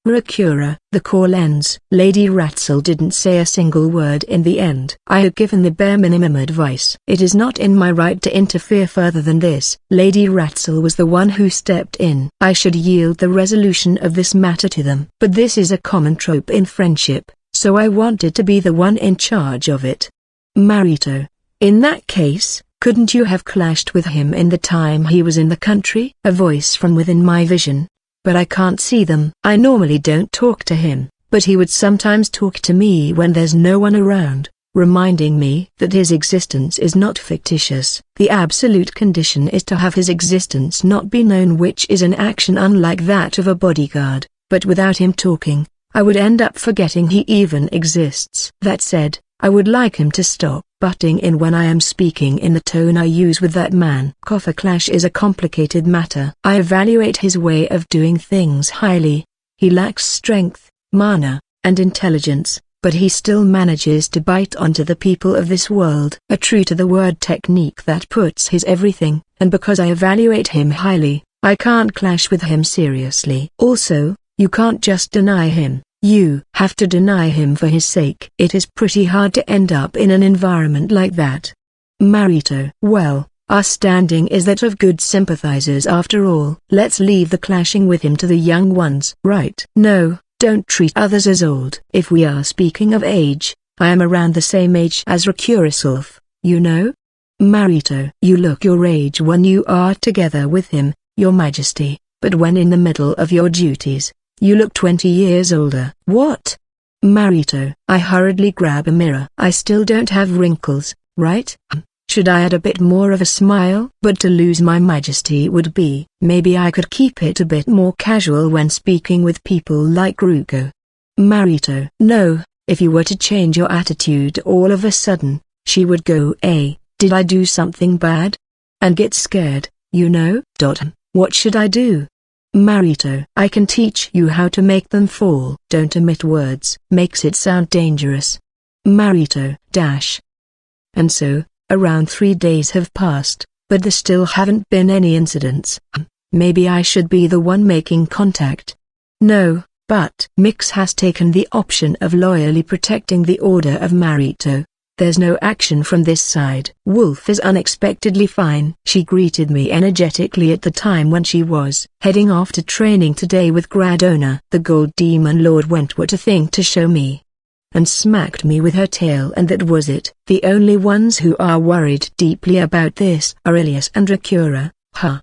Rakura. The call ends. Lady Ratzel didn't say a single word in the end. I had given the bare minimum advice. It is not in my right to interfere further than this. Lady Ratzel was the one who stepped in. I should yield the resolution of this matter to them. But this is a common trope in friendship, so I wanted to be the one in charge of it. Marito. In that case, couldn't you have clashed with him in the time he was in the country? A voice from within my vision. But I can't see them. I normally don't talk to him, but he would sometimes talk to me when there's no one around, reminding me that his existence is not fictitious. The absolute condition is to have his existence not be known, which is an action unlike that of a bodyguard, but without him talking, I would end up forgetting he even exists. That said, I would like him to stop butting in when I am speaking in the tone I use with that man. A clash is a complicated matter. I evaluate his way of doing things highly. He lacks strength, mana, and intelligence, but he still manages to bite onto the people of this world. A true-to-the-word technique that puts his everything, and because I evaluate him highly, I can't clash with him seriously. Also, you can't just deny him. You have to deny him for his sake. It is pretty hard to end up in an environment like that. Marito. Well, our standing is that of good sympathizers after all. Let's leave the clashing with him to the young ones. Right. No, don't treat others as old. If we are speaking of age, I am around the same age as Rakura-self, you know? Marito. You look your age when you are together with him, your majesty, but when in the middle of your duties, you look 20 years older. What? Marito. I hurriedly grab a mirror. I still don't have wrinkles, right? Should I add a bit more of a smile? But to lose my majesty would be. Maybe I could keep it a bit more casual when speaking with people like Ruko. Marito. No, if you were to change your attitude all of a sudden, she would go, did I do something bad? And get scared, you know? What should I do? Marito. I can teach you how to make them fall. Don't omit words. Makes it sound dangerous. Marito. And so, around 3 days have passed, but there still haven't been any incidents. Maybe I should be the one making contact. No, but Mix has taken the option of loyally protecting the order of Marito. There's no action from this side. Wolf is unexpectedly fine. She greeted me energetically at the time when she was heading off to training today with Gradona. The Gold Demon Lord went what a thing to show me, and smacked me with her tail, and that was it. The only ones who are worried deeply about this are Ilias and Rakura.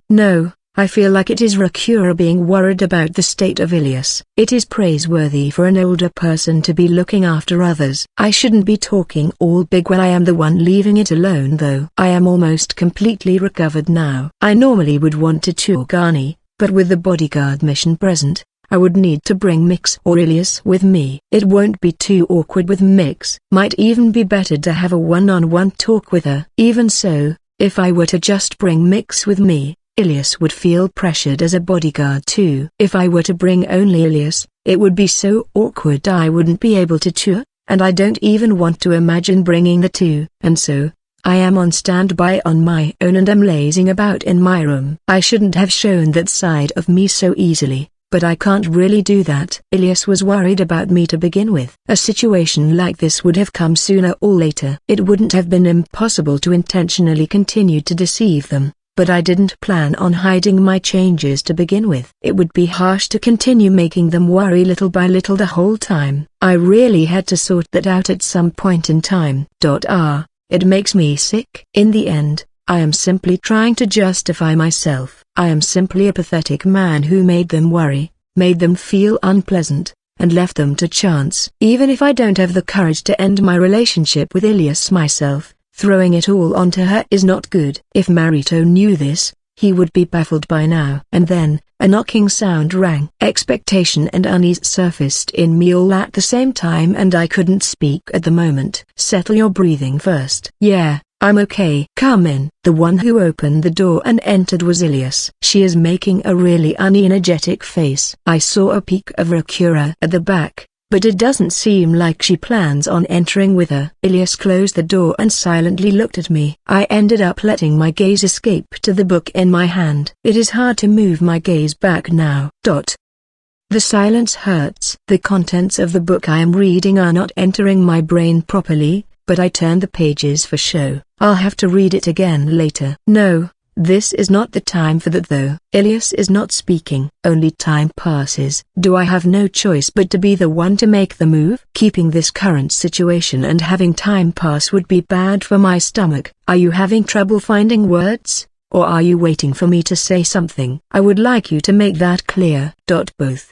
No, I feel like it is Rakura being worried about the state of Ilias. It is praiseworthy for an older person to be looking after others. I shouldn't be talking all big when I am the one leaving it alone though. I am almost completely recovered now. I normally would want to Chugani, but with the bodyguard mission present, I would need to bring Mix or Ilias with me. It won't be too awkward with Mix. Might even be better to have a one-on-one talk with her. Even so, if I were to just bring Mix with me, Ilias would feel pressured as a bodyguard too. If I were to bring only Ilias, it would be so awkward I wouldn't be able to chew, and I don't even want to imagine bringing the two. And so, I am on standby on my own and am lazing about in my room. I shouldn't have shown that side of me so easily, but I can't really do that. Ilias was worried about me to begin with. A situation like this would have come sooner or later. It wouldn't have been impossible to intentionally continue to deceive them. But I didn't plan on hiding my changes to begin with. It would be harsh to continue making them worry little by little the whole time. I really had to sort that out at some point in time. It makes me sick. In the end, I am simply trying to justify myself. I am simply a pathetic man who made them worry, made them feel unpleasant, and left them to chance. Even if I don't have the courage to end my relationship with Ilias myself, Throwing it all onto her is not good. If Marito knew this, he would be baffled by now. And then, a knocking sound rang. Expectation and unease surfaced in me all at the same time, and I couldn't speak at the moment. Settle your breathing first. Yeah, I'm okay. Come in. The one who opened the door and entered was Ilias. She is making a really unenergetic face. I saw a peek of Rakura at the back, but it doesn't seem like she plans on entering with her. Ilias closed the door and silently looked at me. I ended up letting my gaze escape to the book in my hand. It is hard to move my gaze back now. The silence hurts. The contents of the book I am reading are not entering my brain properly, but I turned the pages for show. I'll have to read it again later. No, this is not the time for that though. Ilias is not speaking. Only time passes. Do I have no choice but to be the one to make the move? Keeping this current situation and having time pass would be bad for my stomach. Are you having trouble finding words, or are you waiting for me to say something? I would like you to make that clear. Both.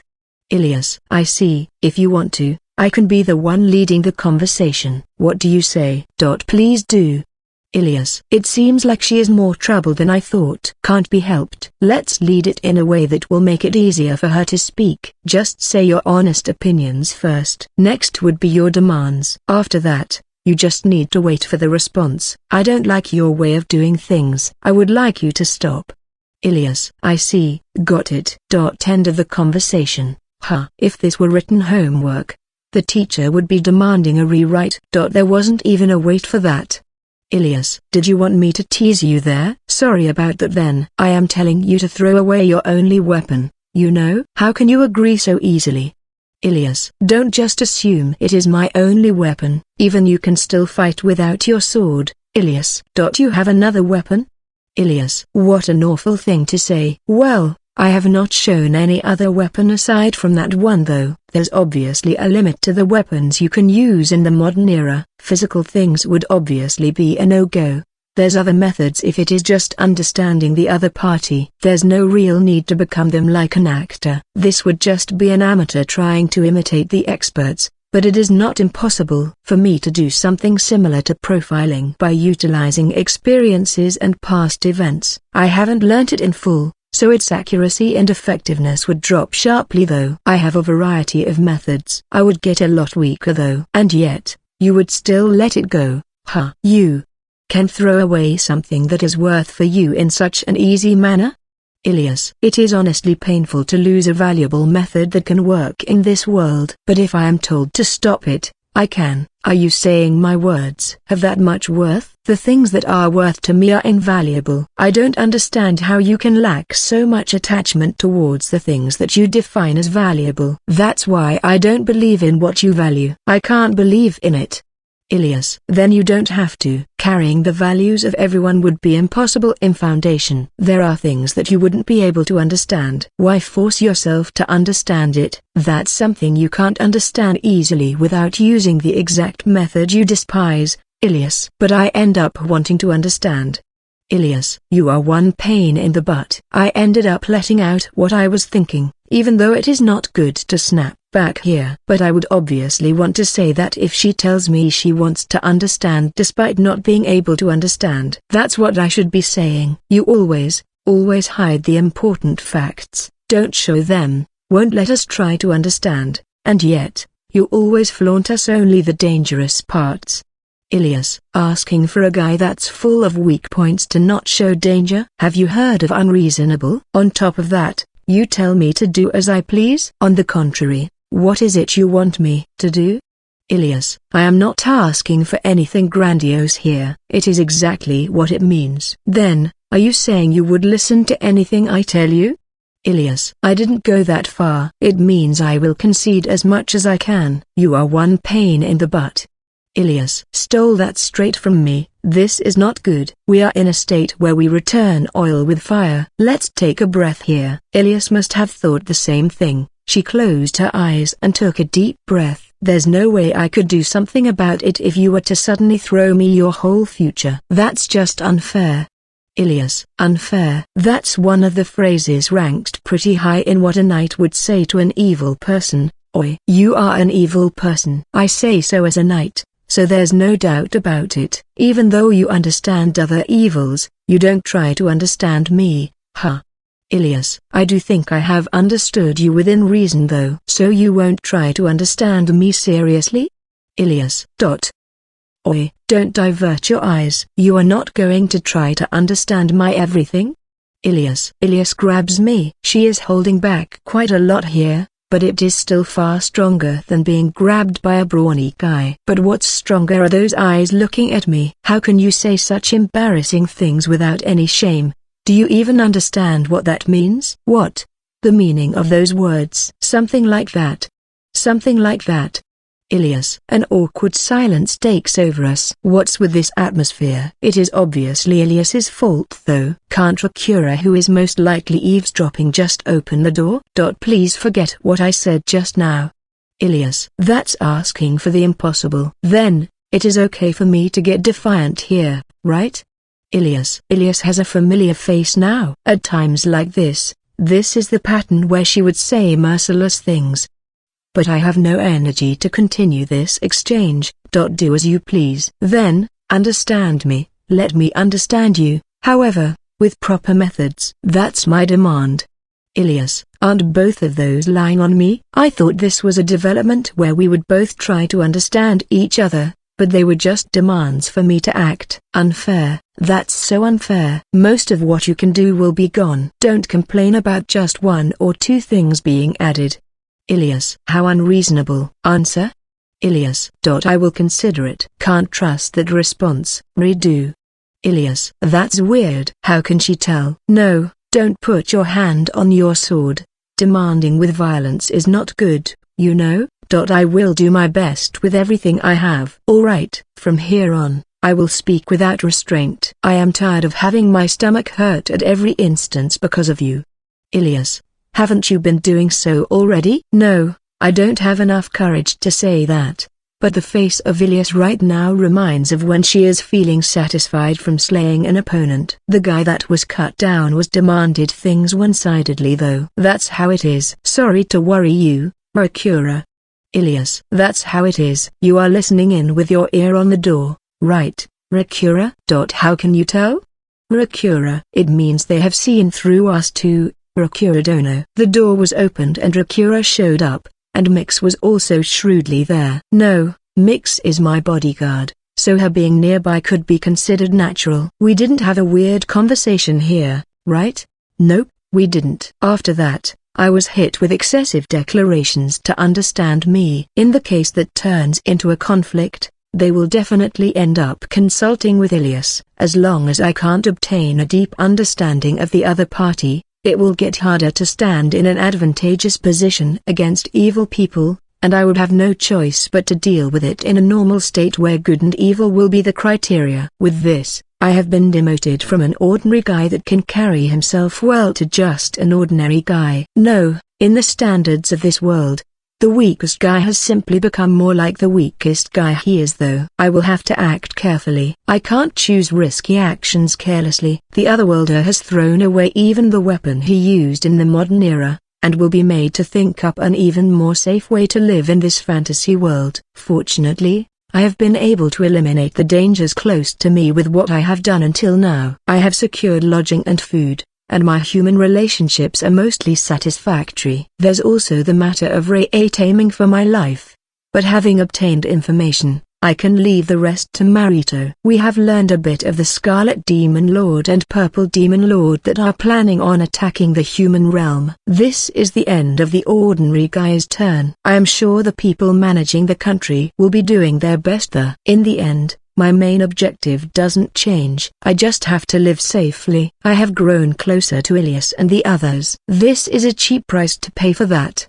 Ilias. I see. If you want to, I can be the one leading the conversation. What do you say? Please do. Ilias. It seems like she is more trouble than I thought. Can't be helped. Let's lead it in a way that will make it easier for her to speak. Just say your honest opinions first. Next would be your demands. After that, you just need to wait for the response. I don't like your way of doing things. I would like you to stop. Ilias. I see. Got it. End of the conversation. If this were written homework, the teacher would be demanding a rewrite. There wasn't even a wait for that. Ilias. Did you want me to tease you there? Sorry about that then. I am telling you to throw away your only weapon, you know? How can you agree so easily? Ilias. Don't just assume it is my only weapon. Even you can still fight without your sword, Ilias. You have another weapon? Ilias. What an awful thing to say. Well, I have not shown any other weapon aside from that one though. There's obviously a limit to the weapons you can use in the modern era. Physical things would obviously be a no-go. There's other methods if it is just understanding the other party. There's no real need to become them like an actor. This would just be an amateur trying to imitate the experts, but it is not impossible for me to do something similar to profiling by utilizing experiences and past events. I haven't learnt it in full, so its accuracy and effectiveness would drop sharply though. I have a variety of methods. I would get a lot weaker though. And yet, you would still let it go. You can throw away something that is worth for you in such an easy manner? Ilias. It is honestly painful to lose a valuable method that can work in this world. But if I am told to stop it, I can. Are you saying my words have that much worth? The things that are worth to me are invaluable. I don't understand how you can lack so much attachment towards the things that you define as valuable. That's why I don't believe in what you value. I can't believe in it. Ilias. Then you don't have to. Carrying the values of everyone would be impossible in Foundation. There are things that you wouldn't be able to understand. Why force yourself to understand it? That's something you can't understand easily without using the exact method you despise, Ilias. But I end up wanting to understand. Ilias. You are one pain in the butt. I ended up letting out what I was thinking, even though it is not good to snap back here. But I would obviously want to say that if she tells me she wants to understand despite not being able to understand, that's what I should be saying. You always hide the important facts, don't show them, won't let us try to understand, and yet, you always flaunt us only the dangerous parts. Ilias. Asking for a guy that's full of weak points to not show danger? Have you heard of unreasonable? On top of that, you tell me to do as I please? On the contrary, what is it you want me to do? Ilias. I am not asking for anything grandiose here. It is exactly what it means. Then, are you saying you would listen to anything I tell you? Ilias. I didn't go that far. It means I will concede as much as I can. You are one pain in the butt. Ilias. Stole that straight from me. This is not good. We are in a state where we return oil with fire. Let's take a breath here. Ilias must have thought the same thing. She closed her eyes and took a deep breath. There's no way I could do something about it if you were to suddenly throw me your whole future. That's just unfair. Ilias. Unfair. That's one of the phrases ranked pretty high in what a knight would say to an evil person. Oi. You are an evil person. I say so as a knight, so there's no doubt about it. Even though you understand other evils, you don't try to understand me, huh? Ilias, I do think I have understood you within reason though. So you won't try to understand me seriously? Ilias. Oi, don't divert your eyes. You are not going to try to understand my everything? Ilias. Ilias grabs me. She is holding back quite a lot here, but it is still far stronger than being grabbed by a brawny guy. But what's stronger are those eyes looking at me. How can you say such embarrassing things without any shame? Do you even understand what that means? What? The meaning of those words? Something like that. Something like that. Ilias. An awkward silence takes over us. What's with this atmosphere? It is obviously Ilias's fault though. Can't Rakura, who is most likely eavesdropping, just open the door? Please forget what I said just now. Ilias. That's asking for the impossible. Then, it is okay for me to get defiant here, right? Ilias. Ilias has a familiar face now. At times like this is the pattern where she would say merciless things. But I have no energy to continue this exchange. Do as you please. Then, understand me, let me understand you, however, with proper methods. That's my demand. Ilias. Aren't both of those lying on me? I thought this was a development where we would both try to understand each other, but they were just demands for me to act. Unfair. That's so unfair. Most of what you can do will be gone. Don't complain about just one or two things being added. Ilias. How unreasonable. Answer? Ilias. I will consider it. Can't trust that response. Redo. Ilias. That's weird. How can she tell? No, don't put your hand on your sword. Demanding with violence is not good, you know. I will do my best with everything I have. Alright, from here on, I will speak without restraint. I am tired of having my stomach hurt at every instance because of you. Ilias. Haven't you been doing so already? No, I don't have enough courage to say that. But the face of Ilias right now reminds of when she is feeling satisfied from slaying an opponent. The guy that was cut down was demanded things one-sidedly though. That's how it is. Sorry to worry you, Rakura. Ilias. That's how it is. You are listening in with your ear on the door, right, Rakura? How can you tell? Rakura. It means they have seen through us too, Rakura Dono. The door was opened and Rakura showed up, and Mix was also shrewdly there. No, Mix is my bodyguard, so her being nearby could be considered natural. We didn't have a weird conversation here, right? Nope, we didn't. After that, I was hit with excessive declarations to understand me. In the case that turns into a conflict, they will definitely end up consulting with Ilias. As long as I can't obtain a deep understanding of the other party, it will get harder to stand in an advantageous position against evil people, and I would have no choice but to deal with it in a normal state where good and evil will be the criteria. With this, I have been demoted from an ordinary guy that can carry himself well to just an ordinary guy. No, in the standards of this world, the weakest guy has simply become more like the weakest guy he is though. I will have to act carefully. I can't choose risky actions carelessly. The Otherworlder has thrown away even the weapon he used in the modern era, and will be made to think up an even more safe way to live in this fantasy world. Fortunately, I have been able to eliminate the dangers close to me with what I have done until now. I have secured lodging and food, and my human relationships are mostly satisfactory. There's also the matter of taming for my life. But having obtained information, I can leave the rest to Marito. We have learned a bit of the Scarlet Demon Lord and Purple Demon Lord that are planning on attacking the human realm. This is the end of the ordinary guy's turn. I am sure the people managing the country will be doing their best there. In the end, my main objective doesn't change. I just have to live safely. I have grown closer to Ilias and the others. This is a cheap price to pay for that.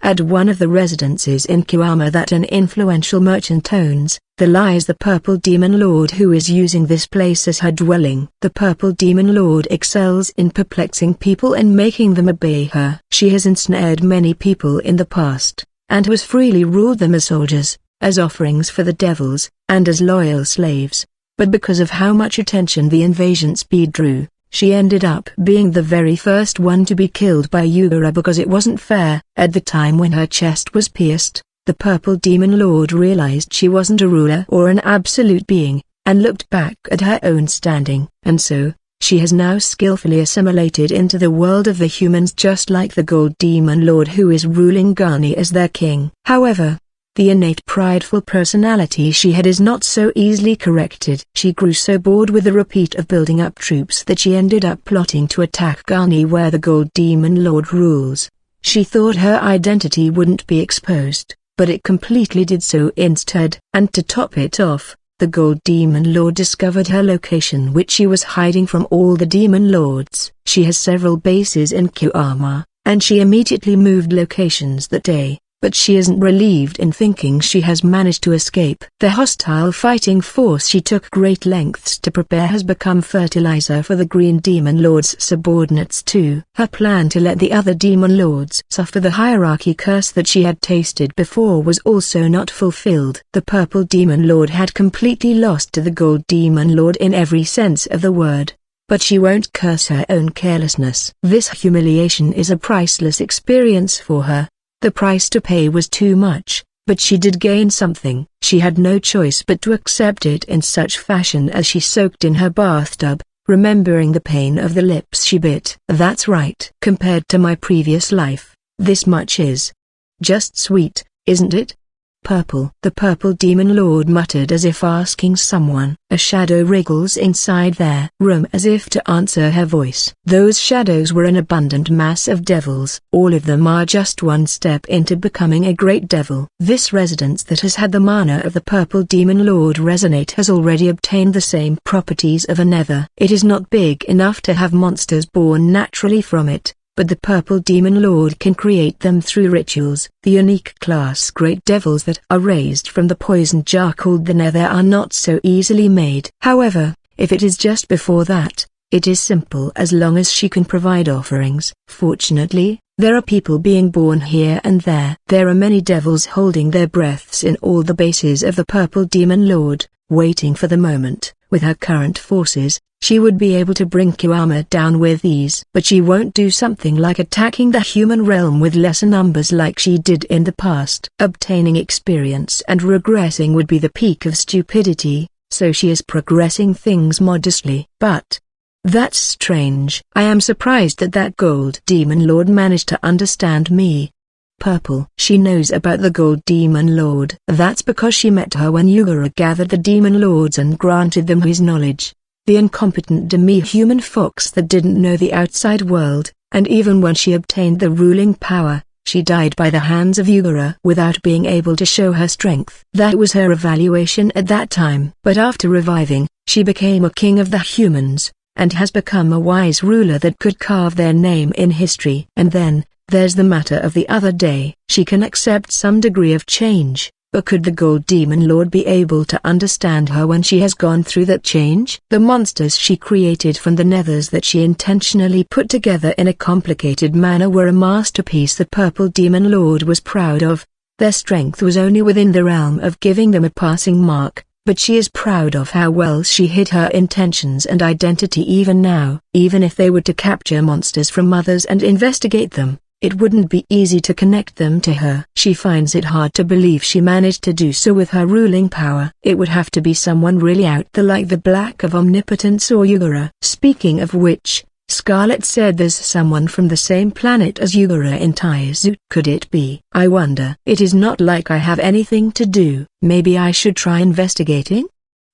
At one of the residences in Kiwama that an influential merchant owns, there lies the Purple Demon Lord who is using this place as her dwelling. The Purple Demon Lord excels in perplexing people and making them obey her. She has ensnared many people in the past, and has freely ruled them as soldiers, as offerings for the devils, and as loyal slaves. But because of how much attention the invasion speed drew, she ended up being the very first one to be killed by Yura because it wasn't fair. At the time when her chest was pierced, the The purple demon lord realized she wasn't a ruler or an absolute being, and looked back at her own standing. And so, she has now skillfully assimilated into the world of the humans, just like the gold demon lord who is ruling Garni as their king. However, the innate prideful personality she had is not so easily corrected. She grew so bored with the repeat of building up troops that she ended up plotting to attack Garni where the gold demon lord rules. She thought her identity wouldn't be exposed, but it completely did so instead. And to top it off, the gold demon lord discovered her location, which she was hiding from all the demon lords. She has several bases in Kuama, and she immediately moved locations that day. But she isn't relieved in thinking she has managed to escape. The hostile fighting force she took great lengths to prepare has become fertilizer for the Green Demon Lord's subordinates too. Her plan to let the other Demon Lords suffer the hierarchy curse that she had tasted before was also not fulfilled. The Purple Demon Lord had completely lost to the Gold Demon Lord in every sense of the word. But she won't curse her own carelessness. This humiliation is a priceless experience for her. The price to pay was too much, but she did gain something. She had no choice but to accept it in such fashion as she soaked in her bathtub, remembering the pain of the lips she bit. That's right. Compared to my previous life, this much is just sweet, isn't it? Purple. The purple demon lord muttered as if asking someone. A shadow wriggles inside their room as if to answer her voice. Those shadows were an abundant mass of devils. All of them are just one step into becoming a great devil. This residence that has had the mana of the purple demon lord resonate has already obtained the same properties of a nether. It is not big enough to have monsters born naturally from it, but the purple demon lord can create them through rituals. The unique class great devils that are raised from the poison jar called the nether are not so easily made. However, if it is just before that, it is simple as long as she can provide offerings. Fortunately, there are people being born here and there. There are many devils holding their breaths in all the bases of the purple demon lord, waiting for the moment. With her current forces, she would be able to bring Kuama down with ease. But she won't do something like attacking the human realm with lesser numbers like she did in the past. Obtaining experience and regressing would be the peak of stupidity, so she is progressing things modestly. But that's strange. I am surprised that gold demon lord managed to understand me. Purple. She knows about the Gold Demon Lord. That's because she met her when Yugara gathered the Demon Lords and granted them his knowledge. The incompetent demi-human fox that didn't know the outside world, and even when she obtained the ruling power, she died by the hands of Yugara without being able to show her strength. That was her evaluation at that time. But after reviving, she became a king of the humans, and has become a wise ruler that could carve their name in history. And then, there's the matter of the other day. She can accept some degree of change, but could the Gold Demon Lord be able to understand her when she has gone through that change? The monsters she created from the nethers that she intentionally put together in a complicated manner were a masterpiece the Purple Demon Lord was proud of. Their strength was only within the realm of giving them a passing mark, but she is proud of how well she hid her intentions and identity even now. Even if they were to capture monsters from others and investigate them, it wouldn't be easy to connect them to her. She finds it hard to believe she managed to do so with her ruling power. It would have to be someone really out there like the Black of Omnipotence or Yugara. Speaking of which, Scarlet said there's someone from the same planet as Yugara in Taizu. Could it be? I wonder. It is not like I have anything to do. Maybe I should try investigating?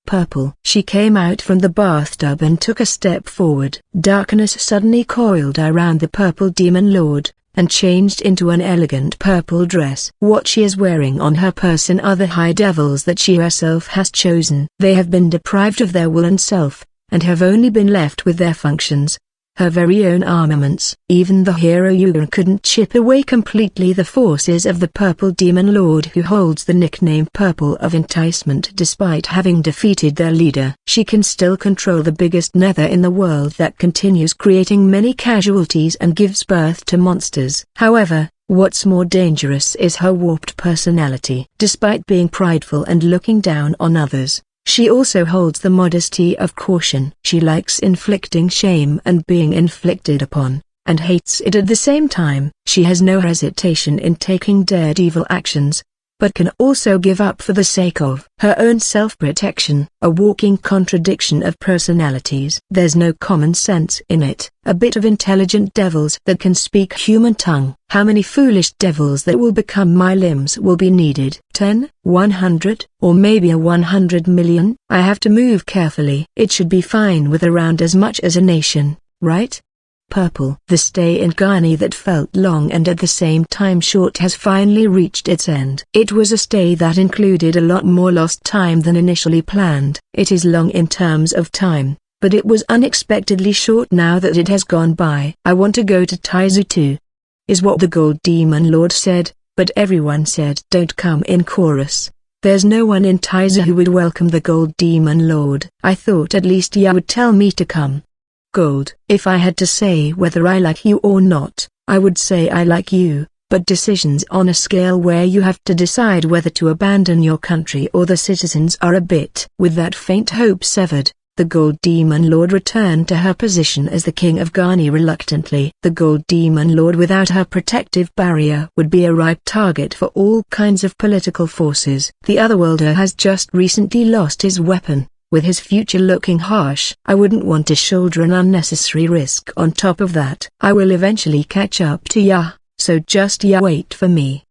Purple. She came out from the bathtub and took a step forward. Darkness suddenly coiled around the Purple Demon Lord, and changed into an elegant purple dress. What she is wearing on her person are the high devils that she herself has chosen. They have been deprived of their woolen self, and have only been left with their functions, her very own armaments. Even the hero Yuga couldn't chip away completely the forces of the Purple Demon Lord who holds the nickname Purple of Enticement despite having defeated their leader. She can still control the biggest nether in the world that continues creating many casualties and gives birth to monsters. However, what's more dangerous is her warped personality. Despite being prideful and looking down on others, she also holds the modesty of caution. She likes inflicting shame and being inflicted upon, and hates it at the same time. She has no hesitation in taking daredevil actions, but can also give up for the sake of her own self-protection. A walking contradiction of personalities. There's no common sense in it. A bit of intelligent devils that can speak human tongue. How many foolish devils that will become my limbs will be needed? 10, 100, or maybe a 100 million? I have to move carefully. It should be fine with around as much as a nation, right? Purple. The stay in Ghani that felt long and at the same time short has finally reached its end. It was a stay that included a lot more lost time than initially planned. It is long in terms of time, but it was unexpectedly short now that it has gone by. I want to go to Taizu too, is what the Gold Demon Lord said, but everyone said don't come in chorus. There's no one in Taizu who would welcome the Gold Demon Lord. I thought at least Ya would tell me to come. Gold. If I had to say whether I like you or not, I would say I like you, but decisions on a scale where you have to decide whether to abandon your country or the citizens are a bit. With that faint hope severed, the Gold Demon Lord returned to her position as the King of Ghani reluctantly. The Gold Demon Lord without her protective barrier would be a ripe target for all kinds of political forces. The Otherworlder has just recently lost his weapon, with his future looking harsh. I wouldn't want to shoulder an unnecessary risk on top of that. I will eventually catch up to Ya, so just Ya wait for me.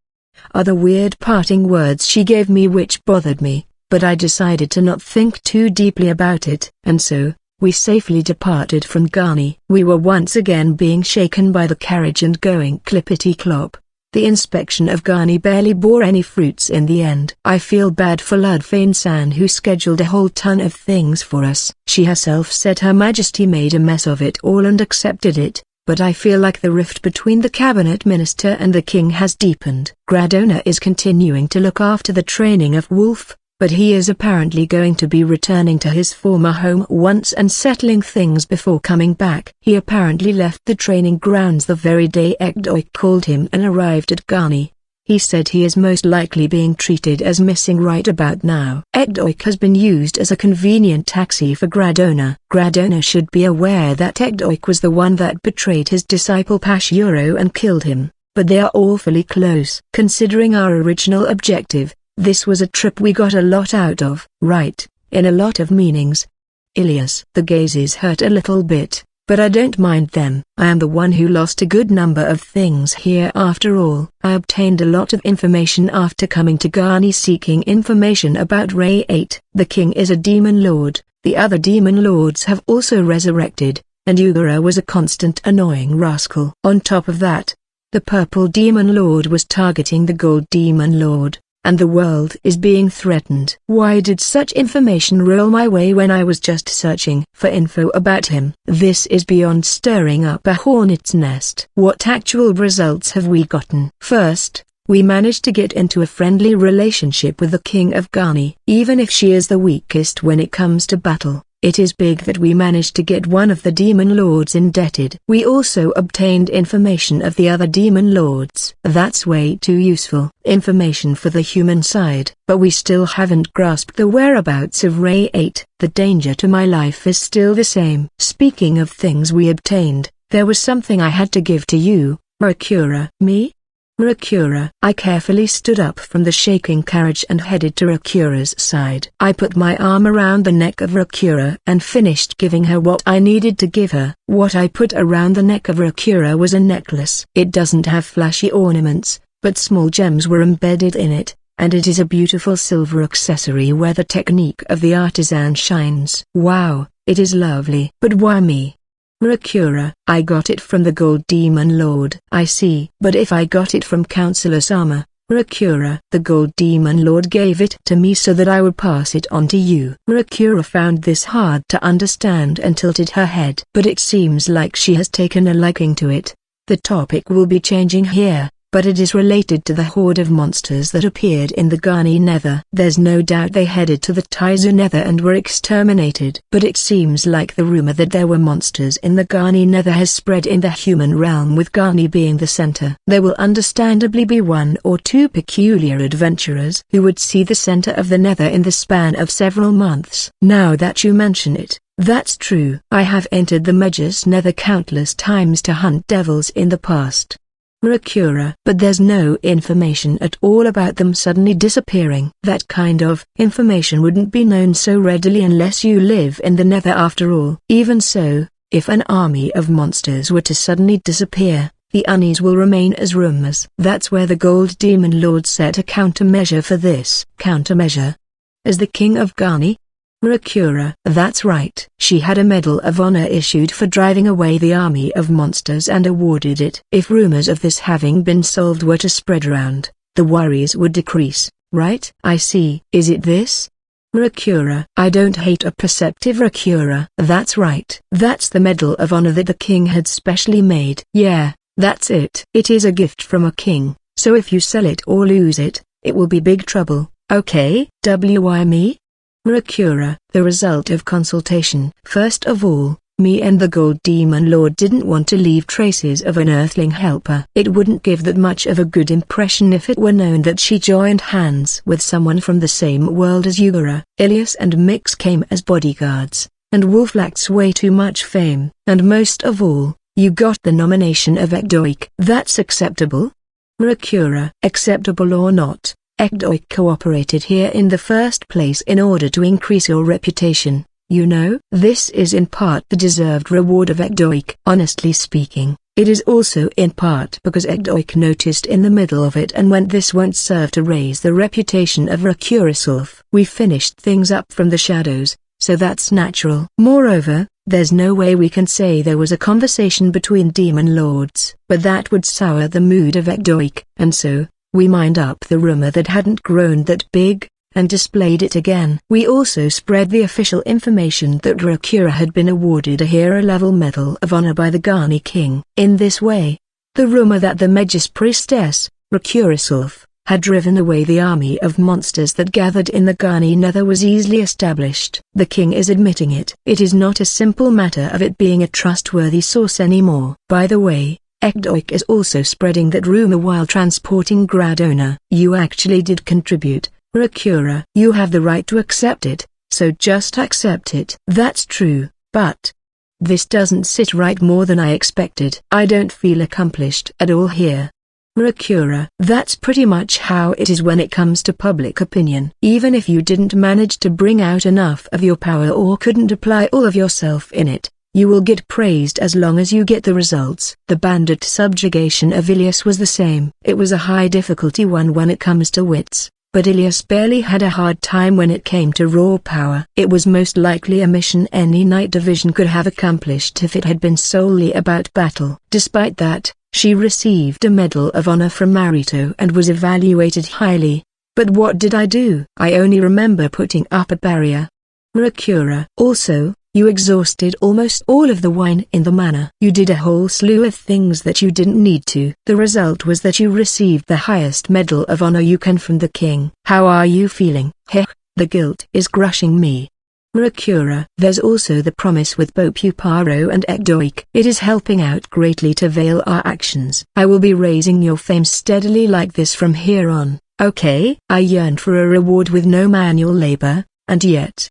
Other weird parting words she gave me which bothered me, but I decided to not think too deeply about it. And so, we safely departed from Ghani. We were once again being shaken by the carriage and going clippity-clop. The inspection of Ghani barely bore any fruits in the end. I feel bad for Ludfane-san who scheduled a whole ton of things for us. She herself said Her Majesty made a mess of it all and accepted it, but I feel like the rift between the cabinet minister and the king has deepened. Gradona is continuing to look after the training of Wolf, but he is apparently going to be returning to his former home once and settling things before coming back. He apparently left the training grounds the very day Ekdoik called him and arrived at Ghani. He said he is most likely being treated as missing right about now. Ekdoik has been used as a convenient taxi for Gradona. Gradona should be aware that Ekdoik was the one that betrayed his disciple Pashuro and killed him, but they are awfully close. Considering our original objective, this was a trip we got a lot out of. Right, in a lot of meanings. Ilias. The gazes hurt a little bit, but I don't mind them. I am the one who lost a good number of things here after all. I obtained a lot of information after coming to Ghani seeking information about Ray 8. The king is a demon lord, the other demon lords have also resurrected, and Ugara was a constant annoying rascal. On top of that, the purple demon lord was targeting the gold demon lord, and the world is being threatened. Why did such information roll my way when I was just searching for info about him? This is beyond stirring up a hornet's nest. What actual results have we gotten? First, we managed to get into a friendly relationship with the King of Ghani. Even if she is the weakest when it comes to battle, it is big that we managed to get one of the demon lords indebted. We also obtained information of the other demon lords. That's way too useful information for the human side. But we still haven't grasped the whereabouts of Ray 8. The danger to my life is still the same. Speaking of things we obtained, there was something I had to give to you, Rakura. Me? Rakura. I carefully stood up from the shaking carriage and headed to Rakura's side. I put my arm around the neck of Rakura and finished giving her what I needed to give her. What I put around the neck of Rakura was a necklace. It doesn't have flashy ornaments, but small gems were embedded in it, and it is a beautiful silver accessory where the technique of the artisan shines. Wow, it is lovely. But why me? Rakura. I got it from the Gold Demon Lord. I see. But if I got it from Counselor Sama, Rakura. The Gold Demon Lord gave it to me so that I would pass it on to you. Rakura found this hard to understand and tilted her head. But it seems like she has taken a liking to it. The topic will be changing here, but it is related to the horde of monsters that appeared in the Ghani Nether. There's no doubt they headed to the Taizu Nether and were exterminated. But it seems like the rumor that there were monsters in the Ghani Nether has spread in the human realm, with Ghani being the center. There will understandably be one or two peculiar adventurers who would see the center of the Nether in the span of several months. Now that you mention it, that's true. I have entered the Magus Nether countless times to hunt devils in the past. Murakura. But there's no information at all about them suddenly disappearing. That kind of information wouldn't be known so readily unless you live in the Nether after all. Even so, if an army of monsters were to suddenly disappear, the unease will remain as rumors. That's where the Gold Demon Lord set a countermeasure for this. Countermeasure? As the King of Ghani? Murakura. That's right. She had a Medal of Honor issued for driving away the army of monsters and awarded it. If rumors of this having been solved were to spread around, the worries would decrease, right? I see. Is it this? Murakura. I don't hate a perceptive Murakura. That's right. That's the Medal of Honor that the king had specially made. Yeah, that's it. It is a gift from a king, so if you sell it or lose it, it will be big trouble. Okay? Why me? Murakura. The result of consultation. First of all, me and the Gold Demon Lord didn't want to leave traces of an earthling helper. It wouldn't give that much of a good impression if it were known that she joined hands with someone from the same world as Yugura. Ilias and Mix came as bodyguards, and Wolf lacks way too much fame. And most of all, you got the nomination of Ekdoik. That's acceptable? Murakura. Acceptable or not, Ekdoik cooperated here in the first place in order to increase your reputation. You know, this is in part the deserved reward of Ekdoik. Honestly speaking, it is also in part because Ekdoik noticed in the middle of it and went, this won't serve to raise the reputation of Rakurasulf. We finished things up from the shadows, so that's natural. Moreover, there's no way we can say there was a conversation between demon lords, but that would sour the mood of Ekdoik, and so, we mined up the rumor that hadn't grown that big, and displayed it again. We also spread the official information that Rakura had been awarded a hero-level Medal of Honor by the Ghani king. In this way, the rumor that the Magus priestess, Rakurasulf, had driven away the army of monsters that gathered in the Ghani Nether was easily established. The king is admitting it. It is not a simple matter of it being a trustworthy source anymore. By the way, Ekdoik is also spreading that rumor while transporting Gradona. You actually did contribute, Rakura. You have the right to accept it, so just accept it. That's true, but this doesn't sit right more than I expected. I don't feel accomplished at all here. Murakura. That's pretty much how it is when it comes to public opinion. Even if you didn't manage to bring out enough of your power or couldn't apply all of yourself in it, you will get praised as long as you get the results. The bandit subjugation of Ilias was the same. It was a high difficulty one when it comes to wits, but Ilias barely had a hard time when it came to raw power. It was most likely a mission any night division could have accomplished if it had been solely about battle. Despite that, she received a Medal of Honor from Marito and was evaluated highly. But what did I do? I only remember putting up a barrier. Murakura. Also, you exhausted almost all of the wine in the manor. You did a whole slew of things that you didn't need to. The result was that you received the highest Medal of Honor you can from the king. How are you feeling? Heh, the guilt is crushing me. Murakura. There's also the promise with Popuparo and Ekdoik. It is helping out greatly to veil our actions. I will be raising your fame steadily like this from here on, okay? I yearned for a reward with no manual labor, and yet,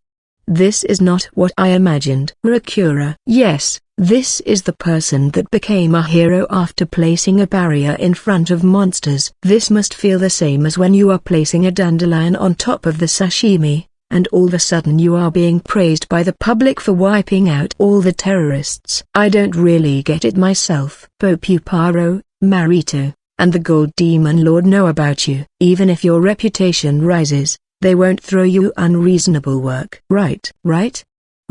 this is not what I imagined. Murakura. Yes, this is the person that became a hero after placing a barrier in front of monsters. This must feel the same as when you are placing a dandelion on top of the sashimi, and all of a sudden you are being praised by the public for wiping out all the terrorists. I don't really get it myself. Popuparo, Marito, and the Gold Demon Lord know about you. Even if your reputation rises, they won't throw you unreasonable work. Right?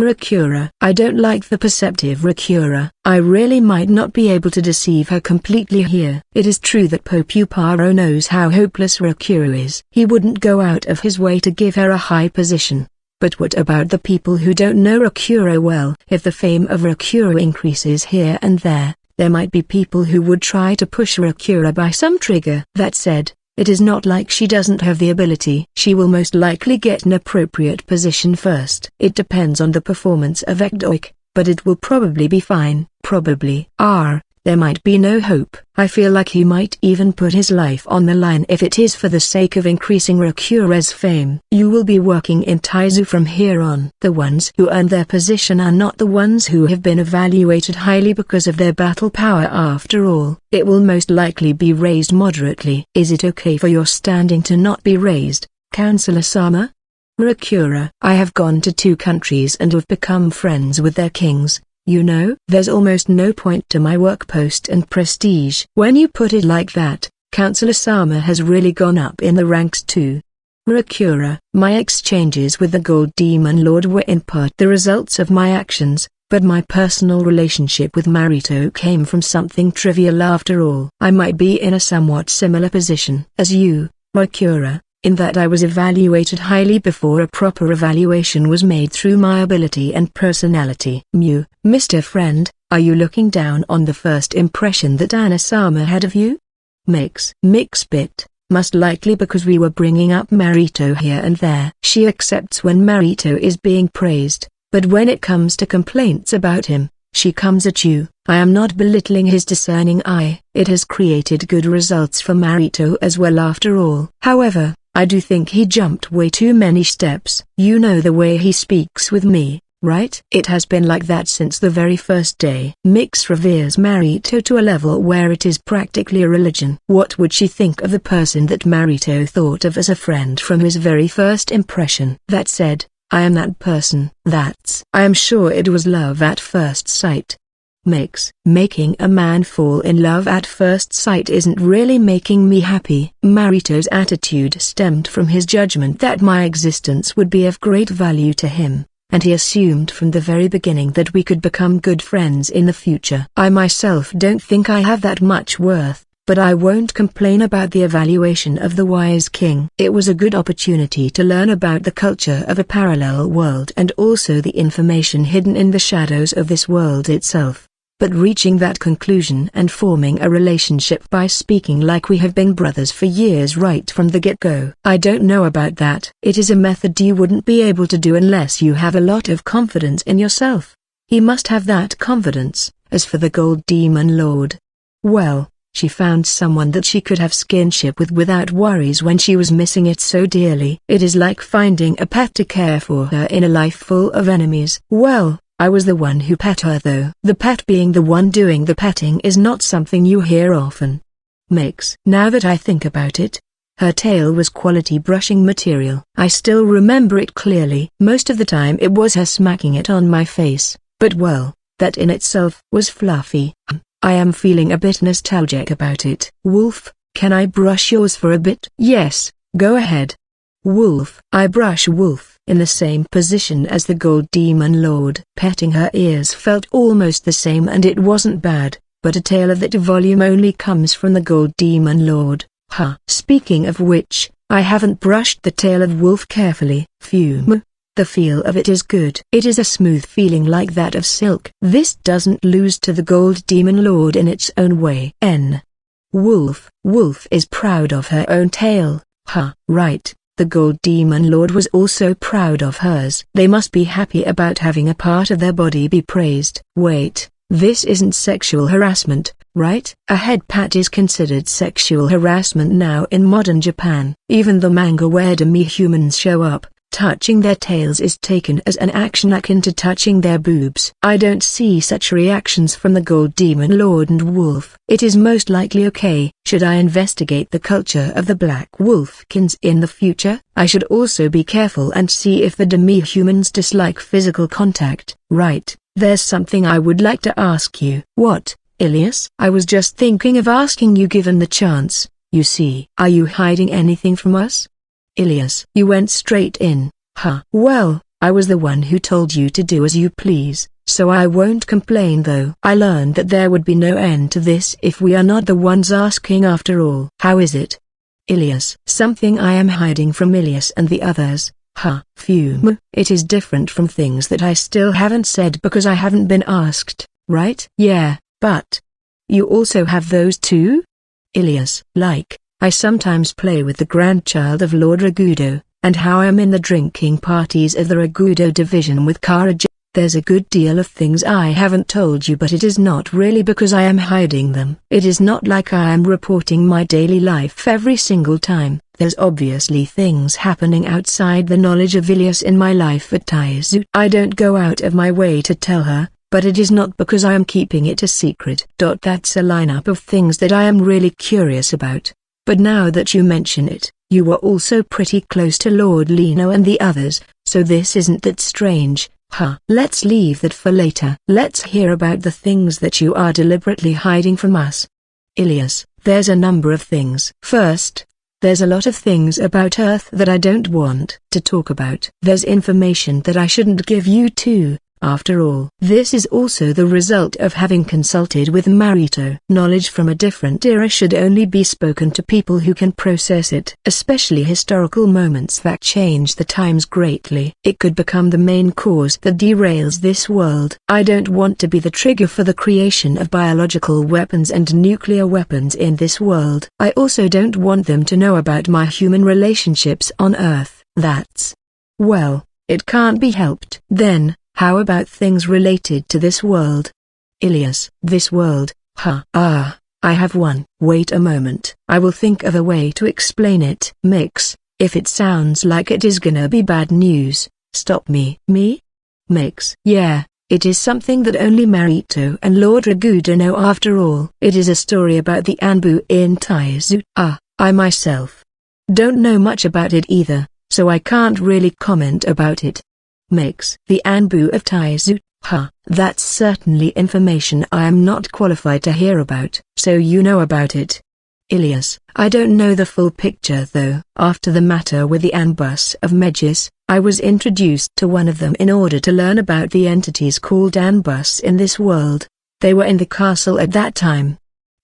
Murakura. I don't like the perceptive Rakura. I really might not be able to deceive her completely here. It is true that Popuparo knows how hopeless Rakura is. He wouldn't go out of his way to give her a high position. But what about the people who don't know Rakura well? If the fame of Rakura increases here and there might be people who would try to push Rakura by some trigger. That said, it is not like she doesn't have the ability. She will most likely get an appropriate position first. It depends on the performance of Ekdoik, but it will probably be fine. Probably. there might be no hope. I feel like he might even put his life on the line if it is for the sake of increasing Rakura's fame. You will be working in Taizu from here on. The ones who earn their position are not the ones who have been evaluated highly because of their battle power after all. It will most likely be raised moderately. Is it okay for your standing to not be raised, Counselor Sama? Rakura, I have gone to 2 countries and have become friends with their kings. You know, there's almost no point to my work post and prestige. When you put it like that, Counselor Sama has really gone up in the ranks too. Rakura, my exchanges with the Gold Demon Lord were in part the results of my actions, but my personal relationship with Marito came from something trivial after all. I might be in a somewhat similar position as you, Rakura, in that I was evaluated highly before a proper evaluation was made through my ability and personality. Mr. Friend, are you looking down on the first impression that Anasama had of you? Mix bit, most likely because we were bringing up Marito here and there. She accepts when Marito is being praised, but when it comes to complaints about him, she comes at you. I am not belittling his discerning eye. It has created good results for Marito as well after all. However, I do think he jumped way too many steps. You know the way he speaks with me, right? It has been like that since the very first day. Mix reveres Marito to a level where it is practically a religion. What would she think of the person that Marito thought of as a friend from his very first impression? That said, I am that person. I am sure it was love at first sight. Making a man fall in love at first sight isn't really making me happy. Marito's attitude stemmed from his judgment that my existence would be of great value to him, and he assumed from the very beginning that we could become good friends in the future. I myself don't think I have that much worth, but I won't complain about the evaluation of the Wise King. It was a good opportunity to learn about the culture of a parallel world and also the information hidden in the shadows of this world itself. But reaching that conclusion and forming a relationship by speaking like we have been brothers for years right from the get-go, I don't know about that. It is a method you wouldn't be able to do unless you have a lot of confidence in yourself. He must have that confidence. As for the Gold Demon Lord, well, she found someone that she could have skinship with without worries when she was missing it so dearly. It is like finding a pet to care for her in a life full of enemies. Well, I was the one who pet her though. The pet being the one doing the petting is not something you hear often. Now that I think about it, her tail was quality brushing material. I still remember it clearly. Most of the time it was her smacking it on my face, but well, that in itself was fluffy. I am feeling a bit nostalgic about it. Wolf, can I brush yours for a bit? Yes, go ahead. Wolf. I brush Wolf in the same position as the Gold Demon Lord. Petting her ears felt almost the same and it wasn't bad, but a tail of that volume only comes from the Gold Demon Lord. Speaking of which, I haven't brushed the tail of Wolf carefully. Fume. The feel of it is good. It is a smooth feeling like that of silk. This doesn't lose to the Gold Demon Lord in its own way. Wolf is proud of her own tail. Right. The Gold Demon Lord was also proud of hers. They must be happy about having a part of their body be praised. Wait, this isn't sexual harassment, right? A head pat is considered sexual harassment now in modern Japan. Even the manga where demi-humans show up, touching their tails is taken as an action akin to touching their boobs. I don't see such reactions from the Gold Demon Lord and Wolf. It is most likely okay. Should I investigate the culture of the Black Wolfkins in the future? I should also be careful and see if the demi-humans dislike physical contact. Right, there's something I would like to ask you. What, Ilias? I was just thinking of asking you given the chance. You see, are you hiding anything from us? Ilias, you went straight in. Well, I was the one who told you to do as you please, so I won't complain though. I learned that there would be no end to this if we are not the ones asking after all. How is it? Ilias, something I am hiding from Ilias and the others. Fume. It is different from things that I still haven't said because I haven't been asked, right? Yeah, but you also have those too? Ilias, like, I sometimes play with the grandchild of Lord Ragudo, and how I am in the drinking parties of the Ragudo division with Kara There's a good deal of things I haven't told you, but it is not really because I am hiding them. It is not like I am reporting my daily life every single time. There's obviously things happening outside the knowledge of Ilias in my life at Taizu. I don't go out of my way to tell her, but it is not because I am keeping it a secret. That's a lineup of things that I am really curious about. But now that you mention it, you were also pretty close to Lord Lino and the others, so this isn't that strange. Let's leave that for later. Let's hear about the things that you are deliberately hiding from us. Ilias, there's a number of things. First, there's a lot of things about Earth that I don't want to talk about. There's information that I shouldn't give you too. After all, this is also the result of having consulted with Marito. Knowledge from a different era should only be spoken to people who can process it, especially historical moments that change the times greatly. It could become the main cause that derails this world. I don't want to be the trigger for the creation of biological weapons and nuclear weapons in this world. I also don't want them to know about my human relationships on Earth. Well, it can't be helped. Then, how about things related to this world? Ilias, this world, I have one. Wait a moment. I will think of a way to explain it. Mix, if it sounds like it is gonna be bad news, stop me. Me? Mix, yeah, it is something that only Marito and Lord Raguda know after all. It is a story about the Anbu in Taizu. I myself don't know much about it either, so I can't really comment about it. Makes the Anbu of Taizu. That's certainly information I am not qualified to hear about. So you know about it. Ilias, I don't know the full picture though. After the matter with the Anbus of Megis, I was introduced to one of them in order to learn about the entities called Anbus in this world. They were in the castle at that time.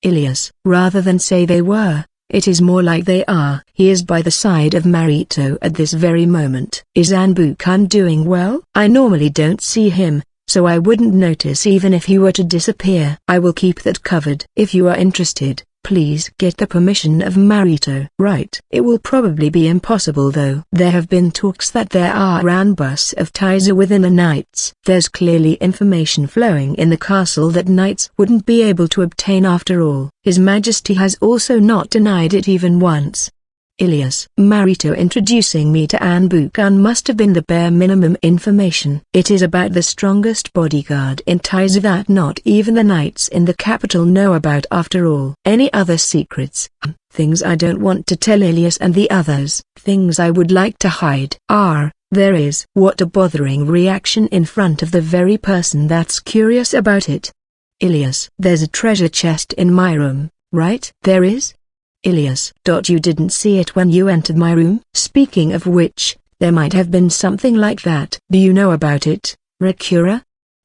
Ilias, rather than say they were, it is more like they are. He is by the side of Marito at this very moment. Is Anbu-kun doing well? I normally don't see him, so I wouldn't notice even if he were to disappear. I will keep that covered. If you are interested, please get the permission of Marito. Right. It will probably be impossible though. There have been talks that there are Anbus of Taizu within the Knights. There's clearly information flowing in the castle that Knights wouldn't be able to obtain after all. His Majesty has also not denied it even once. Ilias, Marito introducing me to Anbu-kun must have been the bare minimum information. It is about the strongest bodyguard in Taizu that not even the Knights in the capital know about after all. Any other secrets? Things I don't want to tell Ilias and the others. Things I would like to hide. There is. What a bothering reaction in front of the very person that's curious about it. Ilias, there's a treasure chest in my room, right? There is? Ilias. You didn't see it when you entered my room? Speaking of which, there might have been something like that. Do you know about it, Rakura?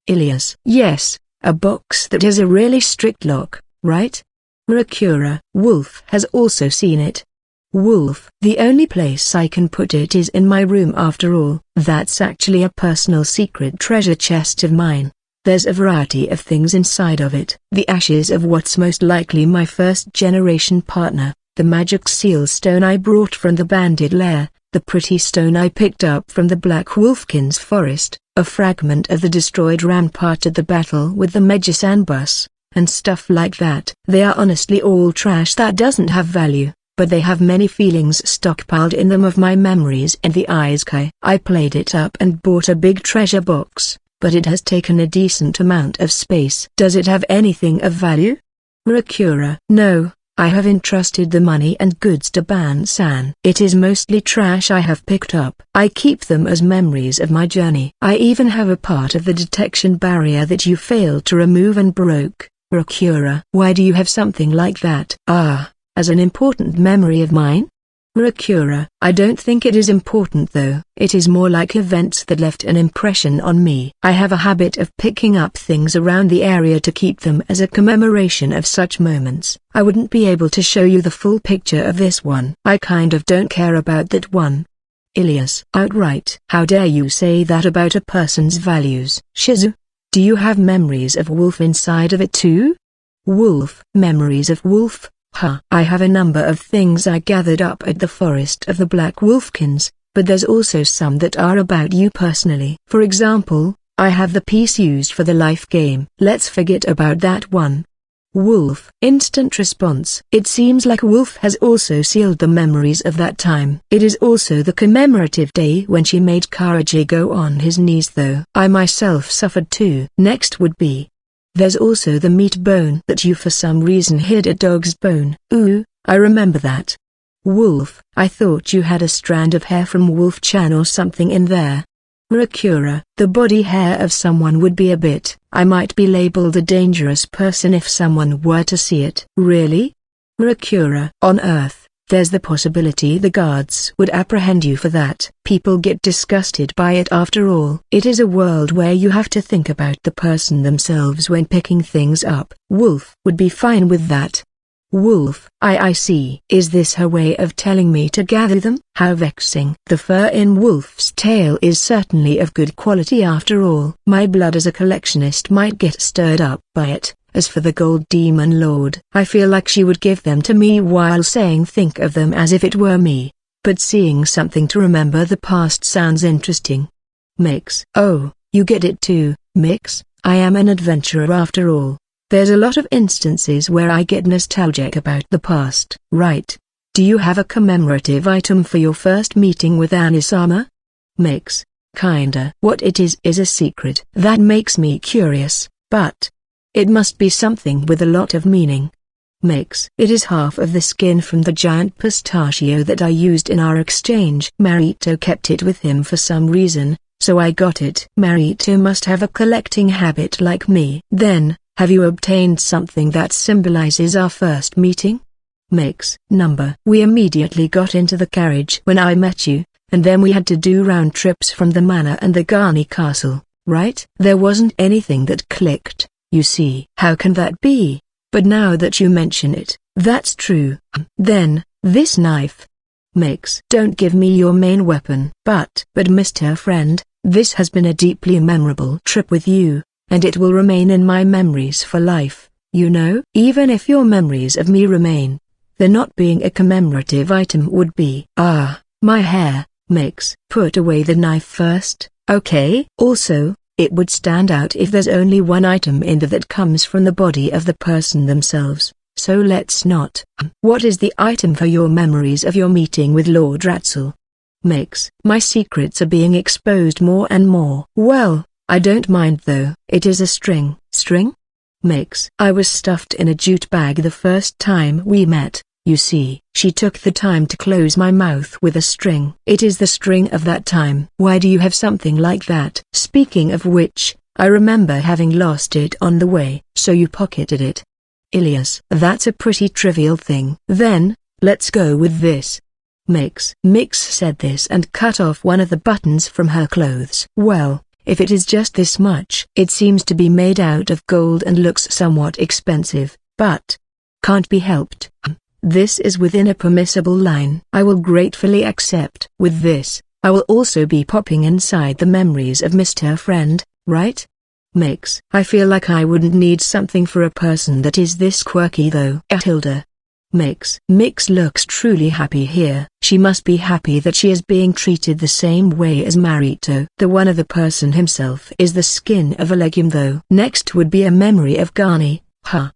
Ilias. Yes, a box that has a really strict lock, right? Rakura. Wolf has also seen it. Wolf. The only place I can put it is in my room after all. That's actually a personal secret treasure chest of mine. There's a variety of things inside of it. The ashes of what's most likely my first-generation partner, the magic seal stone I brought from the bandit lair, the pretty stone I picked up from the Black Wolfkin's forest, a fragment of the destroyed rampart at the battle with the Megis Anbus, and stuff like that. They are honestly all trash that doesn't have value, but they have many feelings stockpiled in them of my memories and the Isekai. I played it up and bought a big treasure box, but it has taken a decent amount of space. Does it have anything of value? Rakura. No, I have entrusted the money and goods to Ban-san. It is mostly trash I have picked up. I keep them as memories of my journey. I even have a part of the detection barrier that you failed to remove and broke. Rakura. Why do you have something like that? As an important memory of mine? Rakura. I don't think it is important though. It is more like events that left an impression on me. I have a habit of picking up things around the area to keep them as a commemoration of such moments. I wouldn't be able to show you the full picture of this one. I kind of don't care about that one. Ilias. Outright. How dare you say that about a person's values? Shizu. Do you have memories of Wolf inside of it too? Wolf. Memories of Wolf? I have a number of things I gathered up at the forest of the Black Wolfkins, but there's also some that are about you personally. For example, I have the piece used for the life game. Let's forget about that one. Wolf. Instant response. It seems like Wolf has also sealed the memories of that time. It is also the commemorative day when she made Karaji go on his knees, though I myself suffered too. Next would be, there's also the meat bone that you for some reason hid a dog's bone. Ooh, I remember that. Wolf. I thought you had a strand of hair from Wolf-chan or something in there. Rakura. The body hair of someone would be a bit. I might be labeled a dangerous person if someone were to see it. Really? Rakura. On Earth, there's the possibility the guards would apprehend you for that. People get disgusted by it after all. It is a world where you have to think about the person themselves when picking things up. Wolf would be fine with that. Wolf. I see. Is this her way of telling me to gather them? How vexing. The fur in Wolf's tail is certainly of good quality after all. My blood as a collectionist might get stirred up by it. As for the Gold Demon Lord, I feel like she would give them to me while saying think of them as if it were me. But seeing something to remember the past sounds interesting. Mix. Oh, you get it too, Mix. I am an adventurer after all. There's a lot of instances where I get nostalgic about the past. Right. Do you have a commemorative item for your first meeting with Anisama? Mix. Kinda. What it is a secret. That makes me curious, but it must be something with a lot of meaning. Mix. It is half of the skin from the giant pistachio that I used in our exchange. Marito kept it with him for some reason, so I got it. Marito must have a collecting habit like me. Then, have you obtained something that symbolizes our first meeting? Mix. Number. We immediately got into the carriage when I met you, and then we had to do round trips from the manor and the Garni castle, right? There wasn't anything that clicked, you see. How can that be? But now that you mention it, that's true. Then, this knife. Mix. Don't give me your main weapon. But Mr. Friend, this has been a deeply memorable trip with you, and it will remain in my memories for life, you know? Even if your memories of me remain, there not being a commemorative item would be. Ah, my hair. Mix. Put away the knife first, okay? Also, it would stand out if there's only one item in there that comes from the body of the person themselves, so let's not. What is the item for your memories of your meeting with Lord Ratzel? Mix. My secrets are being exposed more and more. Well, I don't mind though. It is a string. String? Mix. I was stuffed in a jute bag the first time we met, you see. She took the time to close my mouth with a string. It is the string of that time. Why do you have something like that? Speaking of which, I remember having lost it on the way. So you pocketed it. Ilias. That's a pretty trivial thing. Then, let's go with this. Mix. Mix said this and cut off one of the buttons from her clothes. Well, if it is just this much, it seems to be made out of gold and looks somewhat expensive, but can't be helped. This is within a permissible line. I will gratefully accept. With this, I will also be popping inside the memories of Mr. Friend, right? Mix. I feel like I wouldn't need something for a person that is this quirky though. Hilda. Mix. Mix looks truly happy here. She must be happy that she is being treated the same way as Marito. The one of the person himself is the skin of a legume though. Next would be a memory of Garni.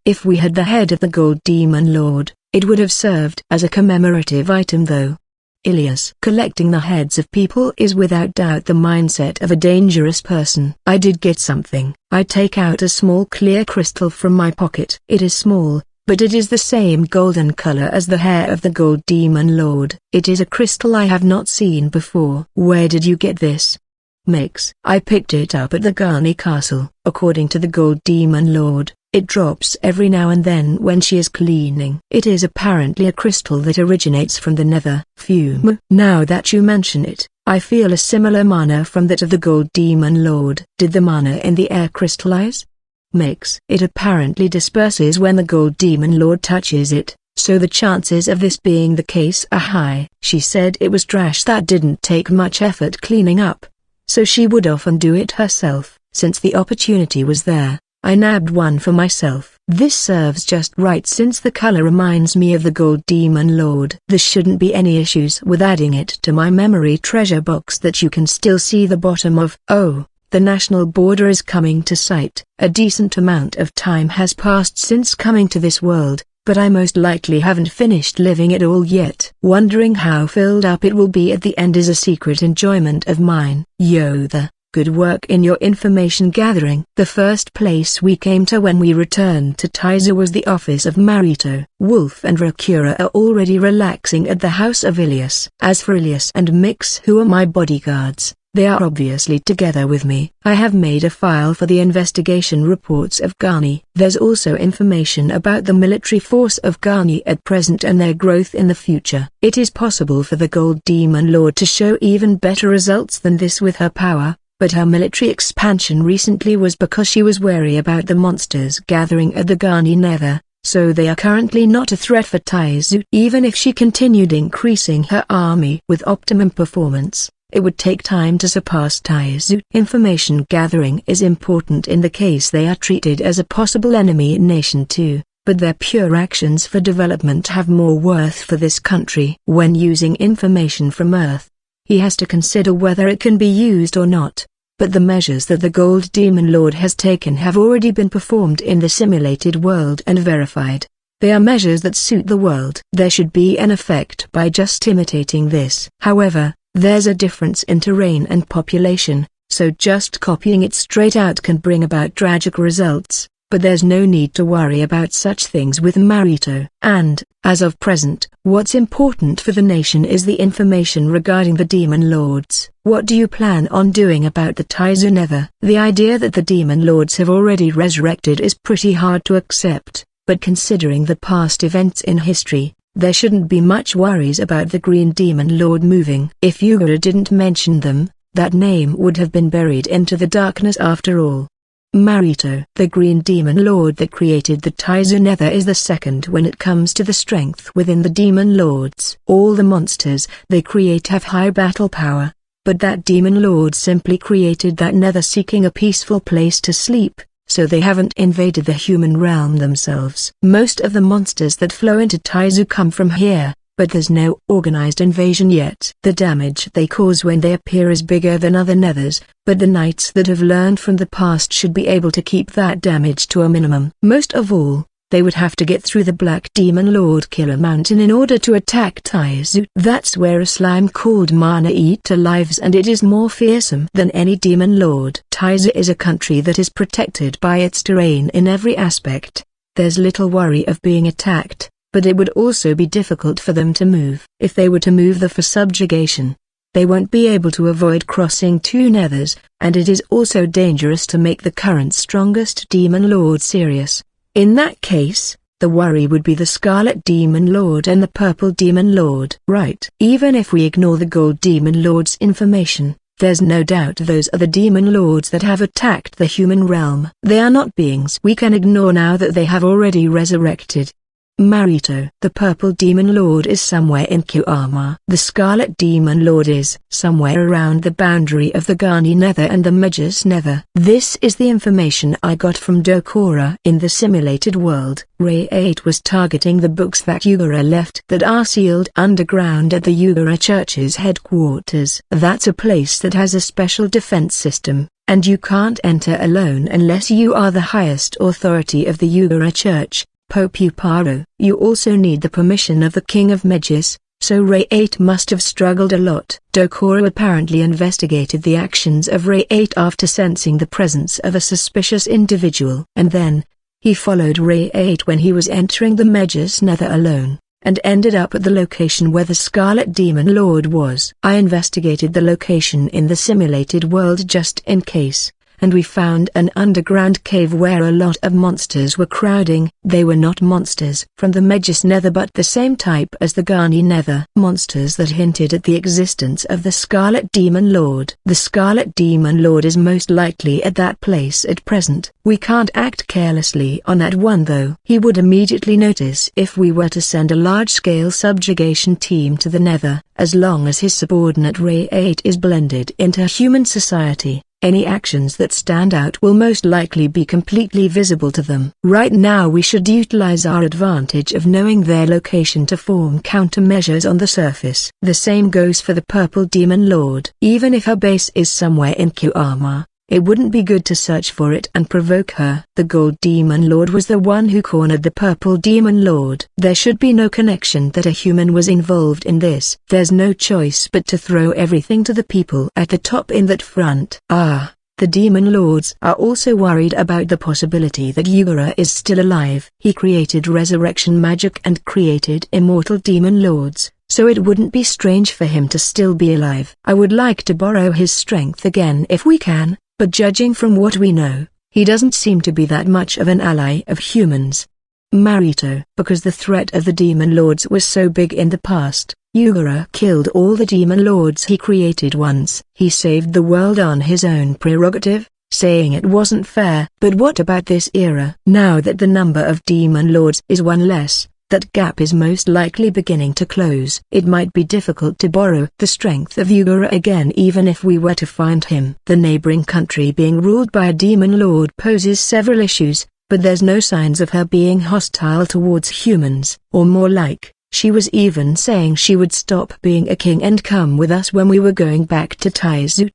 If we had the head of the Gold Demon Lord, it would have served as a commemorative item though. Ilias. Collecting the heads of people is without doubt the mindset of a dangerous person. I did get something. I take out a small clear crystal from my pocket. It is small, but it is the same golden color as the hair of the Gold Demon Lord. It is a crystal I have not seen before. Where did you get this? Mix. I picked it up at the Garni castle. According to the Gold Demon Lord, it drops every now and then when she is cleaning. It is apparently a crystal that originates from the nether. Fume. Now that you mention it, I feel a similar mana from that of the Gold Demon Lord. Did the mana in the air crystallize? Mix. It apparently disperses when the Gold Demon Lord touches it, so the chances of this being the case are high. She said it was trash that didn't take much effort cleaning up, so she would often do it herself. Since the opportunity was there, I nabbed one for myself. This serves just right since the color reminds me of the Gold Demon Lord. There shouldn't be any issues with adding it to my memory treasure box that you can still see the bottom of. Oh, The national border is coming to sight. A decent amount of time has passed since coming to this world, but I most likely haven't finished living it all yet. Wondering how filled up it will be at the end is a secret enjoyment of mine. Yotha, good work in your information gathering. The first place we came to when we returned to Taizu was the office of Marito. Wolf and Rakura are already relaxing at the house of Ilias. As for Ilias and Mix, who are my bodyguards, they are obviously together with me. I have made a file for the investigation reports of Ghani. There's also information about the military force of Ghani at present and their growth in the future. It is possible for the Gold Demon Lord to show even better results than this with her power, but her military expansion recently was because she was wary about the monsters gathering at the Ghani Nether, so they are currently not a threat for Taizu. Even if she continued increasing her army with optimum performance, it would take time to surpass Taizu. Information gathering is important in the case they are treated as a possible enemy nation too, but their pure actions for development have more worth for this country. When using information from Earth, he has to consider whether it can be used or not, but the measures that the Gold Demon Lord has taken have already been performed in the simulated world and verified. They are measures that suit the world. There should be an effect by just imitating this. However, there's a difference in terrain and population, so just copying it straight out can bring about tragic results, but there's no need to worry about such things with Marito. And, as of present, what's important for the nation is the information regarding the Demon Lords. What do you plan on doing about the Taizu Nether? The idea that the Demon Lords have already resurrected is pretty hard to accept, but considering the past events in history, there shouldn't be much worries about the Green Demon Lord moving. If Yugura didn't mention them, that name would have been buried into the darkness after all. Marito. The Green Demon Lord that created the Taizu Nether is the second when it comes to the strength within the Demon Lords. All the monsters they create have high battle power, but that Demon Lord simply created that Nether seeking a peaceful place to sleep, so they haven't invaded the human realm themselves. Most of the monsters that flow into Taizu come from here, but there's no organized invasion yet. The damage they cause when they appear is bigger than other Nethers, but the knights that have learned from the past should be able to keep that damage to a minimum. Most of all, they would have to get through the Black Demon Lord Killer Mountain in order to attack Taizu. That's where a slime called Mana Eater lives, and it is more fearsome than any Demon Lord. Taizu is a country that is protected by its terrain in every aspect. There's little worry of being attacked, but it would also be difficult for them to move. If they were to move for subjugation, they won't be able to avoid crossing two Nethers, and it is also dangerous to make the current strongest Demon Lord serious. In that case, the worry would be the Scarlet Demon Lord and the Purple Demon Lord. Right. Even if we ignore the Gold Demon Lord's information, there's no doubt those are the Demon Lords that have attacked the human realm. They are not beings we can ignore now that they have already resurrected. Marito. The Purple Demon Lord is somewhere in Kuama. The Scarlet Demon Lord is somewhere around the boundary of the Ghani Nether and the Magus Nether. This is the information I got from Dokura. In the simulated world, Ray 8 was targeting the books that Yugura left that are sealed underground at the Yugura Church's headquarters. That's a place that has a special defense system, and you can't enter alone unless you are the highest authority of the Yugura Church, Pope Uparo. You also need the permission of the King of Magus, so Ray 8 must have struggled a lot. Dokura apparently investigated the actions of Ray 8 after sensing the presence of a suspicious individual. And then, he followed Ray 8 when he was entering the Magus Nether alone, and ended up at the location where the Scarlet Demon Lord was. I investigated the location in the simulated world just in case, and we found an underground cave where a lot of monsters were crowding. They were not monsters from the Magus Nether but the same type as the Ghani Nether. Monsters that hinted at the existence of the Scarlet Demon Lord. The Scarlet Demon Lord is most likely at that place at present. We can't act carelessly on that one though. He would immediately notice if we were to send a large-scale subjugation team to the Nether. As long as his subordinate Ray 8 is blended into human society, any actions that stand out will most likely be completely visible to them. Right now we should utilize our advantage of knowing their location to form countermeasures on the surface. The same goes for the Purple Demon Lord. Even if her base is somewhere in Kuama, It wouldn't be good to search for it and provoke her. The Gold Demon Lord was the one who cornered the Purple Demon Lord. There should be no connection that a human was involved in this. There's no choice but to throw everything to the people at the top in that front. The Demon Lords are also worried about the possibility that Yugura is still alive. He created resurrection magic and created immortal Demon Lords, so it wouldn't be strange for him to still be alive. I would like to borrow his strength again if we can, but judging from what we know, he doesn't seem to be that much of an ally of humans. Marito. Because the threat of the Demon Lords was so big in the past, Yugura killed all the Demon Lords he created once. He saved the world on his own prerogative, saying it wasn't fair. But what about this era? Now that the number of Demon Lords is one less, that gap is most likely beginning to close. It might be difficult to borrow the strength of Yugura again even if we were to find him. The neighboring country being ruled by a Demon Lord poses several issues, but there's no signs of her being hostile towards humans. Or more like, she was even saying she would stop being a king and come with us when we were going back to Taizu.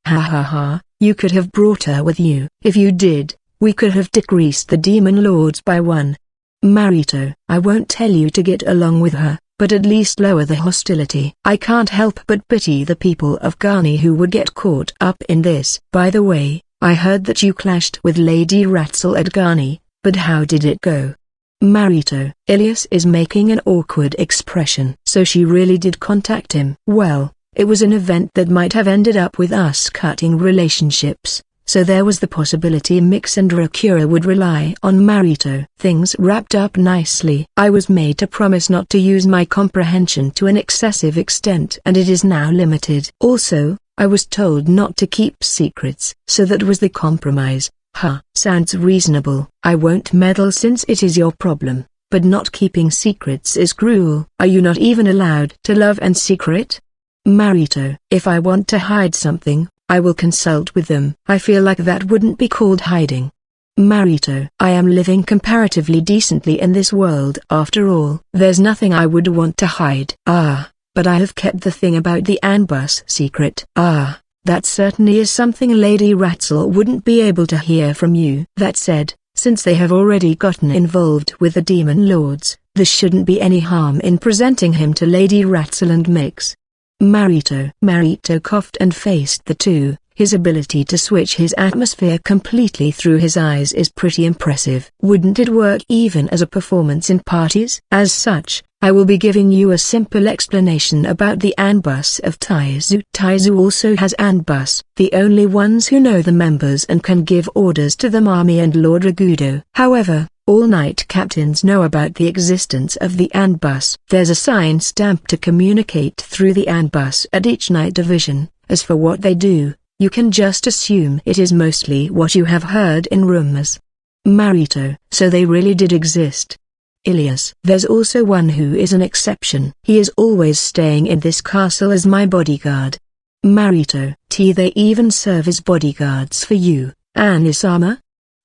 You could have brought her with you. If you did, we could have decreased the Demon Lords by one. Marito. I won't tell you to get along with her, but at least lower the hostility. I can't help but pity the people of Garni who would get caught up in this. By the way, I heard that you clashed with Lady Ratzel at Garni, but how did it go? Marito. Ilias is making an awkward expression. So she really did contact him. Well, it was an event that might have ended up with us cutting relationships. So there was the possibility Mix and Rakura would rely on Marito. Things wrapped up nicely. I was made to promise not to use my comprehension to an excessive extent and it is now limited. Also, I was told not to keep secrets. So that was the compromise. Sounds reasonable. I won't meddle since it is your problem, but not keeping secrets is cruel. Are you not even allowed to love and secret? Marito. If I want to hide something, I will consult with them. I feel like that wouldn't be called hiding. Marito. I am living comparatively decently in this world after all. There's nothing I would want to hide. But I have kept the thing about the Anbus secret. That certainly is something Lady Ratzel wouldn't be able to hear from you. That said, since they have already gotten involved with the Demon Lords, there shouldn't be any harm in presenting him to Lady Ratzel and Mix. Marito. Marito coughed and faced the two. His ability to switch his atmosphere completely through his eyes is pretty impressive. Wouldn't it work even as a performance in parties? As such, I will be giving you a simple explanation about the Anbus of Taizu. Taizu also has Anbus. The only ones who know the members and can give orders to them are me and Lord Ragudo. However, all knight captains know about the existence of the Anbus. There's a sign stamp to communicate through the Anbus at each knight division. As for what they do, you can just assume it is mostly what you have heard in rumors. Marito. So they really did exist. Ilias. There's also one who is an exception. He is always staying in this castle as my bodyguard. Marito. They even serve as bodyguards for you, Anisama?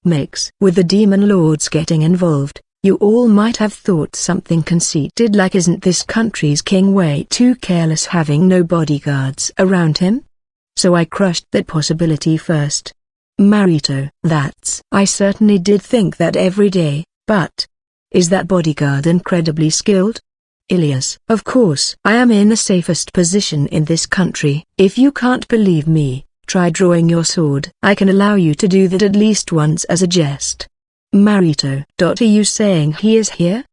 Mix. With the Demon Lords getting involved, you all might have thought something conceited like isn't this country's king way too careless having no bodyguards around him? So I crushed that possibility first. Marito. I certainly did think that every day, but is that bodyguard incredibly skilled? Ilias. Of course. I am in the safest position in this country. If you can't believe me, try drawing your sword. I can allow you to do that at least once as a jest. Marito. Are you saying he is here?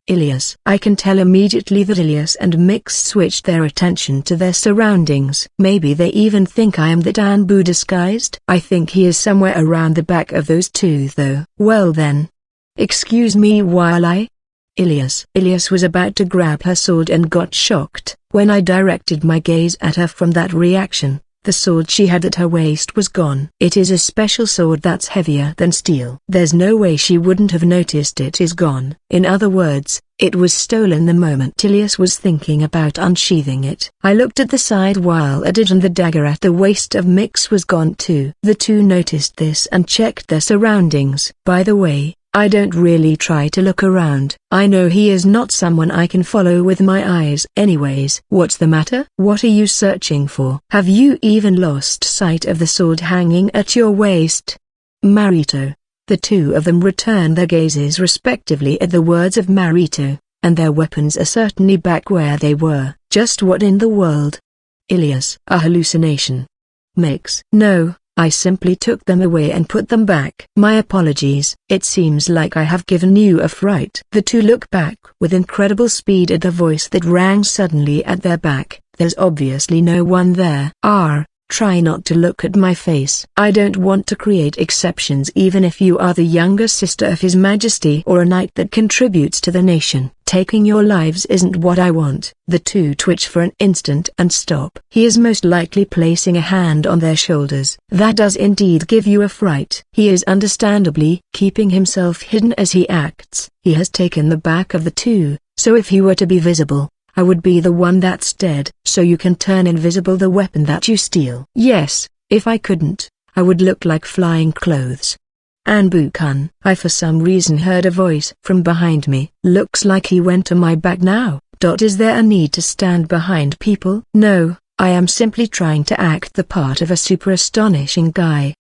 Ilias. I can tell immediately that Ilias and Mix switched their attention to their surroundings. Maybe they even think I am that Anbu disguised. I think he is somewhere around the back of those two though. Well then. Excuse me while I... Ilias. Ilias was about to grab her sword and got shocked. When I directed my gaze at her from that reaction, the sword she had at her waist was gone. It is a special sword that's heavier than steel. There's no way she wouldn't have noticed it is gone. In other words, it was stolen the moment Ilias was thinking about unsheathing it. I looked at the side while at it and the dagger at the waist of Mix was gone too. The two noticed this and checked their surroundings. By the way, I don't really try to look around. I know he is not someone I can follow with my eyes. Anyways, what's the matter? What are you searching for? Have you even lost sight of the sword hanging at your waist? Marito. The two of them return their gazes respectively at the words of Marito, and their weapons are certainly back where they were. Just what in the world? Ilias. A hallucination. Mix. No. I simply took them away and put them back. My apologies. It seems like I have given you a fright. The two look back with incredible speed at the voice that rang suddenly at their back. There's obviously no one there. Try not to look at my face. I don't want to create exceptions even if you are the younger sister of His Majesty or a knight that contributes to the nation. Taking your lives isn't what I want. The two twitch for an instant and stop. He is most likely placing a hand on their shoulders. That does indeed give you a fright. He is understandably keeping himself hidden as he acts. He has taken the back of the two, so if he were to be visible, I would be the one that's dead. So you can turn invisible the weapon that you steal. Yes, if I couldn't, I would look like flying clothes. Anbu-kun. I for some reason heard a voice from behind me. Looks like he went to my back now. Is there a need to stand behind people? No, I am simply trying to act the part of a super astonishing guy.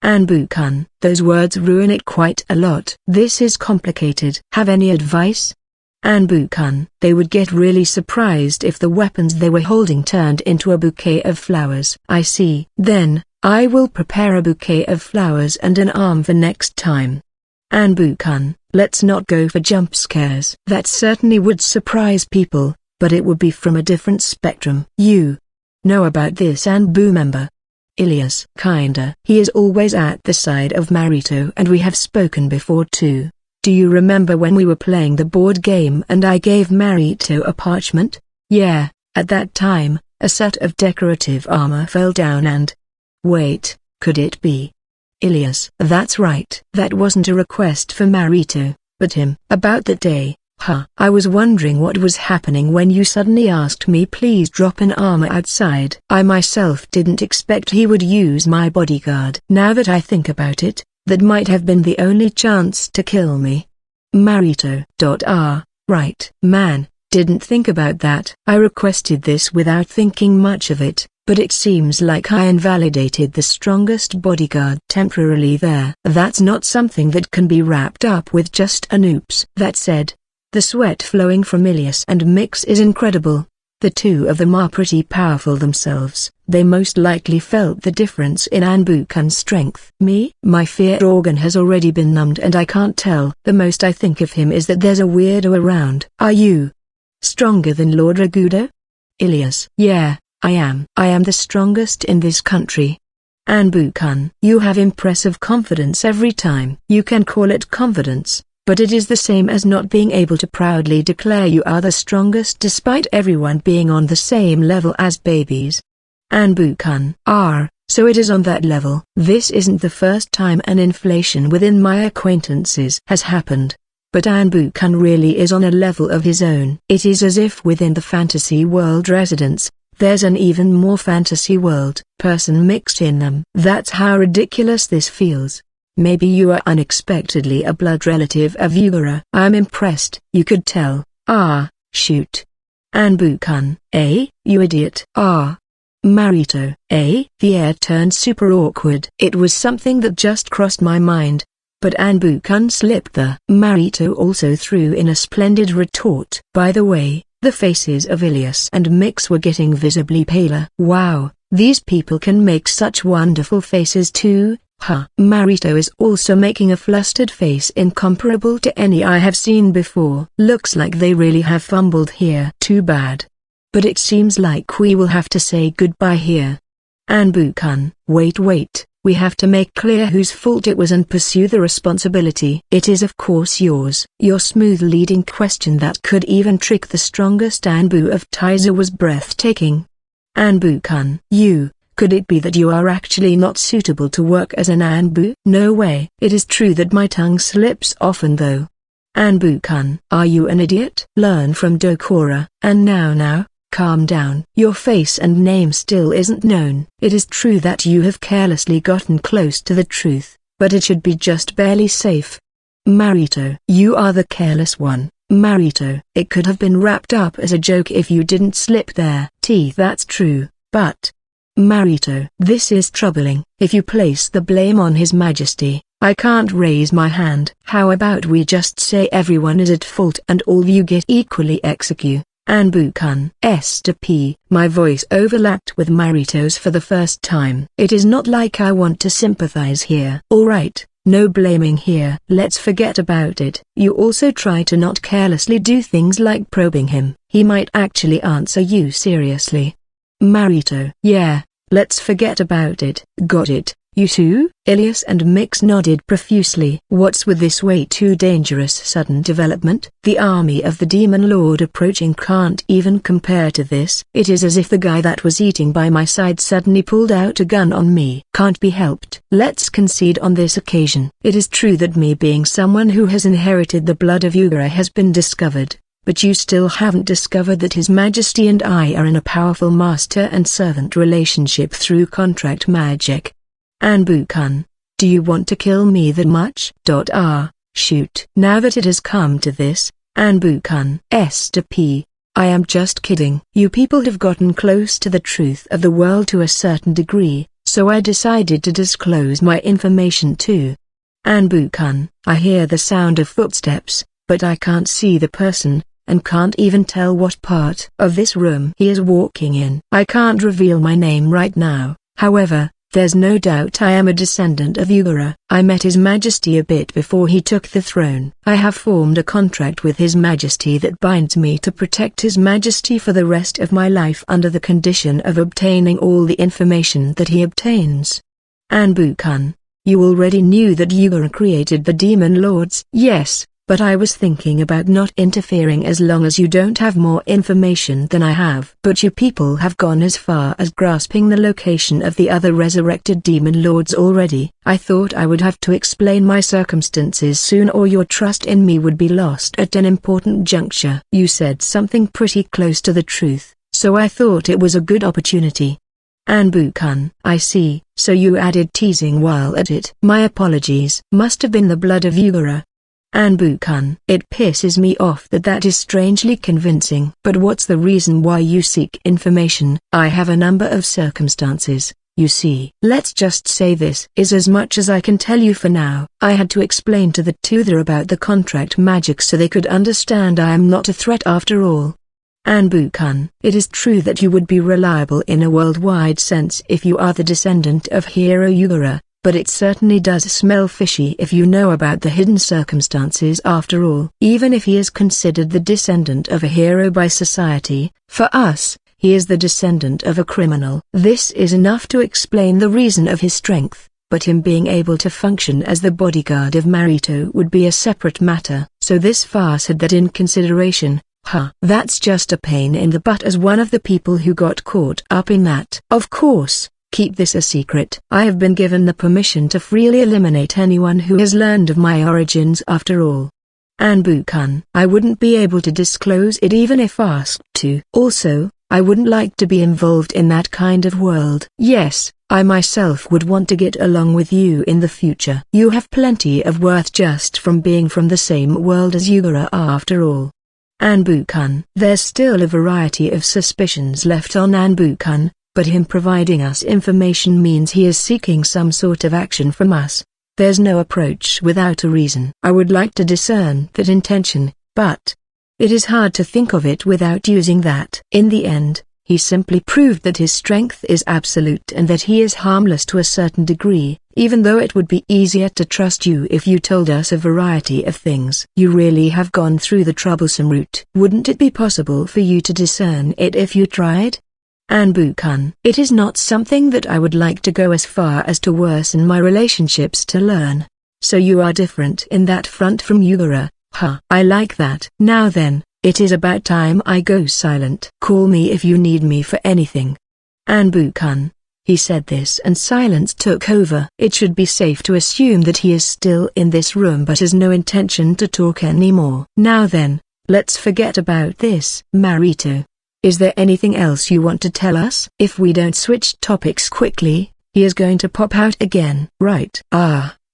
Anbu-kun. Those words ruin it quite a lot. This is complicated. Have any advice? Anbu-kun. They would get really surprised if the weapons they were holding turned into a bouquet of flowers. I see. Then, I will prepare a bouquet of flowers and an arm for next time. Anbu-kun. Let's not go for jump scares. That certainly would surprise people, but it would be from a different spectrum. You know about this Anbu member? Ilias. Kinda. He is always at the side of Marito and we have spoken before too. Do you remember when we were playing the board game and I gave Marito a parchment? Yeah, at that time, a set of decorative armor fell down and... Wait, could it be? Ilias. That's right. That wasn't a request for Marito, but him. About that day, I was wondering what was happening when you suddenly asked me please drop an armor outside. I myself didn't expect he would use my bodyguard. Now that I think about it, that might have been the only chance to kill me. Marito. Right. Man, didn't think about that. I requested this without thinking much of it, but it seems like I invalidated the strongest bodyguard temporarily there. That's not something that can be wrapped up with just an oops. That said, the sweat flowing from Ilias and Mix is incredible. The two of them are pretty powerful themselves. They most likely felt the difference in Anbu-kun's strength. Me? My fear organ has already been numbed and I can't tell. The most I think of him is that there's a weirdo around. Are you stronger than Lord Ragudo? Ilias. Yeah, I am. I am the strongest in this country. Anbu-kun. You have impressive confidence every time. You can call it confidence, but it is the same as not being able to proudly declare you are the strongest despite everyone being on the same level as babies. Anbu-kun. So it is on that level. This isn't the first time an inflation within my acquaintances has happened. But Anbu-kun really is on a level of his own. It is as if within the fantasy world residents, there's an even more fantasy world person mixed in them. That's how ridiculous this feels. Maybe you are unexpectedly a blood relative of Yugura. I'm impressed. You could tell. Shoot. Anbu-kun. You idiot. Marito. The air turned super awkward. It was something that just crossed my mind. But Anbu-kun slipped the. Marito also threw in a splendid retort. By the way, the faces of Ilias and Mix were getting visibly paler. Wow, these people can make such wonderful faces too. Marito is also making a flustered face incomparable to any I have seen before. Looks like they really have fumbled here. Too bad. But it seems like we will have to say goodbye here. Anbu-kun. Wait, we have to make clear whose fault it was and pursue the responsibility. It is of course yours. Your smooth leading question that could even trick the strongest Anbu of Taizu was breathtaking. Anbu-kun. Could it be that you are actually not suitable to work as an Anbu? No way. It is true that my tongue slips often though. Anbu-kun. Are you an idiot? Learn from Dokura. And now, calm down. Your face and name still isn't known. It is true that you have carelessly gotten close to the truth, but it should be just barely safe. Marito. You are the careless one, Marito. It could have been wrapped up as a joke if you didn't slip there. That's true, but... Marito. This is troubling. If you place the blame on His Majesty, I can't raise my hand. How about we just say everyone is at fault and all you get equally execute? Anbu-kun. S.P. My voice overlapped with Marito's for the first time. It is not like I want to sympathize here. Alright, no blaming here. Let's forget about it. You also try to not carelessly do things like probing him. He might actually answer you seriously. Marito. Yeah, let's forget about it. Got it. You too? Ilias and Mix nodded profusely. What's with this way too dangerous sudden development? The army of the Demon Lord approaching can't even compare to this. It is as if the guy that was eating by my side suddenly pulled out a gun on me. Can't be helped. Let's concede on this occasion. It is true that me being someone who has inherited the blood of Yugara has been discovered. But you still haven't discovered that His Majesty and I are in a powerful master and servant relationship through contract magic. Anbu-kun, do you want to kill me that much? Shoot. Now that it has come to this, Anbu-kun. S.P. I am just kidding. You people have gotten close to the truth of the world to a certain degree, so I decided to disclose my information too. Anbu-kun, I hear the sound of footsteps, but I can't see the person, and can't even tell what part of this room he is walking in. I can't reveal my name right now, however. There's no doubt I am a descendant of Yugara. I met His Majesty a bit before he took the throne. I have formed a contract with His Majesty that binds me to protect His Majesty for the rest of my life under the condition of obtaining all the information that he obtains. Anbu-kun, you already knew that Yugara created the Demon Lords? Yes, but I was thinking about not interfering as long as you don't have more information than I have. But you people have gone as far as grasping the location of the other resurrected demon lords already. I thought I would have to explain my circumstances soon or your trust in me would be lost at an important juncture. You said something pretty close to the truth, so I thought it was a good opportunity. Anbu-kun. I see, so you added teasing while at it. My apologies. Must have been the blood of Yugara. Anbu-kun. It pisses me off that is strangely convincing. But what's the reason why you seek information? I have a number of circumstances, you see. Let's just say this is as much as I can tell you for now. I had to explain to the two there about the contract magic so they could understand I am not a threat after all. Anbu-kun. It is true that you would be reliable in a worldwide sense if you are the descendant of Hero Yugara. But it certainly does smell fishy if you know about the hidden circumstances after all. Even if he is considered the descendant of a hero by society, for us, he is the descendant of a criminal. This is enough to explain the reason of his strength, but him being able to function as the bodyguard of Marito would be a separate matter. So this farce had that in consideration. That's just a pain in the butt as one of the people who got caught up in that. Of course. Keep this a secret. I have been given the permission to freely eliminate anyone who has learned of my origins after all. Anbu-kun. I wouldn't be able to disclose it even if asked to. Also, I wouldn't like to be involved in that kind of world. Yes, I myself would want to get along with you in the future. You have plenty of worth just from being from the same world as Yugara after all. Anbu-kun. There's still a variety of suspicions left on Anbu-kun. But him providing us information means he is seeking some sort of action from us. There's no approach without a reason. I would like to discern that intention, but it is hard to think of it without using that. In the end, he simply proved that his strength is absolute and that he is harmless to a certain degree, even though it would be easier to trust you if you told us a variety of things. You really have gone through the troublesome route. Wouldn't it be possible for you to discern it if you tried? Anbu-kun. It is not something that I would like to go as far as to worsen my relationships to learn. So you are different in that front from Yugara. I like that. Now then, it is about time I go silent. Call me if you need me for anything. Anbu-kun. He said this and silence took over. It should be safe to assume that he is still in this room but has no intention to talk anymore. Now then, let's forget about this. Marito. Is there anything else you want to tell us? If we don't switch topics quickly, he is going to pop out again. Right.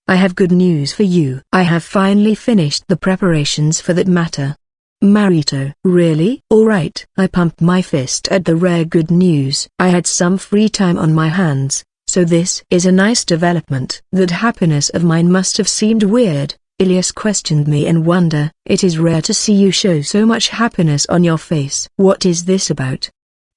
I have good news for you. I have finally finished the preparations for that matter. Marito. Really? Alright. I pumped my fist at the rare good news. I had some free time on my hands, so this is a nice development. That happiness of mine must have seemed weird. Ilias questioned me in wonder. It is rare to see you show so much happiness on your face. What is this about?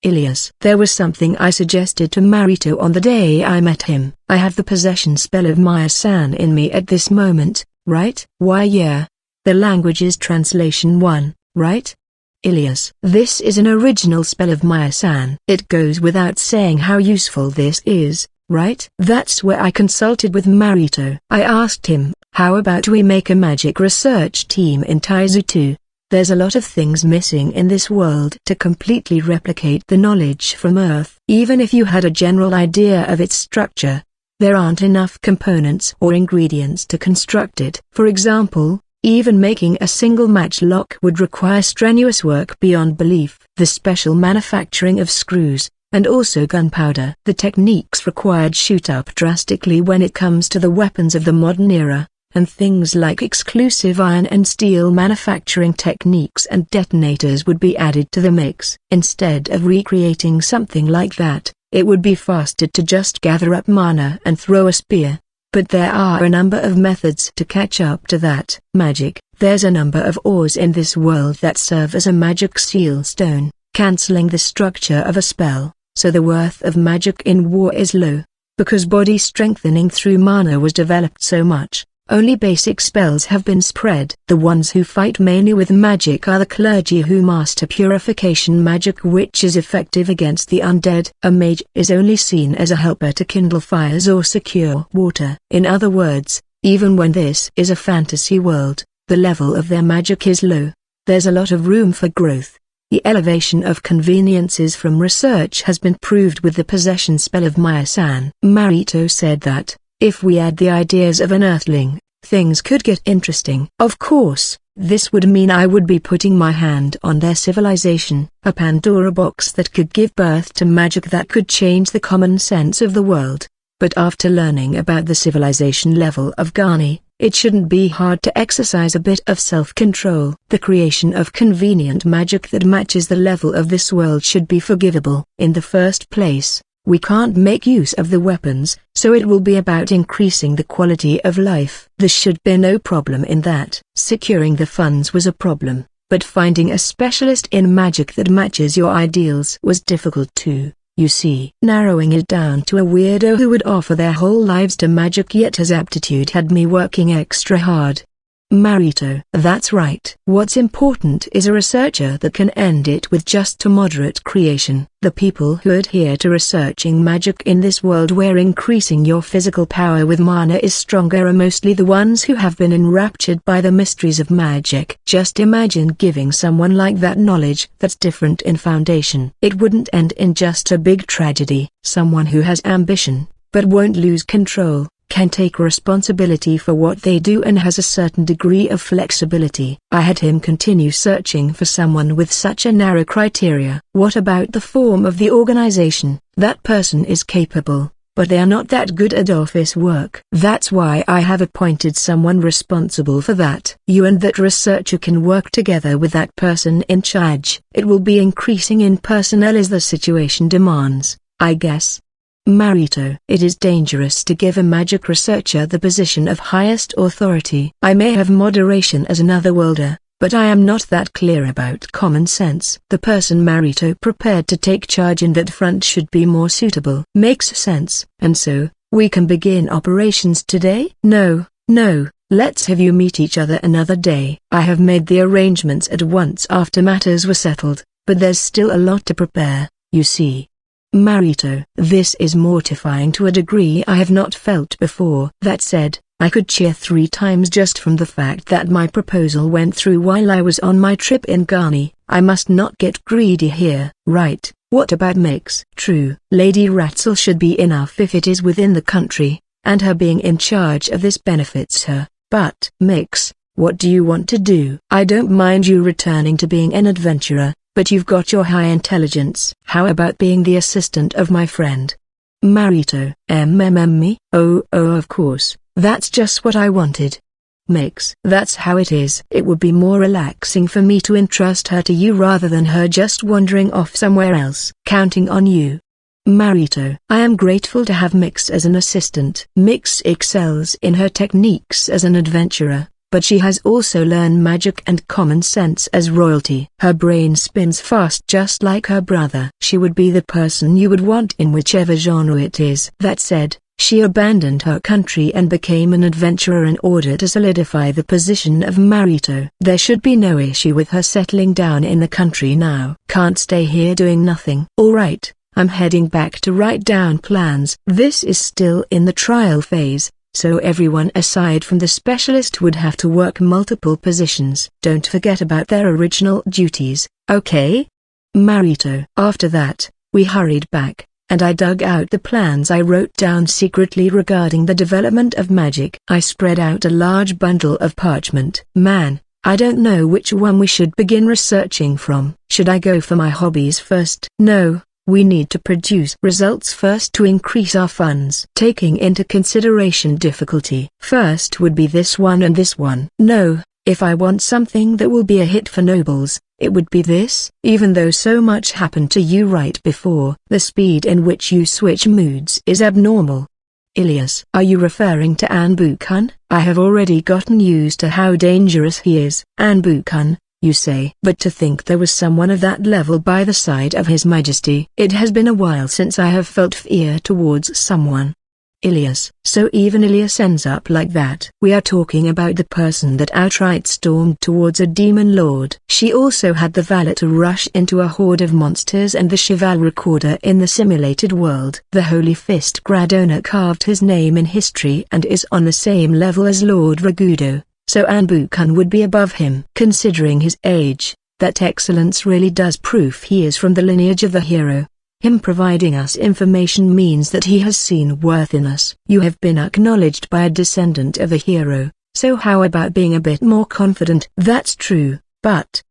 Ilias. There was something I suggested to Marito on the day I met him. I have the possession spell of Maya-san in me at this moment, right? Why yeah. The language's translation 1, right? Ilias. This is an original spell of Maya-san. It goes without saying how useful this is, right? That's where I consulted with Marito. I asked him, how about we make a magic research team in Taizu 2? There's a lot of things missing in this world to completely replicate the knowledge from Earth. Even if you had a general idea of its structure, there aren't enough components or ingredients to construct it. For example, even making a single matchlock would require strenuous work beyond belief. The special manufacturing of screws, and also gunpowder. The techniques required shoot up drastically when it comes to the weapons of the modern era, and things like exclusive iron and steel manufacturing techniques and detonators would be added to the mix. Instead of recreating something like that, it would be faster to just gather up mana and throw a spear. But there are a number of methods to catch up to that. Magic. There's a number of ores in this world that serve as a magic seal stone, cancelling the structure of a spell, so the worth of magic in war is low. Because body strengthening through mana was developed so much, only basic spells have been spread. The ones who fight mainly with magic are the clergy who master purification magic, which is effective against the undead. A mage is only seen as a helper to kindle fires or secure water. In other words, even when this is a fantasy world, the level of their magic is low. There's a lot of room for growth. The elevation of conveniences from research has been proved with the possession spell of Maya-san. Marito said that, if we add the ideas of an earthling, things could get interesting. Of course, this would mean I would be putting my hand on their civilization, a Pandora box that could give birth to magic that could change the common sense of the world. But after learning about the civilization level of Ghani, it shouldn't be hard to exercise a bit of self-control. The creation of convenient magic that matches the level of this world should be forgivable. In the first place, we can't make use of the weapons, so it will be about increasing the quality of life. There should be no problem in that. Securing the funds was a problem, but finding a specialist in magic that matches your ideals was difficult too. You see, narrowing it down to a weirdo who would offer their whole lives to magic yet has aptitude had me working extra hard. Marito. That's right. What's important is a researcher that can end it with just a moderate creation. The people who adhere to researching magic in this world where increasing your physical power with mana is stronger are mostly the ones who have been enraptured by the mysteries of magic. Just imagine giving someone like that knowledge that's different in foundation. It wouldn't end in just a big tragedy. Someone who has ambition, but won't lose control, can take responsibility for what they do and has a certain degree of flexibility. I had him continue searching for someone with such a narrow criteria. What about the form of the organization? That person is capable, but they are not that good at office work. That's why I have appointed someone responsible for that. You and that researcher can work together with that person in charge. It will be increasing in personnel as the situation demands, I guess. Marito. It is dangerous to give a magic researcher the position of highest authority. I may have moderation as an otherworlder, but I am not that clear about common sense. The person Marito prepared to take charge in that front should be more suitable. Makes sense. And so, we can begin operations today? No, let's have you meet each other another day. I have made the arrangements at once after matters were settled, but there's still a lot to prepare, you see. Marito. This is mortifying to a degree I have not felt before. That said, I could cheer 3 times just from the fact that my proposal went through while I was on my trip in Ghani. I must not get greedy here. Right, what about Mix? True, Lady Ratzel should be enough if it is within the country, and her being in charge of this benefits her. But Mix, what do you want to do? I don't mind you returning to being an adventurer, but you've got your high intelligence. How about being the assistant of my friend? Marito. Me? Oh, of course. That's just what I wanted. Mix. That's how it is. It would be more relaxing for me to entrust her to you rather than her just wandering off somewhere else. Counting on you, Marito. I am grateful to have Mix as an assistant. Mix excels in her techniques as an adventurer, but she has also learned magic and common sense as royalty. Her brain spins fast just like her brother. She would be the person you would want in whichever genre it is. That said, she abandoned her country and became an adventurer in order to solidify the position of Marito. There should be no issue with her settling down in the country now. Can't stay here doing nothing. Alright, I'm heading back to write down plans. This is still in the trial phase, so everyone aside from the specialist would have to work multiple positions. Don't forget about their original duties, okay? Marito. After that, we hurried back, and I dug out the plans I wrote down secretly regarding the development of magic. I spread out a large bundle of parchment. Man, I don't know which one we should begin researching from. Should I go for my hobbies first? No, we need to produce results first to increase our funds. Taking into consideration difficulty. First would be this one and this one. No, if I want something that will be a hit for nobles, it would be this. Even though so much happened to you right before, the speed in which you switch moods is abnormal. Ilias. Are you referring to Anbu-kun? I have already gotten used to how dangerous he is. Anbu-kun, you say? But to think there was someone of that level by the side of His Majesty. It has been a while since I have felt fear towards someone. Ilias. So even Ilias ends up like that. We are talking about the person that outright stormed towards a demon lord. She also had the valor to rush into a horde of monsters and the chivalry recorder in the simulated world. The Holy Fist Gradona carved his name in history and is on the same level as Lord Ragudo, so Anbu-kun would be above him. Considering his age, that excellence really does prove he is from the lineage of the hero. Him providing us information means that he has seen worth in us. You have been acknowledged by a descendant of the hero, so how about being a bit more confident? That's true, but...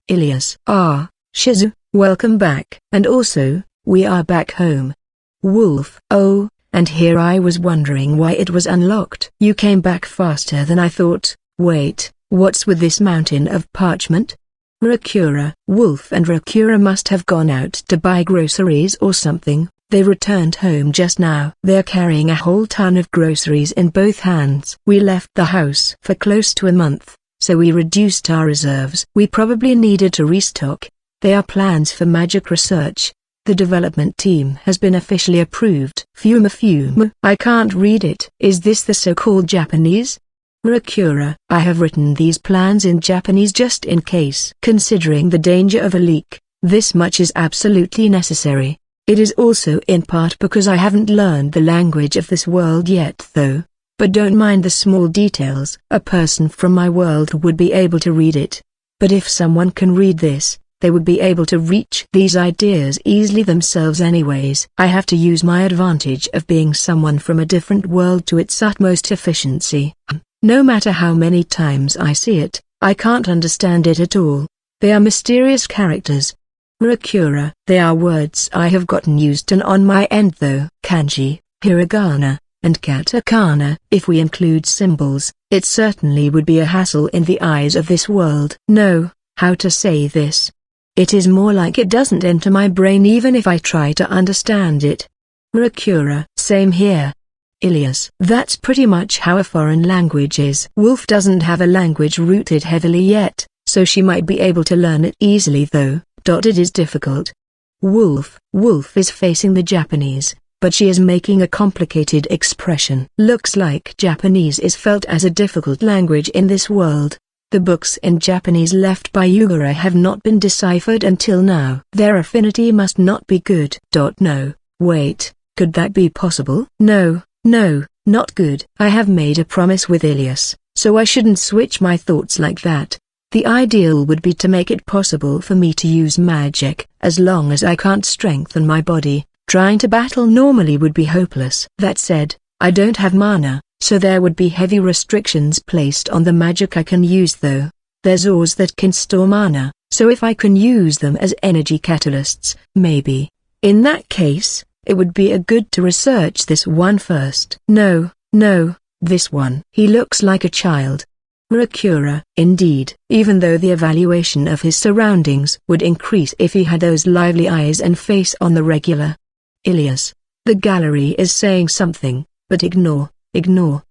Ilias. Ah, Shizu, welcome back. And also, we are back home. Wolf. Oh, and here I was wondering why it was unlocked. You came back faster than I thought. Wait, what's with this mountain of parchment? Rakura. Wolf and Rakura must have gone out to buy groceries or something. They returned home just now. They're carrying a whole ton of groceries in both hands. We left the house for close to a month, so we reduced our reserves. We probably needed to restock. They are plans for magic research. The development team has been officially approved. Fume. I can't read it. Is this the so-called Japanese? Rakura. I have written these plans in Japanese just in case. Considering the danger of a leak, this much is absolutely necessary. It is also in part because I haven't learned the language of this world yet though. But don't mind the small details. A person from my world would be able to read it. But if someone can read this, they would be able to reach these ideas easily themselves anyways. I have to use my advantage of being someone from a different world to its utmost efficiency. No matter how many times I see it, I can't understand it at all. They are mysterious characters. Rakura. They are words I have gotten used to on my end though. Kanji, hiragana, and katakana. If we include symbols, it certainly would be a hassle in the eyes of this world. No, how to say this? It is more like it doesn't enter my brain even if I try to understand it. Rakura. Same here. Ilias. That's pretty much how a foreign language is. Wolf doesn't have a language rooted heavily yet, so she might be able to learn it easily though. It is difficult. Wolf is facing the Japanese, but she is making a complicated expression. Looks like Japanese is felt as a difficult language in this world. The books in Japanese left by Yugara have not been deciphered until now. Their affinity must not be good. No, wait, could that be possible? No, not good. I have made a promise with Ilias, so I shouldn't switch my thoughts like that. The ideal would be to make it possible for me to use magic, as long as I can't strengthen my body. Trying to battle normally would be hopeless. That said, I don't have mana, so there would be heavy restrictions placed on the magic I can use though. There's ores that can store mana, so if I can use them as energy catalysts, maybe. In that case, it would be a good to research this one first. No, No, this one. He looks like a child. Rakura, indeed, even though the evaluation of his surroundings would increase if he had those lively eyes and face on the regular. Ilias. The gallery is saying something, but ignore.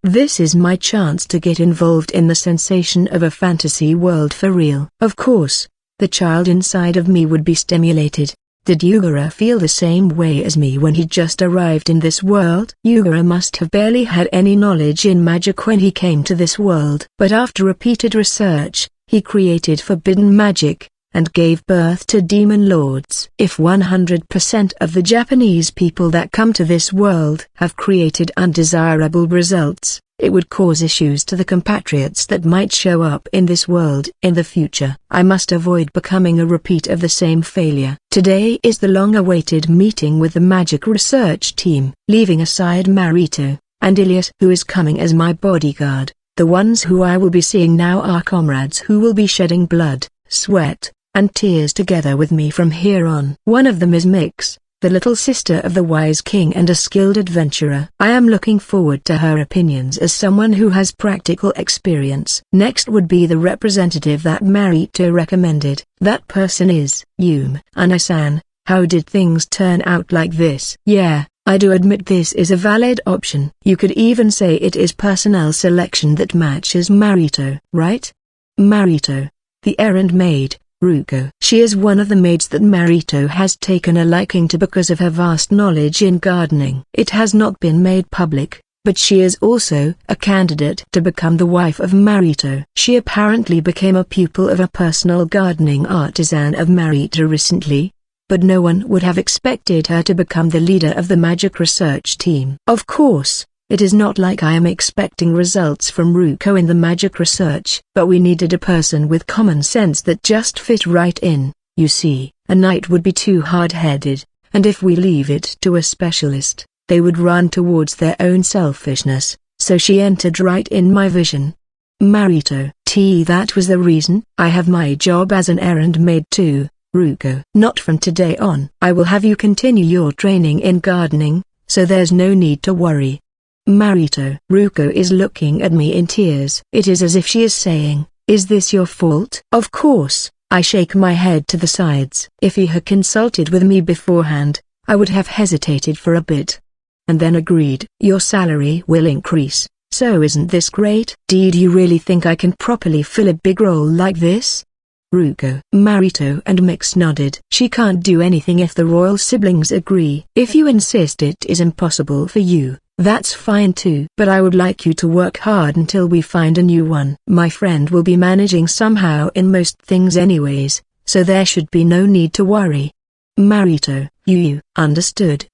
This is my chance to get involved in the sensation of a fantasy world for real. Of course, the child inside of me would be stimulated. Did Yugura feel the same way as me when he just arrived in this world? Yugura must have barely had any knowledge in magic when he came to this world. But after repeated research, he created forbidden magic, and gave birth to demon lords. If 100% of the Japanese people that come to this world have created undesirable results, it would cause issues to the compatriots that might show up in this world in the future. I must avoid becoming a repeat of the same failure. Today is the long-awaited meeting with the magic research team. Leaving aside Marito, and Ilias who is coming as my bodyguard, the ones who I will be seeing now are comrades who will be shedding blood, sweat, and tears together with me from here on. One of them is Mix, the little sister of the wise king and a skilled adventurer. I am looking forward to her opinions as someone who has practical experience. Next would be the representative that Marito recommended. That person is Yume. Anasan, how did things turn out like this? Yeah, I do admit this is a valid option. You could even say it is personnel selection that matches Marito, right? Marito, the errand maid. Ruko. She is one of the maids that Marito has taken a liking to because of her vast knowledge in gardening. It has not been made public, but she is also a candidate to become the wife of Marito. She apparently became a pupil of a personal gardening artisan of Marito recently, but no one would have expected her to become the leader of the magic research team. Of course, it is not like I am expecting results from Ruko in the magic research, but we needed a person with common sense that just fit right in. You see, a knight would be too hard-headed, and if we leave it to a specialist, they would run towards their own selfishness, so she entered right in my vision. Marito. That was the reason. I have my job as an errand maid too, Ruko. Not from today on. I will have you continue your training in gardening, so there's no need to worry. Marito. Ruko is looking at me in tears. It is as if she is saying, "Is this your fault?" Of course, I shake my head to the sides. If he had consulted with me beforehand, I would have hesitated for a bit. And then agreed. Your salary will increase, so isn't this great? Do you really think I can properly fill a big role like this? Ruko. Marito and Mix nodded. She can't do anything if the royal siblings agree. If you insist it is impossible for you, that's fine too. But I would like you to work hard until we find a new one. My friend will be managing somehow in most things anyways, so there should be no need to worry. Marito. You understood.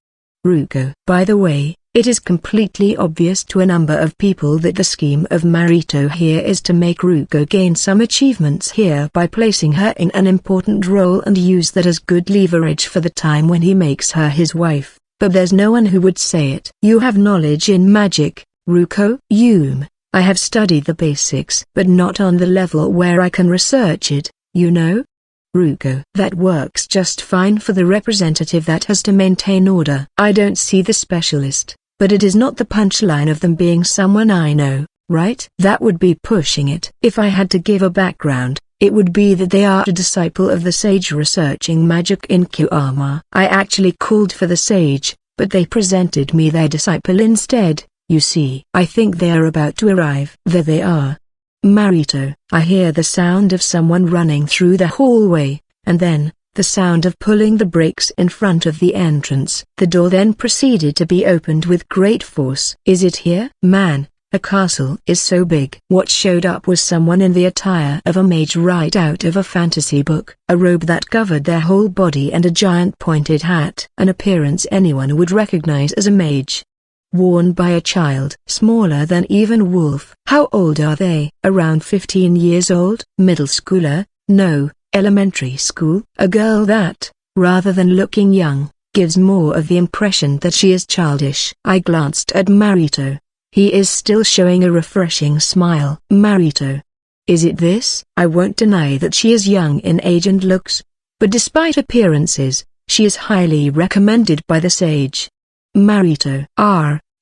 Ruko. By the way, it is completely obvious to a number of people that the scheme of Marito here is to make Ruko gain some achievements here by placing her in an important role and use that as good leverage for the time when he makes her his wife. But there's no one who would say it. You have knowledge in magic, Ruko? I have studied the basics, but not on the level where I can research it, you know? Ruko. That works just fine for the representative that has to maintain order. I don't see the specialist, but it is not the punchline of them being someone I know, right? That would be pushing it. If I had to give a background, it would be that they are a disciple of the sage researching magic in Kyoama. I actually called for the sage, but they presented me their disciple instead. You see, I think they are about to arrive. There they are. Marito. I hear the sound of someone running through the hallway, and then, the sound of pulling the brakes in front of the entrance. The door then proceeded to be opened with great force. Is it here? Man, a castle is so big. What showed up was someone in the attire of a mage right out of a fantasy book. A robe that covered their whole body and a giant pointed hat. An appearance anyone would recognize as a mage. Worn by a child smaller than even Wolf. How old are they? Around 15 years old? Middle schooler? No, elementary school. A girl that, rather than looking young, gives more of the impression that she is childish. I glanced at Marito. He is still showing a refreshing smile. Marito. Is it this? I won't deny that she is young in age and looks, but despite appearances, she is highly recommended by the sage. Marito.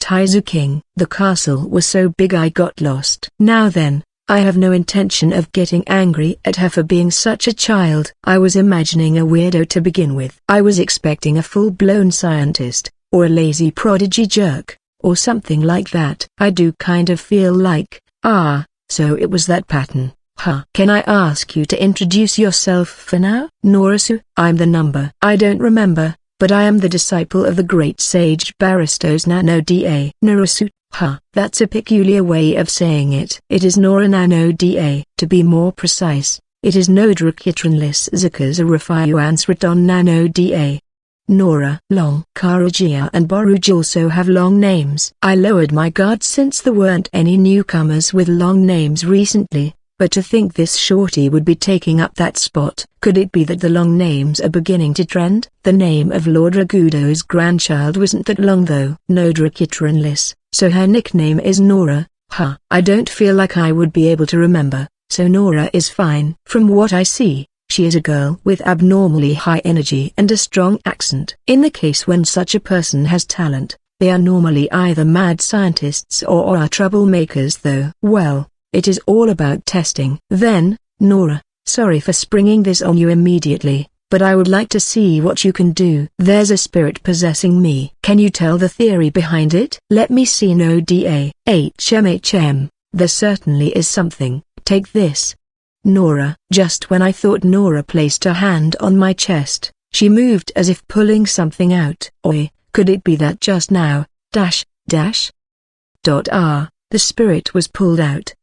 Taizu King. The castle was so big I got lost. Now then, I have no intention of getting angry at her for being such a child. I was imagining a weirdo to begin with. I was expecting a full-blown scientist, or a lazy prodigy jerk, or something like that. I do kind of feel like, so it was that pattern. Huh. Can I ask you to introduce yourself for now? Norasu. I'm the number. I don't remember, but I am the disciple of the great sage Baristos Nano Da. Norasu. Huh. That's a peculiar way of saying it. It is Nora Nano Da. To be more precise, it is Nodra Kitranlis Zakas Arafayuans Raton Nano Da. Nora. Long. Karugia and Boruj also have long names. I lowered my guard since there weren't any newcomers with long names recently, but to think this shorty would be taking up that spot. Could it be that the long names are beginning to trend? The name of Lord Ragudo's grandchild wasn't that long though. Nodra Kitranlis, so her nickname is Nora. I don't feel like I would be able to remember, so Nora is fine. From what I see, she is a girl with abnormally high energy and a strong accent. In the case when such a person has talent, they are normally either mad scientists or are troublemakers though. Well, it is all about testing. Then, Nora, sorry for springing this on you immediately, but I would like to see what you can do. There's a spirit possessing me. Can you tell the theory behind it? Let me see. No da. There certainly is something. Take this. Nora. Just when I thought Nora placed her hand on my chest, she moved as if pulling something out. Oi, could it be that just now, the spirit was pulled out.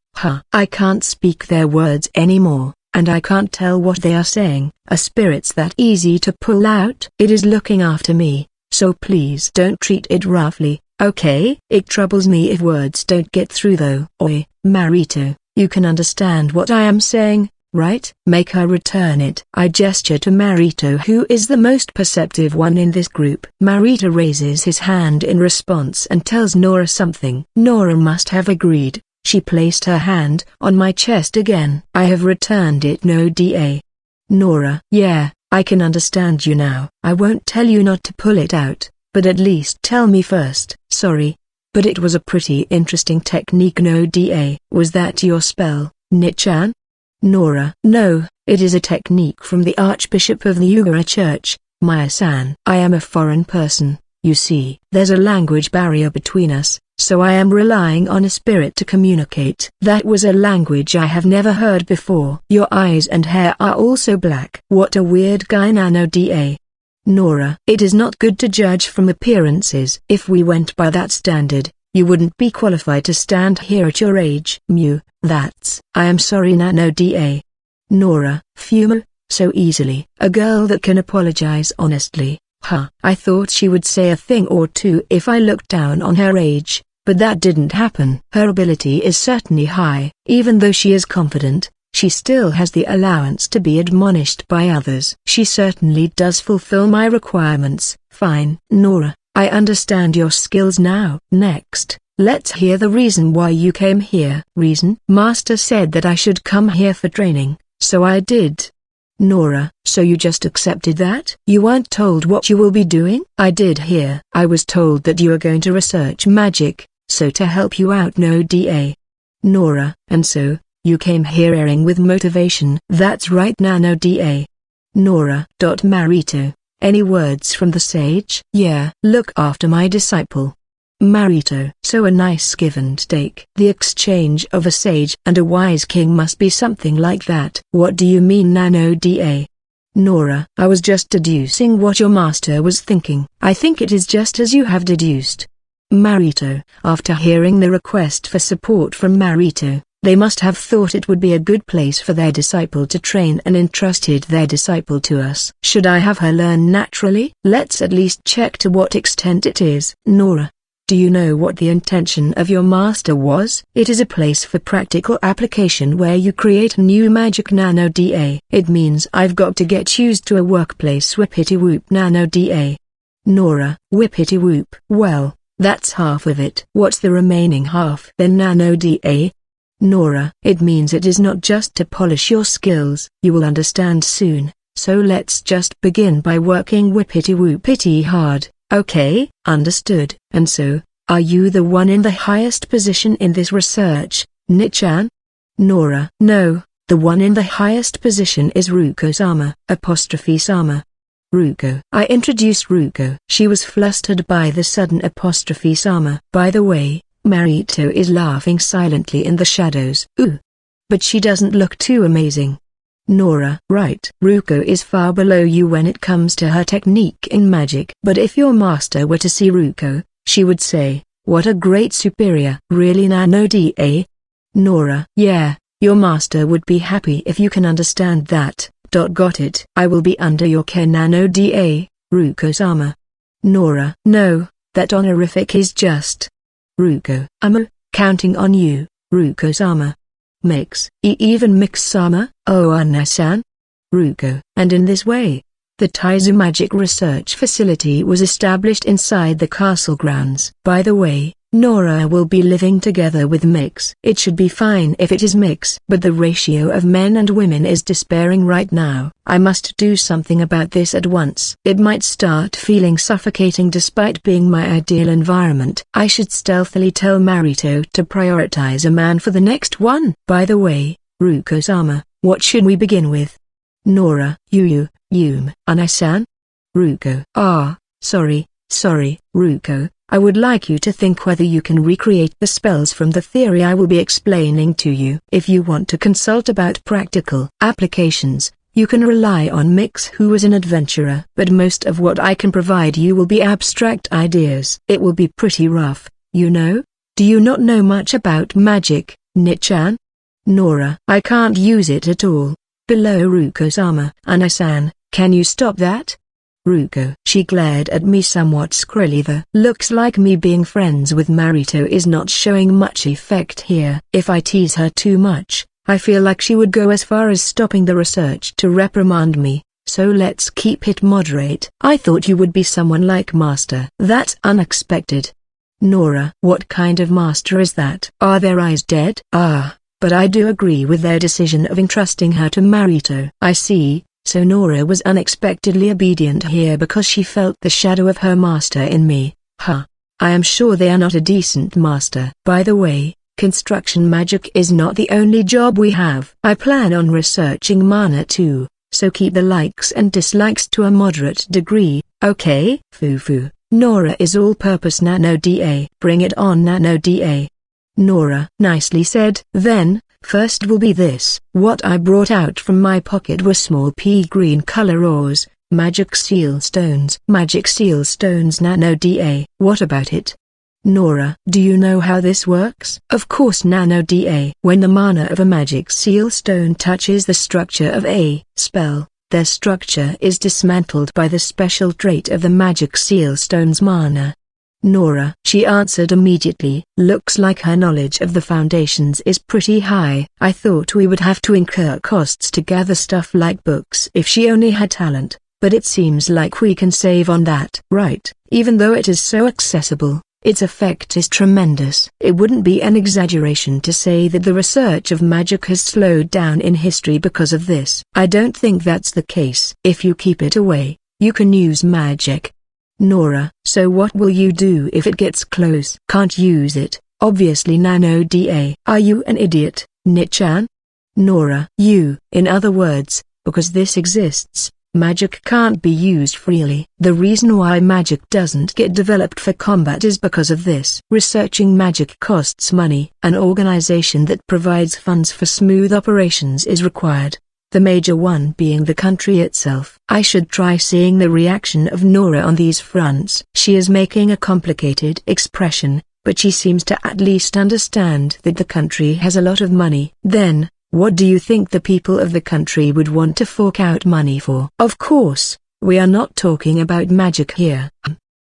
I can't speak their words anymore, and I can't tell what they are saying. A spirit's that easy to pull out? It is looking after me, so please don't treat it roughly, okay? It troubles me if words don't get through though. Oi, Marito, you can understand what I am saying, right? Make her return it. I gesture to Marito, who is the most perceptive one in this group. Marito raises his hand in response and tells Nora something. Nora must have agreed. She placed her hand on my chest again. I have returned it. No da. Nora. Yeah, I can understand you now. I won't tell you not to pull it out, but at least tell me first. Sorry, but it was a pretty interesting technique. No da. Was that your spell, Nichan? Nora. No, it is a technique from the Archbishop of the Ugara Church, Maya-san. I am a foreign person, you see. There's a language barrier between us, so I am relying on a spirit to communicate. That was a language I have never heard before. Your eyes and hair are also black. What a weird guy. Nano da. Nora. It is not good to judge from appearances. If we went by that standard, you wouldn't be qualified to stand here at your age. Mew, that's. I am sorry. Nano da. Nora. Phew, so easily. A girl that can apologize honestly. I thought she would say a thing or two if I looked down on her age, but that didn't happen. Her ability is certainly high. Even though she is confident, she still has the allowance to be admonished by others. She certainly does fulfill my requirements. Fine. Nora, I understand your skills now. Next, let's hear the reason why you came here. Reason? Master said that I should come here for training, so I did. Nora. So you just accepted that? You weren't told what you will be doing? I did hear. I was told that you are going to research magic, so to help you out. No da. Nora. And so, you came here airing with motivation. That's right. Nano da. Nora. Marito. Any words from the sage? Yeah. Look after my disciple. Marito. So a nice give and take. The exchange of a sage and a wise king must be something like that. What do you mean? Nano da. Nora. I was just deducing what your master was thinking. I think it is just as you have deduced. Marito. After hearing the request for support from Marito, they must have thought it would be a good place for their disciple to train and entrusted their disciple to us. Should I have her learn naturally? Let's at least check to what extent it is. Nora. Do you know what the intention of your master was? It is a place for practical application where you create new magic. Nano da. It means I've got to get used to a workplace. Whippity whoop. Nano da. Nora. Whippity whoop. Well, that's half of it. What's the remaining half? Then Nano da. Nora. It means it is not just to polish your skills. You will understand soon, so let's just begin by working whippity whoopity hard. Okay, understood. And so, Are you the one in the highest position in this research, Nichan? Nora: No, the one in the highest position is Ruko-sama, Sama. Ruko. I introduced Ruko. She was flustered by the sudden Sama. By the way, Marito is laughing silently in the shadows. Ooh. But she doesn't look too amazing. Nora: Right. Ruko is far below you when it comes to her technique in magic. But if your master were to see Ruko, she would say, what a great superior. Really Nano-da? Nora: Yeah, your master would be happy if you can understand that. Got it. I will be under your care Nano-da, Ruko-sama. Nora: No, that honorific is just. Ruko: Counting on you, Ruko-sama. Mix. Even Mix-sama? Oh Anna-san? Ruko: And in this way, the Taizu Magic Research Facility was established inside the castle grounds. By the way, Nora will be living together with Mix. It should be fine if it is Mix. But the ratio of men and women is despairing right now. I must do something about this at once. It might start feeling suffocating despite being my ideal environment. I should stealthily tell Marito to prioritize a man for the next one. By the way, Ruko-sama, what should we begin with? Nora: Anai-san? Ruko: Sorry, Ruko. I would like you to think whether you can recreate the spells from the theory I will be explaining to you. If you want to consult about practical applications, you can rely on Mix, who is an adventurer. But most of what I can provide you will be abstract ideas. It will be pretty rough, you know? Do you not know much about magic, Nichan? Nora: I can't use it at all. Below Ruko-sama. Anai-san, can you stop that? Ruko. She glared at me somewhat scurrily. Looks like me being friends with Marito is not showing much effect here. If I tease her too much, I feel like she would go as far as stopping the research to reprimand me, so let's keep it moderate. I thought you would be someone like Master. That's unexpected. Nora: What kind of master is that? Are their eyes dead? But I do agree with their decision of entrusting her to Marito. I see. So Nora was unexpectedly obedient here because she felt the shadow of her master in me. I am sure they are not a decent master. By the way, construction magic is not the only job we have. I plan on researching mana too, so keep the likes and dislikes to a moderate degree, okay? Fufu. Nora is all-purpose Nano-da. Bring it on Nano-da. Nora: Nicely said. Then, first will be this. What I brought out from my pocket were small pea green color ores, magic seal stones. Magic seal stones Nano-da. What about it? Nora: Do you know how this works? Of course Nano-da. When the mana of a magic seal stone touches the structure of a spell, their structure is dismantled by the special trait of the magic seal stone's mana. Nora. She answered immediately. Looks like her knowledge of the foundations is pretty high. I thought we would have to incur costs to gather stuff like books if she only had talent, but it seems like we can save on that. Right. Even though it is so accessible, its effect is tremendous. It wouldn't be an exaggeration to say that the research of magic has slowed down in history because of this. I don't think that's the case. If you keep it away, you can use magic. Nora. So what will you do if it gets close? Can't use it, obviously Nano-da. Are you an idiot, Nichan? Nora. In other words, because this exists, magic can't be used freely. The reason why magic doesn't get developed for combat is because of this. Researching magic costs money. An organization that provides funds for smooth operations is required. The major one being the country itself. I should try seeing the reaction of Nora on these fronts. She is making a complicated expression, but she seems to at least understand that the country has a lot of money. Then, what do you think the people of the country would want to fork out money for? Of course, we are not talking about magic here.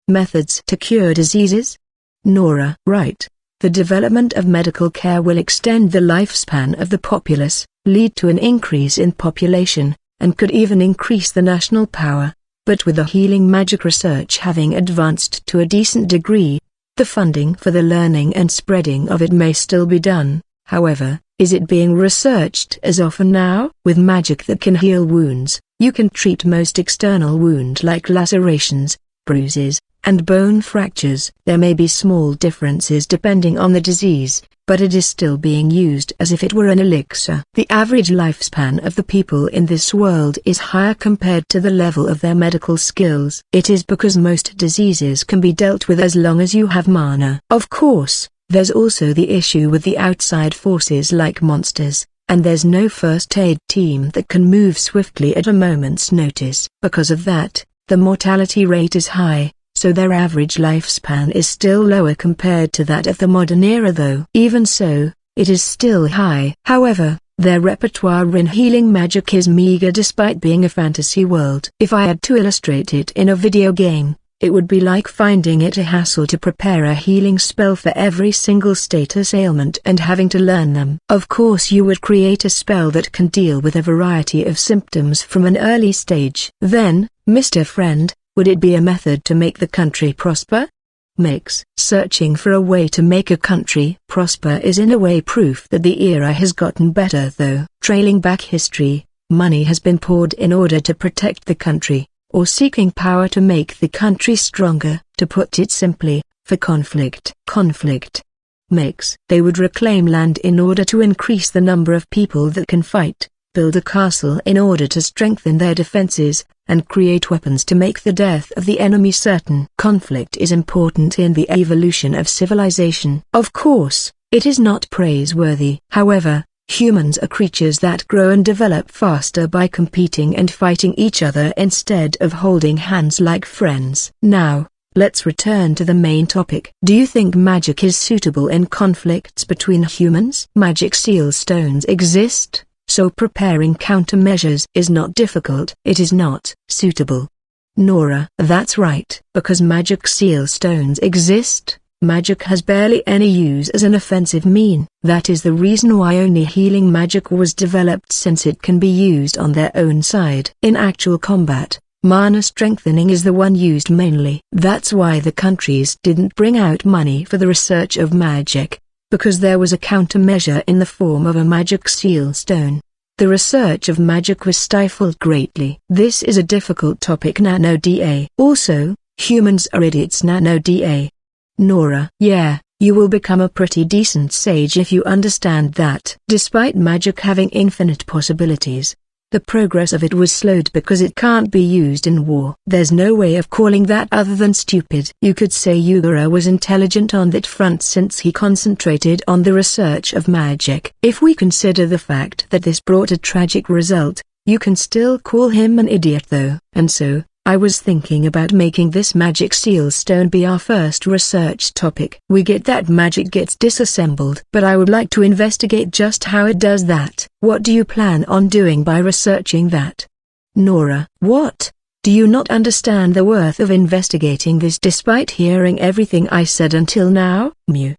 Methods to cure diseases? Nora. Right. The development of medical care will extend the lifespan of the populace, lead to an increase in population, and could even increase the national power. But with the healing magic research having advanced to a decent degree, the funding for the learning and spreading of it may still be done. However, is it being researched as often now? With magic that can heal wounds, you can treat most external wound like lacerations, bruises, and bone fractures. There may be small differences depending on the disease, but it is still being used as if it were an elixir. The average lifespan of the people in this world is higher compared to the level of their medical skills. It is because most diseases can be dealt with as long as you have mana. Of course, there's also the issue with the outside forces like monsters, and there's no first aid team that can move swiftly at a moment's notice. Because of that, the mortality rate is high, so their average lifespan is still lower compared to that of the modern era though. Even so, it is still high. However, their repertoire in healing magic is meager despite being a fantasy world. If I had to illustrate it in a video game, it would be like finding it a hassle to prepare a healing spell for every single status ailment and having to learn them. Of course you would create a spell that can deal with a variety of symptoms from an early stage. Then, Mr. Friend, would it be a method to make the country prosper? Makes. Searching for a way to make a country prosper is in a way proof that the era has gotten better though. Trailing back history, money has been poured in order to protect the country, or seeking power to make the country stronger. To put it simply, for conflict. Conflict makes. They would reclaim land in order to increase the number of people that can fight, build a castle in order to strengthen their defenses, and create weapons to make the death of the enemy certain. Conflict is important in the evolution of civilization. Of course, it is not praiseworthy. However, humans are creatures that grow and develop faster by competing and fighting each other instead of holding hands like friends. Now, let's return to the main topic. Do you think magic is suitable in conflicts between humans? Magic seal stones exist, so preparing countermeasures is not difficult. It is not suitable. Nora. That's right. Because magic seal stones exist, magic has barely any use as an offensive mean. That is the reason why only healing magic was developed, since it can be used on their own side. In actual combat, mana strengthening is the one used mainly. That's why the countries didn't bring out money for the research of magic, because there was a countermeasure in the form of a magic seal stone. The research of magic was stifled greatly. This is a difficult topic. Nano-DA. Also, humans are idiots. Nano-DA. Nora. Yeah, you will become a pretty decent sage if you understand that. Despite magic having infinite possibilities, the progress of it was slowed because it can't be used in war. There's no way of calling that other than stupid. You could say Yugura was intelligent on that front since he concentrated on the research of magic. If we consider the fact that this brought a tragic result, you can still call him an idiot though. And so, I was thinking about making this magic seal stone be our first research topic. We get that magic gets disassembled, but I would like to investigate just how it does that. What do you plan on doing by researching that? Nora. What? Do you not understand the worth of investigating this despite hearing everything I said until now? Mew.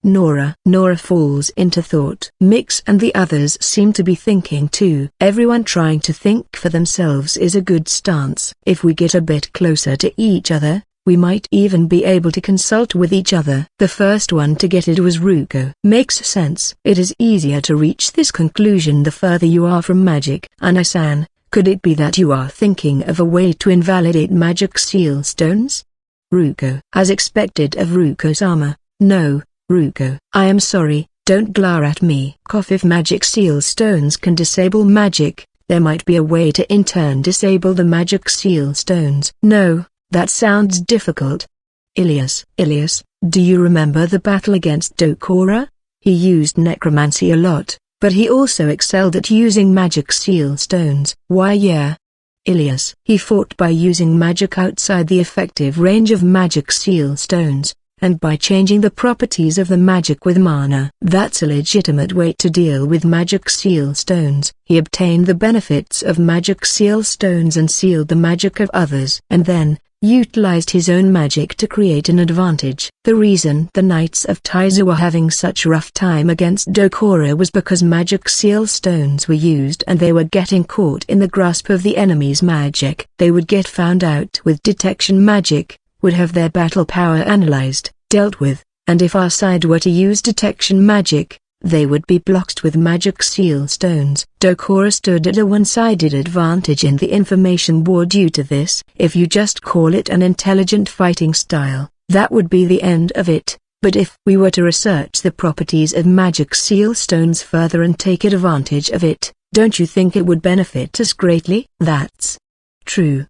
Nora. Nora falls into thought. Mix and the others seem to be thinking too. Everyone trying to think for themselves is a good stance. If we get a bit closer to each other, we might even be able to consult with each other. The first one to get it was Ruko. Makes sense. It is easier to reach this conclusion the further you are from magic. Anasan, could it be that you are thinking of a way to invalidate magic seal stones? Ruko. As expected of Ruko-sama, no. Ruko. I am sorry, don't glare at me. If magic seal stones can disable magic, there might be a way to in turn disable the magic seal stones. No, that sounds difficult. Ilias. Do you remember the battle against Dokora? He used necromancy a lot, but he also excelled at using magic seal stones. Why yeah. Ilias. He fought by using magic outside the effective range of magic seal stones, and by changing the properties of the magic with mana. That's a legitimate way to deal with magic seal stones. He obtained the benefits of magic seal stones and sealed the magic of others, and then utilized his own magic to create an advantage. The reason the Knights of Taizu were having such rough time against Dokora was because magic seal stones were used and they were getting caught in the grasp of the enemy's magic. They would get found out with detection magic, would have their battle power analyzed, dealt with, and if our side were to use detection magic, they would be blocked with magic seal stones. Dokura stood at a one-sided advantage in the information war due to this. If you just call it an intelligent fighting style, that would be the end of it. But if we were to research the properties of magic seal stones further and take advantage of it, don't you think it would benefit us greatly? That's true.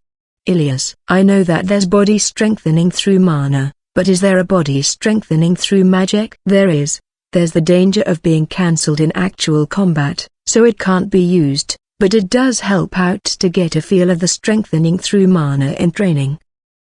Ilias, I know that there's body strengthening through mana, but is there a body strengthening through magic? There is. There's the danger of being cancelled in actual combat, so it can't be used, but it does help out to get a feel of the strengthening through mana in training.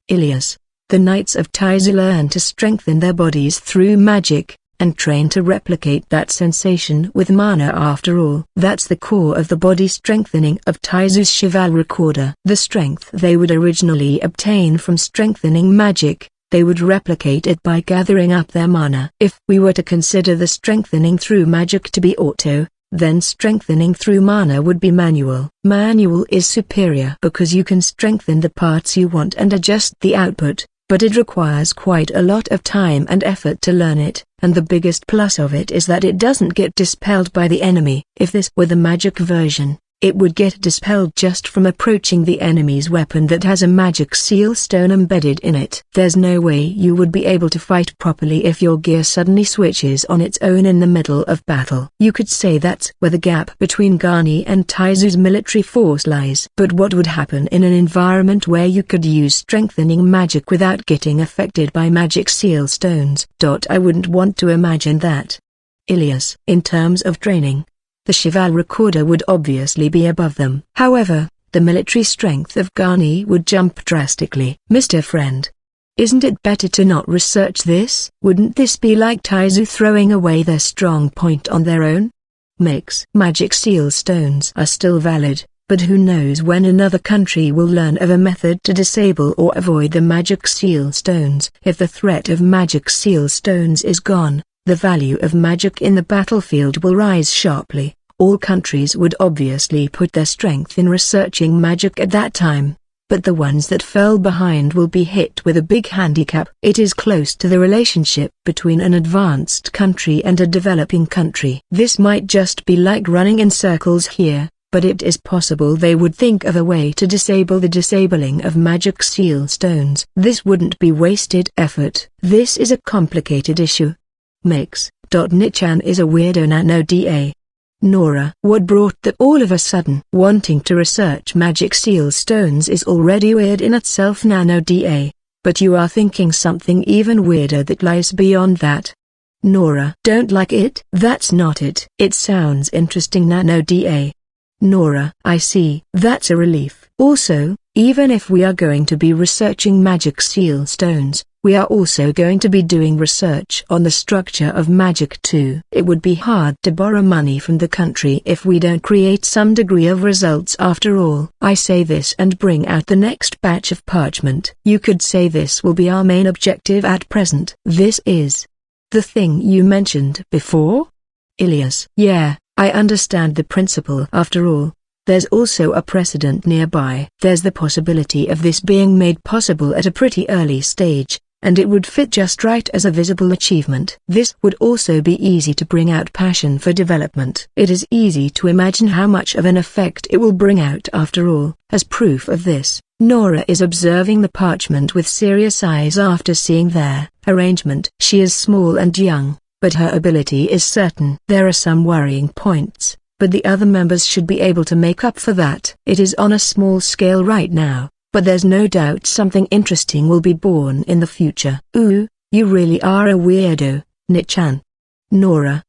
Ilias, the Knights of Taizu learn to strengthen their bodies through magic, and train to replicate that sensation with mana. After all, that's the core of the body strengthening of Taizu's chivalric order. The strength they would originally obtain from strengthening magic, they would replicate it by gathering up their mana. If we were to consider the strengthening through magic to be auto, then strengthening through mana would be manual. Manual is superior because you can strengthen the parts you want and adjust the output, but it requires quite a lot of time and effort to learn it, and the biggest plus of it is that it doesn't get dispelled by the enemy. If this were the magic version, it would get dispelled just from approaching the enemy's weapon that has a magic seal stone embedded in it. There's no way you would be able to fight properly if your gear suddenly switches on its own in the middle of battle. You could say that's where the gap between Garni and Taizu's military force lies. But what would happen in an environment where you could use strengthening magic without getting affected by magic seal stones? I wouldn't want to imagine that. Ilias, in terms of training, the chivalric order would obviously be above them. However, the military strength of Garni would jump drastically. Mr. Friend, isn't it better to not research this? Wouldn't this be like Taizu throwing away their strong point on their own? Magic seal stones are still valid, but who knows when another country will learn of a method to disable or avoid the magic seal stones. If the threat of magic seal stones is gone, the value of magic in the battlefield will rise sharply. All countries would obviously put their strength in researching magic at that time, but the ones that fell behind will be hit with a big handicap. It is close to the relationship between an advanced country and a developing country. This might just be like running in circles here, but it is possible they would think of a way to disable the disabling of magic seal stones. This wouldn't be wasted effort. This is a complicated issue. Nichan is a weirdo nano-da. Nora, what brought that all of a sudden? Wanting to research magic seal stones is already weird in itself nano-da, but you are thinking something even weirder that lies beyond that. Nora, don't like it? That's not it. It sounds interesting nano-da. Nora, I see. That's a relief. Also, even if we are going to be researching magic seal stones, we are also going to be doing research on the structure of magic too. It would be hard to borrow money from the country if we don't create some degree of results after all. I say this and bring out the next batch of parchment. You could say this will be our main objective at present. This is the thing you mentioned before? Ilias, yeah, I understand the principle. After all, there's also a precedent nearby. There's the possibility of this being made possible at a pretty early stage, and it would fit just right as a visible achievement. This would also be easy to bring out passion for development. It is easy to imagine how much of an effect it will bring out after all. As proof of this, Nora is observing the parchment with serious eyes after seeing their arrangement. She is small and young, but her ability is certain. There are some worrying points, but the other members should be able to make up for that. It is on a small scale right now, but there's no doubt something interesting will be born in the future. Ooh, you really are a weirdo, Nichan. Nora,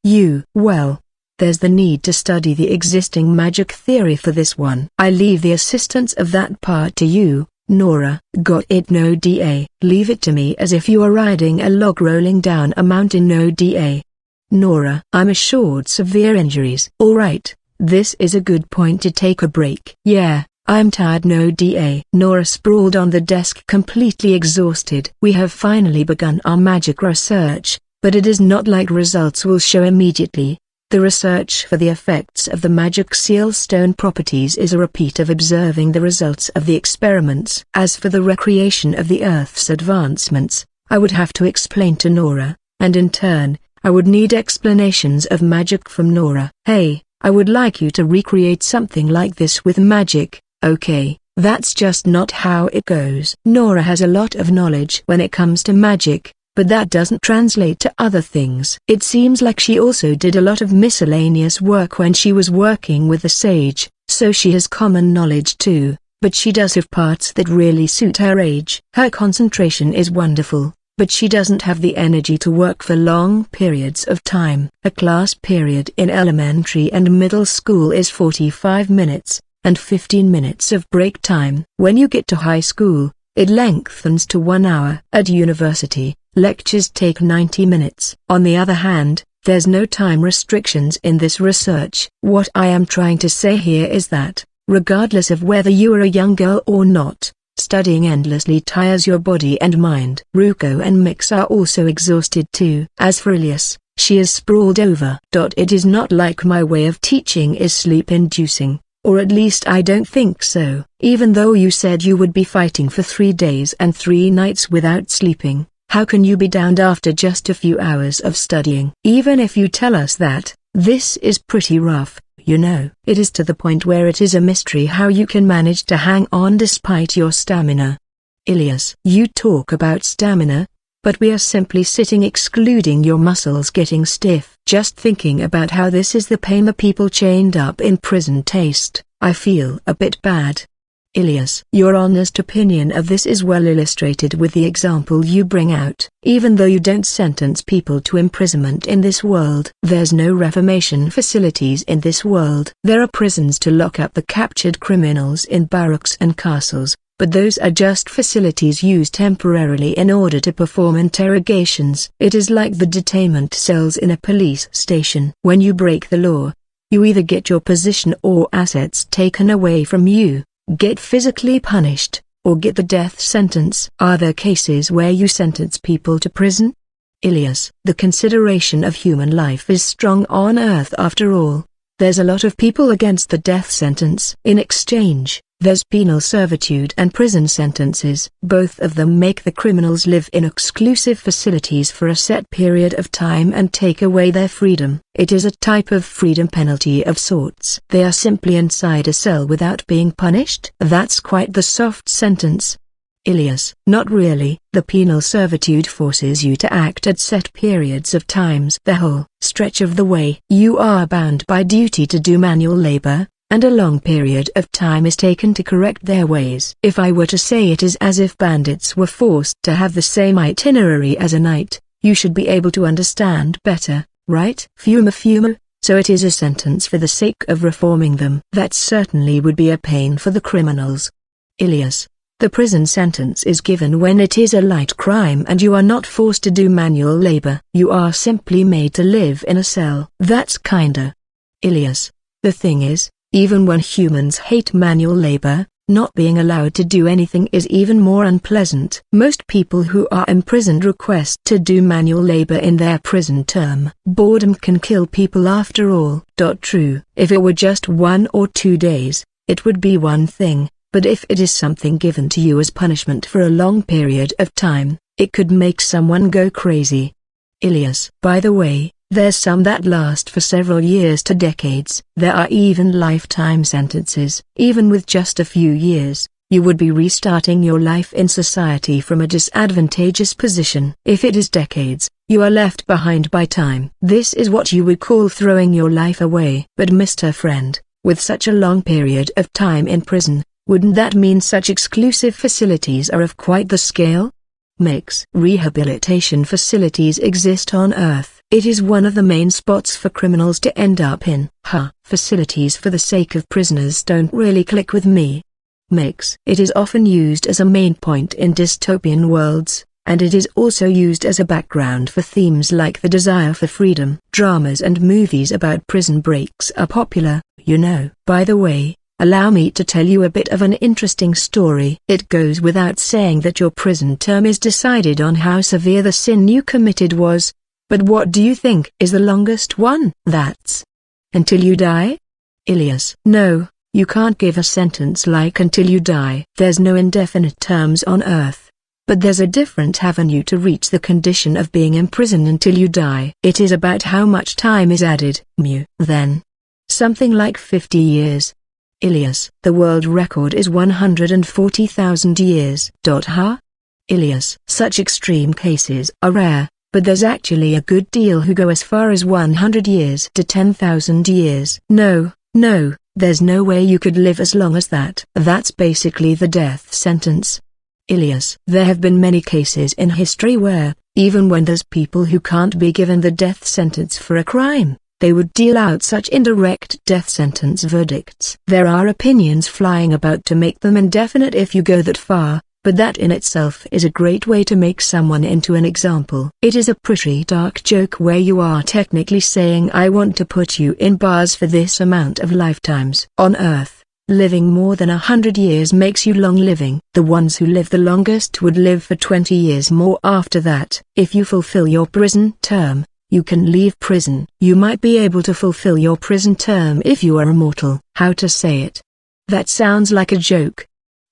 well, there's the need to study the existing magic theory for this one. I leave the assistance of that part to you, Nora. Got it? No da. Leave it to me as if you are riding a log rolling down a mountain. No da. Nora, I'm assured severe injuries. Alright, this is a good point to take a break. Yeah, I'm tired. No da. Nora sprawled on the desk completely exhausted. We have finally begun our magic research, but it is not like results will show immediately. The research for the effects of the magic seal stone properties is a repeat of observing the results of the experiments. As for the recreation of the Earth's advancements, I would have to explain to Nora, and in turn, I would need explanations of magic from Nora. Hey, I would like you to recreate something like this with magic, okay? That's just not how it goes. Nora has a lot of knowledge when it comes to magic, but that doesn't translate to other things. It seems like she also did a lot of miscellaneous work when she was working with the sage, so she has common knowledge too, but she does have parts that really suit her age. Her concentration is wonderful, but she doesn't have the energy to work for long periods of time. A class period in elementary and middle school is 45 minutes, and 15 minutes of break time. When you get to high school, it lengthens to 1 hour. At university, lectures take 90 minutes. On the other hand, there's no time restrictions in this research. What I am trying to say here is that, regardless of whether you are a young girl or not, studying endlessly tires your body and mind. Ruko and Mix are also exhausted too. As for Elias, she is sprawled over. It is not like my way of teaching is sleep-inducing. Or at least I don't think so. Even though you said you would be fighting for 3 days and 3 nights without sleeping, how can you be downed after just a few hours of studying? Even if you tell us that, this is pretty rough, you know. It is to the point where it is a mystery how you can manage to hang on despite your stamina. Ilias, you talk about stamina, but we are simply sitting excluding your muscles getting stiff. Just thinking about how this is the pain the people chained up in prison taste, I feel a bit bad. Ilias, your honest opinion of this is well illustrated with the example you bring out. Even though you don't sentence people to imprisonment in this world, there's no reformation facilities in this world. There are prisons to lock up the captured criminals in barracks and castles, but those are just facilities used temporarily in order to perform interrogations. It is like the detainment cells in a police station. When you break the law, you either get your position or assets taken away from you, get physically punished, or get the death sentence. Are there cases where you sentence people to prison? Ilias, the consideration of human life is strong on Earth after all. There's a lot of people against the death sentence. In exchange, there's penal servitude and prison sentences. Both of them make the criminals live in exclusive facilities for a set period of time and take away their freedom. It is a type of freedom penalty of sorts. They are simply inside a cell without being punished. That's quite the soft sentence. Ilias, not really. The penal servitude forces you to act at set periods of times. The whole stretch of the way you are bound by duty to do manual labor, and a long period of time is taken to correct their ways. If I were to say it is as if bandits were forced to have the same itinerary as a knight, you should be able to understand better, right? Fumu. So it is a sentence for the sake of reforming them. That certainly would be a pain for the criminals. Ilias, the prison sentence is given when it is a light crime and you are not forced to do manual labor. You are simply made to live in a cell. That's kinda. Ilias, the thing is, even when humans hate manual labor, not being allowed to do anything is even more unpleasant. Most people who are imprisoned request to do manual labor in their prison term. Boredom can kill people after all. True. If it were just 1 or 2 days, it would be one thing, but if it is something given to you as punishment for a long period of time, it could make someone go crazy. Ilias, by the way, there's some that last for several years to decades. There are even lifetime sentences. Even with just a few years, you would be restarting your life in society from a disadvantageous position. If it is decades, you are left behind by time. This is what you would call throwing your life away. But Mr. Friend, with such a long period of time in prison, wouldn't that mean such exclusive facilities are of quite the scale? Mix. Rehabilitation facilities exist on Earth. It is one of the main spots for criminals to end up in. Facilities for the sake of prisoners don't really click with me. Mix. It is often used as a main point in dystopian worlds, and it is also used as a background for themes like the desire for freedom. Dramas and movies about prison breaks are popular, you know. By the way, allow me to tell you a bit of an interesting story. It goes without saying that your prison term is decided on how severe the sin you committed was. But what do you think is the longest one? That's until you die? Ilias, no, you can't give a sentence like until you die. There's no indefinite terms on Earth. But there's a different avenue to reach the condition of being imprisoned until you die. It is about how much time is added. Then. Something like 50 years. Ilias, the world record is 140,000 years. Huh? Ilias, such extreme cases are rare, but there's actually a good deal who go as far as 100 years to 10,000 years. No, there's no way you could live as long as that. That's basically the death sentence. Ilias, there have been many cases in history where, even when there's people who can't be given the death sentence for a crime, they would deal out such indirect death sentence verdicts. There are opinions flying about to make them indefinite if you go that far, but that in itself is a great way to make someone into an example. It is a pretty dark joke where you are technically saying I want to put you in bars for this amount of lifetimes. On Earth, living more than 100 years makes you long living. The ones who live the longest would live for 20 years more after that. If you fulfill your prison term, you can leave prison. You might be able to fulfill your prison term if you are immortal. How to say it? That sounds like a joke.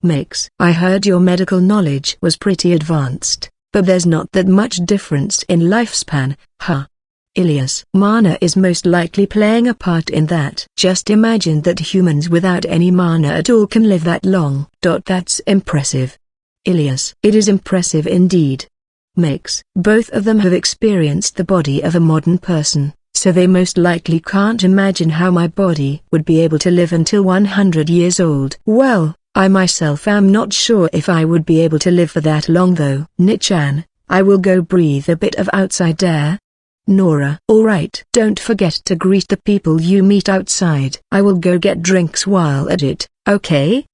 I heard your medical knowledge was pretty advanced, but there's not that much difference in lifespan, huh? Ilias, mana is most likely playing a part in that. Just imagine that humans without any mana at all can live that long. That's impressive. Ilias, it is impressive indeed. Both of them have experienced the body of a modern person, so they most likely can't imagine how my body would be able to live until 100 years old. Well, I myself am not sure if I would be able to live for that long though. Nichan, I will go breathe a bit of outside air. Nora, alright. Don't forget to greet the people you meet outside. I will go get drinks while at it, okay?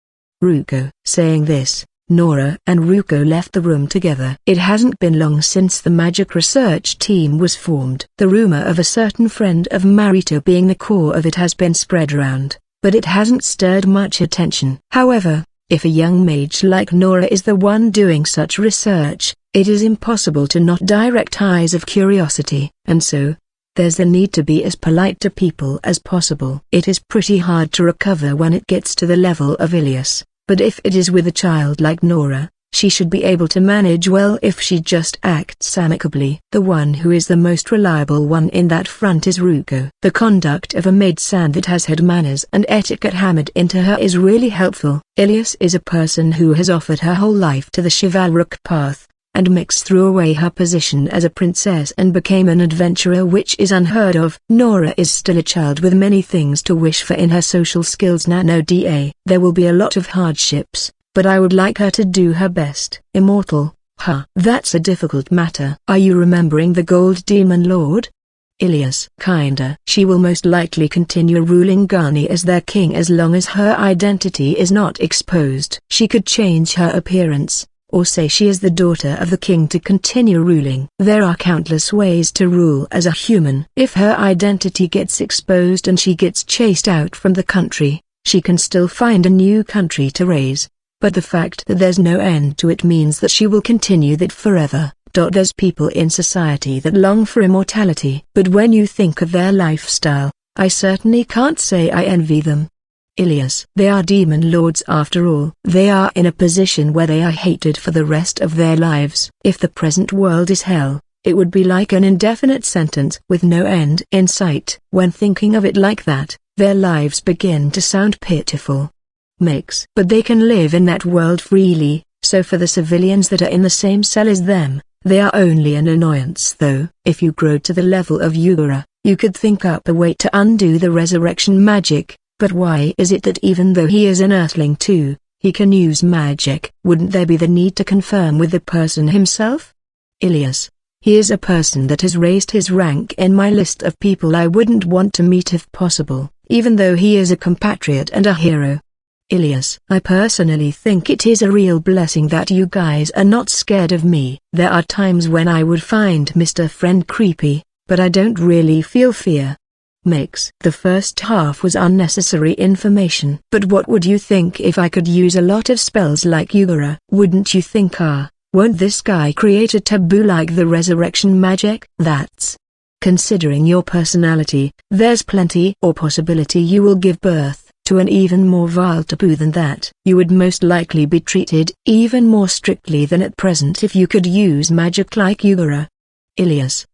Ruko. Saying this, Nora and Ruko left the room together. It hasn't been long since the magic research team was formed. The rumor of a certain friend of Marito being the core of it has been spread around, but it hasn't stirred much attention. However, if a young mage like Nora is the one doing such research, it is impossible to not direct eyes of curiosity, and so, there's the need to be as polite to people as possible. It is pretty hard to recover when it gets to the level of Ilias, but if it is with a child like Nora, she should be able to manage well if she just acts amicably. The one who is the most reliable one in that front is Ruko. The conduct of a maid-san that has had manners and etiquette hammered into her is really helpful. Ilias is a person who has offered her whole life to the chivalric path, and threw away her position as a princess and became an adventurer, which is unheard of. Nora is still a child with many things to wish for in her social skills. There will be a lot of hardships, but I would like her to do her best. Immortal, huh? That's a difficult matter. Are you remembering the Gold Demon Lord? Ilias. Kinda. She will most likely continue ruling Ghani as their king as long as her identity is not exposed. She could change her appearance, or say she is the daughter of the king to continue ruling. There are countless ways to rule as a human. If her identity gets exposed and she gets chased out from the country, she can still find a new country to raise. But the fact that there's no end to it means that she will continue that forever. There's people in society that long for immortality. But when you think of their lifestyle, I certainly can't say I envy them. Ilias. They are demon lords after all. They are in a position where they are hated for the rest of their lives. If the present world is hell, it would be like an indefinite sentence with no end in sight. When thinking of it like that, their lives begin to sound pitiful. But they can live in that world freely, so for the civilians that are in the same cell as them, they are only an annoyance though. If you grow to the level of Yugura, you could think up a way to undo the resurrection magic. But why is it that even though he is an earthling too, he can use magic? Wouldn't there be the need to confirm with the person himself? Ilias. He is a person that has raised his rank in my list of people I wouldn't want to meet if possible, even though he is a compatriot and a hero. Ilias. I personally think it is a real blessing that you guys are not scared of me. There are times when I would find Mr. Friend creepy, but I don't really feel fear. The first half was unnecessary information. But what would you think if I could use a lot of spells like Yugura? Wouldn't you think won't this guy create a taboo like the resurrection magic? That's. Considering your personality, there's plenty or possibility you will give birth to an even more vile taboo than that. You would most likely be treated even more strictly than at present if you could use magic like Yugura. Ilias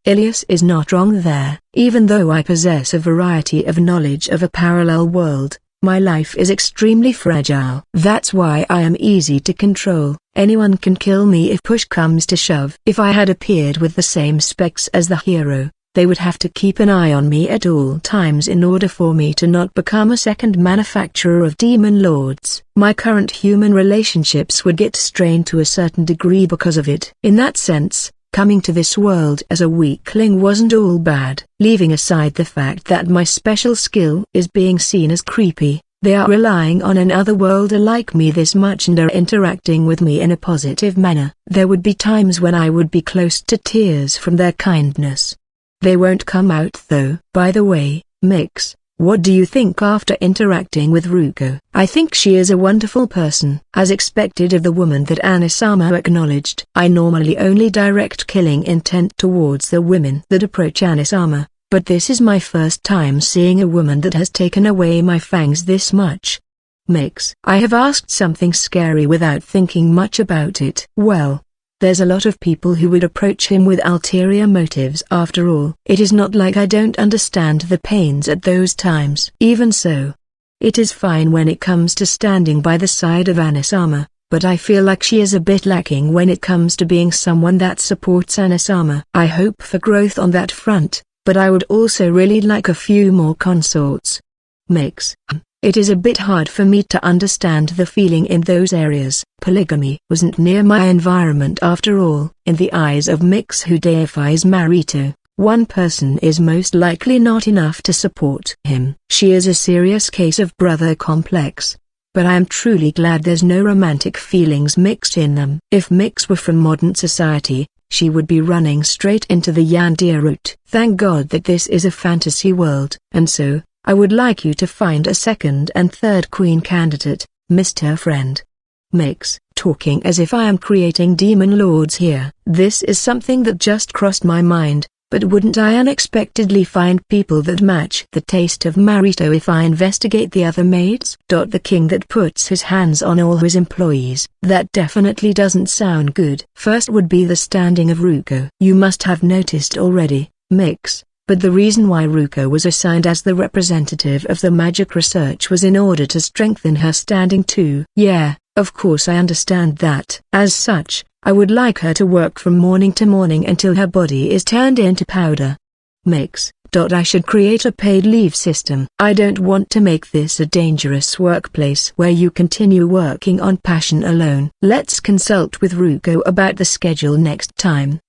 is not wrong there. Even though I possess a variety of knowledge of a parallel world, my life is extremely fragile. That's why I am easy to control. Anyone can kill me if push comes to shove. If I had appeared with the same specs as the hero, they would have to keep an eye on me at all times in order for me to not become a second manufacturer of demon lords. My current human relationships would get strained to a certain degree because of it. In that sense, coming to this world as a weakling wasn't all bad. Leaving aside the fact that my special skill is being seen as creepy, they are relying on an otherworlder like me this much and are interacting with me in a positive manner. There would be times when I would be close to tears from their kindness. They won't come out though. By the way, Mix, what do you think after interacting with Ruko? I think she is a wonderful person. As expected of the woman that Anisama acknowledged. I normally only direct killing intent towards the women that approach Anisama, but this is my first time seeing a woman that has taken away my fangs this much. Mix. I have asked something scary without thinking much about it. Well, there's a lot of people who would approach him with ulterior motives after all. It is not like I don't understand the pains at those times. Even so, it is fine when it comes to standing by the side of Anisama, but I feel like she is a bit lacking when it comes to being someone that supports Anisama. I hope for growth on that front, but I would also really like a few more consorts. Mix. It is a bit hard for me to understand the feeling in those areas. Polygamy wasn't near my environment after all. In the eyes of Mix, who deifies Marito, one person is most likely not enough to support him. She is a serious case of brother complex. But I am truly glad there's no romantic feelings mixed in them. If Mix were from modern society, she would be running straight into the Yandere route. Thank God that this is a fantasy world. And so, I would like you to find a second and third queen candidate, Mr. Friend. Mix, talking as if I am creating demon lords here. This is something that just crossed my mind, but wouldn't I unexpectedly find people that match the taste of Marito if I investigate the other maids? The king that puts his hands on all his employees. That definitely doesn't sound good. First would be the standing of Ruko. You must have noticed already, Mix. But the reason why Ruko was assigned as the representative of the magic research was in order to strengthen her standing too. Yeah, of course I understand that. As such, I would like her to work from morning to morning until her body is turned into powder. Mix. I should create a paid leave system. I don't want to make this a dangerous workplace where you continue working on passion alone. Let's consult with Ruko about the schedule next time.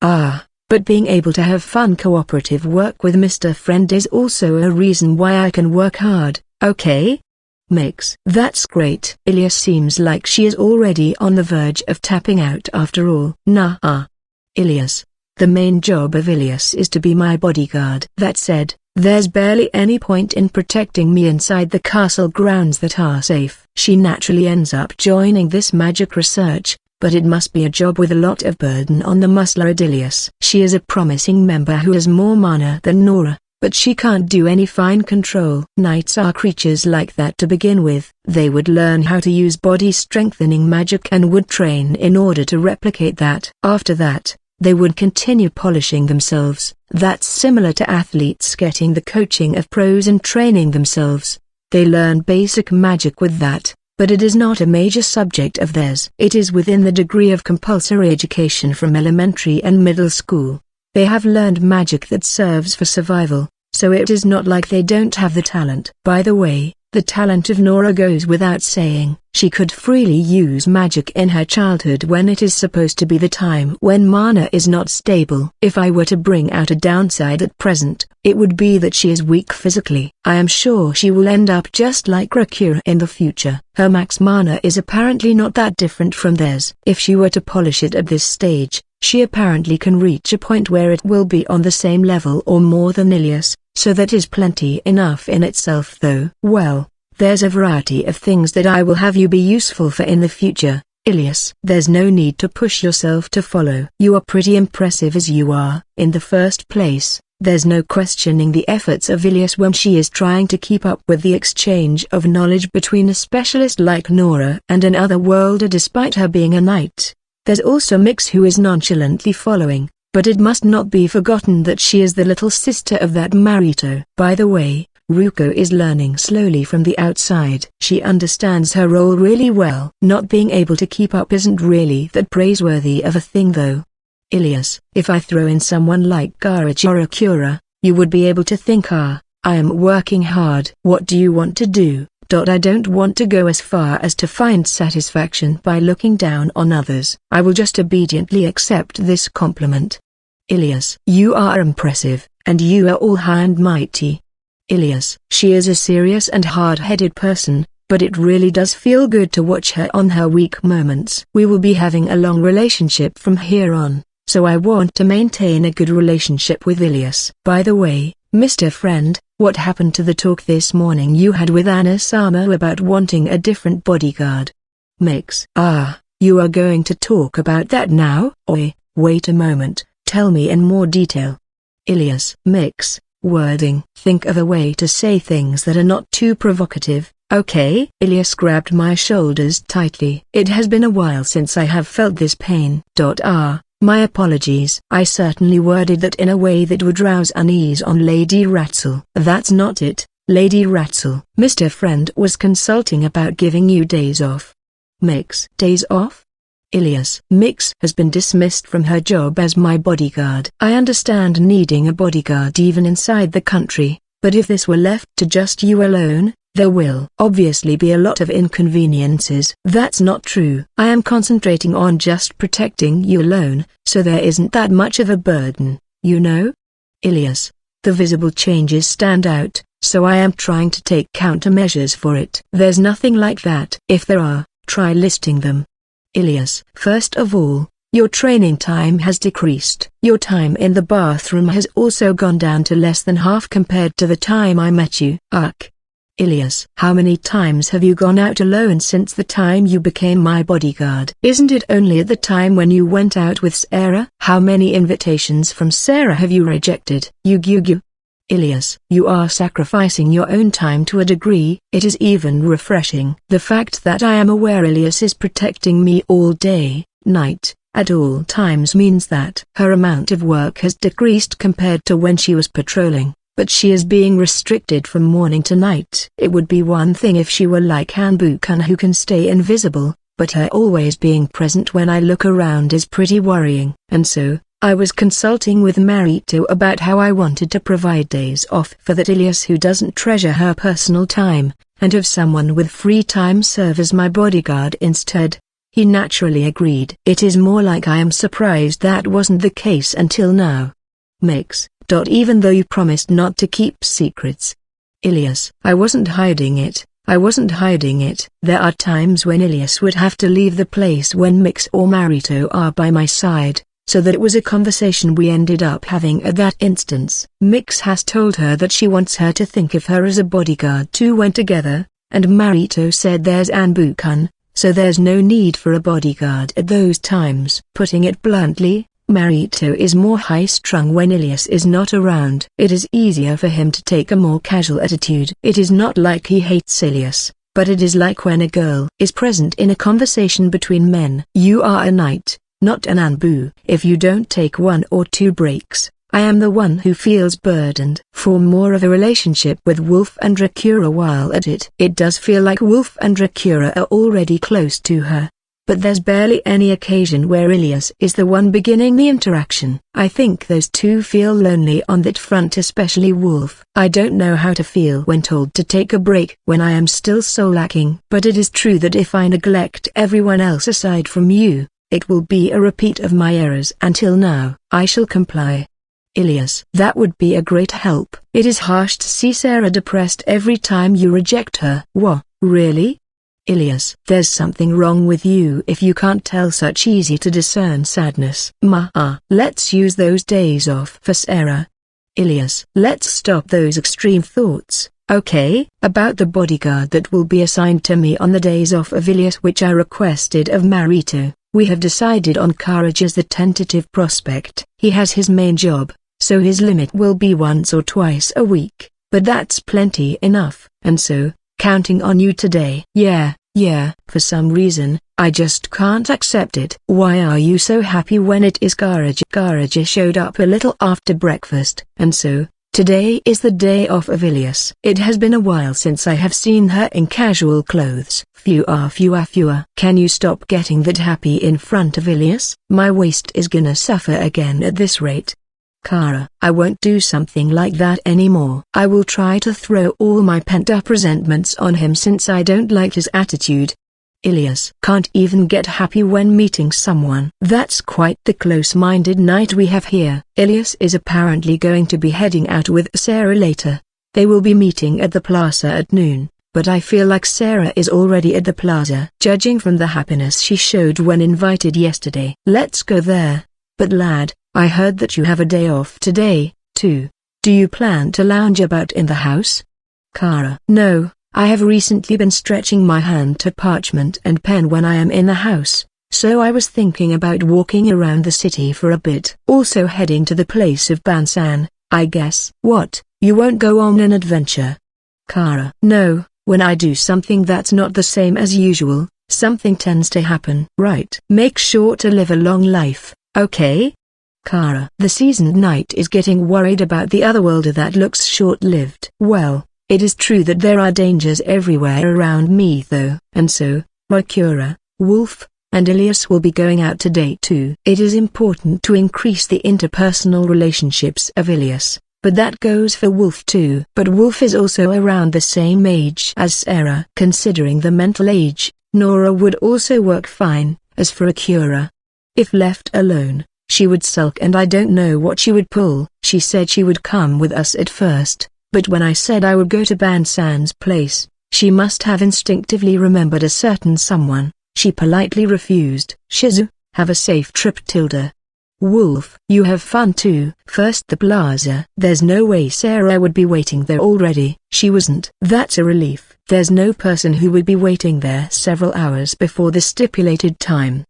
But being able to have fun cooperative work with Mr. Friend is also a reason why I can work hard, okay? Mix. That's great. Ilias seems like she is already on the verge of tapping out after all. Ilias. The main job of Ilias is to be my bodyguard. That said, there's barely any point in protecting me inside the castle grounds that are safe. She naturally ends up joining this magic research, but it must be a job with a lot of burden on the muscular Ilias. She is a promising member who has more mana than Nora, but she can't do any fine control. Knights are creatures like that to begin with. They would learn how to use body strengthening magic and would train in order to replicate that. After that, they would continue polishing themselves. That's similar to athletes getting the coaching of pros and training themselves. They learn basic magic with that. But it is not a major subject of theirs. It is within the degree of compulsory education from elementary and middle school. They have learned magic that serves for survival, so it is not like they don't have the talent. By the way, the talent of Nora goes without saying. She could freely use magic in her childhood when it is supposed to be the time when mana is not stable. If I were to bring out a downside at present, it would be that she is weak physically. I am sure she will end up just like Rakura in the future. Her max mana is apparently not that different from theirs. If she were to polish it at this stage, she apparently can reach a point where it will be on the same level or more than Ilias, so that is plenty enough in itself though. Well, there's a variety of things that I will have you be useful for in the future, Ilias. There's no need to push yourself to follow. You are pretty impressive as you are. In the first place, There's no questioning the efforts of Ilias when she is trying to keep up with the exchange of knowledge between a specialist like Nora and an otherworlder despite her being a knight. There's also Mix who is nonchalantly following, but it must not be forgotten that she is the little sister of that Marito. By the way, Ruko is learning slowly from the outside. She understands her role really well. Not being able to keep up isn't really that praiseworthy of a thing though. Ilias, if I throw in someone like Garage or Akira, you would be able to think I am working hard. What do you want to do? I don't want to go as far as to find satisfaction by looking down on others. I will just obediently accept this compliment. Ilias, you are impressive, and you are all high and mighty. Ilias, she is a serious and hard-headed person, but it really does feel good to watch her on her weak moments. We will be having a long relationship from here on, so I want to maintain a good relationship with Ilias. By the way, Mr. Friend, what happened to the talk this morning you had with Anna-sama about wanting a different bodyguard? Mix. You are going to talk about that now? Oi, wait a moment, tell me in more detail. Ilias. Mix. Wording. Think of a way to say things that are not too provocative, okay? Ilias grabbed my shoulders tightly. It has been a while since I have felt this pain. My apologies. I certainly worded that in a way that would rouse unease on Lady Ratzel. That's not it, Lady Ratzel. Mr. Friend was consulting about giving you days off. Mix. Days off? Ilias. Mix has been dismissed from her job as my bodyguard. I understand needing a bodyguard even inside the country, but if this were left to just you alone, there will obviously be a lot of inconveniences. That's not true. I am concentrating on just protecting you alone, so there isn't that much of a burden, you know? Ilias. The visible changes stand out, so I am trying to take countermeasures for it. There's nothing like that. If there are, try listing them. Ilias. First of all, your training time has decreased. Your time in the bathroom has also gone down to less than half compared to the time I met you. Ilias. How many times have you gone out alone since the time you became my bodyguard? Isn't it only at the time when you went out with Sarah? How many invitations from Sarah have you rejected? Ilias. You are sacrificing your own time to a degree. It is even refreshing. The fact that I am aware Ilias is protecting me all day, night, at all times means that her amount of work has decreased compared to when she was patrolling. But she is being restricted from morning to night. It would be one thing if she were like Hanbukan who can stay invisible, but her always being present when I look around is pretty worrying. And so, I was consulting with Marito about how I wanted to provide days off for that Ilias who doesn't treasure her personal time, and have someone with free time serve as my bodyguard instead. He naturally agreed. It is more like I am surprised that wasn't the case until now. Mix. Even though you promised not to keep secrets. Ilias. I wasn't hiding it. There are times when Ilias would have to leave the place when Mix or Marito are by my side, so that it was a conversation we ended up having at that instance. Mix has told her that she wants her to think of her as a bodyguard too when together, and Marito said there's Anbukan, so there's no need for a bodyguard at those times. Putting it bluntly, Marito is more high-strung when Ilias is not around. It is easier for him to take a more casual attitude. It is not like he hates Ilias, but it is like when a girl is present in a conversation between men. You are a knight, not an Anbu. If you don't take 1 or 2 breaks, I am the one who feels burdened. Form more of a relationship with Wolf and Rakura while at it. It does feel like Wolf and Rakura are already close to her. But there's barely any occasion where Ilias is the one beginning the interaction. I think those two feel lonely on that front, especially Wolf. I don't know how to feel when told to take a break when I am still so lacking. But it is true that if I neglect everyone else aside from you, it will be a repeat of my errors until now. I shall comply. Ilias. That would be a great help. It is harsh to see Sarah depressed every time you reject her. What, really? Ilias. There's something wrong with you if you can't tell such easy to discern sadness. Let's use those days off for Sarah. Ilias. Let's stop those extreme thoughts, okay? About the bodyguard that will be assigned to me on the days off of Ilias which I requested of Marito, we have decided on Courage as the tentative prospect. He has his main job, so his limit will be once or twice a week, but that's plenty enough, and so, counting on you today. Yeah, for some reason, I just can't accept it. Why are you so happy when it is Karaji? Karaji showed up a little after breakfast, and so, today is the day off of Ilias. It has been a while since I have seen her in casual clothes. Fewer. Can you stop getting that happy in front of Ilias? My waist is gonna suffer again at this rate. Kara, I won't do something like that anymore. I will try to throw all my pent-up resentments on him since I don't like his attitude. Ilias can't even get happy when meeting someone. That's quite the close-minded night we have here. Ilias is apparently going to be heading out with Sarah later. They will be meeting at the plaza at noon, but I feel like Sarah is already at the plaza, judging from the happiness she showed when invited yesterday. Let's go there. But lad, I heard that you have a day off today, too. Do you plan to lounge about in the house? Kara, no. I have recently been stretching my hand to parchment and pen when I am in the house, so I was thinking about walking around the city for a bit. Also heading to the place of Bansan, I guess. What, you won't go on an adventure? Kara, no, when I do something that's not the same as usual, something tends to happen. Right. Make sure to live a long life, okay? Kara, the seasoned knight is getting worried about the otherworlder that looks short-lived. Well, it is true that there are dangers everywhere around me though, and so, Makura, Wolf, and Ilias will be going out today too. It is important to increase the interpersonal relationships of Ilias, but that goes for Wolf too. But Wolf is also around the same age as Sarah. Considering the mental age, Nora would also work fine. As for Akira, if left alone, she would sulk and I don't know what she would pull. She said she would come with us at first, but when I said I would go to Bansan's place, she must have instinctively remembered a certain someone. She politely refused. Shizu, have a safe trip Tilda. Wolf, you have fun too. First the plaza. There's no way Sarah would be waiting there already. She wasn't. That's a relief. There's no person who would be waiting there several hours before the stipulated time.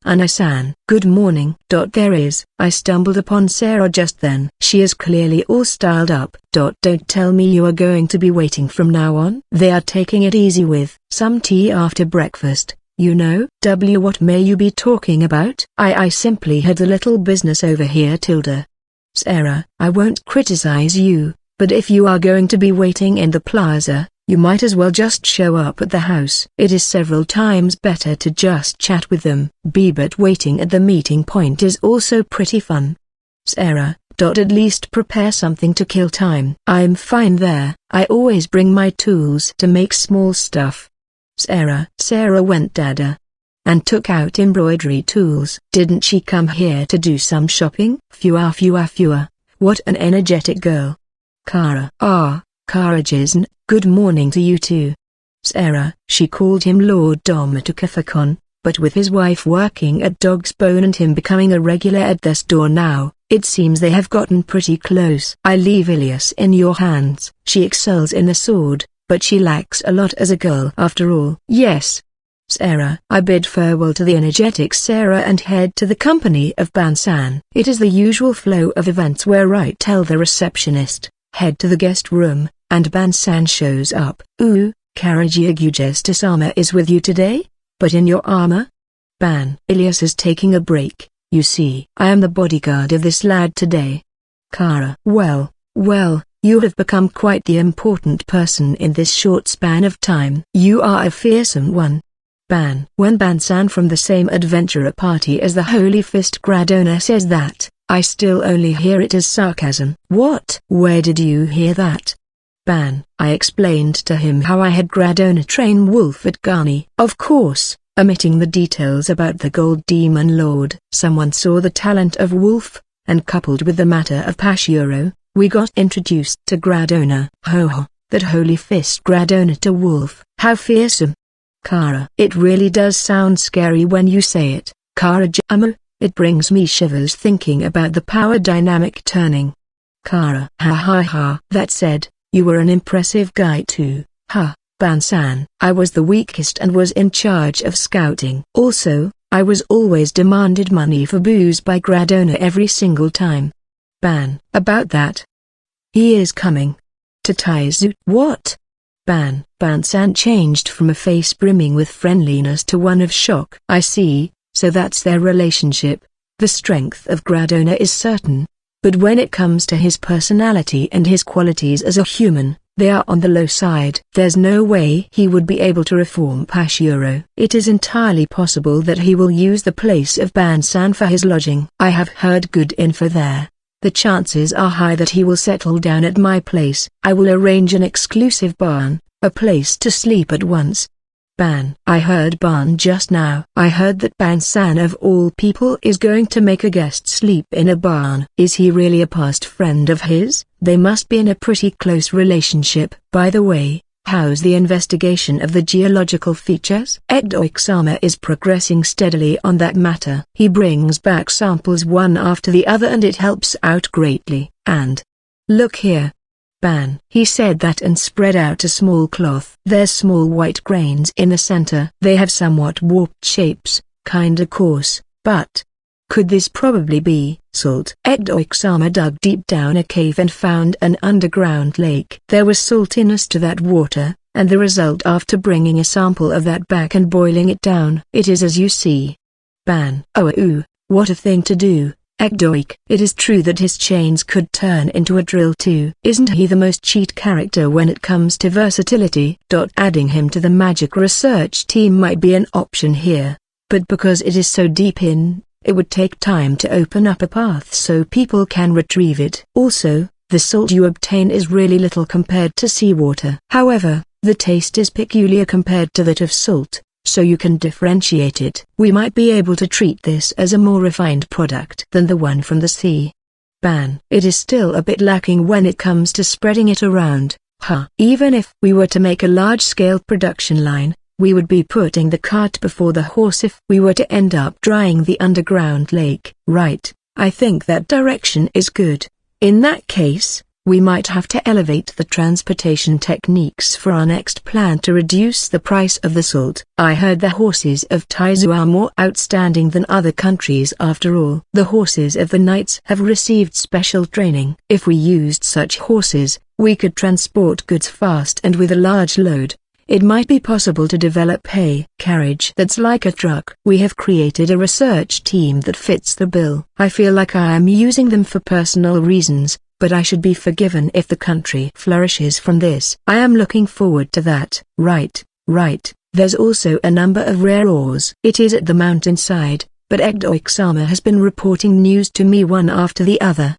Ana-san. Good morning. There is. I stumbled upon Sarah just then. She is clearly all styled up. Don't tell me you are going to be waiting from now on. They are taking it easy with some tea after breakfast, you know. What may you be talking about? I simply had a little business over here Tilda. Sarah, I won't criticize you, but if you are going to be waiting in the plaza, you might as well just show up at the house. It is several times better to just chat with them. But waiting at the meeting point is also pretty fun. Sarah, at least prepare something to kill time. I'm fine there. I always bring my tools to make small stuff. Sarah went dada and took out embroidery tools. Didn't she come here to do some shopping? Fewer. What an energetic girl. Kara. Kara-jisn, good morning to you too. Sarah, she called him Lord Domatukafakon, but with his wife working at Dog's Bone and him becoming a regular at their store now, it seems they have gotten pretty close. I leave Ilias in your hands. She excels in the sword, but she lacks a lot as a girl after all. Yes. Sarah, I bid farewell to the energetic Sarah and head to the company of Bansan. It is the usual flow of events where I tell the receptionist, head to the guest room, and Bansan shows up. Karaji-Agujes-sama is with you today? But in your armor? Ilias is taking a break, you see. I am the bodyguard of this lad today. Kara. Well, you have become quite the important person in this short span of time. You are a fearsome one. When Bansan from the same adventurer party as the Holy Fist Gradona says that, I still only hear it as sarcasm. What? Where did you hear that? I explained to him how I had Gradona train Wolf at Ghani. Of course, omitting the details about the Gold Demon Lord. Someone saw the talent of Wolf, and coupled with the matter of Pashuro, we got introduced to Gradona. That Holy Fist Gradona to Wolf. How fearsome. Kara. It really does sound scary when you say it, Kara-jama. It brings me shivers thinking about the power dynamic turning. Kara. That said, you were an impressive guy too. Bansan. I was the weakest and was in charge of scouting. Also, I was always demanded money for booze by Gradona every single time. About that. He is coming. To Taizu. What? Ban-san changed from a face brimming with friendliness to one of shock. I see, so that's their relationship. The strength of Gradona is certain. But when it comes to his personality and his qualities as a human, they are on the low side. There's no way he would be able to reform Pashiro. It is entirely possible that he will use the place of Ban-san for his lodging. I have heard good info there. The chances are high that he will settle down at my place. I will arrange an exclusive barn, a place to sleep at once. I heard barn just now. I heard that Ban-san of all people is going to make a guest sleep in a barn. Is he really a past friend of his? They must be in a pretty close relationship. By the way, how's the investigation of the geological features? Edo-sama is progressing steadily on that matter. He brings back samples one after the other and it helps out greatly. And look here. He said that and spread out a small cloth. There's small white grains in the center. They have somewhat warped shapes, kinda coarse, but could this probably be salt? Edo-sama dug deep down a cave and found an underground lake. There was saltiness to that water, and the result after bringing a sample of that back and boiling it down. It is as you see. Oh, what a thing to do. Ekdoik. It is true that his chains could turn into a drill too. Isn't he the most cheat character when it comes to versatility? Adding him to the magic research team might be an option here, but because it is so deep in, it would take time to open up a path so people can retrieve it. Also, the salt you obtain is really little compared to seawater. However, the taste is peculiar compared to that of salt, so you can differentiate it. We might be able to treat this as a more refined product than the one from the sea. It is still a bit lacking when it comes to spreading it around. Even if we were to make a large-scale production line, we would be putting the cart before the horse if we were to end up drying the underground lake. Right, I think that direction is good. In that case, we might have to elevate the transportation techniques for our next plan to reduce the price of the salt. I heard the horses of Taizu are more outstanding than other countries after all. The horses of the knights have received special training. If we used such horses, we could transport goods fast and with a large load. It might be possible to develop a carriage that's like a truck. We have created a research team that fits the bill. I feel like I am using them for personal reasons, but I should be forgiven if the country flourishes from this. I am looking forward to that. Right. There's also a number of rare ores. It is at the mountainside, but Edo-sama has been reporting news to me one after the other.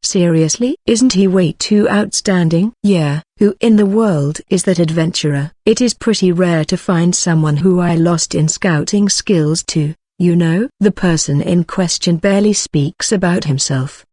Seriously? Isn't he way too outstanding? Yeah. Who in the world is that adventurer? It is pretty rare to find someone who I lost in scouting skills to, you know. The person in question barely speaks about himself.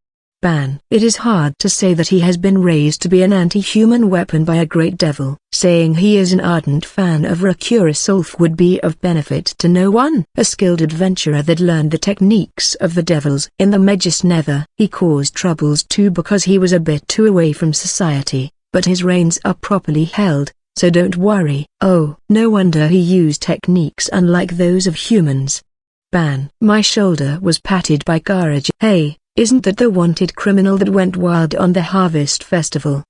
It is hard to say that he has been raised to be an anti-human weapon by a great devil. Saying he is an ardent fan of Rakurasolf would be of benefit to no one. A skilled adventurer that learned the techniques of the devils in the Magus Nether. He caused troubles too because he was a bit too away from society, but his reins are properly held, so don't worry. Oh, no wonder he used techniques unlike those of humans. My shoulder was patted by Karaji. Hey. Isn't that the wanted criminal that went wild on the Harvest Festival?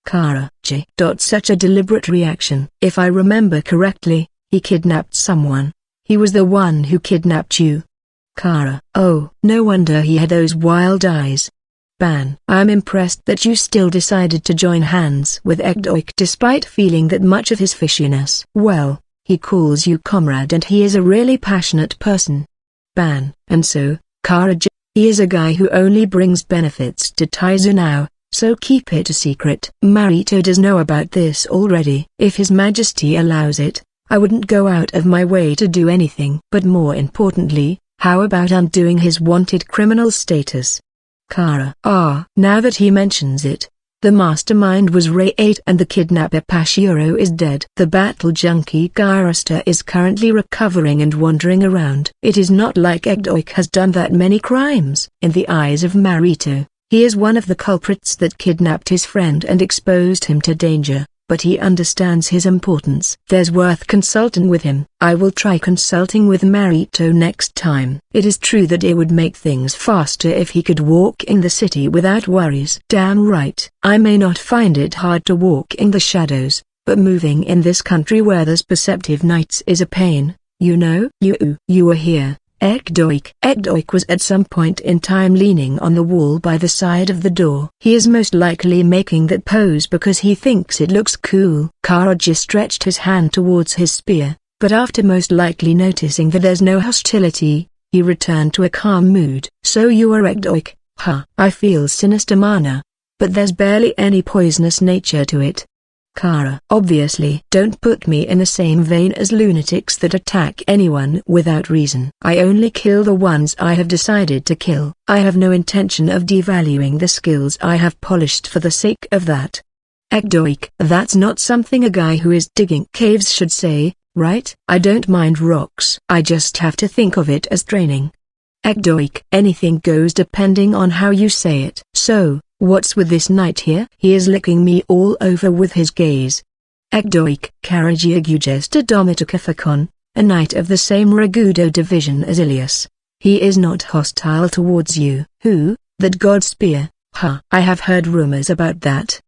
Karaji. Such a deliberate reaction. If I remember correctly, he kidnapped someone. He was the one who kidnapped you. Kara. Oh, no wonder he had those wild eyes. I'm impressed that you still decided to join hands with Ekdoik despite feeling that much of his fishiness. Well, he calls you comrade and he is a really passionate person. And so, Karaji. He is a guy who only brings benefits to Taizu now, so keep it a secret. Marito does know about this already. If His Majesty allows it, I wouldn't go out of my way to do anything. But more importantly, how about undoing his wanted criminal status? Kara. Now that he mentions it, the mastermind was Ray 8 and the kidnapper Pashiro is dead. The battle junkie Gyrasta is currently recovering and wandering around. It is not like Ekdoik has done that many crimes. In the eyes of Marito, he is one of the culprits that kidnapped his friend and exposed him to danger, but he understands his importance. There's worth consulting with him. I will try consulting with Marito next time. It is true that it would make things faster if he could walk in the city without worries. Damn right. I may not find it hard to walk in the shadows, but moving in this country where there's perceptive nights is a pain, you know. You were here, Ekdoik. Ekdoik was at some point in time leaning on the wall by the side of the door. He is most likely making that pose because he thinks it looks cool. Karaji stretched his hand towards his spear, but after most likely noticing that there's no hostility, he returned to a calm mood. So you are Ekdoik, huh? I feel sinister mana, but there's barely any poisonous nature to it. Kara. Obviously. Don't put me in the same vein as lunatics that attack anyone without reason. I only kill the ones I have decided to kill. I have no intention of devaluing the skills I have polished for the sake of that. Ekdoik. That's not something a guy who is digging caves should say, right? I don't mind rocks. I just have to think of it as training. Ekdoik. Anything goes depending on how you say it. So, what's with this knight here? He is licking me all over with his gaze. Ekdoik. Karajiagujesta Domitakafakon, a knight of the same Ragudo division as Ilias. He is not hostile towards you. Who? That god spear? Huh. I have heard rumors about that.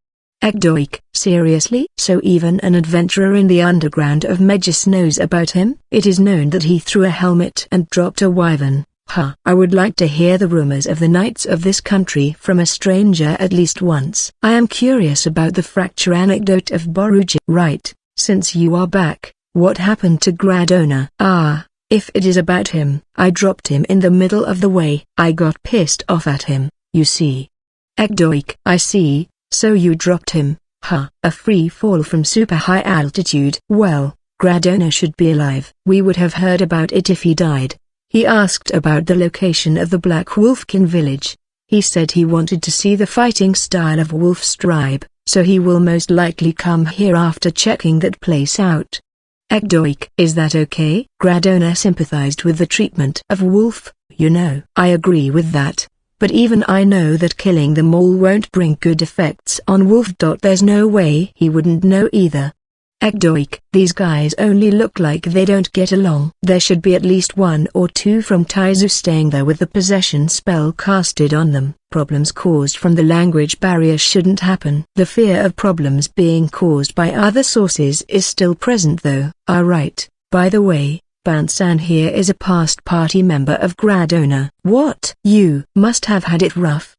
Ekdoik. Seriously? So even an adventurer in the underground of Megis knows about him? It is known that he threw a helmet and dropped a wyvern. Huh. I would like to hear the rumors of the knights of this country from a stranger at least once. I am curious about the fracture anecdote of Boruji. Right, since you are back, what happened to Gradona? Ah, if it is about him, I dropped him in the middle of the way. I got pissed off at him, you see. Ekdoik. I see, so you dropped him, huh? A free fall from super high altitude. Well, Gradona should be alive. We would have heard about it if he died. He asked about the location of the Black Wolfkin village. He said he wanted to see the fighting style of Wolf's tribe, so he will most likely come here after checking that place out. Ekdoik. Is that okay? Gradona sympathized with the treatment of Wolf, you know. I agree with that, but even I know that killing them all won't bring good effects on Wolf. There's no way he wouldn't know either. Ekdoik. These guys only look like they don't get along. There should be at least one or two from Taizu staying there with the possession spell casted on them. Problems caused from the language barrier shouldn't happen. The fear of problems being caused by other sources is still present though. Right, by the way, Ban-san here is a past party member of Gradona. What? You must have had it rough.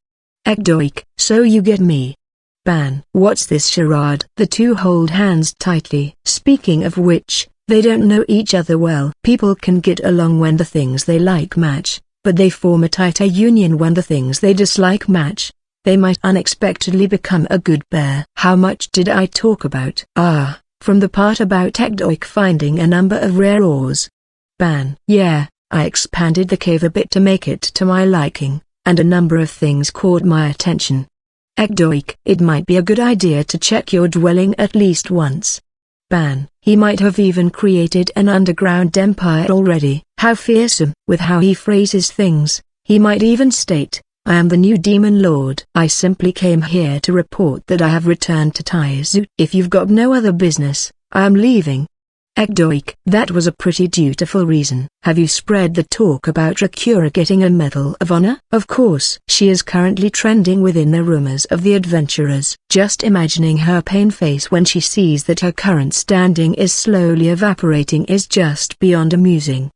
Ekdoik. So you get me. Ban. What's this charade? The two hold hands tightly. Speaking of which, they don't know each other well. People can get along when the things they like match, but they form a tighter union when the things they dislike match. They might unexpectedly become a good pair. How much did I talk about? From the part about Ekdoik finding a number of rare ores. Ban. Yeah, I expanded the cave a bit to make it to my liking, and a number of things caught my attention. Ekdoik. It might be a good idea to check your dwelling at least once. Ban. He might have even created an underground empire already. How fearsome. With how he phrases things, he might even state, I am the new demon lord. I simply came here to report that I have returned to Taizu. If you've got no other business, I am leaving. Ekdoik. That was a pretty dutiful reason. Have you spread the talk about Rakura getting a Medal of Honor? Of course. She is currently trending within the rumors of the adventurers. Just imagining her pain face when she sees that her current standing is slowly evaporating is just beyond amusing.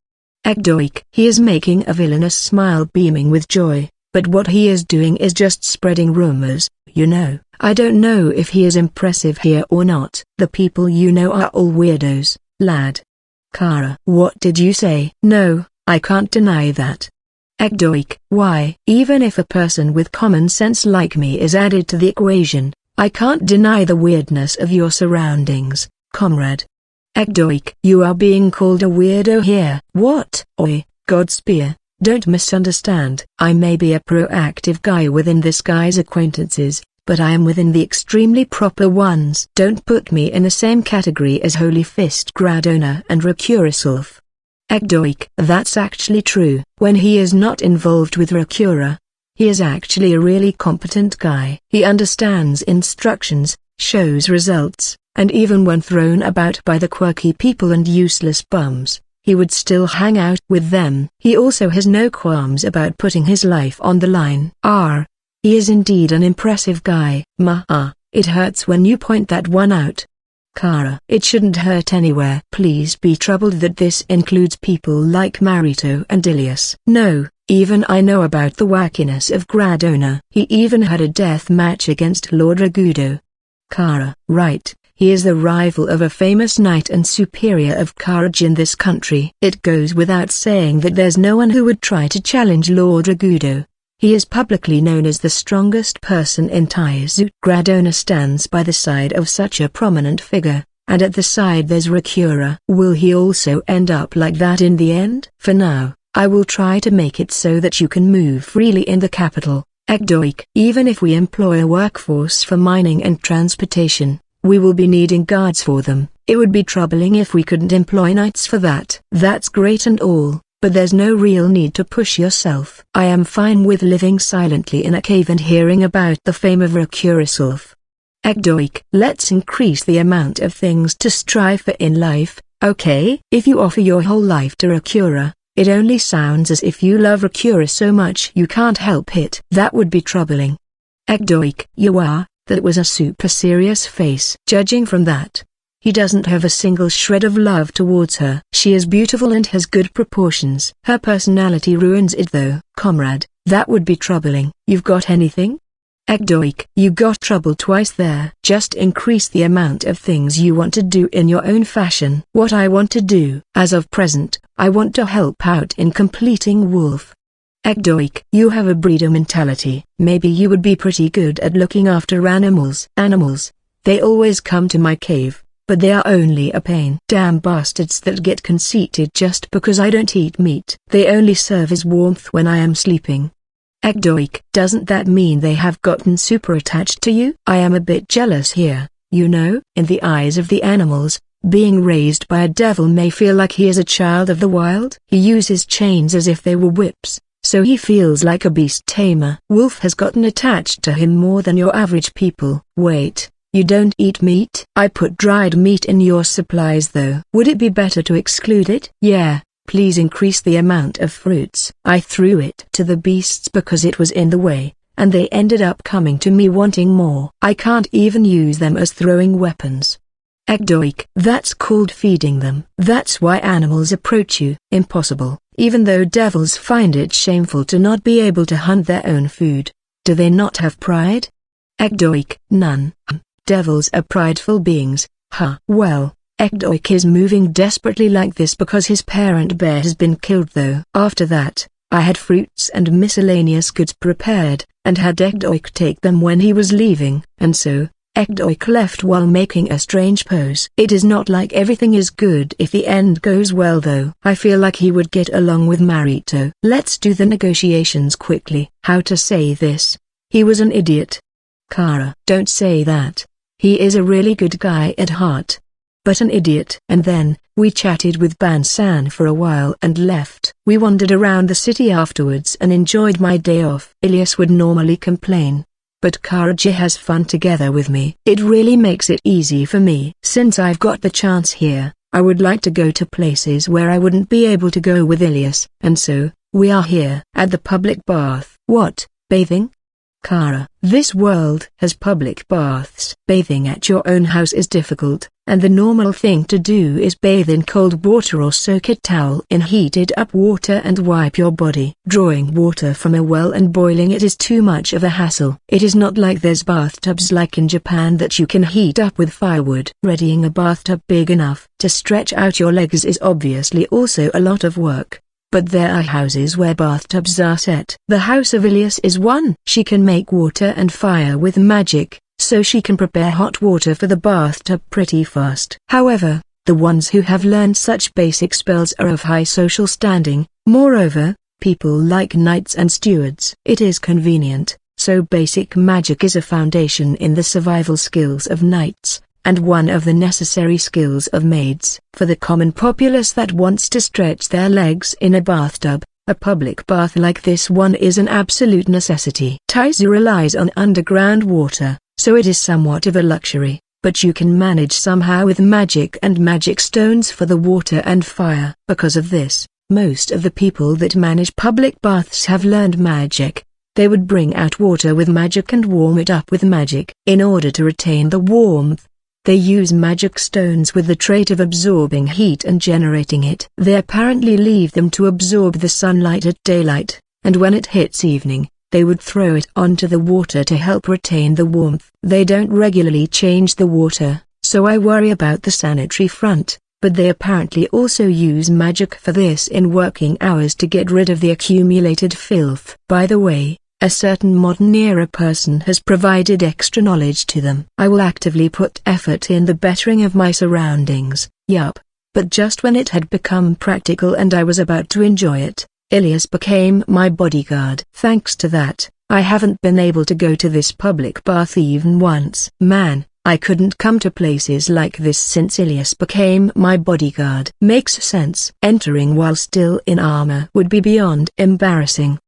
Ekdoik. He is making a villainous smile beaming with joy, but what he is doing is just spreading rumors, you know. I don't know if he is impressive here or not. The people you know are all weirdos, lad. Kara. What did you say? No, I can't deny that. Ekdoik. Why? Even if a person with common sense like me is added to the equation, I can't deny the weirdness of your surroundings, comrade. Ekdoik. You are being called a weirdo here. What? Oi, Godspear, don't misunderstand. I may be a proactive guy within this guy's acquaintances, but I am within the extremely proper ones. Don't put me in the same category as Holy Fist Gradona and Rakura. Ekdoik. That's actually true. When he is not involved with Rakura, he is actually a really competent guy. He understands instructions, shows results, and even when thrown about by the quirky people and useless bums, he would still hang out with them. He also has no qualms about putting his life on the line. He is indeed an impressive guy. It hurts when you point that one out. Kara. It shouldn't hurt anywhere. Please be troubled that this includes people like Marito and Ilias. No, even I know about the wackiness of Gradona. He even had a death match against Lord Ragudo. Kara. Right, he is the rival of a famous knight and superior of courage in this country. It goes without saying that there's no one who would try to challenge Lord Ragudo. He is publicly known as the strongest person in Taizu. Gradona stands by the side of such a prominent figure, and at the side there's Rakura. Will he also end up like that in the end? For now, I will try to make it so that you can move freely in the capital, Ekdoik. Even if we employ a workforce for mining and transportation, we will be needing guards for them. It would be troubling if we couldn't employ knights for that. That's great and all, but there's no real need to push yourself. I am fine with living silently in a cave and hearing about the fame of Rakurasulf. Ekdoik. Let's increase the amount of things to strive for in life, okay? If you offer your whole life to Rakura, it only sounds as if you love Rakura so much you can't help it. That would be troubling. Ekdoik. You are. That was a super serious face. Judging from that, he doesn't have a single shred of love towards her. She is beautiful and has good proportions. Her personality ruins it though. Comrade, that would be troubling. You've got anything? Ekdoik. You got trouble twice there. Just increase the amount of things you want to do in your own fashion. What I want to do, as of present, I want to help out in completing Wolf. Ekdoik. You have a breeder mentality. Maybe you would be pretty good at looking after animals. Animals. They always come to my cave, but they are only a pain. Damn bastards that get conceited just because I don't eat meat. They only serve as warmth when I am sleeping. Ekdoik. Doesn't that mean they have gotten super attached to you? I am a bit jealous here, you know. In the eyes of the animals, being raised by a devil may feel like he is a child of the wild. He uses chains as if they were whips, so he feels like a beast tamer. Wolf has gotten attached to him more than your average people. Wait. You don't eat meat? I put dried meat in your supplies though. Would it be better to exclude it? Yeah, please increase the amount of fruits. I threw it to the beasts because it was in the way, and they ended up coming to me wanting more. I can't even use them as throwing weapons. Ekdoik. That's called feeding them. That's why animals approach you. Impossible. Even though devils find it shameful to not be able to hunt their own food, do they not have pride? Ekdoik. None. Devils are prideful beings. Well, Ekdoik is moving desperately like this because his parent bear has been killed though. After that, I had fruits and miscellaneous goods prepared, and had Ekdoik take them when he was leaving, and so, Ekdoik left while making a strange pose. It is not like everything is good if the end goes well though. I feel like he would get along with Marito. Let's do the negotiations quickly. How to say this? He was an idiot. Kara. Don't say that. He is a really good guy at heart, but an idiot. And then, we chatted with Ban-san for a while and left. We wandered around the city afterwards and enjoyed my day off. Ilias would normally complain, but Karaji has fun together with me. It really makes it easy for me. Since I've got the chance here, I would like to go to places where I wouldn't be able to go with Ilias, and so, we are here. At the public bath. What, bathing? Kara. This world has public baths. Bathing at your own house is difficult, and the normal thing to do is bathe in cold water or soak a towel in heated up water and wipe your body. Drawing water from a well and boiling it is too much of a hassle. It is not like there's bathtubs like in Japan that you can heat up with firewood. Readying a bathtub big enough to stretch out your legs is obviously also a lot of work. But there are houses where bathtubs are set. The house of Ilias is one. She can make water and fire with magic, so she can prepare hot water for the bathtub pretty fast. However, the ones who have learned such basic spells are of high social standing. Moreover, people like knights and stewards. It is convenient, so basic magic is a foundation in the survival skills of knights, and one of the necessary skills of maids. For the common populace that wants to stretch their legs in a bathtub, a public bath like this one is an absolute necessity. Taizu relies on underground water, so it is somewhat of a luxury, but you can manage somehow with magic and magic stones for the water and fire. Because of this, most of the people that manage public baths have learned magic. They would bring out water with magic and warm it up with magic. In order to retain the warmth, they use magic stones with the trait of absorbing heat and generating it. They apparently leave them to absorb the sunlight at daylight, and when it hits evening, they would throw it onto the water to help retain the warmth. They don't regularly change the water, so I worry about the sanitary front, but they apparently also use magic for this in working hours to get rid of the accumulated filth. By the way, a certain modern-era person has provided extra knowledge to them. I will actively put effort in the bettering of my surroundings, yup. But just when it had become practical and I was about to enjoy it, Ilias became my bodyguard. Thanks to that, I haven't been able to go to this public bath even once. Man, I couldn't come to places like this since Ilias became my bodyguard. Makes sense. Entering while still in armor would be beyond embarrassing.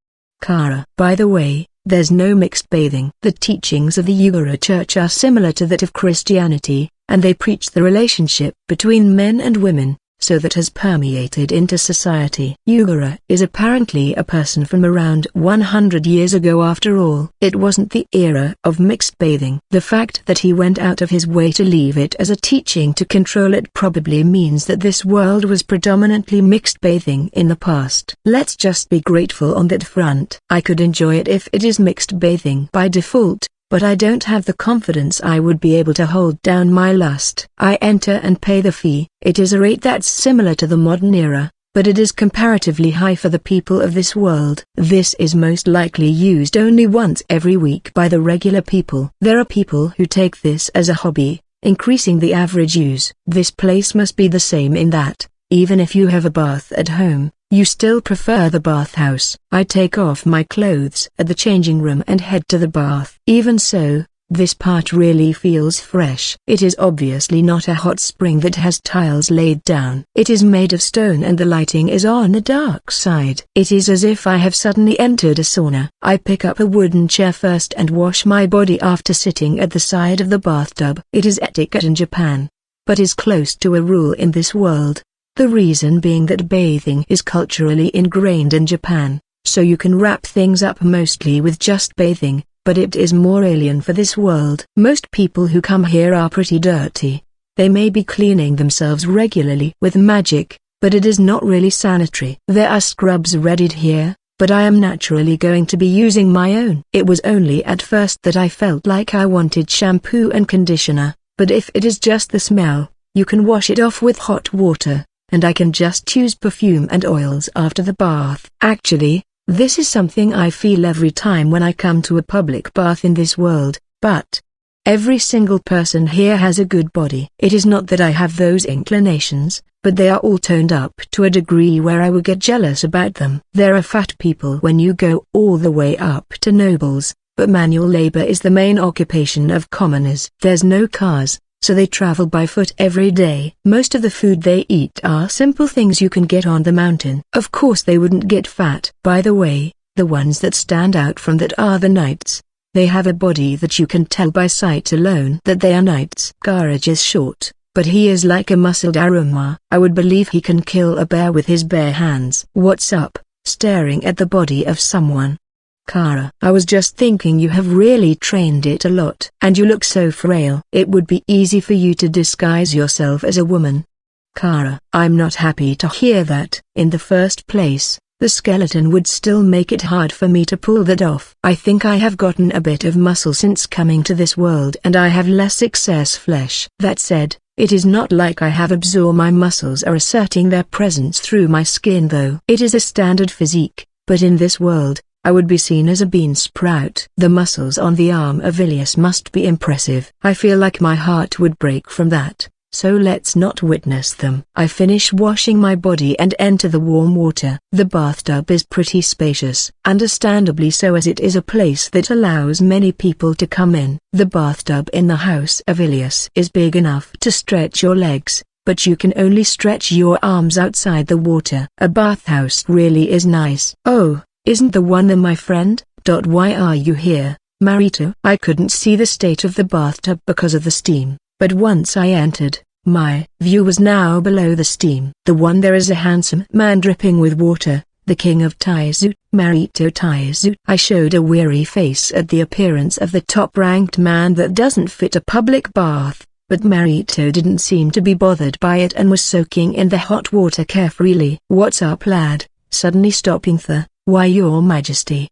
Kara. By the way, there's no mixed bathing. The teachings of the Yugara Church are similar to that of Christianity, and they preach the relationship between men and women, so that has permeated into society. Yugara is apparently a person from around 100 years ago after all. It wasn't the era of mixed bathing. The fact that he went out of his way to leave it as a teaching to control it probably means that this world was predominantly mixed bathing in the past. Let's just be grateful on that front. I could enjoy it if it is mixed bathing by default, but I don't have the confidence I would be able to hold down my lust. I enter and pay the fee. It is a rate that's similar to the modern era, but it is comparatively high for the people of this world. This is most likely used only once every week by the regular people. There are people who take this as a hobby, increasing the average use. This place must be the same in that, even if you have a bath at home, you still prefer the bathhouse. I take off my clothes at the changing room and head to the bath. Even so, this part really feels fresh. It is obviously not a hot spring that has tiles laid down. It is made of stone and the lighting is on the dark side. It is as if I have suddenly entered a sauna. I pick up a wooden chair first and wash my body after sitting at the side of the bathtub. It is etiquette in Japan, but is close to a rule in this world. The reason being that bathing is culturally ingrained in Japan, so you can wrap things up mostly with just bathing, but it is more alien for this world. Most people who come here are pretty dirty. They may be cleaning themselves regularly with magic, but it is not really sanitary. There are scrubs readied here, but I am naturally going to be using my own. It was only at first that I felt like I wanted shampoo and conditioner, but if it is just the smell, you can wash it off with hot water, and I can just use perfume and oils after the bath. Actually, this is something I feel every time when I come to a public bath in this world, but every single person here has a good body. It is not that I have those inclinations, but they are all toned up to a degree where I would get jealous about them. There are fat people when you go all the way up to nobles, but manual labor is the main occupation of commoners. There's no cars, so they travel by foot every day. Most of the food they eat are simple things you can get on the mountain. Of course they wouldn't get fat. By the way, the ones that stand out from that are the knights. They have a body that you can tell by sight alone that they are knights. Courage is short, but he is like a muscled Aruma. I would believe he can kill a bear with his bare hands. What's up? Staring at the body of someone. Kara. I was just thinking you have really trained it a lot. And you look so frail. It would be easy for you to disguise yourself as a woman. Kara. I'm not happy to hear that. In the first place, the skeleton would still make it hard for me to pull that off. I think I have gotten a bit of muscle since coming to this world and I have less excess flesh. That said, it is not like I have abs or my muscles are asserting their presence through my skin though. It is a standard physique, but in this world, I would be seen as a bean sprout. The muscles on the arm of Ilias must be impressive. I feel like my heart would break from that, so let's not witness them. I finish washing my body and enter the warm water. The bathtub is pretty spacious, understandably so as it is a place that allows many people to come in. The bathtub in the house of Ilias is big enough to stretch your legs, but you can only stretch your arms outside the water. A bathhouse really is nice. Oh, isn't the one my friend? Why are you here? Marito. I couldn't see the state of the bathtub because of the steam, but once I entered, my view was now below the steam. The one there is a handsome man dripping with water, the king of Taizu, Marito Taizu. I showed a weary face at the appearance of the top-ranked man that doesn't fit a public bath, but Marito didn't seem to be bothered by it and was soaking in the hot water carefreely. "What's up, lad?" suddenly stopping the, "Why, your majesty."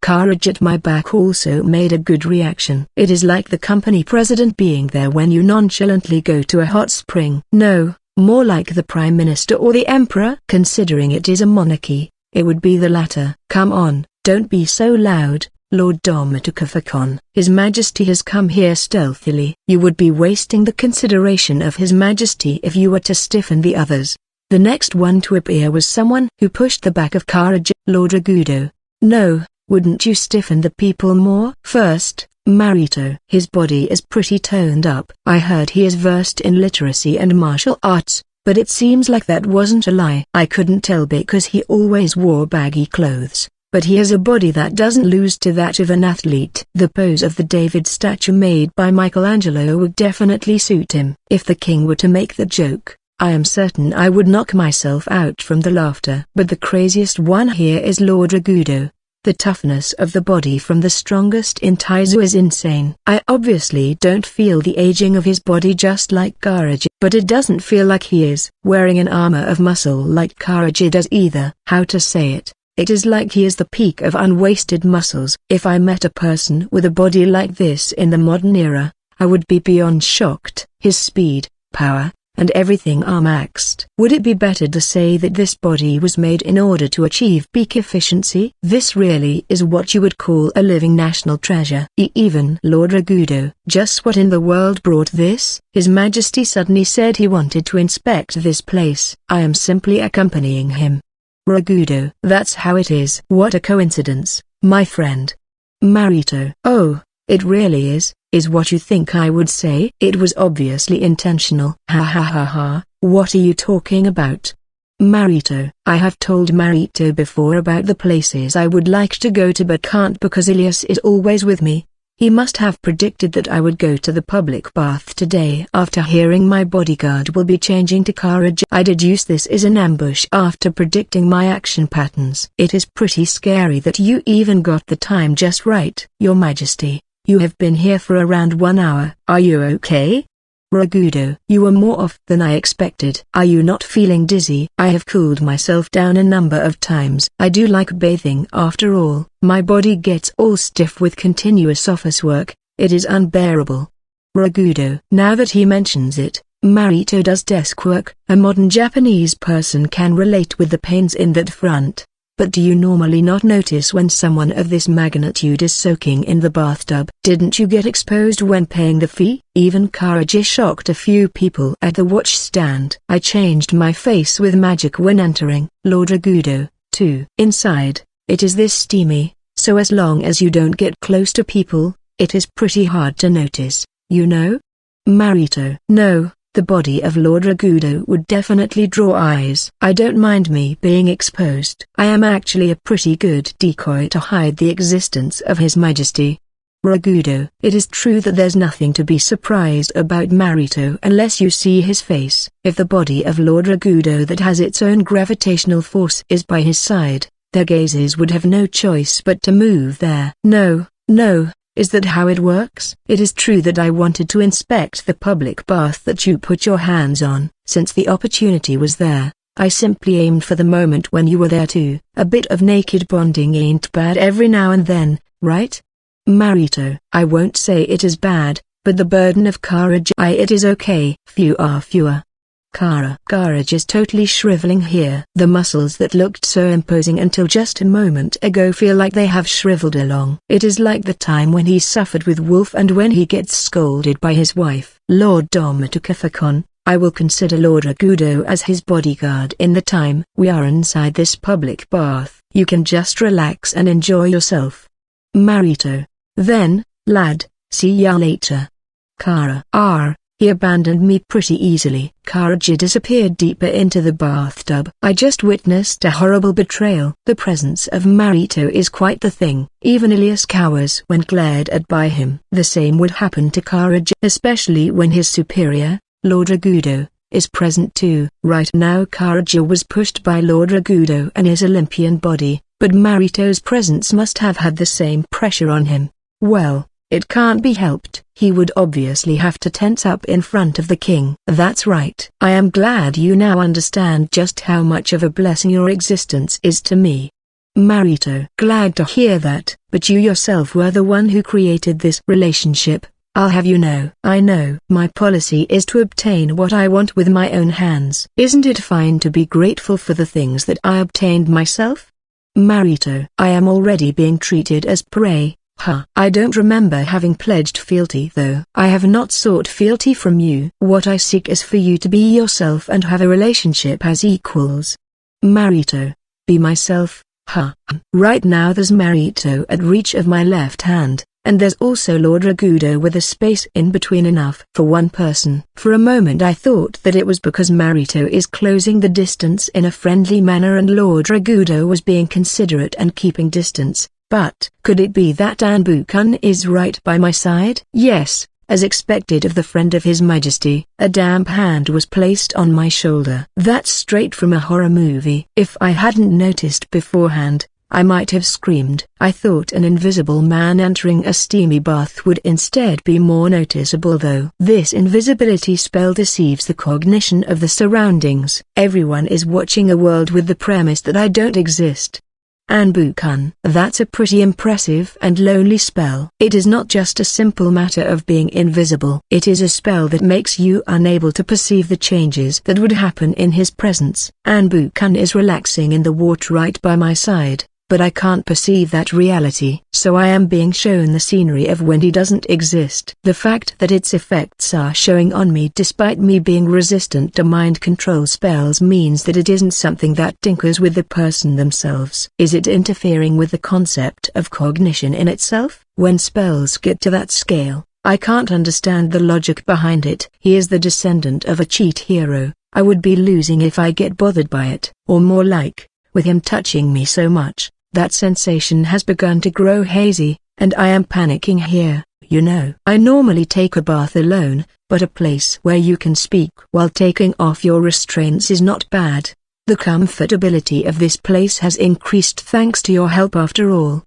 Courage at my back also made a good reaction. It is like the company president being there when you nonchalantly go to a hot spring. No, more like the prime minister or the emperor. Considering it is a monarchy, it would be the latter. "Come on, don't be so loud, Lord Domatukafakon. His Majesty has come here stealthily." You would be wasting the consideration of His Majesty if you were to stiffen the others. The next one to appear was someone who pushed the back of Courage. "Lord Ragudo. No, wouldn't you stiffen the people more?" "First, Marito." His body is pretty toned up. I heard he is versed in literacy and martial arts, but it seems like that wasn't a lie. I couldn't tell because he always wore baggy clothes, but he has a body that doesn't lose to that of an athlete. The pose of the David statue made by Michelangelo would definitely suit him. If the king were to make the joke, I am certain I would knock myself out from the laughter. But the craziest one here is Lord Ragudo. The toughness of the body from the strongest in Taizu is insane. I obviously don't feel the aging of his body just like Courage, but it doesn't feel like he is wearing an armor of muscle like Courage does either. How to say it? It is like he is the peak of unwasted muscles. If I met a person with a body like this in the modern era, I would be beyond shocked. His speed, power, and everything are maxed. Would it be better to say that this body was made in order to achieve peak efficiency? This really is what you would call a living national treasure. Even Lord Ragudo. Just what in the world brought this? His Majesty suddenly said he wanted to inspect this place. I am simply accompanying him. Ragudo. That's how it is. What a coincidence, my friend. Marito. Oh, it really is what you think I would say? It was obviously intentional. Ha ha ha ha, what are you talking about? Marito. I have told Marito before about the places I would like to go to but can't because Ilias is always with me. He must have predicted that I would go to the public bath today. After hearing my bodyguard will be changing to Courage, I deduce this is an ambush after predicting my action patterns. It is pretty scary that you even got the time just right. Your Majesty, you have been here for around 1 hour. Are you okay? Ragudo. You were more off than I expected. Are you not feeling dizzy? I have cooled myself down a number of times. I do like bathing after all. My body gets all stiff with continuous office work. It is unbearable. Ragudo. Now that he mentions it, Marito does desk work. A modern Japanese person can relate with the pains in that front. But do you normally not notice when someone of this magnitude is soaking in the bathtub? Didn't you get exposed when paying the fee? Even Courage shocked a few people at the watch stand. I changed my face with magic when entering. Lord Ragudo, too. Inside, it is this steamy, so as long as you don't get close to people, it is pretty hard to notice, you know? Marito. No. The body of Lord Ragudo would definitely draw eyes. I don't mind me being exposed. I am actually a pretty good decoy to hide the existence of His Majesty. Ragudo. It is true that there's nothing to be surprised about Marito unless you see his face. If the body of Lord Ragudo that has its own gravitational force is by his side, their gazes would have no choice but to move there. No. Is that how it works? It is true that I wanted to inspect the public bath that you put your hands on. Since the opportunity was there, I simply aimed for the moment when you were there too. A bit of naked bonding ain't bad every now and then, right? Marito. I won't say it is bad, but the burden of Courage, it is okay. Few are fewer. Courage is totally shriveling here. The muscles that looked so imposing until just a moment ago feel like they have shriveled along. It is like the time when he suffered with Wolf and when he gets scolded by his wife. Lord Domatukafakon, I will consider Lord Ragudo as his bodyguard in the time we are inside this public bath. You can just relax and enjoy yourself. Marito. Then, lad, see ya later. He abandoned me pretty easily. Karaji disappeared deeper into the bathtub. I just witnessed a horrible betrayal. The presence of Marito is quite the thing. Even Ilias cowers when glared at by him. The same would happen to Karaji, especially when his superior, Lord Ragudo, is present too. Right now Karaji was pushed by Lord Ragudo and his Olympian body, but Marito's presence must have had the same pressure on him. Well, it can't be helped. He would obviously have to tense up in front of the king. That's right. I am glad you now understand just how much of a blessing your existence is to me, Marito. Glad to hear that, but you yourself were the one who created this relationship. I'll have you know. I know. My policy is to obtain what I want with my own hands. Isn't it fine to be grateful for the things that I obtained myself? Marito. I am already being treated as prey. I don't remember having pledged fealty though. I have not sought fealty from you. What I seek is for you to be yourself and have a relationship as equals. Marito. Be myself. Right now there's Marito at reach of my left hand, and there's also Lord Ragudo with a space in between enough for one person. For a moment I thought that it was because Marito is closing the distance in a friendly manner and Lord Ragudo was being considerate and keeping distance. But, could it be that Anbu-kun is right by my side? Yes, as expected of the friend of His Majesty. A damp hand was placed on my shoulder. That's straight from a horror movie. If I hadn't noticed beforehand, I might have screamed. I thought an invisible man entering a steamy bath would instead be more noticeable though. This invisibility spell deceives the cognition of the surroundings. Everyone is watching a world with the premise that I don't exist. Anbu-kun. That's a pretty impressive and lonely spell. It is not just a simple matter of being invisible. It is a spell that makes you unable to perceive the changes that would happen in his presence. Anbu-kun is relaxing in the water right by my side, but I can't perceive that reality. So I am being shown the scenery of when he doesn't exist. The fact that its effects are showing on me despite me being resistant to mind control spells means that it isn't something that tinkers with the person themselves. Is it interfering with the concept of cognition in itself? When spells get to that scale, I can't understand the logic behind it. He is the descendant of a cheat hero. I would be losing if I get bothered by it. Or more like, with him touching me so much, that sensation has begun to grow hazy, and I am panicking here, you know. I normally take a bath alone, but a place where you can speak while taking off your restraints is not bad. The comfortability of this place has increased thanks to your help after all.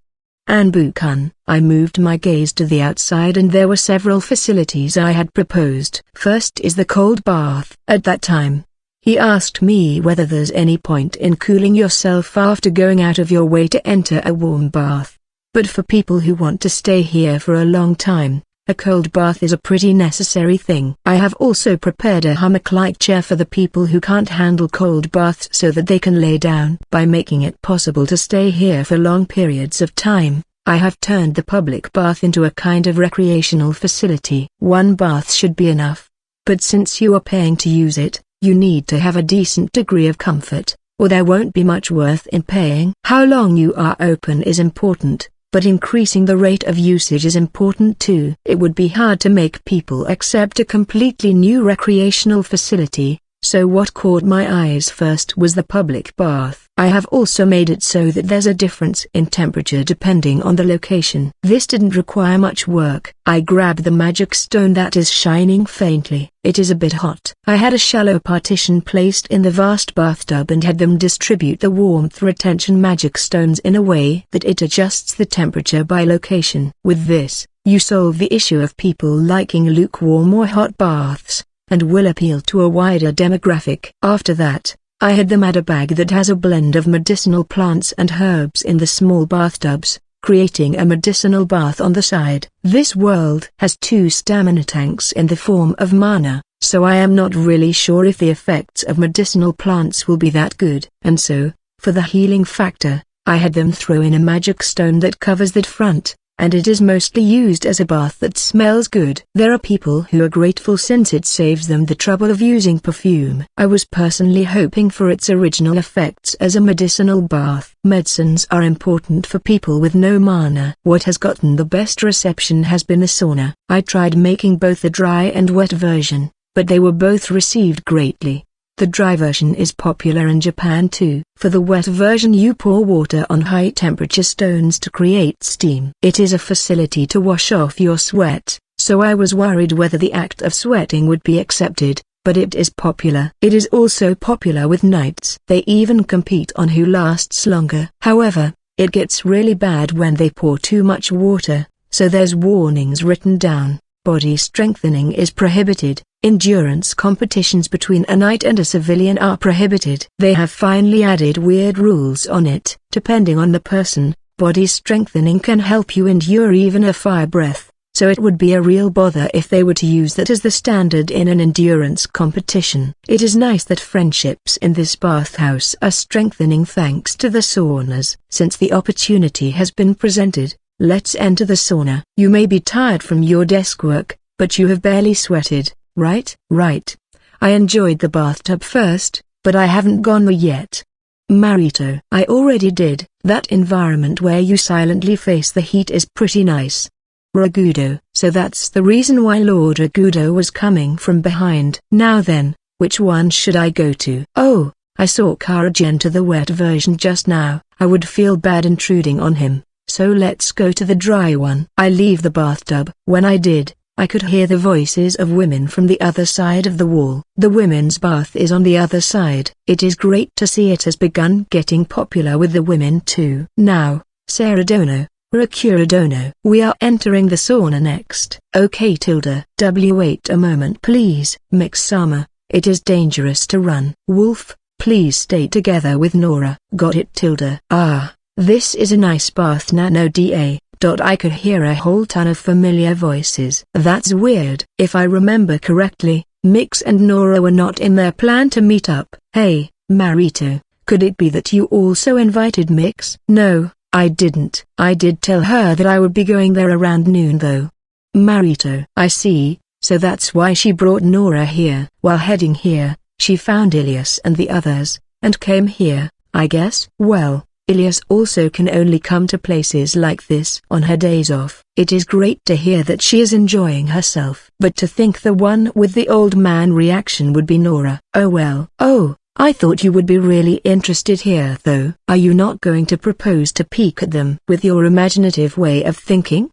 Anbu-kun. I moved my gaze to the outside and there were several facilities I had proposed. First is the cold bath. At that time, he asked me whether there's any point in cooling yourself after going out of your way to enter a warm bath. But for people who want to stay here for a long time, a cold bath is a pretty necessary thing. I have also prepared a hammock-like chair for the people who can't handle cold baths so that they can lay down. By making it possible to stay here for long periods of time, I have turned the public bath into a kind of recreational facility. One bath should be enough. But since you are paying to use it, you need to have a decent degree of comfort, or there won't be much worth in paying. How long you are open is important, but increasing the rate of usage is important too. It would be hard to make people accept a completely new recreational facility, so what caught my eyes first was the public bath. I have also made it so that there's a difference in temperature depending on the location. This didn't require much work. I grabbed the magic stone that is shining faintly. It is a bit hot. I had a shallow partition placed in the vast bathtub and had them distribute the warmth retention magic stones in a way that it adjusts the temperature by location. With this, you solve the issue of people liking lukewarm or hot baths, and will appeal to a wider demographic. After that, I had them add a bag that has a blend of medicinal plants and herbs in the small bathtubs, creating a medicinal bath on the side. This world has 2 stamina tanks in the form of mana, so I am not really sure if the effects of medicinal plants will be that good. And so, for the healing factor, I had them throw in a magic stone that covers that front, and it is mostly used as a bath that smells good. There are people who are grateful since it saves them the trouble of using perfume. I was personally hoping for its original effects as a medicinal bath. Medicines are important for people with no mana. What has gotten the best reception has been the sauna. I tried making both the dry and wet version, but they were both received greatly. The dry version is popular in Japan too. For the wet version you pour water on high temperature stones to create steam. It is a facility to wash off your sweat, so I was worried whether the act of sweating would be accepted, but it is popular. It is also popular with knights. They even compete on who lasts longer. However, it gets really bad when they pour too much water, so there's warnings written down. Body strengthening is prohibited. Endurance competitions between a knight and a civilian are prohibited. They have finally added weird rules on it. Depending on the person, body strengthening can help you endure even a fire breath, so it would be a real bother if they were to use that as the standard in an endurance competition. It is nice that friendships in this bathhouse are strengthening thanks to the saunas. Since the opportunity has been presented, let's enter the sauna. You may be tired from your desk work, but you have barely sweated. Right. I enjoyed the bathtub first, but I haven't gone there yet. Marito. I already did. That environment where you silently face the heat is pretty nice. Ragudo. So that's the reason why Lord Ragudo was coming from behind. Now then, which one should I go to? Oh, I saw Karaji enter the wet version just now. I would feel bad intruding on him, so let's go to the dry one. I leave the bathtub. When I did, I could hear the voices of women from the other side of the wall. The women's bath is on the other side. It is great to see it has begun getting popular with the women too. Now, Sarah Dono, Rakura Dono. We are entering the sauna next. Okay tilde. Wait a moment please. Mix-sama, it is dangerous to run. Wolf, please stay together with Nora. Got it tilde. Ah, this is a nice bath nano da. I could hear a whole ton of familiar voices. That's weird. If I remember correctly, Mix and Nora were not in their plan to meet up. Hey, Marito, could it be that you also invited Mix? No, I didn't. I did tell her that I would be going there around noon though. Marito. I see, so that's why she brought Nora here. While heading here, she found Ilias and the others, and came here, I guess. Well, Ilias also can only come to places like this on her days off. It is great to hear that she is enjoying herself. But to think the one with the old man reaction would be Nora. Oh well. Oh, I thought you would be really interested here though. Are you not going to propose to peek at them with your imaginative way of thinking?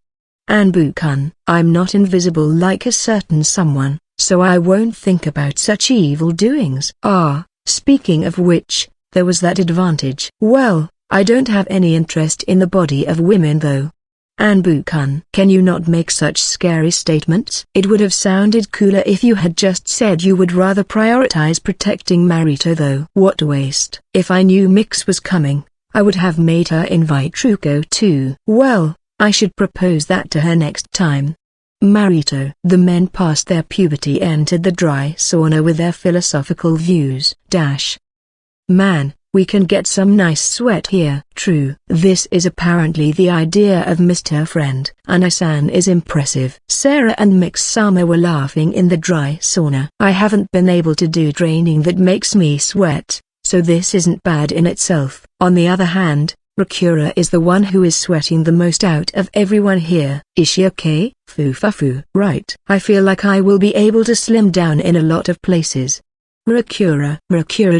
Anbu-kun. I'm not invisible like a certain someone, so I won't think about such evil doings. Ah, speaking of which, there was that advantage. Well, I don't have any interest in the body of women though. Anbu-kun. Can you not make such scary statements? It would have sounded cooler if you had just said you would rather prioritize protecting Marito though. What a waste. If I knew Mix was coming, I would have made her invite Truko too. Well, I should propose that to her next time. Marito. The men past their puberty entered the dry sauna with their philosophical views. Man, we can get some nice sweat here. True. This is apparently the idea of Mr. Friend. Anasan is impressive. Sarah and Mix-sama were laughing in the dry sauna. I haven't been able to do training that makes me sweat, so this isn't bad in itself. On the other hand, Rakura is the one who is sweating the most out of everyone here. Is she okay? Fufafu. Right. I feel like I will be able to slim down in a lot of places. Rakura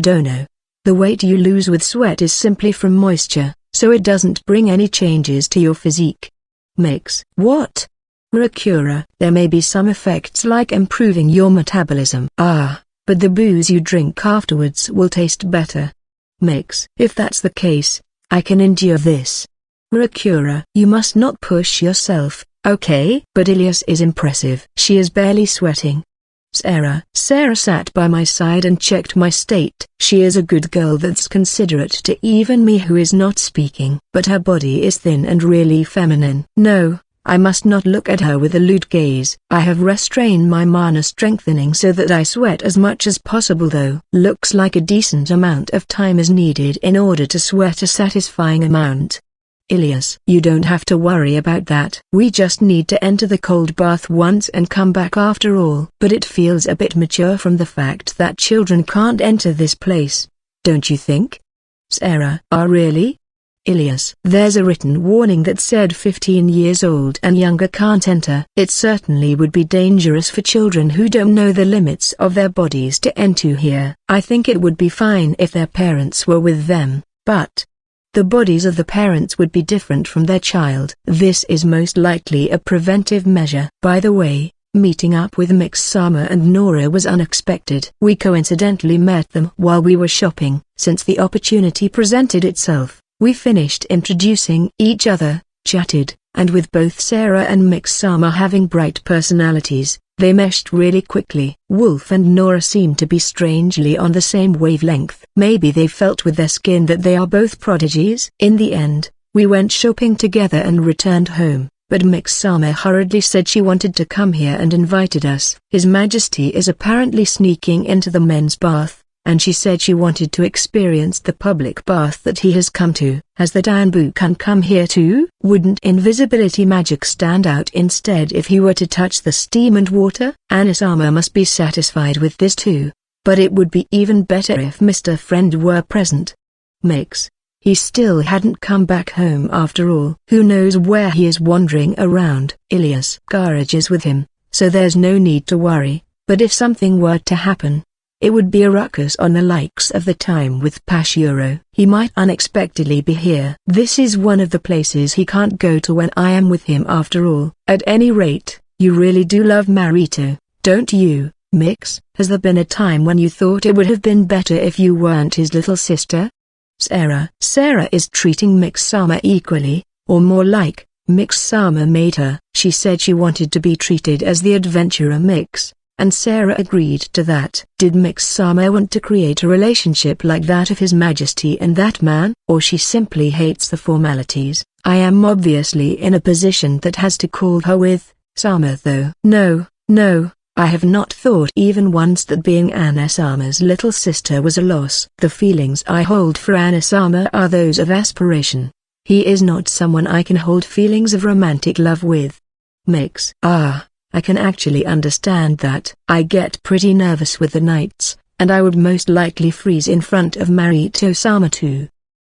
Dono. The weight you lose with sweat is simply from moisture, so it doesn't bring any changes to your physique. Mix. What? Rakura. There may be some effects like improving your metabolism. Ah, but the booze you drink afterwards will taste better. Mix. If that's the case, I can endure this. Rakura. You must not push yourself, okay? But Ilias is impressive. She is barely sweating. Sarah sat by my side and checked my state. She is a good girl that's considerate to even me who is not speaking. But her body is thin and really feminine. No, I must not look at her with a lewd gaze. I have restrained my mana strengthening so that I sweat as much as possible though. Looks like a decent amount of time is needed in order to sweat a satisfying amount. Ilias. You don't have to worry about that. We just need to enter the cold bath once and come back after all. But it feels a bit mature from the fact that children can't enter this place. Don't you think? Sarah. Really? Ilias. There's a written warning that said 15 years old and younger can't enter. It certainly would be dangerous for children who don't know the limits of their bodies to enter here. I think it would be fine if their parents were with them, but the bodies of the parents would be different from their child. This is most likely a preventive measure. By the way, meeting up with Mix-sama and Nora was unexpected. We coincidentally met them while we were shopping. Since the opportunity presented itself, we finished introducing each other, chatted, and with both Sarah and Mix-sama having bright personalities, they meshed really quickly. Wolf and Nora seemed to be strangely on the same wavelength. Maybe they felt with their skin that they are both prodigies. In the end, we went shopping together and returned home, but Mix-sama hurriedly said she wanted to come here and invited us. His Majesty is apparently sneaking into the men's bath, and she said she wanted to experience the public bath that he has come to. Has the Danbukan come here too? Wouldn't invisibility magic stand out instead if he were to touch the steam and water? Anisama must be satisfied with this too, but it would be even better if Mr. Friend were present. Mix. He still hadn't come back home after all. Who knows where he is wandering around? Ilias. Garage is with him, so there's no need to worry, but if something were to happen, it would be a ruckus on the likes of the time with Pashuro. He might unexpectedly be here. This is one of the places he can't go to when I am with him after all. At any rate, you really do love Marito, don't you, Mix? Has there been a time when you thought it would have been better if you weren't his little sister? Sarah. Sarah is treating Mix-sama equally, or more like, Mix-sama made her. She said she wanted to be treated as the adventurer Mix, and Sarah agreed to that. Did Mix-sama want to create a relationship like that of His Majesty and that man? Or she simply hates the formalities? I am obviously in a position that has to call her with Sama though. No, I have not thought even once that being Anisama's little sister was a loss. The feelings I hold for Anisama are those of aspiration. He is not someone I can hold feelings of romantic love with. Mix. I can actually understand that. I get pretty nervous with the nights, and I would most likely freeze in front of Marito-sama too.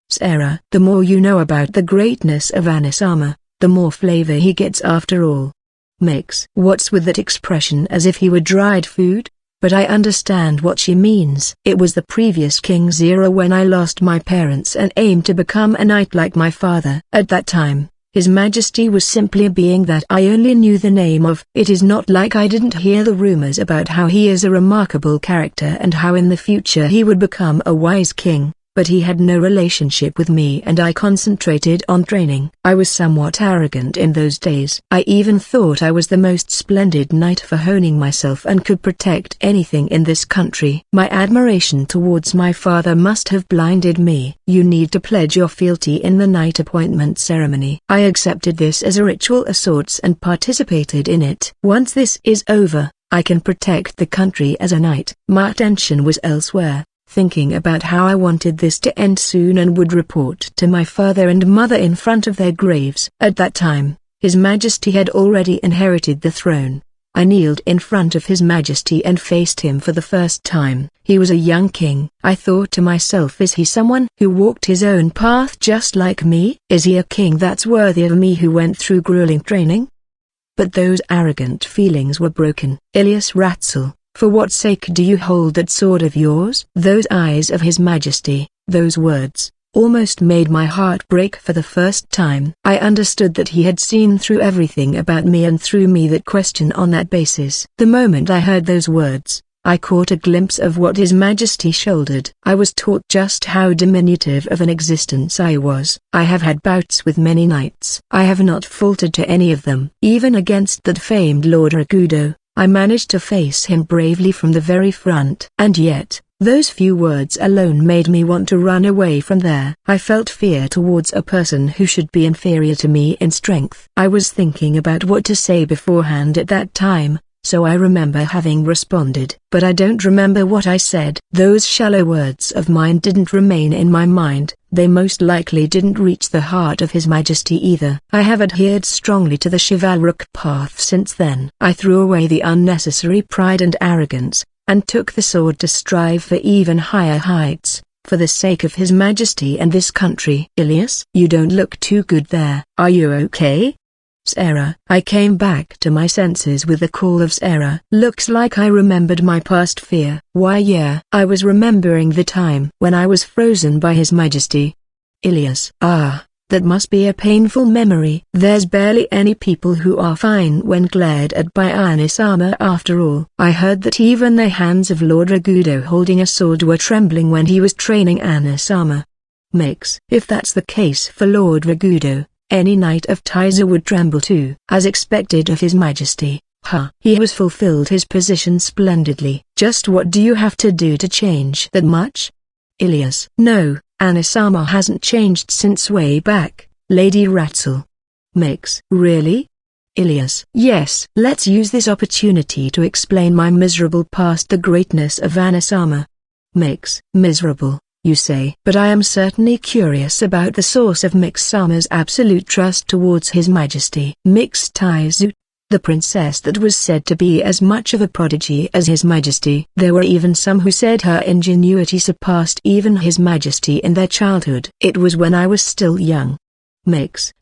Sarah. The more you know about the greatness of Anisama, the more flavor he gets after all. Mix. What's with that expression as if he were dried food? But I understand what she means. It was the previous King's era when I lost my parents and aimed to become a knight like my father. At that time, His Majesty was simply a being that I only knew the name of. It is not like I didn't hear the rumors about how he is a remarkable character and how in the future he would become a wise king, but he had no relationship with me and I concentrated on training. I was somewhat arrogant in those days. I even thought I was the most splendid knight for honing myself and could protect anything in this country. My admiration towards my father must have blinded me. You need to pledge your fealty in the knight appointment ceremony. I accepted this as a ritual of sorts and participated in it. Once this is over, I can protect the country as a knight. My attention was elsewhere, thinking about how I wanted this to end soon and would report to my father and mother in front of their graves. At that time, His Majesty had already inherited the throne. I kneeled in front of His Majesty and faced him for the first time. He was a young king. I thought to myself, is he someone who walked his own path just like me? Is he a king that's worthy of me who went through grueling training? But those arrogant feelings were broken. Ilias Ratzel. For what sake do you hold that sword of yours? Those eyes of His Majesty, those words, almost made my heart break for the first time. I understood that he had seen through everything about me and threw me that question on that basis. The moment I heard those words, I caught a glimpse of what His Majesty shouldered. I was taught just how diminutive of an existence I was. I have had bouts with many knights. I have not faltered to any of them. Even against that famed Lord Ragudo, I managed to face him bravely from the very front. And yet, those few words alone made me want to run away from there. I felt fear towards a person who should be inferior to me in strength. I was thinking about what to say beforehand at that time, so I remember having responded. But I don't remember what I said. Those shallow words of mine didn't remain in my mind. They most likely didn't reach the heart of His Majesty either. I have adhered strongly to the chivalric path since then. I threw away the unnecessary pride and arrogance, and took the sword to strive for even higher heights, for the sake of His Majesty and this country. Ilias, you don't look too good there. Are you okay? Sarah. I came back to my senses with the call of Sarah. Looks like I remembered my past fear. Why yeah, I was remembering the time when I was frozen by His Majesty. Ilias. Ah, that must be a painful memory. There's barely any people who are fine when glared at by Anisama after all. I heard that even the hands of Lord Ragudo holding a sword were trembling when he was training Anisama. Makes. If that's the case for Lord Ragudo, any knight of Taiza would tremble too. As expected of His Majesty. He has fulfilled his position splendidly. Just what do you have to do to change that much? Ilias. No, Anisama hasn't changed since way back, Lady Ratzel. Makes. Really? Ilias. Yes. Let's use this opportunity to explain my miserable past. The greatness of Anisama. Makes. Miserable, you say? But I am certainly curious about the source of Mix-sama's absolute trust towards His Majesty. Mix Taizu, the princess that was said to be as much of a prodigy as His Majesty. There were even some who said her ingenuity surpassed even His Majesty in their childhood. It was when I was still young. Makes.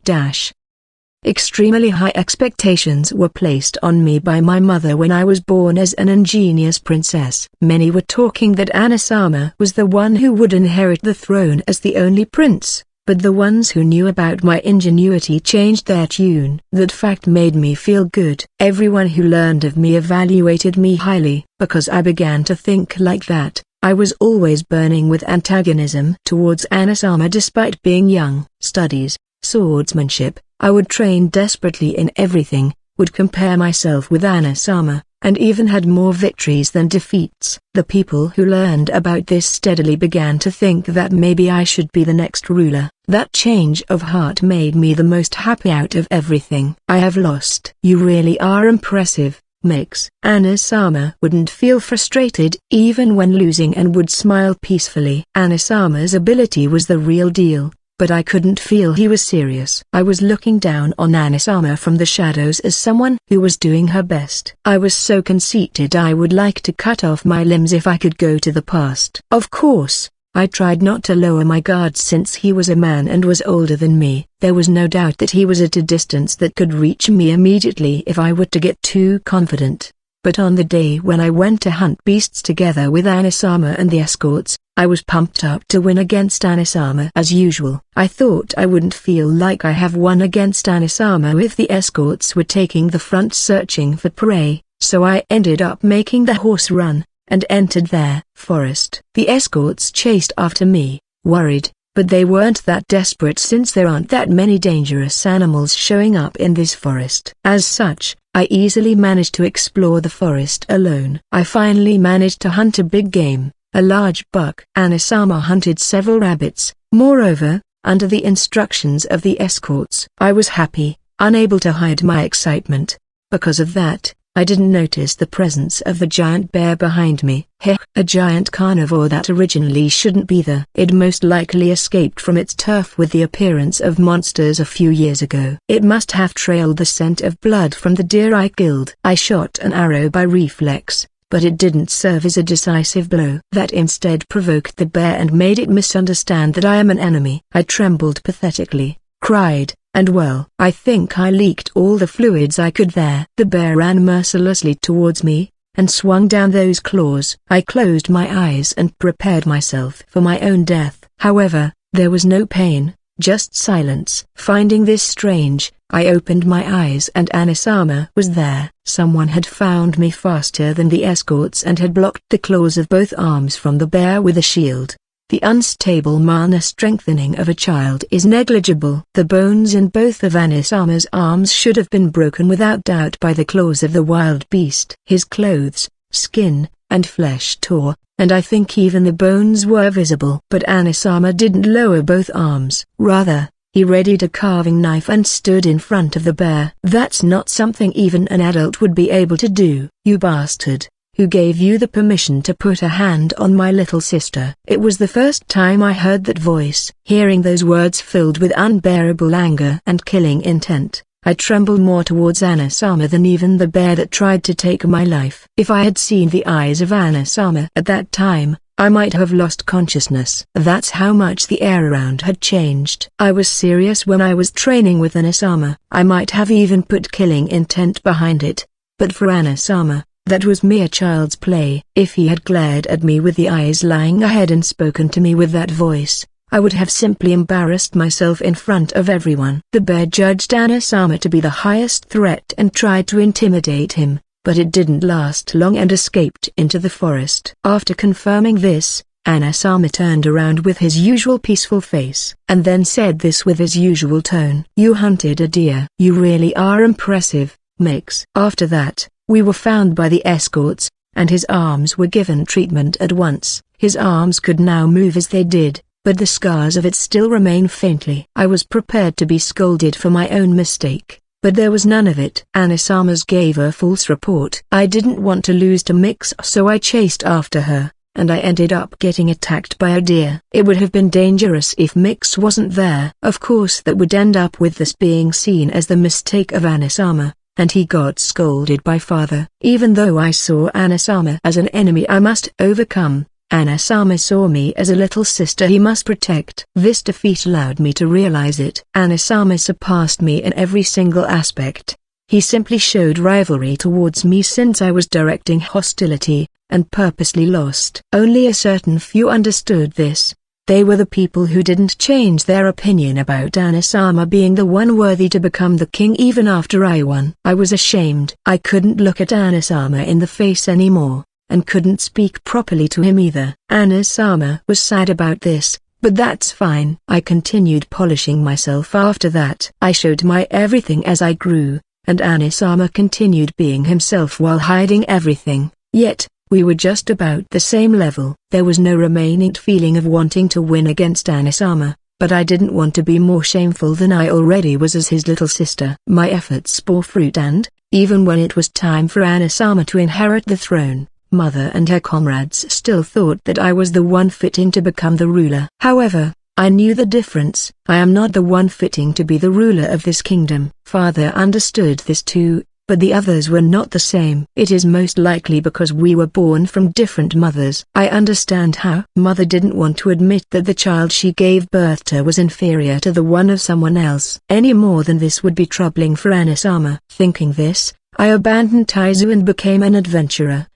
Extremely high expectations were placed on me by my mother when I was born as an ingenious princess. Many were talking that Anisama was the one who would inherit the throne as the only prince, but the ones who knew about my ingenuity changed their tune. That fact made me feel good. Everyone who learned of me evaluated me highly, because I began to think like that. I was always burning with antagonism towards Anisama despite being young. Studies, swordsmanship, I would train desperately in everything, would compare myself with Anisama, and even had more victories than defeats. The people who learned about this steadily began to think that maybe I should be the next ruler. That change of heart made me the most happy out of everything I have lost. You really are impressive, Makes. Anisama wouldn't feel frustrated even when losing and would smile peacefully. Anisama's ability was the real deal, but I couldn't feel he was serious. I was looking down on Anisama from the shadows as someone who was doing her best. I was so conceited I would like to cut off my limbs if I could go to the past. Of course, I tried not to lower my guard since he was a man and was older than me. There was no doubt that he was at a distance that could reach me immediately if I were to get too confident. But on the day when I went to hunt beasts together with Anisama and the escorts, I was pumped up to win against Anisama as usual. I thought I wouldn't feel like I have won against Anisama if the escorts were taking the front searching for prey, so I ended up making the horse run, and entered their forest. The escorts chased after me, worried, but they weren't that desperate since there aren't that many dangerous animals showing up in this forest. As such, I easily managed to explore the forest alone. I finally managed to hunt a big game, a large buck. Anisama hunted several rabbits. Moreover, under the instructions of the escorts, I was happy, unable to hide my excitement. Because of that, I didn't notice the presence of the giant bear behind me. A giant carnivore that originally shouldn't be there. It most likely escaped from its turf with the appearance of monsters a few years ago. It must have trailed the scent of blood from the deer I killed. I shot an arrow by reflex, but it didn't serve as a decisive blow. That instead provoked the bear and made it misunderstand that I am an enemy. I trembled pathetically, cried, and well, I think I leaked all the fluids I could there. The bear ran mercilessly towards me, and swung down those claws. I closed my eyes and prepared myself for my own death. However, there was no pain, just silence. Finding this strange, I opened my eyes and Anisama was there. Someone had found me faster than the escorts and had blocked the claws of both arms from the bear with a shield. The unstable mana strengthening of a child is negligible. The bones in both of Anisama's arms should have been broken without doubt by the claws of the wild beast. His clothes, skin, and flesh tore, and I think even the bones were visible. But Anisama didn't lower both arms. Rather, He readied a carving knife and stood in front of the bear. "That's not something even an adult would be able to do. You bastard. Who gave you the permission to put a hand on my little sister?" It was the first time I heard that voice. Hearing those words filled with unbearable anger and killing intent, I trembled more towards Anasama than even the bear that tried to take my life. If I had seen the eyes of Anasama at that time, I might have lost consciousness. That's how much the air around had changed. I was serious when I was training with Anasama. I might have even put killing intent behind it. But for Anasama, that was mere child's play. If he had glared at me with the eyes lying ahead and spoken to me with that voice, I would have simply embarrassed myself in front of everyone. The bear judged Anasama to be the highest threat and tried to intimidate him, but it didn't last long and escaped into the forest. After confirming this, Anasama turned around with his usual peaceful face, and then said this with his usual tone. "You hunted a deer. You really are impressive, Mix." After that, we were found by the escorts, and his arms were given treatment at once. His arms could now move as they did, but the scars of it still remain faintly. I was prepared to be scolded for my own mistake, but there was none of it. Anasama's gave a false report. I didn't want to lose to Mix, so I chased after her, and I ended up getting attacked by a deer. It would have been dangerous if Mix wasn't there. Of course that would end up with this being seen as the mistake of Anasama, and he got scolded by father. Even though I saw Anasama as an enemy I must overcome, Anasama saw me as a little sister he must protect. This defeat allowed me to realize it. Anasama surpassed me in every single aspect. He simply showed rivalry towards me since I was directing hostility, and purposely lost. Only a certain few understood this. They were the people who didn't change their opinion about Anasama being the one worthy to become the king even after I won. I was ashamed. I couldn't look at Anasama in the face anymore, and couldn't speak properly to him either. Anasama was sad about this, but that's fine. I continued polishing myself after that. I showed my everything as I grew, and Anasama continued being himself while hiding everything. Yet, we were just about the same level. There was no remaining feeling of wanting to win against Anasama, but I didn't want to be more shameful than I already was as his little sister. My efforts bore fruit and, even when it was time for Anasama to inherit the throne, Mother and her comrades still thought that I was the one fitting to become the ruler. However, I knew the difference. I am not the one fitting to be the ruler of this kingdom. Father understood this too, but the others were not the same. It is most likely because we were born from different mothers. I understand how. Mother didn't want to admit that the child she gave birth to was inferior to the one of someone else. Any more than this would be troubling for Anasama. Thinking this, I abandoned Taizu and became an adventurer.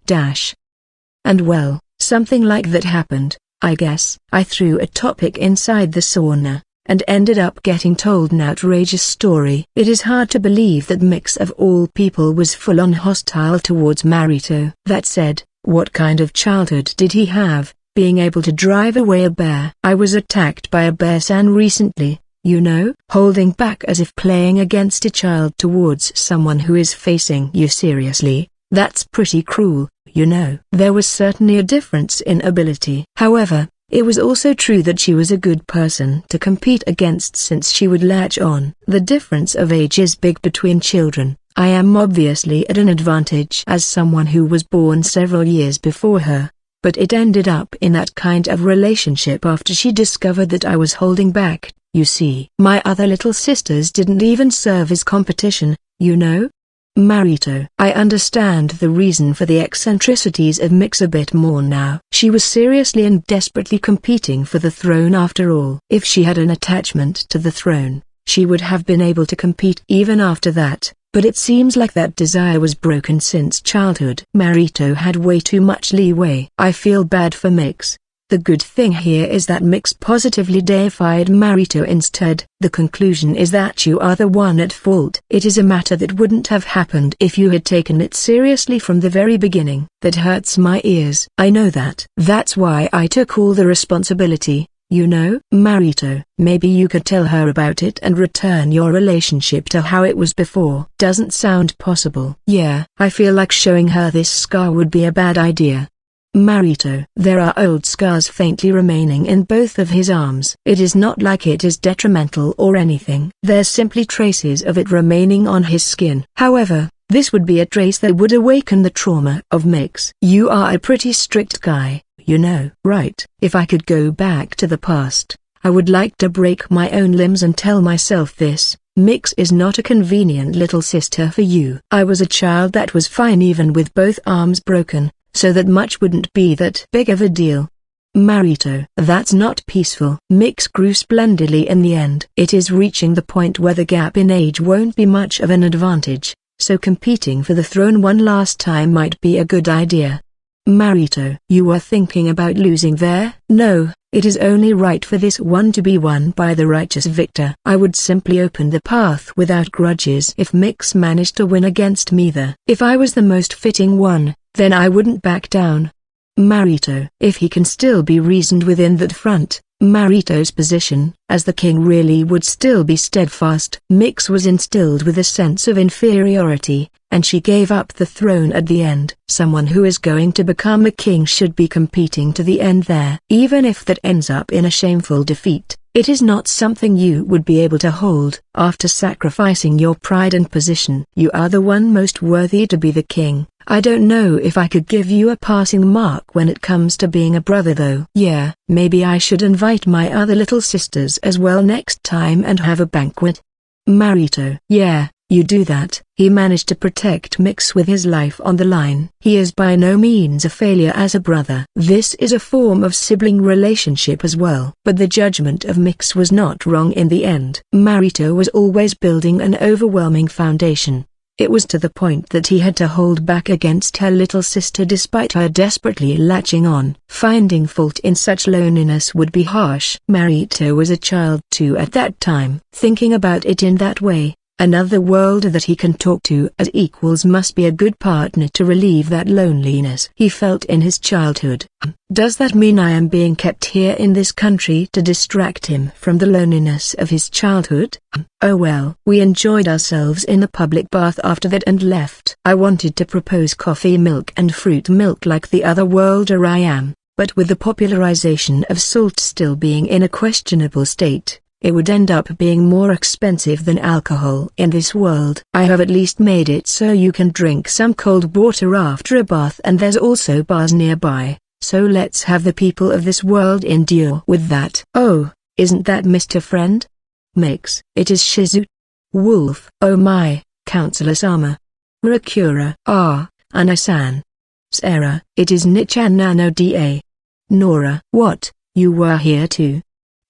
And well, something like that happened, I guess. I threw a topic inside the sauna, and ended up getting told an outrageous story. It is hard to believe that Mix of all people was full-on hostile towards Marito. That said, what kind of childhood did he have, being able to drive away a bear? I was attacked by a bear-san recently, you know, holding back as if playing against a child towards someone who is facing you seriously. That's pretty cruel, you know. There was certainly a difference in ability. However, it was also true that she was a good person to compete against since she would latch on. The difference of age is big between children. I am obviously at an advantage as someone who was born several years before her, but it ended up in that kind of relationship after she discovered that I was holding back. You see, my other little sisters didn't even serve as competition, you know. Marito. I understand the reason for the eccentricities of Mix a bit more now. She was seriously and desperately competing for the throne after all. If she had an attachment to the throne, she would have been able to compete even after that, but it seems like that desire was broken since childhood. Marito had way too much leeway. I feel bad for Mix. The good thing here is that Mix positively deified Marito instead. The conclusion is that you are the one at fault. It is a matter that wouldn't have happened if you had taken it seriously from the very beginning. That hurts my ears. I know that. That's why I took all the responsibility, you know. Marito, maybe you could tell her about it and return your relationship to how it was before. Doesn't sound possible. Yeah, I feel like showing her this scar would be a bad idea. Marito. There are old scars faintly remaining in both of his arms. It is not like it is detrimental or anything. There's simply traces of it remaining on his skin. However, this would be a trace that would awaken the trauma of Mix. You are a pretty strict guy, you know. Right. If I could go back to the past, I would like to break my own limbs and tell myself this: Mix is not a convenient little sister for you. I was a child that was fine even with both arms broken, so that much wouldn't be that big of a deal. Marito. That's not peaceful. Mix grew splendidly in the end. It is reaching the point where the gap in age won't be much of an advantage, so competing for the throne one last time might be a good idea. Marito. You are thinking about losing there? No, it is only right for this one to be won by the righteous victor. I would simply open the path without grudges if Mix managed to win against me there. If I was the most fitting one, then I wouldn't back down. Marito. If he can still be reasoned with in that front, Marito's position as the king really would still be steadfast. Mix was instilled with a sense of inferiority, and she gave up the throne at the end. Someone who is going to become a king should be competing to the end there. Even if that ends up in a shameful defeat, it is not something you would be able to hold. After sacrificing your pride and position, you are the one most worthy to be the king. I don't know if I could give you a passing mark when it comes to being a brother though. Yeah, maybe I should invite my other little sisters as well next time and have a banquet. Marito. Yeah, you do that. He managed to protect Mix with his life on the line. He is by no means a failure as a brother. This is a form of sibling relationship as well. But the judgment of Mix was not wrong in the end. Marito was always building an overwhelming foundation. It was to the point that he had to hold back against her little sister despite her desperately latching on. Finding fault in such loneliness would be harsh. Marito was a child too at that time. Thinking about it in that way, another world that he can talk to as equals must be a good partner to relieve that loneliness he felt in his childhood. Does that mean I am being kept here in this country to distract him from the loneliness of his childhood? Oh well. We enjoyed ourselves in the public bath after that and left. I wanted to propose coffee milk and fruit milk like the other worlder I am, but with the popularization of salt still being in a questionable state, it would end up being more expensive than alcohol in this world. I have at least made it so you can drink some cold water after a bath, and there's also bars nearby, so let's have the people of this world endure with that. Oh, isn't that Mr. Friend? Mix. It is Shizu. Wolf. Oh my, Counselor Sama. Rakura. Ah, Anasan. Sarah. It is Nichan Nano Da. Nora. What, you were here too?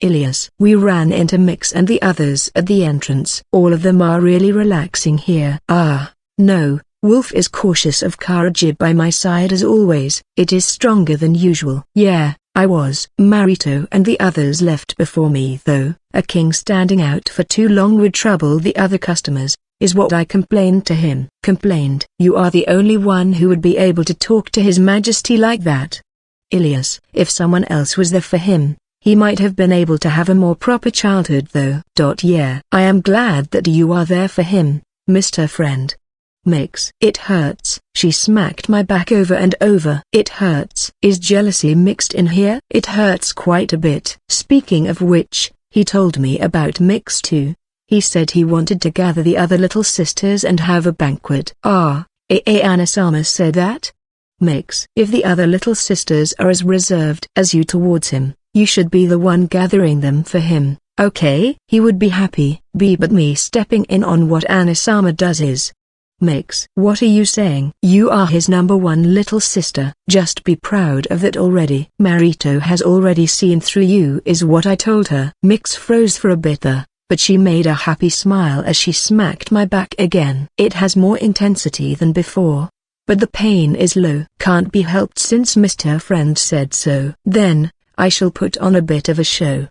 Ilias. We ran into Mix and the others at the entrance. All of them are really relaxing here. Ah, no, Wolf is cautious of Karajib by my side as always. It is stronger than usual. Yeah, I was. Marito and the others left before me though. A king standing out for too long would trouble the other customers, is what I complained to him. Complained? You are the only one who would be able to talk to His Majesty like that. Ilias. If someone else was there for him, he might have been able to have a more proper childhood though. Yeah. I am glad that you are there for him, Mr. Friend. Mix. It hurts. She smacked my back over and over. It hurts. Is jealousy mixed in here? It hurts quite a bit. Speaking of which, he told me about Mix too. He said he wanted to gather the other little sisters and have a banquet. Ah, Anasama said that? Mix. If the other little sisters are as reserved as you towards him, you should be the one gathering them for him, okay? He would be happy, but me stepping in on what Anasama does is. Mix. What are you saying? You are his number one little sister. Just be proud of that already. Marito has already seen through you is what I told her. Mix froze for a bit there, but she made a happy smile as she smacked my back again. It has more intensity than before, but the pain is low. Can't be helped since Mr. Friend said so. Then, I shall put on a bit of a show.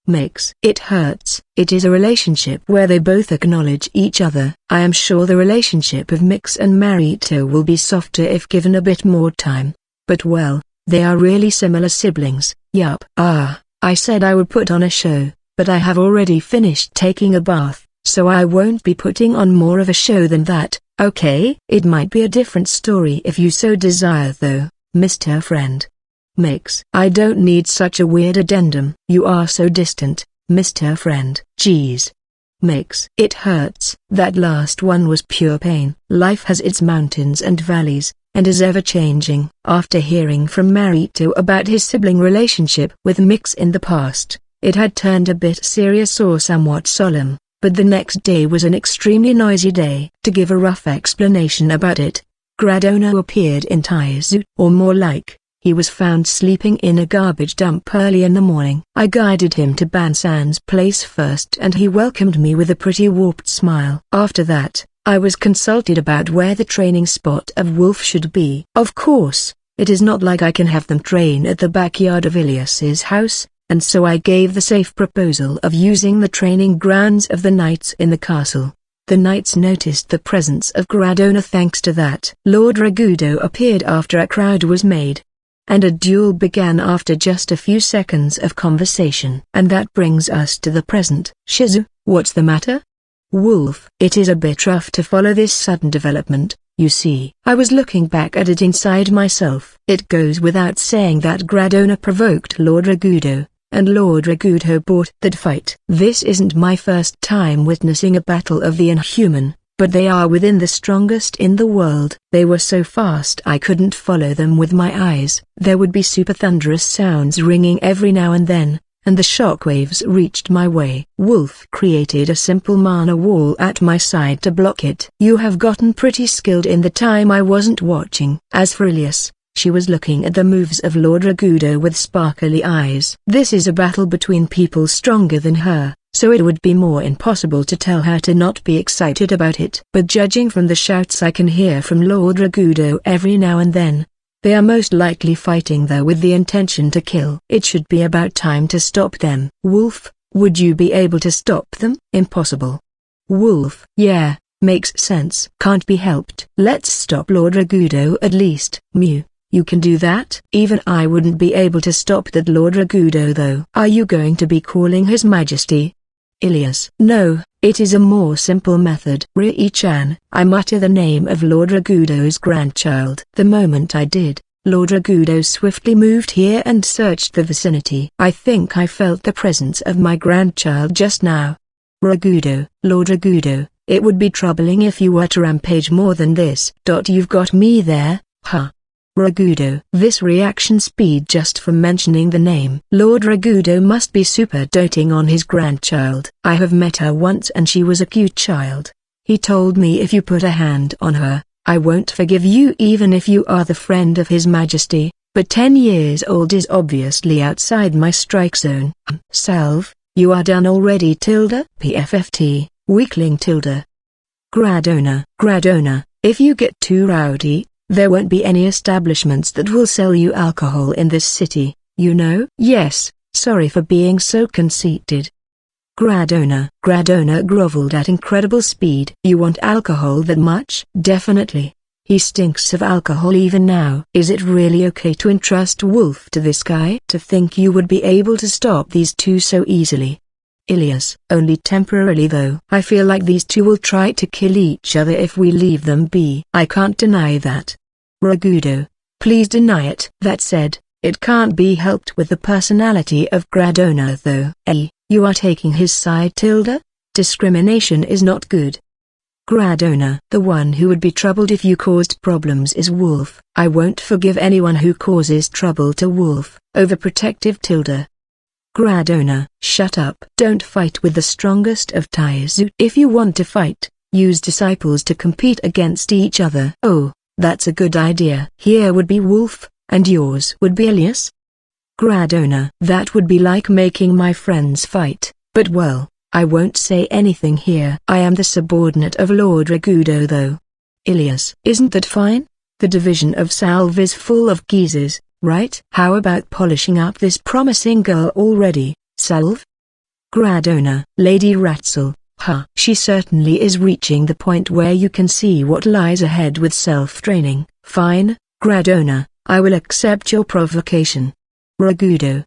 Mix. It hurts. It is a relationship where they both acknowledge each other. I am sure the relationship of Mix and Marito will be softer if given a bit more time. But well, they are really similar siblings. Yup. Ah, I said I would put on a show, but I have already finished taking a bath, so I won't be putting on more of a show than that, okay? It might be a different story if you so desire though. Mr. Friend. Makes. I don't need such a weird addendum. You are so distant, Mr. Friend. Geez. Makes. It hurts. That last one was pure pain. Life has its mountains and valleys, and is ever changing. After hearing from Marito about his sibling relationship with Mix in the past, it had turned a bit serious or somewhat solemn, but the next day was an extremely noisy day. To give a rough explanation about it, Gradono appeared in Taizu, or more like, he was found sleeping in a garbage dump early in the morning. I guided him to Bansan's place first and he welcomed me with a pretty warped smile. After that, I was consulted about where the training spot of Wolf should be. Of course, it is not like I can have them train at the backyard of Ilias's house, and so I gave the safe proposal of using the training grounds of the knights in the castle. The knights noticed the presence of Gradona. Thanks to that, Lord Ragudo appeared after a crowd was made, and a duel began after just a few seconds of conversation. And that brings us to the present. Shizu, what's the matter? Wolf. It is a bit rough to follow this sudden development, you see. I was looking back at it inside myself. It goes without saying that Gradona provoked Lord Ragudo, and Lord Ragudo bought that fight. This isn't my first time witnessing a battle of the inhuman, but they are within the strongest in the world. They were so fast I couldn't follow them with my eyes. There would be super thunderous sounds ringing every now and then, and the shockwaves reached my way. Wolf created a simple mana wall at my side to block it. You have gotten pretty skilled in the time I wasn't watching. As for Ilias, she was looking at the moves of Lord Ragudo with sparkly eyes. This is a battle between people stronger than her, so it would be more impossible to tell her to not be excited about it. But judging from the shouts I can hear from Lord Ragudo every now and then, they are most likely fighting there with the intention to kill. It should be about time to stop them. Wolf, would you be able to stop them? Impossible. Wolf. Yeah, makes sense. Can't be helped. Let's stop Lord Ragudo at least. Mew. You can do that? Even I wouldn't be able to stop that Lord Ragudo though. Are you going to be calling His Majesty Ilias? No, it is a more simple method. Rii-chan. I mutter the name of Lord Ragudo's grandchild. The moment I did, Lord Ragudo swiftly moved here and searched the vicinity. I think I felt the presence of my grandchild just now. Ragudo. Lord Ragudo, it would be troubling if you were to rampage more than this. You've got me there, huh? Ragudo. This reaction speed just from mentioning the name. Lord Ragudo must be super doting on his grandchild. I have met her once and she was a cute child. He told me if you put a hand on her, I won't forgive you even if you are the friend of His Majesty, but 10 years old is obviously outside my strike zone. Salve, you are done already tilde? PFFT, weakling tilde. Gradona. Gradona, if you get too rowdy, there won't be any establishments that will sell you alcohol in this city, you know? Yes, sorry for being so conceited. Gradona. Gradona groveled at incredible speed. You want alcohol that much? Definitely. He stinks of alcohol even now. Is it really okay to entrust Wolf to this guy? To think you would be able to stop these two so easily. Ilias. Only temporarily though. I feel like these two will try to kill each other if we leave them be. I can't deny that. Ragudo, please deny it. That said, it can't be helped with the personality of Gradona though. You are taking his side tilde? Discrimination is not good. Gradona. The one who would be troubled if you caused problems is Wolf. I won't forgive anyone who causes trouble to Wolf. Overprotective tilde. Gradona. Shut up. Don't fight with the strongest of Taizu. If you want to fight, use disciples to compete against each other. Oh, that's a good idea. Here would be Wolf, and yours would be Ilias? Gradona. That would be like making my friends fight, but well, I won't say anything here. I am the subordinate of Lord Ragudo though. Ilias. Isn't that fine? The division of Salve is full of geezers, right? How about polishing up this promising girl already, Salve? Gradona. Lady Ratzel. Huh. She certainly is reaching the point where you can see what lies ahead with self-training. Fine, Gradona, I will accept your provocation. Ragudo.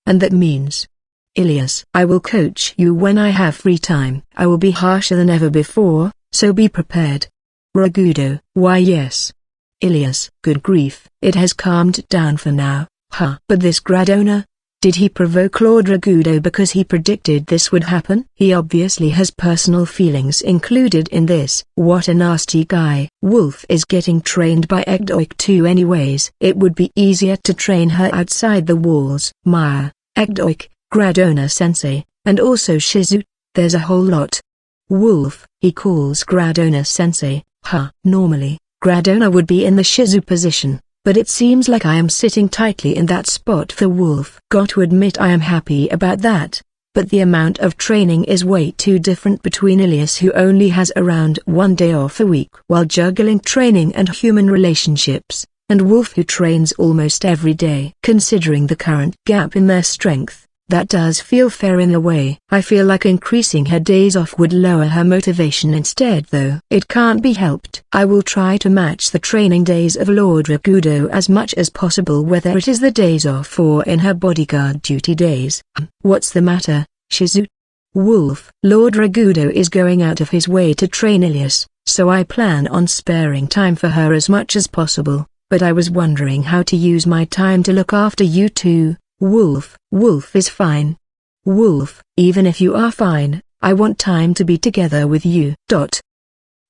And that means? Ilias. I will coach you when I have free time. I will be harsher than ever before, so be prepared. Ragudo. Why yes. Ilias. Good grief, it has calmed down for now, huh? But this Gradona? Did he provoke Lord Ragudo because he predicted this would happen? He obviously has personal feelings included in this. What a nasty guy. Wolf is getting trained by Egdoik too anyways. It would be easier to train her outside the walls. Maya, Egdoik, Gradona-sensei, and also Shizu. There's a whole lot. Wolf, he calls Gradona-sensei, huh? Normally, Gradona would be in the Shizu position, but it seems like I am sitting tightly in that spot for Wolf. Got to admit I am happy about that, but the amount of training is way too different between Ilias, who only has around 1 day off a week while juggling training and human relationships, and Wolf, who trains almost every day. Considering the current gap in their strength, that does feel fair in a way. I feel like increasing her days off would lower her motivation instead, though. It can't be helped. I will try to match the training days of Lord Ragudo as much as possible, whether it is the days off or in her bodyguard duty days. What's the matter, Shizu? Wolf. Lord Ragudo is going out of his way to train Ilias, so I plan on sparing time for her as much as possible, but I was wondering how to use my time to look after you two. Wolf. Wolf is fine. Wolf, even if you are fine, I want time to be together with you.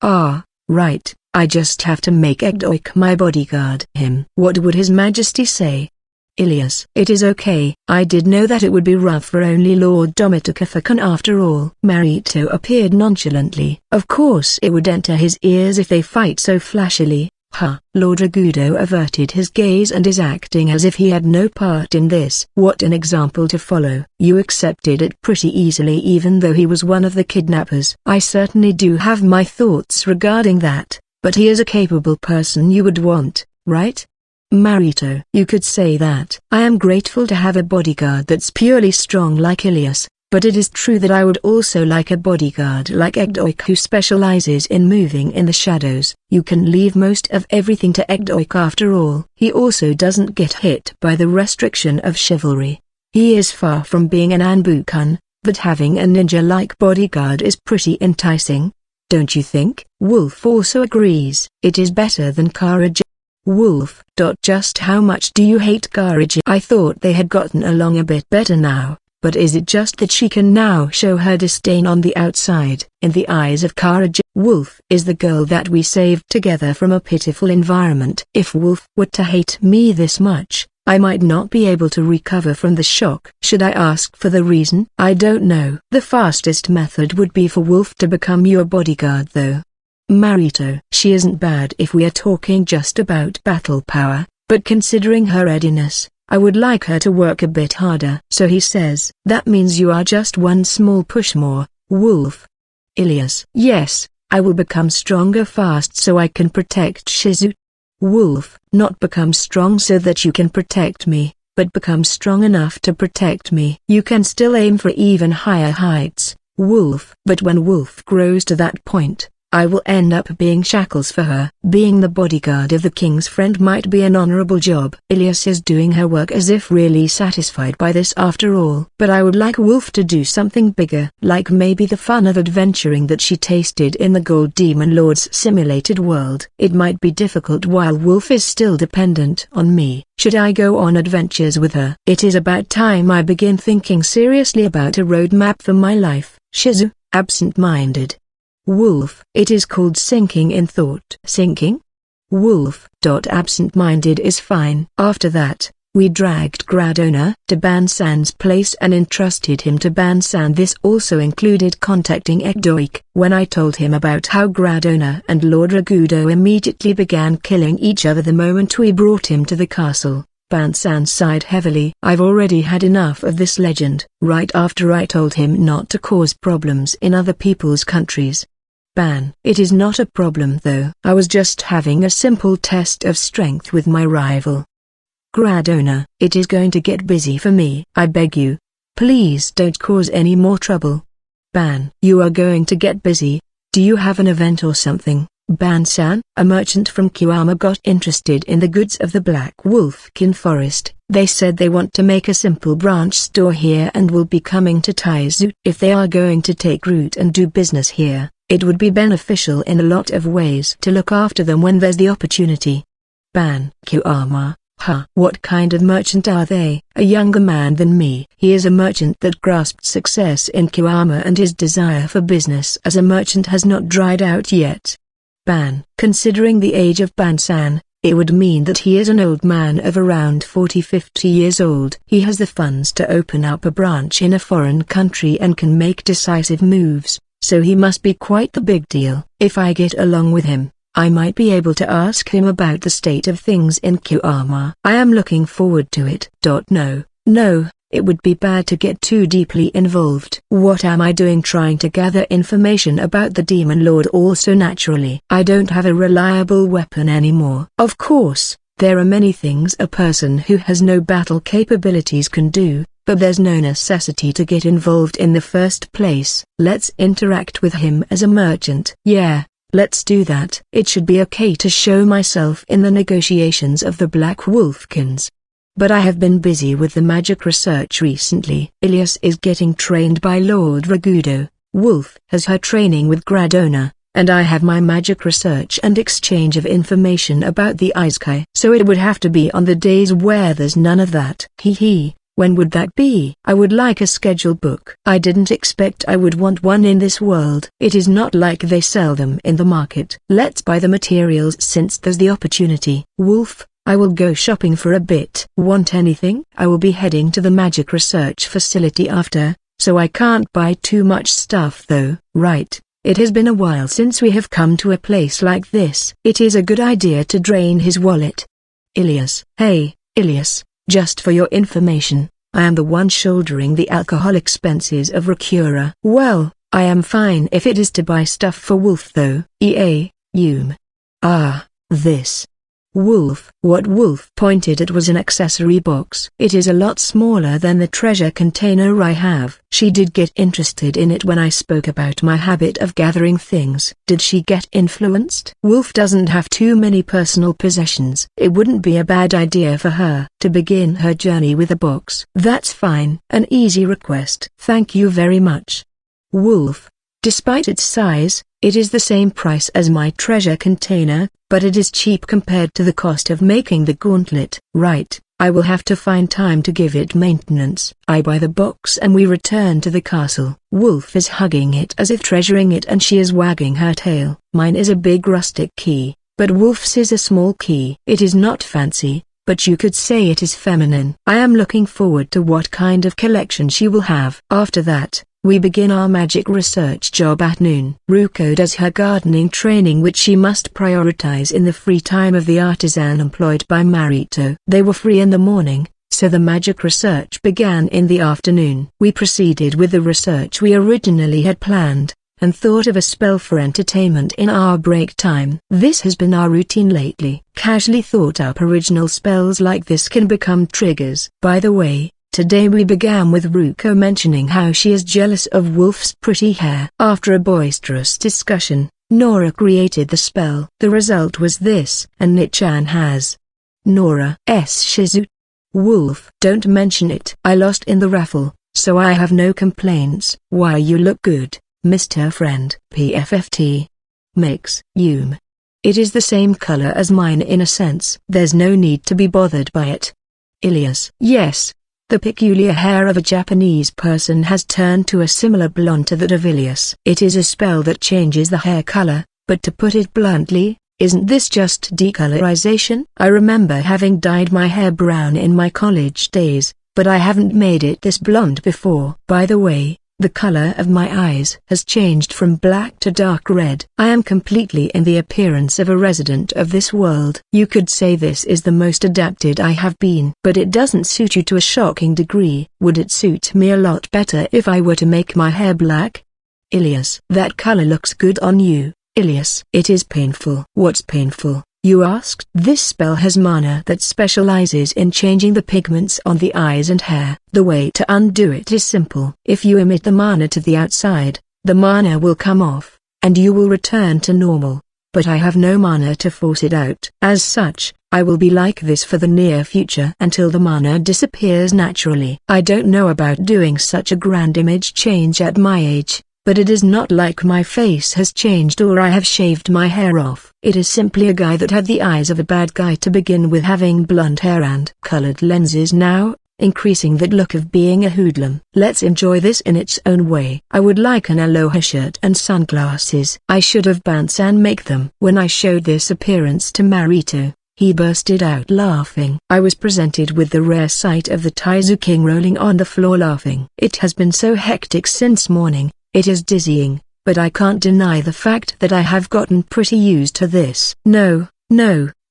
Ah, right, I just have to make Egdoik my bodyguard. Him. What would His Majesty say? Ilias. It is okay. I did know that it would be rough for only Lord Domitaka after all. Marito appeared nonchalantly. Of course it would enter his ears if they fight so flashily. Huh. Lord Ragudo averted his gaze and is acting as if he had no part in this. What an example to follow. You accepted it pretty easily even though he was one of the kidnappers. I certainly do have my thoughts regarding that, but he is a capable person you would want, right? Marito. You could say that. I am grateful to have a bodyguard that's purely strong like Ilias. But it is true that I would also like a bodyguard like Egdoik who specializes in moving in the shadows. You can leave most of everything to Egdoik after all. He also doesn't get hit by the restriction of chivalry. He is far from being an Anbukun, but having a ninja-like bodyguard is pretty enticing. Don't you think? Wolf also agrees. It is better than Karaji. Wolf. Just how much do you hate Karaji? I thought they had gotten along a bit better now. But is it just that she can now show her disdain on the outside? In the eyes of Karaji, Wolf is the girl that we saved together from a pitiful environment. If Wolf were to hate me this much, I might not be able to recover from the shock. Should I ask for the reason? I don't know. The fastest method would be for Wolf to become your bodyguard though. Marito. She isn't bad if we are talking just about battle power, but considering her readiness, I would like her to work a bit harder. So he says. That means you are just one small push more, Wolf. Ilias. Yes, I will become stronger fast so I can protect Shizu. Wolf. Not become strong so that you can protect me, but become strong enough to protect me. You can still aim for even higher heights, Wolf. But when Wolf grows to that point, I will end up being shackles for her. Being the bodyguard of the king's friend might be an honorable job. Ilias is doing her work as if really satisfied by this after all. But I would like Wolf to do something bigger. Like maybe the fun of adventuring that she tasted in the Gold Demon Lord's simulated world. It might be difficult while Wolf is still dependent on me. Should I go on adventures with her? It is about time I begin thinking seriously about a roadmap for my life. Shizu. Absent-minded. Wolf. It is called sinking in thought. Sinking? Wolf. Absent-minded is fine. After that, we dragged Gradona to Bansan's place and entrusted him to Bansan. This also included contacting Egdoik. When I told him about how Gradona and Lord Ragudo immediately began killing each other the moment we brought him to the castle, Bansan sighed heavily. I've already had enough of this legend. Right after I told him not to cause problems in other people's countries. Ban. It is not a problem though. I was just having a simple test of strength with my rival. Gradona. It is going to get busy for me. I beg you. Please don't cause any more trouble. Ban. You are going to get busy? Do you have an event or something? Ban-san. A merchant from Kiwama got interested in the goods of the Black Wolfkin Forest. They said they want to make a simple branch store here and will be coming to Taizu. If they are going to take root and do business here, it would be beneficial in a lot of ways to look after them when there's the opportunity. Ban Kurama. Huh. What kind of merchant are they? A younger man than me. He is a merchant that grasped success in Kurama, and his desire for business as a merchant has not dried out yet. Ban. Considering the age of Ban-san, it would mean that he is an old man of around 40-50 years old. He has the funds to open up a branch in a foreign country and can make decisive moves, so he must be quite the big deal. If I get along with him, I might be able to ask him about the state of things in Kurama. I am looking forward to it. No, it would be bad to get too deeply involved. What am I doing trying to gather information about the Demon Lord? Also naturally, I don't have a reliable weapon anymore. Of course, there are many things a person who has no battle capabilities can do, but there's no necessity to get involved in the first place. Let's interact with him as a merchant. Yeah. Let's do that. It should be okay to show myself in the negotiations of the Black Wolfkins. But I have been busy with the magic research recently. Ilias is getting trained by Lord Ragudo, Wolf has her training with Gradona, and I have my magic research and exchange of information about the Isekai. So it would have to be on the days where there's none of that. When would that be? I would like a schedule book. I didn't expect I would want one in this world. It is not like they sell them in the market. Let's buy the materials since there's the opportunity. Wolf, I will go shopping for a bit. Want anything? I will be heading to the magic research facility after, so I can't buy too much stuff though. Right. It has been a while since we have come to a place like this. It is a good idea to drain his wallet. Ilias. Hey, Ilias. Just for your information, I am the one shouldering the alcohol expenses of Rakura. Well, I am fine if it is to buy stuff for Wolf though. Ah, this. Wolf. What Wolf pointed at was an accessory box. It is a lot smaller than the treasure container I have. She did get interested in it when I spoke about my habit of gathering things. Did she get influenced? Wolf doesn't have too many personal possessions. It wouldn't be a bad idea for her to begin her journey with a box. That's fine. An easy request. Thank you very much. Wolf. Despite its size, it is the same price as my treasure container, but it is cheap compared to the cost of making the gauntlet. Right, I will have to find time to give it maintenance. I buy the box and we return to the castle. Wolf is hugging it as if treasuring it, and she is wagging her tail. Mine is a big rustic key, but Wolf's is a small key. It is not fancy, but you could say it is feminine. I am looking forward to what kind of collection she will have. After that, we begin our magic research job at noon. Ruko does her gardening training, which she must prioritize in the free time of the artisan employed by Marito. They were free in the morning, so the magic research began in the afternoon. We proceeded with the research we originally had planned, and thought of a spell for entertainment in our break time. This has been our routine lately. Casually thought up original spells like this can become triggers. By the way, today we began with Ruko mentioning how she is jealous of Wolf's pretty hair. After a boisterous discussion, Nora created the spell. The result was this, and Nichan has Nora's Shizu. Wolf. Don't mention it. I lost in the raffle, so I have no complaints. Why, you look good, Mr. Friend. PFFT. Makes it is the same color as mine in a sense. There's no need to be bothered by it. Ilias. Yes. The peculiar hair of a Japanese person has turned to a similar blonde to that of Ilias. It is a spell that changes the hair color, but to put it bluntly, isn't this just decolorization? I remember having dyed my hair brown in my college days, but I haven't made it this blonde before. By the way, the color of my eyes has changed from black to dark red. I am completely in the appearance of a resident of this world. You could say this is the most adapted I have been. But it doesn't suit you to a shocking degree. Would it suit me a lot better if I were to make my hair black? Ilias. That color looks good on you, Ilias. It is painful. What's painful, you asked? This spell has mana that specializes in changing the pigments on the eyes and hair. The way to undo it is simple. If you emit the mana to the outside, the mana will come off, and you will return to normal. But I have no mana to force it out. As such, I will be like this for the near future until the mana disappears naturally. I don't know about doing such a grand image change at my age, but it is not like my face has changed or I have shaved my hair off. It is simply a guy that had the eyes of a bad guy to begin with, having blonde hair and colored lenses now, increasing that look of being a hoodlum. Let's enjoy this in its own way. I would like an aloha shirt and sunglasses. I should have Bansan make them. When I showed this appearance to Marito, he bursted out laughing. I was presented with the rare sight of the Taizu King rolling on the floor laughing. It has been so hectic since morning, it is dizzying, but I can't deny the fact that I have gotten pretty used to this. No,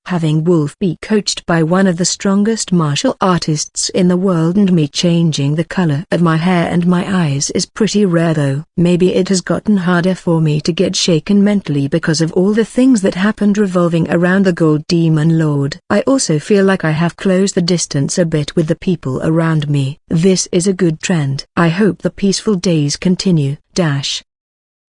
having Wolf be coached by one of the strongest martial artists in the world and me changing the color of my hair and my eyes is pretty rare though. Maybe it has gotten harder for me to get shaken mentally because of all the things that happened revolving around the Gold Demon Lord. I also feel like I have closed the distance a bit with the people around me. This is a good trend. I hope the peaceful days continue.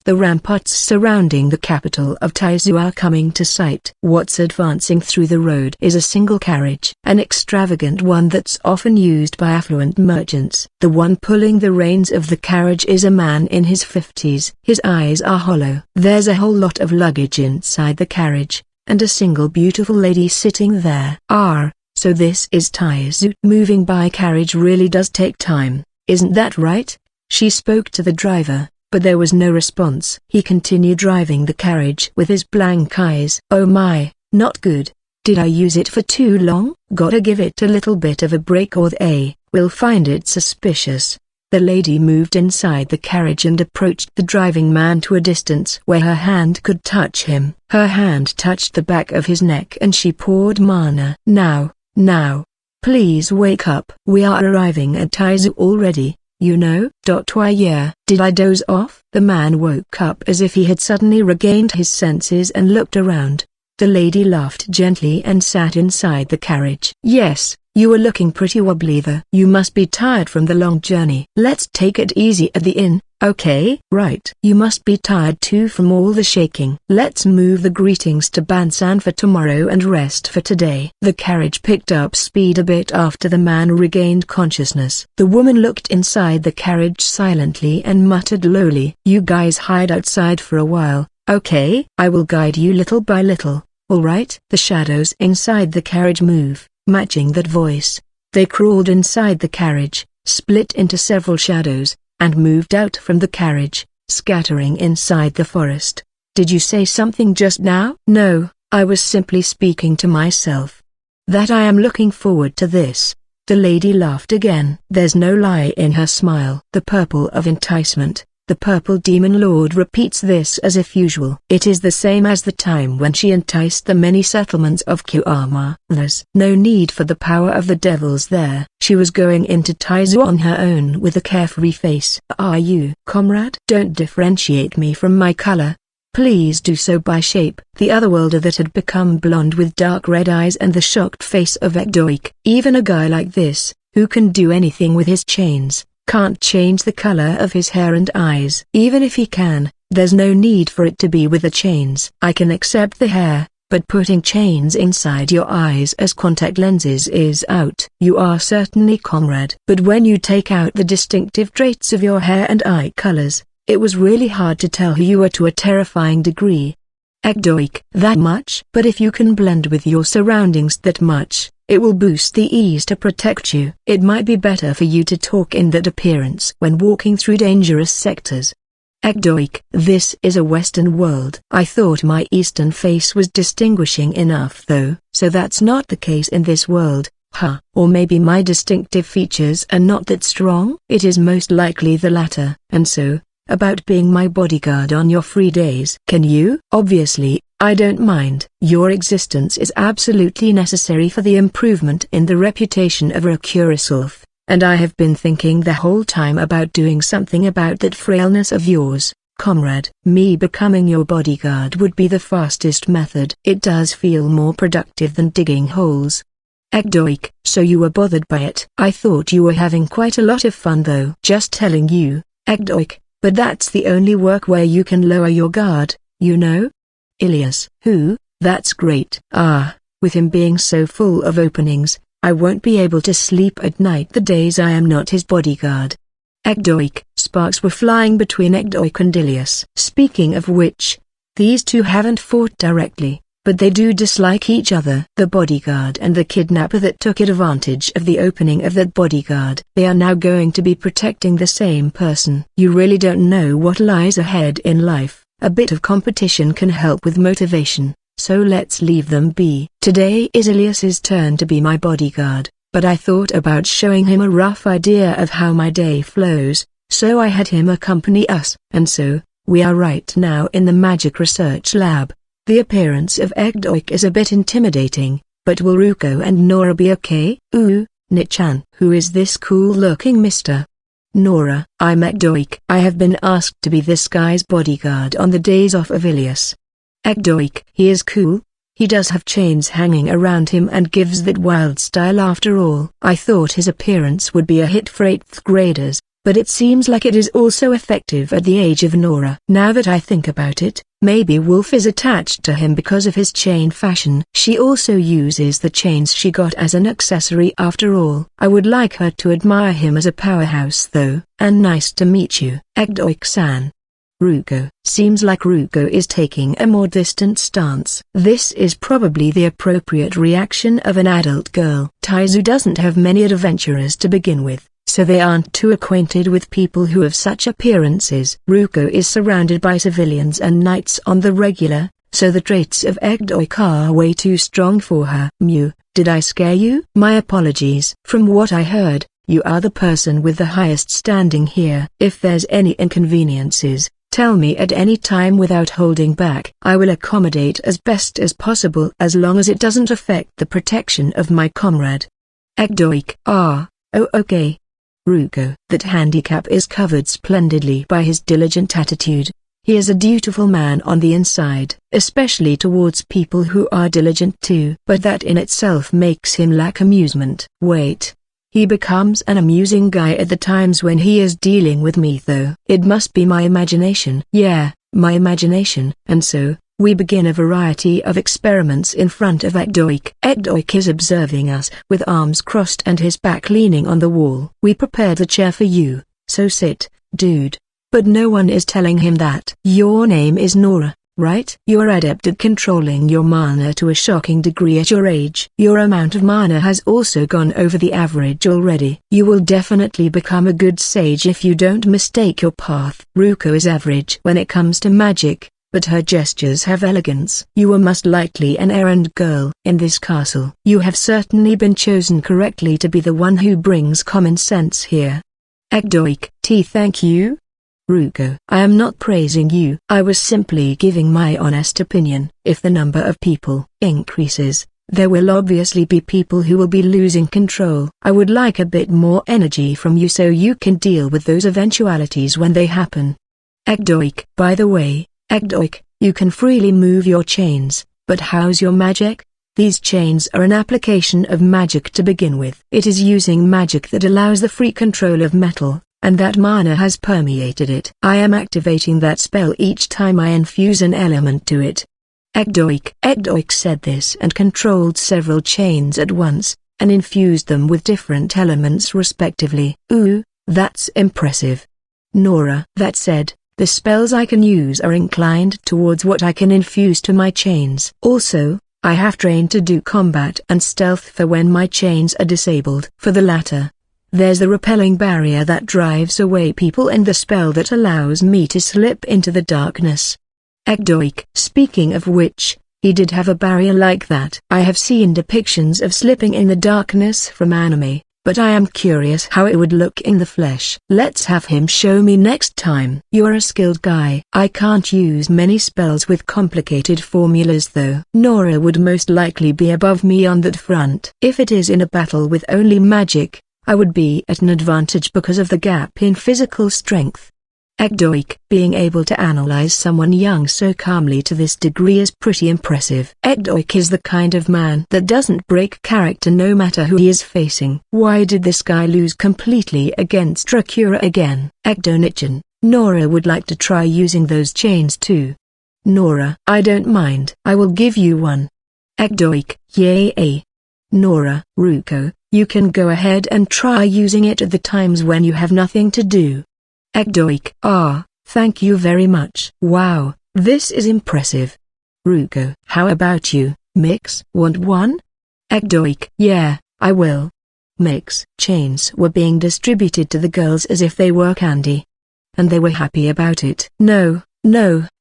The ramparts surrounding the capital of Taizu are coming to sight. What's advancing through the road is a single carriage, an extravagant one that's often used by affluent merchants. The one pulling the reins of the carriage is a man in his 50s. His eyes are hollow. There's a whole lot of luggage inside the carriage, and a single beautiful lady sitting there. So this is Taizu. Moving by carriage really does take time, isn't that right? She spoke to the driver, but there was no response. He continued driving the carriage with his blank eyes. Oh my, not good. Did I use it for too long? Gotta give it a little bit of a break or they will find it suspicious. The lady moved inside the carriage and approached the driving man to a distance where her hand could touch him. Her hand touched the back of his neck and she poured mana. Now, please wake up. We are arriving at Taizu already. You know. Why yeah, did I doze off? The man woke up as if he had suddenly regained his senses and looked around. The lady laughed gently and sat inside the carriage. Yes, you were looking pretty wobbly there. You must be tired from the long journey. Let's take it easy at the inn, okay? Right. You must be tired too from all the shaking. Let's move the greetings to Bansan for tomorrow and rest for today. The carriage picked up speed a bit after the man regained consciousness. The woman looked inside the carriage silently and muttered lowly. You guys hide outside for a while, okay? I will guide you little by little, alright? The shadows inside the carriage move, matching that voice. They crawled inside the carriage, split into several shadows, and moved out from the carriage, scattering inside the forest. Did you say something just now? No, I was simply speaking to myself. That I am looking forward to this. The lady laughed again. There's no lie in her smile. The purple of enticement. The purple demon lord repeats this as if usual. It is the same as the time when she enticed the many settlements of Kyama. There's no need for the power of the devils there. She was going into Taizu on her own with a carefree face. Are you, comrade? Don't differentiate me from my color. Please do so by shape. The otherworlder that had become blonde with dark red eyes and the shocked face of Ekdoik. Even a guy like this, who can do anything with his chains, can't change the color of his hair and eyes. Even if he can, there's no need for it to be with the chains. I can accept the hair, but putting chains inside your eyes as contact lenses is out. You are certainly comrade. But when you take out the distinctive traits of your hair and eye colors, it was really hard to tell who you were to a terrifying degree. Ekdoik, that much? But if you can blend with your surroundings that much, it will boost the ease to protect you. It might be better for you to talk in that appearance when walking through dangerous sectors. Ekdoik, this is a Western world. I thought my Eastern face was distinguishing enough though, so that's not the case in this world, huh? Or maybe my distinctive features are not that strong? It is most likely the latter. And so, about being my bodyguard on your free days. Can you? Obviously, I don't mind. Your existence is absolutely necessary for the improvement in the reputation of Rakurasulf, and I have been thinking the whole time about doing something about that frailness of yours, comrade. Me becoming your bodyguard would be the fastest method. It does feel more productive than digging holes. Ekdoik, so you were bothered by it? I thought you were having quite a lot of fun though. Just telling you, Ekdoik, but that's the only work where you can lower your guard, you know? Ilias. Who? That's great. With him being so full of openings, I won't be able to sleep at night the days I am not his bodyguard. Ekdoik. Sparks were flying between Ekdoik and Ilias. Speaking of which, these two haven't fought directly, but they do dislike each other. The bodyguard and the kidnapper that took advantage of the opening of that bodyguard. They are now going to be protecting the same person. You really don't know what lies ahead in life. A bit of competition can help with motivation, so let's leave them be. Today is Elias's turn to be my bodyguard, but I thought about showing him a rough idea of how my day flows, so I had him accompany us. And so, we are right now in the magic research lab. The appearance of Egdoik is a bit intimidating, but will Ruko and Nora be okay? Ooh, Nichan. Who is this cool-looking mister? Nora, I'm Egdoik. I have been asked to be this guy's bodyguard on the days off of Ilias. Egdoik, he is cool. He does have chains hanging around him and gives that wild style after all. I thought his appearance would be a hit for 8th graders, but it seems like it is also effective at the age of Nora. Now that I think about it, maybe Wolf is attached to him because of his chain fashion. She also uses the chains she got as an accessory after all. I would like her to admire him as a powerhouse though. And nice to meet you, Egdoik-san. Ruko. Seems like Ruko is taking a more distant stance. This is probably the appropriate reaction of an adult girl. Taizu doesn't have many adventurers to begin with, so they aren't too acquainted with people who have such appearances. Ruko is surrounded by civilians and knights on the regular, so the traits of Egdoik are way too strong for her. Mew, did I scare you? My apologies. From what I heard, you are the person with the highest standing here. If there's any inconveniences, tell me at any time without holding back. I will accommodate as best as possible as long as it doesn't affect the protection of my comrade. Egdoik. Oh okay. Ruko. That handicap is covered splendidly by his diligent attitude. He is a dutiful man on the inside, especially towards people who are diligent too. But that in itself makes him lack amusement. Wait. He becomes an amusing guy at the times when he is dealing with me though. It must be my imagination. Yeah, my imagination. And so, we begin a variety of experiments in front of Egdoik. Egdoik is observing us with arms crossed and his back leaning on the wall. We prepared a chair for you, so sit, dude. But no one is telling him that. Your name is Nora, right? You're adept at controlling your mana to a shocking degree at your age. Your amount of mana has also gone over the average already. You will definitely become a good sage if you don't mistake your path. Ruko is average when it comes to magic, but her gestures have elegance. You are most likely an errand girl in this castle. You have certainly been chosen correctly to be the one who brings common sense here. Egdoik. Thank you. Ruko. I am not praising you. I was simply giving my honest opinion. If the number of people increases, there will obviously be people who will be losing control. I would like a bit more energy from you so you can deal with those eventualities when they happen. Egdoik. By the way, Egdoik, you can freely move your chains, but how's your magic? These chains are an application of magic to begin with. It is using magic that allows the free control of metal, and that mana has permeated it. I am activating that spell each time I infuse an element to it. Egdoik. Egdoik said this and controlled several chains at once, and infused them with different elements respectively. Ooh, that's impressive. Nora. That said, the spells I can use are inclined towards what I can infuse to my chains. Also, I have trained to do combat and stealth for when my chains are disabled. For the latter, there's the repelling barrier that drives away people and the spell that allows me to slip into the darkness. Egdoik. Speaking of which, he did have a barrier like that. I have seen depictions of slipping in the darkness from anime, but I am curious how it would look in the flesh. Let's have him show me next time. You're a skilled guy. I can't use many spells with complicated formulas though. Nora would most likely be above me on that front. If it is in a battle with only magic, I would be at an advantage because of the gap in physical strength. Egdoik. Being able to analyze someone young so calmly to this degree is pretty impressive. Egdoik is the kind of man that doesn't break character no matter who he is facing. Why did this guy lose completely against Rakura again? Egdonichan. Nora would like to try using those chains too. Nora. I don't mind. I will give you one. Egdoik. Yay. Nora. Ruko. You can go ahead and try using it at the times when you have nothing to do. Egdoik. Thank you very much. Wow, this is impressive. Ruko. How about you, Mix? Want one? Ekdoik. Yeah, I will. Mix. Chains were being distributed to the girls as if they were candy. And they were happy about it. No,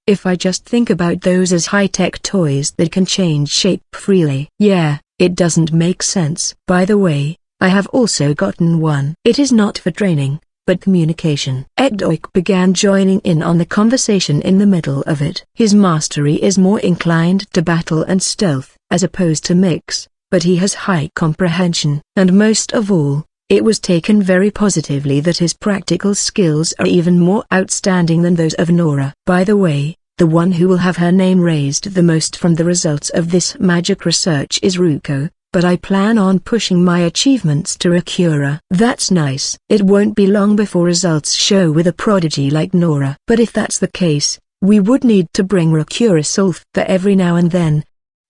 if I just think about those as high-tech toys that can change shape freely. Yeah, it doesn't make sense. By the way, I have also gotten one. It is not for training, but communication. Ekdoik began joining in on the conversation in the middle of it. His mastery is more inclined to battle and stealth, as opposed to Mix, but he has high comprehension. And most of all, it was taken very positively that his practical skills are even more outstanding than those of Nora. By the way, the one who will have her name raised the most from the results of this magic research is Ruko, but I plan on pushing my achievements to Rakura. That's nice. It won't be long before results show with a prodigy like Nora. But if that's the case, we would need to bring Rakura Sulf there every now and then.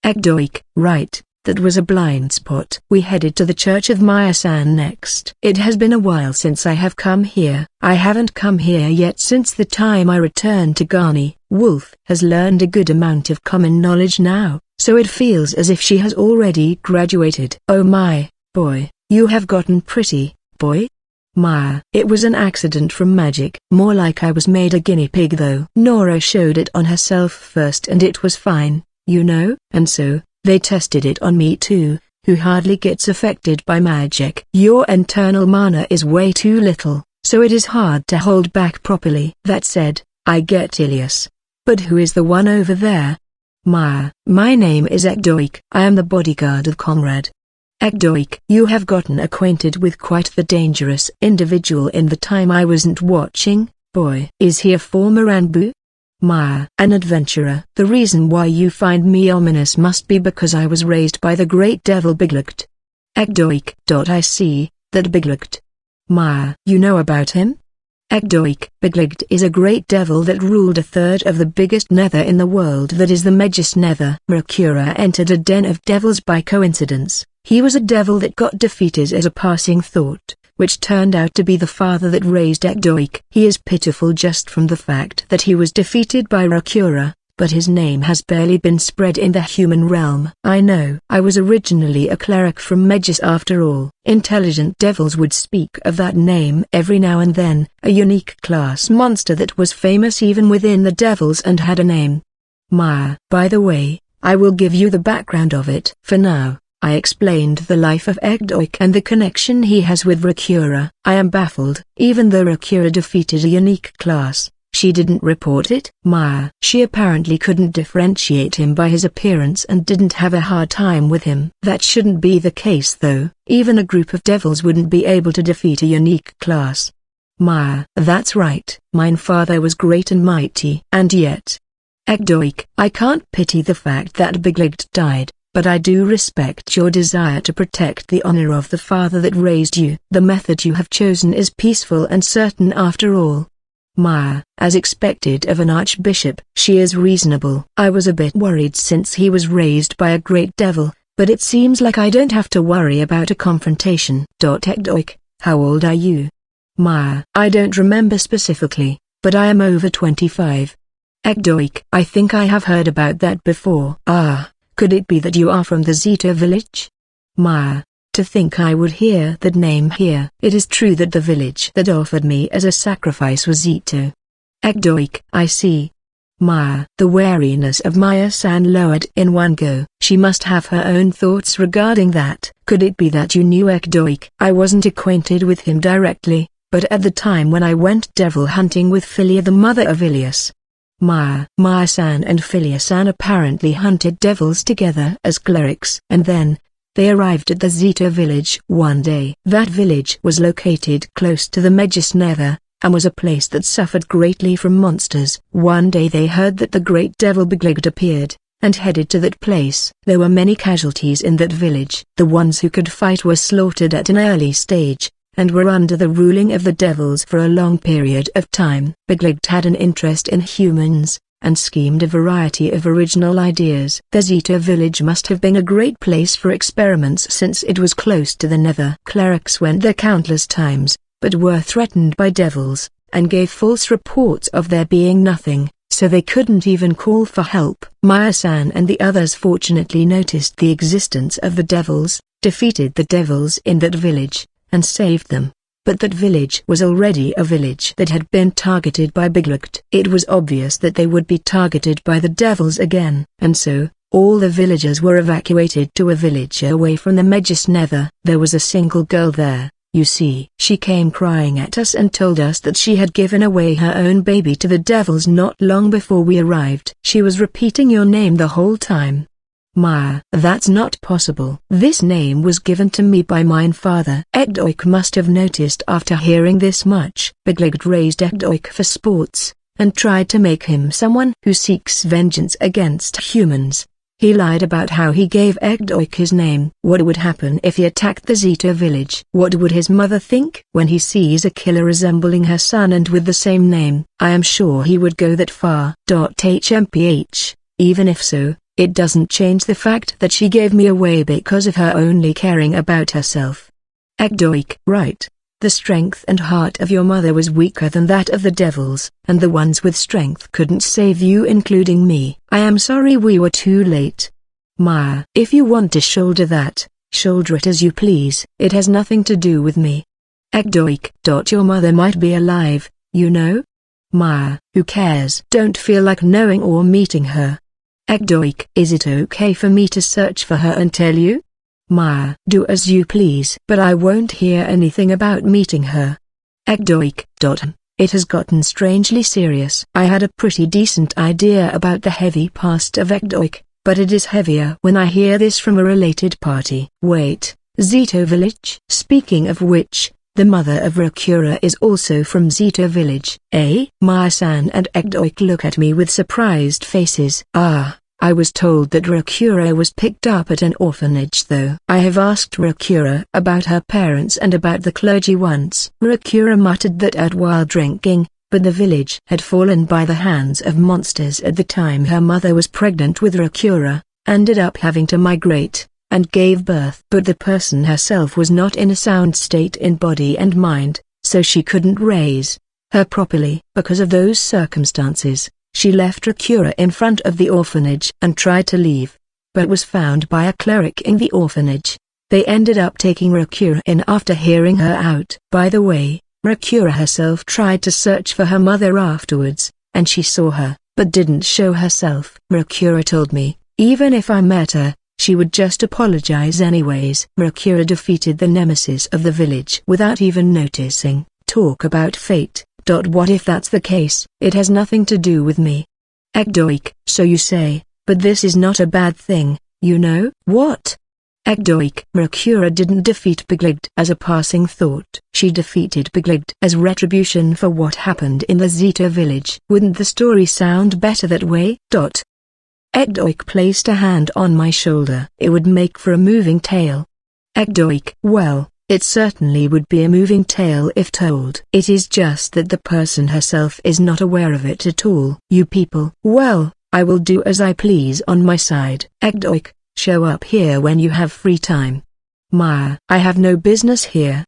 Ekdoik. Right. That was a blind spot. We headed to the Church of Maya-san next. It has been a while since I have come here. I haven't come here yet since the time I returned to Gani. Wolf has learned a good amount of common knowledge now, so it feels as if she has already graduated. Oh my, boy, you have gotten pretty, boy. Maya. It was an accident from magic. More like I was made a guinea pig though. Nora showed it on herself first and it was fine, you know. And so, they tested it on me too, who hardly gets affected by magic. Your internal mana is way too little, so it is hard to hold back properly. That said, I get Ilias. But who is the one over there? Maya. My name is Ekdoik. I am the bodyguard of Comrade. Ekdoik. You have gotten acquainted with quite the dangerous individual in the time I wasn't watching, boy. Is he a former Anbu? Maya. An adventurer. The reason why you find me ominous must be because I was raised by the great devil Biglukt. Ekdoik. I see, that Biglukt. Maya. You know about him? Ekdoik. Biglukt is a great devil that ruled a third of the biggest nether in the world, that is the Magus Nether. Rakura entered a den of devils by coincidence. He was a devil that got defeated as a passing thought, which turned out to be the father that raised Ekdoik. He is pitiful just from the fact that he was defeated by Rakura, but his name has barely been spread in the human realm. I know. I was originally a cleric from Magus after all. Intelligent devils would speak of that name every now and then, a unique class monster that was famous even within the devils and had a name. Maya. By the way, I will give you the background of it. For now, I explained the life of Ekdoik and the connection he has with Rakura. I am baffled. Even though Rakura defeated a unique class, she didn't report it. Maya. She apparently couldn't differentiate him by his appearance and didn't have a hard time with him. That shouldn't be the case though. Even a group of devils wouldn't be able to defeat a unique class. Maya. That's right. Mine father was great and mighty. And yet, Ekdoik, I can't pity the fact that Biglukt died. But I do respect your desire to protect the honor of the father that raised you. The method you have chosen is peaceful and certain after all. Maya. As expected of an archbishop, she is reasonable. I was a bit worried since he was raised by a great devil, but it seems like I don't have to worry about a confrontation. Ekdoik, how old are you? Maya. I don't remember specifically, but I am over 25. Ekdoik. I think I have heard about that before. Ah. Could it be that you are from the Zeta village? Maya. To think I would hear that name here. It is true that the village that offered me as a sacrifice was Zeta. Ekdoik. I see. Maya. The wariness of Maya-san lowered in one go. She must have her own thoughts regarding that. Could it be that you knew Ekdoik? I wasn't acquainted with him directly, but at the time when I went devil hunting with Philia, the mother of Ilias. Maya-san and Philia-san apparently hunted devils together as clerics. And then, they arrived at the Zeta village one day. That village was located close to the Magus Nether, and was a place that suffered greatly from monsters. One day they heard that the great devil Biglukt appeared, and headed to that place. There were many casualties in that village. The ones who could fight were slaughtered at an early stage, and were under the ruling of the devils for a long period of time. Biglukt had an interest in humans, and schemed a variety of original ideas. The Zeta village must have been a great place for experiments since it was close to the Nether. Clerics went there countless times, but were threatened by devils, and gave false reports of there being nothing, so they couldn't even call for help. Maya-san and the others fortunately noticed the existence of the devils, defeated the devils in that village, and saved them. But that village was already a village that had been targeted by Biglegt. It was obvious that they would be targeted by the devils again, and so, all the villagers were evacuated to a village away from the Magus Nether. There was a single girl there, you see. She came crying at us and told us that she had given away her own baby to the devils not long before we arrived. She was repeating your name the whole time. Maya, that's not possible. This name was given to me by mine father. Ekdoik must have noticed after hearing this much. Biglegt raised Ekdoik for sports, and tried to make him someone who seeks vengeance against humans. He lied about how he gave Ekdoik his name. What would happen if he attacked the Zeta village? What would his mother think when he sees a killer resembling her son and with the same name? I am sure he would go that far. HMPH, even if so, it doesn't change the fact that she gave me away because of her only caring about herself. Ekdoik, right. The strength and heart of your mother was weaker than that of the devils, and the ones with strength couldn't save you, including me. I am sorry we were too late. Maya, if you want to shoulder that, shoulder it as you please. It has nothing to do with me. Ekdoik. Your mother might be alive, you know? Maya, who cares? Don't feel like knowing or meeting her. Ekdoik. Is it okay for me to search for her and tell you? Maya, do as you please. But I won't hear anything about meeting her. Ekdoik. It has gotten strangely serious. I had a pretty decent idea about the heavy past of Ekdoik, but it is heavier when I hear this from a related party. Wait, Zeta village? Speaking of which, the mother of Rakura is also from Zeta village. Eh? Maya-san and Ekdoik look at me with surprised faces. Ah, I was told that Rakura was picked up at an orphanage though. I have asked Rakura about her parents and about the clergy once. Rakura muttered that while drinking, but the village had fallen by the hands of monsters at the time her mother was pregnant with Rakura, ended up having to migrate, and gave birth. But the person herself was not in a sound state in body and mind, so she couldn't raise her properly. Because of those circumstances, she left Rakura in front of the orphanage and tried to leave, but was found by a cleric in the orphanage. They ended up taking Rakura in after hearing her out. By the way, Rakura herself tried to search for her mother afterwards, and she saw her, but didn't show herself. Rakura told me, even if I met her, she would just apologize anyways. Rakura defeated the nemesis of the village without even noticing. Talk about fate. What if that's the case? It has nothing to do with me. Ekdoik. So you say, but this is not a bad thing, you know? What? Ekdoik. Rakura didn't defeat Biglegt as a passing thought. She defeated Biglegt as retribution for what happened in the Zeta village. Wouldn't the story sound better that way? Ekdoik placed a hand on my shoulder. It would make for a moving tale. Ekdoik. Well, it certainly would be a moving tale if told. It is just that the person herself is not aware of it at all. You people. Well, I will do as I please on my side. Ekdoik, show up here when you have free time. Maya, I have no business here.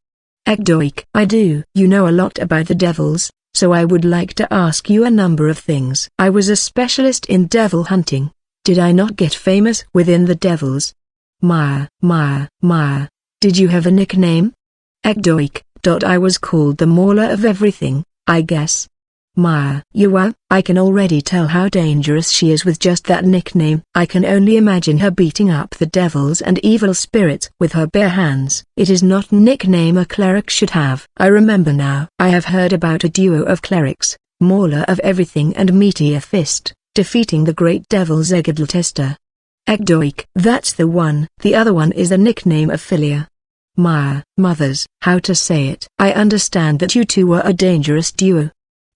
Ekdoik. I do. You know a lot about the devils, so I would like to ask you a number of things. I was a specialist in devil hunting. Did I not get famous within the devils? Maya. Did you have a nickname? Ekdoik. I was called the Mauler of Everything, I guess. Maya. I can already tell how dangerous she is with just that nickname. I can only imagine her beating up the devils and evil spirits with her bare hands. It is not a nickname a cleric should have. I remember now. I have heard about a duo of clerics, Mauler of Everything and Meteor Fist, defeating the great devil Zegadlatester. Ekdoik. That's the one. The other one is the nickname of Philia. Maya. Mothers. How to say it? I understand that you two were a dangerous duo.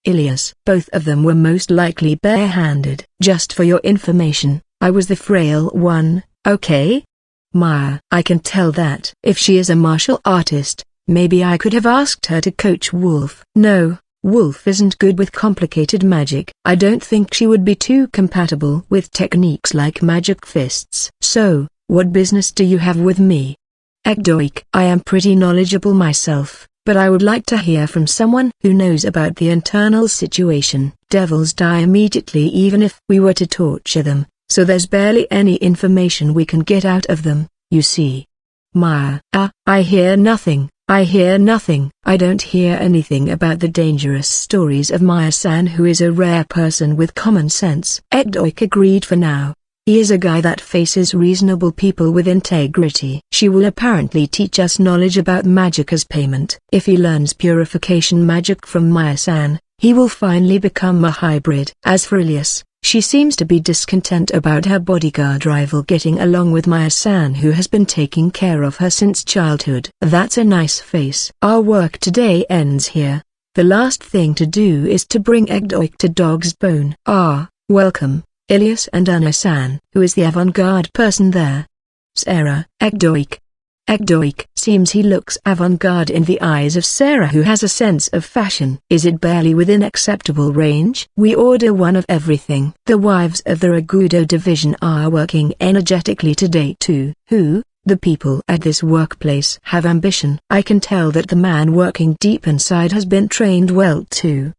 Ilias. Both of them were most likely bare-handed. Just for your information, I was the frail one, okay? Maya. I can tell that. If she is a martial artist, maybe I could have asked her to coach Wolf. No, Wolf isn't good with complicated magic. I don't think she would be too compatible with techniques like magic fists. So, what business do you have with me? Ekdoik. I am pretty knowledgeable myself, but I would like to hear from someone who knows about the internal situation. Devils die immediately even if we were to torture them, so there's barely any information we can get out of them, you see. Maya. I hear nothing. I hear nothing. I don't hear anything about the dangerous stories of Maya-san, who is a rare person with common sense. Ekdoik agreed for now. He is a guy that faces reasonable people with integrity. She will apparently teach us knowledge about magic as payment. If he learns purification magic from Maya-san, he will finally become a hybrid. As for Ilias, she seems to be discontent about her bodyguard rival getting along with Maya-san, who has been taking care of her since childhood. That's a nice face. Our work today ends here. The last thing to do is to bring Ekdoik to Dog's Bone. Welcome, Ilias and Anna-san. Who is the avant-garde person there? Sarah. Ekdoik. Ekdoik. Seems he looks avant-garde in the eyes of Sarah, who has a sense of fashion. Is it barely within acceptable range? We order one of everything. The wives of the Ragudo division are working energetically today too. Who? The people at this workplace have ambition. I can tell that the man working deep inside has been trained well too.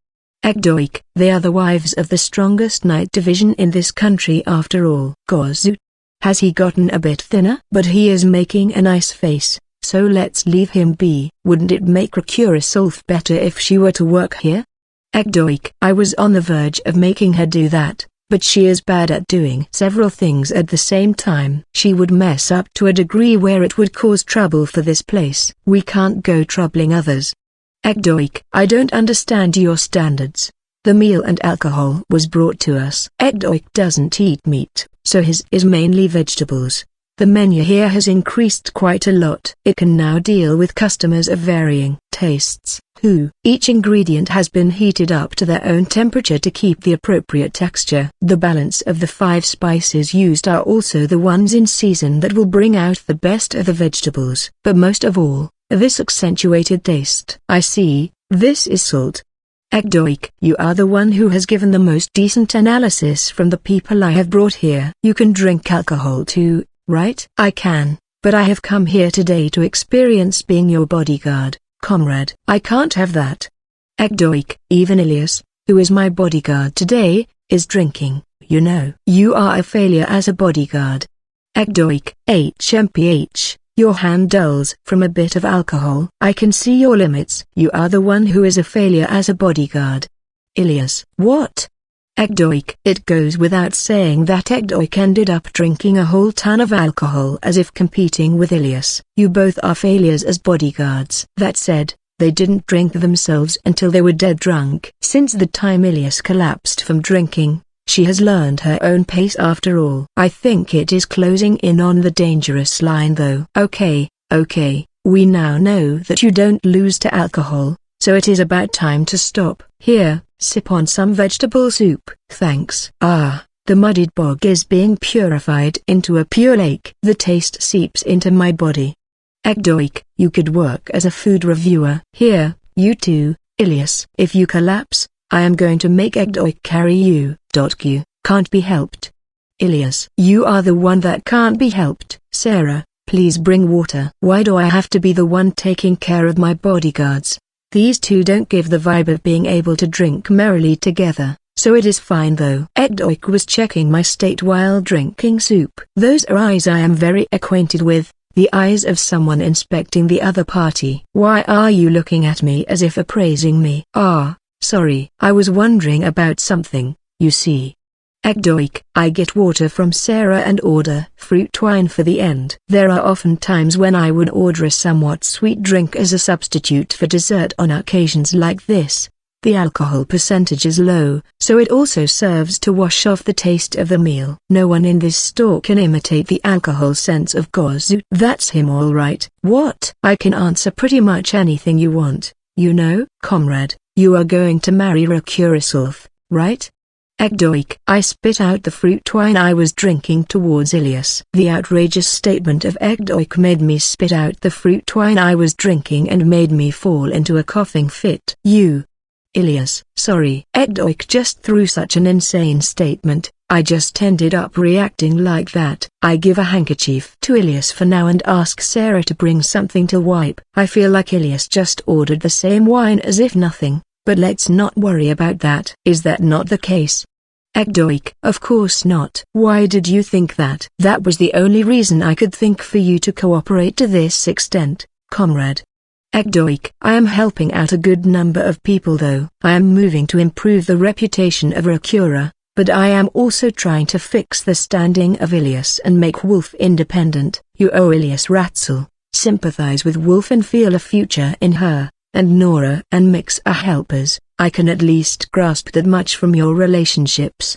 Ekdoik. They are the wives of the strongest night division in this country after all. Gozu. Has he gotten a bit thinner? But he is making a nice face, so let's leave him be. Wouldn't it make Rakurasolf better if she were to work here? Ekdoik. I was on the verge of making her do that, but she is bad at doing several things at the same time. She would mess up to a degree where it would cause trouble for this place. We can't go troubling others. Ekdoik. I don't understand your standards. The meal and alcohol was brought to us. Ekdoik doesn't eat meat, so his is mainly vegetables. The menu here has increased quite a lot. It can now deal with customers of varying tastes. Each ingredient has been heated up to their own temperature to keep the appropriate texture. The balance of the 5 spices used are also the ones in season that will bring out the best of the vegetables. But most of all, this accentuated taste. I see, this is salt. Ekdoik. You are the one who has given the most decent analysis from the people I have brought here. You can drink alcohol too, right? I can, but I have come here today to experience being your bodyguard, comrade. I can't have that. Ekdoik. Even Ilias, who is my bodyguard today, is drinking, you know. You are a failure as a bodyguard. Ekdoik. HMPH. Your hand dulls from a bit of alcohol. I can see your limits. You are the one who is a failure as a bodyguard. Ilias. What? Ekdoik. It goes without saying that Ekdoik ended up drinking a whole ton of alcohol as if competing with Ilias. You both are failures as bodyguards. That said, they didn't drink themselves until they were dead drunk. Since the time Ilias collapsed from drinking, she has learned her own pace after all. I think it is closing in on the dangerous line though. Okay, we now know that you don't lose to alcohol, so it is about time to stop. Here, sip on some vegetable soup. Thanks. The muddied bog is being purified into a pure lake. The taste seeps into my body. Ekdoik. You could work as a food reviewer. Here, you too, Ilias. If you collapse, I am going to make Ekdoik carry you. Q. Can't be helped. Ilias. You are the one that can't be helped. Sarah, please bring water. Why do I have to be the one taking care of my bodyguards? These two don't give the vibe of being able to drink merrily together, so it is fine though. Ekdoik was checking my state while drinking soup. Those are eyes I am very acquainted with, the eyes of someone inspecting the other party. Why are you looking at me as if appraising me? Sorry. I was wondering about something. You see. Ekdoik. I get water from Sarah and order fruit wine for the end. There are often times when I would order a somewhat sweet drink as a substitute for dessert on occasions like this. The alcohol percentage is low, so it also serves to wash off the taste of the meal. No one in this store can imitate the alcohol sense of Gozu. That's him all right. What? I can answer pretty much anything you want, you know. Comrade, you are going to marry Rakurasolf, right? Ekdoik. I spit out the fruit wine I was drinking towards Ilias. The outrageous statement of Ekdoik made me spit out the fruit wine I was drinking and made me fall into a coughing fit. You Ilias. Sorry. Ekdoik just threw such an insane statement. I just ended up reacting like that. I give a handkerchief to Ilias for now and ask Sarah to bring something to wipe. I feel like Ilias just ordered the same wine as if nothing, but let's not worry about that. Is that not the case? Ekdoik. Of course not. Why did you think that? That was the only reason I could think for you to cooperate to this extent, comrade. Ekdoik. I am helping out a good number of people though. I am moving to improve the reputation of Rakura, but I am also trying to fix the standing of Ilias and make Wolf independent. You owe Ilias Ratzel, sympathize with Wolf and feel a future in her, and Nora and Mix are helpers. I can at least grasp that much from your relationships.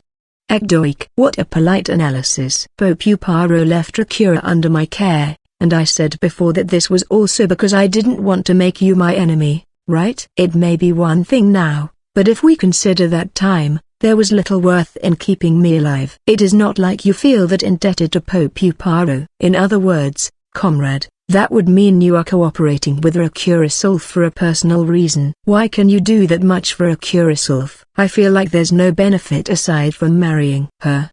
Ekdoik. What a polite analysis. Popuparo left Rakura under my care, and I said before that this was also because I didn't want to make you my enemy, right? It may be one thing now, but if we consider that time, there was little worth in keeping me alive. It is not like you feel that indebted to Popuparo. In other words, comrade, that would mean you are cooperating with Rakura Sulf for a personal reason. Why can you do that much for Rakura Sulf? I feel like there's no benefit aside from marrying her.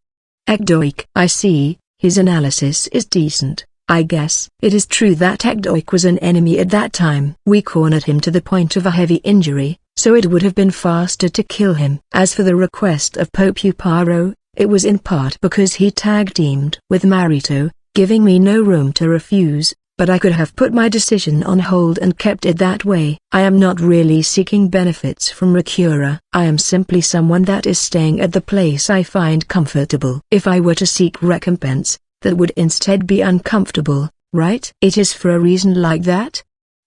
Ekdoik. I see, his analysis is decent. I guess it is true that Ekdoik was an enemy at that time. We cornered him to the point of a heavy injury, so it would have been faster to kill him. As for the request of Popuparo, it was in part because he tag-teamed with Marito, giving me no room to refuse, but I could have put my decision on hold and kept it that way. I am not really seeking benefits from Rakura. I am simply someone that is staying at the place I find comfortable. If I were to seek recompense, that would instead be uncomfortable, right? It is for a reason like that?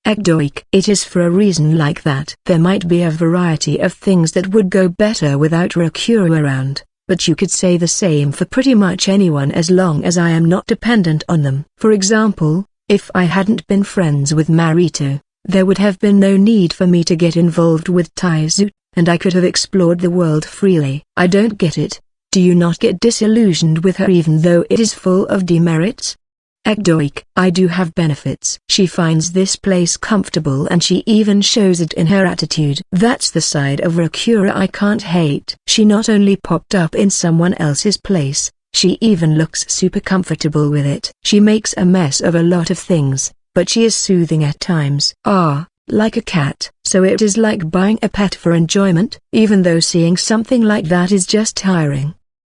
Ekdoik. It is for a reason like that. There might be a variety of things that would go better without Rakura around, but you could say the same for pretty much anyone as long as I am not dependent on them. For example, if I hadn't been friends with Marito, there would have been no need for me to get involved with Taizu, and I could have explored the world freely. I don't get it. Do you not get disillusioned with her even though it is full of demerits? Ekdoik. I do have benefits. She finds this place comfortable and she even shows it in her attitude. That's the side of Rakura I can't hate. She not only popped up in someone else's place, she even looks super comfortable with it. She makes a mess of a lot of things, but she is soothing at times. Like a cat. So it is like buying a pet for enjoyment, even though seeing something like that is just tiring.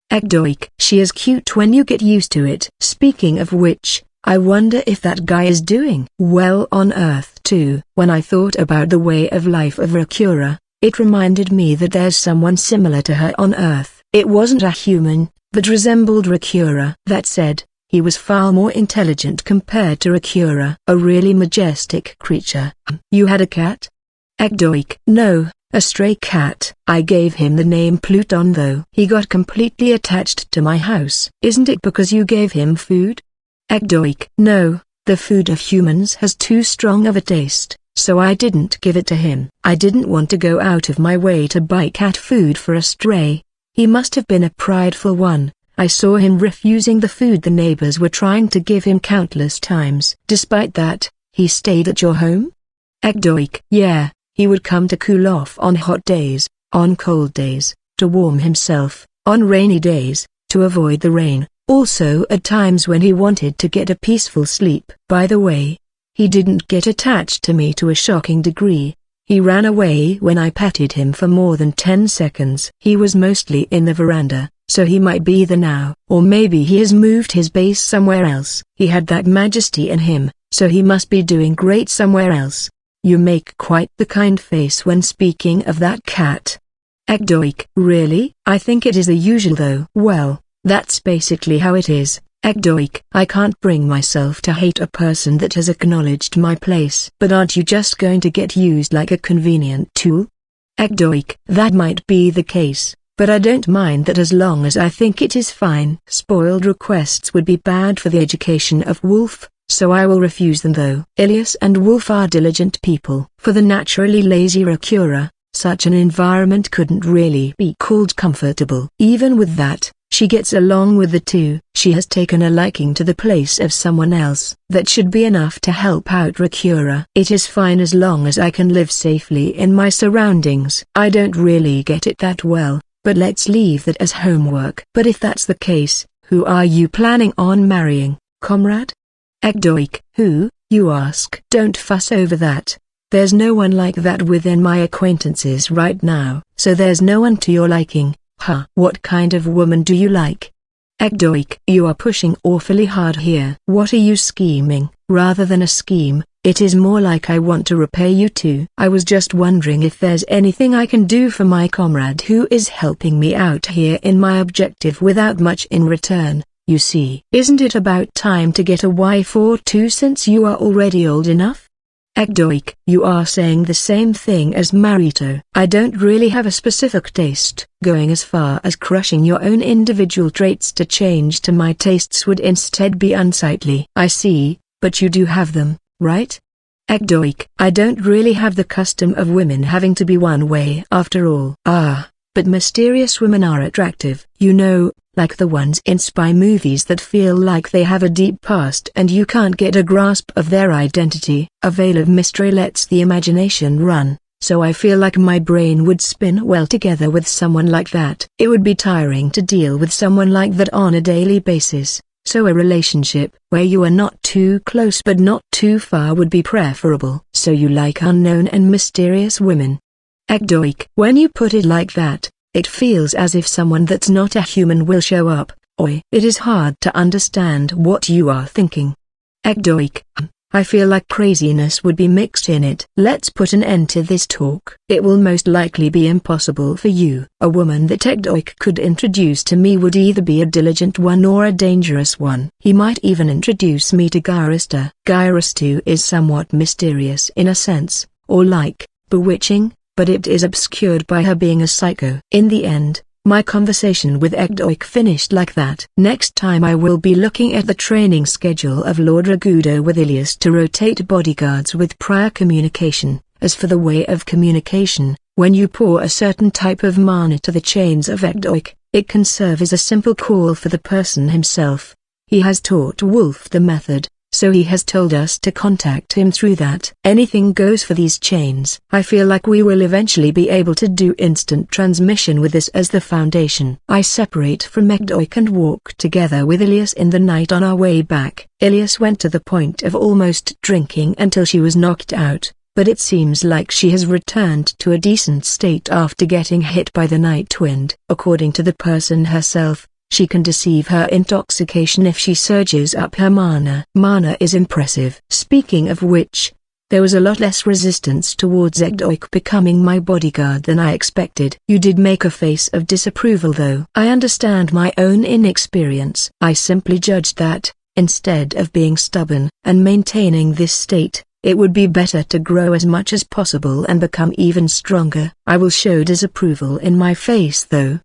Ekdoik. She is cute when you get used to it. Speaking of which, I wonder if that guy is doing well on Earth too. When I thought about the way of life of Rakura, it reminded me that there's someone similar to her on Earth. It wasn't a human, but resembled Rakura. That said, he was far more intelligent compared to Rakura. A really majestic creature. You had a cat? Ekdoik. No. A stray cat. I gave him the name Pluton though. He got completely attached to my house. Isn't it because you gave him food? Ekdoik. No, the food of humans has too strong of a taste, so I didn't give it to him. I didn't want to go out of my way to buy cat food for a stray. He must have been a prideful one. I saw him refusing the food the neighbors were trying to give him countless times. Despite that, he stayed at your home? Ekdoik. Yeah. He would come to cool off on hot days, on cold days, to warm himself, on rainy days, to avoid the rain, also at times when he wanted to get a peaceful sleep. By the way, he didn't get attached to me to a shocking degree. He ran away when I petted him for more than 10 seconds. He was mostly in the veranda, so he might be there now. Or maybe he has moved his base somewhere else. He had that majesty in him, so he must be doing great somewhere else. You make quite the kind face when speaking of that cat. Ekdoik. Really? I think it is the usual though. Well, that's basically how it is, Ekdoik. I can't bring myself to hate a person that has acknowledged my place. But aren't you just going to get used like a convenient tool? Ekdoik. That might be the case, but I don't mind that as long as I think it is fine. Spoiled requests would be bad for the education of Wolf, so I will refuse them though. Ilias and Wolf are diligent people. For the naturally lazy Rakura, such an environment couldn't really be called comfortable. Even with that, She gets along with the two. She has taken a liking to the place of someone else. That should be enough to help out Rakura. It is fine as long as I can live safely in my surroundings. I don't really get it that well, but let's leave that as homework. But if that's the case, who are you planning on marrying, comrade? Ekdoik. Who, you ask? Don't fuss over that. There's no one like that within my acquaintances right now. So there's no one to your liking, huh? What kind of woman do you like? Ekdoik. You are pushing awfully hard here. What are you scheming? Rather than a scheme, it is more like I want to repay you too. I was just wondering if there's anything I can do for my comrade who is helping me out here in my objective without much in return. You see, isn't it about time to get a wife or two since you are already old enough? Ekdoik. You are saying the same thing as Marito. I don't really have a specific taste. Going as far as crushing your own individual traits to change to my tastes would instead be unsightly. I see, but you do have them, right? Ekdoik. I don't really have the custom of women having to be one way after all. Ah, but mysterious women are attractive. You know, like the ones in spy movies that feel like they have a deep past and you can't get a grasp of their identity. A veil of mystery lets the imagination run, so I feel like my brain would spin well together with someone like that. It would be tiring to deal with someone like that on a daily basis, so a relationship where you are not too close but not too far would be preferable. So you like unknown and mysterious women. Ekdoik. When you put it like that, it feels as if someone that's not a human will show up. Oi. It is hard to understand what you are thinking. Ekdoik. I feel like craziness would be mixed in it. Let's put an end to this talk. It will most likely be impossible for you. A woman that Ekdoik could introduce to me would either be a diligent one or a dangerous one. He might even introduce me to Gyrista. Gyristu is somewhat mysterious in a sense, or like, bewitching, but it is obscured by her being a psycho. In the end, my conversation with Ekdoik finished like that. Next time I will be looking at the training schedule of Lord Ragudo with Ilias to rotate bodyguards with prior communication. As for the way of communication, when you pour a certain type of mana to the chains of Ekdoik, it can serve as a simple call for the person himself. He has taught Wolf the method, so he has told us to contact him through that. Anything goes for these chains. I feel like we will eventually be able to do instant transmission with this as the foundation. I separate from Ekdoik and walk together with Ilias in the night on our way back. Ilias went to the point of almost drinking until she was knocked out, but it seems like she has returned to a decent state after getting hit by the night wind. According to the person herself, she can deceive her intoxication if she surges up her mana. Mana is impressive. Speaking of which, there was a lot less resistance towards Ekdoik becoming my bodyguard than I expected. You did make a face of disapproval though. I understand my own inexperience. I simply judged that, instead of being stubborn and maintaining this state, it would be better to grow as much as possible and become even stronger. I will show disapproval in my face though.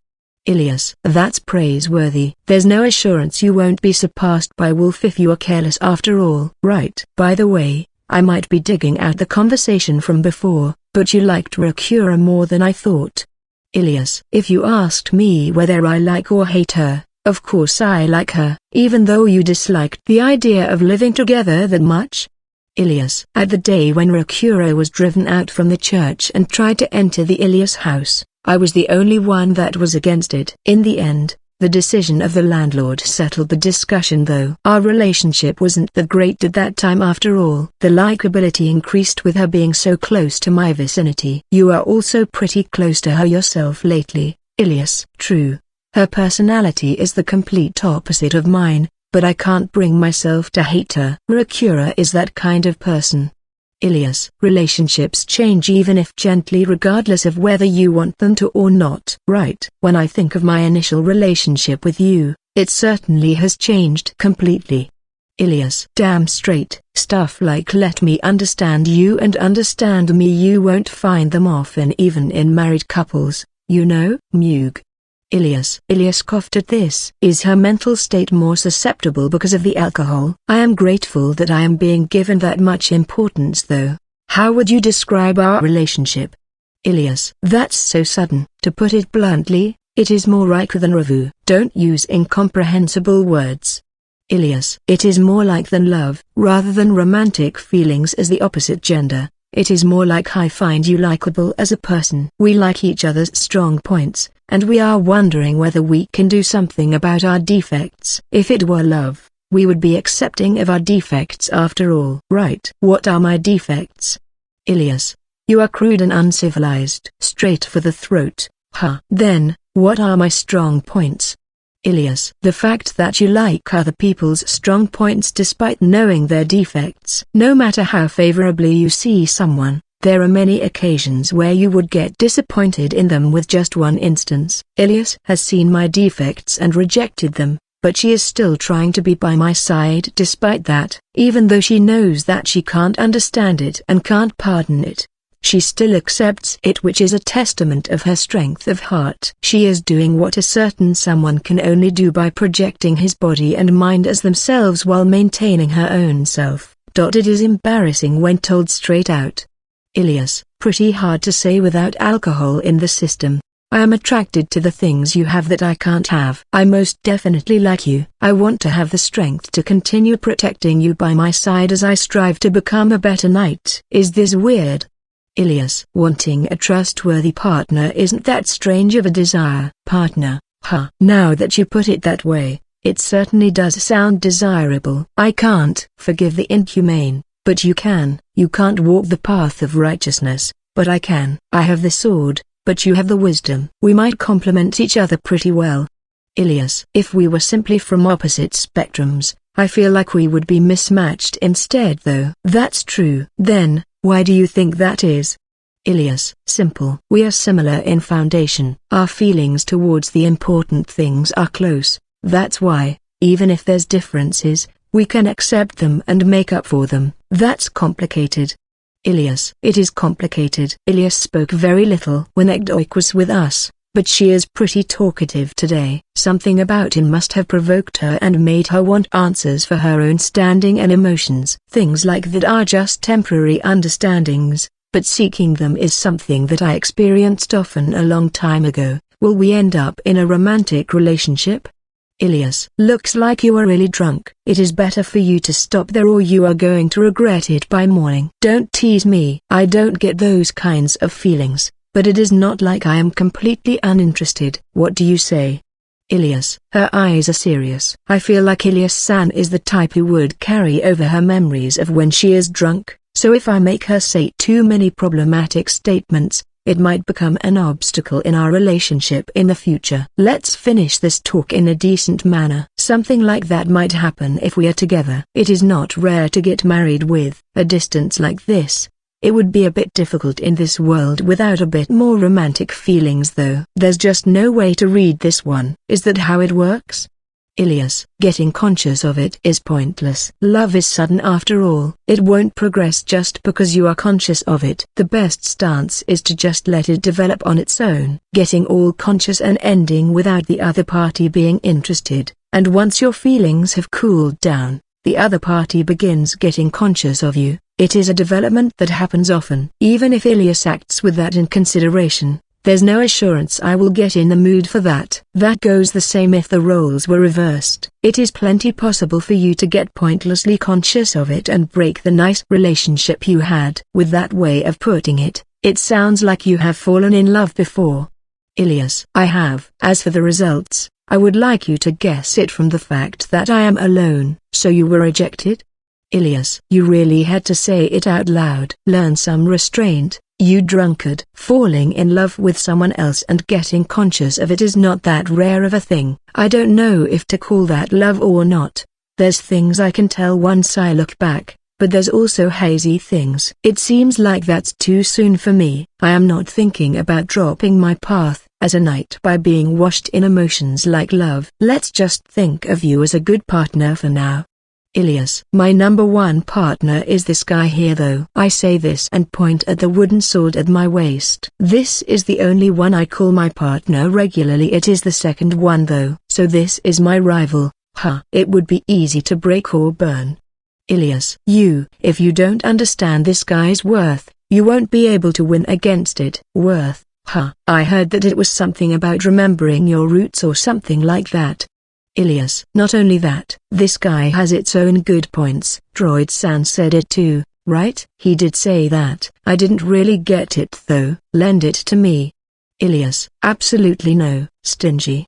Ilias. That's praiseworthy. There's no assurance you won't be surpassed by Wolf if you are careless after all. Right. By the way, I might be digging out the conversation from before, but you liked Rakura more than I thought. Ilias. If you asked me whether I like or hate her, of course I like her. Even though you disliked the idea of living together that much? Ilias. At the day when Rakura was driven out from the church and tried to enter the Ilias house, I was the only one that was against it. In the end, the decision of the landlord settled the discussion though. Our relationship wasn't that great at that time after all. The likability increased with her being so close to my vicinity. You are also pretty close to her yourself lately, Ilias. True. Her personality is the complete opposite of mine, but I can't bring myself to hate her. Rakura is that kind of person. Ilias. Relationships change even if gently regardless of whether you want them to or not. Right. When I think of my initial relationship with you, it certainly has changed completely. Ilias. Damn straight. Stuff like let me understand you and understand me you won't find them often even in married couples, you know. Mug. Ilias. Ilias coughed at this. Is her mental state more susceptible because of the alcohol? I am grateful that I am being given that much importance though. How would you describe our relationship? Ilias. That's so sudden. To put it bluntly, It is more like than Ravu. Don't use incomprehensible words. Ilias. It is more like than love, rather than romantic feelings as the opposite gender. It is more like I find you likable as a person. We like each other's strong points, and we are wondering whether we can do something about our defects. If it were love, we would be accepting of our defects after all. Right. What are my defects? Ilias. You are crude and uncivilized. Straight for the throat. Huh. Then, what are my strong points? Ilias. The fact that you like other people's strong points despite knowing their defects. No matter how favorably you see someone, there are many occasions where you would get disappointed in them with just one instance. Ilias has seen my defects and rejected them, but she is still trying to be by my side despite that. Even though she knows that she can't understand it and can't pardon it, she still accepts it, which is a testament of her strength of heart. She is doing what a certain someone can only do by projecting his body and mind as themselves while maintaining her own self. It is embarrassing when told straight out. Ilias. Pretty hard to say without alcohol in the system. I am attracted to the things you have that I can't have. I most definitely like you. I want to have the strength to continue protecting you by my side as I strive to become a better knight. Is this weird? Ilias. Wanting a trustworthy partner isn't that strange of a desire. Partner, huh? Now that you put it that way, it certainly does sound desirable. I can't forgive the inhumane, but you can. You can't walk the path of righteousness, but I can. I have the sword, but you have the wisdom. We might complement each other pretty well. Ilias. If we were simply from opposite spectrums, I feel like we would be mismatched instead though. That's true. Then, why do you think that is? Ilias. Simple. We are similar in foundation. Our feelings towards the important things are close. That's why, even if there's differences, we can accept them and make up for them. That's complicated. Ilias. It is complicated. Ilias spoke very little when Ekdoik was with us, but she is pretty talkative today. Something about him must have provoked her and made her want answers for her own standing and emotions. Things like that are just temporary understandings, but seeking them is something that I experienced often a long time ago. Will we end up in a romantic relationship? Ilias. Looks like you are really drunk. It is better for you to stop there or you are going to regret it by morning. Don't tease me. I don't get those kinds of feelings, but it is not like I am completely uninterested. What do you say? Ilias. Her eyes are serious. I feel like Ilias-san is the type who would carry over her memories of when she is drunk, so if I make her say too many problematic statements, it might become an obstacle in our relationship in the future. Let's finish this talk in a decent manner. Something like that might happen if we are together. It is not rare to get married with a distance like this. It would be a bit difficult in this world without a bit more romantic feelings though. There's just no way to read this one. Is that how it works? Ilias. Getting conscious of it is pointless. Love is sudden after all. It won't progress just because you are conscious of it. The best stance is to just let it develop on its own. Getting all conscious and ending without the other party being interested, and once your feelings have cooled down, the other party begins getting conscious of you. It is a development that happens often. Even if Ilias acts with that in consideration, there's no assurance I will get in the mood for that. That goes the same if the roles were reversed. It is plenty possible for you to get pointlessly conscious of it and break the nice relationship you had. With that way of putting it, it sounds like you have fallen in love before. Ilias. I have. As for the results, I would like you to guess it from the fact that I am alone. So you were rejected? Ilias. You really had to say it out loud. Learn some restraint, you drunkard. Falling in love with someone else and getting conscious of it is not that rare of a thing. I don't know if to call that love or not. There's things I can tell once I look back, but there's also hazy things. It seems like that's too soon for me. I am not thinking about dropping my path as a knight by being washed in emotions like love. Let's just think of you as a good partner for now. Ilias. My number one partner is this guy here though. I say this and point at the wooden sword at my waist. This is the only one I call my partner regularly. It is the second one though. So this is my rival. It would be easy to break or burn. Ilias. If you don't understand this guy's worth, you won't be able to win against it. Worth. I heard that it was something about remembering your roots or something like that. Ilias. Not only that, this guy has its own good points. Droid-san said it too, right? He did say that. I didn't really get it though. Lend it to me. Ilias. Absolutely no. Stingy.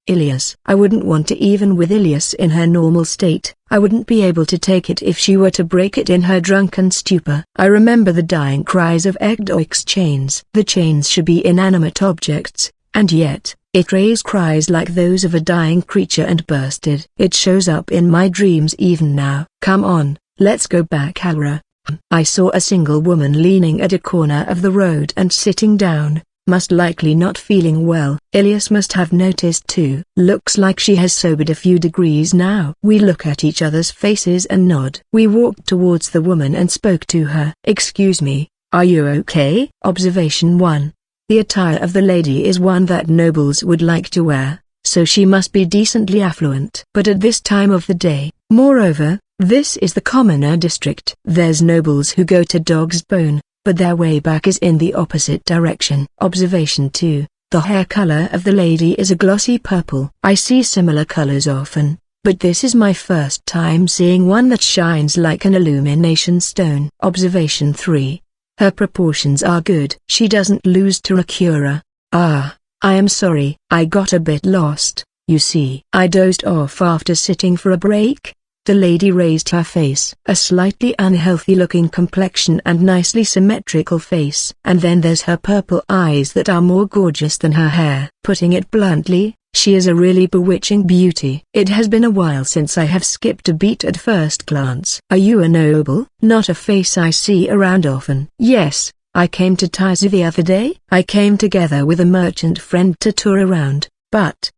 Ilias. I wouldn't want to, even with Ilias in her normal state. I wouldn't be able to take it if she were to break it in her drunken stupor. I remember the dying cries of Egdoik's chains. The chains should be inanimate objects, and yet, it raised cries like those of a dying creature and bursted. It shows up in my dreams even now. Come on, let's go back, Alra. I saw a single woman leaning at a corner of the road and sitting down, most likely not feeling well. Ilias must have noticed too. Looks like she has sobered a few degrees now. We look at each other's faces and nod. We walked towards the woman and spoke to her. Excuse me, are you okay? Observation 1. The attire of the lady is one that nobles would like to wear, so she must be decently affluent. But at this time of the day, moreover, this is the commoner district. There's nobles who go to Dog's Bone, but their way back is in the opposite direction. Observation 2. The hair color of the lady is a glossy purple. I see similar colors often, but this is my first time seeing one that shines like an illumination stone. Observation 3. Her proportions are good. She doesn't lose to Rakura. Ah, I am sorry. I got a bit lost, you see. I dozed off after sitting for a break. The lady raised her face. A slightly unhealthy-looking complexion and nicely symmetrical face. And then there's her purple eyes that are more gorgeous than her hair. Putting it bluntly, she is a really bewitching beauty. It has been a while since I have skipped a beat at first glance. Are you a noble? Not a face I see around often. Yes, I came to Taizu the other day. I came together with a merchant friend to tour around, but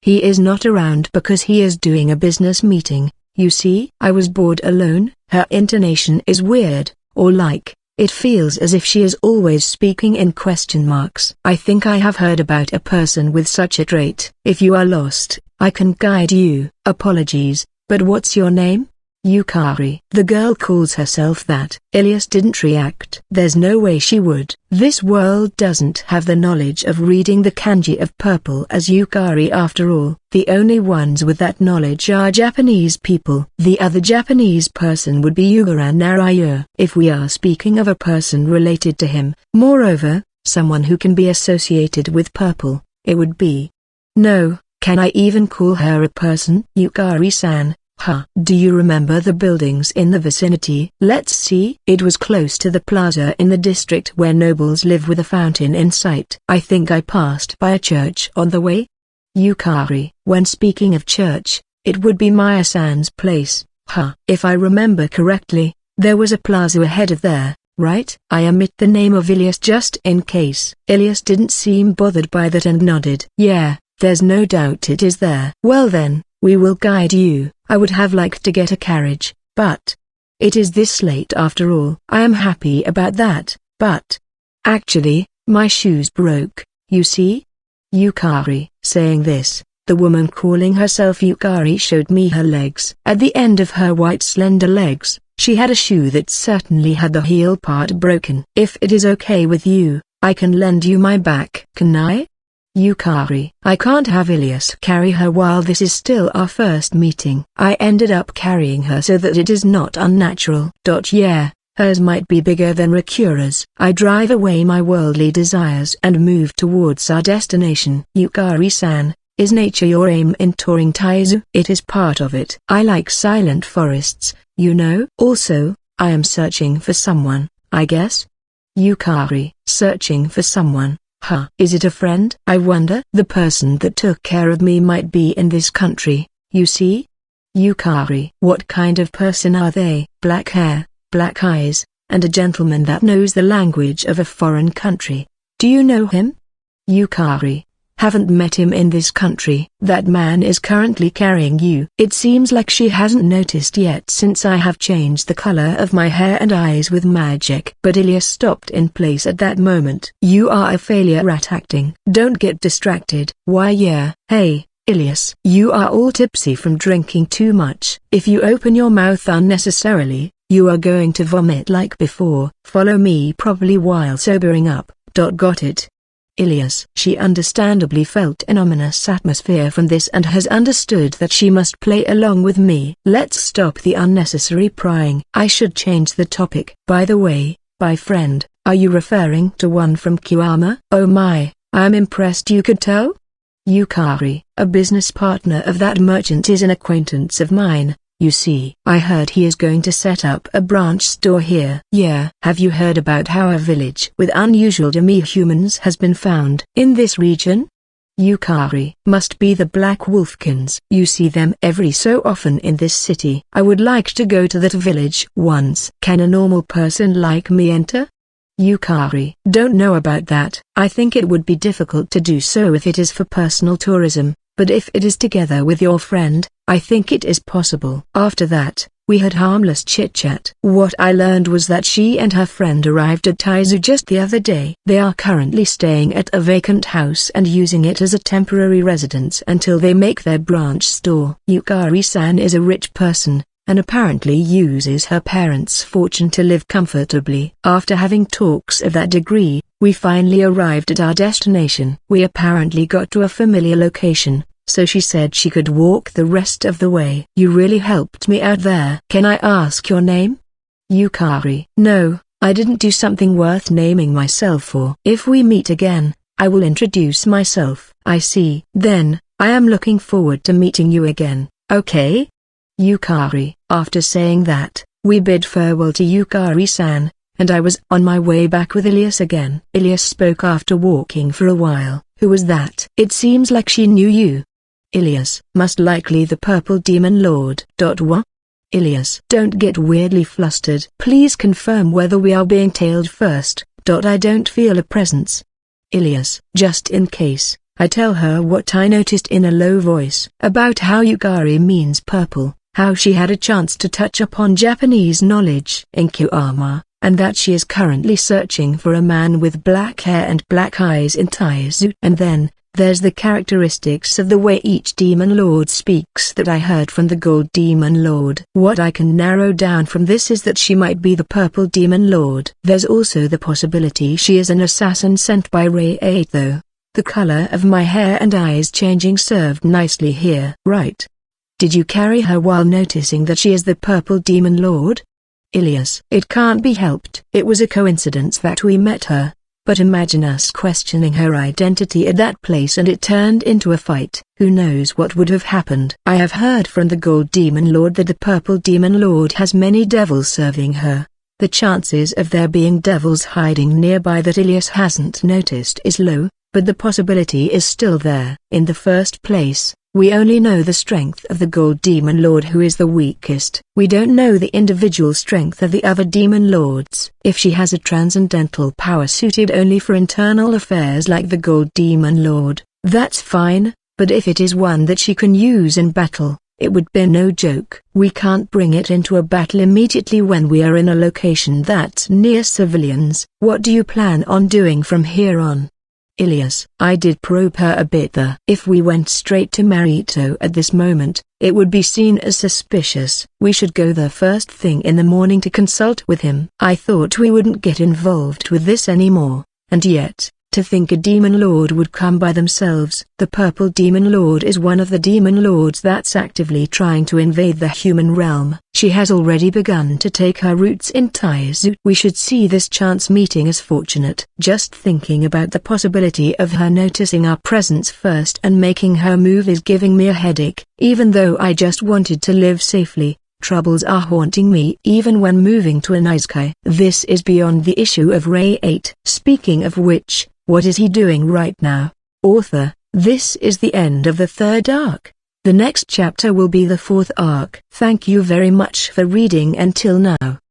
he is not around because he is doing a business meeting. You see, I was bored alone. Her intonation is weird, or like, it feels as if she is always speaking in question marks. I think I have heard about a person with such a trait. If you are lost, I can guide you. Apologies, but what's your name? Yukari. The girl calls herself that. Ilias didn't react. There's no way she would. This world doesn't have the knowledge of reading the kanji of purple as Yukari after all. The only ones with that knowledge are Japanese people. The other Japanese person would be Yugura Narayu. If we are speaking of a person related to him, moreover, someone who can be associated with purple, it would be. No, can I even call her a person? Yukari-san. Do you remember the buildings in the vicinity? Let's see. It was close to the plaza in the district where nobles live with a fountain in sight. I think I passed by a church on the way. Yukari. When speaking of church, it would be Maya-san's place. If I remember correctly, there was a plaza ahead of there, right? I omit the name of Ilias just in case. Ilias didn't seem bothered by that and nodded. Yeah, there's no doubt it is there. Well then, we will guide you. I would have liked to get a carriage, but it is this late after all. I am happy about that, but actually, my shoes broke, you see? Yukari. Saying this, the woman calling herself Yukari showed me her legs. At the end of her white slender legs, she had a shoe that certainly had the heel part broken. If it is okay with you, I can lend you my back. Can I? Yukari. I can't have Ilias carry her while this is still our first meeting. I ended up carrying her so that it is not unnatural. Yeah, hers might be bigger than Rakura's. I drive away my worldly desires and move towards our destination. Yukari-san, is nature your aim in touring Taizu? It is part of it. I like silent forests, you know. Also, I am searching for someone, I guess. Yukari. Searching for someone. Is it a friend? I wonder. The person that took care of me might be in this country, you see? Yukari. What kind of person are they? Black hair, black eyes, and a gentleman that knows the language of a foreign country. Do you know him? Yukari. Haven't met him in this country. That man is currently carrying you. It seems like she hasn't noticed yet since I have changed the color of my hair and eyes with magic. But Ilias stopped in place at that moment. You are a failure at acting. Don't get distracted. Why yeah. Hey, Ilias. You are all tipsy from drinking too much. If you open your mouth unnecessarily, you are going to vomit like before. Follow me properly while sobering up. Got it? Ilias. She understandably felt an ominous atmosphere from this and has understood that she must play along with me. Let's stop the unnecessary prying. I should change the topic. By the way, by friend, are you referring to one from Kiwama? Oh my, I'm impressed you could tell. Yukari, a business partner of that merchant, is an acquaintance of mine. You see, I heard he is going to set up a branch store here. Yeah. Have you heard about how a village with unusual demi-humans has been found in this region? Yukari, must be the Black Wolfkins. You see them every so often in this city. I would like to go to that village once. Can a normal person like me enter? Yukari, don't know about that. I think it would be difficult to do so if it is for personal tourism, but if it is together with your friend, I think it is possible. After that, we had harmless chit-chat. What I learned was that she and her friend arrived at Taizu just the other day. They are currently staying at a vacant house and using it as a temporary residence until they make their branch store. Yukari-san is a rich person, and apparently uses her parents' fortune to live comfortably. After having talks of that degree, we finally arrived at our destination. We apparently got to a familiar location, so she said she could walk the rest of the way. You really helped me out there. Can I ask your name? Yukari. No, I didn't do something worth naming myself for. If we meet again, I will introduce myself. I see. Then, I am looking forward to meeting you again, okay? Yukari. After saying that, we bid farewell to Yukari-san, and I was on my way back with Ilias again. Ilias spoke after walking for a while. Who was that? It seems like she knew you. Ilias. Most likely the Purple Demon Lord. What? Ilias. Don't get weirdly flustered. Please confirm whether we are being tailed first. I don't feel a presence. Ilias. Just in case, I tell her what I noticed in a low voice about how Yukari means purple, how she had a chance to touch upon Japanese knowledge in Kiwama, and that she is currently searching for a man with black hair and black eyes in Taizu. And then, there's the characteristics of the way each demon lord speaks that I heard from the Gold Demon Lord. What I can narrow down from this is that she might be the Purple Demon Lord. There's also the possibility she is an assassin sent by Ray 8 though. The color of my hair and eyes changing served nicely here. Right. Did you carry her while noticing that she is the Purple Demon Lord? Ilias. It can't be helped. It was a coincidence that we met her, but imagine us questioning her identity at that place and it turned into a fight. Who knows what would have happened. I have heard from the Gold Demon Lord that the Purple Demon Lord has many devils serving her. The chances of there being devils hiding nearby that Ilias hasn't noticed is low, but the possibility is still there. In the first place, we only know the strength of the Gold Demon Lord, who is the weakest. We don't know the individual strength of the other demon lords. If she has a transcendental power suited only for internal affairs like the Gold Demon Lord, that's fine, but if it is one that she can use in battle, it would be no joke. We can't bring it into a battle immediately when we are in a location that's near civilians. What do you plan on doing from here on? Ilias. I did probe her a bit there. If we went straight to Marito at this moment, it would be seen as suspicious. We should go there first thing in the morning to consult with him. I thought we wouldn't get involved with this anymore, and yet, to think a demon lord would come by themselves. The Purple Demon Lord is one of the demon lords that's actively trying to invade the human realm. She has already begun to take her roots in Taizu. We should see this chance meeting as fortunate. Just thinking about the possibility of her noticing our presence first and making her move is giving me a headache. Even though I just wanted to live safely, troubles are haunting me even when moving to an Isekai. This is beyond the issue of Ray 8. Speaking of which, what is he doing right now? Author, this is the end of the 3rd arc. The next chapter will be the 4th arc. Thank you very much for reading until now.